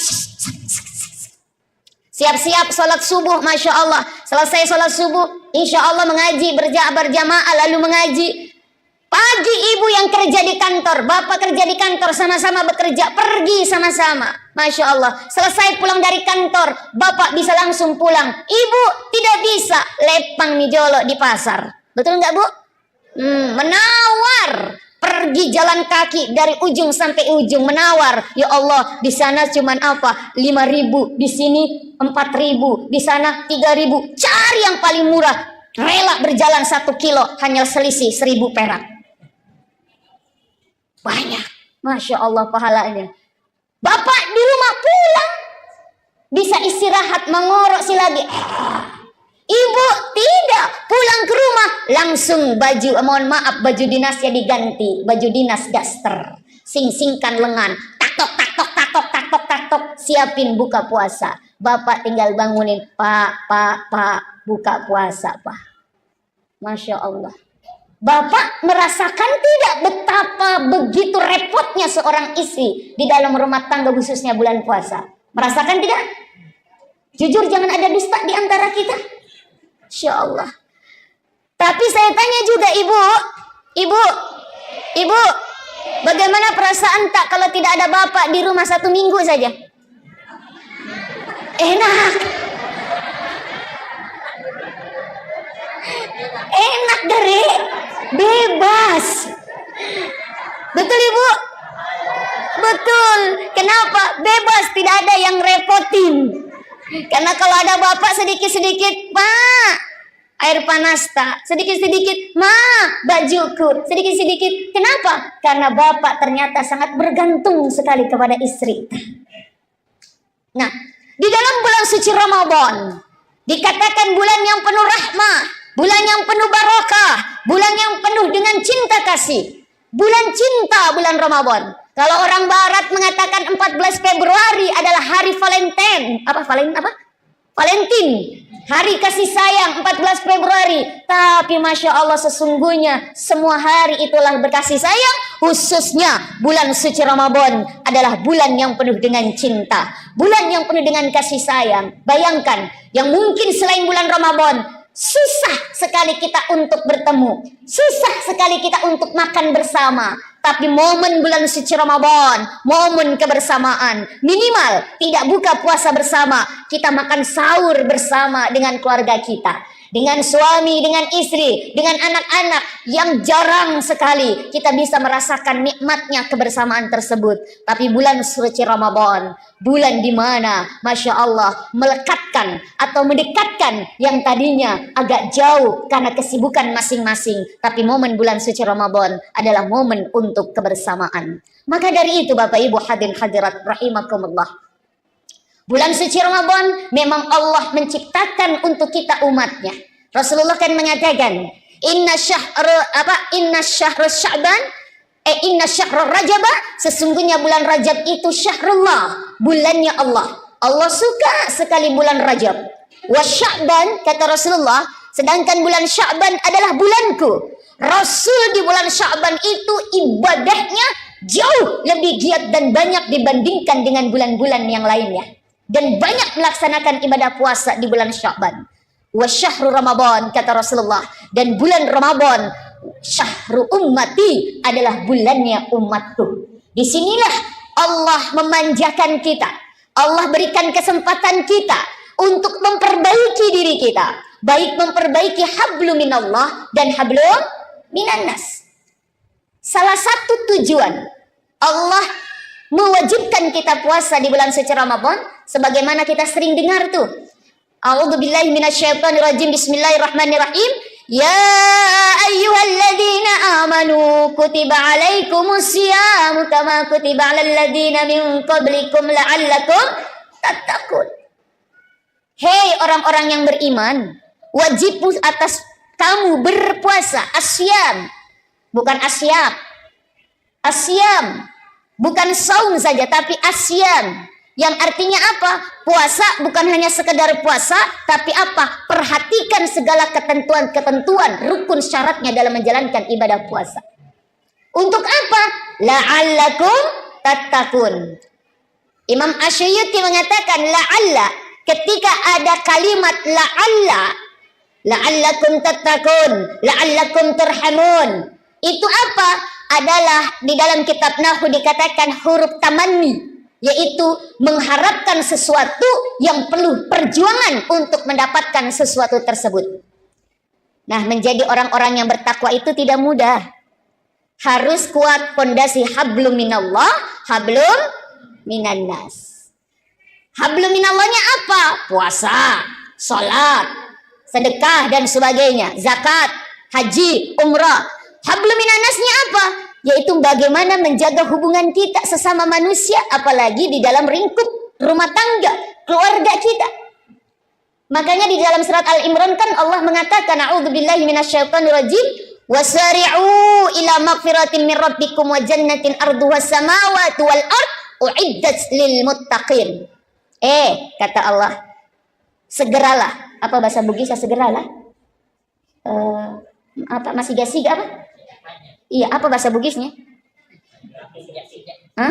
Siap-siap sholat subuh, Masya Allah. Selesai sholat subuh, insya Allah mengaji, berjamaah lalu mengaji. Pagi ibu yang kerja di kantor, bapak kerja di kantor, sama-sama bekerja, pergi sama-sama. Masya Allah. Selesai pulang dari kantor, bapak bisa langsung pulang. Ibu tidak bisa, lepang mijolo di pasar. Betul nggak, Bu? Menawar. Pergi jalan kaki dari ujung sampai ujung, menawar. Ya Allah, di sana cuman apa? 5.000, di sini 4.000, di sana 3.000. Cari yang paling murah. Rela berjalan 1 kilo, hanya selisih 1.000 perak. Banyak. Masya Allah pahalanya. Bapak di rumah pulang, bisa istirahat, mengorok lagi. Ibu tidak, pulang ke rumah langsung baju dinasnya diganti, baju dinas daster, sing-singkan lengan, tak tok, siapin buka puasa. Bapak tinggal bangunin, Pak, buka puasa, Pak. Masya Allah. Bapak merasakan tidak betapa begitu repotnya seorang istri di dalam rumah tangga khususnya bulan puasa? Merasakan tidak? Jujur, jangan ada dusta di antara kita. Insya Allah. Tapi saya tanya juga ibu, bagaimana perasaan tak kalau tidak ada bapak di rumah 1 minggu saja? Enak dari bebas. Betul ibu? Betul. Kenapa? Bebas, tidak ada yang repotin. Karena kalau ada bapak sedikit-sedikit, Pak, air panas tak, sedikit-sedikit, Ma, bajuku, sedikit-sedikit. Kenapa? Karena bapak ternyata sangat bergantung sekali kepada istri. Nah, di dalam bulan suci Ramadan dikatakan bulan yang penuh rahmah, bulan yang penuh barakah, bulan yang penuh dengan cinta kasih. Bulan cinta, bulan Ramadan. Kalau orang barat mengatakan 14 Februari adalah hari Valentine. Valentine, hari kasih sayang 14 Februari. Tapi Masya Allah sesungguhnya semua hari itulah berkasih sayang. Khususnya bulan suci Ramadan adalah bulan yang penuh dengan cinta. Bulan yang penuh dengan kasih sayang. Bayangkan, yang mungkin selain bulan Ramadan susah sekali kita untuk bertemu, susah sekali kita untuk makan bersama. Tapi momen bulan suci Ramadan, momen kebersamaan, minimal tidak buka puasa bersama, kita makan sahur bersama dengan keluarga kita, dengan suami, dengan istri, dengan anak-anak, yang jarang sekali kita bisa merasakan nikmatnya kebersamaan tersebut. Tapi bulan suci Ramadan, bulan di mana Masya Allah melekatkan atau mendekatkan yang tadinya agak jauh karena kesibukan masing-masing. Tapi momen bulan suci Ramadan adalah momen untuk kebersamaan. Maka dari itu Bapak Ibu hadirin hadirat rahimakumullah, bulan suci Ramadan memang Allah menciptakan untuk kita umatnya. Rasulullah kan mengatakan, inna syahrul Rajab, sesungguhnya bulan Rajab itu syahrullah, bulannya Allah. Allah suka sekali bulan Rajab. Wa Sya'ban, kata Rasulullah, sedangkan bulan Sya'ban adalah bulanku. Rasul di bulan Sya'ban itu ibadahnya jauh lebih giat dan banyak dibandingkan dengan bulan-bulan yang lainnya. Dan banyak melaksanakan ibadah puasa di bulan Sya'ban. Wa syahrul Ramadan, kata Rasulullah, dan bulan Ramadan syahru ummati, adalah bulannya umatku. Disinilah Allah memanjakan kita. Allah berikan kesempatan kita untuk memperbaiki diri kita, baik memperbaiki hablum minallah dan hablum minannas. Salah satu tujuan Allah mewajibkan kita puasa di bulan suci Ramadan, sebagaimana kita sering dengar tuh, a'udzubillahi minasyaitonirrajim, bismillahirrahmanirrahim, ya ayyuhalladzina amanu kutiba alaikumusyamu kama kutiba alal ladzina min qablikum la'allakum tattaqun. Hei orang-orang yang beriman, wajib atas kamu berpuasa. Asyam, bukan asyab. Asyam bukan saum saja, tapi asyam, yang artinya apa? Puasa bukan hanya sekedar puasa, tapi apa? Perhatikan segala ketentuan-ketentuan, rukun syaratnya dalam menjalankan ibadah puasa. Untuk apa? La'allakum tattaqun. Imam Asy'uti mengatakan la'alla, ketika ada kalimat la'allakum tattaqun, la'allakum turhamun, itu apa? Adalah di dalam kitab Nahwu dikatakan huruf tamanni, yaitu mengharapkan sesuatu yang perlu perjuangan untuk mendapatkan sesuatu tersebut. Nah, menjadi orang-orang yang bertakwa itu tidak mudah. Harus kuat fondasi hablum minallah, hablum minannas. Hablum minallahnya apa? Puasa, sholat, sedekah dan sebagainya, zakat, haji, umrah. Hablum minannasnya apa? Yaitu bagaimana menjaga hubungan kita sesama manusia, apalagi di dalam lingkup rumah tangga, keluarga kita. Makanya di dalam surat Al-Imran kan Allah mengatakan, a'udzubillahi minasyaitonirrajim, wasari'u ila magfiratin min rabbikum wa jannatin arduhas samawati wal ard uiddat lil muttaqin. Kata Allah, segeralah. Apa bahasa Bugis segeralah? Apa masih gasiga apa? Iya, apa bahasa Bugisnya? Hah?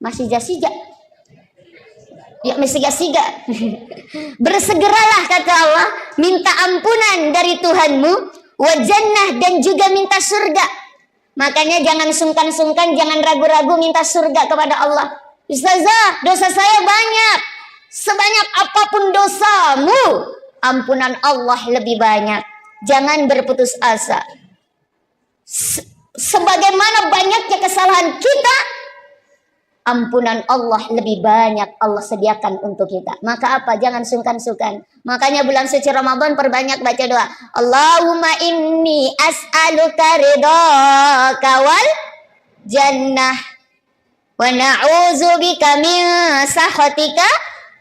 Masih jasiga. Ya, masih jasiga. Bersegeralah, kata Allah, minta ampunan dari Tuhanmu, wa jannah, dan juga minta surga. Makanya jangan sungkan-sungkan, jangan ragu-ragu minta surga kepada Allah. Ustazah, dosa saya banyak. Sebanyak apapun dosamu, ampunan Allah lebih banyak. Jangan berputus asa. Sebagaimana banyaknya kesalahan kita, ampunan Allah lebih banyak Allah sediakan untuk kita. Maka apa? Jangan sungkan-sungkan. Makanya bulan suci Ramadan perbanyak baca doa. Allahumma inni as'aluka ridhaka wal jannah wa na'udzubika min sakhatika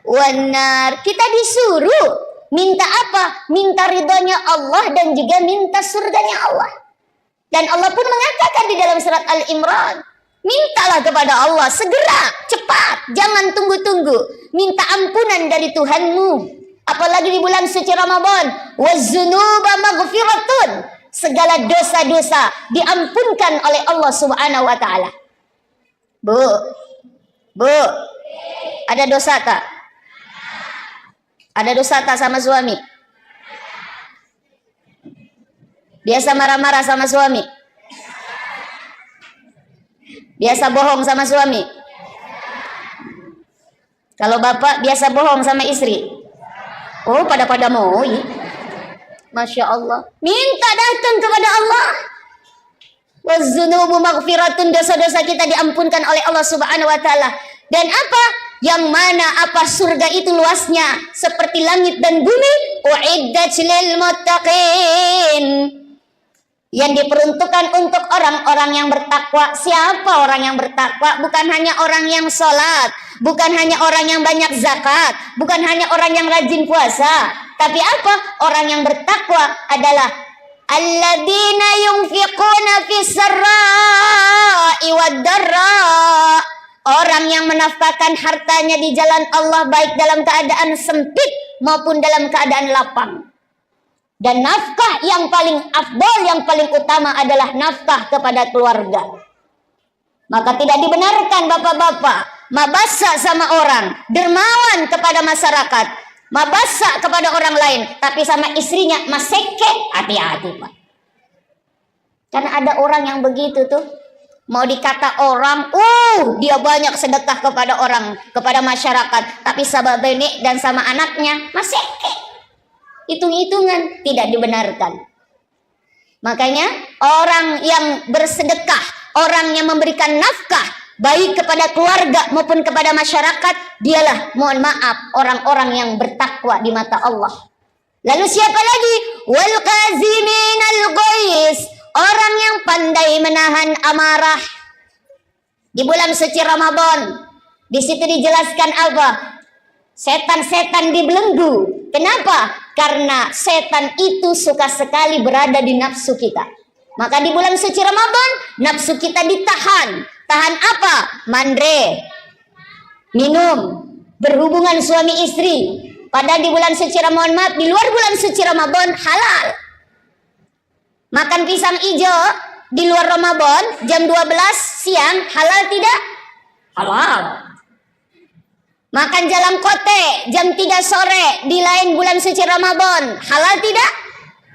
wan nar. Kita disuruh minta apa? Minta ridhonya Allah dan juga minta surganya Allah. Dan Allah pun mengatakan di dalam surat Al-Imran, Mintalah kepada Allah segera, cepat, jangan tunggu-tunggu. Minta ampunan dari Tuhanmu. Apalagi di bulan suci Ramadan. Waz-dzunuba maghfiratun. Segala dosa-dosa diampunkan oleh Allah Subhanahu wa taala. Bu. Ada dosa tak? Ada dosa tak sama suami? Biasa marah-marah sama suami? Biasa bohong sama suami? Kalau bapak biasa bohong sama istri? Oh, pada mau. Masya Allah. Minta datang kepada Allah. Waz-dzunubu maghfiratun. Dosa-dosa kita diampunkan oleh Allah Subhanahu wa taala. Dan apa? Yang mana apa surga itu luasnya seperti langit dan bumi. Uiddat lil muttaqin. Yang diperuntukkan untuk orang-orang yang bertakwa. Siapa orang yang bertakwa? Bukan hanya orang yang sholat, bukan hanya orang yang banyak zakat, bukan hanya orang yang rajin puasa. Tapi apa? Orang yang bertakwa adalah alladzina yunfiquna fis sarra'i wad dharra. Orang yang menafkahkan hartanya di jalan Allah baik dalam keadaan sempit maupun dalam keadaan lapang. Dan nafkah yang paling afdal, yang paling utama adalah nafkah kepada keluarga. Maka tidak dibenarkan bapak-bapak mabasa sama orang, dermawan kepada masyarakat, mabasa kepada orang lain, tapi sama istrinya maseke. Hati-hati Pak. Karena ada orang yang begitu tuh, mau dikata orang, dia banyak sedekah kepada orang, kepada masyarakat, tapi sama benek dan sama anaknya maseke. Hitung-hitungan, tidak dibenarkan. Makanya orang yang bersedekah, orang yang memberikan nafkah baik kepada keluarga maupun kepada masyarakat, dialah, mohon maaf, orang-orang yang bertakwa di mata Allah. Lalu siapa lagi? Wal qaziminal ghaiz, orang yang pandai menahan amarah. Di bulan suci Ramadan, di situ dijelaskan apa? Setan-setan dibelenggu. Kenapa? Karena setan itu suka sekali berada di nafsu kita. Maka di bulan suci Ramadan, nafsu kita ditahan. Tahan apa? Mandre, minum, berhubungan suami istri. Padahal di bulan suci Ramadan, maaf, di luar bulan suci Ramadan halal. Makan pisang hijau di luar Ramadan jam 12 siang halal tidak? Halal. Makan jalan kote jam 3 sore di lain bulan suci Ramadan halal tidak?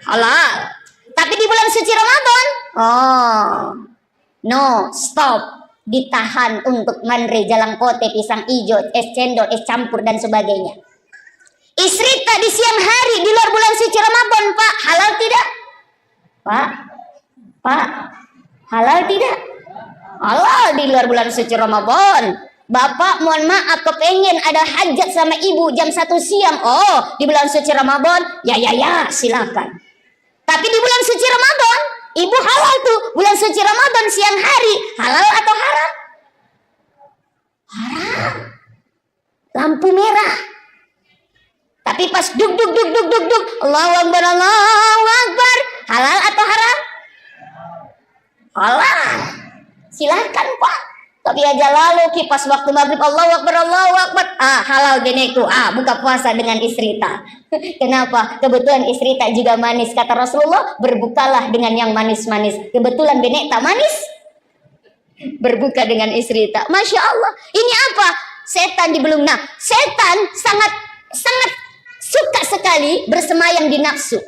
Halal. Tapi di bulan suci Ramadan, no, stop. Ditahan untuk mandre, jalan kote, pisang hijau, es cendol, es campur dan sebagainya. Istri tak di siang hari di luar bulan suci Ramadan, Pak, halal tidak? Pak, halal tidak? Halal di luar bulan suci Ramadan. Bapak mohon maaf kepengen ada hajat sama ibu jam 1 siang. Di bulan suci Ramadan, ya silakan. Tapi di bulan suci Ramadan, ibu halal tuh. Bulan suci Ramadan siang hari, halal atau haram? Haram. Lampu merah. Tapi pas duk, Allahu Akbar, Allahu Akbar, halal atau haram? Halal. Silakan Pak. Tapi aja lalu kipas waktu maghrib Allahu Akbar, Allahu Akbar, halal geneku, buka puasa dengan istri tak. Kenapa? Kebetulan istri tak juga manis, kata Rasulullah, berbukalah dengan yang manis-manis. Kebetulan benek tak manis, berbuka dengan istri tak. Masya Allah, ini apa? Setan dibelung. Nah, setan sangat suka sekali bersemayam di nafsu.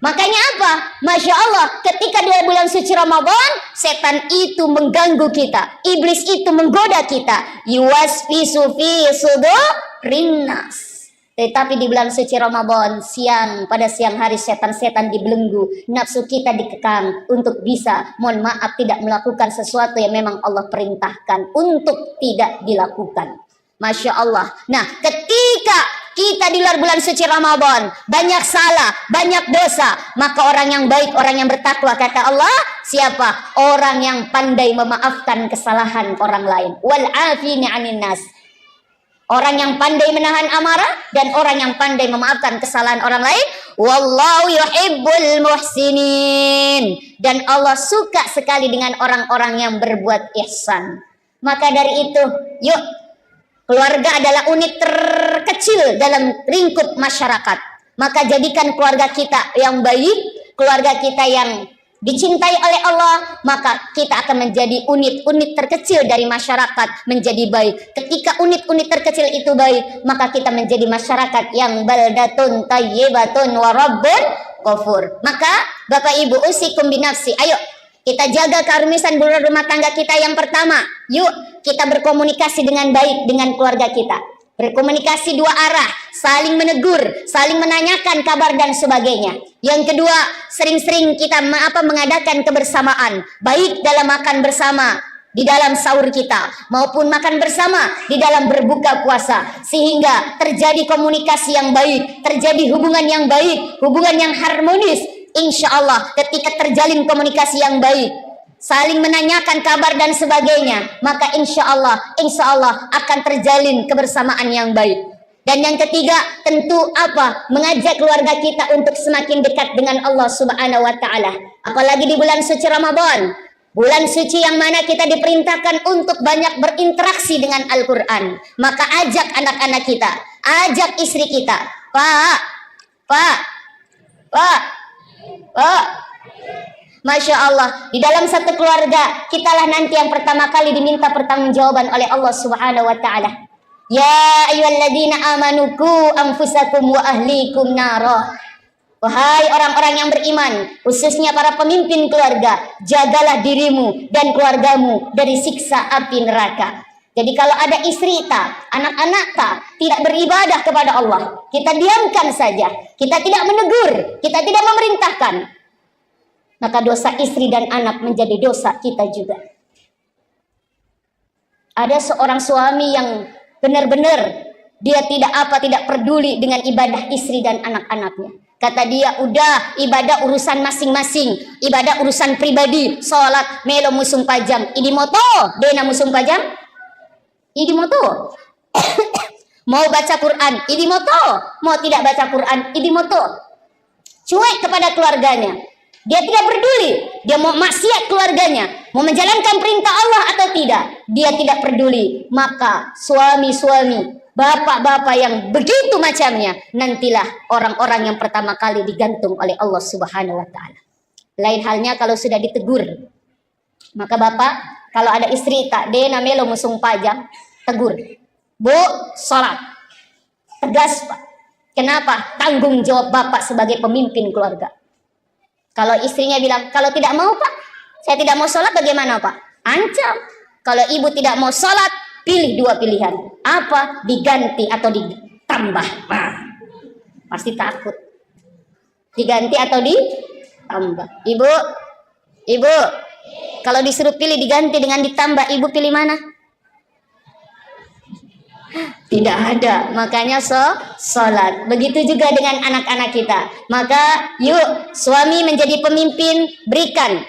Makanya apa? Masya Allah, ketika di bulan suci Ramadan, setan itu mengganggu kita. Iblis itu menggoda kita. Yuwaswisu fi sudurin nas. Tetapi di bulan suci Ramadan, pada siang hari setan-setan dibelenggu. Nafsu kita dikekang untuk bisa, mohon maaf, tidak melakukan sesuatu yang memang Allah perintahkan untuk tidak dilakukan. Masya Allah. Nah, ketika kita di luar bulan suci Ramadan banyak salah, banyak dosa, maka orang yang baik, orang yang bertakwa, kata Allah, siapa? Orang yang pandai memaafkan kesalahan orang lain. Wal afini 'anin nas. Orang yang pandai menahan amarah dan orang yang pandai memaafkan kesalahan orang lain. Wallahu yuhibbul muhsinin. Dan Allah suka sekali dengan orang-orang yang berbuat ihsan. Maka dari itu, yuk, keluarga adalah unit terkecil dalam lingkup masyarakat. Maka jadikan keluarga kita yang baik, keluarga kita yang dicintai oleh Allah, maka kita akan menjadi unit-unit terkecil dari masyarakat menjadi baik. Ketika unit-unit terkecil itu baik, maka kita menjadi masyarakat yang baldatun tayyibatun wa rabbun ghafur. Maka Bapak Ibu, usikum binafsi, ayo kita jaga keharmonisan rumah tangga kita. Yang pertama, yuk kita berkomunikasi dengan baik dengan keluarga kita. Berkomunikasi dua arah, saling menegur, saling menanyakan kabar dan sebagainya. Yang kedua, sering-sering kita mengadakan kebersamaan, baik dalam makan bersama di dalam sahur kita maupun makan bersama di dalam berbuka puasa, sehingga terjadi komunikasi yang baik, terjadi hubungan yang baik, hubungan yang harmonis. Insya Allah ketika terjalin komunikasi yang baik, saling menanyakan kabar dan sebagainya, maka insya Allah akan terjalin kebersamaan yang baik. Dan yang ketiga, tentu apa? Mengajak keluarga kita untuk semakin dekat dengan Allah Subhanahu wa taala. Apalagi di bulan suci Ramadan, bulan suci yang mana kita diperintahkan untuk banyak berinteraksi dengan Al-Qur'an. Maka ajak anak-anak kita, ajak istri kita. Pak. Masya Allah, di dalam satu keluarga kitalah nanti yang pertama kali diminta pertanggungjawaban oleh Allah Subhanahu wa taala. Ya ayyuhalladzina amanu qu anfusakum wa ahlikum nara. Wahai orang-orang yang beriman, khususnya para pemimpin keluarga, jagalah dirimu dan keluargamu dari siksa api neraka. Jadi kalau ada istri tak, anak-anak tak tidak beribadah kepada Allah, kita diamkan saja, kita tidak menegur, kita tidak memerintahkan, maka dosa istri dan anak menjadi dosa kita juga. Ada seorang suami yang benar-benar dia tidak peduli dengan ibadah istri dan anak-anaknya. Kata dia, udah ibadah urusan masing-masing, ibadah urusan pribadi, sholat melo musung pajam, idi moto, dena musung pajam, idi moto. Mau baca Quran, idi moto, mau tidak baca Quran, idi moto. Cuek kepada keluarganya. Dia tidak peduli, dia mau maksiat keluarganya, mau menjalankan perintah Allah atau tidak, dia tidak peduli. Maka suami-suami, bapak-bapak yang begitu macamnya, nantilah orang-orang yang pertama kali digantung oleh Allah Subhanahu wa taala. Lain halnya kalau sudah ditegur. Maka bapak, kalau ada istri tak dena melo musung pajang, tegur. Bu, sholat. Tegas, Pak. Kenapa? Tanggung jawab bapak sebagai pemimpin keluarga. Kalau istrinya bilang, kalau tidak mau Pak, saya tidak mau sholat, bagaimana Pak? Ancam. Kalau ibu tidak mau sholat, pilih dua pilihan. Apa? Diganti atau ditambah. Nah, pasti takut. Diganti atau ditambah. Ibu, kalau disuruh pilih diganti dengan ditambah, ibu pilih mana? Tidak ada, makanya sholat. Begitu juga dengan anak-anak kita. Maka yuk suami menjadi pemimpin, berikan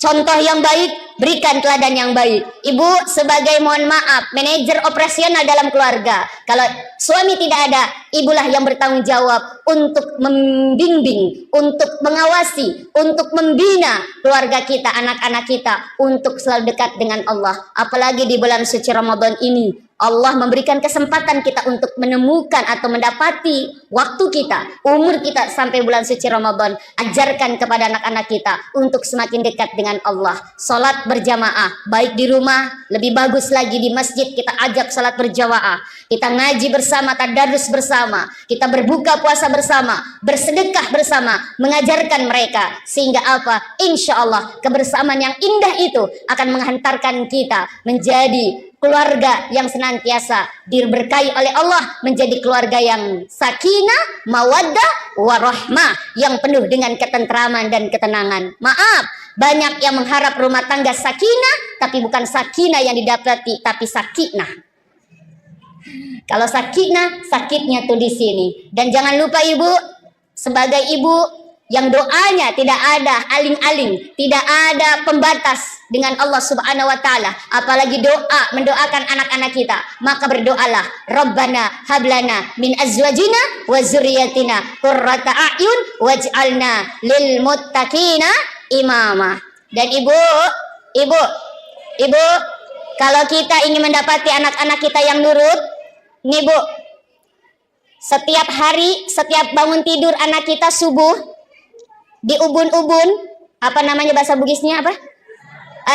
contoh yang baik, berikan teladan yang baik. Ibu sebagai, mohon maaf, manajer operasional dalam keluarga. Kalau suami tidak ada, ibulah yang bertanggung jawab untuk membimbing, untuk mengawasi, untuk membina keluarga kita, anak-anak kita, untuk selalu dekat dengan Allah. Apalagi di bulan suci Ramadan ini, Allah memberikan kesempatan kita untuk menemukan atau mendapati waktu kita, umur kita sampai bulan suci Ramadan. Ajarkan kepada anak-anak kita untuk semakin dekat dengan Allah. Salat berjamaah, baik di rumah, lebih bagus lagi di masjid kita ajak salat berjamaah. Kita ngaji bersama, tadarus bersama, kita berbuka puasa bersama, bersedekah bersama, mengajarkan mereka. Sehingga apa? Insya Allah kebersamaan yang indah itu akan menghantarkan kita menjadi keluarga yang senantiasa diberkahi oleh Allah, menjadi keluarga yang sakinah, mawaddah, warahmah, yang penuh dengan ketentraman dan ketenangan. Maaf, banyak yang mengharap rumah tangga sakinah, tapi bukan sakinah yang didapati, tapi sakinah. Kalau sakinah, sakitnya tuh di sini. Dan jangan lupa ibu, sebagai ibu yang doanya tidak ada aling-aling, tidak ada pembatas dengan Allah Subhanahu wa taala, apalagi doa mendoakan anak-anak kita, maka berdoalah, Rabbana hablana min azwajina wa dzurriyyatina qurrata a'yun waj'alna lil muttaqina imama. Dan ibu, kalau kita ingin mendapati anak-anak kita yang nurut, nih Bu, setiap hari, setiap bangun tidur anak kita subuh, di ubun-ubun, apa namanya bahasa Bugisnya apa?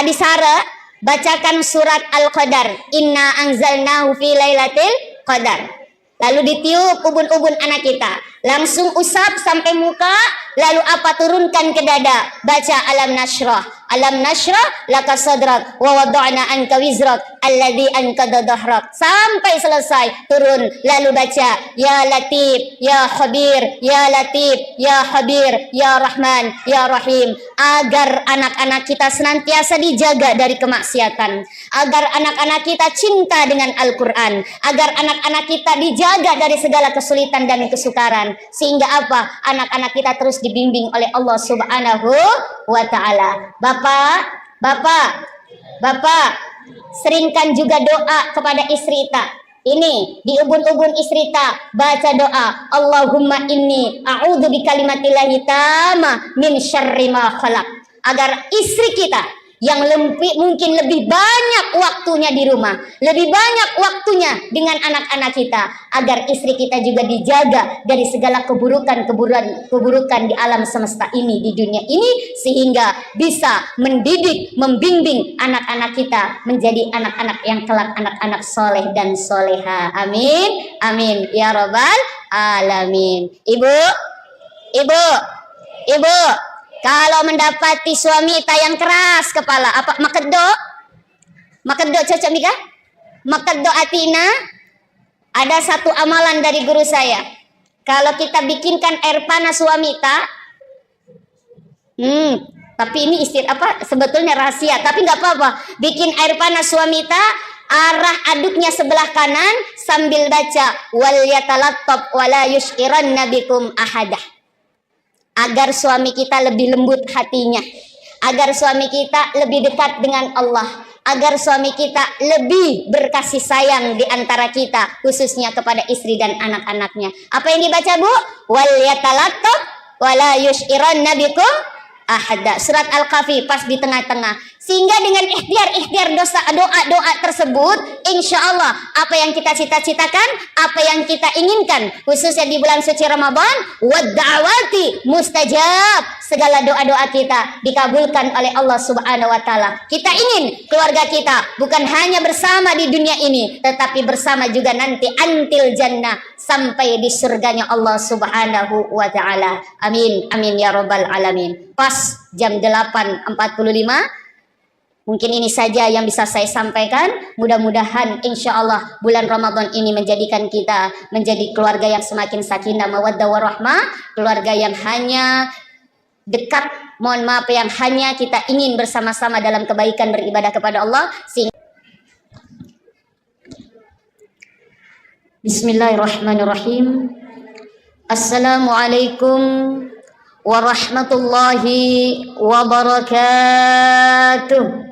Di Sara, bacakan surat Al-Qadar. Inna anzalnahu fi lailatul qadar. Lalu ditiup ubun-ubun anak kita. Langsung usap sampai muka, lalu apa turunkan ke dada. Baca alam nashrah. Alam nashrah laka sadrak wa wada'na anka wizrak alladhi anqadha dhahrak. Sampai selesai turun, lalu baca ya Latif, ya Khabir, ya Latif, ya Khabir, ya Rahman, ya Rahim, agar anak-anak kita senantiasa dijaga dari kemaksiatan, agar anak-anak kita cinta dengan Al-Qur'an, agar anak-anak kita dijaga dari segala kesulitan dan kesukaran, sehingga apa? Anak-anak kita terus dibimbing oleh Allah Subhanahu wa taala. Bapak, seringkan juga doa kepada istri kita. Ini di ubun-ubun istri kita, baca doa, Allahumma inni a'udzu bikalimatillahi tamma min syarri ma khalaq. Agar istri kita yang mungkin lebih banyak waktunya di rumah, lebih banyak waktunya dengan anak-anak kita, agar istri kita juga dijaga dari segala keburukan di alam semesta ini, di dunia ini, sehingga bisa mendidik, membimbing anak-anak kita menjadi anak-anak yang kelak anak-anak soleh dan soleha. Amin, amin ya robbal alamin. Ibu, kalau mendapati suami kita yang keras kepala, apa makeddo cocok Mika? Makeddo atina. Ada satu amalan dari guru saya. Kalau kita bikinkan air panas suami kita, tapi ini sebetulnya rahasia, tapi nggak apa-apa. Bikin air panas suami kita, arah aduknya sebelah kanan sambil baca wal yatalattab wala yushiranna bikum ahadah. Agar suami kita lebih lembut hatinya, agar suami kita lebih dekat dengan Allah, agar suami kita lebih berkasih sayang di antara kita, khususnya kepada istri dan anak-anaknya. Apa yang dibaca Bu? Wal yatalattab wala yushiranna bikum ahada. Surat Al-Kahfi pas di tengah-tengah. Sehingga dengan ikhtiar doa tersebut, insya Allah apa yang kita cita-citakan, apa yang kita inginkan, khususnya di bulan suci Ramadan, wadda'awati mustajab, segala doa-doa kita dikabulkan oleh Allah Subhanahu wa taala. Kita ingin keluarga kita bukan hanya bersama di dunia ini, tetapi bersama juga nanti antil jannah, sampai di surganya Allah Subhanahu wa taala. Amin, amin ya rabbal alamin. Pas jam 8.45. Mungkin ini saja yang bisa saya sampaikan. Mudah-mudahan insya Allah bulan Ramadan ini menjadikan kita menjadi keluarga yang semakin sakinah mawaddah warahmah, keluarga yang hanya dekat, mohon maaf, yang hanya kita ingin bersama-sama dalam kebaikan beribadah kepada Allah. Bismillahirrahmanirrahim. Assalamualaikum warahmatullahi wabarakatuh.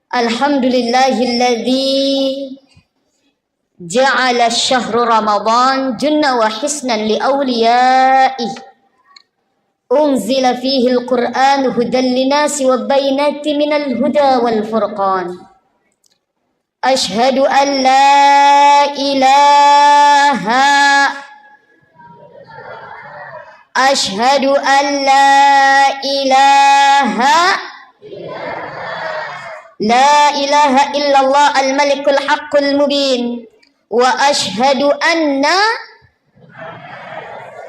Alhamdulillahilladzi ja'ala syahru Ramadan junna wa hisnan li awliyaih. Unzila fihi al-Qur'an hudan linasi wa bainati minal huda wal furqan. Ashhadu an la ilaha Ashhadu an la ilaha illallah al-malikul haqqul mubin wa ashhadu anna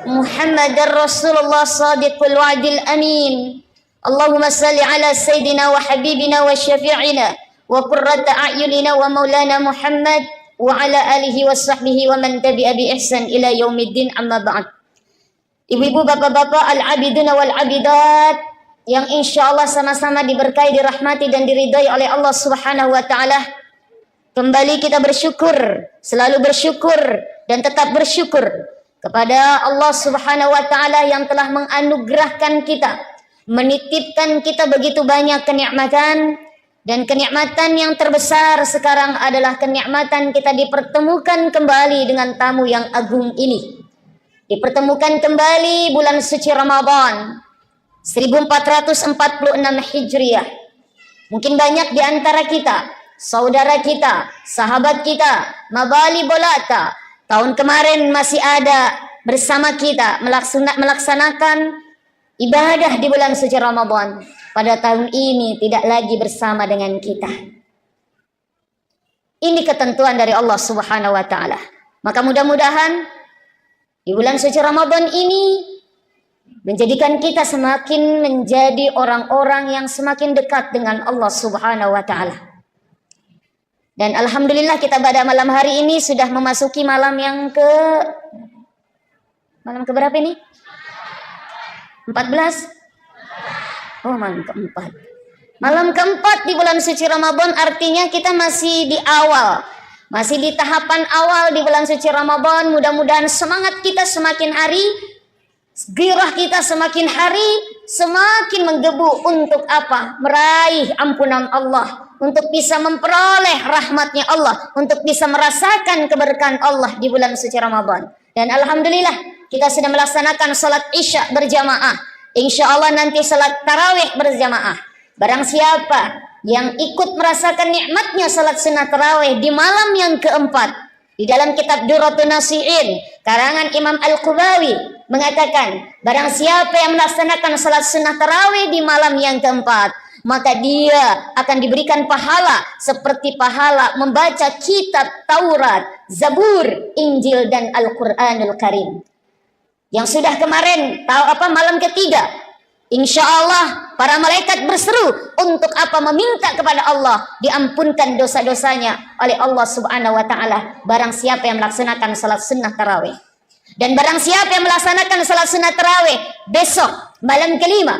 Muhammadar Rasulullah sadiqul wa'dil amin. Allahumma salli ala sayyidina wa habibina wa syafi'ina wa qurrata a'yunina wa maulana Muhammad wa ala alihi wa sahbihi wa man tabi'a bi ihsan ila yaumiddin, amma ba'd. Ibu-ibu, bapak-bapak, al-abiduna wal-abidat yang insya Allah sama-sama diberkahi, dirahmati dan diridhai oleh Allah Subhanahu wa taala. kembali kita bersyukur, selalu bersyukur dan tetap bersyukur kepada Allah Subhanahu wa taala yang telah menganugerahkan kita, menitipkan kita begitu banyak kenikmatan, dan kenikmatan yang terbesar sekarang adalah kenikmatan kita dipertemukan kembali dengan tamu yang agung ini. Dipertemukan kembali bulan suci Ramadan 1446 Hijriah. Mungkin banyak di antara kita, saudara kita, sahabat kita, mabali bolata, tahun kemarin masih ada bersama kita melaksanakan ibadah di bulan suci Ramadan. Pada tahun ini tidak lagi bersama dengan kita. Ini ketentuan dari Allah Subhanahu wa taala. Maka mudah-mudahan di bulan suci Ramadan ini menjadikan kita semakin menjadi orang-orang yang semakin dekat dengan Allah Subhanahu wa taala. Dan alhamdulillah kita pada malam hari ini sudah memasuki malam ke berapa ini? 14? Oh, malam keempat. Malam keempat di bulan suci Ramadan, artinya kita masih di awal. Masih di tahapan awal di bulan suci Ramadan. Mudah-mudahan semangat kita semakin hari, gairah kita semakin hari semakin menggebu untuk apa? Meraih ampunan Allah, untuk bisa memperoleh rahmatnya Allah, untuk bisa merasakan keberkahan Allah di bulan suci Ramadan. Dan alhamdulillah kita sudah melaksanakan salat Isya berjamaah. Insya Allah nanti salat tarawih berjamaah. Barang siapa yang ikut merasakan nikmatnya salat sunnah tarawih di malam yang keempat, di dalam kitab Durratun Nasihin karangan Imam Al-Qubawi mengatakan, barang siapa yang melaksanakan salat sunnah tarawih di malam yang keempat, maka dia akan diberikan pahala seperti pahala membaca kitab Taurat, Zabur, Injil dan Al-Quranul Karim. Yang sudah kemarin malam ketiga, insya Allah para malaikat berseru untuk apa? Meminta kepada Allah diampunkan dosa-dosanya oleh Allah Subhanahu wa taala barang siapa yang melaksanakan salat sunnah tarawih. Dan barang siapa yang melaksanakan salat sunnah tarawih besok malam kelima,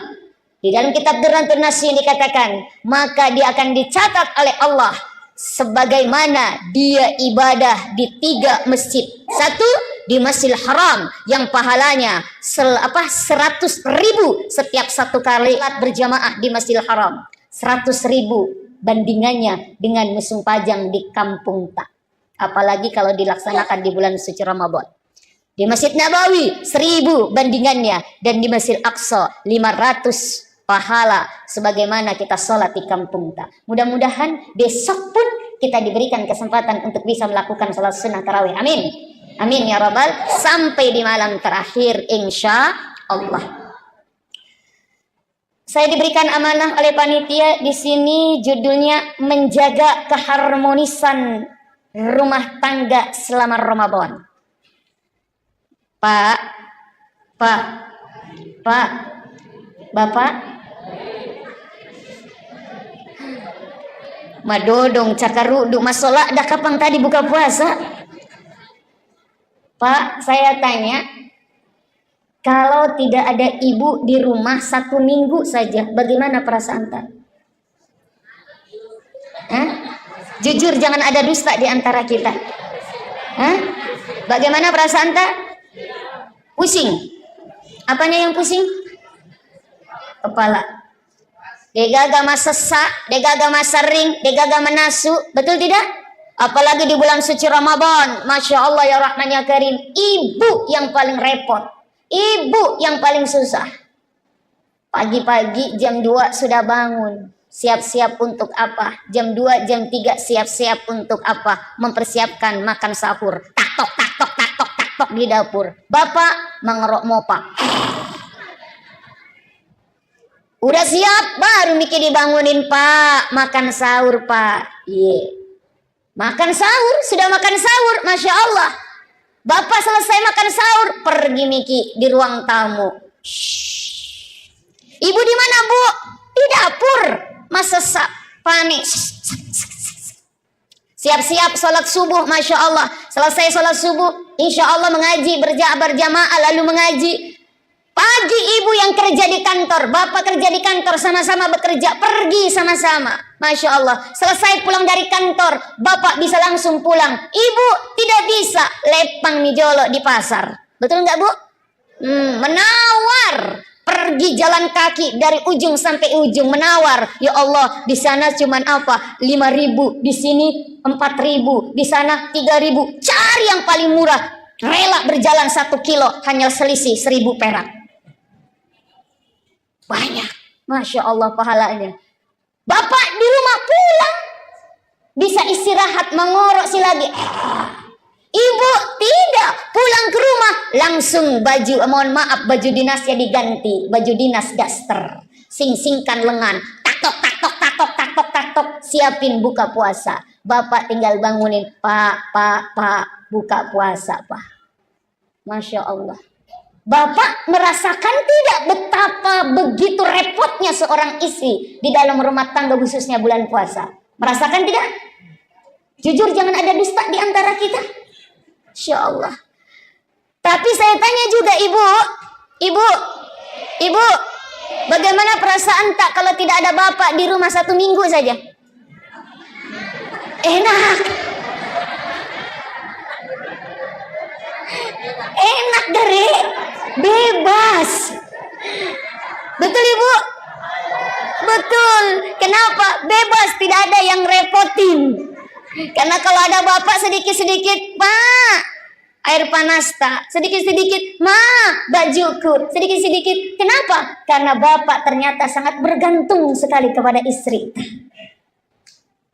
di dalam kitab Durratun Nasihin dikatakan, maka dia akan dicatat oleh Allah sebagaimana dia ibadah di 3 masjid. Satu di Masjidil Haram yang pahalanya 100.000 setiap satu kali berjamaah di Masjidil Haram. 100.000 bandingannya dengan musim pajang di kampung tak. Apalagi kalau dilaksanakan di bulan suci Ramadan. Di Masjid Nabawi 1.000 bandingannya, dan di Masjid Aqsa 500 pahala sebagaimana kita sholat di kampung tak. Mudah-mudahan besok pun kita diberikan kesempatan untuk bisa melakukan sholat sunnah tarawih. Amin. Amin ya Rabbal, sampai di malam terakhir insya Allah. Saya diberikan amanah oleh panitia di sini, judulnya menjaga keharmonisan rumah tangga selama Ramadan. Pak, Bapak, madodong cakaruduk masalah dah kapan tadi buka puasa? Pak, saya tanya, kalau tidak ada ibu di rumah 1 minggu saja, bagaimana perasaan tak? Jujur, jangan ada dusta di antara kita. Bagaimana perasaan tak? Pusing. Apanya yang pusing? Kepala. Degaga sesak, degaga sering, degaga menasu, betul tidak? Apalagi di bulan suci Ramadan, Masya Allah ya Rahman ya Karim, ibu yang paling repot, ibu yang paling susah. Pagi-pagi jam 2 sudah bangun, siap-siap untuk apa? Jam 2, jam 3 siap-siap untuk apa? Mempersiapkan makan sahur. Tak tok di dapur. Bapak mengerok mopa. Udah siap, baru mikir dibangunin, Pak. Makan sahur, Pak. Makan sahur, sudah makan sahur, Masya Allah. Bapak selesai makan sahur, pergi Miki di ruang tamu. Ibu di mana, Bu? Di dapur. Masa panik. Siap-siap sholat subuh, Masya Allah. Selesai sholat subuh, insya Allah mengaji, berjamaah lalu mengaji. Pagi ibu yang kerja di kantor, bapak kerja di kantor, sama-sama bekerja, pergi sama-sama. Masya Allah, selesai pulang dari kantor, bapak bisa langsung pulang. Ibu tidak bisa, lepang nih jolo di pasar. Betul nggak Bu? Menawar. Pergi jalan kaki dari ujung sampai ujung menawar. Ya Allah, di sana cuman apa? 5.000, di sini 4.000, di sana 3.000. Cari yang paling murah. Rela berjalan 1 kilo, hanya selisih 1.000 perak. Banyak. Masya Allah pahalanya. Bapak di rumah pulang, bisa istirahat mengorok si lagi. Ibu tidak, pulang ke rumah langsung baju, mohon maaf, baju dinasnya diganti, baju dinas daster, sing-singkan lengan, taktok taktok taktok taktok taktok, siapin buka puasa. Bapak tinggal bangunin, pak buka puasa pak. Masya Allah. Bapak merasakan tidak betapa begitu repotnya seorang istri di dalam rumah tangga khususnya bulan puasa? Merasakan tidak? Jujur jangan ada dusta di antara kita. Insya Allah. Tapi saya tanya juga ibu, bagaimana perasaan tak kalau tidak ada bapak di rumah 1 minggu saja? Enak. Enak dari bebas. Betul ibu? Betul. Kenapa? Bebas, tidak ada yang repotin. Karena kalau ada bapak sedikit-sedikit, pak, air panas tak, sedikit-sedikit, ma, bajuku, sedikit-sedikit. Kenapa? Karena bapak ternyata sangat bergantung sekali kepada istri.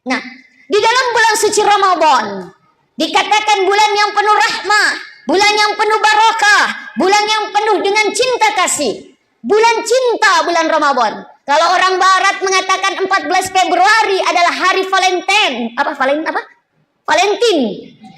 Nah, di dalam bulan suci Ramadan dikatakan bulan yang penuh rahmah, bulan yang penuh barokah, bulan yang penuh dengan cinta kasih. Bulan cinta, bulan Ramadan. Kalau orang barat mengatakan 14 Februari adalah hari Valentine. Valentine.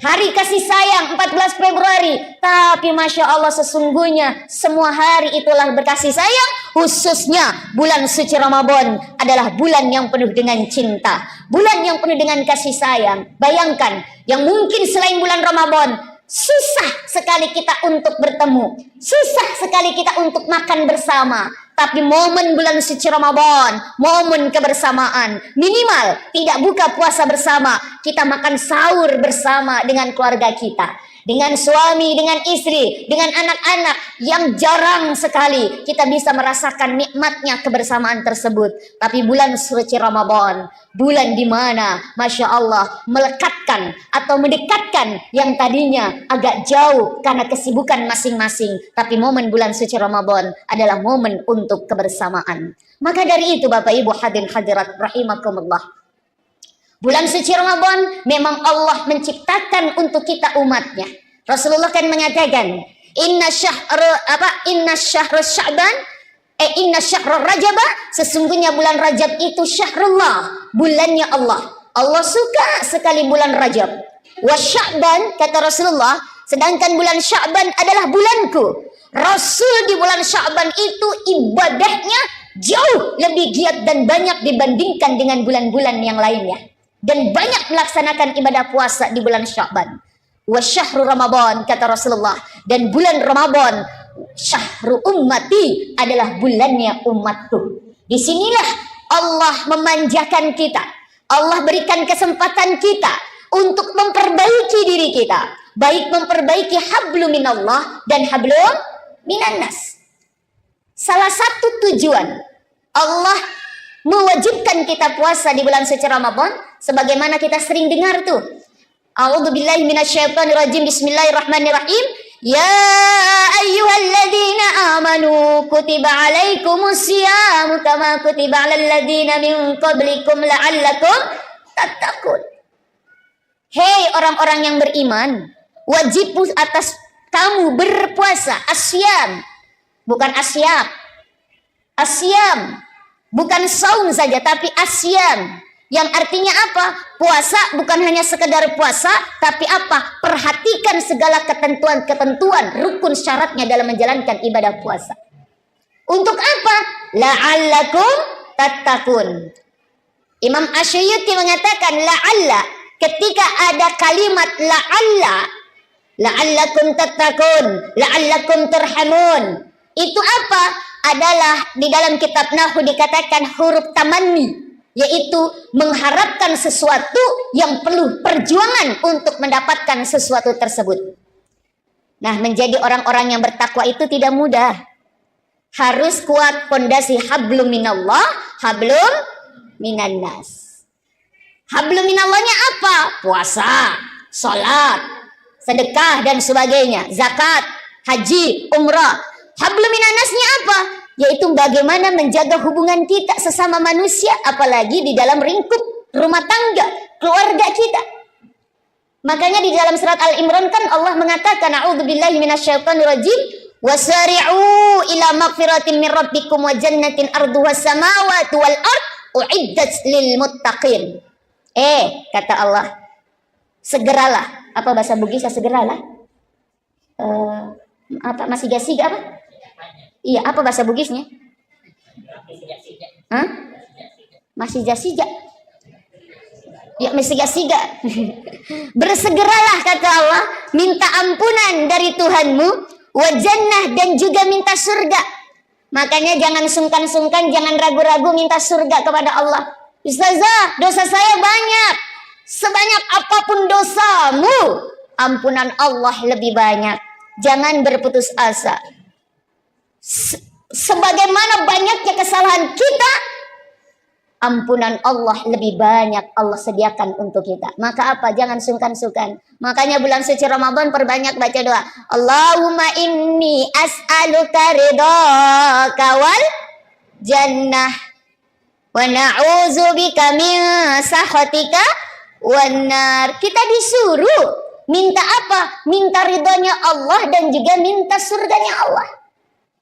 Hari kasih sayang 14 Februari. Tapi Masya Allah sesungguhnya semua hari itulah berkasih sayang. Khususnya bulan suci Ramadan adalah bulan yang penuh dengan cinta. Bulan yang penuh dengan kasih sayang. Bayangkan, yang mungkin selain bulan Ramadan susah sekali kita untuk bertemu, susah sekali kita untuk makan bersama. Tapi momen bulan suci Ramadan, momen kebersamaan, minimal tidak buka puasa bersama, kita makan sahur bersama dengan keluarga kita, dengan suami, dengan istri, dengan anak-anak, yang jarang sekali kita bisa merasakan nikmatnya kebersamaan tersebut. Tapi bulan suci Ramadan, bulan di mana Masya Allah melekatkan atau mendekatkan yang tadinya agak jauh karena kesibukan masing-masing. Tapi momen bulan suci Ramadan adalah momen untuk kebersamaan. Maka dari itu Bapak Ibu hadirin hadirat rahimakumullah, bulan suci Ramadan memang Allah menciptakan untuk kita umatnya. Rasulullah kan mengatakan, inna syahrul Rajab, sesungguhnya bulan Rajab itu syahrullah, bulannya Allah. Allah suka sekali bulan Rajab. Wa Sya'ban, kata Rasulullah, sedangkan bulan Sya'ban adalah bulanku. Rasul di bulan Sya'ban itu ibadahnya jauh lebih giat dan banyak dibandingkan dengan bulan-bulan yang lainnya. Dan banyak melaksanakan ibadah puasa di bulan Sya'ban. Wa syahru Ramadan, kata Rasulullah, dan bulan Ramadan syahru ummati, adalah bulannya umatku. Disinilah Allah memanjakan kita. Allah berikan kesempatan kita untuk memperbaiki diri kita, baik memperbaiki hablum minallah dan hablum minannas. Salah satu tujuan Allah mewajibkan kita puasa di bulan suci Ramadan, sebagaimana kita sering dengar tuh, a'udzubillahi minasyaitonirrajim, bismillahirrahmanirrahim, ya ayyuhalladzina amanu kutiba alaikumusyamu kama kutiba alal ladzina min qablikum la'allakum tattaqun. Hei orang-orang yang beriman, wajib atas kamu berpuasa. Asyam, bukan asyab. Asyam, bukan saum saja, tapi asyam. Yang artinya apa? Puasa bukan hanya sekedar puasa, tapi apa? Perhatikan segala ketentuan-ketentuan, rukun syaratnya dalam menjalankan ibadah puasa. Untuk apa? La'allakum tattaqun. Imam Asy'uti mengatakan la'alla, ketika ada kalimat la'allakum tattaqun, la'allakum turhamun, itu apa? Adalah di dalam kitab Nahwu dikatakan huruf tamanni. yaitu mengharapkan sesuatu yang perlu perjuangan untuk mendapatkan sesuatu tersebut. Nah, menjadi orang-orang yang bertakwa itu tidak mudah. Harus kuat pondasi hablum minallah, hablum minannas. Hablum minallahnya apa? Puasa, salat, sedekah dan sebagainya, zakat, haji, umrah. Hablum minannasnya apa? Yaitu bagaimana menjaga hubungan kita sesama manusia, apalagi di dalam lingkup rumah tangga, keluarga kita. Makanya di dalam surat Al-Imran kan Allah mengatakan, a'udzubillahi minasyaitonirrajim, wasari'u ila magfiratin min rabbikum wa jannatin arduhas samawati wal ard uiddat lil muttaqin. Kata Allah, segeralah. Apa bahasa Bugisnya segeralah? Apa masih gasiga apa? Iya, apa bahasa Bugisnya? Masih jasiga. Ya, masih gasiga. Bersegeralah kata Allah, minta ampunan dari Tuhanmu, wa jannah, dan juga minta surga. Makanya jangan sungkan-sungkan, jangan ragu-ragu minta surga kepada Allah. Ustazah, dosa saya banyak. Sebanyak apapun dosamu, ampunan Allah lebih banyak. Jangan berputus asa. Sebagaimana banyaknya kesalahan kita, ampunan Allah lebih banyak Allah sediakan untuk kita. Maka apa? Jangan sungkan-sungkan. Makanya bulan suci Ramadan perbanyak baca doa. Allahumma inni as'aluka ridhaka wal jannah wa na'udzubika min sakhatika wan nar. Kita disuruh minta apa? Minta ridhonya Allah dan juga minta surganya Allah.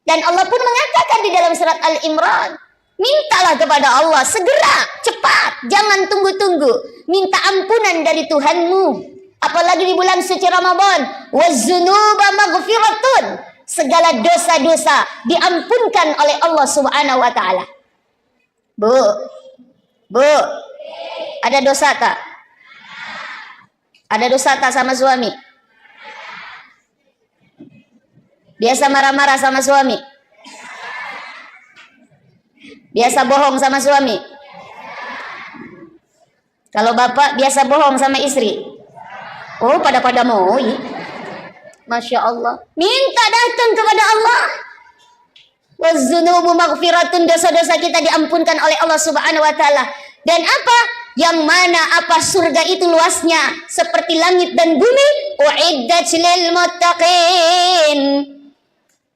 Dan Allah pun mengatakan di dalam surat Al-Imran, mintalah kepada Allah segera, cepat, jangan tunggu-tunggu. Minta ampunan dari Tuhanmu. Apalagi di bulan suci Ramadan, waz-dzunuba maghfiratun. Segala dosa-dosa diampunkan oleh Allah Subhanahu wa taala. Bu, ada dosa tak? Ada dosa tak sama suami? Biasa marah-marah sama suami? Biasa bohong sama suami? Kalau bapak biasa bohong sama istri? Oh, pada mau. Masya Allah. Minta datang kepada Allah. Waz-dzunubu maghfiratun, dosa-dosa kita diampunkan oleh Allah Subhanahu wa taala. Dan apa? Yang mana apa surga itu luasnya seperti langit dan bumi. Uiddat lil muttaqin.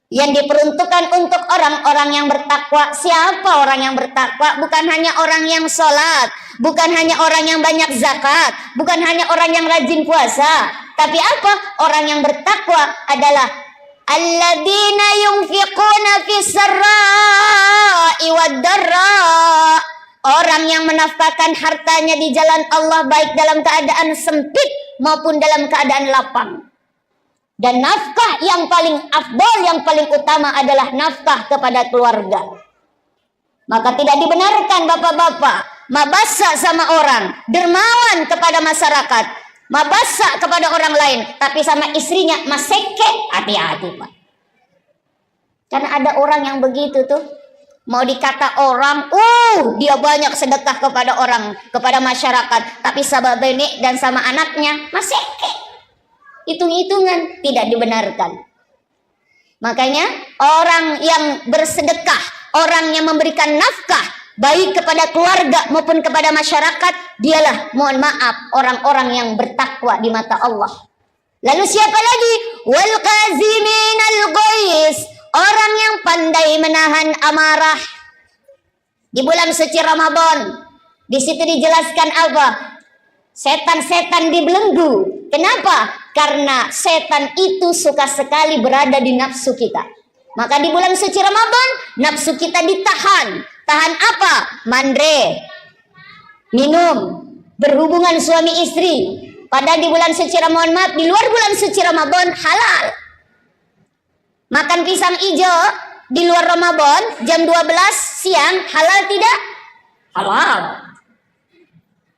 Yang diperuntukkan untuk orang-orang yang bertakwa. Siapa orang yang bertakwa? Bukan hanya orang yang sholat, bukan hanya orang yang banyak zakat, bukan hanya orang yang rajin puasa. Tapi apa? Orang yang bertakwa adalah alladzina yunfiquna fis sarra'i wad dharra. Orang yang menafkahkan hartanya di jalan Allah, baik dalam keadaan sempit maupun dalam keadaan lapang. Dan nafkah yang paling afdal, yang paling utama adalah nafkah kepada keluarga. Maka tidak dibenarkan bapak-bapak mabasa sama orang, dermawan kepada masyarakat, mabasa kepada orang lain, tapi sama istrinya maseke. Hati-hati Pak. Karena ada orang yang begitu tuh, mau dikata orang, dia banyak sedekah kepada orang, kepada masyarakat, tapi sama benek dan sama anaknya maseke. Hitung-hitungan, tidak dibenarkan. Makanya orang yang bersedekah, orang yang memberikan nafkah baik kepada keluarga maupun kepada masyarakat, dialah, mohon maaf, orang-orang yang bertakwa di mata Allah. Lalu siapa lagi? Wal qaziminal ghaiz, orang yang pandai menahan amarah. Di bulan suci Ramadan, di situ dijelaskan apa? Setan-setan dibelenggu. Kenapa? Karena setan itu suka sekali berada di nafsu kita. Maka di bulan suci Ramadan, nafsu kita ditahan. Tahan apa? Mandre, minum, berhubungan suami istri. Padahal di bulan suci Ramadan, maaf, di luar bulan suci Ramadan halal. Makan pisang hijau di luar Ramadan jam 12 siang halal tidak? Halal.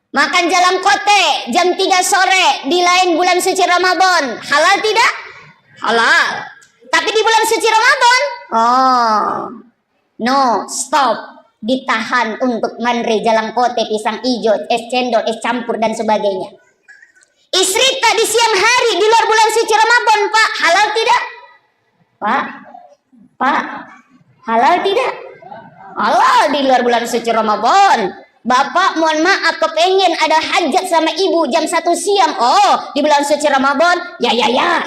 Makan jalan kote jam 3 sore di lain bulan suci Ramadan halal tidak? Halal. Tapi di bulan suci Ramadan, no, stop. ditahan untuk manre, jalang kote, pisang hijau, es cendol, es campur dan sebagainya. Isrita di siang hari di luar bulan suci Ramadan, Pak, halal tidak? Pak, halal tidak? Halal di luar bulan suci Ramadan. Bapak mohon maaf kepengen ada hajat sama ibu jam 1 siang, oh di bulan suci Ramadan, ya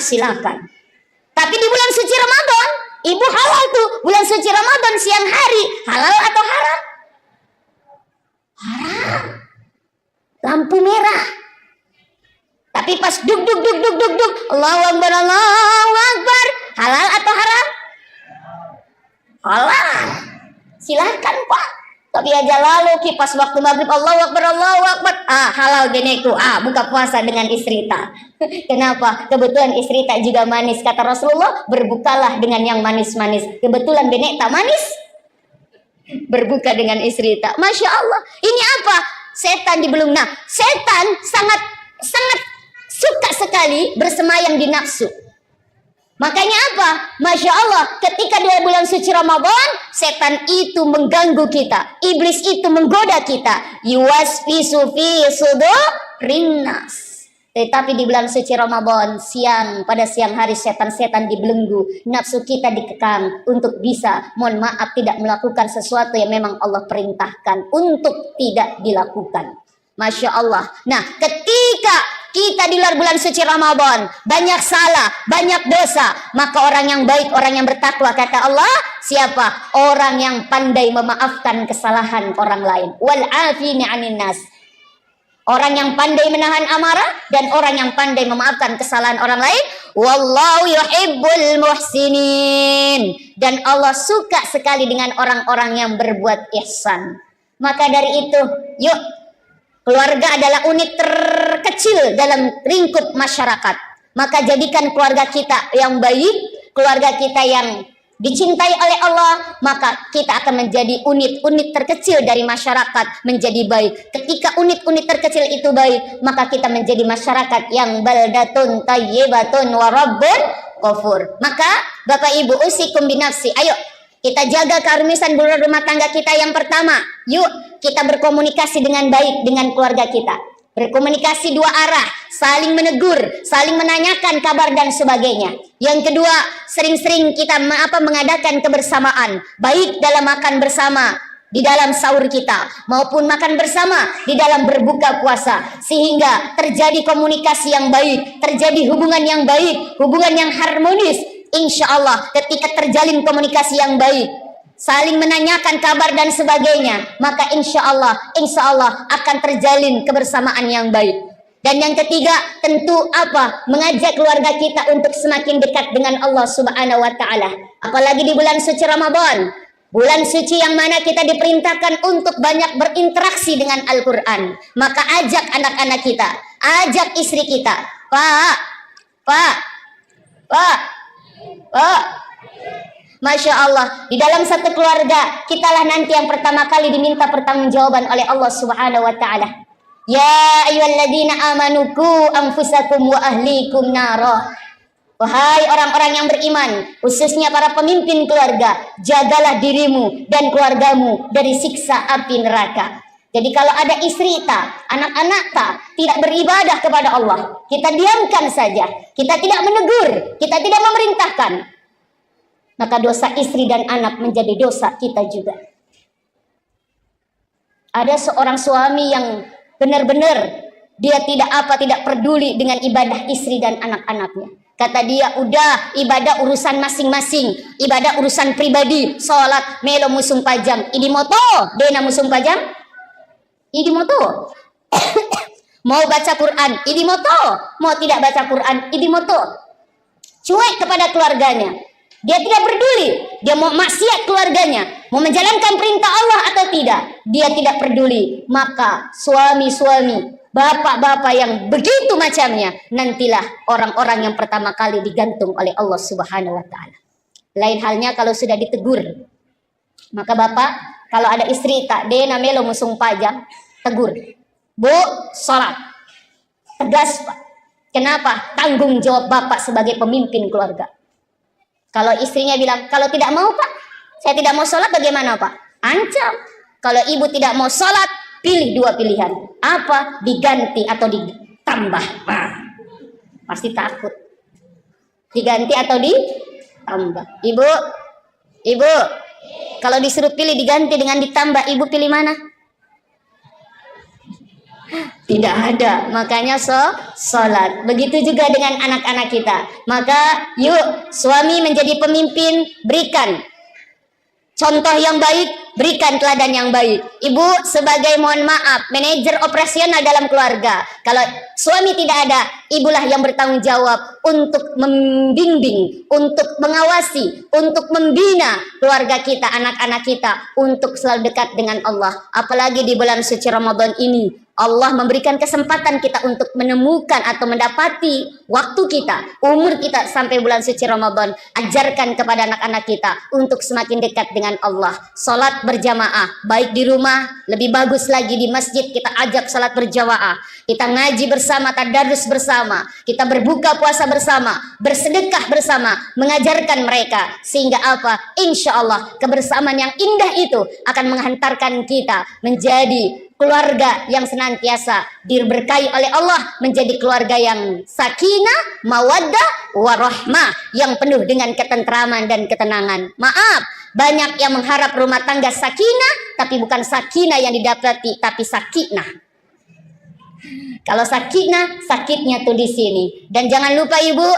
silakan. Tapi di bulan suci Ramadan ibu halal tuh, bulan suci Ramadan siang hari, halal atau haram? Haram. Lampu merah. Tapi pas duk, Allahu Akbar, halal atau haram? Halal. Silakan Pak. Tapi aja lalu kipas waktu maghrib Allahu Akbar, halal geneku, buka puasa dengan Isrita. Kenapa? Kebetulan Isrita juga manis, kata Rasulullah, berbukalah dengan yang manis-manis. Kebetulan benek tak manis, berbuka dengan Isrita. Masya Allah, ini apa? Setan dibelung. Nah, setan sangat suka sekali bersemayam di nafsu. Makanya apa? Masya Allah, ketika di bulan suci Ramadan, setan itu mengganggu kita, iblis itu menggoda kita. Yuwaswisu fi sudurin nas. Tetapi di bulan suci Ramadan, pada siang hari setan-setan dibelenggu, nafsu kita dikekang untuk bisa, mohon maaf, tidak melakukan sesuatu yang memang Allah perintahkan untuk tidak dilakukan. Masya Allah. Nah, ketika kita di luar bulan suci Ramadan banyak salah, banyak dosa, maka orang yang baik, orang yang bertakwa, kata Allah, siapa? Orang yang pandai memaafkan kesalahan orang lain. Wal afini 'anin nas. Orang yang pandai menahan amarah dan orang yang pandai memaafkan kesalahan orang lain. Wallahu yuhibbul muhsinin. Dan Allah suka sekali dengan orang-orang yang berbuat ihsan. Maka dari itu, yuk, keluarga adalah unit terkecil dalam lingkup masyarakat. Maka jadikan keluarga kita yang baik, keluarga kita yang dicintai oleh Allah, maka kita akan menjadi unit-unit terkecil dari masyarakat menjadi baik. Ketika unit-unit terkecil itu baik, maka kita menjadi masyarakat yang baldatun tayyibatun wa rabbun ghafur. Maka Bapak Ibu, usikum binafsi, ayo kita jaga keharmonisan rumah tangga kita. Yang pertama, yuk kita berkomunikasi dengan baik dengan keluarga kita. Berkomunikasi dua arah, saling menegur, saling menanyakan kabar dan sebagainya. Yang kedua, sering-sering kita mengadakan kebersamaan, baik dalam makan bersama di dalam sahur kita, maupun makan bersama di dalam berbuka puasa, sehingga terjadi komunikasi yang baik, terjadi hubungan yang baik, hubungan yang harmonis. Insya Allah ketika terjalin komunikasi yang baik, saling menanyakan kabar dan sebagainya, maka insya Allah akan terjalin kebersamaan yang baik. Dan yang ketiga, tentu apa? Mengajak keluarga kita untuk semakin dekat dengan Allah Subhanahu wa Ta'ala. Apalagi di bulan suci Ramadan, bulan suci yang mana kita diperintahkan untuk banyak berinteraksi dengan Al-Quran. Maka ajak anak-anak kita, ajak istri kita, Pak, Masya Allah, di dalam satu keluarga kitalah nanti yang pertama kali diminta pertanggungjawaban oleh Allah Subhanahu wa Ta'ala. Ya ayyuhalladzina amanu qu anfusakum wa ahlikum nara. Wahai orang-orang yang beriman, khususnya para pemimpin keluarga, jagalah dirimu dan keluargamu dari siksa api neraka. Jadi kalau ada istri tak, anak-anak tak tidak beribadah kepada Allah, kita diamkan saja, kita tidak menegur, kita tidak memerintahkan, maka dosa istri dan anak menjadi dosa kita juga. Ada seorang suami yang benar-benar dia tidak peduli dengan ibadah istri dan anak-anaknya. Kata dia, udah ibadah urusan masing-masing, ibadah urusan pribadi, sholat melo musung pajang, idi moto, dena musung pajang, idi moto. Mau baca Quran, idi moto, mau tidak baca Quran, idi moto. Cuek kepada keluarganya. Dia tidak peduli, dia mau maksiat keluarganya, mau menjalankan perintah Allah atau tidak, dia tidak peduli. Maka suami-suami, bapak-bapak yang begitu macamnya, nantilah orang-orang yang pertama kali digantung oleh Allah Subhanahu wa Ta'ala. Lain halnya kalau sudah ditegur. Maka bapak, kalau ada istri tak dena melo musung pajang, tegur. Bu, sholat. Tegas Pak. Kenapa? Tanggung jawab bapak sebagai pemimpin keluarga. Kalau istrinya bilang, kalau tidak mau Pak, saya tidak mau sholat, bagaimana Pak? Ancam. Kalau ibu tidak mau sholat, pilih dua pilihan. Apa? Diganti atau ditambah. Nah, pasti takut. Diganti atau ditambah. Ibu, kalau disuruh pilih diganti dengan ditambah, ibu pilih mana? Tidak ada. Makanya sholat. Begitu juga dengan anak-anak kita. Maka yuk, suami menjadi pemimpin, berikan contoh yang baik, berikan teladan yang baik. Ibu sebagai, mohon maaf, manajer operasional dalam keluarga. Kalau suami tidak ada, ibulah yang bertanggung jawab untuk membimbing, untuk mengawasi, untuk membina keluarga kita, anak-anak kita, untuk selalu dekat dengan Allah. Apalagi di bulan suci Ramadan ini, Allah memberikan kesempatan kita untuk menemukan atau mendapati waktu kita, umur kita sampai bulan suci Ramadan. Ajarkan kepada anak-anak kita untuk semakin dekat dengan Allah. Salat berjamaah, baik di rumah, lebih bagus lagi di masjid kita ajak salat berjamaah. Kita ngaji bersama, tadarus bersama, kita berbuka puasa bersama, bersedekah bersama, mengajarkan mereka. Sehingga apa? Insya Allah kebersamaan yang indah itu akan menghantarkan kita menjadi keluarga yang senantiasa diberkahi oleh Allah, menjadi keluarga yang sakinah, mawaddah, warahmah, yang penuh dengan ketentraman dan ketenangan. Maaf, banyak yang mengharap rumah tangga sakinah, tapi bukan sakinah yang didapati, tapi sakinah. Kalau sakinah, sakitnya tuh di sini. Dan jangan lupa ibu,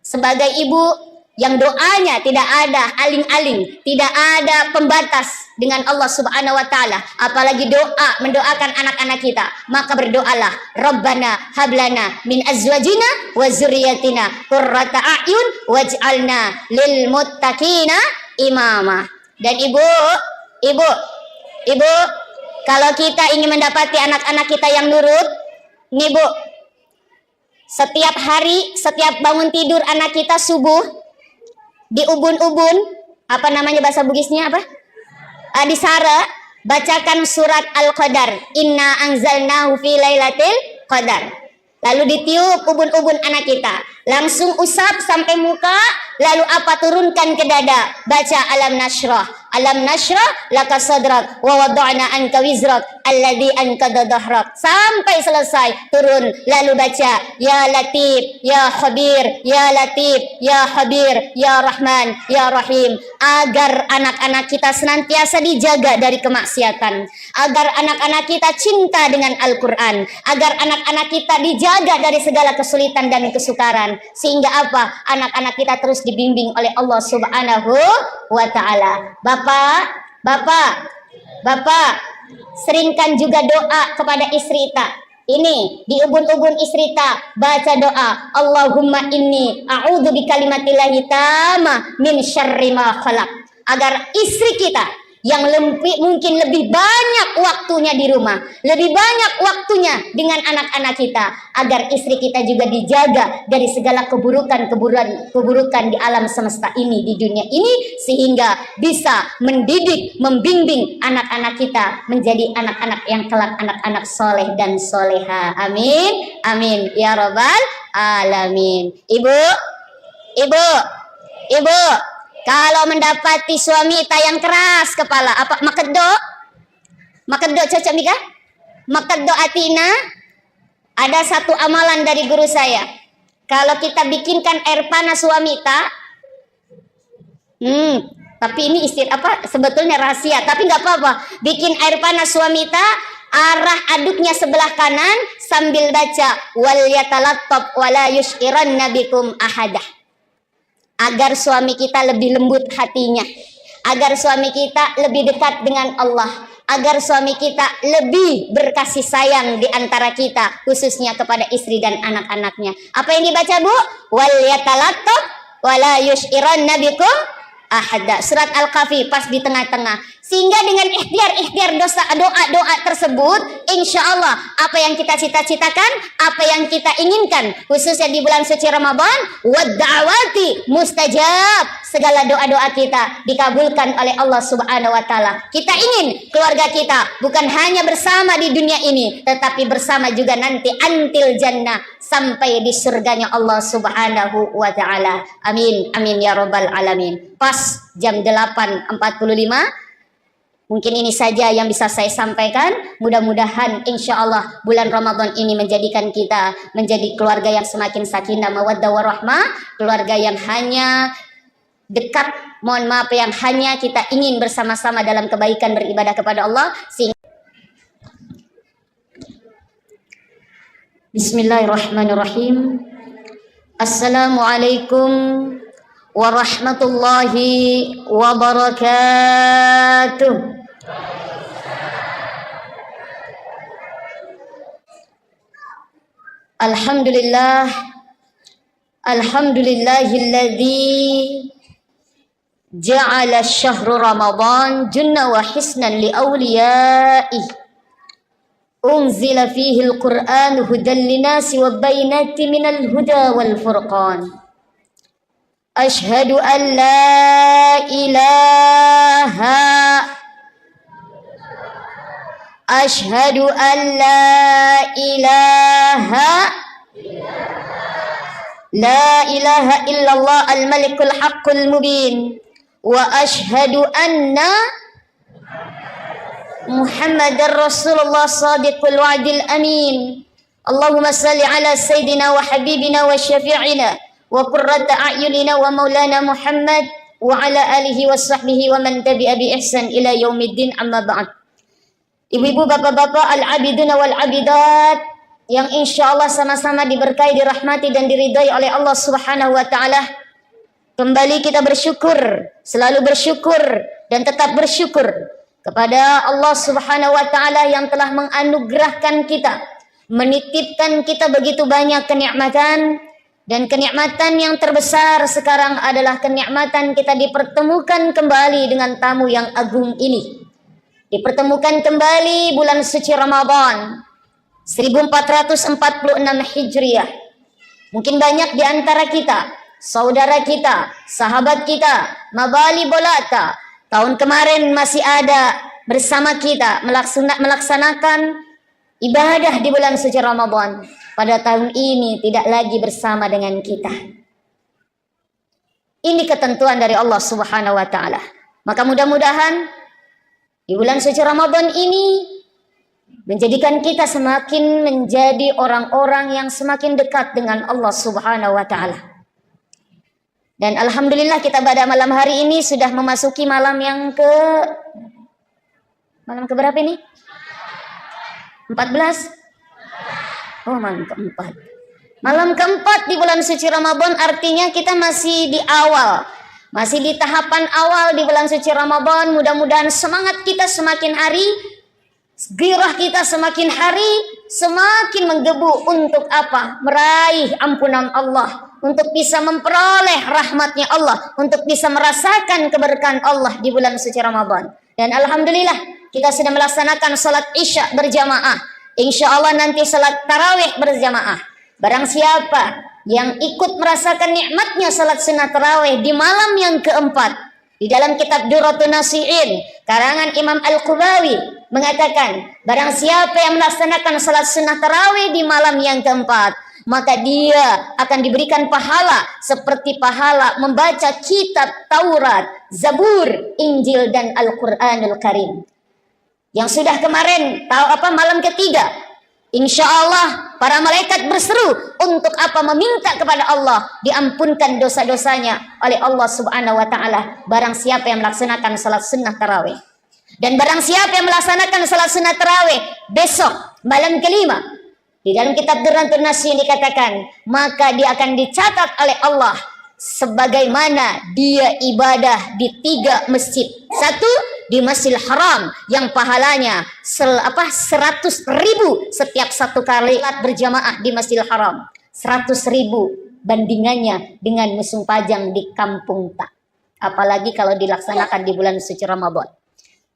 sebagai ibu yang doanya tidak ada aling-aling, tidak ada pembatas dengan Allah Subhanahu wa taala, apalagi doa mendoakan anak-anak kita, maka berdoalah, Rabbana hablana min azwajina wa dzurriyyatina qurrata a'yun waj'alna lil muttaqina imama. Dan ibu, kalau kita ingin mendapati anak-anak kita yang nurut, nih bu, setiap hari, setiap bangun tidur anak kita subuh, di ubun-ubun, apa namanya bahasa Bugisnya apa? Di Sara, bacakan surat Al-Qadar. Inna anzalnahu fi lailatul qadar. Lalu ditiup ubun-ubun anak kita. Langsung usap sampai muka, lalu apa? Turunkan ke dada. Baca alam nashrah. Alam nashrah laka sadrak wa wada'na anka wizrak alladhi anqadha dhahrak. Sampai selesai turun, lalu baca ya latif ya khabir ya latif ya khabir ya rahman ya rahim, agar anak-anak kita senantiasa dijaga dari kemaksiatan, agar anak-anak kita cinta dengan Al-Qur'an, agar anak-anak kita dijaga dari segala kesulitan dan kesukaran, sehingga apa? Anak-anak kita terus dibimbing oleh Allah Subhanahu wa taala. Bapak, seringkan juga doa kepada istri ta. Ini di ubun-ubun istri ta, baca doa, Allahumma inni a'udzu bikalimatillahi tamma min syarri ma khalaq. Agar istri kita yang mungkin lebih banyak waktunya di rumah, lebih banyak waktunya dengan anak-anak kita, agar istri kita juga dijaga dari segala keburukan di alam semesta ini, di dunia ini, sehingga bisa mendidik, membimbing anak-anak kita menjadi anak-anak yang kelak anak-anak soleh dan soleha. Amin, amin ya robbal alamin. Ibu, kalau mendapati suami yang keras kepala, apa makeddo cocok Mika? Makeddo atina. Ada satu amalan dari guru saya. Kalau kita bikinkan air panas suami tapi ini sebetulnya rahasia, tapi nggak apa-apa. Bikin air panas suami arah aduknya sebelah kanan sambil baca wal yatalattab wala yushiranna bikum ahadah. Agar suami kita lebih lembut hatinya, agar suami kita lebih dekat dengan Allah, agar suami kita lebih berkasih sayang di antara kita, khususnya kepada istri dan anak-anaknya. Apa yang dibaca bu? Wal yatalattab wala yushiranna bikum ahada. Surat Al-Kahfi pas di tengah-tengah. Sehingga dengan ikhtiar doa tersebut, insya Allah apa yang kita cita-citakan, apa yang kita inginkan, khususnya di bulan suci Ramadan, wadda'awati mustajab, segala doa-doa kita dikabulkan oleh Allah Subhanahu wa taala. Kita ingin keluarga kita bukan hanya bersama di dunia ini, tetapi bersama juga nanti antil jannah, sampai di surganya Allah Subhanahu wa taala. Amin, amin ya rabbal alamin. Pas jam 8.45, Mungkin ini saja yang bisa saya sampaikan. Mudah-mudahan insya Allah bulan Ramadan ini menjadikan kita menjadi keluarga yang semakin sakinah mawaddah warahmah, keluarga yang hanya dekat, mohon maaf, yang hanya kita ingin bersama-sama dalam kebaikan beribadah kepada Allah. Bismillahirrahmanirrahim. Assalamualaikum warahmatullahi wabarakatuh. Alhamdulillah, alhamdulillahilladzi ja'ala syahru Ramadan junna wa hisnan li awliyaih. Unzila fihi al-Qur'an hudan linasi wa bainati minal huda wal furqan. Ashhadu an la ilaha Ashhadu an la ilaha illallah al-malikul haqqul mubin wa ashhadu anna Muhammadar Rasulullah sadiqul wa'dil amin. Allahumma salli ala sayyidina wa habibina wa syafi'ina wa qurrata a'yunina wa maulana Muhammad wa ala alihi wa sahbihi wa man tabi'a bi ihsan ila yaumiddin, amma ba'd. Ibu-ibu, bapak-bapak, al-abiduna wal-abidat yang insya Allah sama-sama diberkahi, dirahmati dan diridhai oleh Allah Subhanahu wa taala. Kembali kita bersyukur, selalu bersyukur dan tetap bersyukur kepada Allah Subhanahu wa taala yang telah menganugerahkan kita, menitipkan kita begitu banyak kenikmatan, dan kenikmatan yang terbesar sekarang adalah kenikmatan kita dipertemukan kembali dengan tamu yang agung ini. Dipertemukan kembali bulan suci Ramadan 1446 Hijriah. Mungkin banyak di antara kita, saudara kita, sahabat kita, mabali bolata, tahun kemarin masih ada bersama kita melaksanakan ibadah di bulan suci Ramadan. Pada tahun ini tidak lagi bersama dengan kita. Ini ketentuan dari Allah Subhanahu wa taala. Maka mudah-mudahan di bulan suci Ramadan ini menjadikan kita semakin menjadi orang-orang yang semakin dekat dengan Allah Subhanahu wa taala. Dan alhamdulillah kita pada malam hari ini sudah memasuki malam ke berapa ini? 14? Oh, malam keempat. Malam keempat di bulan suci Ramadan, artinya kita masih di awal. Masih di tahapan awal di bulan suci Ramadan. Mudah-mudahan semangat kita semakin hari, gairah kita semakin hari semakin menggebu untuk apa? Meraih ampunan Allah, untuk bisa memperoleh rahmatnya Allah, untuk bisa merasakan keberkahan Allah di bulan suci Ramadan. Dan alhamdulillah kita sudah melaksanakan salat Isya berjamaah. Insya Allah nanti salat tarawih berjamaah. Barang siapa yang ikut merasakan nikmatnya salat sunnah tarawih di malam yang keempat, di dalam kitab Durratun Nasihin karangan Imam Al-Qubawi mengatakan, barang siapa yang melaksanakan salat sunnah tarawih di malam yang keempat, maka dia akan diberikan pahala seperti pahala membaca kitab Taurat, Zabur, Injil dan Al-Quranul Karim. Yang sudah kemarin malam ketiga, insya Allah para malaikat berseru untuk apa? Meminta kepada Allah diampunkan dosa-dosanya oleh Allah Subhanahu wa taala. Barang siapa yang melaksanakan salat sunnah tarawih. Dan barang siapa yang melaksanakan salat sunnah tarawih besok malam kelima, di dalam kitab Durratun Nasihin dikatakan, maka dia akan dicatat oleh Allah sebagaimana dia ibadah di 3 masjid. Satu, di Masjidil Haram yang pahalanya 100.000 setiap satu kali berjamaah di Masjidil Haram. 100.000 bandingannya dengan musim pajang di kampung tak. Apalagi kalau dilaksanakan di bulan suci Ramadan.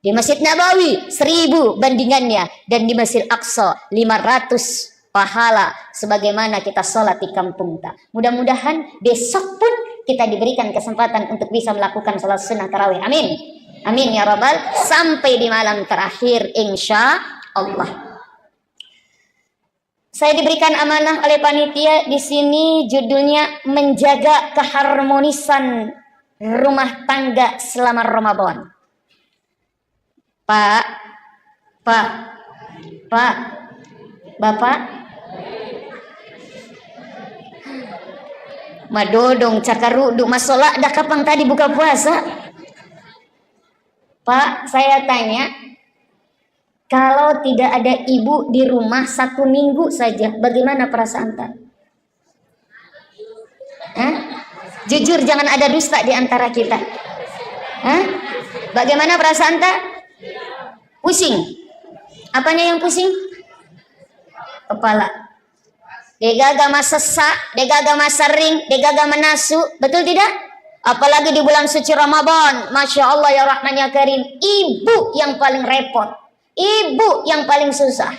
Di Masjid Nabawi 1.000 bandingannya, dan di Masjid Aqsa 500 pahala sebagaimana kita sholat di kampung tak. Mudah-mudahan besok pun kita diberikan kesempatan untuk bisa melakukan sholat sunnah tarawih. Amin. Amin ya Rabbal. Sampai di malam terakhir insya Allah. Saya diberikan amanah oleh panitia di sini, judulnya menjaga keharmonisan rumah tangga selama Ramadan. Pak, Pak, Pak, Bapak. Madodong cakaruduk masalah dah kapan tadi buka puasa? Pak, saya tanya, kalau tidak ada ibu di rumah 1 minggu saja, bagaimana perasaan tak? Jujur, jangan ada dusta di antara kita. Bagaimana perasaan tak? Pusing. Apanya yang pusing? Kepala. Degaga sesak, degaga sering, degaga menasu, betul tidak? Apalagi di bulan suci Ramadan, Masya Allah ya Rahman ya Karim, ibu yang paling repot, ibu yang paling susah.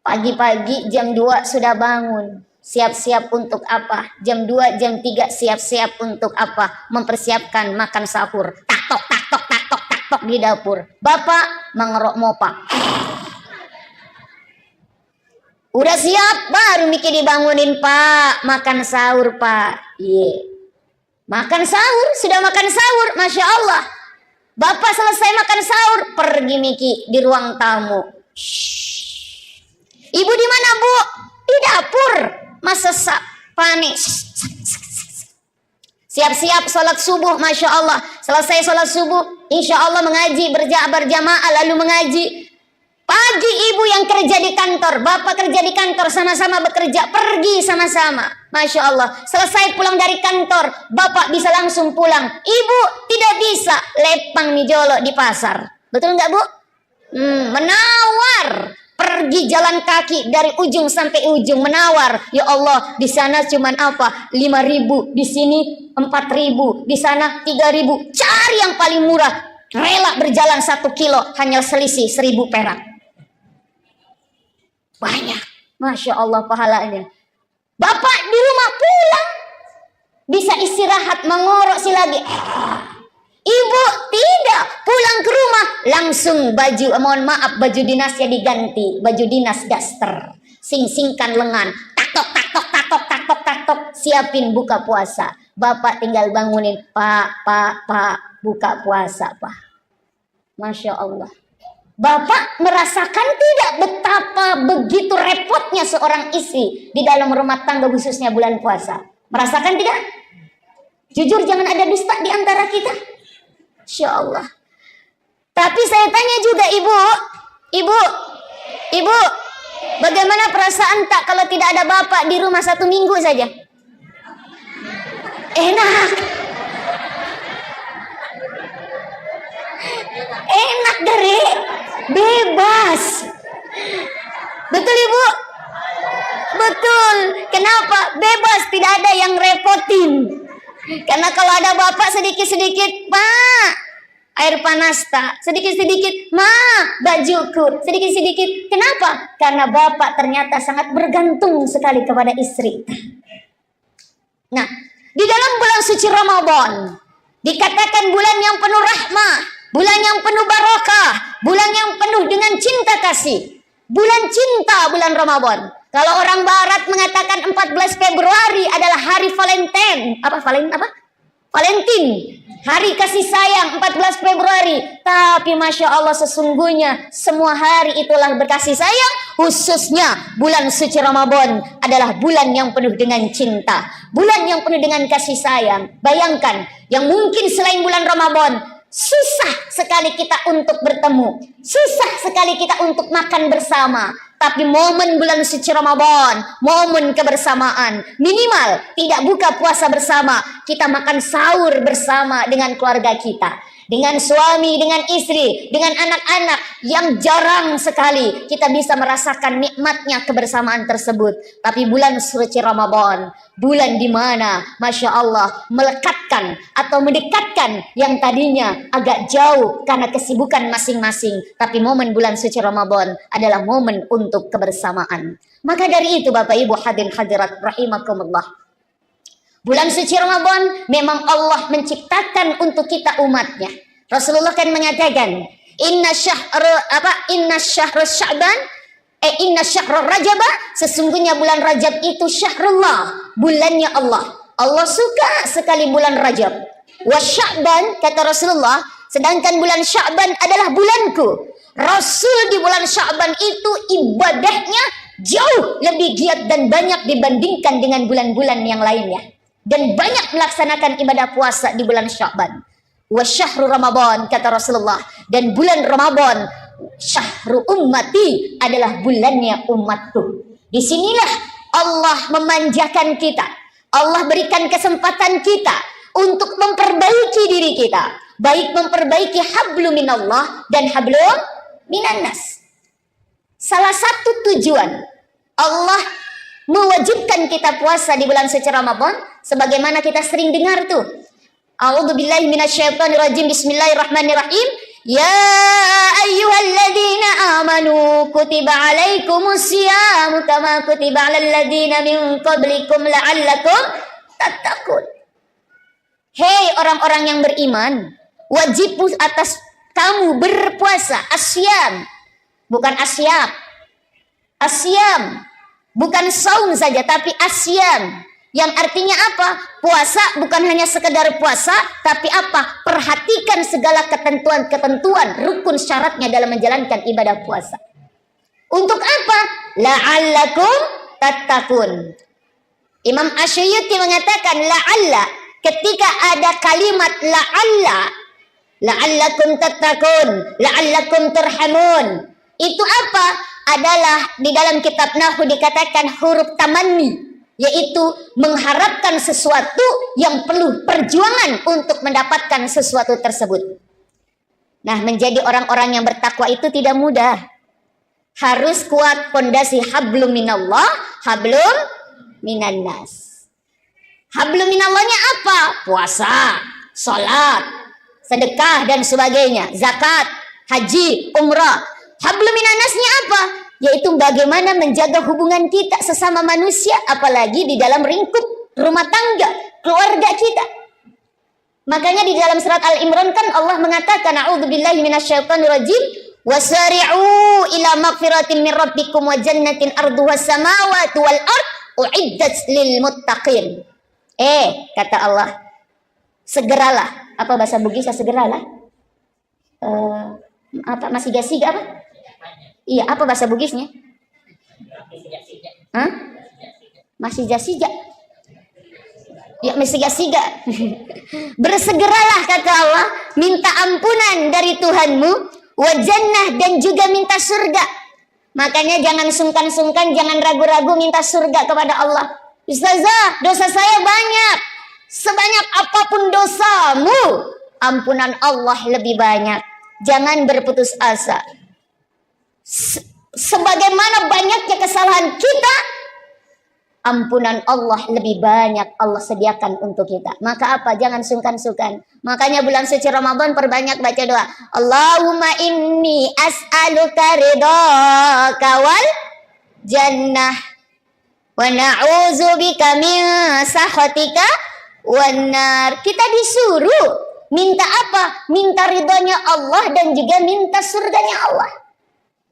Pagi-pagi jam 2 sudah bangun, siap-siap untuk apa? Jam 2, jam 3 siap-siap untuk apa? Mempersiapkan makan sahur. Tak tok di dapur. Bapak mengerok mopak. Udah siap, baru mikir dibangunin, Pak. Makan sahur, Pak. Makan sahur, sudah makan sahur, Masya Allah. Bapak selesai makan sahur, pergi Miki di ruang tamu. Ibu di mana, Bu? Di dapur. Masa panik. Siap-siap sholat subuh, Masya Allah. Selesai sholat subuh, insya Allah mengaji, berjamaah lalu mengaji. Pagi ibu yang kerja di kantor, bapak kerja di kantor, sama-sama bekerja, pergi sama-sama. Masya Allah, selesai pulang dari kantor, bapak bisa langsung pulang. Ibu tidak bisa, lepang mijolo di pasar. Betul nggak, Bu? Menawar. Pergi jalan kaki dari ujung sampai ujung, menawar. Ya Allah, di sana cuman apa? 5.000, di sini 4.000, di sana 3.000. Cari yang paling murah. Rela berjalan 1 kilo, hanya selisih 1.000 perak. Banyak, Masya Allah pahalanya. Bapak di rumah pulang, bisa istirahat, mengorok si lagi. Ibu tidak, pulang ke rumah langsung baju, mohon maaf, baju dinasnya diganti, baju dinas daster, sing-singkan lengan, tak tok, siapin buka puasa. Bapak tinggal bangunin, Pak, buka puasa, Pak. Masya Allah. Bapak merasakan tidak betapa begitu repotnya seorang istri di dalam rumah tangga, khususnya bulan puasa? Merasakan tidak? Jujur, jangan ada dusta di antara kita. Insya Allah. Tapi saya tanya juga ibu, bagaimana perasaan tak kalau tidak ada bapak di rumah 1 minggu saja? Enak. Enak dari bebas. Betul ibu? Betul. Kenapa? Bebas, tidak ada yang repotin. Karena kalau ada bapak sedikit-sedikit, Pak, air panas tak? Sedikit-sedikit, Ma, bajuku. Sedikit-sedikit. Kenapa? Karena bapak ternyata sangat bergantung sekali kepada istri. Nah, di dalam bulan suci Ramadan dikatakan bulan yang penuh rahmah, bulan yang penuh barakah, bulan yang penuh dengan cinta kasih. Bulan cinta, bulan Ramadan. Kalau orang barat mengatakan 14 Februari adalah hari Valentine. Valentine. Hari kasih sayang 14 Februari. Tapi Masya Allah, sesungguhnya semua hari itulah berkasih sayang. Khususnya bulan suci Ramadan adalah bulan yang penuh dengan cinta. Bulan yang penuh dengan kasih sayang. Bayangkan, yang mungkin selain bulan Ramadan susah sekali kita untuk bertemu, susah sekali kita untuk makan bersama. Tapi momen bulan suci Ramadan, momen kebersamaan, minimal tidak buka puasa bersama, kita makan sahur bersama dengan keluarga kita, dengan suami, dengan istri, dengan anak-anak, yang jarang sekali kita bisa merasakan nikmatnya kebersamaan tersebut. Tapi bulan suci Ramadan, bulan di mana Masya Allah melekatkan atau mendekatkan yang tadinya agak jauh karena kesibukan masing-masing. Tapi momen bulan suci Ramadan adalah momen untuk kebersamaan. Maka dari itu Bapak Ibu hadirin hadirat rahimakumullah, bulan suci Ramadan memang Allah menciptakan untuk kita umatnya. Rasulullah kan mengatakan, inna syahrul Rajab, sesungguhnya bulan Rajab itu syahrullah, bulannya Allah. Allah suka sekali bulan Rajab. Wa Sya'ban, kata Rasulullah, sedangkan bulan Sya'ban adalah bulanku. Rasul di bulan Sya'ban itu ibadahnya jauh lebih giat dan banyak dibandingkan dengan bulan-bulan yang lainnya, dan banyak melaksanakan ibadah puasa di bulan Sya'ban. Wa syahru Ramadan, kata Rasulullah, dan bulan Ramadan syahru ummati, adalah bulannya umatku. Disinilah Allah memanjakan kita, Allah berikan kesempatan kita untuk memperbaiki diri kita, baik memperbaiki hablum minallah dan hablum minannas. Salah satu tujuan Allah mewajibkan kita puasa di bulan suci Ramadan, sebagaimana kita sering dengar tuh, a'udzubillahi minasyaitonirrajim, bismillahirrahmanirrahim, ya ayyuhalladzina amanu kutiba alaikumusyamu kama kutiba alal ladzina min qablikum la'allakum tattaqun. Hei orang-orang yang beriman, wajib atas kamu berpuasa. Asyam, bukan asyam. Asyam bukan saum saja, tapi asyam, yang artinya apa? Puasa bukan hanya sekedar puasa, tapi apa? Perhatikan segala ketentuan-ketentuan, rukun syaratnya dalam menjalankan ibadah puasa. Untuk apa? La'allakum tattaqun. Imam Asy'ari mengatakan la'alla, ketika ada kalimat la'alla, la'allakum tattaqun, la'allakum turhamun, itu apa? Adalah di dalam kitab Nahwu dikatakan huruf tamanni, yaitu mengharapkan sesuatu yang perlu perjuangan untuk mendapatkan sesuatu tersebut. Nah, menjadi orang-orang yang bertakwa itu tidak mudah. Harus kuat pondasi hablum minallah, hablum minannas. Hablum minallahnya apa? Puasa, salat, sedekah dan sebagainya, zakat, haji, umrah. Hablum minannasnya apa? Yaitu bagaimana menjaga hubungan kita sesama manusia, apalagi di dalam lingkup rumah tangga, keluarga kita. Makanya di dalam surat Al-Imran kan Allah mengatakan, a'udzubillahi minasyaitonirrajim, wasari'u ila magfiratin min rabbikum wa jannatin arduhas samawati wal ard uiddat lil muttaqin. Kata Allah, segeralah. Apa bahasa Bugisnya segeralah? Apa masih gasiga apa? Iya, apa bahasa Bugisnya? Hah? Masih jasiga. Ya, masih jasiga. Bersegeralah, kata Allah, minta ampunan dari Tuhanmu, wa jannah, dan juga minta surga. Makanya jangan sungkan-sungkan, jangan ragu-ragu minta surga kepada Allah. Ustazah, dosa saya banyak. Sebanyak apapun dosamu, ampunan Allah lebih banyak. Jangan berputus asa. Sebagaimana banyaknya kesalahan kita, ampunan Allah lebih banyak Allah sediakan untuk kita. Maka apa? Jangan sungkan-sungkan. Makanya bulan suci Ramadan perbanyak baca doa. Allahumma inni as'aluka ridhaka wal jannah wa na'udzubika min sakhatika wan nar. Kita disuruh minta apa? Minta ridhonya Allah dan juga minta surganya Allah.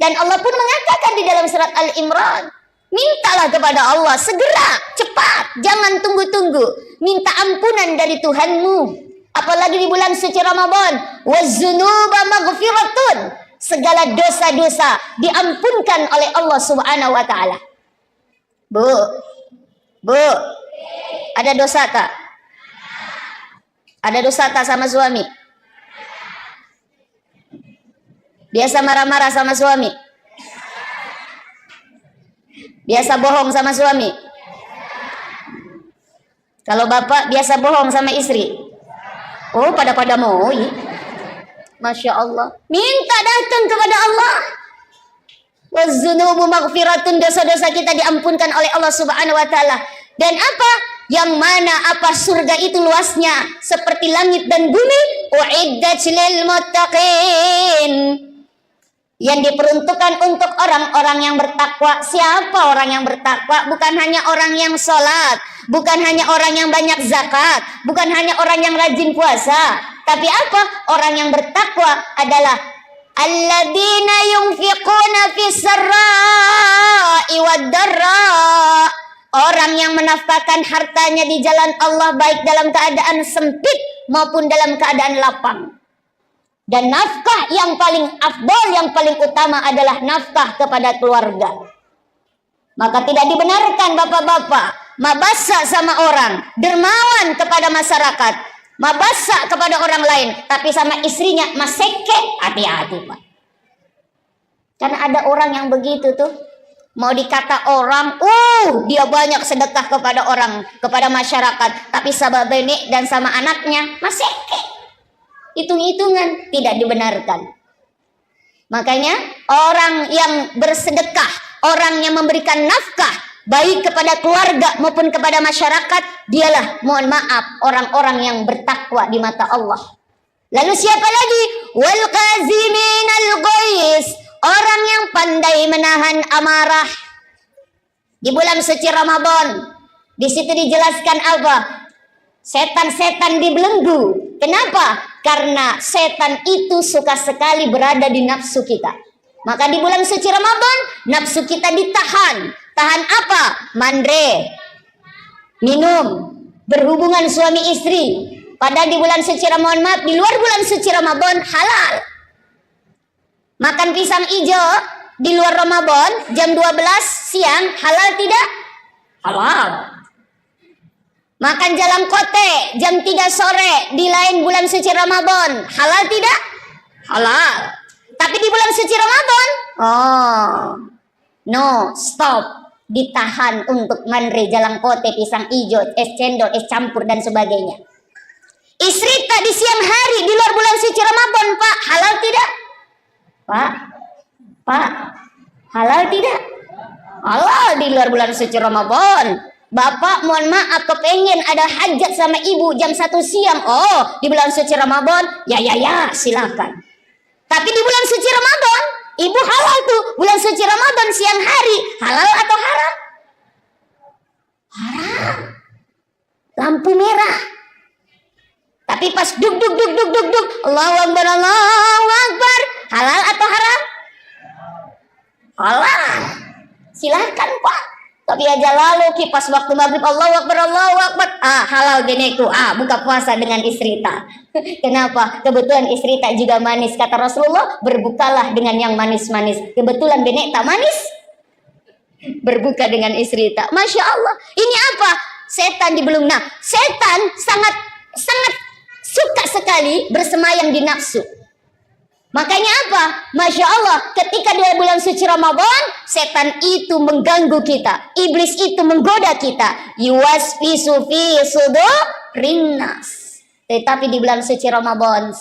Dan Allah pun mengatakan di dalam surat Al-Imran, mintalah kepada Allah segera, cepat, jangan tunggu-tunggu. Minta ampunan dari Tuhanmu. Apalagi di bulan suci Ramadan, waz-dzunuba maghfiratun. Segala dosa-dosa diampunkan oleh Allah Subhanahu wa taala. Bu, ada dosa tak? Ada dosa tak sama suami? Biasa marah-marah sama suami? Biasa bohong sama suami? Kalau bapak biasa bohong sama istri? Oh, pada mau. Masya Allah. Minta datang kepada Allah. Waz-dzunubu maghfiratun, dosa-dosa kita diampunkan oleh Allah Subhanahu wa taala. Dan apa? Yang mana apa surga itu luasnya seperti langit dan bumi. Uiddat lil muttaqin. Yang diperuntukkan untuk orang-orang yang bertakwa. Siapa orang yang bertakwa? Bukan hanya orang yang sholat, bukan hanya orang yang banyak zakat, bukan hanya orang yang rajin puasa, tapi apa? Orang yang bertakwa adalah alladzina yunfiquna fis sarra'i wad dharra. Orang yang menafkahkan hartanya di jalan Allah, baik dalam keadaan sempit maupun dalam keadaan lapang. Dan nafkah yang paling afdol, yang paling utama adalah nafkah kepada keluarga. Maka tidak dibenarkan bapak-bapak mabasa sama orang, dermawan kepada masyarakat, mabasa kepada orang lain, tapi sama istrinya maseke. Hati-hati Pak. Karena ada orang yang begitu tuh, mau dikata orang, dia banyak sedekah kepada orang, kepada masyarakat, tapi sama benek dan sama anaknya maseke. Hitung-hitungan, tidak dibenarkan. Makanya orang yang bersedekah, orang yang memberikan nafkah baik kepada keluarga maupun kepada masyarakat, dialah, mohon maaf, orang-orang yang bertakwa di mata Allah. Lalu siapa lagi? Wal qaziminal ghaiz, orang yang pandai menahan amarah. Di bulan suci Ramadan, di situ dijelaskan apa? Setan-setan dibelenggu. Kenapa? Karena setan itu suka sekali berada di nafsu kita. Maka di bulan suci Ramadan, nafsu kita ditahan. Tahan apa? Mandre, minum, berhubungan suami istri. Padahal di bulan suci Ramadan, maaf, di luar bulan suci Ramadan halal. Makan pisang hijau di luar Ramadan jam 12 siang halal tidak? Halal. Makan jalan kote jam 3 sore di lain bulan suci Ramadan halal tidak? Halal. Tapi di bulan suci Ramadan, no, stop, ditahan untuk mandre, jalan kote, pisang hijau, es cendol, es campur dan sebagainya. Istri tak di siang hari di luar bulan suci Ramadan, Pak, halal tidak? Pak, halal tidak? Halal di luar bulan suci Ramadan. Bapak mohon maaf kepengen ada hajat sama ibu jam 1 siang. Di bulan suci Ramadan, ya silakan. Tapi di bulan suci Ramadan, ibu halal tuh. Bulan suci Ramadan siang hari, halal atau haram? Haram. Lampu merah. Tapi pas duk, Allahu Akbar, Allahu Akbar, halal atau haram? Halal. Silakan Pak. Tapi aja lalu kipas waktu maghrib Allahu Akbar, halal geneku. Buka puasa dengan istri tak. Kenapa? Kebetulan istri tak juga manis. Kata Rasulullah, berbukalah dengan yang manis-manis. Kebetulan benek tak manis, berbuka dengan istri tak. Masya Allah. Ini apa? Setan dibelung. Nah, setan sangat suka sekali bersemayam di nafsu. Makanya apa? Masya Allah, ketika di bulan suci Ramadan, setan itu mengganggu kita, iblis itu menggoda kita. Yuwaswisu fi sudurin nas. Tetapi di bulan suci Ramadan,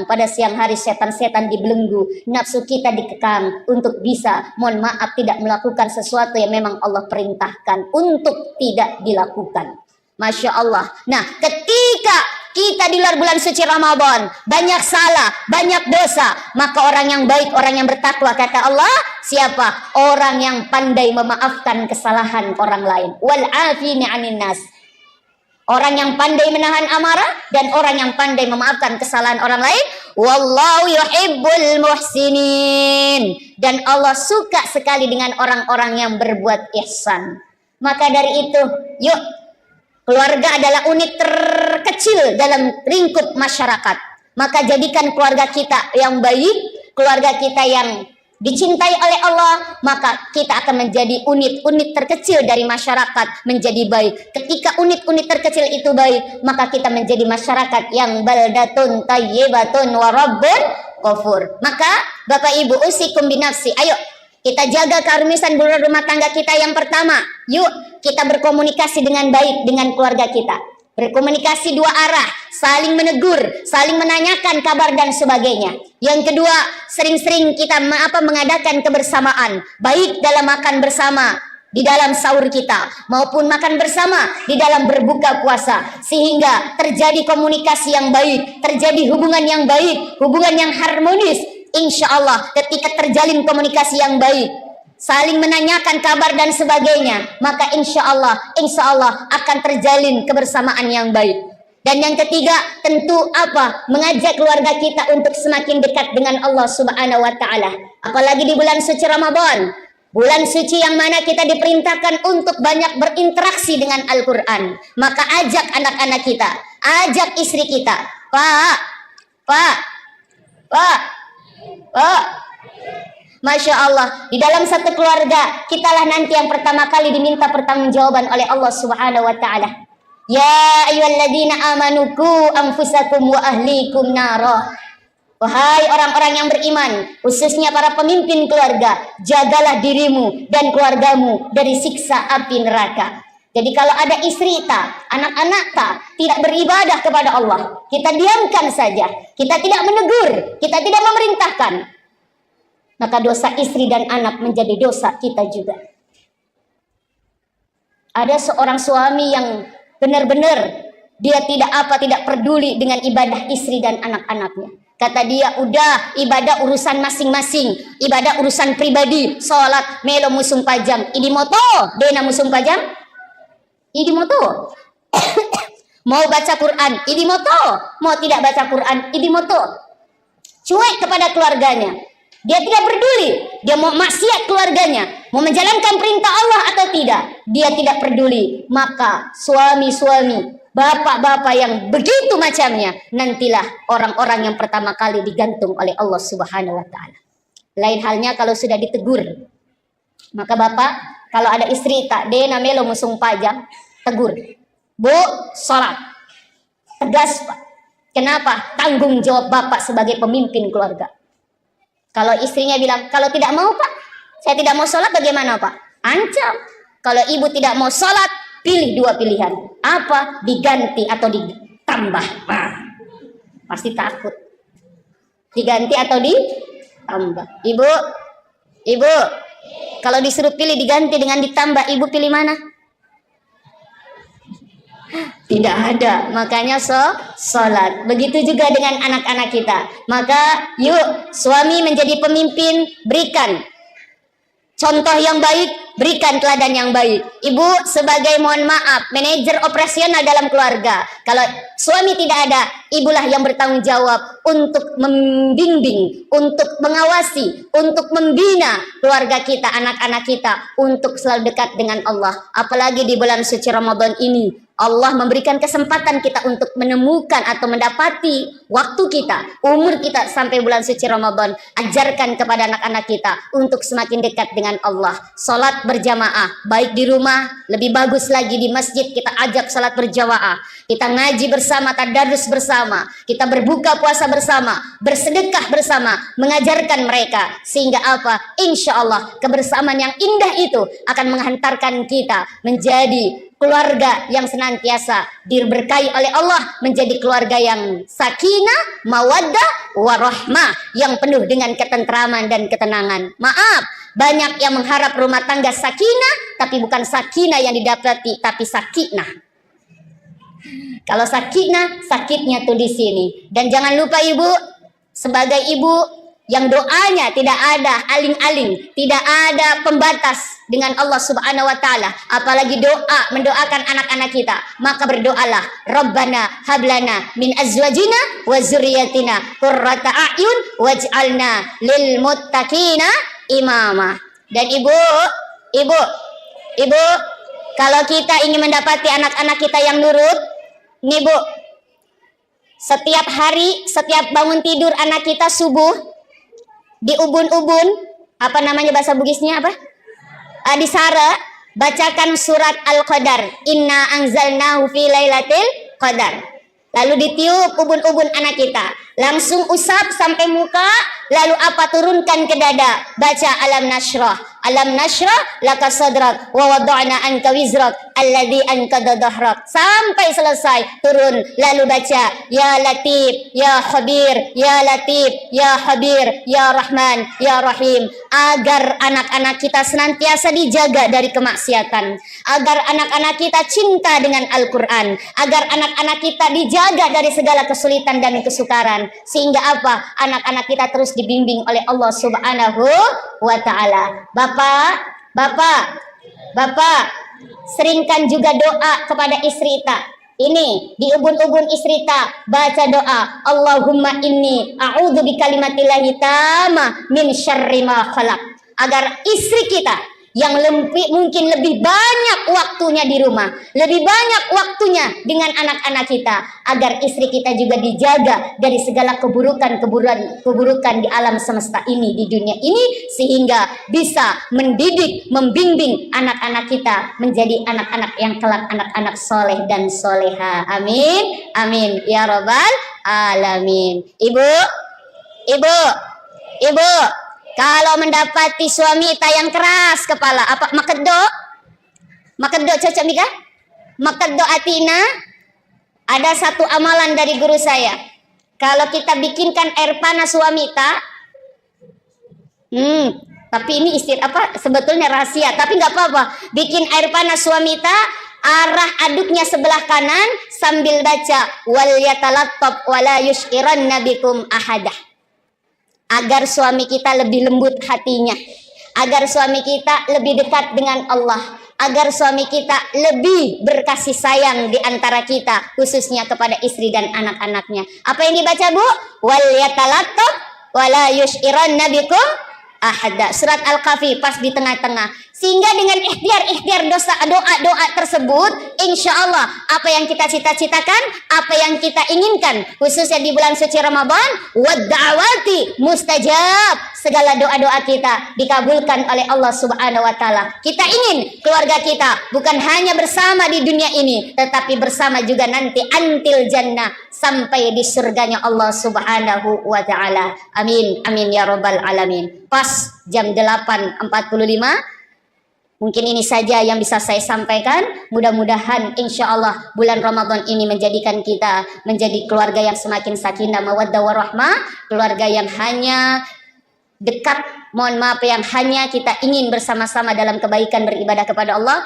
pada siang hari setan-setan dibelenggu, nafsu kita dikekang untuk bisa, mohon maaf, tidak melakukan sesuatu yang memang Allah perintahkan untuk tidak dilakukan. Masya Allah. Nah, ketika kita di luar bulan suci Ramadan banyak salah, banyak dosa, maka orang yang baik, orang yang bertakwa, kata Allah, siapa? Orang yang pandai memaafkan kesalahan orang lain. Wal afini 'anin nas. Orang yang pandai menahan amarah dan orang yang pandai memaafkan kesalahan orang lain. Wallahu yuhibbul muhsinin. Dan Allah suka sekali dengan orang-orang yang berbuat ihsan. Maka dari itu, yuk, keluarga adalah unit terkecil dalam lingkup masyarakat. Maka jadikan keluarga kita yang baik, keluarga kita yang dicintai oleh Allah, maka kita akan menjadi unit-unit terkecil dari masyarakat menjadi baik. Ketika unit-unit terkecil itu baik, maka kita menjadi masyarakat yang baldatun tayyibatun wa rabbun ghafur. Maka Bapak Ibu, usikum binafsi, ayo kita jaga keharmonisan rumah tangga kita. Yang pertama, yuk kita berkomunikasi dengan baik dengan keluarga kita. Berkomunikasi dua arah, saling menegur, saling menanyakan kabar dan sebagainya. Yang kedua, sering-sering kita mengadakan kebersamaan, baik dalam makan bersama di dalam sahur kita maupun makan bersama di dalam berbuka puasa, sehingga terjadi komunikasi yang baik, terjadi hubungan yang baik, hubungan yang harmonis. Insya Allah ketika terjalin komunikasi yang baik, saling menanyakan kabar dan sebagainya, maka insya Allah akan terjalin kebersamaan yang baik. Dan yang ketiga, tentu apa? Mengajak keluarga kita untuk semakin dekat dengan Allah Subhanahu wa Ta'ala. Apalagi di bulan suci Ramadan, bulan suci yang mana kita diperintahkan untuk banyak berinteraksi dengan Al-Quran. Maka ajak anak-anak kita, ajak istri kita, Pak, Pak, Pak. Masya Allah, di dalam satu keluarga, kitalah nanti yang pertama kali diminta pertanggungjawaban oleh Allah Subhanahu wa Ta'ala. Ya ayyuhalladzina amanu qu anfusakum wa ahlikum nara. Wahai orang-orang yang beriman, khususnya para pemimpin keluarga, jagalah dirimu dan keluargamu dari siksa api neraka. Jadi kalau ada istri tak, anak-anak tak, tidak beribadah kepada Allah, kita diamkan saja, kita tidak menegur, kita tidak memerintahkan, maka dosa istri dan anak menjadi dosa kita juga. Ada seorang suami yang benar-benar dia tidak peduli dengan ibadah istri dan anak-anaknya. Kata dia, udah ibadah urusan masing-masing, ibadah urusan pribadi, sholat melo musung pajang, idi moto, dena musung pajang, idi moto. Mau baca Quran, idi moto, mau tidak baca Quran, idi moto. Cuek kepada keluarganya, dia tidak peduli, dia mau maksiat keluarganya, mau menjalankan perintah Allah atau tidak, dia tidak peduli. Maka suami-suami, bapak-bapak yang begitu macamnya, nantilah orang-orang yang pertama kali digantung oleh Allah Subhanahu wa Ta'ala. Lain halnya kalau sudah ditegur, maka bapak kalau ada istri tak dena melo musung pajang, tegur, bu, sholat, tegas pak. Kenapa? Tanggung jawab bapak sebagai pemimpin keluarga. Kalau istrinya bilang, kalau tidak mau pak, saya tidak mau sholat, bagaimana pak? Ancam. Kalau ibu tidak mau sholat, pilih dua pilihan. Apa? Diganti atau ditambah. Nah, pasti takut. Diganti atau ditambah. Ibu, kalau disuruh pilih diganti dengan ditambah, ibu pilih mana? Tidak ada. Makanya sholat. Begitu juga dengan anak-anak kita. Maka yuk suami menjadi pemimpin, berikan contoh yang baik, berikan teladan yang baik. Ibu sebagai, mohon maaf, manajer operasional dalam keluarga. Kalau suami tidak ada, ibulah yang bertanggung jawab untuk membimbing, untuk mengawasi, untuk membina keluarga kita, anak-anak kita, untuk selalu dekat dengan Allah. Apalagi di bulan suci Ramadan ini, Allah memberikan kesempatan kita untuk menemukan atau mendapati waktu kita, umur kita sampai bulan suci Ramadan. Ajarkan kepada anak-anak kita untuk semakin dekat dengan Allah. Salat berjamaah, baik di rumah, lebih bagus lagi di masjid kita ajak salat berjamaah. Kita ngaji bersama, tadarus bersama, kita berbuka puasa bersama, bersedekah bersama, mengajarkan mereka. Sehingga apa? Insya Allah kebersamaan yang indah itu akan menghantarkan kita menjadi keluarga yang senantiasa diberkahi oleh Allah, menjadi keluarga yang sakinah, mawaddah, warahmah, yang penuh dengan ketentraman dan ketenangan. Maaf, banyak yang mengharap rumah tangga sakinah, tapi bukan sakinah yang didapati, tapi sakinah. Kalau sakinah, sakitnya tuh di sini. Dan jangan lupa ibu, sebagai ibu yang doanya tidak ada aling-aling, tidak ada pembatas dengan Allah Subhanahu wa Ta'ala, apalagi doa mendoakan anak-anak kita, maka berdoalah, Rabbana hablana min azwajina wa zurriyatina qurrata a'yun waj'alna lil muttaqina imama. Dan ibu, kalau kita ingin mendapati anak-anak kita yang nurut, nih bu, setiap hari, setiap bangun tidur anak kita subuh, di ubun-ubun, apa namanya bahasa Bugisnya apa? Disara, bacakan surat Al-Qadar, inna anzalnahu fi lailatul qadar. Lalu ditiup ubun-ubun anak kita, langsung usap sampai muka, lalu apa? Turunkan ke dada, baca alam nashrah laka sadrak wa wada'na anka wizrak alladhi anqadha dhahrak, sampai selesai turun, lalu baca ya latif ya khabir ya latif ya khabir ya rahman ya rahim, agar anak-anak kita senantiasa dijaga dari kemaksiatan, agar anak-anak kita cinta dengan Al-Quran, agar anak-anak kita dijaga dari segala kesulitan dan kesukaran, sehingga apa? Anak-anak kita terus dibimbing oleh Allah Subhanahu wa Ta'ala. Bapak, seringkan juga doa kepada istri ta. Ini di ubun-ubun istri ta, baca doa, Allahumma inni a'udzu bikalimatillahi tamma min syarri ma khalaq. Agar istri kita mungkin lebih banyak waktunya di rumah, lebih banyak waktunya dengan anak-anak kita, agar istri kita juga dijaga dari segala keburukan di alam semesta ini, di dunia ini, sehingga bisa mendidik, membimbing anak-anak kita menjadi anak-anak yang kelak anak-anak soleh dan soleha. Amin, amin ya robbal alamin. Ibu, kalau mendapati suami yang keras kepala, apa makeddo cocok Mika? Makeddo atina. Ada satu amalan dari guru saya. Kalau kita bikinkan air panas suami tapi ini sebetulnya rahasia, tapi nggak apa-apa. Bikin air panas suami arah aduknya sebelah kanan sambil baca wal yatalattab wala yushiranna bikum ahadah. Agar suami kita lebih lembut hatinya, agar suami kita lebih dekat dengan Allah, agar suami kita lebih berkasih sayang di antara kita, khususnya kepada istri dan anak-anaknya. Apa yang dibaca, Bu? Wal yatalattab wala yushiranna bikum ahada. Surat Al-Kahfi pas di tengah-tengah. Sehingga dengan ikhtiar doa tersebut, insya Allah apa yang kita cita-citakan, apa yang kita inginkan, khususnya di bulan suci Ramadan, wadda'awati mustajab, segala doa-doa kita dikabulkan oleh Allah Subhanahu wa taala. Kita ingin keluarga kita bukan hanya bersama di dunia ini, tetapi bersama juga nanti antil jannah, sampai di surganya Allah Subhanahu wa taala. Amin, amin ya robbal alamin. Pas jam 8.45. Mungkin ini saja yang bisa saya sampaikan. Mudah-mudahan insya Allah bulan Ramadan ini menjadikan kita menjadi keluarga yang semakin sakinah mawaddah warahmah, keluarga yang hanya dekat, mohon maaf, yang hanya kita ingin bersama-sama dalam kebaikan beribadah kepada Allah.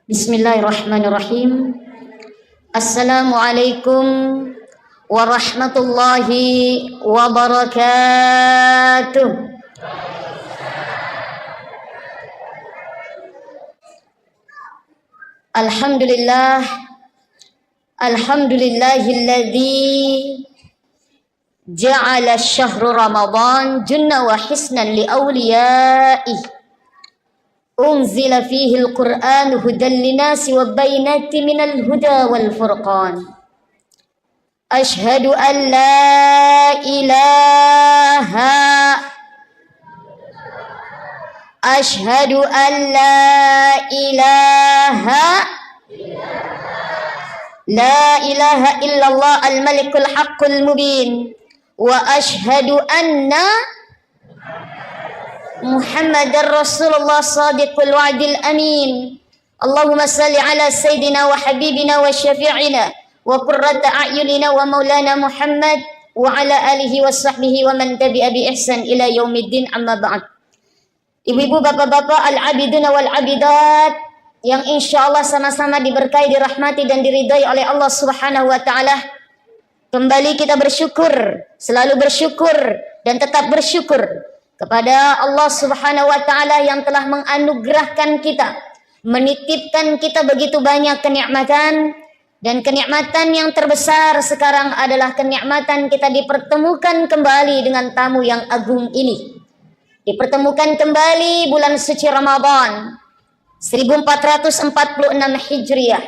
Bismillahirrahmanirrahim. Assalamualaikum warahmatullahi wabarakatuh. Alhamdulillahilladzi ja'ala syahru Ramadan junna wa hisnan li awliya'ih. Unzila fihi al-Qur'an hudan linasi wa bainati minal huda wal furqan. Ashhadu an la ilaha Ashhadu an la ilaha illallah al-malikul haqqul mubin wa ashhadu anna Muhammadar Rasulullah sadiqul wa'dil amin. Allahumma salli ala sayyidina wa habibina wa syafi'ina wa qurrata a'yunina wa maulana Muhammad wa ala alihi wa sahbihi wa man tabi'a bi ihsan ila yaumiddin, amma ba'd. Ibu-ibu, bapak-bapak, al-abiduna wal-abidat yang insya Allah sama-sama diberkahi, dirahmati dan diridai oleh Allah Subhanahu wa taala. Kembali kita bersyukur, selalu bersyukur dan tetap bersyukur kepada Allah Subhanahu wa taala yang telah menganugerahkan kita, menitipkan kita begitu banyak kenikmatan, dan kenikmatan yang terbesar sekarang adalah kenikmatan kita dipertemukan kembali dengan tamu yang agung ini. Dipertemukan kembali bulan suci Ramadan 1446 Hijriah.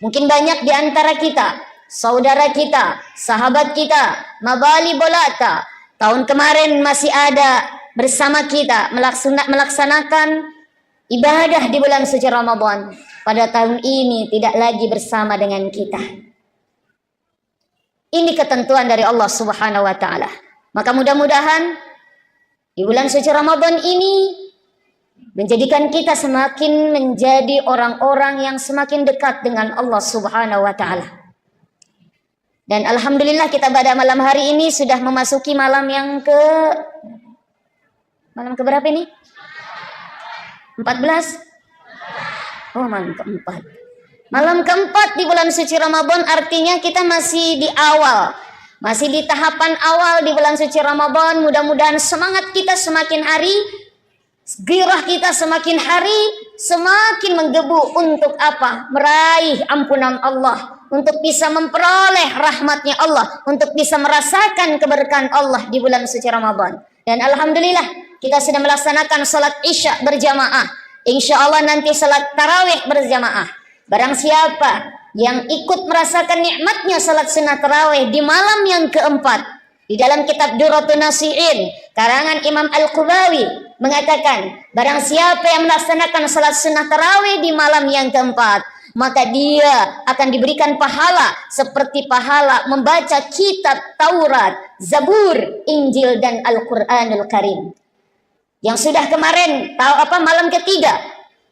Mungkin banyak di antara kita, saudara kita, sahabat kita, mabali bolata, tahun kemarin masih ada bersama kita melaksanakan ibadah di bulan suci Ramadan. Pada tahun ini tidak lagi bersama dengan kita. Ini ketentuan dari Allah Subhanahu wa taala. Maka mudah-mudahan di bulan suci Ramadan ini menjadikan kita semakin menjadi orang-orang yang semakin dekat dengan Allah Subhanahu wa taala. Dan alhamdulillah kita pada malam hari ini sudah memasuki malam ke berapa ini? 14? Oh, malam keempat. Malam keempat di bulan suci Ramadan, artinya kita masih di awal. Masih di tahapan awal di bulan suci Ramadan. Mudah-mudahan semangat kita semakin hari, gairah kita semakin hari semakin menggebu untuk apa? Meraih ampunan Allah, untuk bisa memperoleh rahmatnya Allah, untuk bisa merasakan keberkahan Allah di bulan suci Ramadan. Dan alhamdulillah kita sudah melaksanakan salat Isya berjamaah. Insya Allah nanti salat tarawih berjamaah. Barang siapa yang ikut merasakan nikmatnya salat sunnah tarawih di malam yang keempat, di dalam kitab Durratun Nasihin karangan Imam Al-Qubawi mengatakan, barang siapa yang melaksanakan salat sunnah tarawih di malam yang keempat, maka dia akan diberikan pahala seperti pahala membaca kitab Taurat, Zabur, Injil, dan Al-Quranul Karim. Yang sudah kemarin tahu apa malam ketiga,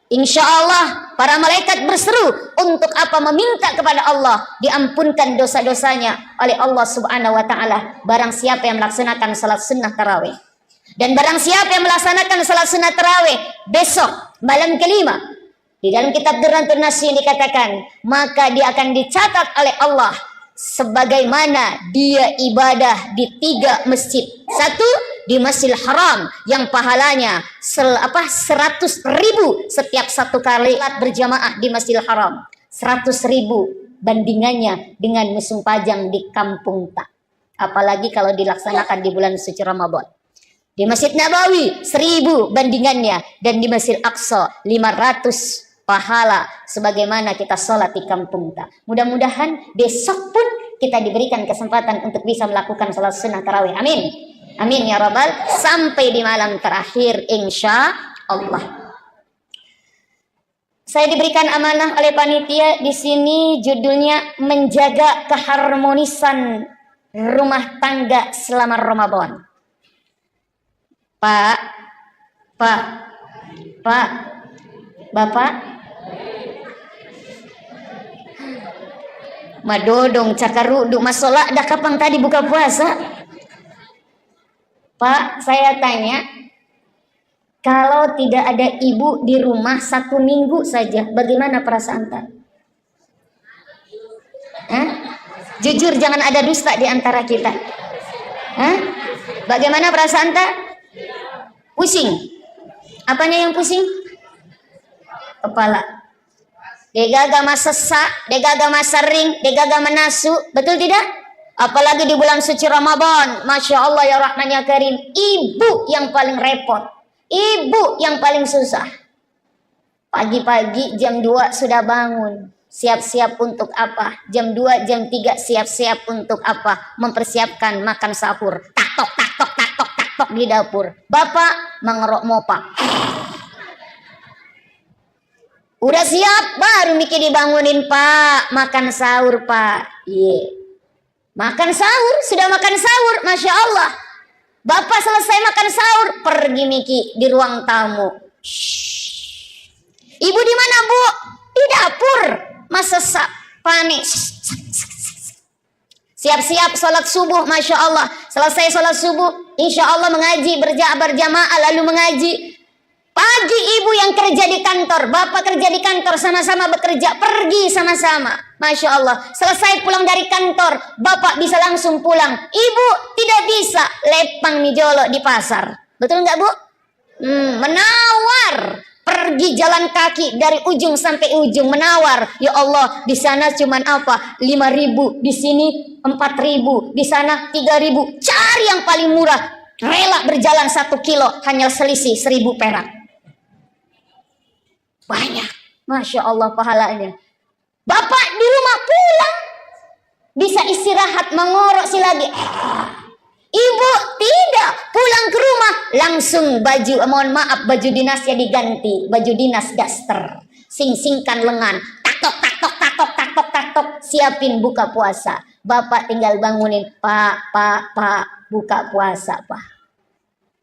insya Allah para malaikat berseru untuk apa, meminta kepada Allah diampunkan dosa-dosanya oleh Allah Subhanahu wa taala barang siapa yang melaksanakan salat sunnah tarawih. Dan barang siapa yang melaksanakan salat sunnah tarawih besok malam kelima, di dalam kitab Durratun Nasihin dikatakan, maka dia akan dicatat oleh Allah sebagaimana dia ibadah di 3 masjid. Satu di Masjidil Haram yang pahalanya 100.000 setiap satu kali berjamaah di Masjidil Haram. 100.000 bandingannya dengan musim pajang di kampung tak. Apalagi kalau dilaksanakan di bulan suci Ramadan. Di Masjid Nabawi 1.000 bandingannya, dan di Masjid Aqsa 500 pahala sebagaimana kita sholat di kampung tak. Mudah-mudahan besok pun kita diberikan kesempatan untuk bisa melakukan sholat sunnah tarawih. Amin. Amin ya rabbal. Sampai di malam terakhir insya Allah. Saya diberikan amanah oleh panitia di sini, judulnya menjaga keharmonisan rumah tangga selama Ramadan. Pak, Bapak, madodong cakaruduk masalah dah kapan tadi buka puasa? Pak, saya tanya, kalau tidak ada ibu di rumah 1 minggu saja, bagaimana perasaan tak? Jujur, jangan ada dusta di antara kita. Bagaimana perasaan tak? Pusing. Apanya yang pusing? Kepala. Degaga sesak, degaga sering, degaga menasu, betul tidak? Apalagi di bulan suci Ramadan, Masya Allah ya Rahman ya Karim, ibu yang paling repot, ibu yang paling susah. Pagi-pagi jam 2 sudah bangun, siap-siap untuk apa? Jam 2, jam 3 siap-siap untuk apa? Mempersiapkan makan sahur. Tak tok di dapur. Bapak mengerok mopak. Udah siap, baru mikir dibangunin, Pak. Makan sahur, Pak. Makan sahur, sudah makan sahur, Masya Allah. Bapak selesai makan sahur, pergi Miki di ruang tamu. Ibu di mana, Bu? Di dapur. Masa panik. Siap-siap sholat subuh, Masya Allah. Selesai sholat subuh, insya Allah mengaji berjamaah lalu mengaji. Pagi ibu yang kerja di kantor, bapak kerja di kantor, sama-sama bekerja, pergi sama-sama. Masya Allah, selesai pulang dari kantor, bapak bisa langsung pulang. Ibu tidak bisa, lepang mijolo di pasar. Betul nggak, Bu? Menawar. Pergi jalan kaki dari ujung sampai ujung, menawar. Ya Allah, di sana cuman apa? 5.000, di sini 4.000, di sana 3.000. Cari yang paling murah. Rela berjalan 1 kilo, hanya selisih 1.000 perak. Banyak, Masya Allah pahalanya. Bapak di rumah pulang, bisa istirahat, mengorok si lagi. Ibu tidak, pulang ke rumah langsung baju, mohon maaf, baju dinasnya diganti, baju dinas daster, sing-singkan lengan, taktok, siapin buka puasa. Bapak tinggal bangunin, Pak, buka puasa, Pak.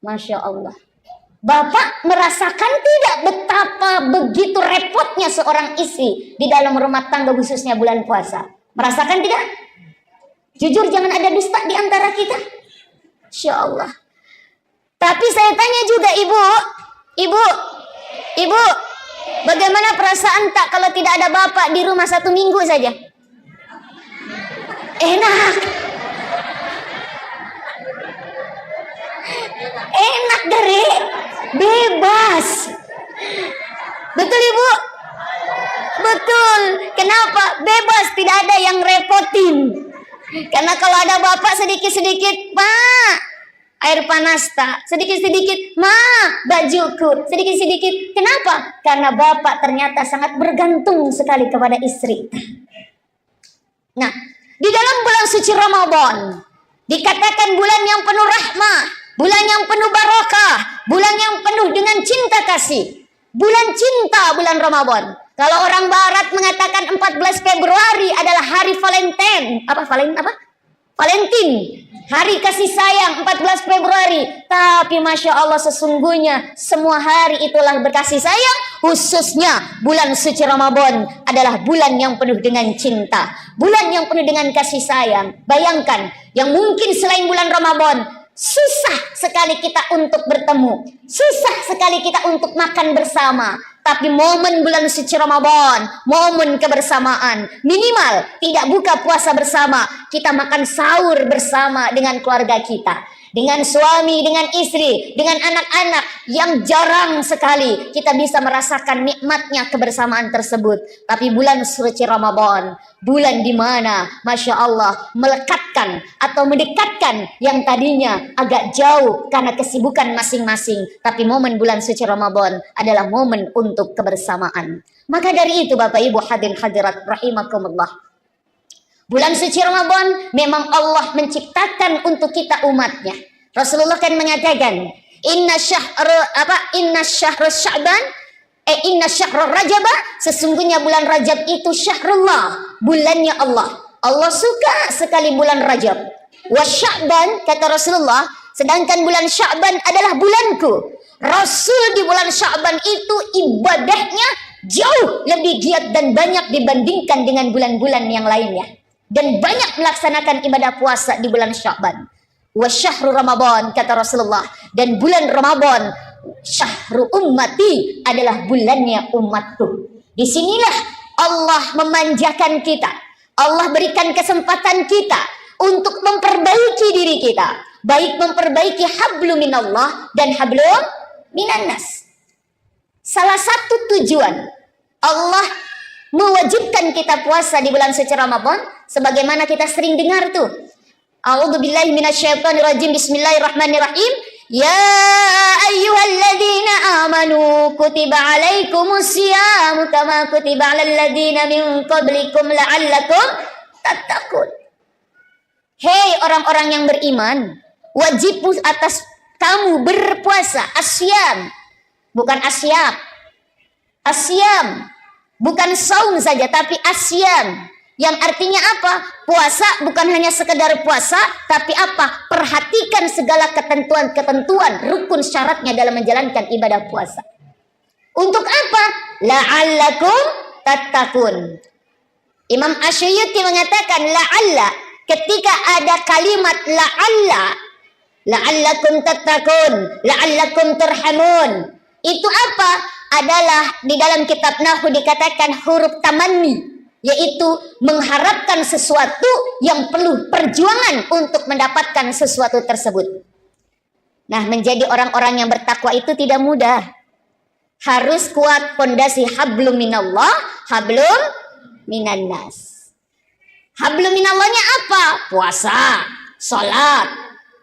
Masya Allah. Bapak merasakan tidak betapa begitu repotnya seorang istri di dalam rumah tangga, khususnya bulan puasa? Merasakan tidak? Jujur, jangan ada dusta di antara kita. Insya Allah. Tapi saya tanya juga ibu, bagaimana perasaan tak kalau tidak ada bapak di rumah 1 minggu saja? Enak dari bebas. Betul ibu? Betul. Kenapa? Bebas, tidak ada yang repotin. Karena kalau ada bapak sedikit-sedikit, Pak, air panas tak, sedikit-sedikit, ma, bajuku, sedikit-sedikit. Kenapa? Karena bapak ternyata sangat bergantung sekali kepada istri. Nah, di dalam bulan suci Ramadan, dikatakan bulan yang penuh rahmah, bulan yang penuh barakah, bulan yang penuh dengan cinta kasih. Bulan cinta, bulan Ramadan. Kalau orang barat mengatakan 14 Februari adalah hari Valentine. Valentine. Hari kasih sayang 14 Februari. Tapi Masya Allah sesungguhnya semua hari itulah berkasih sayang. Khususnya bulan suci Ramadan adalah bulan yang penuh dengan cinta. Bulan yang penuh dengan kasih sayang. Bayangkan, yang mungkin selain bulan Ramadan susah sekali kita untuk bertemu, susah sekali kita untuk makan bersama. Tapi momen bulan suci Ramadan, momen kebersamaan, minimal tidak buka puasa bersama, kita makan sahur bersama dengan keluarga kita, dengan suami, dengan istri, dengan anak-anak, yang jarang sekali kita bisa merasakan nikmatnya kebersamaan tersebut. Tapi bulan suci Ramadan, bulan di mana Masya Allah melekatkan atau mendekatkan yang tadinya agak jauh karena kesibukan masing-masing. Tapi momen bulan suci Ramadan adalah momen untuk kebersamaan. Maka dari itu Bapak Ibu hadirin hadirat rahimakumullah, bulan suci Ramadan memang Allah menciptakan untuk kita umatnya. Rasulullah kan mengatakan, inna syahrul Rajab, sesungguhnya bulan Rajab itu syahrullah, bulannya Allah. Allah suka sekali bulan Rajab. Wa Sya'ban, kata Rasulullah, sedangkan bulan Sya'ban adalah bulanku. Rasul di bulan Sya'ban itu ibadahnya jauh lebih giat dan banyak dibandingkan dengan bulan-bulan yang lainnya. Dan banyak melaksanakan ibadah puasa di bulan Sya'ban. Wa syahru Ramadan, kata Rasulullah, dan bulan Ramadan syahru ummati, adalah bulannya umatku. Disinilah Allah memanjakan kita. Allah berikan kesempatan kita untuk memperbaiki diri kita, baik memperbaiki hablum minallah dan hablum minannas. Salah satu tujuan Allah mewajibkan kita puasa di bulan suci Ramadan, sebagaimana kita sering dengar tuh, a'udzubillahi minasyaitonirrajim, bismillahirrahmanirrahim, ya ayyuhalladzina amanu kutiba alaikumusyamu kama kutiba alal ladzina min qablikum la'allakum tattaqun. Hei orang-orang yang beriman, wajib atas kamu berpuasa. Asyam, bukan asyam. Asyam bukan saum saja, tapi asyam, yang artinya apa? Puasa bukan hanya sekedar puasa, tapi apa? Perhatikan segala ketentuan-ketentuan, rukun syaratnya dalam menjalankan ibadah puasa. Untuk apa? La'allakum tattaqun. Imam Asy'ari mengatakan la'alla, ketika ada kalimat la'allakum tattaqun, la'allakum turhamun, itu apa? Adalah di dalam kitab Nahwu dikatakan huruf tamanni, yaitu mengharapkan sesuatu yang perlu perjuangan untuk mendapatkan sesuatu tersebut. Nah, menjadi orang-orang yang bertakwa itu tidak mudah. Harus kuat fondasi hablum minallah, hablum minannas. Hablum minallahnya apa? Puasa, salat,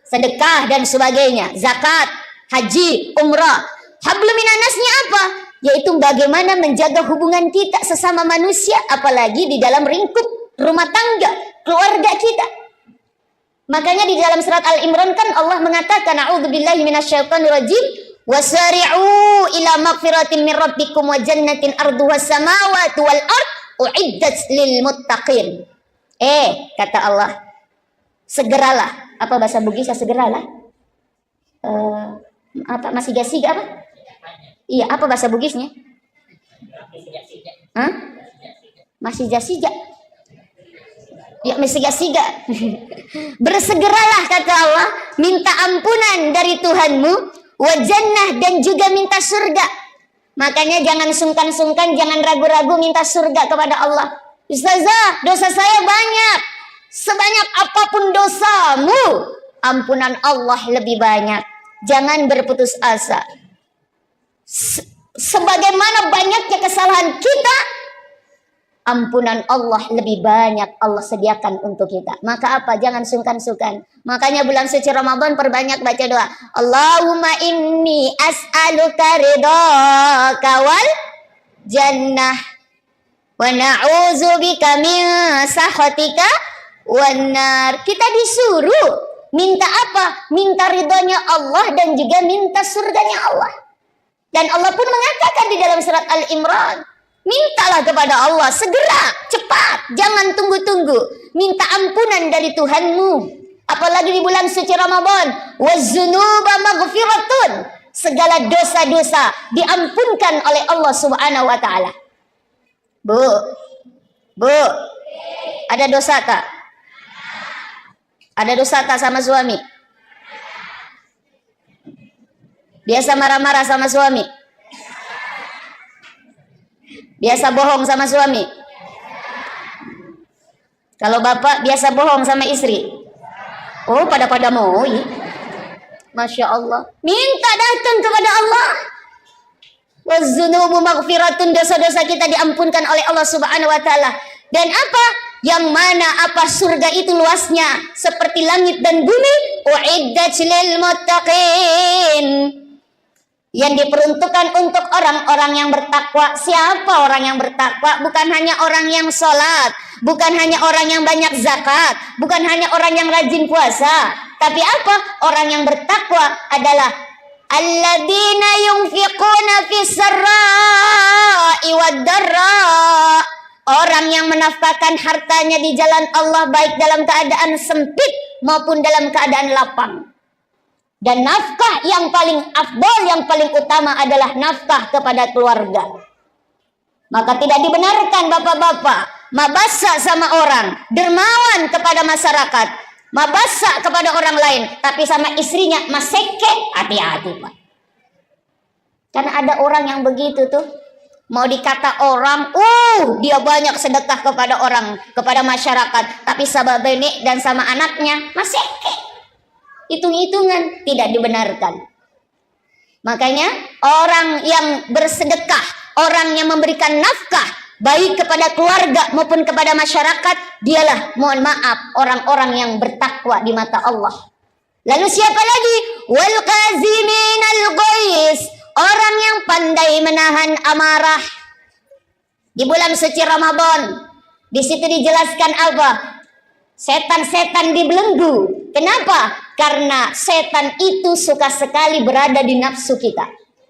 sedekah dan sebagainya, zakat, haji, umrah. Hablum minannasnya apa? Yaitu bagaimana menjaga hubungan kita sesama manusia, apalagi di dalam lingkup rumah tangga, keluarga kita. Makanya di dalam surat Al-Imran kan Allah mengatakan, a'udzubillahi minasyaitonirrajim, wasari'u ila magfiratin min rabbikum wa jannatin arduhas samawati wal ard uiddat lil muttaqin. Kata Allah, segeralah. Apa bahasa Bugisnya segeralah? Apa masih gasiga apa? Iya, apa bahasa Bugisnya? Hah? Masih jasiga. Ya, masih jasiga. Bersegeralah, kata Allah, minta ampunan dari Tuhanmu, wa jannah, dan juga minta surga. Makanya jangan sungkan-sungkan, jangan ragu-ragu minta surga kepada Allah. Ustazah, dosa saya banyak. Sebanyak apapun dosamu, ampunan Allah lebih banyak. Jangan berputus asa. Sebagaimana banyaknya kesalahan kita, ampunan Allah lebih banyak Allah sediakan untuk kita. Maka apa? Jangan sungkan-sungkan. Makanya bulan suci Ramadan perbanyak baca doa. Allahumma inni as'aluka ridhaka wal jannah wa na'udzubika min sakhatika wan nar. Kita disuruh minta apa? Minta ridhonya Allah dan juga minta surganya Allah. Dan Allah pun mengatakan di dalam surat Al-Imran, mintalah kepada Allah segera, cepat, jangan tunggu-tunggu. Minta ampunan dari Tuhanmu. Apalagi di bulan suci Ramadan, waz-dzunuba maghfiratun. Segala dosa-dosa diampunkan oleh Allah Subhanahu wa taala. Bu, ada dosa tak? Ada dosa tak sama suami? Biasa marah-marah sama suami? Biasa bohong sama suami? Kalau bapak biasa bohong sama istri? Oh, pada mau ya? Masya Allah. Minta datang kepada Allah. Waz-dzunubu maghfiratun, dosa-dosa kita diampunkan oleh Allah Subhanahu wa taala. Dan apa? Yang mana apa surga itu luasnya seperti langit dan bumi. Uiddat lil muttaqin. Yang diperuntukkan untuk orang-orang yang bertakwa. Siapa orang yang bertakwa? Bukan hanya orang yang sholat, bukan hanya orang yang banyak zakat, bukan hanya orang yang rajin puasa. Tapi apa? Orang yang bertakwa adalah alladzina yunfiquna fis sarra'i wad darra. Orang yang menafkahkan hartanya di jalan Allah baik dalam keadaan sempit maupun dalam keadaan lapang. Dan nafkah yang paling afdal, yang paling utama adalah nafkah kepada keluarga. Maka tidak dibenarkan bapak-bapak mabasa sama orang, dermawan kepada masyarakat, mabasa kepada orang lain, tapi sama istrinya maseke. Hati-hati Pak. Karena ada orang yang begitu tuh, mau dikata orang, dia banyak sedekah kepada orang, kepada masyarakat, tapi sama benek dan sama anaknya maseke. Hitung-hitungan, tidak dibenarkan. Makanya orang yang bersedekah, orang yang memberikan nafkah baik kepada keluarga maupun kepada masyarakat, dialah, mohon maaf, orang-orang yang bertakwa di mata Allah. Lalu siapa lagi? Wal qaziminal ghaiz, orang yang pandai menahan amarah. Di bulan suci Ramadan, di situ dijelaskan apa? Setan-setan dibelenggu. Kenapa? Karena setan itu suka sekali berada di nafsu kita.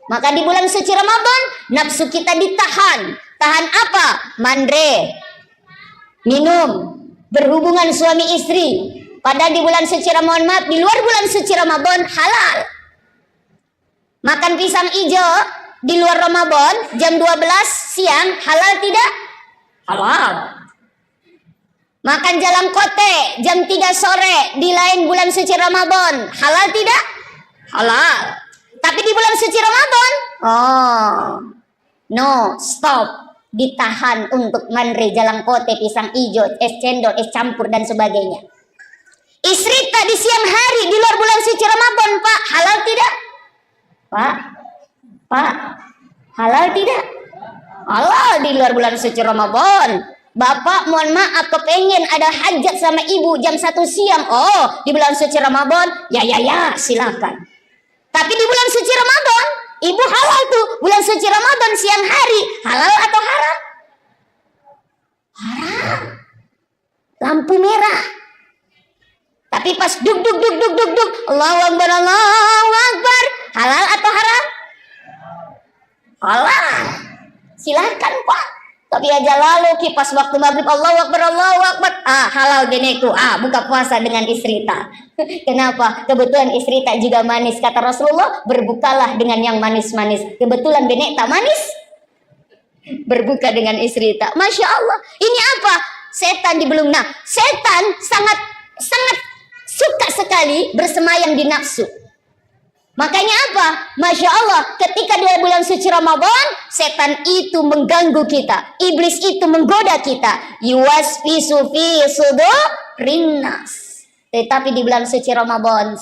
Maka di bulan suci Ramadan, nafsu kita ditahan. Tahan apa? Mandre, minum, berhubungan suami istri. Padahal di bulan suci Ramadan, maaf, di luar bulan suci Ramadan halal. Makan pisang hijau di luar Ramadan jam 12 siang halal tidak? Halal. Makan jalan kote jam 3 sore di lain bulan suci Ramadan halal tidak? Halal. Tapi di bulan suci Ramadan, no, stop, ditahan untuk mandre, jalan kote, pisang hijau, es cendol, es campur dan sebagainya. Istri tak di siang hari di luar bulan suci Ramadan, Pak, halal tidak? Pak, halal tidak? Halal di luar bulan suci Ramadan. Bapak mohon maaf kepengen ada hajat sama ibu jam 1 siang. Di bulan suci Ramadan, ya silakan. Tapi di bulan suci Ramadan, ibu halal tuh. Bulan suci Ramadan siang hari, halal atau haram? Haram. Lampu merah. Tapi pas duk, Allahu Akbar, Allahu Akbar, halal atau haram? Halal. Silakan Pak. Tapi aja lalu kipas waktu maghrib Allahu Akbar, Allahu Akbar, halal geneku, buka puasa dengan istri tak. Kenapa? Kebetulan istri tak juga manis, kata Rasulullah, berbukalah dengan yang manis-manis. Kebetulan benek tak manis, berbuka dengan istri tak. Masya Allah. Ini apa? Setan dibelung. Nah, setan sangat suka sekali bersemayam di nafsu. Makanya apa? Masya Allah, ketika di bulan suci Ramadan, setan itu mengganggu kita, iblis itu menggoda kita. Yuwaswisu fi sudurin nas. Tetapi di bulan suci Ramadan,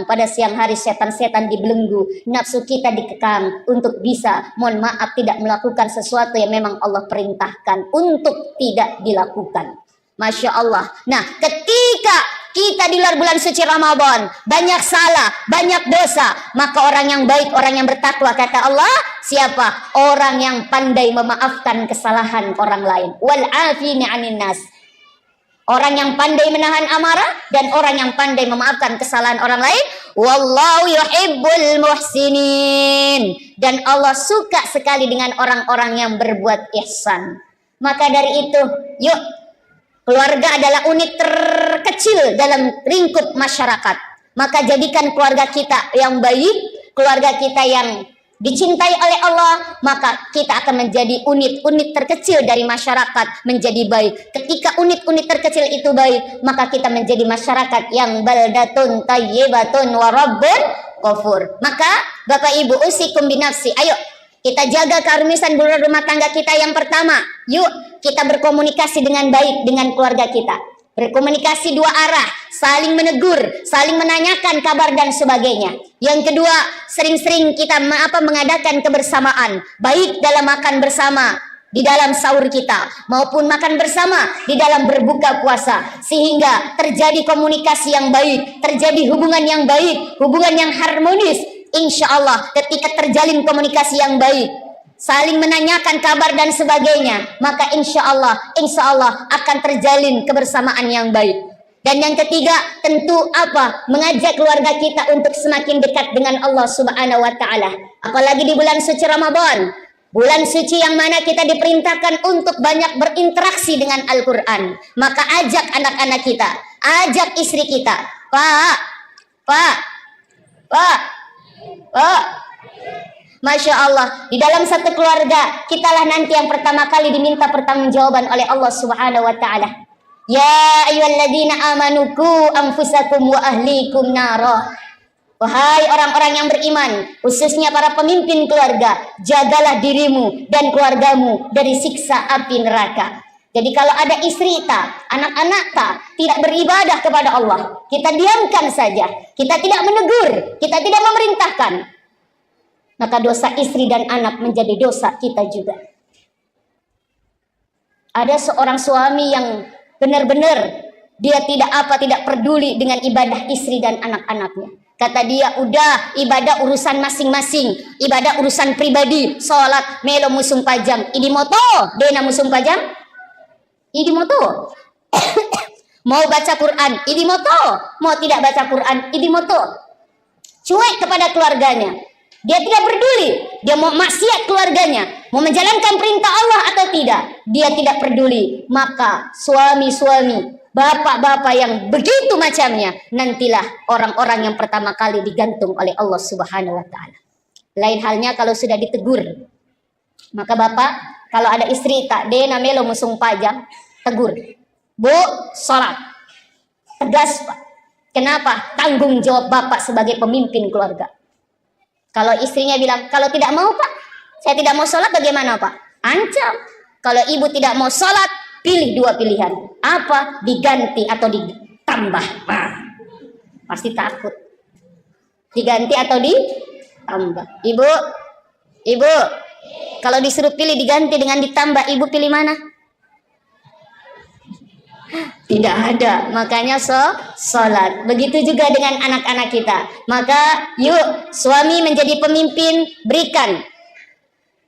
pada siang hari setan-setan dibelenggu, nafsu kita dikekang untuk bisa, mohon maaf, tidak melakukan sesuatu yang memang Allah perintahkan untuk tidak dilakukan. Masya Allah. Nah, ketika kita di luar bulan suci Ramadan banyak salah, banyak dosa, maka orang yang baik, orang yang bertakwa, kata Allah, siapa? Orang yang pandai memaafkan kesalahan orang lain. Wal afina 'anin nas. Orang yang pandai menahan amarah dan orang yang pandai memaafkan kesalahan orang lain. Wallahu yuhibbul muhsinin. Dan Allah suka sekali dengan orang-orang yang berbuat ihsan. Maka dari itu, yuk, keluarga adalah unit terkecil dalam lingkup masyarakat. Maka jadikan keluarga kita yang baik, keluarga kita yang dicintai oleh Allah, maka kita akan menjadi unit-unit terkecil dari masyarakat menjadi baik. Ketika unit-unit terkecil itu baik, maka kita menjadi masyarakat yang baldatun tayyibatun wa rabbun ghafur. Maka Bapak Ibu, usikum binafsi, ayo kita jaga keharmonisan rumah tangga kita. Yang pertama, yuk kita berkomunikasi dengan baik dengan keluarga kita. Berkomunikasi dua arah, saling menegur, saling menanyakan kabar dan sebagainya. Yang kedua, sering-sering kita mengadakan kebersamaan, baik dalam makan bersama di dalam sahur kita maupun makan bersama di dalam berbuka puasa, sehingga terjadi komunikasi yang baik, terjadi hubungan yang baik, hubungan yang harmonis. Insya Allah ketika terjalin komunikasi yang baik, saling menanyakan kabar dan sebagainya, maka insya Allah akan terjalin kebersamaan yang baik. Dan yang ketiga, tentu apa? Mengajak keluarga kita untuk semakin dekat dengan Allah Subhanahu wa taala. Apalagi di bulan suci Ramadan, bulan suci yang mana kita diperintahkan untuk banyak berinteraksi dengan Al-Qur'an. Maka ajak anak-anak kita, ajak istri kita. Pak, Masya Allah, di dalam satu keluarga kitalah nanti yang pertama kali diminta pertanggungjawaban oleh Allah Subhanahu wa taala. Ya ayyuhalladzina amanu qu anfusakum wa ahlikum nara. Wahai orang-orang yang beriman, khususnya para pemimpin keluarga, jagalah dirimu dan keluargamu dari siksa api neraka. Jadi kalau ada istri tak, anak-anak tak tidak beribadah kepada Allah, kita diamkan saja, kita tidak menegur, kita tidak memerintahkan, maka dosa istri dan anak menjadi dosa kita juga. Ada seorang suami yang benar-benar dia tidak peduli dengan ibadah istri dan anak-anaknya. Kata dia, udah ibadah urusan masing-masing, ibadah urusan pribadi, sholat melo musung pajang, idi moto, dena musung pajang, idi moto. Mau baca Quran, idi moto, mau tidak baca Quran, idi moto. Cuek kepada keluarganya. Dia tidak peduli, dia mau maksiat keluarganya, mau menjalankan perintah Allah atau tidak, dia tidak peduli. Maka suami-suami, bapak-bapak yang begitu macamnya, nantilah orang-orang yang pertama kali digantung oleh Allah Subhanahu wa taala. Lain halnya kalau sudah ditegur. Maka bapak, kalau ada istri tak dena melo musung pajang, tegur. Bu, sholat. Tegas, Pak. Kenapa? Tanggung jawab bapak sebagai pemimpin keluarga. Kalau istrinya bilang, kalau tidak mau Pak, saya tidak mau sholat, bagaimana Pak? Ancam. Kalau ibu tidak mau sholat, pilih dua pilihan. Apa? Diganti atau ditambah. Nah, pasti takut. Diganti atau ditambah. Ibu, kalau disuruh pilih diganti dengan ditambah, ibu pilih mana? Tidak ada, makanya sholat. Begitu juga dengan anak-anak kita. Maka yuk suami menjadi pemimpin, berikan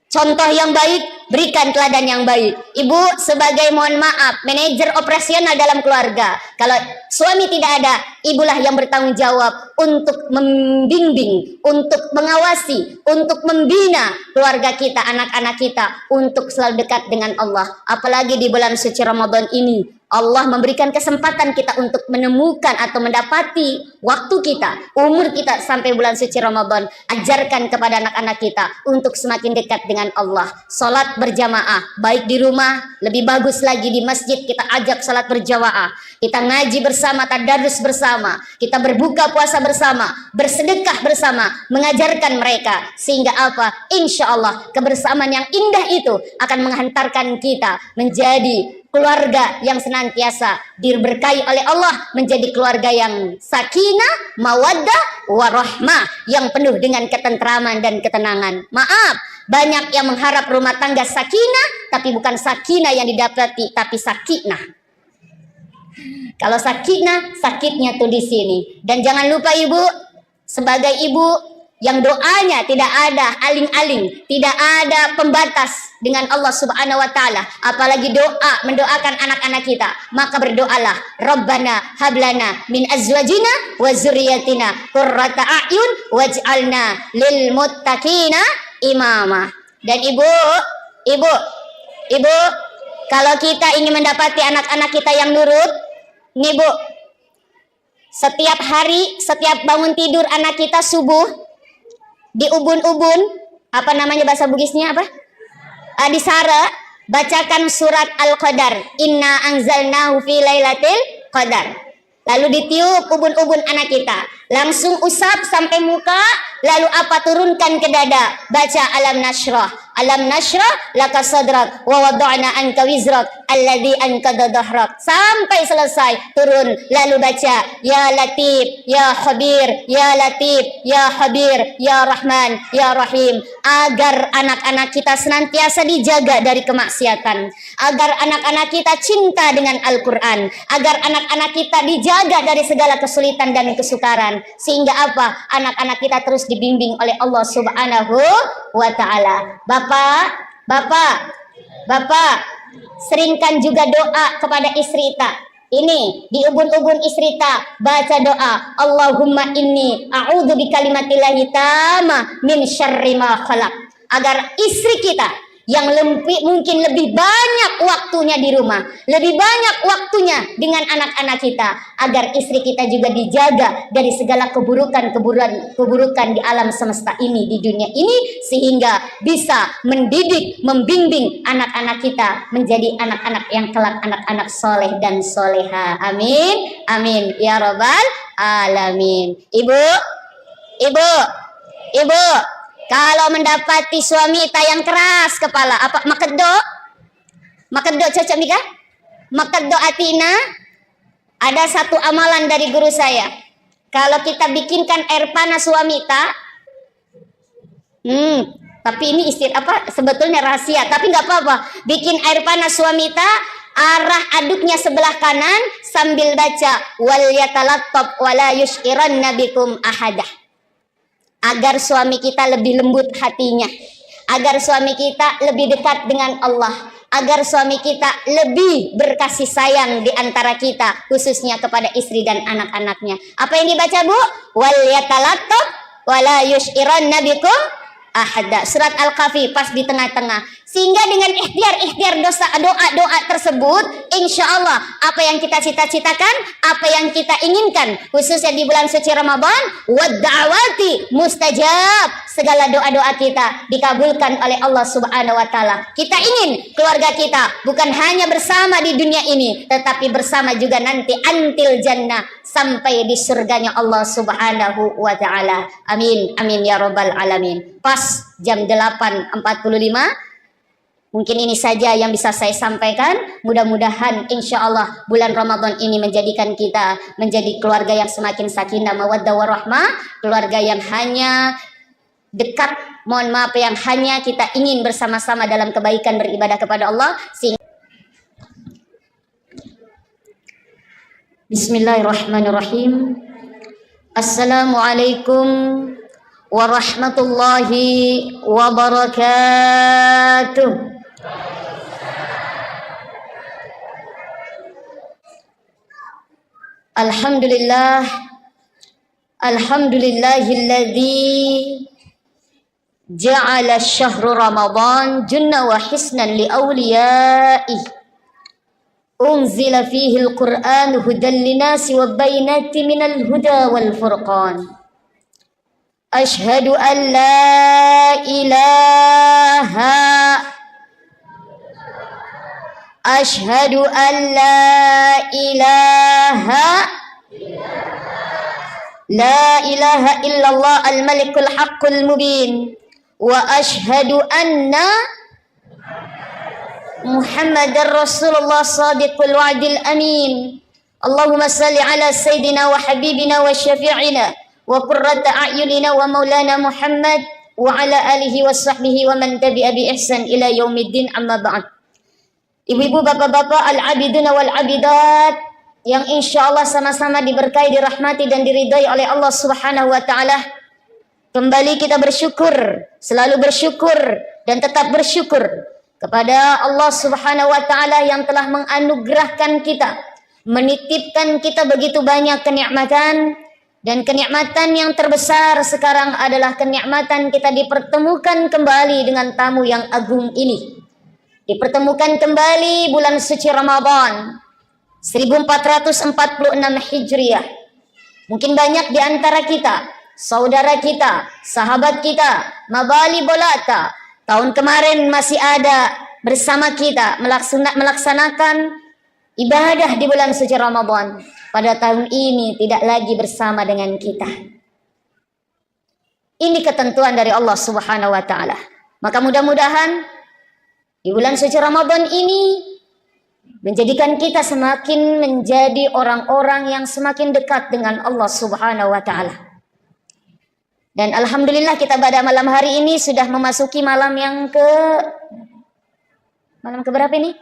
contoh yang baik, berikan teladan yang baik. Ibu sebagai, mohon maaf, manajer operasional dalam keluarga. Kalau suami tidak ada, ibulah yang bertanggung jawab untuk membimbing, untuk mengawasi, untuk membina keluarga kita, anak-anak kita, untuk selalu dekat dengan Allah. Apalagi di bulan suci Ramadan ini, Allah memberikan kesempatan kita untuk menemukan atau mendapati waktu kita, umur kita sampai bulan suci Ramadan. Ajarkan kepada anak-anak kita untuk semakin dekat dengan Allah. Salat berjamaah, baik di rumah, lebih bagus lagi di masjid kita ajak salat berjamaah. Kita ngaji bersama, tadarus bersama, kita berbuka puasa bersama, bersedekah bersama, mengajarkan mereka. Sehingga apa? Insya Allah kebersamaan yang indah itu akan menghantarkan kita menjadi keluarga yang senantiasa diberkahi oleh Allah menjadi keluarga yang sakinah, mawaddah, warahmah, yang penuh dengan ketentraman dan ketenangan. Maaf, banyak yang mengharap rumah tangga sakinah, tapi bukan sakinah yang didapati, tapi sakinah. Kalau sakinah, sakitnya tuh di sini. Dan jangan lupa ibu, sebagai ibu yang doanya tidak ada aling-aling, tidak ada pembatas dengan Allah Subhanahu wa taala, apalagi doa mendoakan anak-anak kita, maka berdoalah, Rabbana hablana min azwajina wa dzurriyyatina qurrata a'yun waj'alna lil muttaqina imama. Dan ibu, kalau kita ingin mendapati anak-anak kita yang nurut, nih Bu, setiap hari, setiap bangun tidur anak kita subuh, di ubun-ubun, apa namanya bahasa Bugisnya apa? Di Sara, bacakan surat Al-Qadar, inna anzalnahu fi lailatul qadar. Lalu ditiup ubun-ubun anak kita, langsung usap sampai muka, lalu apa, turunkan ke dada, baca alam nashrah laka sadrak wa wada'na anka wizrak alladhi anqadha dhahrak, sampai selesai turun, lalu baca ya latif ya khabir ya latif ya khabir ya rahman ya rahim, agar anak-anak kita senantiasa dijaga dari kemaksiatan, agar anak-anak kita cinta dengan Al-Quran, agar anak-anak kita dijaga dari segala kesulitan dan kesukaran, sehingga apa, anak-anak kita terus dibimbing oleh Allah Subhanahu wa taala. Bapak, seringkan juga doa kepada istri kita. Ini di ubun-ubun istri kita, baca doa, Allahumma inni a'udzu bikalimatillahi tamma min syarri ma khalaq, agar istri kita yang mungkin lebih banyak waktunya di rumah, lebih banyak waktunya dengan anak-anak kita, agar istri kita juga dijaga dari segala keburukan di alam semesta ini, di dunia ini, sehingga bisa mendidik, membimbing anak-anak kita menjadi anak-anak yang kelak anak-anak soleh dan soleha. Amin, amin ya robbal alamin. Ibu, kalau mendapati suami kita yang keras kepala, apa makeddo cocok Mika? Makeddo atina, ada satu amalan dari guru saya. Kalau kita bikinkan air panas suami kita, tapi ini sebetulnya rahasia, tapi nggak apa-apa. Bikin air panas suami kita, arah aduknya sebelah kanan sambil baca wal yatalattab wala yushiranna bikum ahadah. Agar suami kita lebih lembut hatinya, agar suami kita lebih dekat dengan Allah, agar suami kita lebih berkasih sayang di antara kita, khususnya kepada istri dan anak-anaknya. Apa yang dibaca Bu? Wal yatalattab wala yushiranna bikum ahada. Surat Al-Kahfi pas di tengah-tengah. Sehingga dengan ikhtiar doa tersebut, insya Allah apa yang kita cita-citakan, apa yang kita inginkan, khususnya di bulan suci Ramadan, wadda'awati mustajab, segala doa-doa kita dikabulkan oleh Allah Subhanahu wa taala. Kita ingin keluarga kita bukan hanya bersama di dunia ini, tetapi bersama juga nanti antil jannah, sampai di surganya Allah Subhanahu wa taala. Amin, amin ya robbal alamin. Pas jam 8.45, mungkin ini saja yang bisa saya sampaikan. Mudah-mudahan insya Allah bulan Ramadan ini menjadikan kita menjadi keluarga yang semakin sakinah, mawaddah, warahmah, keluarga yang hanya dekat, mohon maaf, yang hanya kita ingin bersama-sama dalam kebaikan beribadah kepada Allah. Bismillahirrahmanirrahim. Assalamualaikum warahmatullahi wabarakatuh. Alhamdulillahilladzi ja'ala syahru Ramadan junna wa hisnan li awliya'ih. Unzila fihi al-Qur'an hudan linasi wa bainati minal huda wal furqan. Ashhadu an la ilaha illallah al-malikul haqqul mubin wa ashhadu anna Muhammadar Rasulullah Sadiqul Wa'dil Amin. Allahumma salli ala Sayyidina wa Habibina wa Syafi'ina wa Qurrata A'yunina wa Maulana Muhammad wa ala alihi wa sahbihi wa man tabi'a bi ihsan ila yaumiddin, amma ba'd. Ibu-ibu, bapak-bapak, al-abiduna wal-abidat yang insyaallah sama-sama diberkahi, dirahmati dan diridai oleh Allah Subhanahu wa taala. Kembali kita bersyukur, selalu bersyukur dan tetap bersyukur kepada Allah Subhanahu wa taala yang telah menganugerahkan kita, menitipkan kita begitu banyak kenikmatan, dan kenikmatan yang terbesar sekarang adalah kenikmatan kita dipertemukan kembali dengan tamu yang agung ini. Dipertemukan kembali bulan suci Ramadan 1446 Hijriah. Mungkin banyak di antara kita, saudara kita, sahabat kita, mabali bolata, tahun kemarin masih ada bersama kita melaksanakan ibadah di bulan suci Ramadan. Pada tahun ini tidak lagi bersama dengan kita. Ini ketentuan dari Allah Subhanahu wa taala. Maka mudah-mudahan di bulan suci Ramadan ini menjadikan kita semakin menjadi orang-orang yang semakin dekat dengan Allah Subhanahu wa taala. Dan alhamdulillah kita pada malam hari ini sudah memasuki malam ke berapa ini?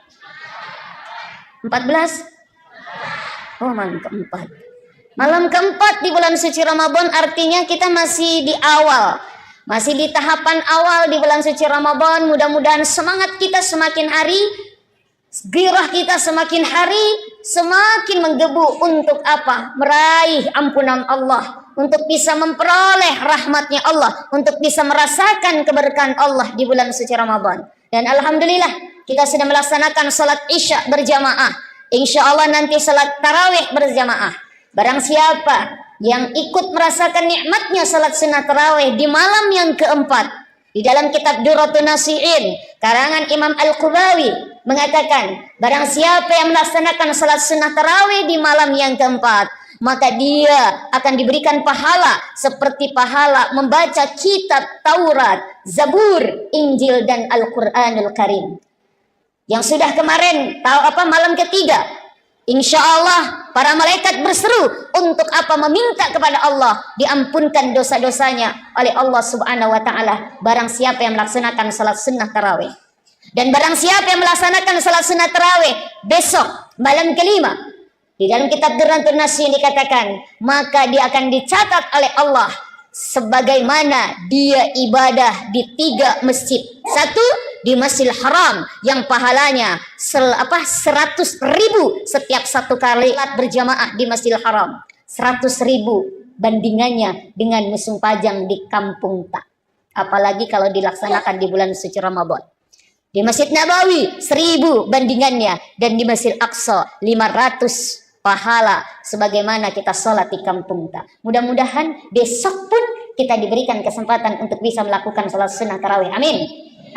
14? Oh, malam keempat. Malam keempat di bulan suci Ramadan, artinya kita masih di awal. Masih di tahapan awal di bulan suci Ramadan. Mudah-mudahan semangat kita semakin hari, gairah kita semakin hari, semakin menggebu untuk apa? Meraih ampunan Allah, untuk bisa memperoleh rahmatnya Allah, untuk bisa merasakan keberkahan Allah di bulan suci Ramadan. Dan alhamdulillah kita sudah melaksanakan salat Isya berjamaah. Insya Allah nanti salat tarawih berjamaah. Barang siapa yang ikut merasakan nikmatnya salat sunnah tarawih di malam yang keempat, di dalam kitab Durratun Nasihin karangan Imam Al-Qubawi mengatakan, barang siapa yang melaksanakan salat sunnah tarawih di malam yang keempat, maka dia akan diberikan pahala seperti pahala membaca kitab Taurat, Zabur, Injil dan Al-Quranul Karim. Yang sudah kemarin malam ketiga, insya Allah para malaikat berseru untuk apa? Meminta kepada Allah diampunkan dosa-dosanya oleh Allah Subhanahu wa taala barang siapa yang melaksanakan salat sunnah tarawih. Dan barang siapa yang melaksanakan salat sunnah tarawih besok malam kelima, di dalam kitab Durratun Nasihin dikatakan, maka dia akan dicatat oleh Allah sebagaimana dia ibadah di 3 masjid. Satu di Masjidil Haram yang pahalanya 100.000 setiap satu kali berjamaah di Masjidil Haram. 100.000 bandingannya dengan musim pajang di kampung tak. Apalagi kalau dilaksanakan di bulan suci Ramadan. Di Masjid Nabawi 1.000 bandingannya, dan di Masjid Aqsa 500 pahala sebagaimana kita sholat di kampung tak. Mudah-mudahan besok pun kita diberikan kesempatan untuk bisa melakukan sholat sunnah tarawih. Amin.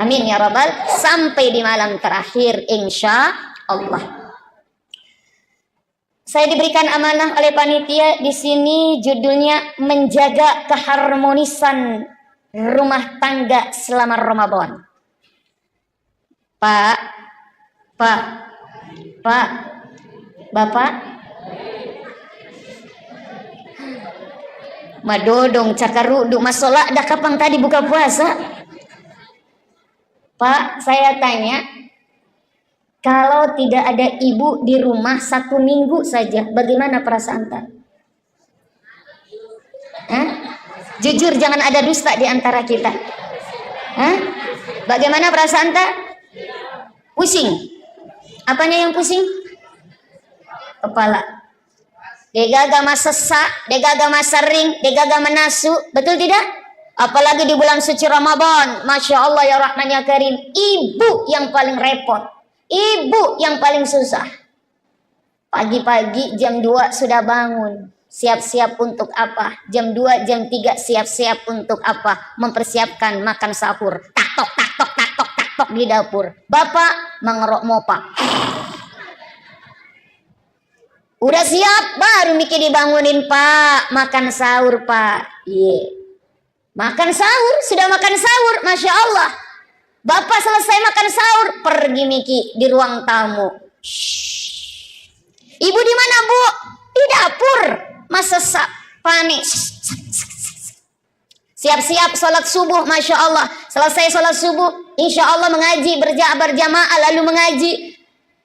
Amin ya Rabbal, sampai di malam terakhir insya Allah. Saya diberikan amanah oleh panitia di sini, judulnya menjaga keharmonisan rumah tangga selama Ramadan. Pak, Bapak, madodong cakarudu masalah dah kapan tadi buka puasa? Pak, saya tanya, kalau tidak ada ibu di rumah 1 minggu saja, bagaimana perasaan tak? Jujur, jangan ada dusta di antara kita. Bagaimana perasaan tak? Pusing. Apanya yang pusing? Kepala. Degaga sesak, degaga sering, degaga menasu, betul tidak? Apalagi di bulan suci Ramadan, Masya Allah ya Rahman ya Karim, ibu yang paling repot, ibu yang paling susah. Pagi-pagi jam 2 sudah bangun, siap-siap untuk apa? Jam 2, jam 3 siap-siap untuk apa? Mempersiapkan makan sahur. Tak tok di dapur. Bapak mengerok mopa. Udah siap, baru mikir dibangunin, Pak. Makan sahur, Pak. Makan sahur, sudah makan sahur, Masya Allah. Bapak selesai makan sahur, pergi Miki di ruang tamu. Shhh. Ibu di mana, Bu? Di dapur. Masak panik. Siap-siap sholat subuh, Masya Allah. Selesai sholat subuh, insya Allah mengaji, berjamaah lalu mengaji.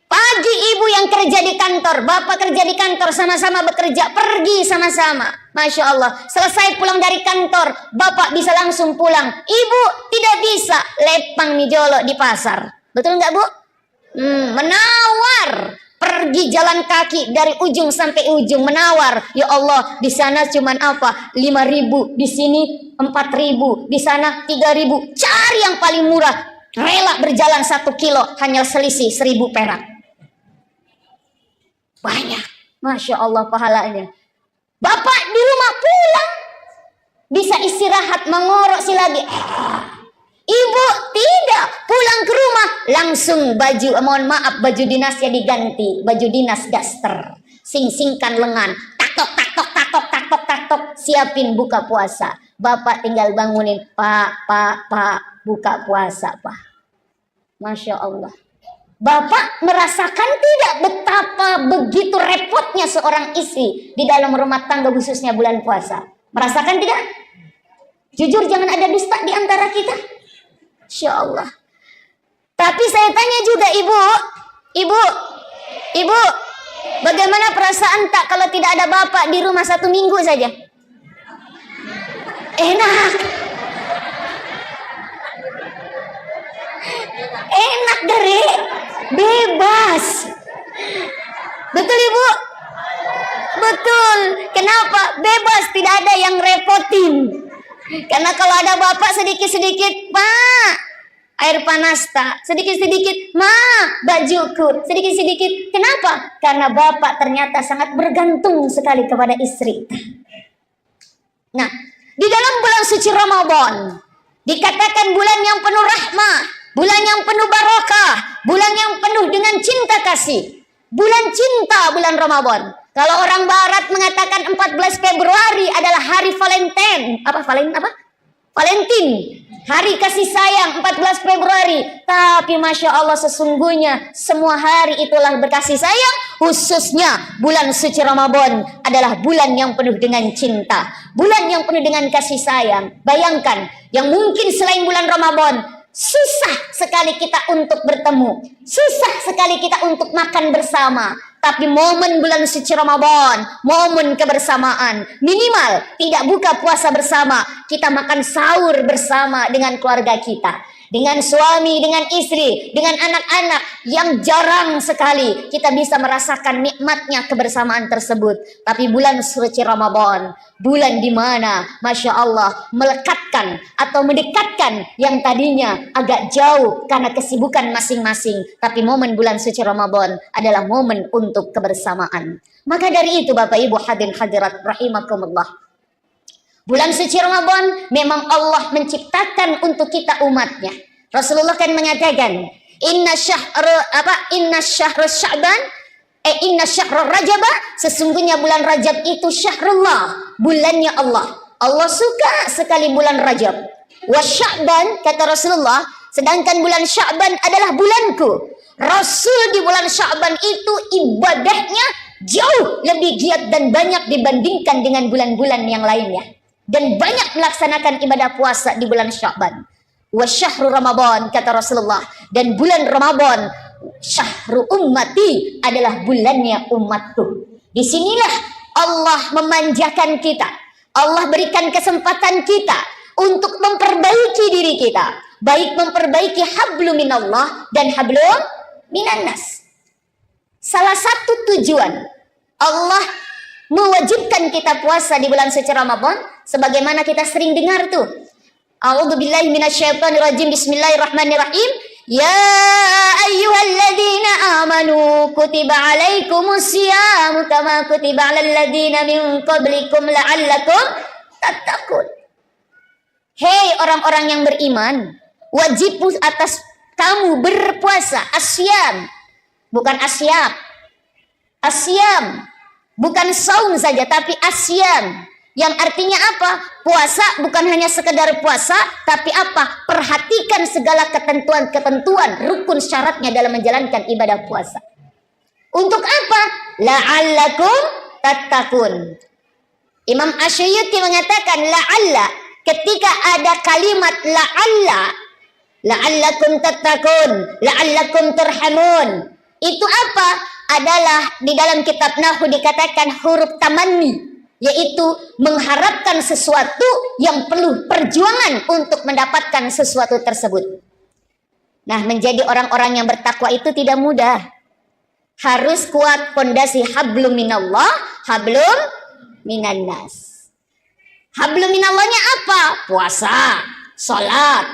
Pagi ibu yang kerja di kantor, bapak kerja di kantor, sama-sama bekerja, pergi sama-sama. Masya Allah. Selesai pulang dari kantor, bapak bisa langsung pulang. Ibu tidak bisa, lepang mijolo di pasar. Betul nggak, Bu? Menawar. Pergi jalan kaki dari ujung sampai ujung, menawar. Ya Allah, di sana cuman apa? 5.000, di sini 4.000, di sana 3.000. Cari yang paling murah. Rela berjalan 1 kilo, hanya selisih 1.000 perak. Banyak. Masya Allah pahalanya. Bapak di rumah pulang, bisa istirahat, mengorok lagi. Ibu tidak, pulang ke rumah langsung baju, mohon maaf, baju dinasnya diganti, baju dinas daster, sing-singkan lengan, taktok taktok taktok taktok taktok, siapin buka puasa. Bapak tinggal bangunin, Pak, buka puasa, Pak. Masya Allah. Bapak merasakan tidak betapa begitu repotnya seorang istri di dalam rumah tangga, khususnya bulan puasa? Merasakan tidak? Jujur, jangan ada dusta di antara kita. Insya Allah. Tapi saya tanya juga ibu, bagaimana perasaan tak kalau tidak ada bapak di rumah 1 minggu saja? Enak dari bebas. Betul ibu? Betul. Kenapa? Bebas, tidak ada yang repotin. Karena kalau ada bapak sedikit-sedikit, Pak, air panas tak, sedikit-sedikit, Ma, bajuku, sedikit-sedikit. Kenapa? Karena bapak ternyata sangat bergantung sekali kepada istri. Nah, di dalam bulan suci Ramadan dikatakan bulan yang penuh rahmah, bulan yang penuh barakah, bulan yang penuh dengan cinta kasih. Bulan cinta, bulan Ramadan. Kalau orang barat mengatakan 14 Februari adalah hari Valentine. Valentine. Hari kasih sayang 14 Februari. Tapi Masya Allah, sesungguhnya semua hari itulah berkasih sayang. Khususnya bulan suci Ramadan adalah bulan yang penuh dengan cinta. Bulan yang penuh dengan kasih sayang. Bayangkan, yang mungkin selain bulan Ramadan susah sekali kita untuk bertemu, susah sekali kita untuk makan bersama. Tapi momen bulan suci Ramadan, momen kebersamaan, minimal tidak buka puasa bersama, kita makan sahur bersama dengan keluarga kita, dengan suami, dengan istri, dengan anak-anak, yang jarang sekali kita bisa merasakan nikmatnya kebersamaan tersebut. Tapi bulan suci Ramadan, bulan di mana Masya Allah melekatkan atau mendekatkan yang tadinya agak jauh karena kesibukan masing-masing. Tapi momen bulan suci Ramadan adalah momen untuk kebersamaan. Maka dari itu Bapak Ibu hadirin hadirat rahimakumullah, bulan suci Ramadan memang Allah menciptakan untuk kita umatnya. Rasulullah kan mengatakan, inna syahra Rajab, sesungguhnya bulan Rajab itu syahrullah, bulannya Allah. Allah suka sekali bulan Rajab. Wa Sya'ban, kata Rasulullah, sedangkan bulan Sya'ban adalah bulanku. Rasul di bulan Sya'ban itu ibadahnya jauh lebih giat dan banyak dibandingkan dengan bulan-bulan yang lainnya. Dan banyak melaksanakan ibadah puasa di bulan Sya'ban. Wa syahru Ramadan, kata Rasulullah, dan bulan Ramadan syahru ummati, adalah bulannya umatku. Disinilah Allah memanjakan kita. Allah berikan kesempatan kita untuk memperbaiki diri kita, baik memperbaiki hablum minallah dan hablum minannas. Salah satu tujuan Allah mewajibkan kita puasa di bulan suci Ramadan, sebagaimana kita sering dengar tuh, a'udzubillahi minasyaitonirrajim, bismillahirrahmanirrahim, ya ayyuhalladzina amanu kutiba alaikumusyamu kama kutiba alal ladzina min qablikum la'allakum tattaqun. Hei orang-orang yang beriman, wajib atas kamu berpuasa. Asyam, bukan asyam. Asyam bukan saum saja, tapi asyam. Yang artinya apa? Puasa bukan hanya sekedar puasa, tapi apa? Perhatikan segala ketentuan-ketentuan, rukun syaratnya dalam menjalankan ibadah puasa. Untuk apa? La'allakum tattaqun. Imam Asy'ari mengatakan la'alla, ketika ada kalimat la'allakum tattaqun, la'allakum turhamun. Itu apa? Adalah di dalam kitab Nahwu dikatakan huruf tamanni, yaitu mengharapkan sesuatu yang perlu perjuangan untuk mendapatkan sesuatu tersebut. Nah, menjadi orang-orang yang bertakwa itu tidak mudah. Harus kuat pondasi hablum minallah, hablum minannas. Hablum minallahnya apa? Puasa, sholat,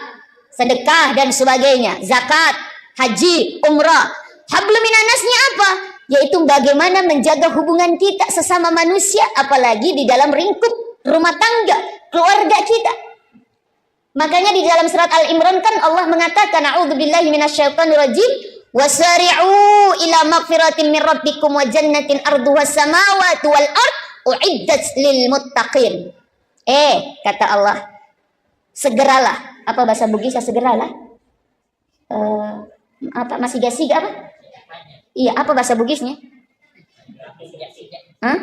sedekah dan sebagainya, zakat, haji, umrah. Hablum minannasnya apa? Yaitu bagaimana menjaga hubungan kita sesama manusia, apalagi di dalam lingkup rumah tangga, keluarga kita. Makanya di dalam surat Al-Imran kan Allah mengatakan, a'udzubillahi minasyaitonir rajim, wasari'u ila magfiratin min rabbikum wa jannatin arduhas samawati wal ard uiddat lil muttaqin. Kata Allah, segeralah. Apa bahasa Bugisnya segeralah? Apa masih gasiga apa? Iya, apa bahasa Bugisnya? Hah?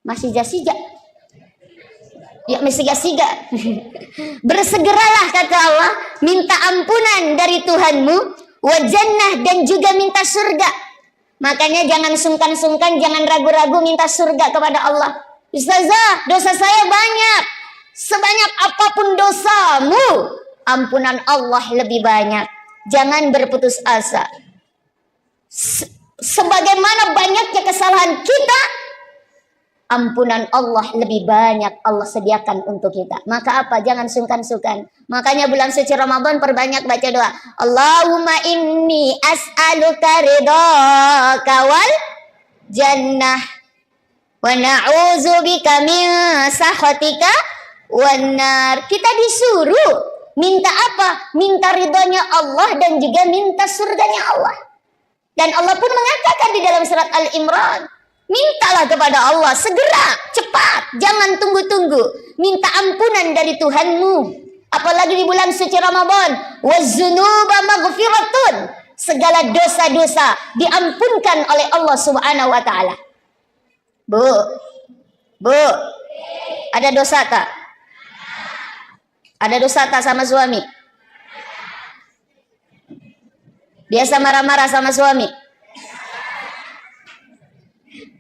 Masih jasiga. Ya, masih jasiga. Bersegeralah kata Allah, minta ampunan dari Tuhanmu, wa jannah, dan juga minta surga. Makanya jangan sungkan-sungkan, jangan ragu-ragu minta surga kepada Allah. Ustazah, dosa saya banyak. Sebanyak apapun dosamu, ampunan Allah lebih banyak. Jangan berputus asa. Sebagaimana banyaknya kesalahan kita, ampunan Allah lebih banyak Allah sediakan untuk kita. Maka apa? Jangan sungkan-sungkan. Makanya bulan suci Ramadan perbanyak baca doa. Allahumma inni as'aluka ridhaka wal jannah wa na'udzubika min sakhatika wan nar. Kita disuruh minta apa? Minta ridhonya Allah dan juga minta surganya Allah. Dan Allah pun mengatakan di dalam surat Al-Imran, mintalah kepada Allah segera, cepat, jangan tunggu-tunggu. Minta ampunan dari Tuhanmu. Apalagi di bulan suci Ramadan, waz-dzunuba maghfiratun. Segala dosa-dosa diampunkan oleh Allah Subhanahu wa taala. Bu, ada dosa tak? Ada dosa tak sama suami? Biasa marah-marah sama suami?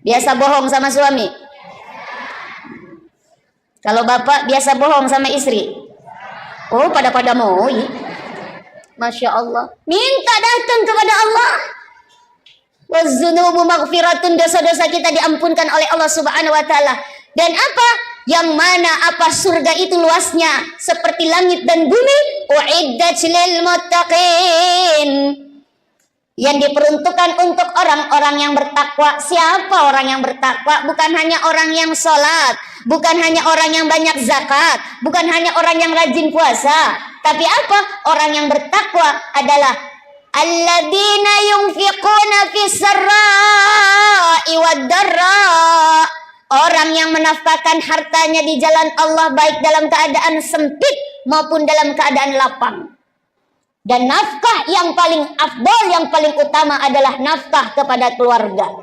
Biasa bohong sama suami? Kalau bapak biasa bohong sama istri? Oh, pada mau. Masya Allah. Minta datang kepada Allah. Waz-dzunubu maghfiratun, dosa-dosa kita diampunkan oleh Allah Subhanahu wa taala. Dan apa? Yang mana apa surga itu luasnya seperti langit dan bumi. Uiddat lil muttaqin. Yang diperuntukkan untuk orang-orang yang bertakwa. Siapa orang yang bertakwa? Bukan hanya orang yang sholat, bukan hanya orang yang banyak zakat, bukan hanya orang yang rajin puasa. Tapi apa? Orang yang bertakwa adalah alladzina yunfiquna fis sarra'i wad dharra. Orang yang menafkahkan hartanya di jalan Allah, baik dalam keadaan sempit maupun dalam keadaan lapang. Dan nafkah yang paling afdal, yang paling utama adalah nafkah kepada keluarga.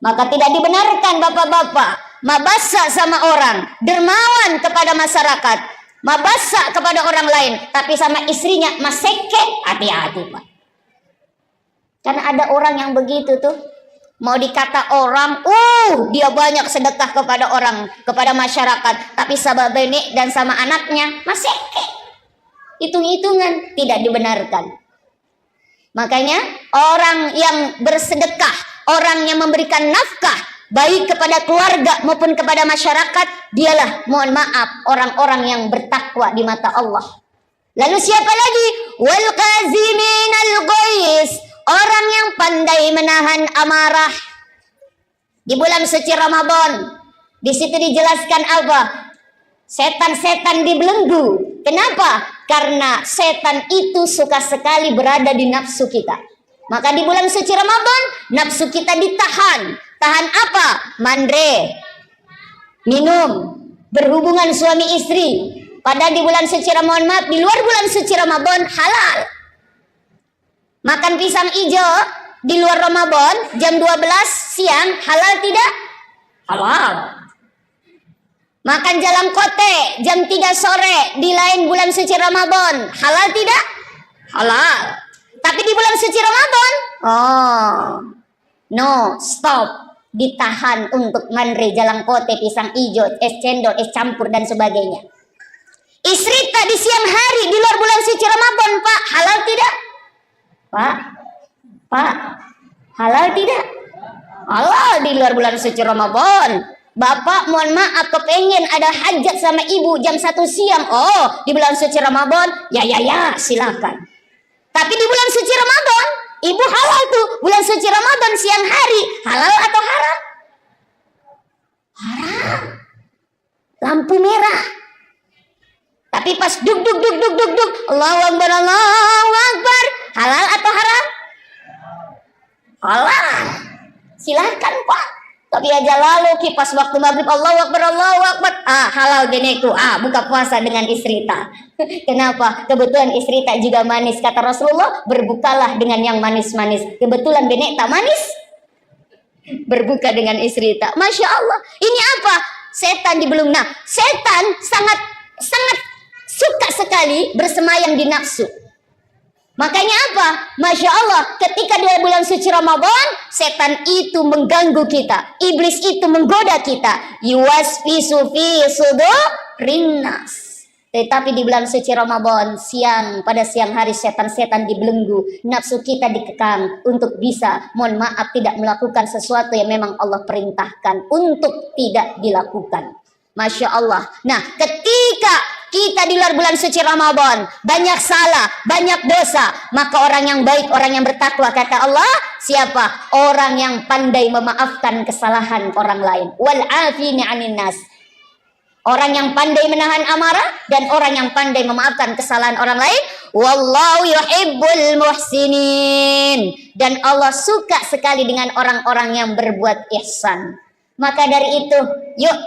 Maka tidak dibenarkan bapak-bapak mabasa sama orang, dermawan kepada masyarakat, mabasa kepada orang lain, tapi sama istrinya maseke. Hati-hati Pak. Karena ada orang yang begitu tuh, mau dikata orang, dia banyak sedekah kepada orang, kepada masyarakat, tapi sama benek dan sama anaknya maseke. Hitung-hitungan, tidak dibenarkan. Makanya orang yang bersedekah, orang yang memberikan nafkah baik kepada keluarga maupun kepada masyarakat, dialah, mohon maaf, orang-orang yang bertakwa di mata Allah. Lalu siapa lagi? Wal qaziminal ghaiz, orang yang pandai menahan amarah. Di bulan suci Ramadan, di situ dijelaskan apa? Setan-setan dibelenggu. Kenapa? Karena setan itu suka sekali berada di nafsu kita. Maka di bulan suci Ramadan, nafsu kita ditahan. Tahan apa? Mandre. minum, berhubungan suami istri. Padahal di bulan suci Ramadan, maaf, di luar bulan suci Ramadan halal. Makan pisang hijau di luar Ramadan jam 12 siang halal tidak? Halal. Makan jalan kote jam 3 sore di lain bulan suci Ramadan halal tidak? Halal. Tapi di bulan suci Ramadan, no, stop. Ditahan untuk mandre jalan kote, pisang hijau, es cendol, es campur dan sebagainya. Isrita di siang hari di luar bulan suci Ramadan, Pak, halal tidak? Pak, halal tidak? Halal di luar bulan suci Ramadan. Bapak, mohon maaf, kepengen ada hajat sama ibu jam 1 siang. Oh, di bulan suci Ramadan, ya, silakan. Tapi di bulan suci Ramadan, ibu halal tuh. Bulan suci Ramadan siang hari, halal atau haram? Haram. Lampu merah. Tapi pas duk, Allahu Akbar, Allahu Akbar, halal atau haram? Halal. Silakan, Pak. Tapi aja lalu kipas waktu maghrib Allahu Akbar, Allahu Akbar. Halal beneku. Buka puasa dengan Isrita. Kenapa? Kebetulan Isrita juga manis. Kata Rasulullah, berbukalah dengan yang manis-manis. Kebetulan benek tak manis. Berbuka dengan Isrita. Masya Allah. Ini apa? Setan dibelung. Nah, setan sangat suka sekali bersemayam di nafsu. Makanya apa? Masya Allah, ketika di bulan suci Ramadan, setan itu mengganggu kita. Iblis itu menggoda kita. Yuwaswisu fi sudurin nas. Tetapi di bulan suci Ramadan, pada siang hari setan-setan dibelenggu. Nafsu kita dikekang untuk bisa, mohon maaf, tidak melakukan sesuatu yang memang Allah perintahkan untuk tidak dilakukan. Masya Allah. Nah, ketika kita di luar bulan suci Ramadan banyak salah, banyak dosa, maka orang yang baik, orang yang bertakwa, kata Allah, siapa? Orang yang pandai memaafkan kesalahan orang lain. Wal afina 'anin nas. Orang yang pandai menahan amarah dan orang yang pandai memaafkan kesalahan orang lain. Wallahu yuhibbul muhsinin. Dan Allah suka sekali dengan orang-orang yang berbuat ihsan. Maka dari itu, yuk,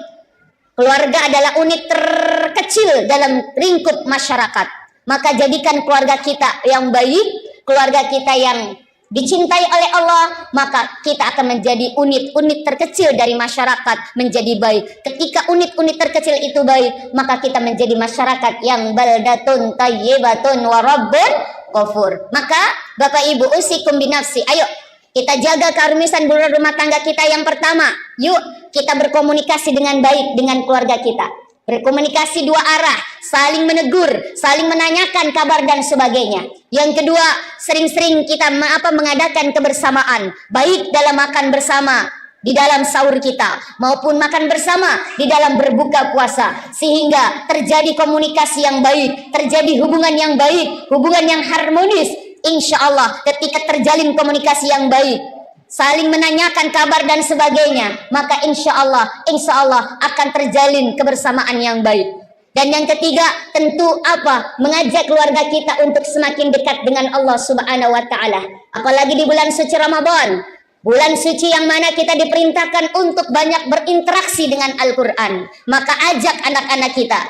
keluarga adalah unit terkecil dalam lingkup masyarakat. Maka jadikan keluarga kita yang baik, keluarga kita yang dicintai oleh Allah, maka kita akan menjadi unit-unit terkecil dari masyarakat menjadi baik. Ketika unit-unit terkecil itu baik, maka kita menjadi masyarakat yang baldatun tayyibatun wa rabbun ghafur. Maka Bapak Ibu, usikum binafsi, ayo kita jaga keharmonisan rumah tangga kita. Yang pertama, yuk kita berkomunikasi dengan baik dengan keluarga kita. Berkomunikasi dua arah, saling menegur, saling menanyakan kabar dan sebagainya. Yang kedua, sering-sering kita mengadakan kebersamaan, baik dalam makan bersama di dalam sahur kita, maupun makan bersama di dalam berbuka puasa, sehingga terjadi komunikasi yang baik, terjadi hubungan yang baik, hubungan yang harmonis. Insya Allah ketika terjalin komunikasi yang baik, saling menanyakan kabar dan sebagainya, maka insya Allah akan terjalin kebersamaan yang baik. Dan yang ketiga, tentu apa? Mengajak keluarga kita untuk semakin dekat dengan Allah Subhanahu wa Ta'ala. Apalagi di bulan suci Ramadan, bulan suci yang mana kita diperintahkan untuk banyak berinteraksi dengan Al-Quran. Maka ajak anak-anak kita,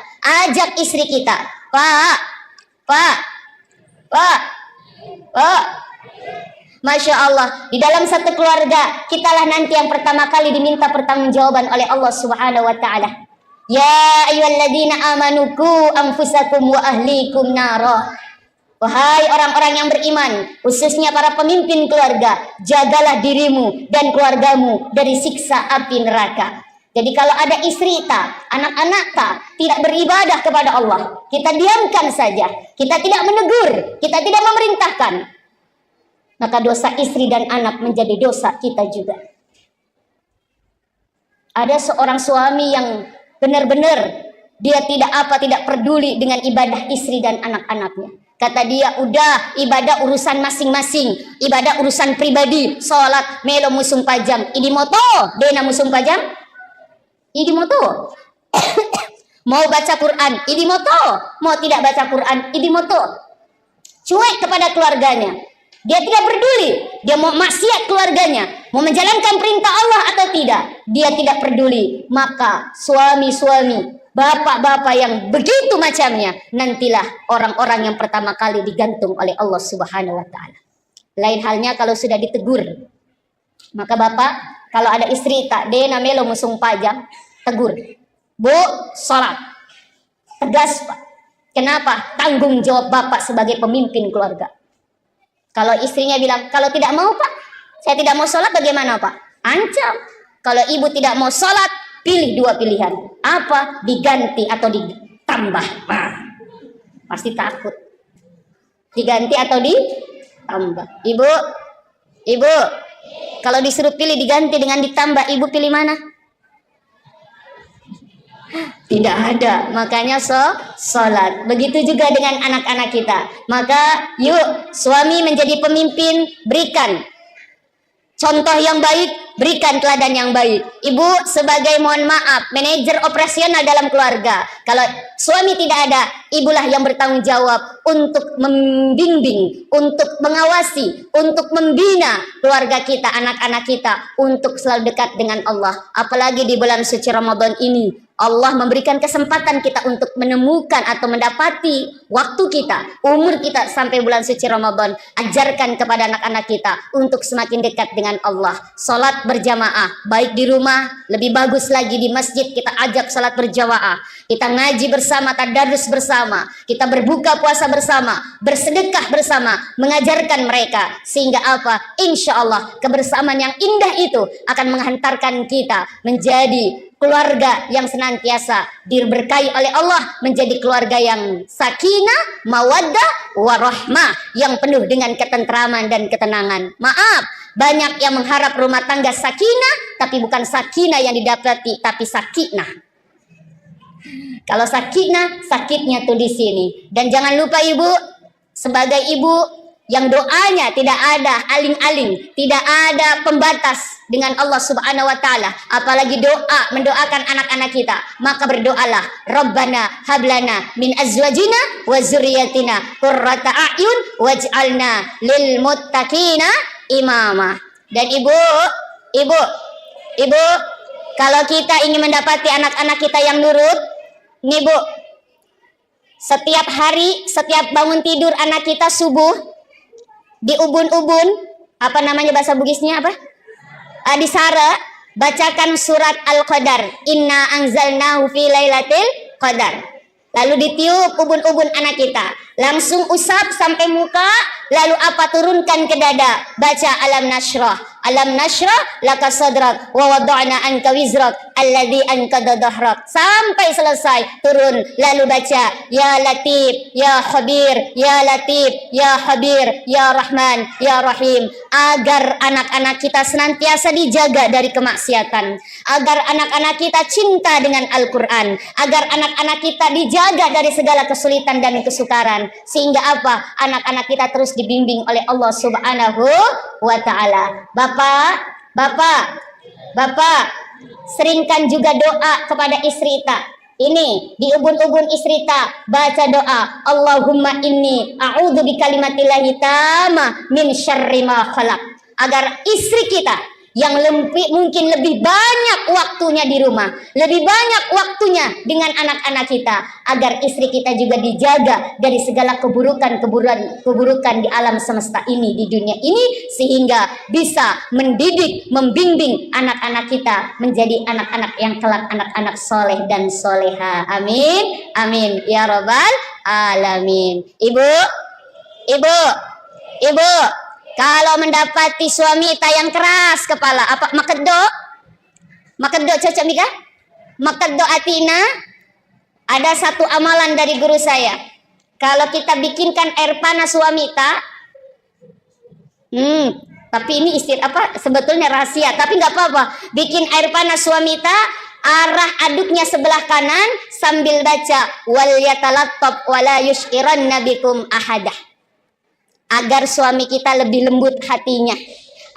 ajak istri kita, Pak, Masya Allah, di dalam satu keluarga kitalah nanti yang pertama kali diminta pertanggungjawaban oleh Allah Subhanahu wa Ta'ala. Ya ayyuhalladzina amanu qu anfusakum wa ahlikum nara. Wahai orang-orang yang beriman, khususnya para pemimpin keluarga, jagalah dirimu dan keluargamu dari siksa api neraka. Jadi kalau ada istri tak, anak-anak tak tidak beribadah kepada Allah, kita diamkan saja, kita tidak menegur, kita tidak memerintahkan, maka dosa istri dan anak menjadi dosa kita juga. Ada seorang suami yang benar-benar dia tidak peduli dengan ibadah istri dan anak-anaknya. Kata dia, udah ibadah urusan masing-masing, ibadah urusan pribadi, sholat melo musung pajam, idi moto, dena musung pajam, idi moto. Mau baca Quran, idi moto, mau tidak baca Quran, idi moto. Cuek kepada keluarganya. Dia tidak peduli. Dia mau maksiat keluarganya, mau menjalankan perintah Allah atau tidak, dia tidak peduli. Maka suami-suami, bapak-bapak yang begitu macamnya, nantilah orang-orang yang pertama kali digantung oleh Allah Subhanahu wa taala. Lain halnya kalau sudah ditegur. Maka bapak, kalau ada istri tak de namelo musung pajang, tegur. Bu, sholat. Tegas, Pak. Kenapa? Tanggung jawab bapak sebagai pemimpin keluarga. Kalau istrinya bilang, kalau tidak mau Pak, saya tidak mau sholat, bagaimana Pak? Ancam. Kalau ibu tidak mau sholat, pilih dua pilihan. Apa? Diganti atau ditambah. Nah, pasti takut. Diganti atau ditambah. Ibu, kalau disuruh pilih diganti dengan ditambah, ibu pilih mana? Tidak ada, makanya sholat. Begitu juga dengan anak-anak kita. Maka yuk suami menjadi pemimpin, berikan contoh yang baik, berikan teladan yang baik. Ibu sebagai, mohon maaf, manajer operasional dalam keluarga. Kalau suami tidak ada, ibulah yang bertanggung jawab untuk membimbing, untuk mengawasi, untuk membina keluarga kita, anak-anak kita, untuk selalu dekat dengan Allah. Apalagi di bulan suci Ramadan ini, Allah memberikan kesempatan kita untuk menemukan atau mendapati waktu kita, umur kita sampai bulan suci Ramadan. Ajarkan kepada anak-anak kita untuk semakin dekat dengan Allah. Salat berjamaah, baik di rumah, lebih bagus lagi di masjid kita ajak salat berjamaah. Kita ngaji bersama, tadarus bersama, kita berbuka puasa bersama, bersedekah bersama, mengajarkan mereka. Sehingga apa? Insya Allah kebersamaan yang indah itu akan menghantarkan kita menjadi keluarga yang senantiasa diberkahi oleh Allah, menjadi keluarga yang sakinah, mawaddah, warahmah, yang penuh dengan ketentraman dan ketenangan. Maaf, banyak yang mengharap rumah tangga sakinah, tapi bukan sakinah yang didapati, tapi sakinah. Kalau sakinah, sakitnya tuh di sini. Dan jangan lupa ibu, sebagai ibu yang doanya tidak ada aling-aling, tidak ada pembatas dengan Allah Subhanahu wa taala, apalagi doa mendoakan anak-anak kita, maka berdoalah, Rabbana hablana min azwajina wa dzurriyyatina qurrata a'yun waj'alna lil muttaqina imama. Dan ibu, kalau kita ingin mendapati anak-anak kita yang nurut, nih Bu, setiap hari, setiap bangun tidur anak kita subuh, di ubun-ubun, apa namanya bahasa Bugisnya apa? Di Sara, bacakan surat Al-Qadar. Inna anzalnahu fi lailatul qadar. Lalu ditiup ubun-ubun anak kita. Langsung usap sampai muka, lalu apa? Turunkan ke dada. Baca alam nashrah. Alam nashrah laka sadrak wa wada'na anka wizrak alladhi anqadha dhahrak. Sampai selesai turun, lalu baca ya latif ya khabir ya latif ya khabir ya rahman ya rahim, agar anak-anak kita senantiasa dijaga dari kemaksiatan, agar anak-anak kita cinta dengan Al-Quran, agar anak-anak kita dijaga dari segala kesulitan dan kesukaran, sehingga apa? Anak-anak kita terus dibimbing oleh Allah Subhanahu wa taala. Bapak, seringkan juga doa kepada istri ta. Ini di ubun-ubun istri ta, baca doa, Allahumma inni a'udzu bikalimatillahi tamma min syarri ma khalaq. Agar istri kita yang mungkin lebih banyak waktunya di rumah, lebih banyak waktunya dengan anak-anak kita, agar istri kita juga dijaga dari segala keburukan di alam semesta ini, di dunia ini, sehingga bisa mendidik, membimbing anak-anak kita menjadi anak-anak yang kelak anak-anak soleh dan soleha. Amin, amin ya robbal alamin. Ibu, kalau mendapati suami yang keras kepala, apa makeddo cocok Mika? Makeddo atina. Ada satu amalan dari guru saya. Kalau kita bikinkan air panas suami tapi ini sebetulnya rahasia, tapi nggak apa-apa. Bikin air panas suami arah aduknya sebelah kanan sambil baca wal yatalattab wala yushiranna bikum ahadah. Agar suami kita lebih lembut hatinya,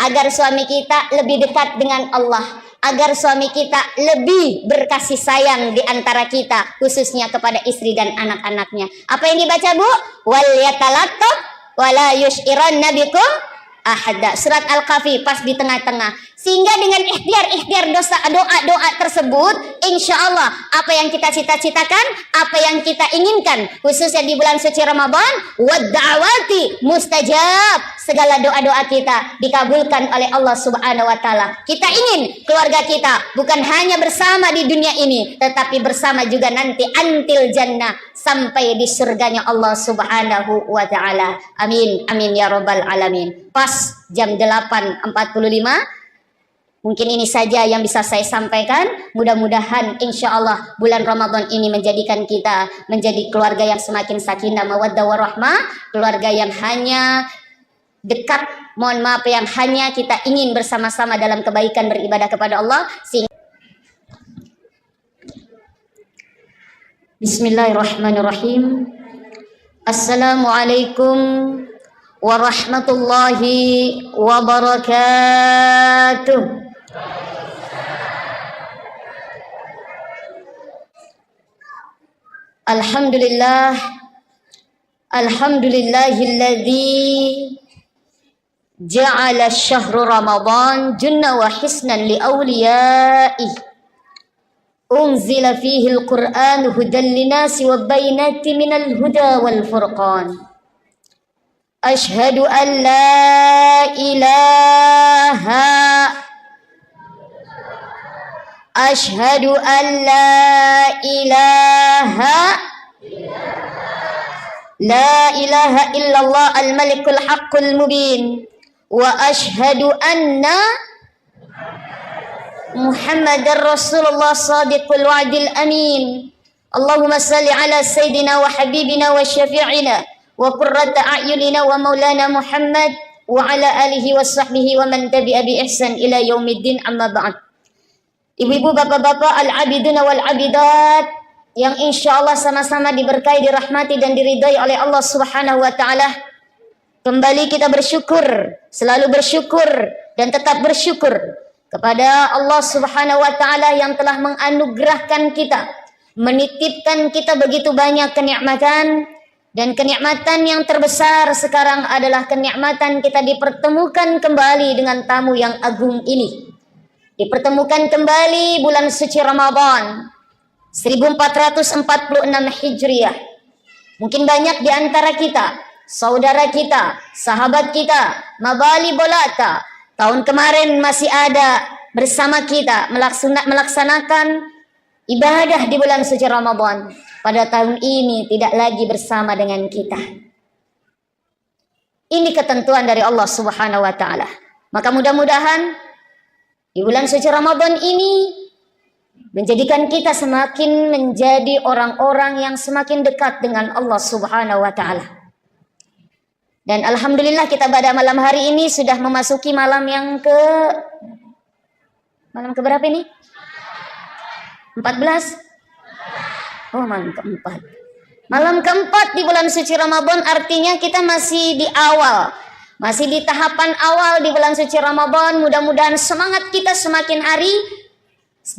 agar suami kita lebih dekat dengan Allah, agar suami kita lebih berkasih sayang di antara kita, khususnya kepada istri dan anak-anaknya. Apa yang dibaca Bu? Wal yatalattab wala yushiranna bikum ahada. Surat Al-Kahfi pas di tengah-tengah. Sehingga dengan ikhtiar doa tersebut, insya Allah apa yang kita cita-citakan, apa yang kita inginkan, khususnya di bulan suci Ramadan, wadda'awati mustajab, segala doa-doa kita dikabulkan oleh Allah Subhanahu wa taala. Kita ingin keluarga kita bukan hanya bersama di dunia ini, tetapi bersama juga nanti antil jannah, sampai di surganya Allah Subhanahu wa taala. Amin amin ya rabbal alamin. Pas jam 8.45. Mungkin ini saja yang bisa saya sampaikan. Mudah-mudahan insya Allah bulan Ramadan ini menjadikan kita menjadi keluarga yang semakin sakinah mawaddah warahmah, keluarga yang hanya dekat, mohon maaf, yang hanya kita ingin bersama-sama dalam kebaikan beribadah kepada Allah. Bismillahirrahmanirrahim. Assalamualaikum warahmatullahi wabarakatuh. Alhamdulillah, alhamdulillahilladzi ja'ala syahru Ramadan junna wa hisnan li awliya'i unzila fihi al-Qur'an hudan linasi wa bainati minal huda wal furqan. Ashhadu an la ilaha Ashhadu an la ilaha illallah al-malikul haqqul mubin wa ashhadu anna Muhammadar Rasulullah sadiqul wa'dil amin. Allahumma salli ala sayyidina wa habibina wa syafi'ina wa qurrata a'yunina wa maulana Muhammad wa ala alihi wa sahbihi wa man tabi'a bi ihsan ila yaumiddin, amma ba'd. Ibu-ibu, bapak-bapak, al-abiduna wal-abidat yang insya Allah sama-sama diberkahi, dirahmati dan diridai oleh Allah Subhanahu wa taala. Kembali kita bersyukur, selalu bersyukur dan tetap bersyukur kepada Allah Subhanahu wa taala yang telah menganugerahkan kita, menitipkan kita begitu banyak kenikmatan, dan kenikmatan yang terbesar sekarang adalah kenikmatan kita dipertemukan kembali dengan tamu yang agung ini. Dipertemukan kembali bulan suci Ramadan 1446 Hijriah. Mungkin banyak di antara kita, saudara kita, sahabat kita, mabali bolata, tahun kemarin masih ada bersama kita melaksanakan ibadah di bulan suci Ramadan. Pada tahun ini tidak lagi bersama dengan kita. Ini ketentuan dari Allah Subhanahu wa taala. Maka mudah-mudahan di bulan suci Ramadan ini menjadikan kita semakin menjadi orang-orang yang semakin dekat dengan Allah Subhanahu wa taala. Dan alhamdulillah kita pada malam hari ini sudah memasuki malam ke berapa ini? 14? Oh, malam keempat. Malam keempat di bulan suci Ramadan, artinya kita masih di awal. Masih di tahapan awal di bulan suci Ramadan. Mudah-mudahan semangat kita semakin hari,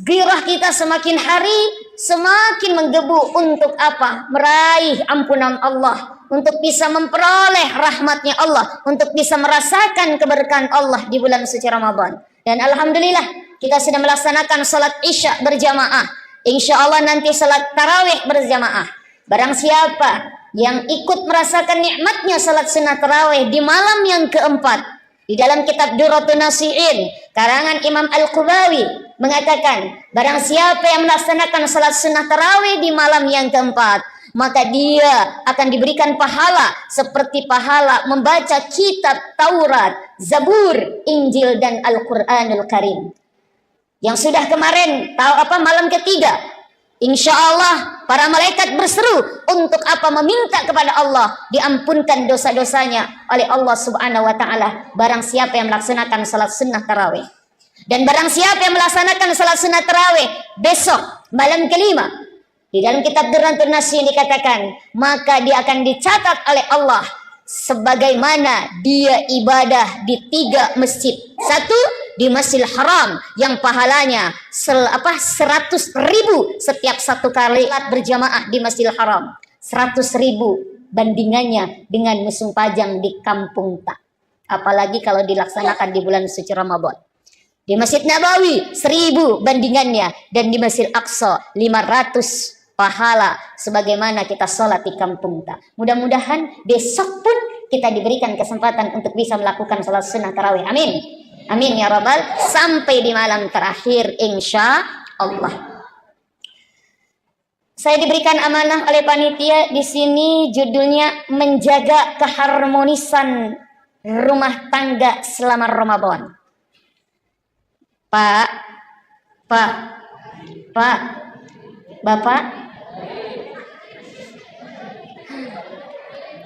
gairah kita semakin hari semakin menggebu untuk apa? Meraih ampunan Allah, untuk bisa memperoleh rahmatnya Allah, untuk bisa merasakan keberkahan Allah di bulan suci Ramadan. Dan alhamdulillah kita sudah melaksanakan salat Isya berjamaah. Insya Allah nanti salat tarawih berjamaah. Barang siapa yang ikut merasakan nikmatnya salat sunnah tarawih di malam yang keempat, di dalam kitab Durratun Nasihin karangan Imam Al-Qubawi mengatakan, barang siapa yang melaksanakan salat sunnah tarawih di malam yang keempat, maka dia akan diberikan pahala seperti pahala membaca kitab Taurat, Zabur, Injil dan Al-Quranul Karim. Yang sudah kemarin malam ketiga, insya Allah para malaikat berseru untuk apa? Meminta kepada Allah diampunkan dosa-dosanya oleh Allah Subhanahu wa taala barang siapa yang melaksanakan salat sunnah tarawih. Dan barang siapa yang melaksanakan salat sunnah tarawih besok malam kelima, di dalam kitab Durratun Nasihin dikatakan, maka dia akan dicatat oleh Allah sebagaimana dia ibadah di 3 masjid. Satu, di Masjidil Haram yang pahalanya 100.000 setiap satu kali berjamaah di Masjidil Haram. 100.000 bandingannya dengan musim pajang di kampung tak. Apalagi kalau dilaksanakan di bulan suci Ramadan. Di Masjid Nabawi 1000 bandingannya, dan di Masjid Aqsa 500 pahala sebagaimana kita sholat di kampung tak. Mudah-mudahan besok pun kita diberikan kesempatan untuk bisa melakukan sholat sunnah tarawih. Amin. Amin ya Rabbal. Sampai di malam terakhir insya Allah. Saya diberikan amanah oleh panitia di sini, judulnya menjaga keharmonisan rumah tangga selama Ramadan. Pak, Bapak,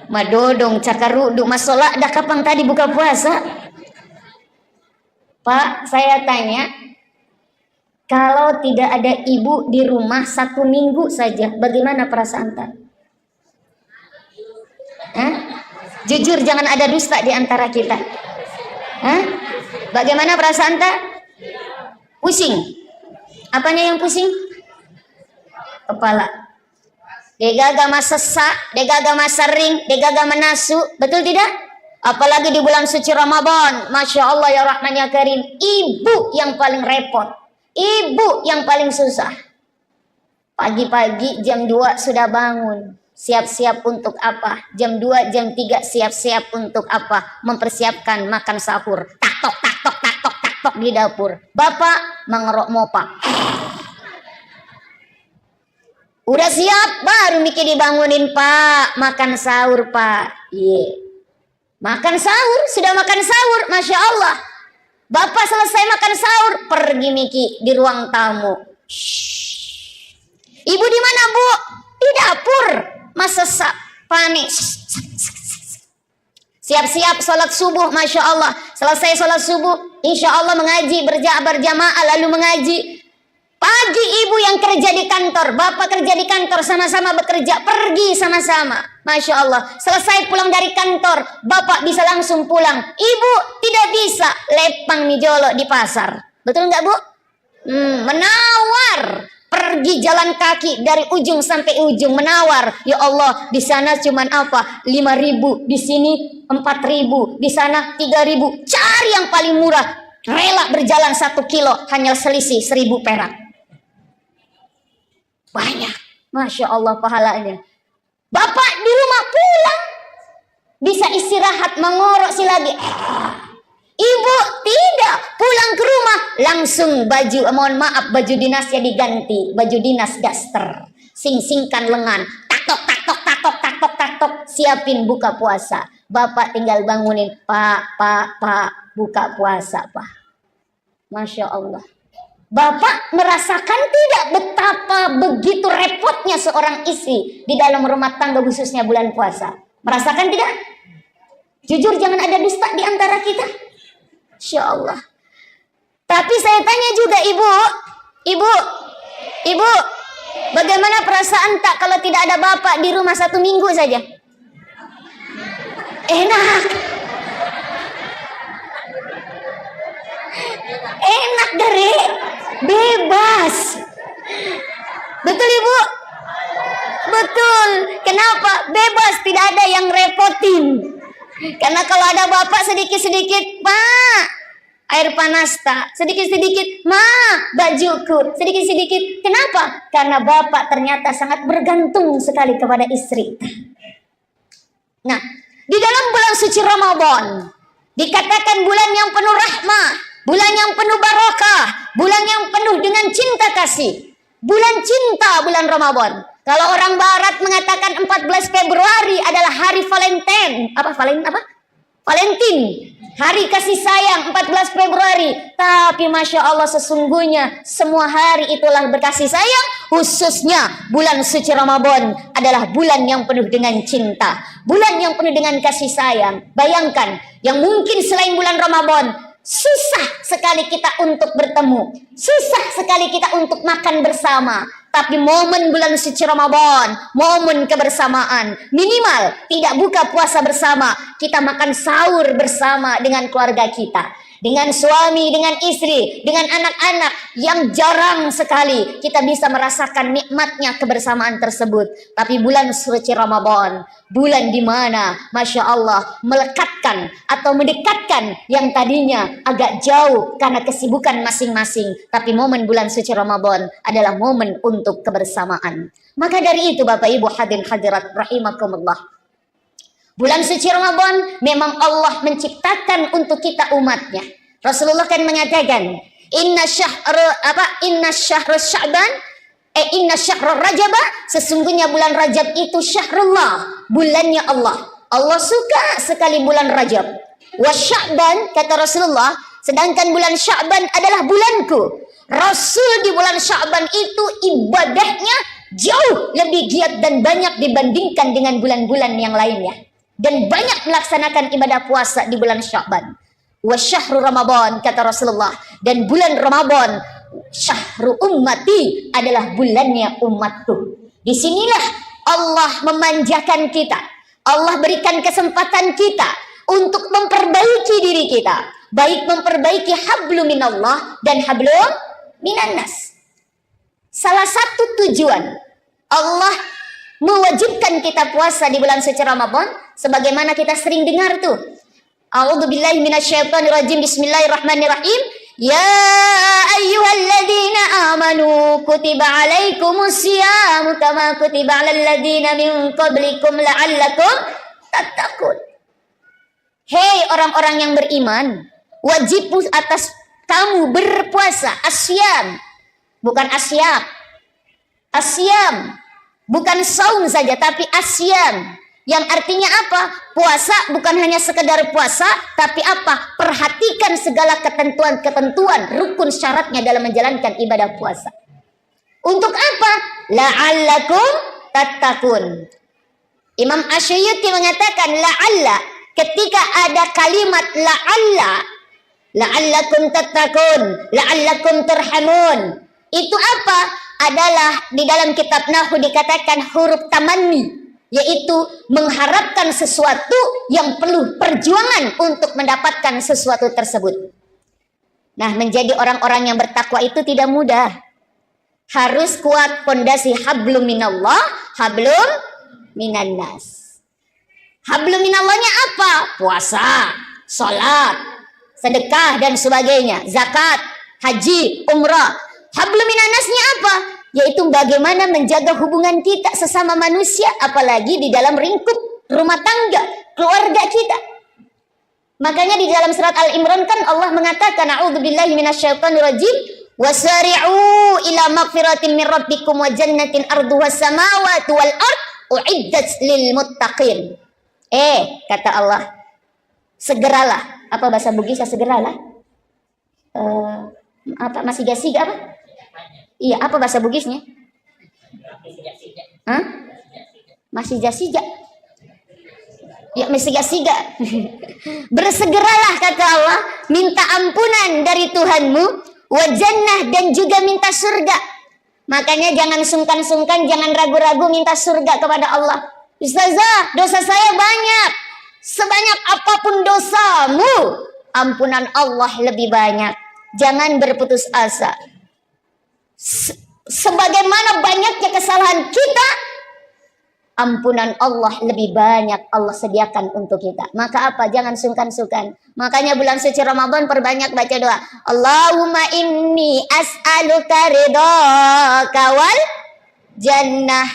madodong cakaruduk masola dah kapan tadi buka puasa? Pak, saya tanya, kalau tidak ada ibu di rumah 1 minggu saja, bagaimana perasaan tak? Jujur, jangan ada dusta di antara kita. Bagaimana perasaan tak? Pusing. Apanya yang pusing? Kepala. Degaga sesak, degaga sering, degaga menasu. Betul tidak? Apalagi di bulan suci Ramadan. Masya Allah ya Rahman ya Karim. Ibu yang paling repot. Ibu yang paling susah. Pagi-pagi jam 2 sudah bangun. Siap-siap untuk apa? Jam 2, jam 3 siap-siap untuk apa? Mempersiapkan makan sahur. Tak tok di dapur. Bapak mengerok mopa. Udah siap, baru mikir dibangunin, Pak. Makan sahur, Pak. Makan sahur, sudah makan sahur, Masya Allah. Bapak selesai makan sahur, pergi Miki di ruang tamu. Ibu di mana, Bu? Di dapur. Masa panik. Siap-siap sholat subuh, Masya Allah. Selesai sholat subuh, insya Allah mengaji, berjamaah lalu mengaji. Pagi ibu yang kerja di kantor, bapak kerja di kantor, sama-sama bekerja, pergi sama-sama. Masya Allah. Selesai pulang dari kantor, bapak bisa langsung pulang. Ibu tidak bisa, lepang mijolo di pasar. Betul nggak, Bu? Menawar. Pergi jalan kaki dari ujung sampai ujung, menawar. Ya Allah, di sana cuman apa? 5.000, di sini 4.000, di sana 3.000. Cari yang paling murah. Rela berjalan 1 kilo, hanya selisih 1.000 perak. Banyak. Masya Allah pahalanya. Bapak di rumah pulang, bisa istirahat, mengorok lagi. Ibu tidak, pulang ke rumah langsung baju dinasnya diganti, baju dinas daster, sing-singkan lengan, tatok, siapin buka puasa. Bapak tinggal bangunin, Pak, buka puasa, Pak. Masya Allah. Bapak merasakan tidak betapa begitu repotnya seorang istri di dalam rumah tangga khususnya bulan puasa? Merasakan tidak? Jujur, jangan ada dusta di antara kita. Insya Allah. Tapi saya tanya juga ibu, bagaimana perasaan tak kalau tidak ada bapak di rumah 1 minggu saja? Enak dari bebas. Betul ibu? Betul. Kenapa? Bebas, tidak ada yang repotin. Karena kalau ada bapak sedikit-sedikit, Pak, air panas tak, sedikit-sedikit, Ma, bajuku, sedikit-sedikit. Kenapa? Karena bapak ternyata sangat bergantung sekali kepada istri. Nah, di dalam bulan suci Ramadan dikatakan bulan yang penuh rahmah, bulan yang penuh barakah, bulan yang penuh dengan cinta kasih. Bulan cinta, bulan Ramadan. Kalau orang barat mengatakan 14 Februari adalah hari Valentine. Valentine. Hari kasih sayang 14 Februari. Tapi Masya Allah sesungguhnya semua hari itulah berkasih sayang. Khususnya bulan suci Ramadan adalah bulan yang penuh dengan cinta. Bulan yang penuh dengan kasih sayang. Bayangkan, yang mungkin selain bulan Ramadan susah sekali kita untuk bertemu, susah sekali kita untuk makan bersama. Tapi momen bulan suci Ramadan, momen kebersamaan, minimal tidak buka puasa bersama, kita makan sahur bersama dengan keluarga kita. dengan suami, dengan istri, dengan anak-anak yang jarang sekali kita bisa merasakan nikmatnya kebersamaan tersebut. Tapi bulan suci Ramadan, bulan di mana Masya Allah melekatkan atau mendekatkan yang tadinya agak jauh karena kesibukan masing-masing. Tapi momen bulan suci Ramadan adalah momen untuk kebersamaan. Maka dari itu Bapak Ibu hadirin hadirat rahimakumullah, bulan suci Ramadan memang Allah menciptakan untuk kita umatnya. Rasulullah kan mengatakan, inna syahra Rajab, sesungguhnya bulan Rajab itu syahrullah, bulannya Allah. Allah suka sekali bulan Rajab. Wa Sya'ban, kata Rasulullah, sedangkan bulan Sya'ban adalah bulanku. Rasul di bulan Sya'ban itu ibadahnya jauh lebih giat dan banyak dibandingkan dengan bulan-bulan yang lainnya. Dan banyak melaksanakan ibadah puasa di bulan Sya'ban. Wa syahru Ramadan, kata Rasulullah, dan bulan Ramadan syahru ummati, adalah bulannya umatku. Disinilah Allah memanjakan kita. Allah berikan kesempatan kita untuk memperbaiki diri kita, baik memperbaiki hablum minallah dan hablum minannas. Salah satu tujuan Allah mewajibkan kita puasa di bulan suci Ramadan, sebagaimana kita sering dengar tuh. A'udzubillahi minasyaitonirrajim. Bismillahirrahmanirrahim. Ya ayyuhalladzina amanu kutiba alaikumusyamu kama kutiba alal ladzina min qablikum la'allakum tattaqun. Hei orang-orang yang beriman, wajib atas kamu berpuasa. Asyam, bukan asyam. Asyam bukan saum saja, tapi asyam, yang artinya apa? Puasa bukan hanya sekedar puasa, tapi apa? Perhatikan segala ketentuan-ketentuan, rukun syaratnya dalam menjalankan ibadah puasa. Untuk apa? La'allakum tattaqun. Imam Asy'ari mengatakan la'alla, ketika ada kalimat la'allakum tattaqun, la'allakum turhamun, itu apa? Adalah di dalam kitab Nahwu dikatakan huruf tamanni, yaitu mengharapkan sesuatu yang perlu perjuangan untuk mendapatkan sesuatu tersebut. Nah, menjadi orang-orang yang bertakwa itu tidak mudah. Harus kuat fondasi hablum minallah, hablum minannas. Hablum minallahnya apa? Puasa, salat, sedekah dan sebagainya, zakat, haji, umrah. Hablum minannasnya apa? Yaitu bagaimana menjaga hubungan kita sesama manusia, apalagi di dalam lingkup rumah tangga, keluarga kita. Makanya di dalam surat Al-Imran kan Allah mengatakan, a'udzubillahi minasyaitonirrajim, wasari'u ila magfiratin min rabbikum wa jannatin arduhas samawati wal ard uiddat lil muttaqin. Kata Allah, segeralah. Apa bahasa Bugisnya segeralah? Apa masih gasiga apa? Iya, apa bahasa Bugisnya? Hah? Masih jasiga. Ya, masih jasiga. Bersegeralah, kata Allah, minta ampunan dari Tuhanmu, wa jannah, dan juga minta surga. Makanya jangan sungkan-sungkan, jangan ragu-ragu minta surga kepada Allah. Ustazah, dosa saya banyak. Sebanyak apapun dosamu, ampunan Allah lebih banyak. Jangan berputus asa. Sebagaimana banyaknya kesalahan kita, ampunan Allah lebih banyak Allah sediakan untuk kita. Maka apa? Jangan sungkan-sungkan. Makanya bulan suci Ramadan perbanyak baca doa. Allahumma inni as'aluka ridhaka wal jannah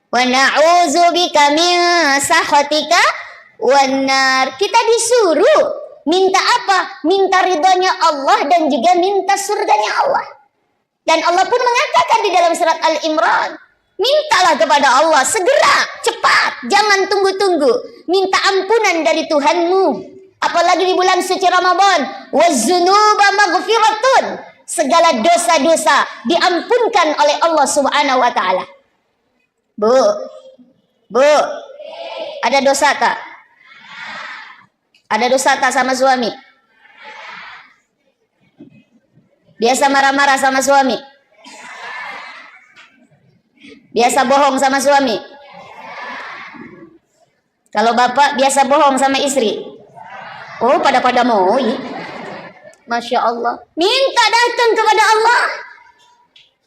wa na'udzubika min sakhatika wan nar. Kita disuruh minta apa? Minta ridhonya Allah dan juga minta surganya Allah. Dan Allah pun mengatakan di dalam surat Al-Imran, mintalah kepada Allah segera, cepat, jangan tunggu-tunggu. Minta ampunan dari Tuhanmu. Apalagi di bulan suci Ramadan, waz-dzunuba maghfiratun. Segala dosa-dosa diampunkan oleh Allah Subhanahu wa taala. Bu, ada dosa tak? Ada dosa tak sama suami? Biasa marah-marah sama suami? Biasa bohong sama suami? Kalau bapak biasa bohong sama istri? Oh, pada mau. Masya Allah. Minta datang kepada Allah.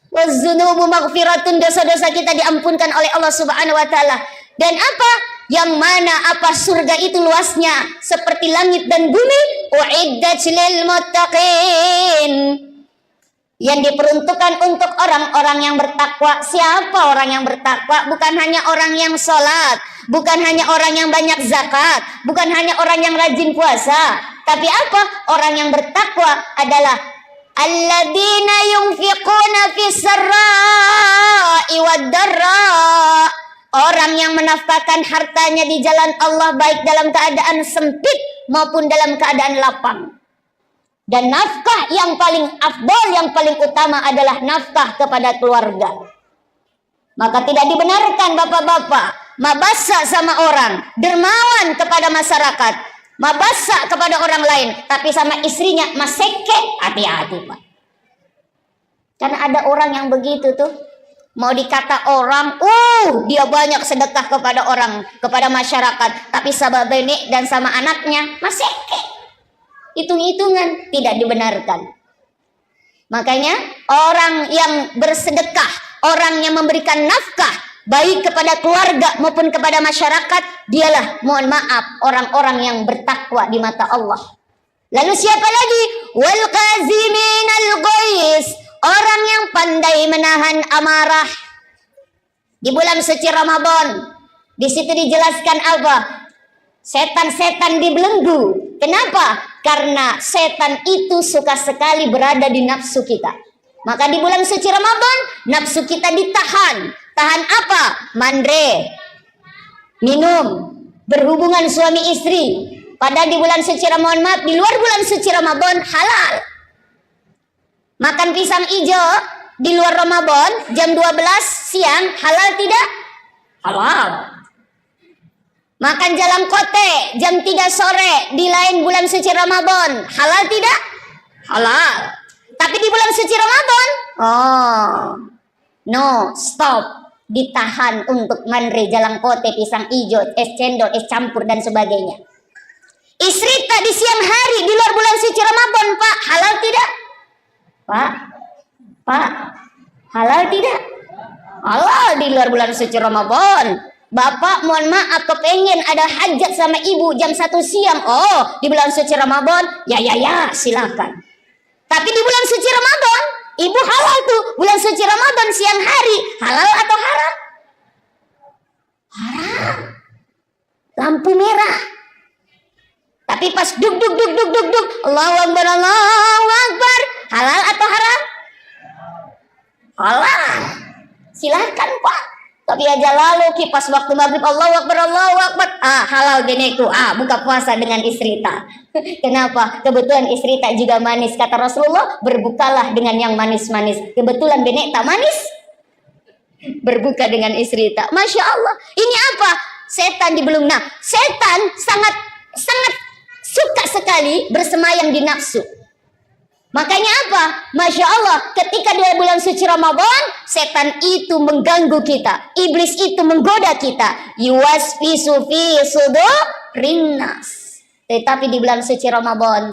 Waz-dzunubu maghfiratun, dosa-dosa kita diampunkan oleh Allah Subhanahu wa taala. Dan apa? Yang mana apa surga itu luasnya seperti langit dan bumi. Uiddat lil muttaqin. Yang diperuntukkan untuk orang-orang yang bertakwa. Siapa orang yang bertakwa? Bukan hanya orang yang sholat, bukan hanya orang yang banyak zakat, bukan hanya orang yang rajin puasa. Tapi apa? Orang yang bertakwa adalah alladzina yunfiquna fis sarra'i wad darra. Orang yang menafkahkan hartanya di jalan Allah baik dalam keadaan sempit maupun dalam keadaan lapang. Dan nafkah yang paling afdal, yang paling utama adalah nafkah kepada keluarga. Maka tidak dibenarkan bapak-bapak mabasa sama orang, dermawan kepada masyarakat, mabasa kepada orang lain, tapi sama istrinya maseke. Hati-hati Pak. Karena ada orang yang begitu tuh, mau dikata orang, dia banyak sedekah kepada orang, kepada masyarakat, tapi sama benek dan sama anaknya maseke. Hitung-hitungan, tidak dibenarkan. Makanya orang yang bersedekah, orang yang memberikan nafkah baik kepada keluarga maupun kepada masyarakat, dialah, mohon maaf, orang-orang yang bertakwa di mata Allah. Lalu siapa lagi? Wal qaziminal ghais, orang yang pandai menahan amarah. Di bulan suci Ramadan, di situ dijelaskan apa? Setan-setan dibelenggu. Kenapa? Karena setan itu suka sekali berada di nafsu kita. Maka di bulan suci Ramadan, nafsu kita ditahan. Tahan apa? Mandre, minum, berhubungan suami istri. Padahal di bulan suci Ramadan, maaf, di luar bulan suci Ramadan halal. Makan pisang hijau di luar Ramadan jam 12 siang halal tidak? Halal. Makan jalan kote jam 3 sore di lain bulan suci Ramadan halal tidak? Halal. Tapi di bulan suci Ramadan, no, stop. Ditahan untuk mandre, jalan kote, pisang hijau, es cendol, es campur dan sebagainya. Istri tak di siang hari di luar bulan suci Ramadan, Pak, halal tidak? Pak, halal tidak? Halal di luar bulan suci Ramadan. Bapak mohon maaf kepengen ada hajat sama ibu jam 1 siang. Di bulan suci Ramadan, ya silakan. Tapi di bulan suci Ramadan, ibu halal tuh. Bulan suci Ramadan siang hari, halal atau haram? Haram. Lampu merah. Tapi pas duk, Allahu Akbar, Allahu Akbar, halal atau haram? Halal. Silakan Pak. Tapi aja lalu kipas waktu maghrib Allahu Akbar, Allahu Akbar, halal geneku, buka puasa dengan istri tak. Kenapa? Kebetulan istri tak juga manis, kata Rasulullah, berbukalah dengan yang manis-manis. Kebetulan benek tak manis, berbuka dengan istri tak. Masya Allah, ini apa? Setan dibelung. Nah, setan sangat suka sekali bersemayam di nafsu. Makanya apa? Masya Allah, ketika di bulan suci Ramadan, setan itu mengganggu kita. Iblis itu menggoda kita. Yuwaswisu fi sudurin nas. Tetapi di bulan suci Ramadan,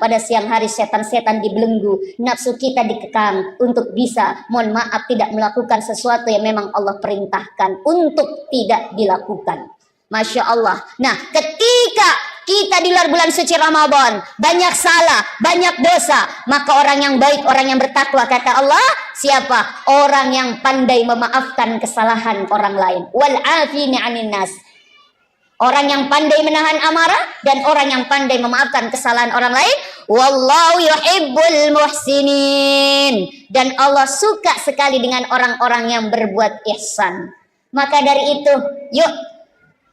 pada siang hari setan-setan dibelenggu. Nafsu kita dikekang untuk bisa, mohon maaf, tidak melakukan sesuatu yang memang Allah perintahkan untuk tidak dilakukan. Masya Allah. Nah, ketika kita di luar bulan suci Ramadan banyak salah, banyak dosa, maka orang yang baik, orang yang bertakwa, kata Allah, siapa? Orang yang pandai memaafkan kesalahan orang lain. Wal afini 'anin nas. Orang yang pandai menahan amarah dan orang yang pandai memaafkan kesalahan orang lain. Wallahu yuhibbul muhsinin. Dan Allah suka sekali dengan orang-orang yang berbuat ihsan. Maka dari itu, yuk,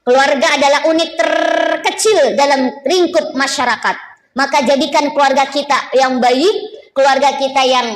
keluarga adalah unit terkecil dalam lingkup masyarakat. Maka jadikan keluarga kita yang baik, keluarga kita yang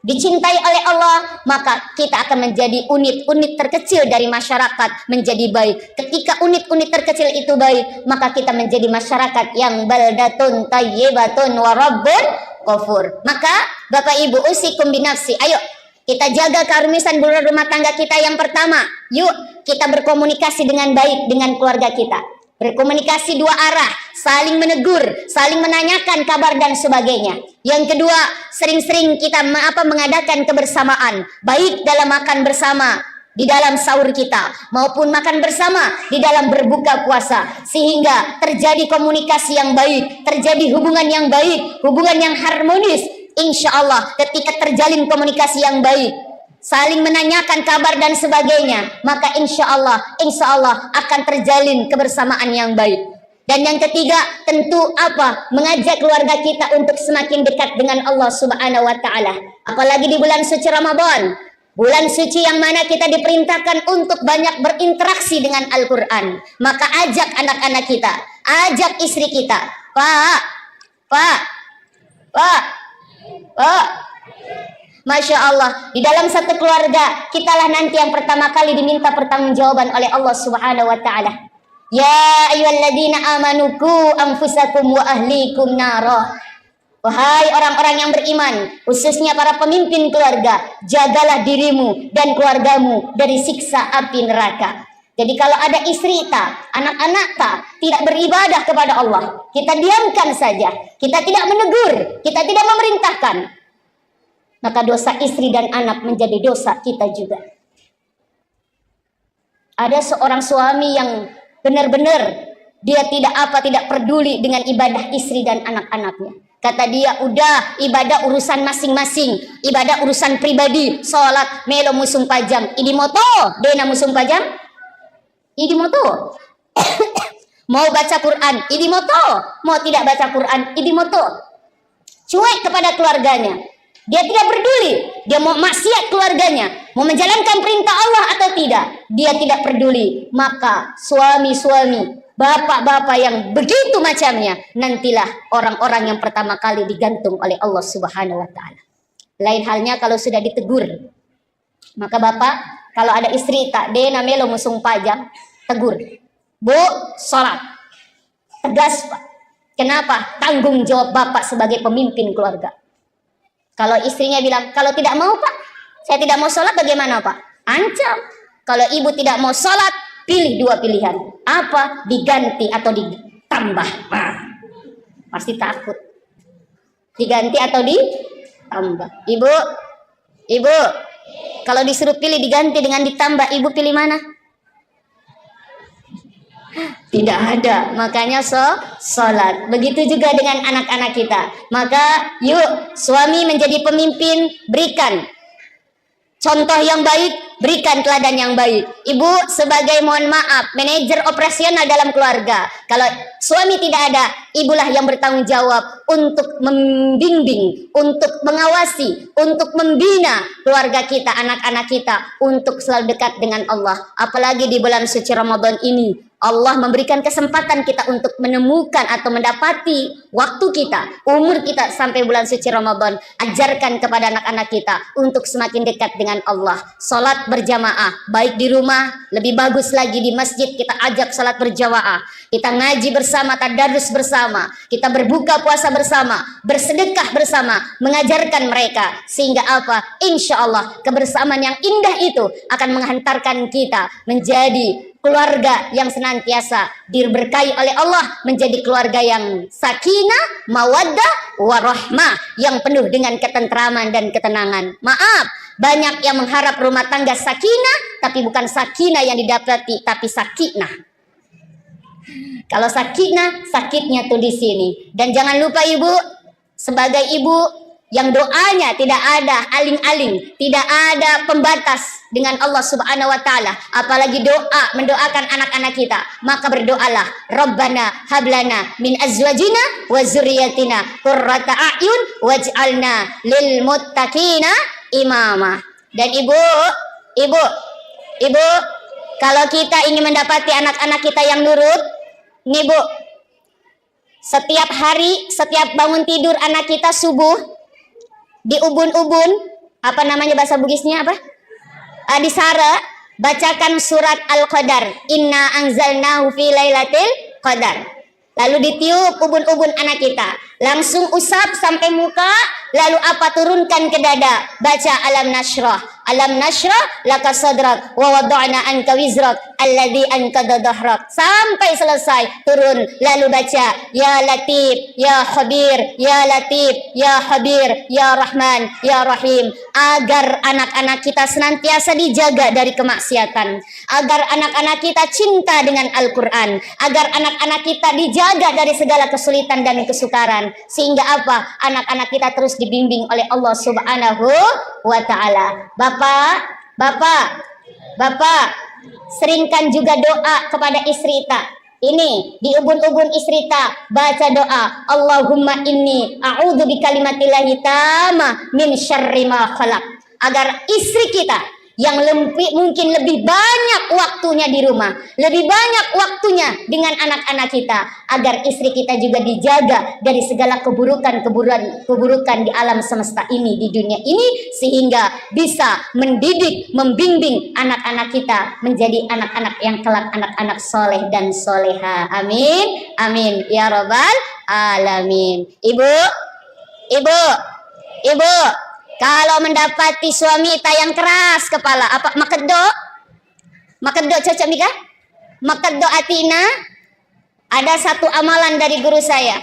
dicintai oleh Allah, maka kita akan menjadi unit-unit terkecil dari masyarakat menjadi baik. Ketika unit-unit terkecil itu baik, maka kita menjadi masyarakat yang baldatun tayyibatun wa rabbun ghafur. Maka Bapak Ibu, usikum binafsi, ayo kita jaga keharmonisan rumah tangga kita. Yang pertama, yuk kita berkomunikasi dengan baik dengan keluarga kita. berkomunikasi dua arah, saling menegur, saling menanyakan kabar dan sebagainya. Yang kedua, sering-sering kita mengadakan kebersamaan, baik dalam makan bersama di dalam sahur kita maupun makan bersama di dalam berbuka puasa, sehingga terjadi komunikasi yang baik, terjadi hubungan yang baik, hubungan yang harmonis. Insya Allah ketika terjalin komunikasi yang baik, saling menanyakan kabar dan sebagainya, maka insya Allah akan terjalin kebersamaan yang baik. Dan yang ketiga, tentu mengajak keluarga kita untuk semakin dekat dengan Allah Subhanahu wa taala. Apalagi di bulan suci Ramadan, bulan suci yang mana kita diperintahkan untuk banyak berinteraksi dengan Al-Qur'an. Maka ajak anak-anak kita, ajak istri kita. Pak, Masya Allah, di dalam satu keluarga kitalah nanti yang pertama kali diminta pertanggungjawaban oleh Allah Subhanahu wa taala. Ya ayyuhalladzina amanu qu anfusakum wa ahlikum nara. Wahai orang-orang yang beriman, khususnya para pemimpin keluarga, jagalah dirimu dan keluargamu dari siksa api neraka. Jadi kalau ada istri tak, anak-anak tak, tidak beribadah kepada Allah, kita diamkan saja, kita tidak menegur, kita tidak memerintahkan, maka dosa istri dan anak menjadi dosa kita juga. Ada seorang suami yang benar-benar dia tidak peduli dengan ibadah istri dan anak-anaknya. Kata dia, udah ibadah urusan masing-masing, ibadah urusan pribadi, sholat melo musung pajam, idi moto, dena musung pajam, idi moto. Mau baca Quran, idi moto, mau tidak baca Quran, idi moto. Cuek kepada keluarganya. Dia tidak peduli, dia mau maksiat keluarganya, mau menjalankan perintah Allah atau tidak, dia tidak peduli. Maka suami-suami, bapak-bapak yang begitu macamnya, nantilah orang-orang yang pertama kali digantung oleh Allah Subhanahu wa taala. Lain halnya kalau sudah ditegur. Maka bapak, kalau ada istri tak dena melo musung pajang, tegur. Bu, sholat. Tegas, Pak. Kenapa? Tanggung jawab bapak sebagai pemimpin keluarga. Kalau istrinya bilang, kalau tidak mau Pak, saya tidak mau sholat, bagaimana Pak? Ancam. Kalau ibu tidak mau sholat, pilih dua pilihan. Apa? Diganti atau ditambah. Nah, pasti takut. Diganti atau ditambah. Ibu, kalau disuruh pilih diganti dengan ditambah, ibu pilih mana? Tidak ada, makanya sholat. Begitu juga dengan anak-anak kita. Maka yuk suami menjadi pemimpin, berikan contoh yang baik, berikan teladan yang baik. Ibu sebagai, mohon maaf, manajer operasional dalam keluarga. Kalau suami tidak ada, ibulah yang bertanggung jawab untuk membimbing, untuk mengawasi, untuk membina keluarga kita, anak-anak kita, untuk selalu dekat dengan Allah. Apalagi di bulan suci Ramadan ini, Allah memberikan kesempatan kita untuk menemukan atau mendapati waktu kita, umur kita sampai bulan suci Ramadan. Ajarkan kepada anak-anak kita untuk semakin dekat dengan Allah. Salat berjamaah, baik di rumah, lebih bagus lagi di masjid kita ajak salat berjamaah. Kita ngaji bersama, tadarus bersama, kita berbuka puasa bersama, bersedekah bersama, mengajarkan mereka. Sehingga insya Allah kebersamaan yang indah itu akan menghantarkan kita menjadi keluarga yang senantiasa diberkahi oleh Allah, menjadi keluarga yang sakinah, mawaddah, warahmah, yang penuh dengan ketentraman dan ketenangan. Maaf, banyak yang mengharap rumah tangga sakinah, tapi bukan sakinah yang didapati, tapi sakinah. Kalau sakinah, sakitnya tuh di sini. Dan jangan lupa ibu, sebagai ibu yang doanya tidak ada aling-aling, tidak ada pembatas dengan Allah Subhanahu wa taala, apalagi doa mendoakan anak-anak kita, maka berdoalah, Rabbana hablana min azwajina wa dzurriyyatina qurrata a'yun waj'alna lil muttaqina imama. Dan ibu, kalau kita ingin mendapati anak-anak kita yang nurut, nih Bu, setiap hari, setiap bangun tidur anak kita subuh, di ubun-ubun, apa namanya bahasa Bugisnya apa? Di Sara, bacakan surat Al-Qadar. Inna anzalnahu fi lailatul qadar. Lalu ditiup ubun-ubun anak kita. Langsung usap sampai muka, Lalu apa? Turunkan ke dada. Baca alam nashrah. Alam nashrah laka sadrak wa wada'na anka wizrak alladhi anqadha dhahrak. Sampai selesai turun. Lalu baca ya Latif, ya Khabir, ya Latif, ya Khabir, ya Rahman, ya Rahim. Agar anak-anak kita senantiasa dijaga dari kemaksiatan. Agar anak-anak kita cinta dengan Al-Quran. Agar anak-anak kita dijaga dari segala kesulitan dan kesukaran. Sehingga apa? Anak-anak kita terus dibimbing oleh Allah Subhanahu wa ta'ala. Bapak, seringkan juga doa kepada istri ta. Ini di ubun-ubun istri ta, baca doa, Allahumma inni a'udzu bikalimatillahi tamma min syarri ma khalaq. Agar istri kita yang mungkin lebih banyak waktunya di rumah, lebih banyak waktunya dengan anak-anak kita, agar istri kita juga dijaga dari segala keburukan di alam semesta ini, di dunia ini, sehingga bisa mendidik, membimbing anak-anak kita menjadi anak-anak yang kelak anak-anak soleh dan soleha. Amin, amin ya robbal alamin. Ibu, kalau mendapati suami yang keras kepala, apa makeddo cocok Mika? Makeddo atina. Ada satu amalan dari guru saya.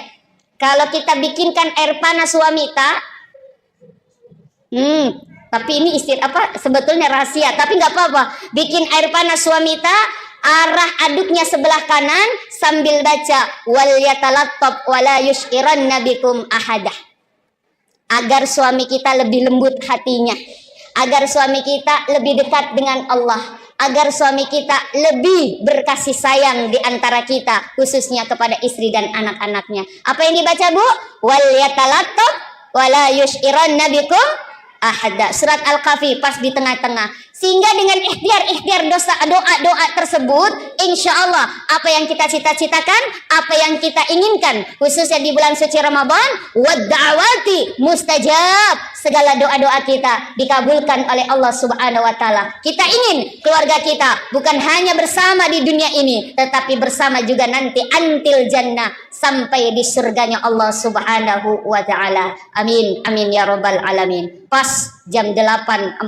Kalau kita bikinkan air panas suami tapi ini sebetulnya rahasia, tapi nggak apa-apa. Bikin air panas suami arah aduknya sebelah kanan sambil baca wal yatalattab wala yushiranna bikum ahadah. Agar suami kita lebih lembut hatinya, agar suami kita lebih dekat dengan Allah, agar suami kita lebih berkasih sayang di antara kita, khususnya kepada istri dan anak-anaknya. Apa yang dibaca, Bu? Wal yatalattab wala yushiranna bikum ahada. Surat Al-Kahfi pas di tengah-tengah. Sehingga dengan ikhtiar doa tersebut, insya Allah apa yang kita cita-citakan, apa yang kita inginkan, khususnya di bulan suci Ramadan, wadda'awati mustajab, segala doa-doa kita dikabulkan oleh Allah Subhanahu wa ta'ala. Kita ingin keluarga kita bukan hanya bersama di dunia ini, tetapi bersama juga nanti antil jannah, sampai di surganya Allah Subhanahu wa ta'ala. Amin, amin ya robbal alamin. Pas jam 8.45.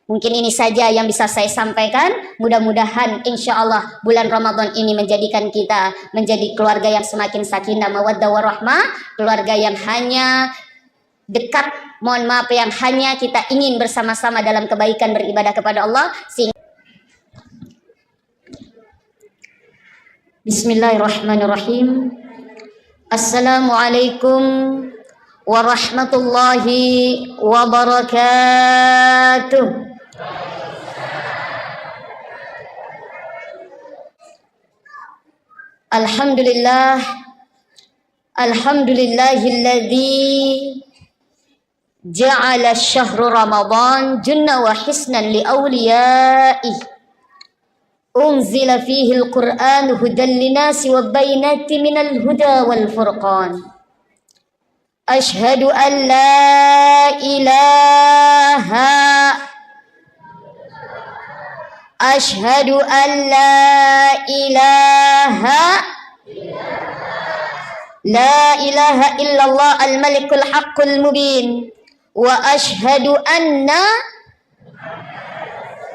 Mungkin ini saja yang bisa saya sampaikan. Mudah-mudahan insya Allah bulan Ramadan ini menjadikan kita menjadi keluarga yang semakin sakinah mawaddah warahmah, keluarga yang hanya dekat, mohon maaf, yang hanya kita ingin bersama-sama dalam kebaikan beribadah kepada Allah. Bismillahirrahmanirrahim. Assalamualaikum warahmatullahi wabarakatuh. Alhamdulillahilladzi ja'ala syahru Ramadan junna wa hisnan li awliyaih. Unzila fihi al-Qur'an hudan linasi wa bainati minal huda wal furqan. Ashhadu an la ilaha Ashhadu an la ilaha illallah al-malikul haqqul mubin. Wa ashhadu anna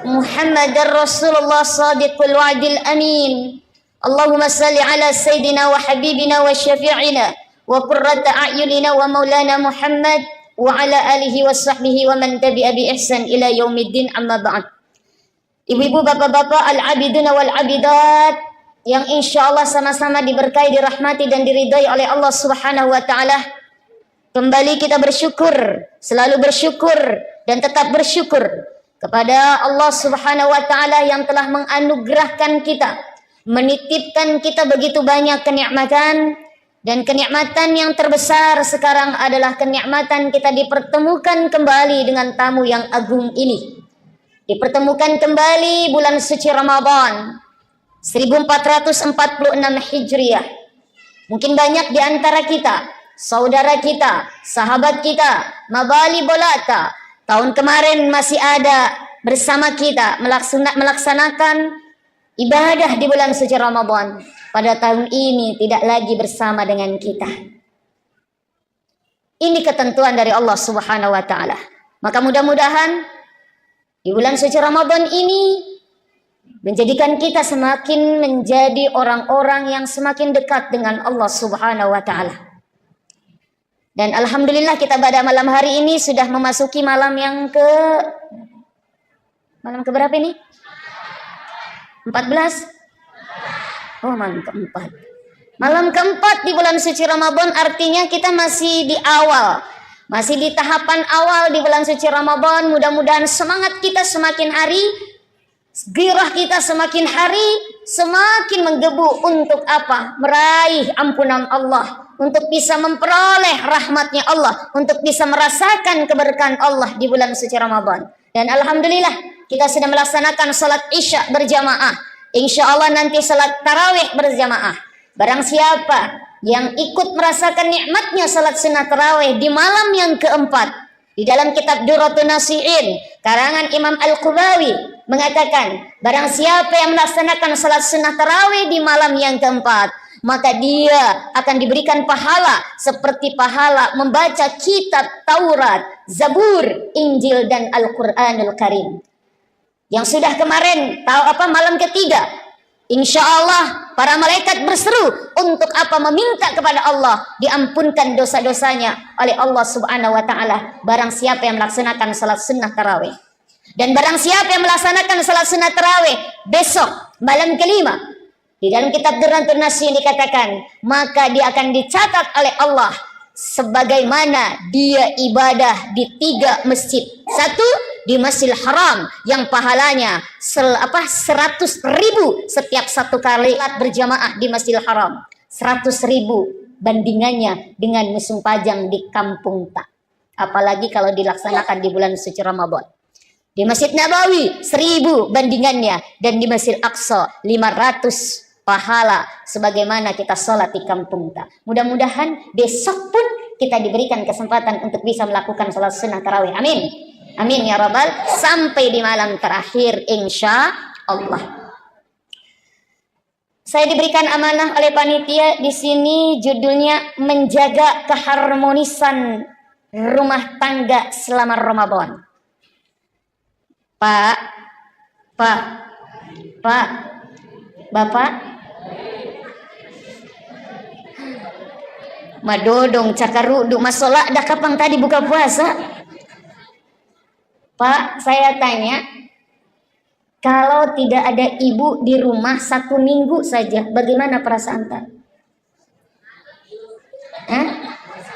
Muhammadar Rasulullah sadiqul wa'dil amin. Allahumma salli ala sayyidina wa habibina wa syafi'ina wa qurrata a'yunina wa maulana Muhammad wa ala alihi wa sahbihi wa man tabi'a bi ihsan ila yaumiddin, amma ba'd. Ibu-ibu, bapak-bapak, al-abiduna wal-abidat yang insya Allah sama-sama diberkahi, dirahmati dan diridhai oleh Allah Subhanahu wa ta'ala. Kembali kita bersyukur, selalu bersyukur dan tetap bersyukur kepada Allah Subhanahu wa ta'ala yang telah menganugerahkan kita, menitipkan kita begitu banyak kenikmatan. Dan kenikmatan yang terbesar sekarang adalah kenikmatan kita dipertemukan kembali dengan tamu yang agung ini. Dipertemukan kembali bulan suci Ramadan 1446 Hijriah. Mungkin banyak di antara kita, saudara kita, sahabat kita, mabali bolata, tahun kemarin masih ada bersama kita melaksanakan ibadah di bulan suci Ramadan. Pada tahun ini tidak lagi bersama dengan kita. Ini ketentuan dari Allah Subhanahu wa taala. Maka mudah-mudahan di bulan suci Ramadan ini menjadikan kita semakin menjadi orang-orang yang semakin dekat dengan Allah Subhanahu wa taala. Dan alhamdulillah kita pada malam hari ini sudah memasuki malam ke berapa ini? 14? Oh, malam keempat. Malam keempat di bulan suci Ramadan, artinya kita masih di awal. Masih di tahapan awal di bulan suci Ramadan. Mudah-mudahan semangat kita semakin hari, gairah kita semakin hari, semakin menggebu untuk apa? Meraih ampunan Allah. Untuk bisa memperoleh rahmatnya Allah. Untuk bisa merasakan keberkahan Allah di bulan suci Ramadan. Dan alhamdulillah kita sudah melaksanakan salat isya berjamaah. Insya Allah nanti salat tarawih berjamaah. Barang siapa yang ikut merasakan nikmatnya salat sunnah tarawih di malam yang keempat, di dalam kitab Durratun Nasihin karangan Imam Al-Qubawi mengatakan, barang siapa yang melaksanakan salat sunnah tarawih di malam yang keempat, maka dia akan diberikan pahala seperti pahala membaca kitab Taurat, Zabur, Injil dan Al-Quranul Karim. Yang sudah kemarin malam ketiga, insya Allah para malaikat berseru untuk apa? Meminta kepada Allah diampunkan dosa-dosanya oleh Allah Subhanahu wa taala barang siapa yang melaksanakan salat sunnah tarawih. Dan barang siapa yang melaksanakan salat sunnah tarawih besok malam kelima, di dalam kitab Durratun Nasihin dikatakan, maka dia akan dicatat oleh Allah sebagaimana dia ibadah di 3 masjid. Satu di Masjidil Haram yang pahalanya 100.000 setiap satu kali berjamaah di Masjidil Haram. 100.000 bandingannya dengan musim pajang di kampung tak. Apalagi kalau dilaksanakan di bulan suci Ramadan. Di Masjid Nabawi 1.000 bandingannya, dan di Masjid Aqsa 500 pahala sebagaimana kita sholat di kampung tak. Mudah-mudahan besok pun kita diberikan kesempatan untuk bisa melakukan sholat sunnah tarawih. Amin. Amin ya rabbal, sampai di malam terakhir insya Allah. Saya diberikan amanah oleh panitia di sini, judulnya menjaga keharmonisan rumah tangga selama Ramadan. Pak, Bapak, madodong cakaruduk masola dah kapang tadi buka puasa. Pak, saya tanya, kalau tidak ada ibu di rumah 1 minggu saja, bagaimana perasaan tak?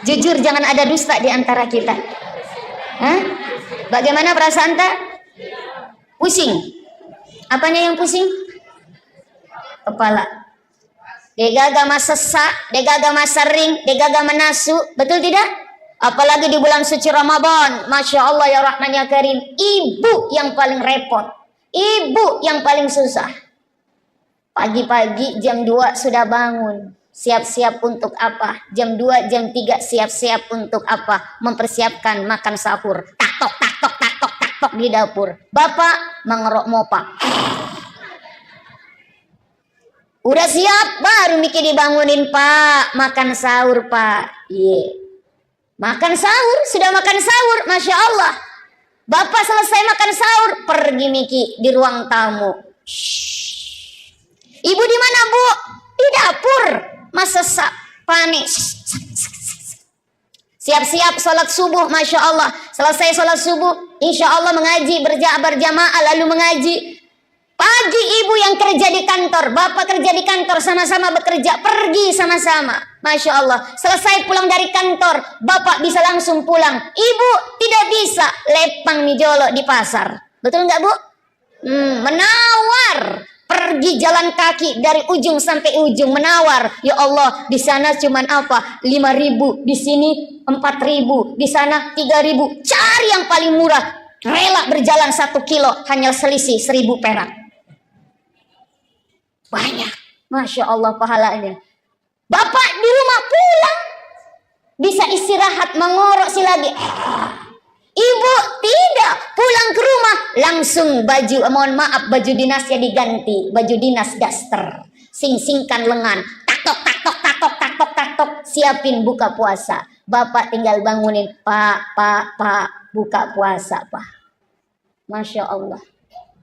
Jujur, jangan ada dusta di antara kita. Bagaimana perasaan tak? Pusing. Apanya yang pusing? Kepala. Degaga sesak, degaga sering, degaga menasu, betul tidak? Apalagi di bulan suci Ramadan, Masya Allah ya Rahman ya Karim, ibu yang paling repot, ibu yang paling susah. Pagi-pagi jam 2 sudah bangun, siap-siap untuk apa? Jam 2, jam 3 siap-siap untuk apa? Mempersiapkan makan sahur. Tak tok di dapur. Bapak mengerok mopa. Udah siap, baru mikir dibangunin, Pak. Makan sahur, Pak. Makan sahur, sudah makan sahur, Masya Allah. Bapak selesai makan sahur, pergi Miki di ruang tamu. Ibu di mana, Bu? Di dapur. Masa panik. Siap-siap sholat subuh, Masya Allah. Selesai sholat subuh, insya Allah mengaji, berjamaah lalu mengaji. Pagi ibu yang kerja di kantor, bapak kerja di kantor, sama-sama bekerja, pergi sama-sama. Masya Allah, selesai pulang dari kantor, bapak bisa langsung pulang. Ibu tidak bisa, lepang mijolo di pasar. Betul nggak, Bu? Menawar. Pergi jalan kaki dari ujung sampai ujung, menawar. Ya Allah, di sana cuman apa? 5.000, di sini 4.000, di sana 3.000. Cari yang paling murah. Rela berjalan 1 kilo, hanya selisih 1.000 perak. Banyak, Masya Allah pahalanya. Bapak di rumah pulang, bisa istirahat, mengorok si lagi. Ibu tidak, pulang ke rumah langsung baju dinasnya diganti, baju dinas daster, sing-singkan lengan, tak tok, siapin buka puasa. Bapak tinggal bangunin, Pak, buka puasa, Pak. Masya Allah.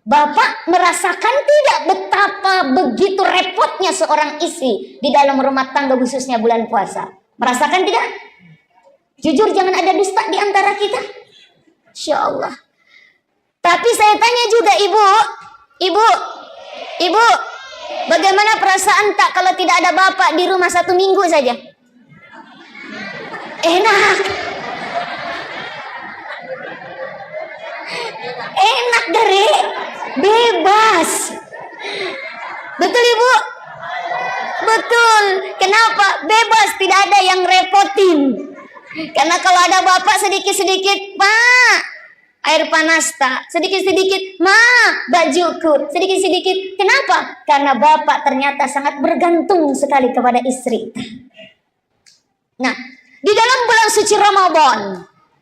Bapak merasakan tidak betapa begitu repotnya seorang istri di dalam rumah tangga khususnya bulan puasa? Merasakan tidak? Jujur, jangan ada dusta di antara kita. Insya Allah. Tapi saya tanya juga ibu, bagaimana perasaan tak kalau tidak ada bapak di rumah 1 minggu saja? Enak. Enak dari bebas. Betul ibu? Betul. Kenapa? Bebas, tidak ada yang repotin. Karena kalau ada bapak sedikit-sedikit, Pak, air panas tak, sedikit-sedikit, Ma, bajuku, sedikit-sedikit. Kenapa? Karena bapak ternyata sangat bergantung sekali kepada istri. Nah, di dalam bulan suci Ramadan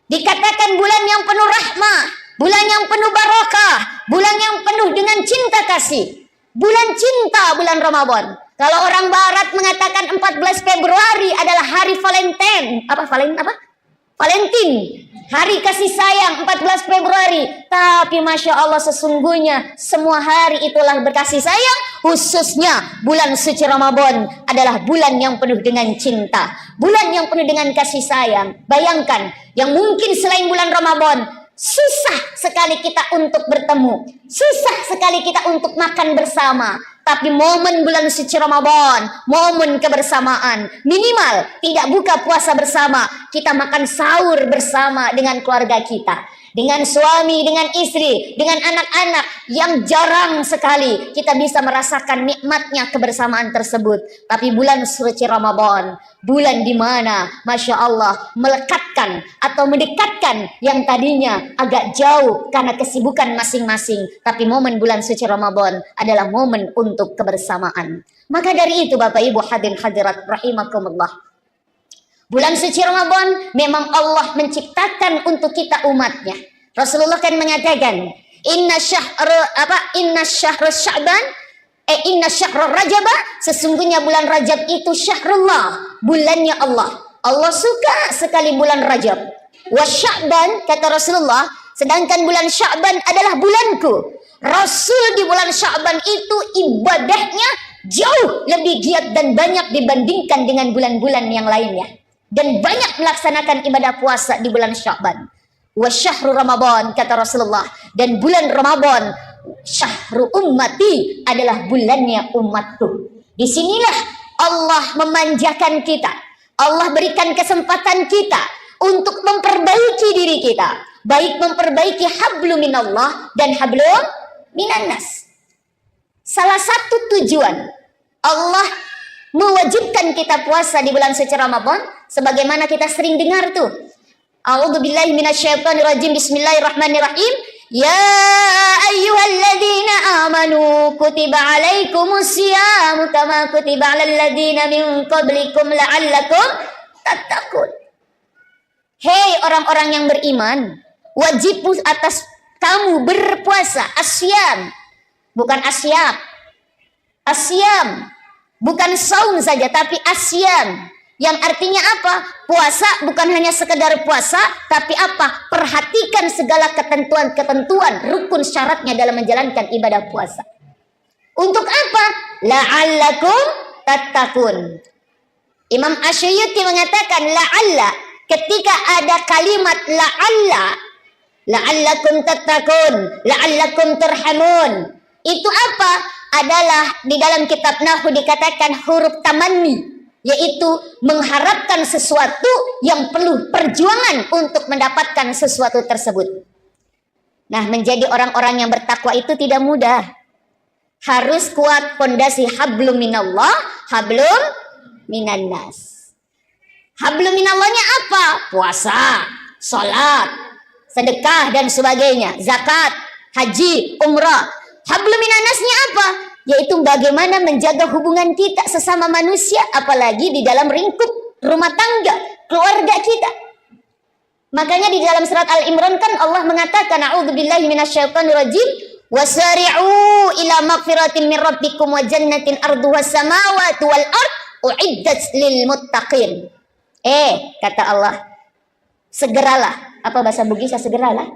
dikatakan bulan yang penuh rahmah, bulan yang penuh barakah, bulan yang penuh dengan cinta kasih. Bulan cinta, bulan Ramadan. Kalau orang barat mengatakan 14 Februari adalah hari Valentine. Valentine. Hari kasih sayang 14 Februari. Tapi Masya Allah, sesungguhnya semua hari itulah berkasih sayang. Khususnya bulan suci Ramadan adalah bulan yang penuh dengan cinta. Bulan yang penuh dengan kasih sayang. Bayangkan, yang mungkin selain bulan Ramadan susah sekali kita untuk bertemu, susah sekali kita untuk makan bersama. Tapi momen bulan suci Ramadan, momen kebersamaan, minimal tidak buka puasa bersama, kita makan sahur bersama dengan keluarga kita, dengan suami, dengan istri, dengan anak-anak, yang jarang sekali kita bisa merasakan nikmatnya kebersamaan tersebut. Tapi bulan suci Ramadan, bulan di mana Masya Allah melekatkan atau mendekatkan yang tadinya agak jauh karena kesibukan masing-masing. Tapi momen bulan suci Ramadan adalah momen untuk kebersamaan. Maka dari itu Bapak Ibu hadirin hadirat rahimakumullah, bulan suci Ramadan memang Allah menciptakan untuk kita umatnya. Rasulullah kan mengatakan, inna syahrul Rajab, sesungguhnya bulan Rajab itu syahrullah, bulannya Allah. Allah suka sekali bulan Rajab. Wa Sya'ban, kata Rasulullah, sedangkan bulan Sya'ban adalah bulanku. Rasul di bulan Sya'ban itu ibadahnya jauh lebih giat dan banyak dibandingkan dengan bulan-bulan yang lainnya. Dan banyak melaksanakan ibadah puasa di bulan Sya'ban. Wa syahrul Ramadan, kata Rasulullah, dan bulan Ramadan syahru ummati, adalah bulannya umatku. Disinilah Allah memanjakan kita. Allah berikan kesempatan kita untuk memperbaiki diri kita, baik memperbaiki hablum minallah dan hablum minannas. Salah satu tujuan Allah mewajibkan kita puasa di bulan suci Ramadan, sebagaimana kita sering dengar tuh, a'udzubillahi minasyaitonirrajim, bismillahirrahmanirrahim, ya ayyuhalladzina amanu kutiba alaikumusyamu kama kutiba alal ladzina min qablikum la'allakum tattaqun. Hei orang-orang yang beriman, wajib atas kamu berpuasa. Asyam, bukan asyam. Asyam, bukan saum saja, tapi asyam. Yang artinya apa? Puasa bukan hanya sekedar puasa, tapi apa? Perhatikan segala ketentuan-ketentuan, rukun syaratnya dalam menjalankan ibadah puasa. Untuk apa? La'allakum tattaqun. Imam Asy'uti mengatakan la'alla, ketika ada kalimat la'allakum tattaqun, la'allakum turhamun, itu apa? Adalah di dalam kitab Nahwu dikatakan huruf tamanni, yaitu mengharapkan sesuatu yang perlu perjuangan untuk mendapatkan sesuatu tersebut. Nah, menjadi orang-orang yang bertakwa itu tidak mudah. Harus kuat fondasi hablum minallah, hablum minannas. Hablum minallahnya apa? Puasa, salat, sedekah dan sebagainya, zakat, haji, umrah. Hablum minannasnya apa? Yaitu bagaimana menjaga hubungan kita sesama manusia, apalagi di dalam ringkup rumah tangga, keluarga kita. Makanya di dalam surat Al-Imran kan Allah mengatakan, a'udzubillahi minasyaitonirrajim, wasari'u ila magfiratin min rabbikum wa jannatin arduha samawati wal ard uiddat lil muttaqin. Kata Allah, segeralah. Apa bahasa Bugisnya segeralah?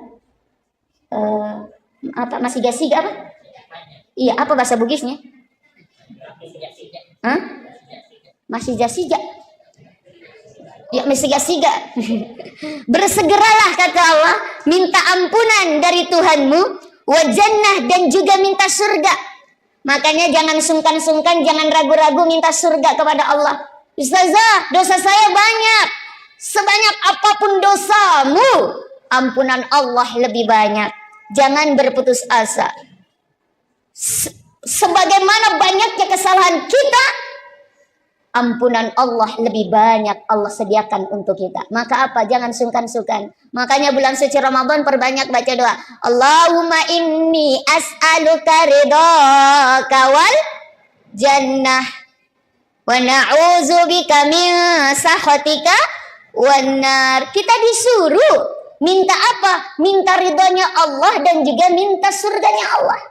Apa masih gasiga apa? Iya, apa bahasa Bugisnya? Hah? Masih jasiga. Ya, masih gasiga. Bersegeralah kata Allah, minta ampunan dari Tuhanmu, wa jannah, dan juga minta surga. Makanya jangan sungkan-sungkan, jangan ragu-ragu minta surga kepada Allah. Ustazah, dosa saya banyak. Sebanyak apapun dosamu, ampunan Allah lebih banyak. Jangan berputus asa. Sebagaimana banyaknya kesalahan kita, ampunan Allah lebih banyak Allah sediakan untuk kita. Maka apa? Jangan sungkan-sungkan. Makanya bulan suci Ramadan perbanyak baca doa. Allahumma inni as'aluka ridhaka wal jannah wa na'udzubika min sakhatika wan nar. Kita disuruh minta apa? Minta ridhonya Allah dan juga minta surganya Allah.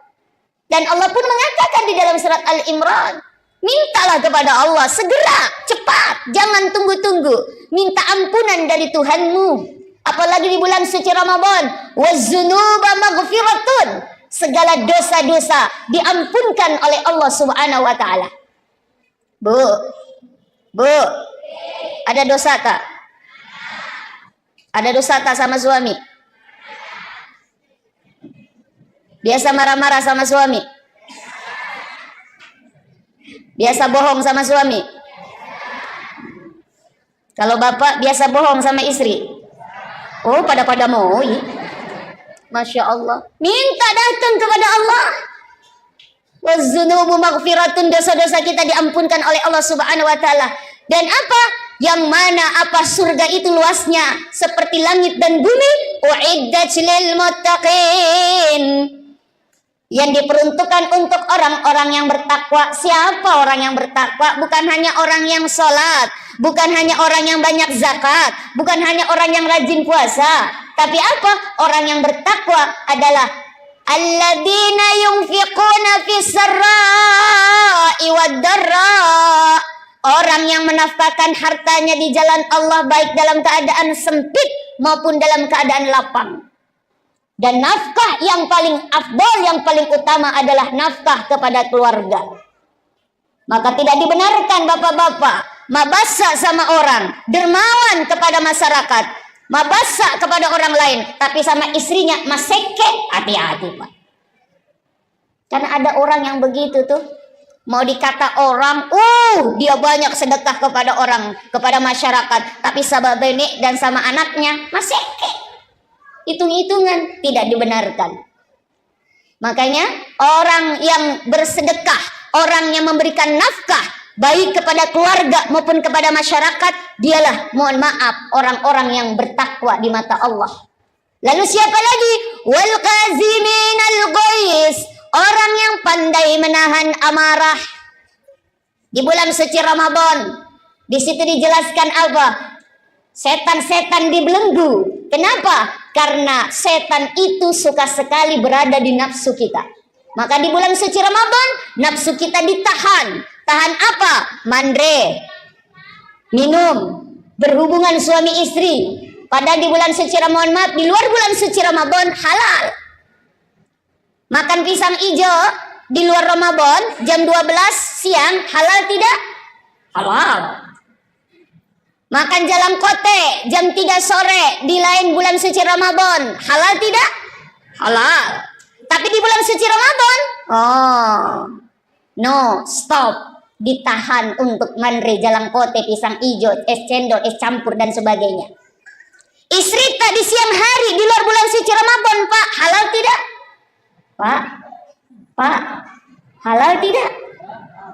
Dan Allah pun mengatakan di dalam surat Al-Imran, mintalah kepada Allah segera, cepat, jangan tunggu-tunggu. Minta ampunan dari Tuhanmu. Apalagi di bulan suci Ramadan, waz-dzunuba maghfiratun. Segala dosa-dosa diampunkan oleh Allah Subhanahu wa taala. Bu, ada dosa tak? Ada dosa tak sama suami? Biasa marah-marah sama suami? Biasa bohong sama suami? Kalau bapak biasa bohong sama istri? Oh, pada mau. Masya Allah. Minta datang kepada Allah. Waz-dzunubu maghfiratun, dosa-dosa kita diampunkan oleh Allah Subhanahu wa taala. Dan apa? Yang mana apa surga itu luasnya seperti langit dan bumi. Uiddat lil muttaqin. Yang diperuntukkan untuk orang-orang yang bertakwa. Siapa orang yang bertakwa? Bukan hanya orang yang sholat, bukan hanya orang yang banyak zakat, bukan hanya orang yang rajin puasa. Tapi apa? Orang yang bertakwa adalah alladzina yunfiquna fis sarra'i wad dharra. Orang yang menafkahkan hartanya di jalan Allah baik dalam keadaan sempit maupun dalam keadaan lapang. Dan nafkah yang paling afdal, yang paling utama adalah nafkah kepada keluarga. Maka tidak dibenarkan bapak-bapak mabasa sama orang, dermawan kepada masyarakat, mabasa kepada orang lain, tapi sama istrinya maseke. Hati-hati Pak. Karena ada orang yang begitu tuh, mau dikata orang, dia banyak sedekah kepada orang, kepada masyarakat, tapi sama benek dan sama anaknya maseke. Hitung-hitungan, tidak dibenarkan. Makanya orang yang bersedekah, orang yang memberikan nafkah baik kepada keluarga maupun kepada masyarakat, dialah, mohon maaf, orang-orang yang bertakwa di mata Allah. Lalu siapa lagi? Wal qaziminal ghaiz, orang yang pandai menahan amarah. Di bulan suci Ramadan, di situ dijelaskan apa? Setan-setan dibelenggu. Kenapa? Karena setan itu suka sekali berada di nafsu kita. Maka di bulan suci Ramadan, nafsu kita ditahan. Tahan apa? Mandre, minum, berhubungan suami istri. Padahal di bulan suci Ramadan, maaf, di luar bulan suci Ramadan halal. Makan pisang hijau di luar Ramadan jam 12 siang halal tidak? Halal. Makan jalan kote jam 3 sore di lain bulan suci Ramadan halal tidak? Halal. Tapi di bulan suci Ramadan, no, stop. Ditahan untuk mandre, jalan kote, pisang hijau, es cendol, es campur dan sebagainya. Istri tak di siang hari di luar bulan suci Ramadan, Pak, halal tidak? Pak, halal tidak?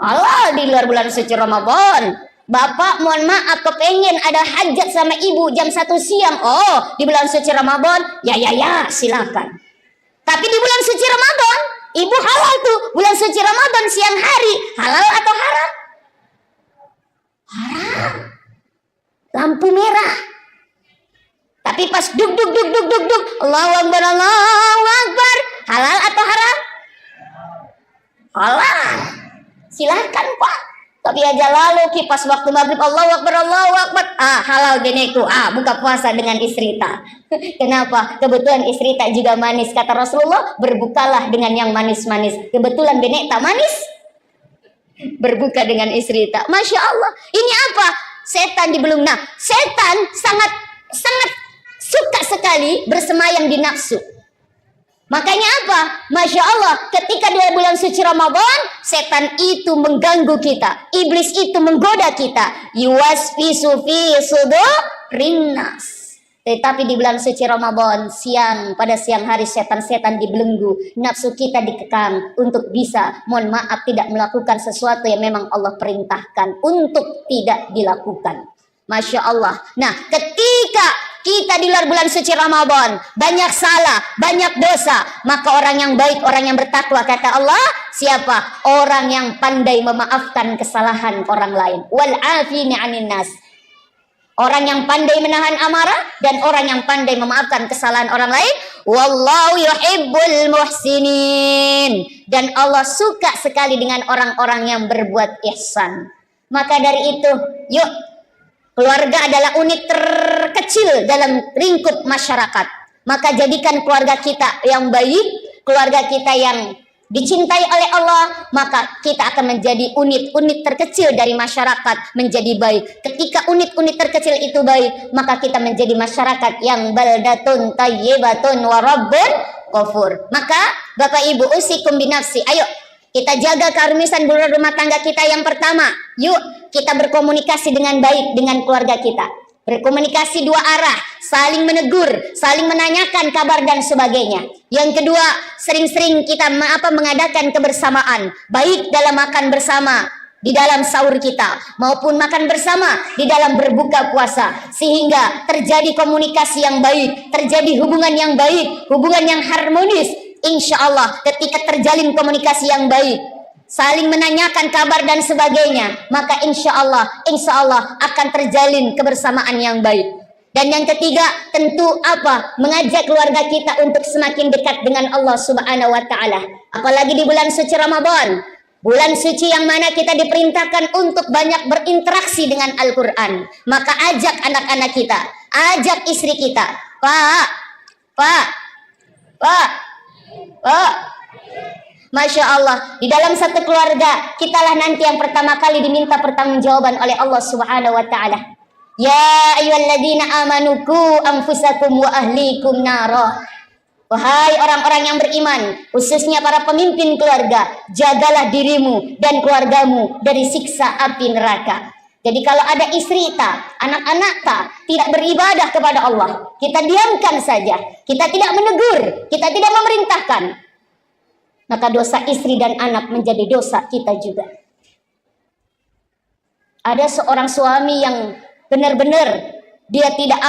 Halal di luar bulan suci Ramadan. Bapak mohon maaf kepengen ada hajat sama ibu jam 1 siang. Di bulan suci Ramadan, ya silakan. Tapi di bulan suci Ramadan, ibu halal tuh. Bulan suci Ramadan siang hari, halal atau haram? Haram. Lampu merah. Tapi pas duk, Allahu Akbar, Allahu Akbar, halal atau haram? Halal. Silakan Pak. Tapi aja lalu kipas waktu maghrib Allahu Akbar, Allahu Akbar. Halal geneku. Buka puasa dengan istri tak. Kenapa? Kebetulan istri tak juga manis. Kata Rasulullah, berbukalah dengan yang manis-manis. Kebetulan benek tak manis. Berbuka dengan istri tak. Masya Allah. Ini apa? Setan dibelung. Nah, setan sangat suka sekali bersemayam di nafsu. Makanya apa? Masya Allah, ketika di bulan suci Ramadan, setan itu mengganggu kita. Iblis itu menggoda kita. Yuwaswisu fi sudurin nas. Tetapi di bulan suci Ramadan, pada siang hari setan-setan dibelenggu. Nafsu kita dikekang untuk bisa, mohon maaf, tidak melakukan sesuatu yang memang Allah perintahkan untuk tidak dilakukan. Masya Allah. Nah, ketika kita di luar bulan suci Ramadan banyak salah, banyak dosa, maka orang yang baik, orang yang bertakwa, kata Allah, siapa? Orang yang pandai memaafkan kesalahan orang lain. Wal afini 'anin nas. Orang yang pandai menahan amarah dan orang yang pandai memaafkan kesalahan orang lain. Wallahu yuhibbul muhsinin. Dan Allah suka sekali dengan orang-orang yang berbuat ihsan. Maka dari itu, yuk, keluarga adalah unit terkecil dalam lingkup masyarakat. Maka jadikan keluarga kita yang baik, keluarga kita yang dicintai oleh Allah, maka kita akan menjadi unit-unit terkecil dari masyarakat menjadi baik. Ketika unit-unit terkecil itu baik, maka kita menjadi masyarakat yang baldatun tayyibatun wa rabbun ghafur. Maka Bapak Ibu, usikum binafsi, ayo kita jaga keharmonisan rumah tangga kita. Yang pertama, yuk kita berkomunikasi dengan baik dengan keluarga kita. Berkomunikasi dua arah, saling menegur, saling menanyakan kabar dan sebagainya. Yang kedua, sering-sering kita mengadakan kebersamaan, baik dalam makan bersama di dalam sahur kita, maupun makan bersama di dalam berbuka puasa, sehingga terjadi komunikasi yang baik, terjadi hubungan yang baik, hubungan yang harmonis. Insya Allah ketika terjalin komunikasi yang baik, saling menanyakan kabar dan sebagainya, maka insya Allah akan terjalin kebersamaan yang baik. Dan yang ketiga, tentu apa? Mengajak keluarga kita untuk semakin dekat dengan Allah Subhanahu wa taala. Apalagi di bulan suci Ramadan, bulan suci yang mana kita diperintahkan untuk banyak berinteraksi dengan Al-Qur'an. Maka ajak anak-anak kita, ajak istri kita. Pak. Masya Allah, di dalam satu keluarga kitalah nanti yang pertama kali diminta pertanggungjawaban oleh Allah Subhanahu wa taala. Ya ayyuhalladzina amanu qu anfusakum wa ahlikum nara. Wahai orang-orang yang beriman, khususnya para pemimpin keluarga, jagalah dirimu dan keluargamu dari siksa api neraka. Jadi kalau ada istri tak, anak-anak tak tidak beribadah kepada Allah, kita diamkan saja, kita tidak menegur, kita tidak memerintahkan, maka dosa istri dan anak menjadi dosa kita juga. Ada seorang suami yang benar-benar dia tidak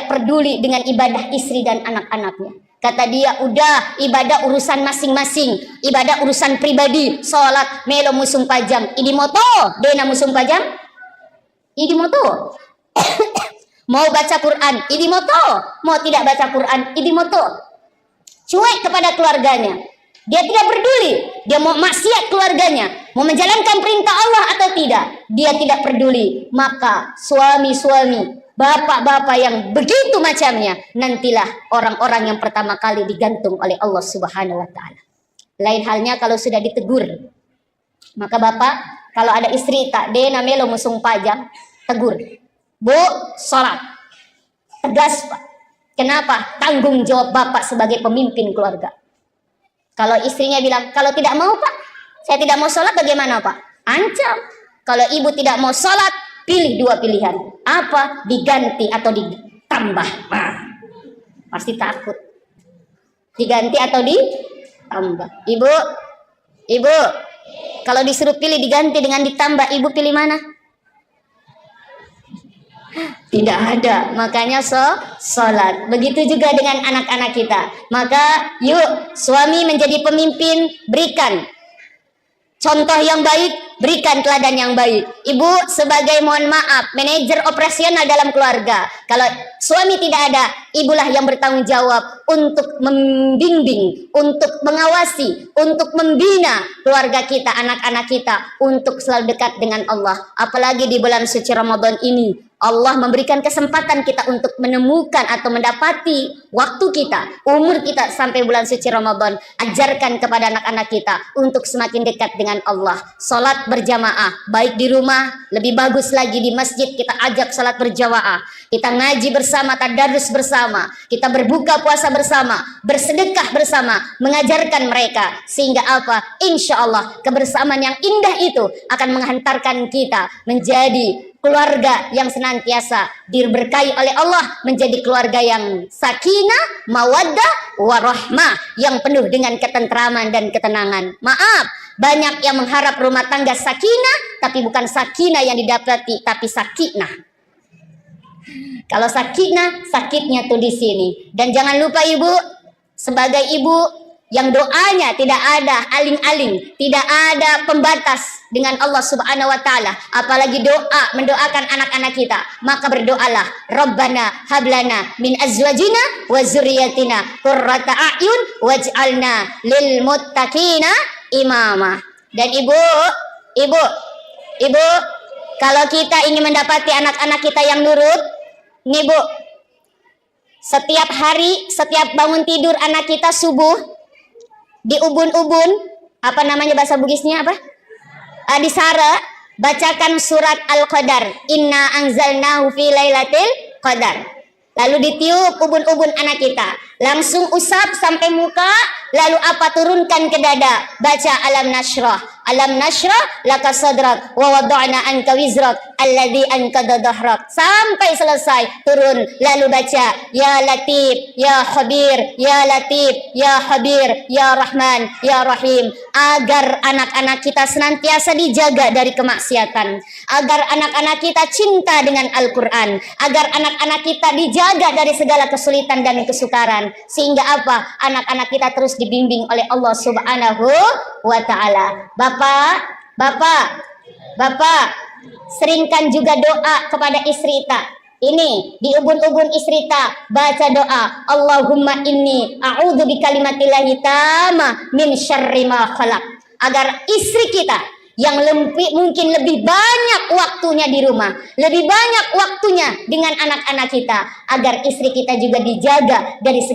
peduli dengan ibadah istri dan anak-anaknya. Kata dia, udah ibadah urusan masing-masing, ibadah urusan pribadi, sholat melo musung pajam, idi moto, dena musung pajam, idi moto. Mau baca Quran, idi moto, mau tidak baca Quran, idi moto. Cuek kepada keluarganya. Dia tidak peduli, dia mau maksiat keluarganya, mau menjalankan perintah Allah atau tidak, dia tidak peduli. Maka suami-suami, bapak-bapak yang begitu macamnya, nantilah orang-orang yang pertama kali digantung oleh Allah Subhanahu wa taala. Lain halnya kalau sudah ditegur. Maka bapak, kalau ada istri tak dena melo musung pajang, tegur. Bu, sholat. Tegas, Pak. Kenapa? Tanggung jawab bapak sebagai pemimpin keluarga. Kalau istrinya bilang, kalau tidak mau Pak, saya tidak mau sholat, bagaimana Pak? Ancam. Kalau ibu tidak mau sholat, pilih dua pilihan. Apa? Diganti atau ditambah. Pasti takut. Diganti atau ditambah. Ibu, kalau disuruh pilih diganti dengan ditambah, ibu pilih mana? Tidak ada, makanya sholat. Begitu juga dengan anak-anak kita. Maka yuk suami menjadi pemimpin, berikan contoh yang baik, berikan teladan yang baik. Ibu sebagai, mohon maaf, manajer operasional dalam keluarga, kalau suami tidak ada, ibulah yang bertanggung jawab untuk membimbing, untuk mengawasi, untuk membina keluarga kita, anak-anak kita, untuk selalu dekat dengan Allah. Apalagi di bulan suci Ramadan ini, Allah memberikan kesempatan kita untuk menemukan atau mendapati waktu kita, umur kita sampai bulan suci Ramadan. Ajarkan kepada anak-anak kita untuk semakin dekat dengan Allah. Salat berjamaah, baik di rumah, lebih bagus lagi di masjid kita ajak salat berjamaah. Kita ngaji bersama, tadarus bersama, kita berbuka puasa bersama, bersedekah bersama, mengajarkan mereka. Sehingga apa? Insya Allah kebersamaan yang indah itu akan menghantarkan kita menjadi keluarga yang senantiasa diberkahi oleh Allah, menjadi keluarga yang sakinah, mawaddah, warahmah, yang penuh dengan ketentraman dan ketenangan. Maaf, banyak yang mengharap rumah tangga sakinah, tapi bukan sakinah yang didapati, tapi sakinah. Kalau sakinah, sakitnya tuh di sini. Dan jangan lupa ibu, sebagai ibu yang doanya tidak ada aling-aling, tidak ada pembatas dengan Allah Subhanahu wa taala, apalagi doa mendoakan anak-anak kita, maka berdoalah, Rabbana hablana min azwajina wa dzurriyyatina qurrata a'yun waj'alna lil muttaqina imama. Dan ibu, kalau kita ingin mendapati anak-anak kita yang nurut, nih bu, setiap hari, setiap bangun tidur anak kita subuh, di ubun-ubun, apa namanya bahasa Bugisnya apa? Di Sara, bacakan surat Al-Qadar. Inna anzalnahu fi lailatul qadar. Lalu ditiup ubun-ubun anak kita. Langsung usap sampai muka, lalu apa? Turunkan ke dada. Baca alam nashrah. Alam nashrah laka sadrak wa wada'na anka wizrak alladhi anqadha dhahrak. Sampai selesai turun, lalu baca ya Latif, ya Khabir, ya Latif, ya Khabir, ya Rahman, ya Rahim, agar anak-anak kita senantiasa dijaga dari kemaksiatan, agar anak-anak kita cinta dengan Al-Qur'an, agar anak-anak kita dijaga dari segala kesulitan dan kesukaran, sehingga apa? Anak-anak kita terus dibimbing oleh Allah Subhanahu wa taala. Bapak, seringkan juga doa kepada istri kita. Ini di ubun-ubun istri kita, baca doa, Allahumma inni a'udzu bikalimatillahi tamma min syarri ma khalaq. Agar istri kita yang mungkin lebih banyak waktunya di rumah, lebih banyak waktunya dengan anak-anak kita, agar istri kita juga dijaga dari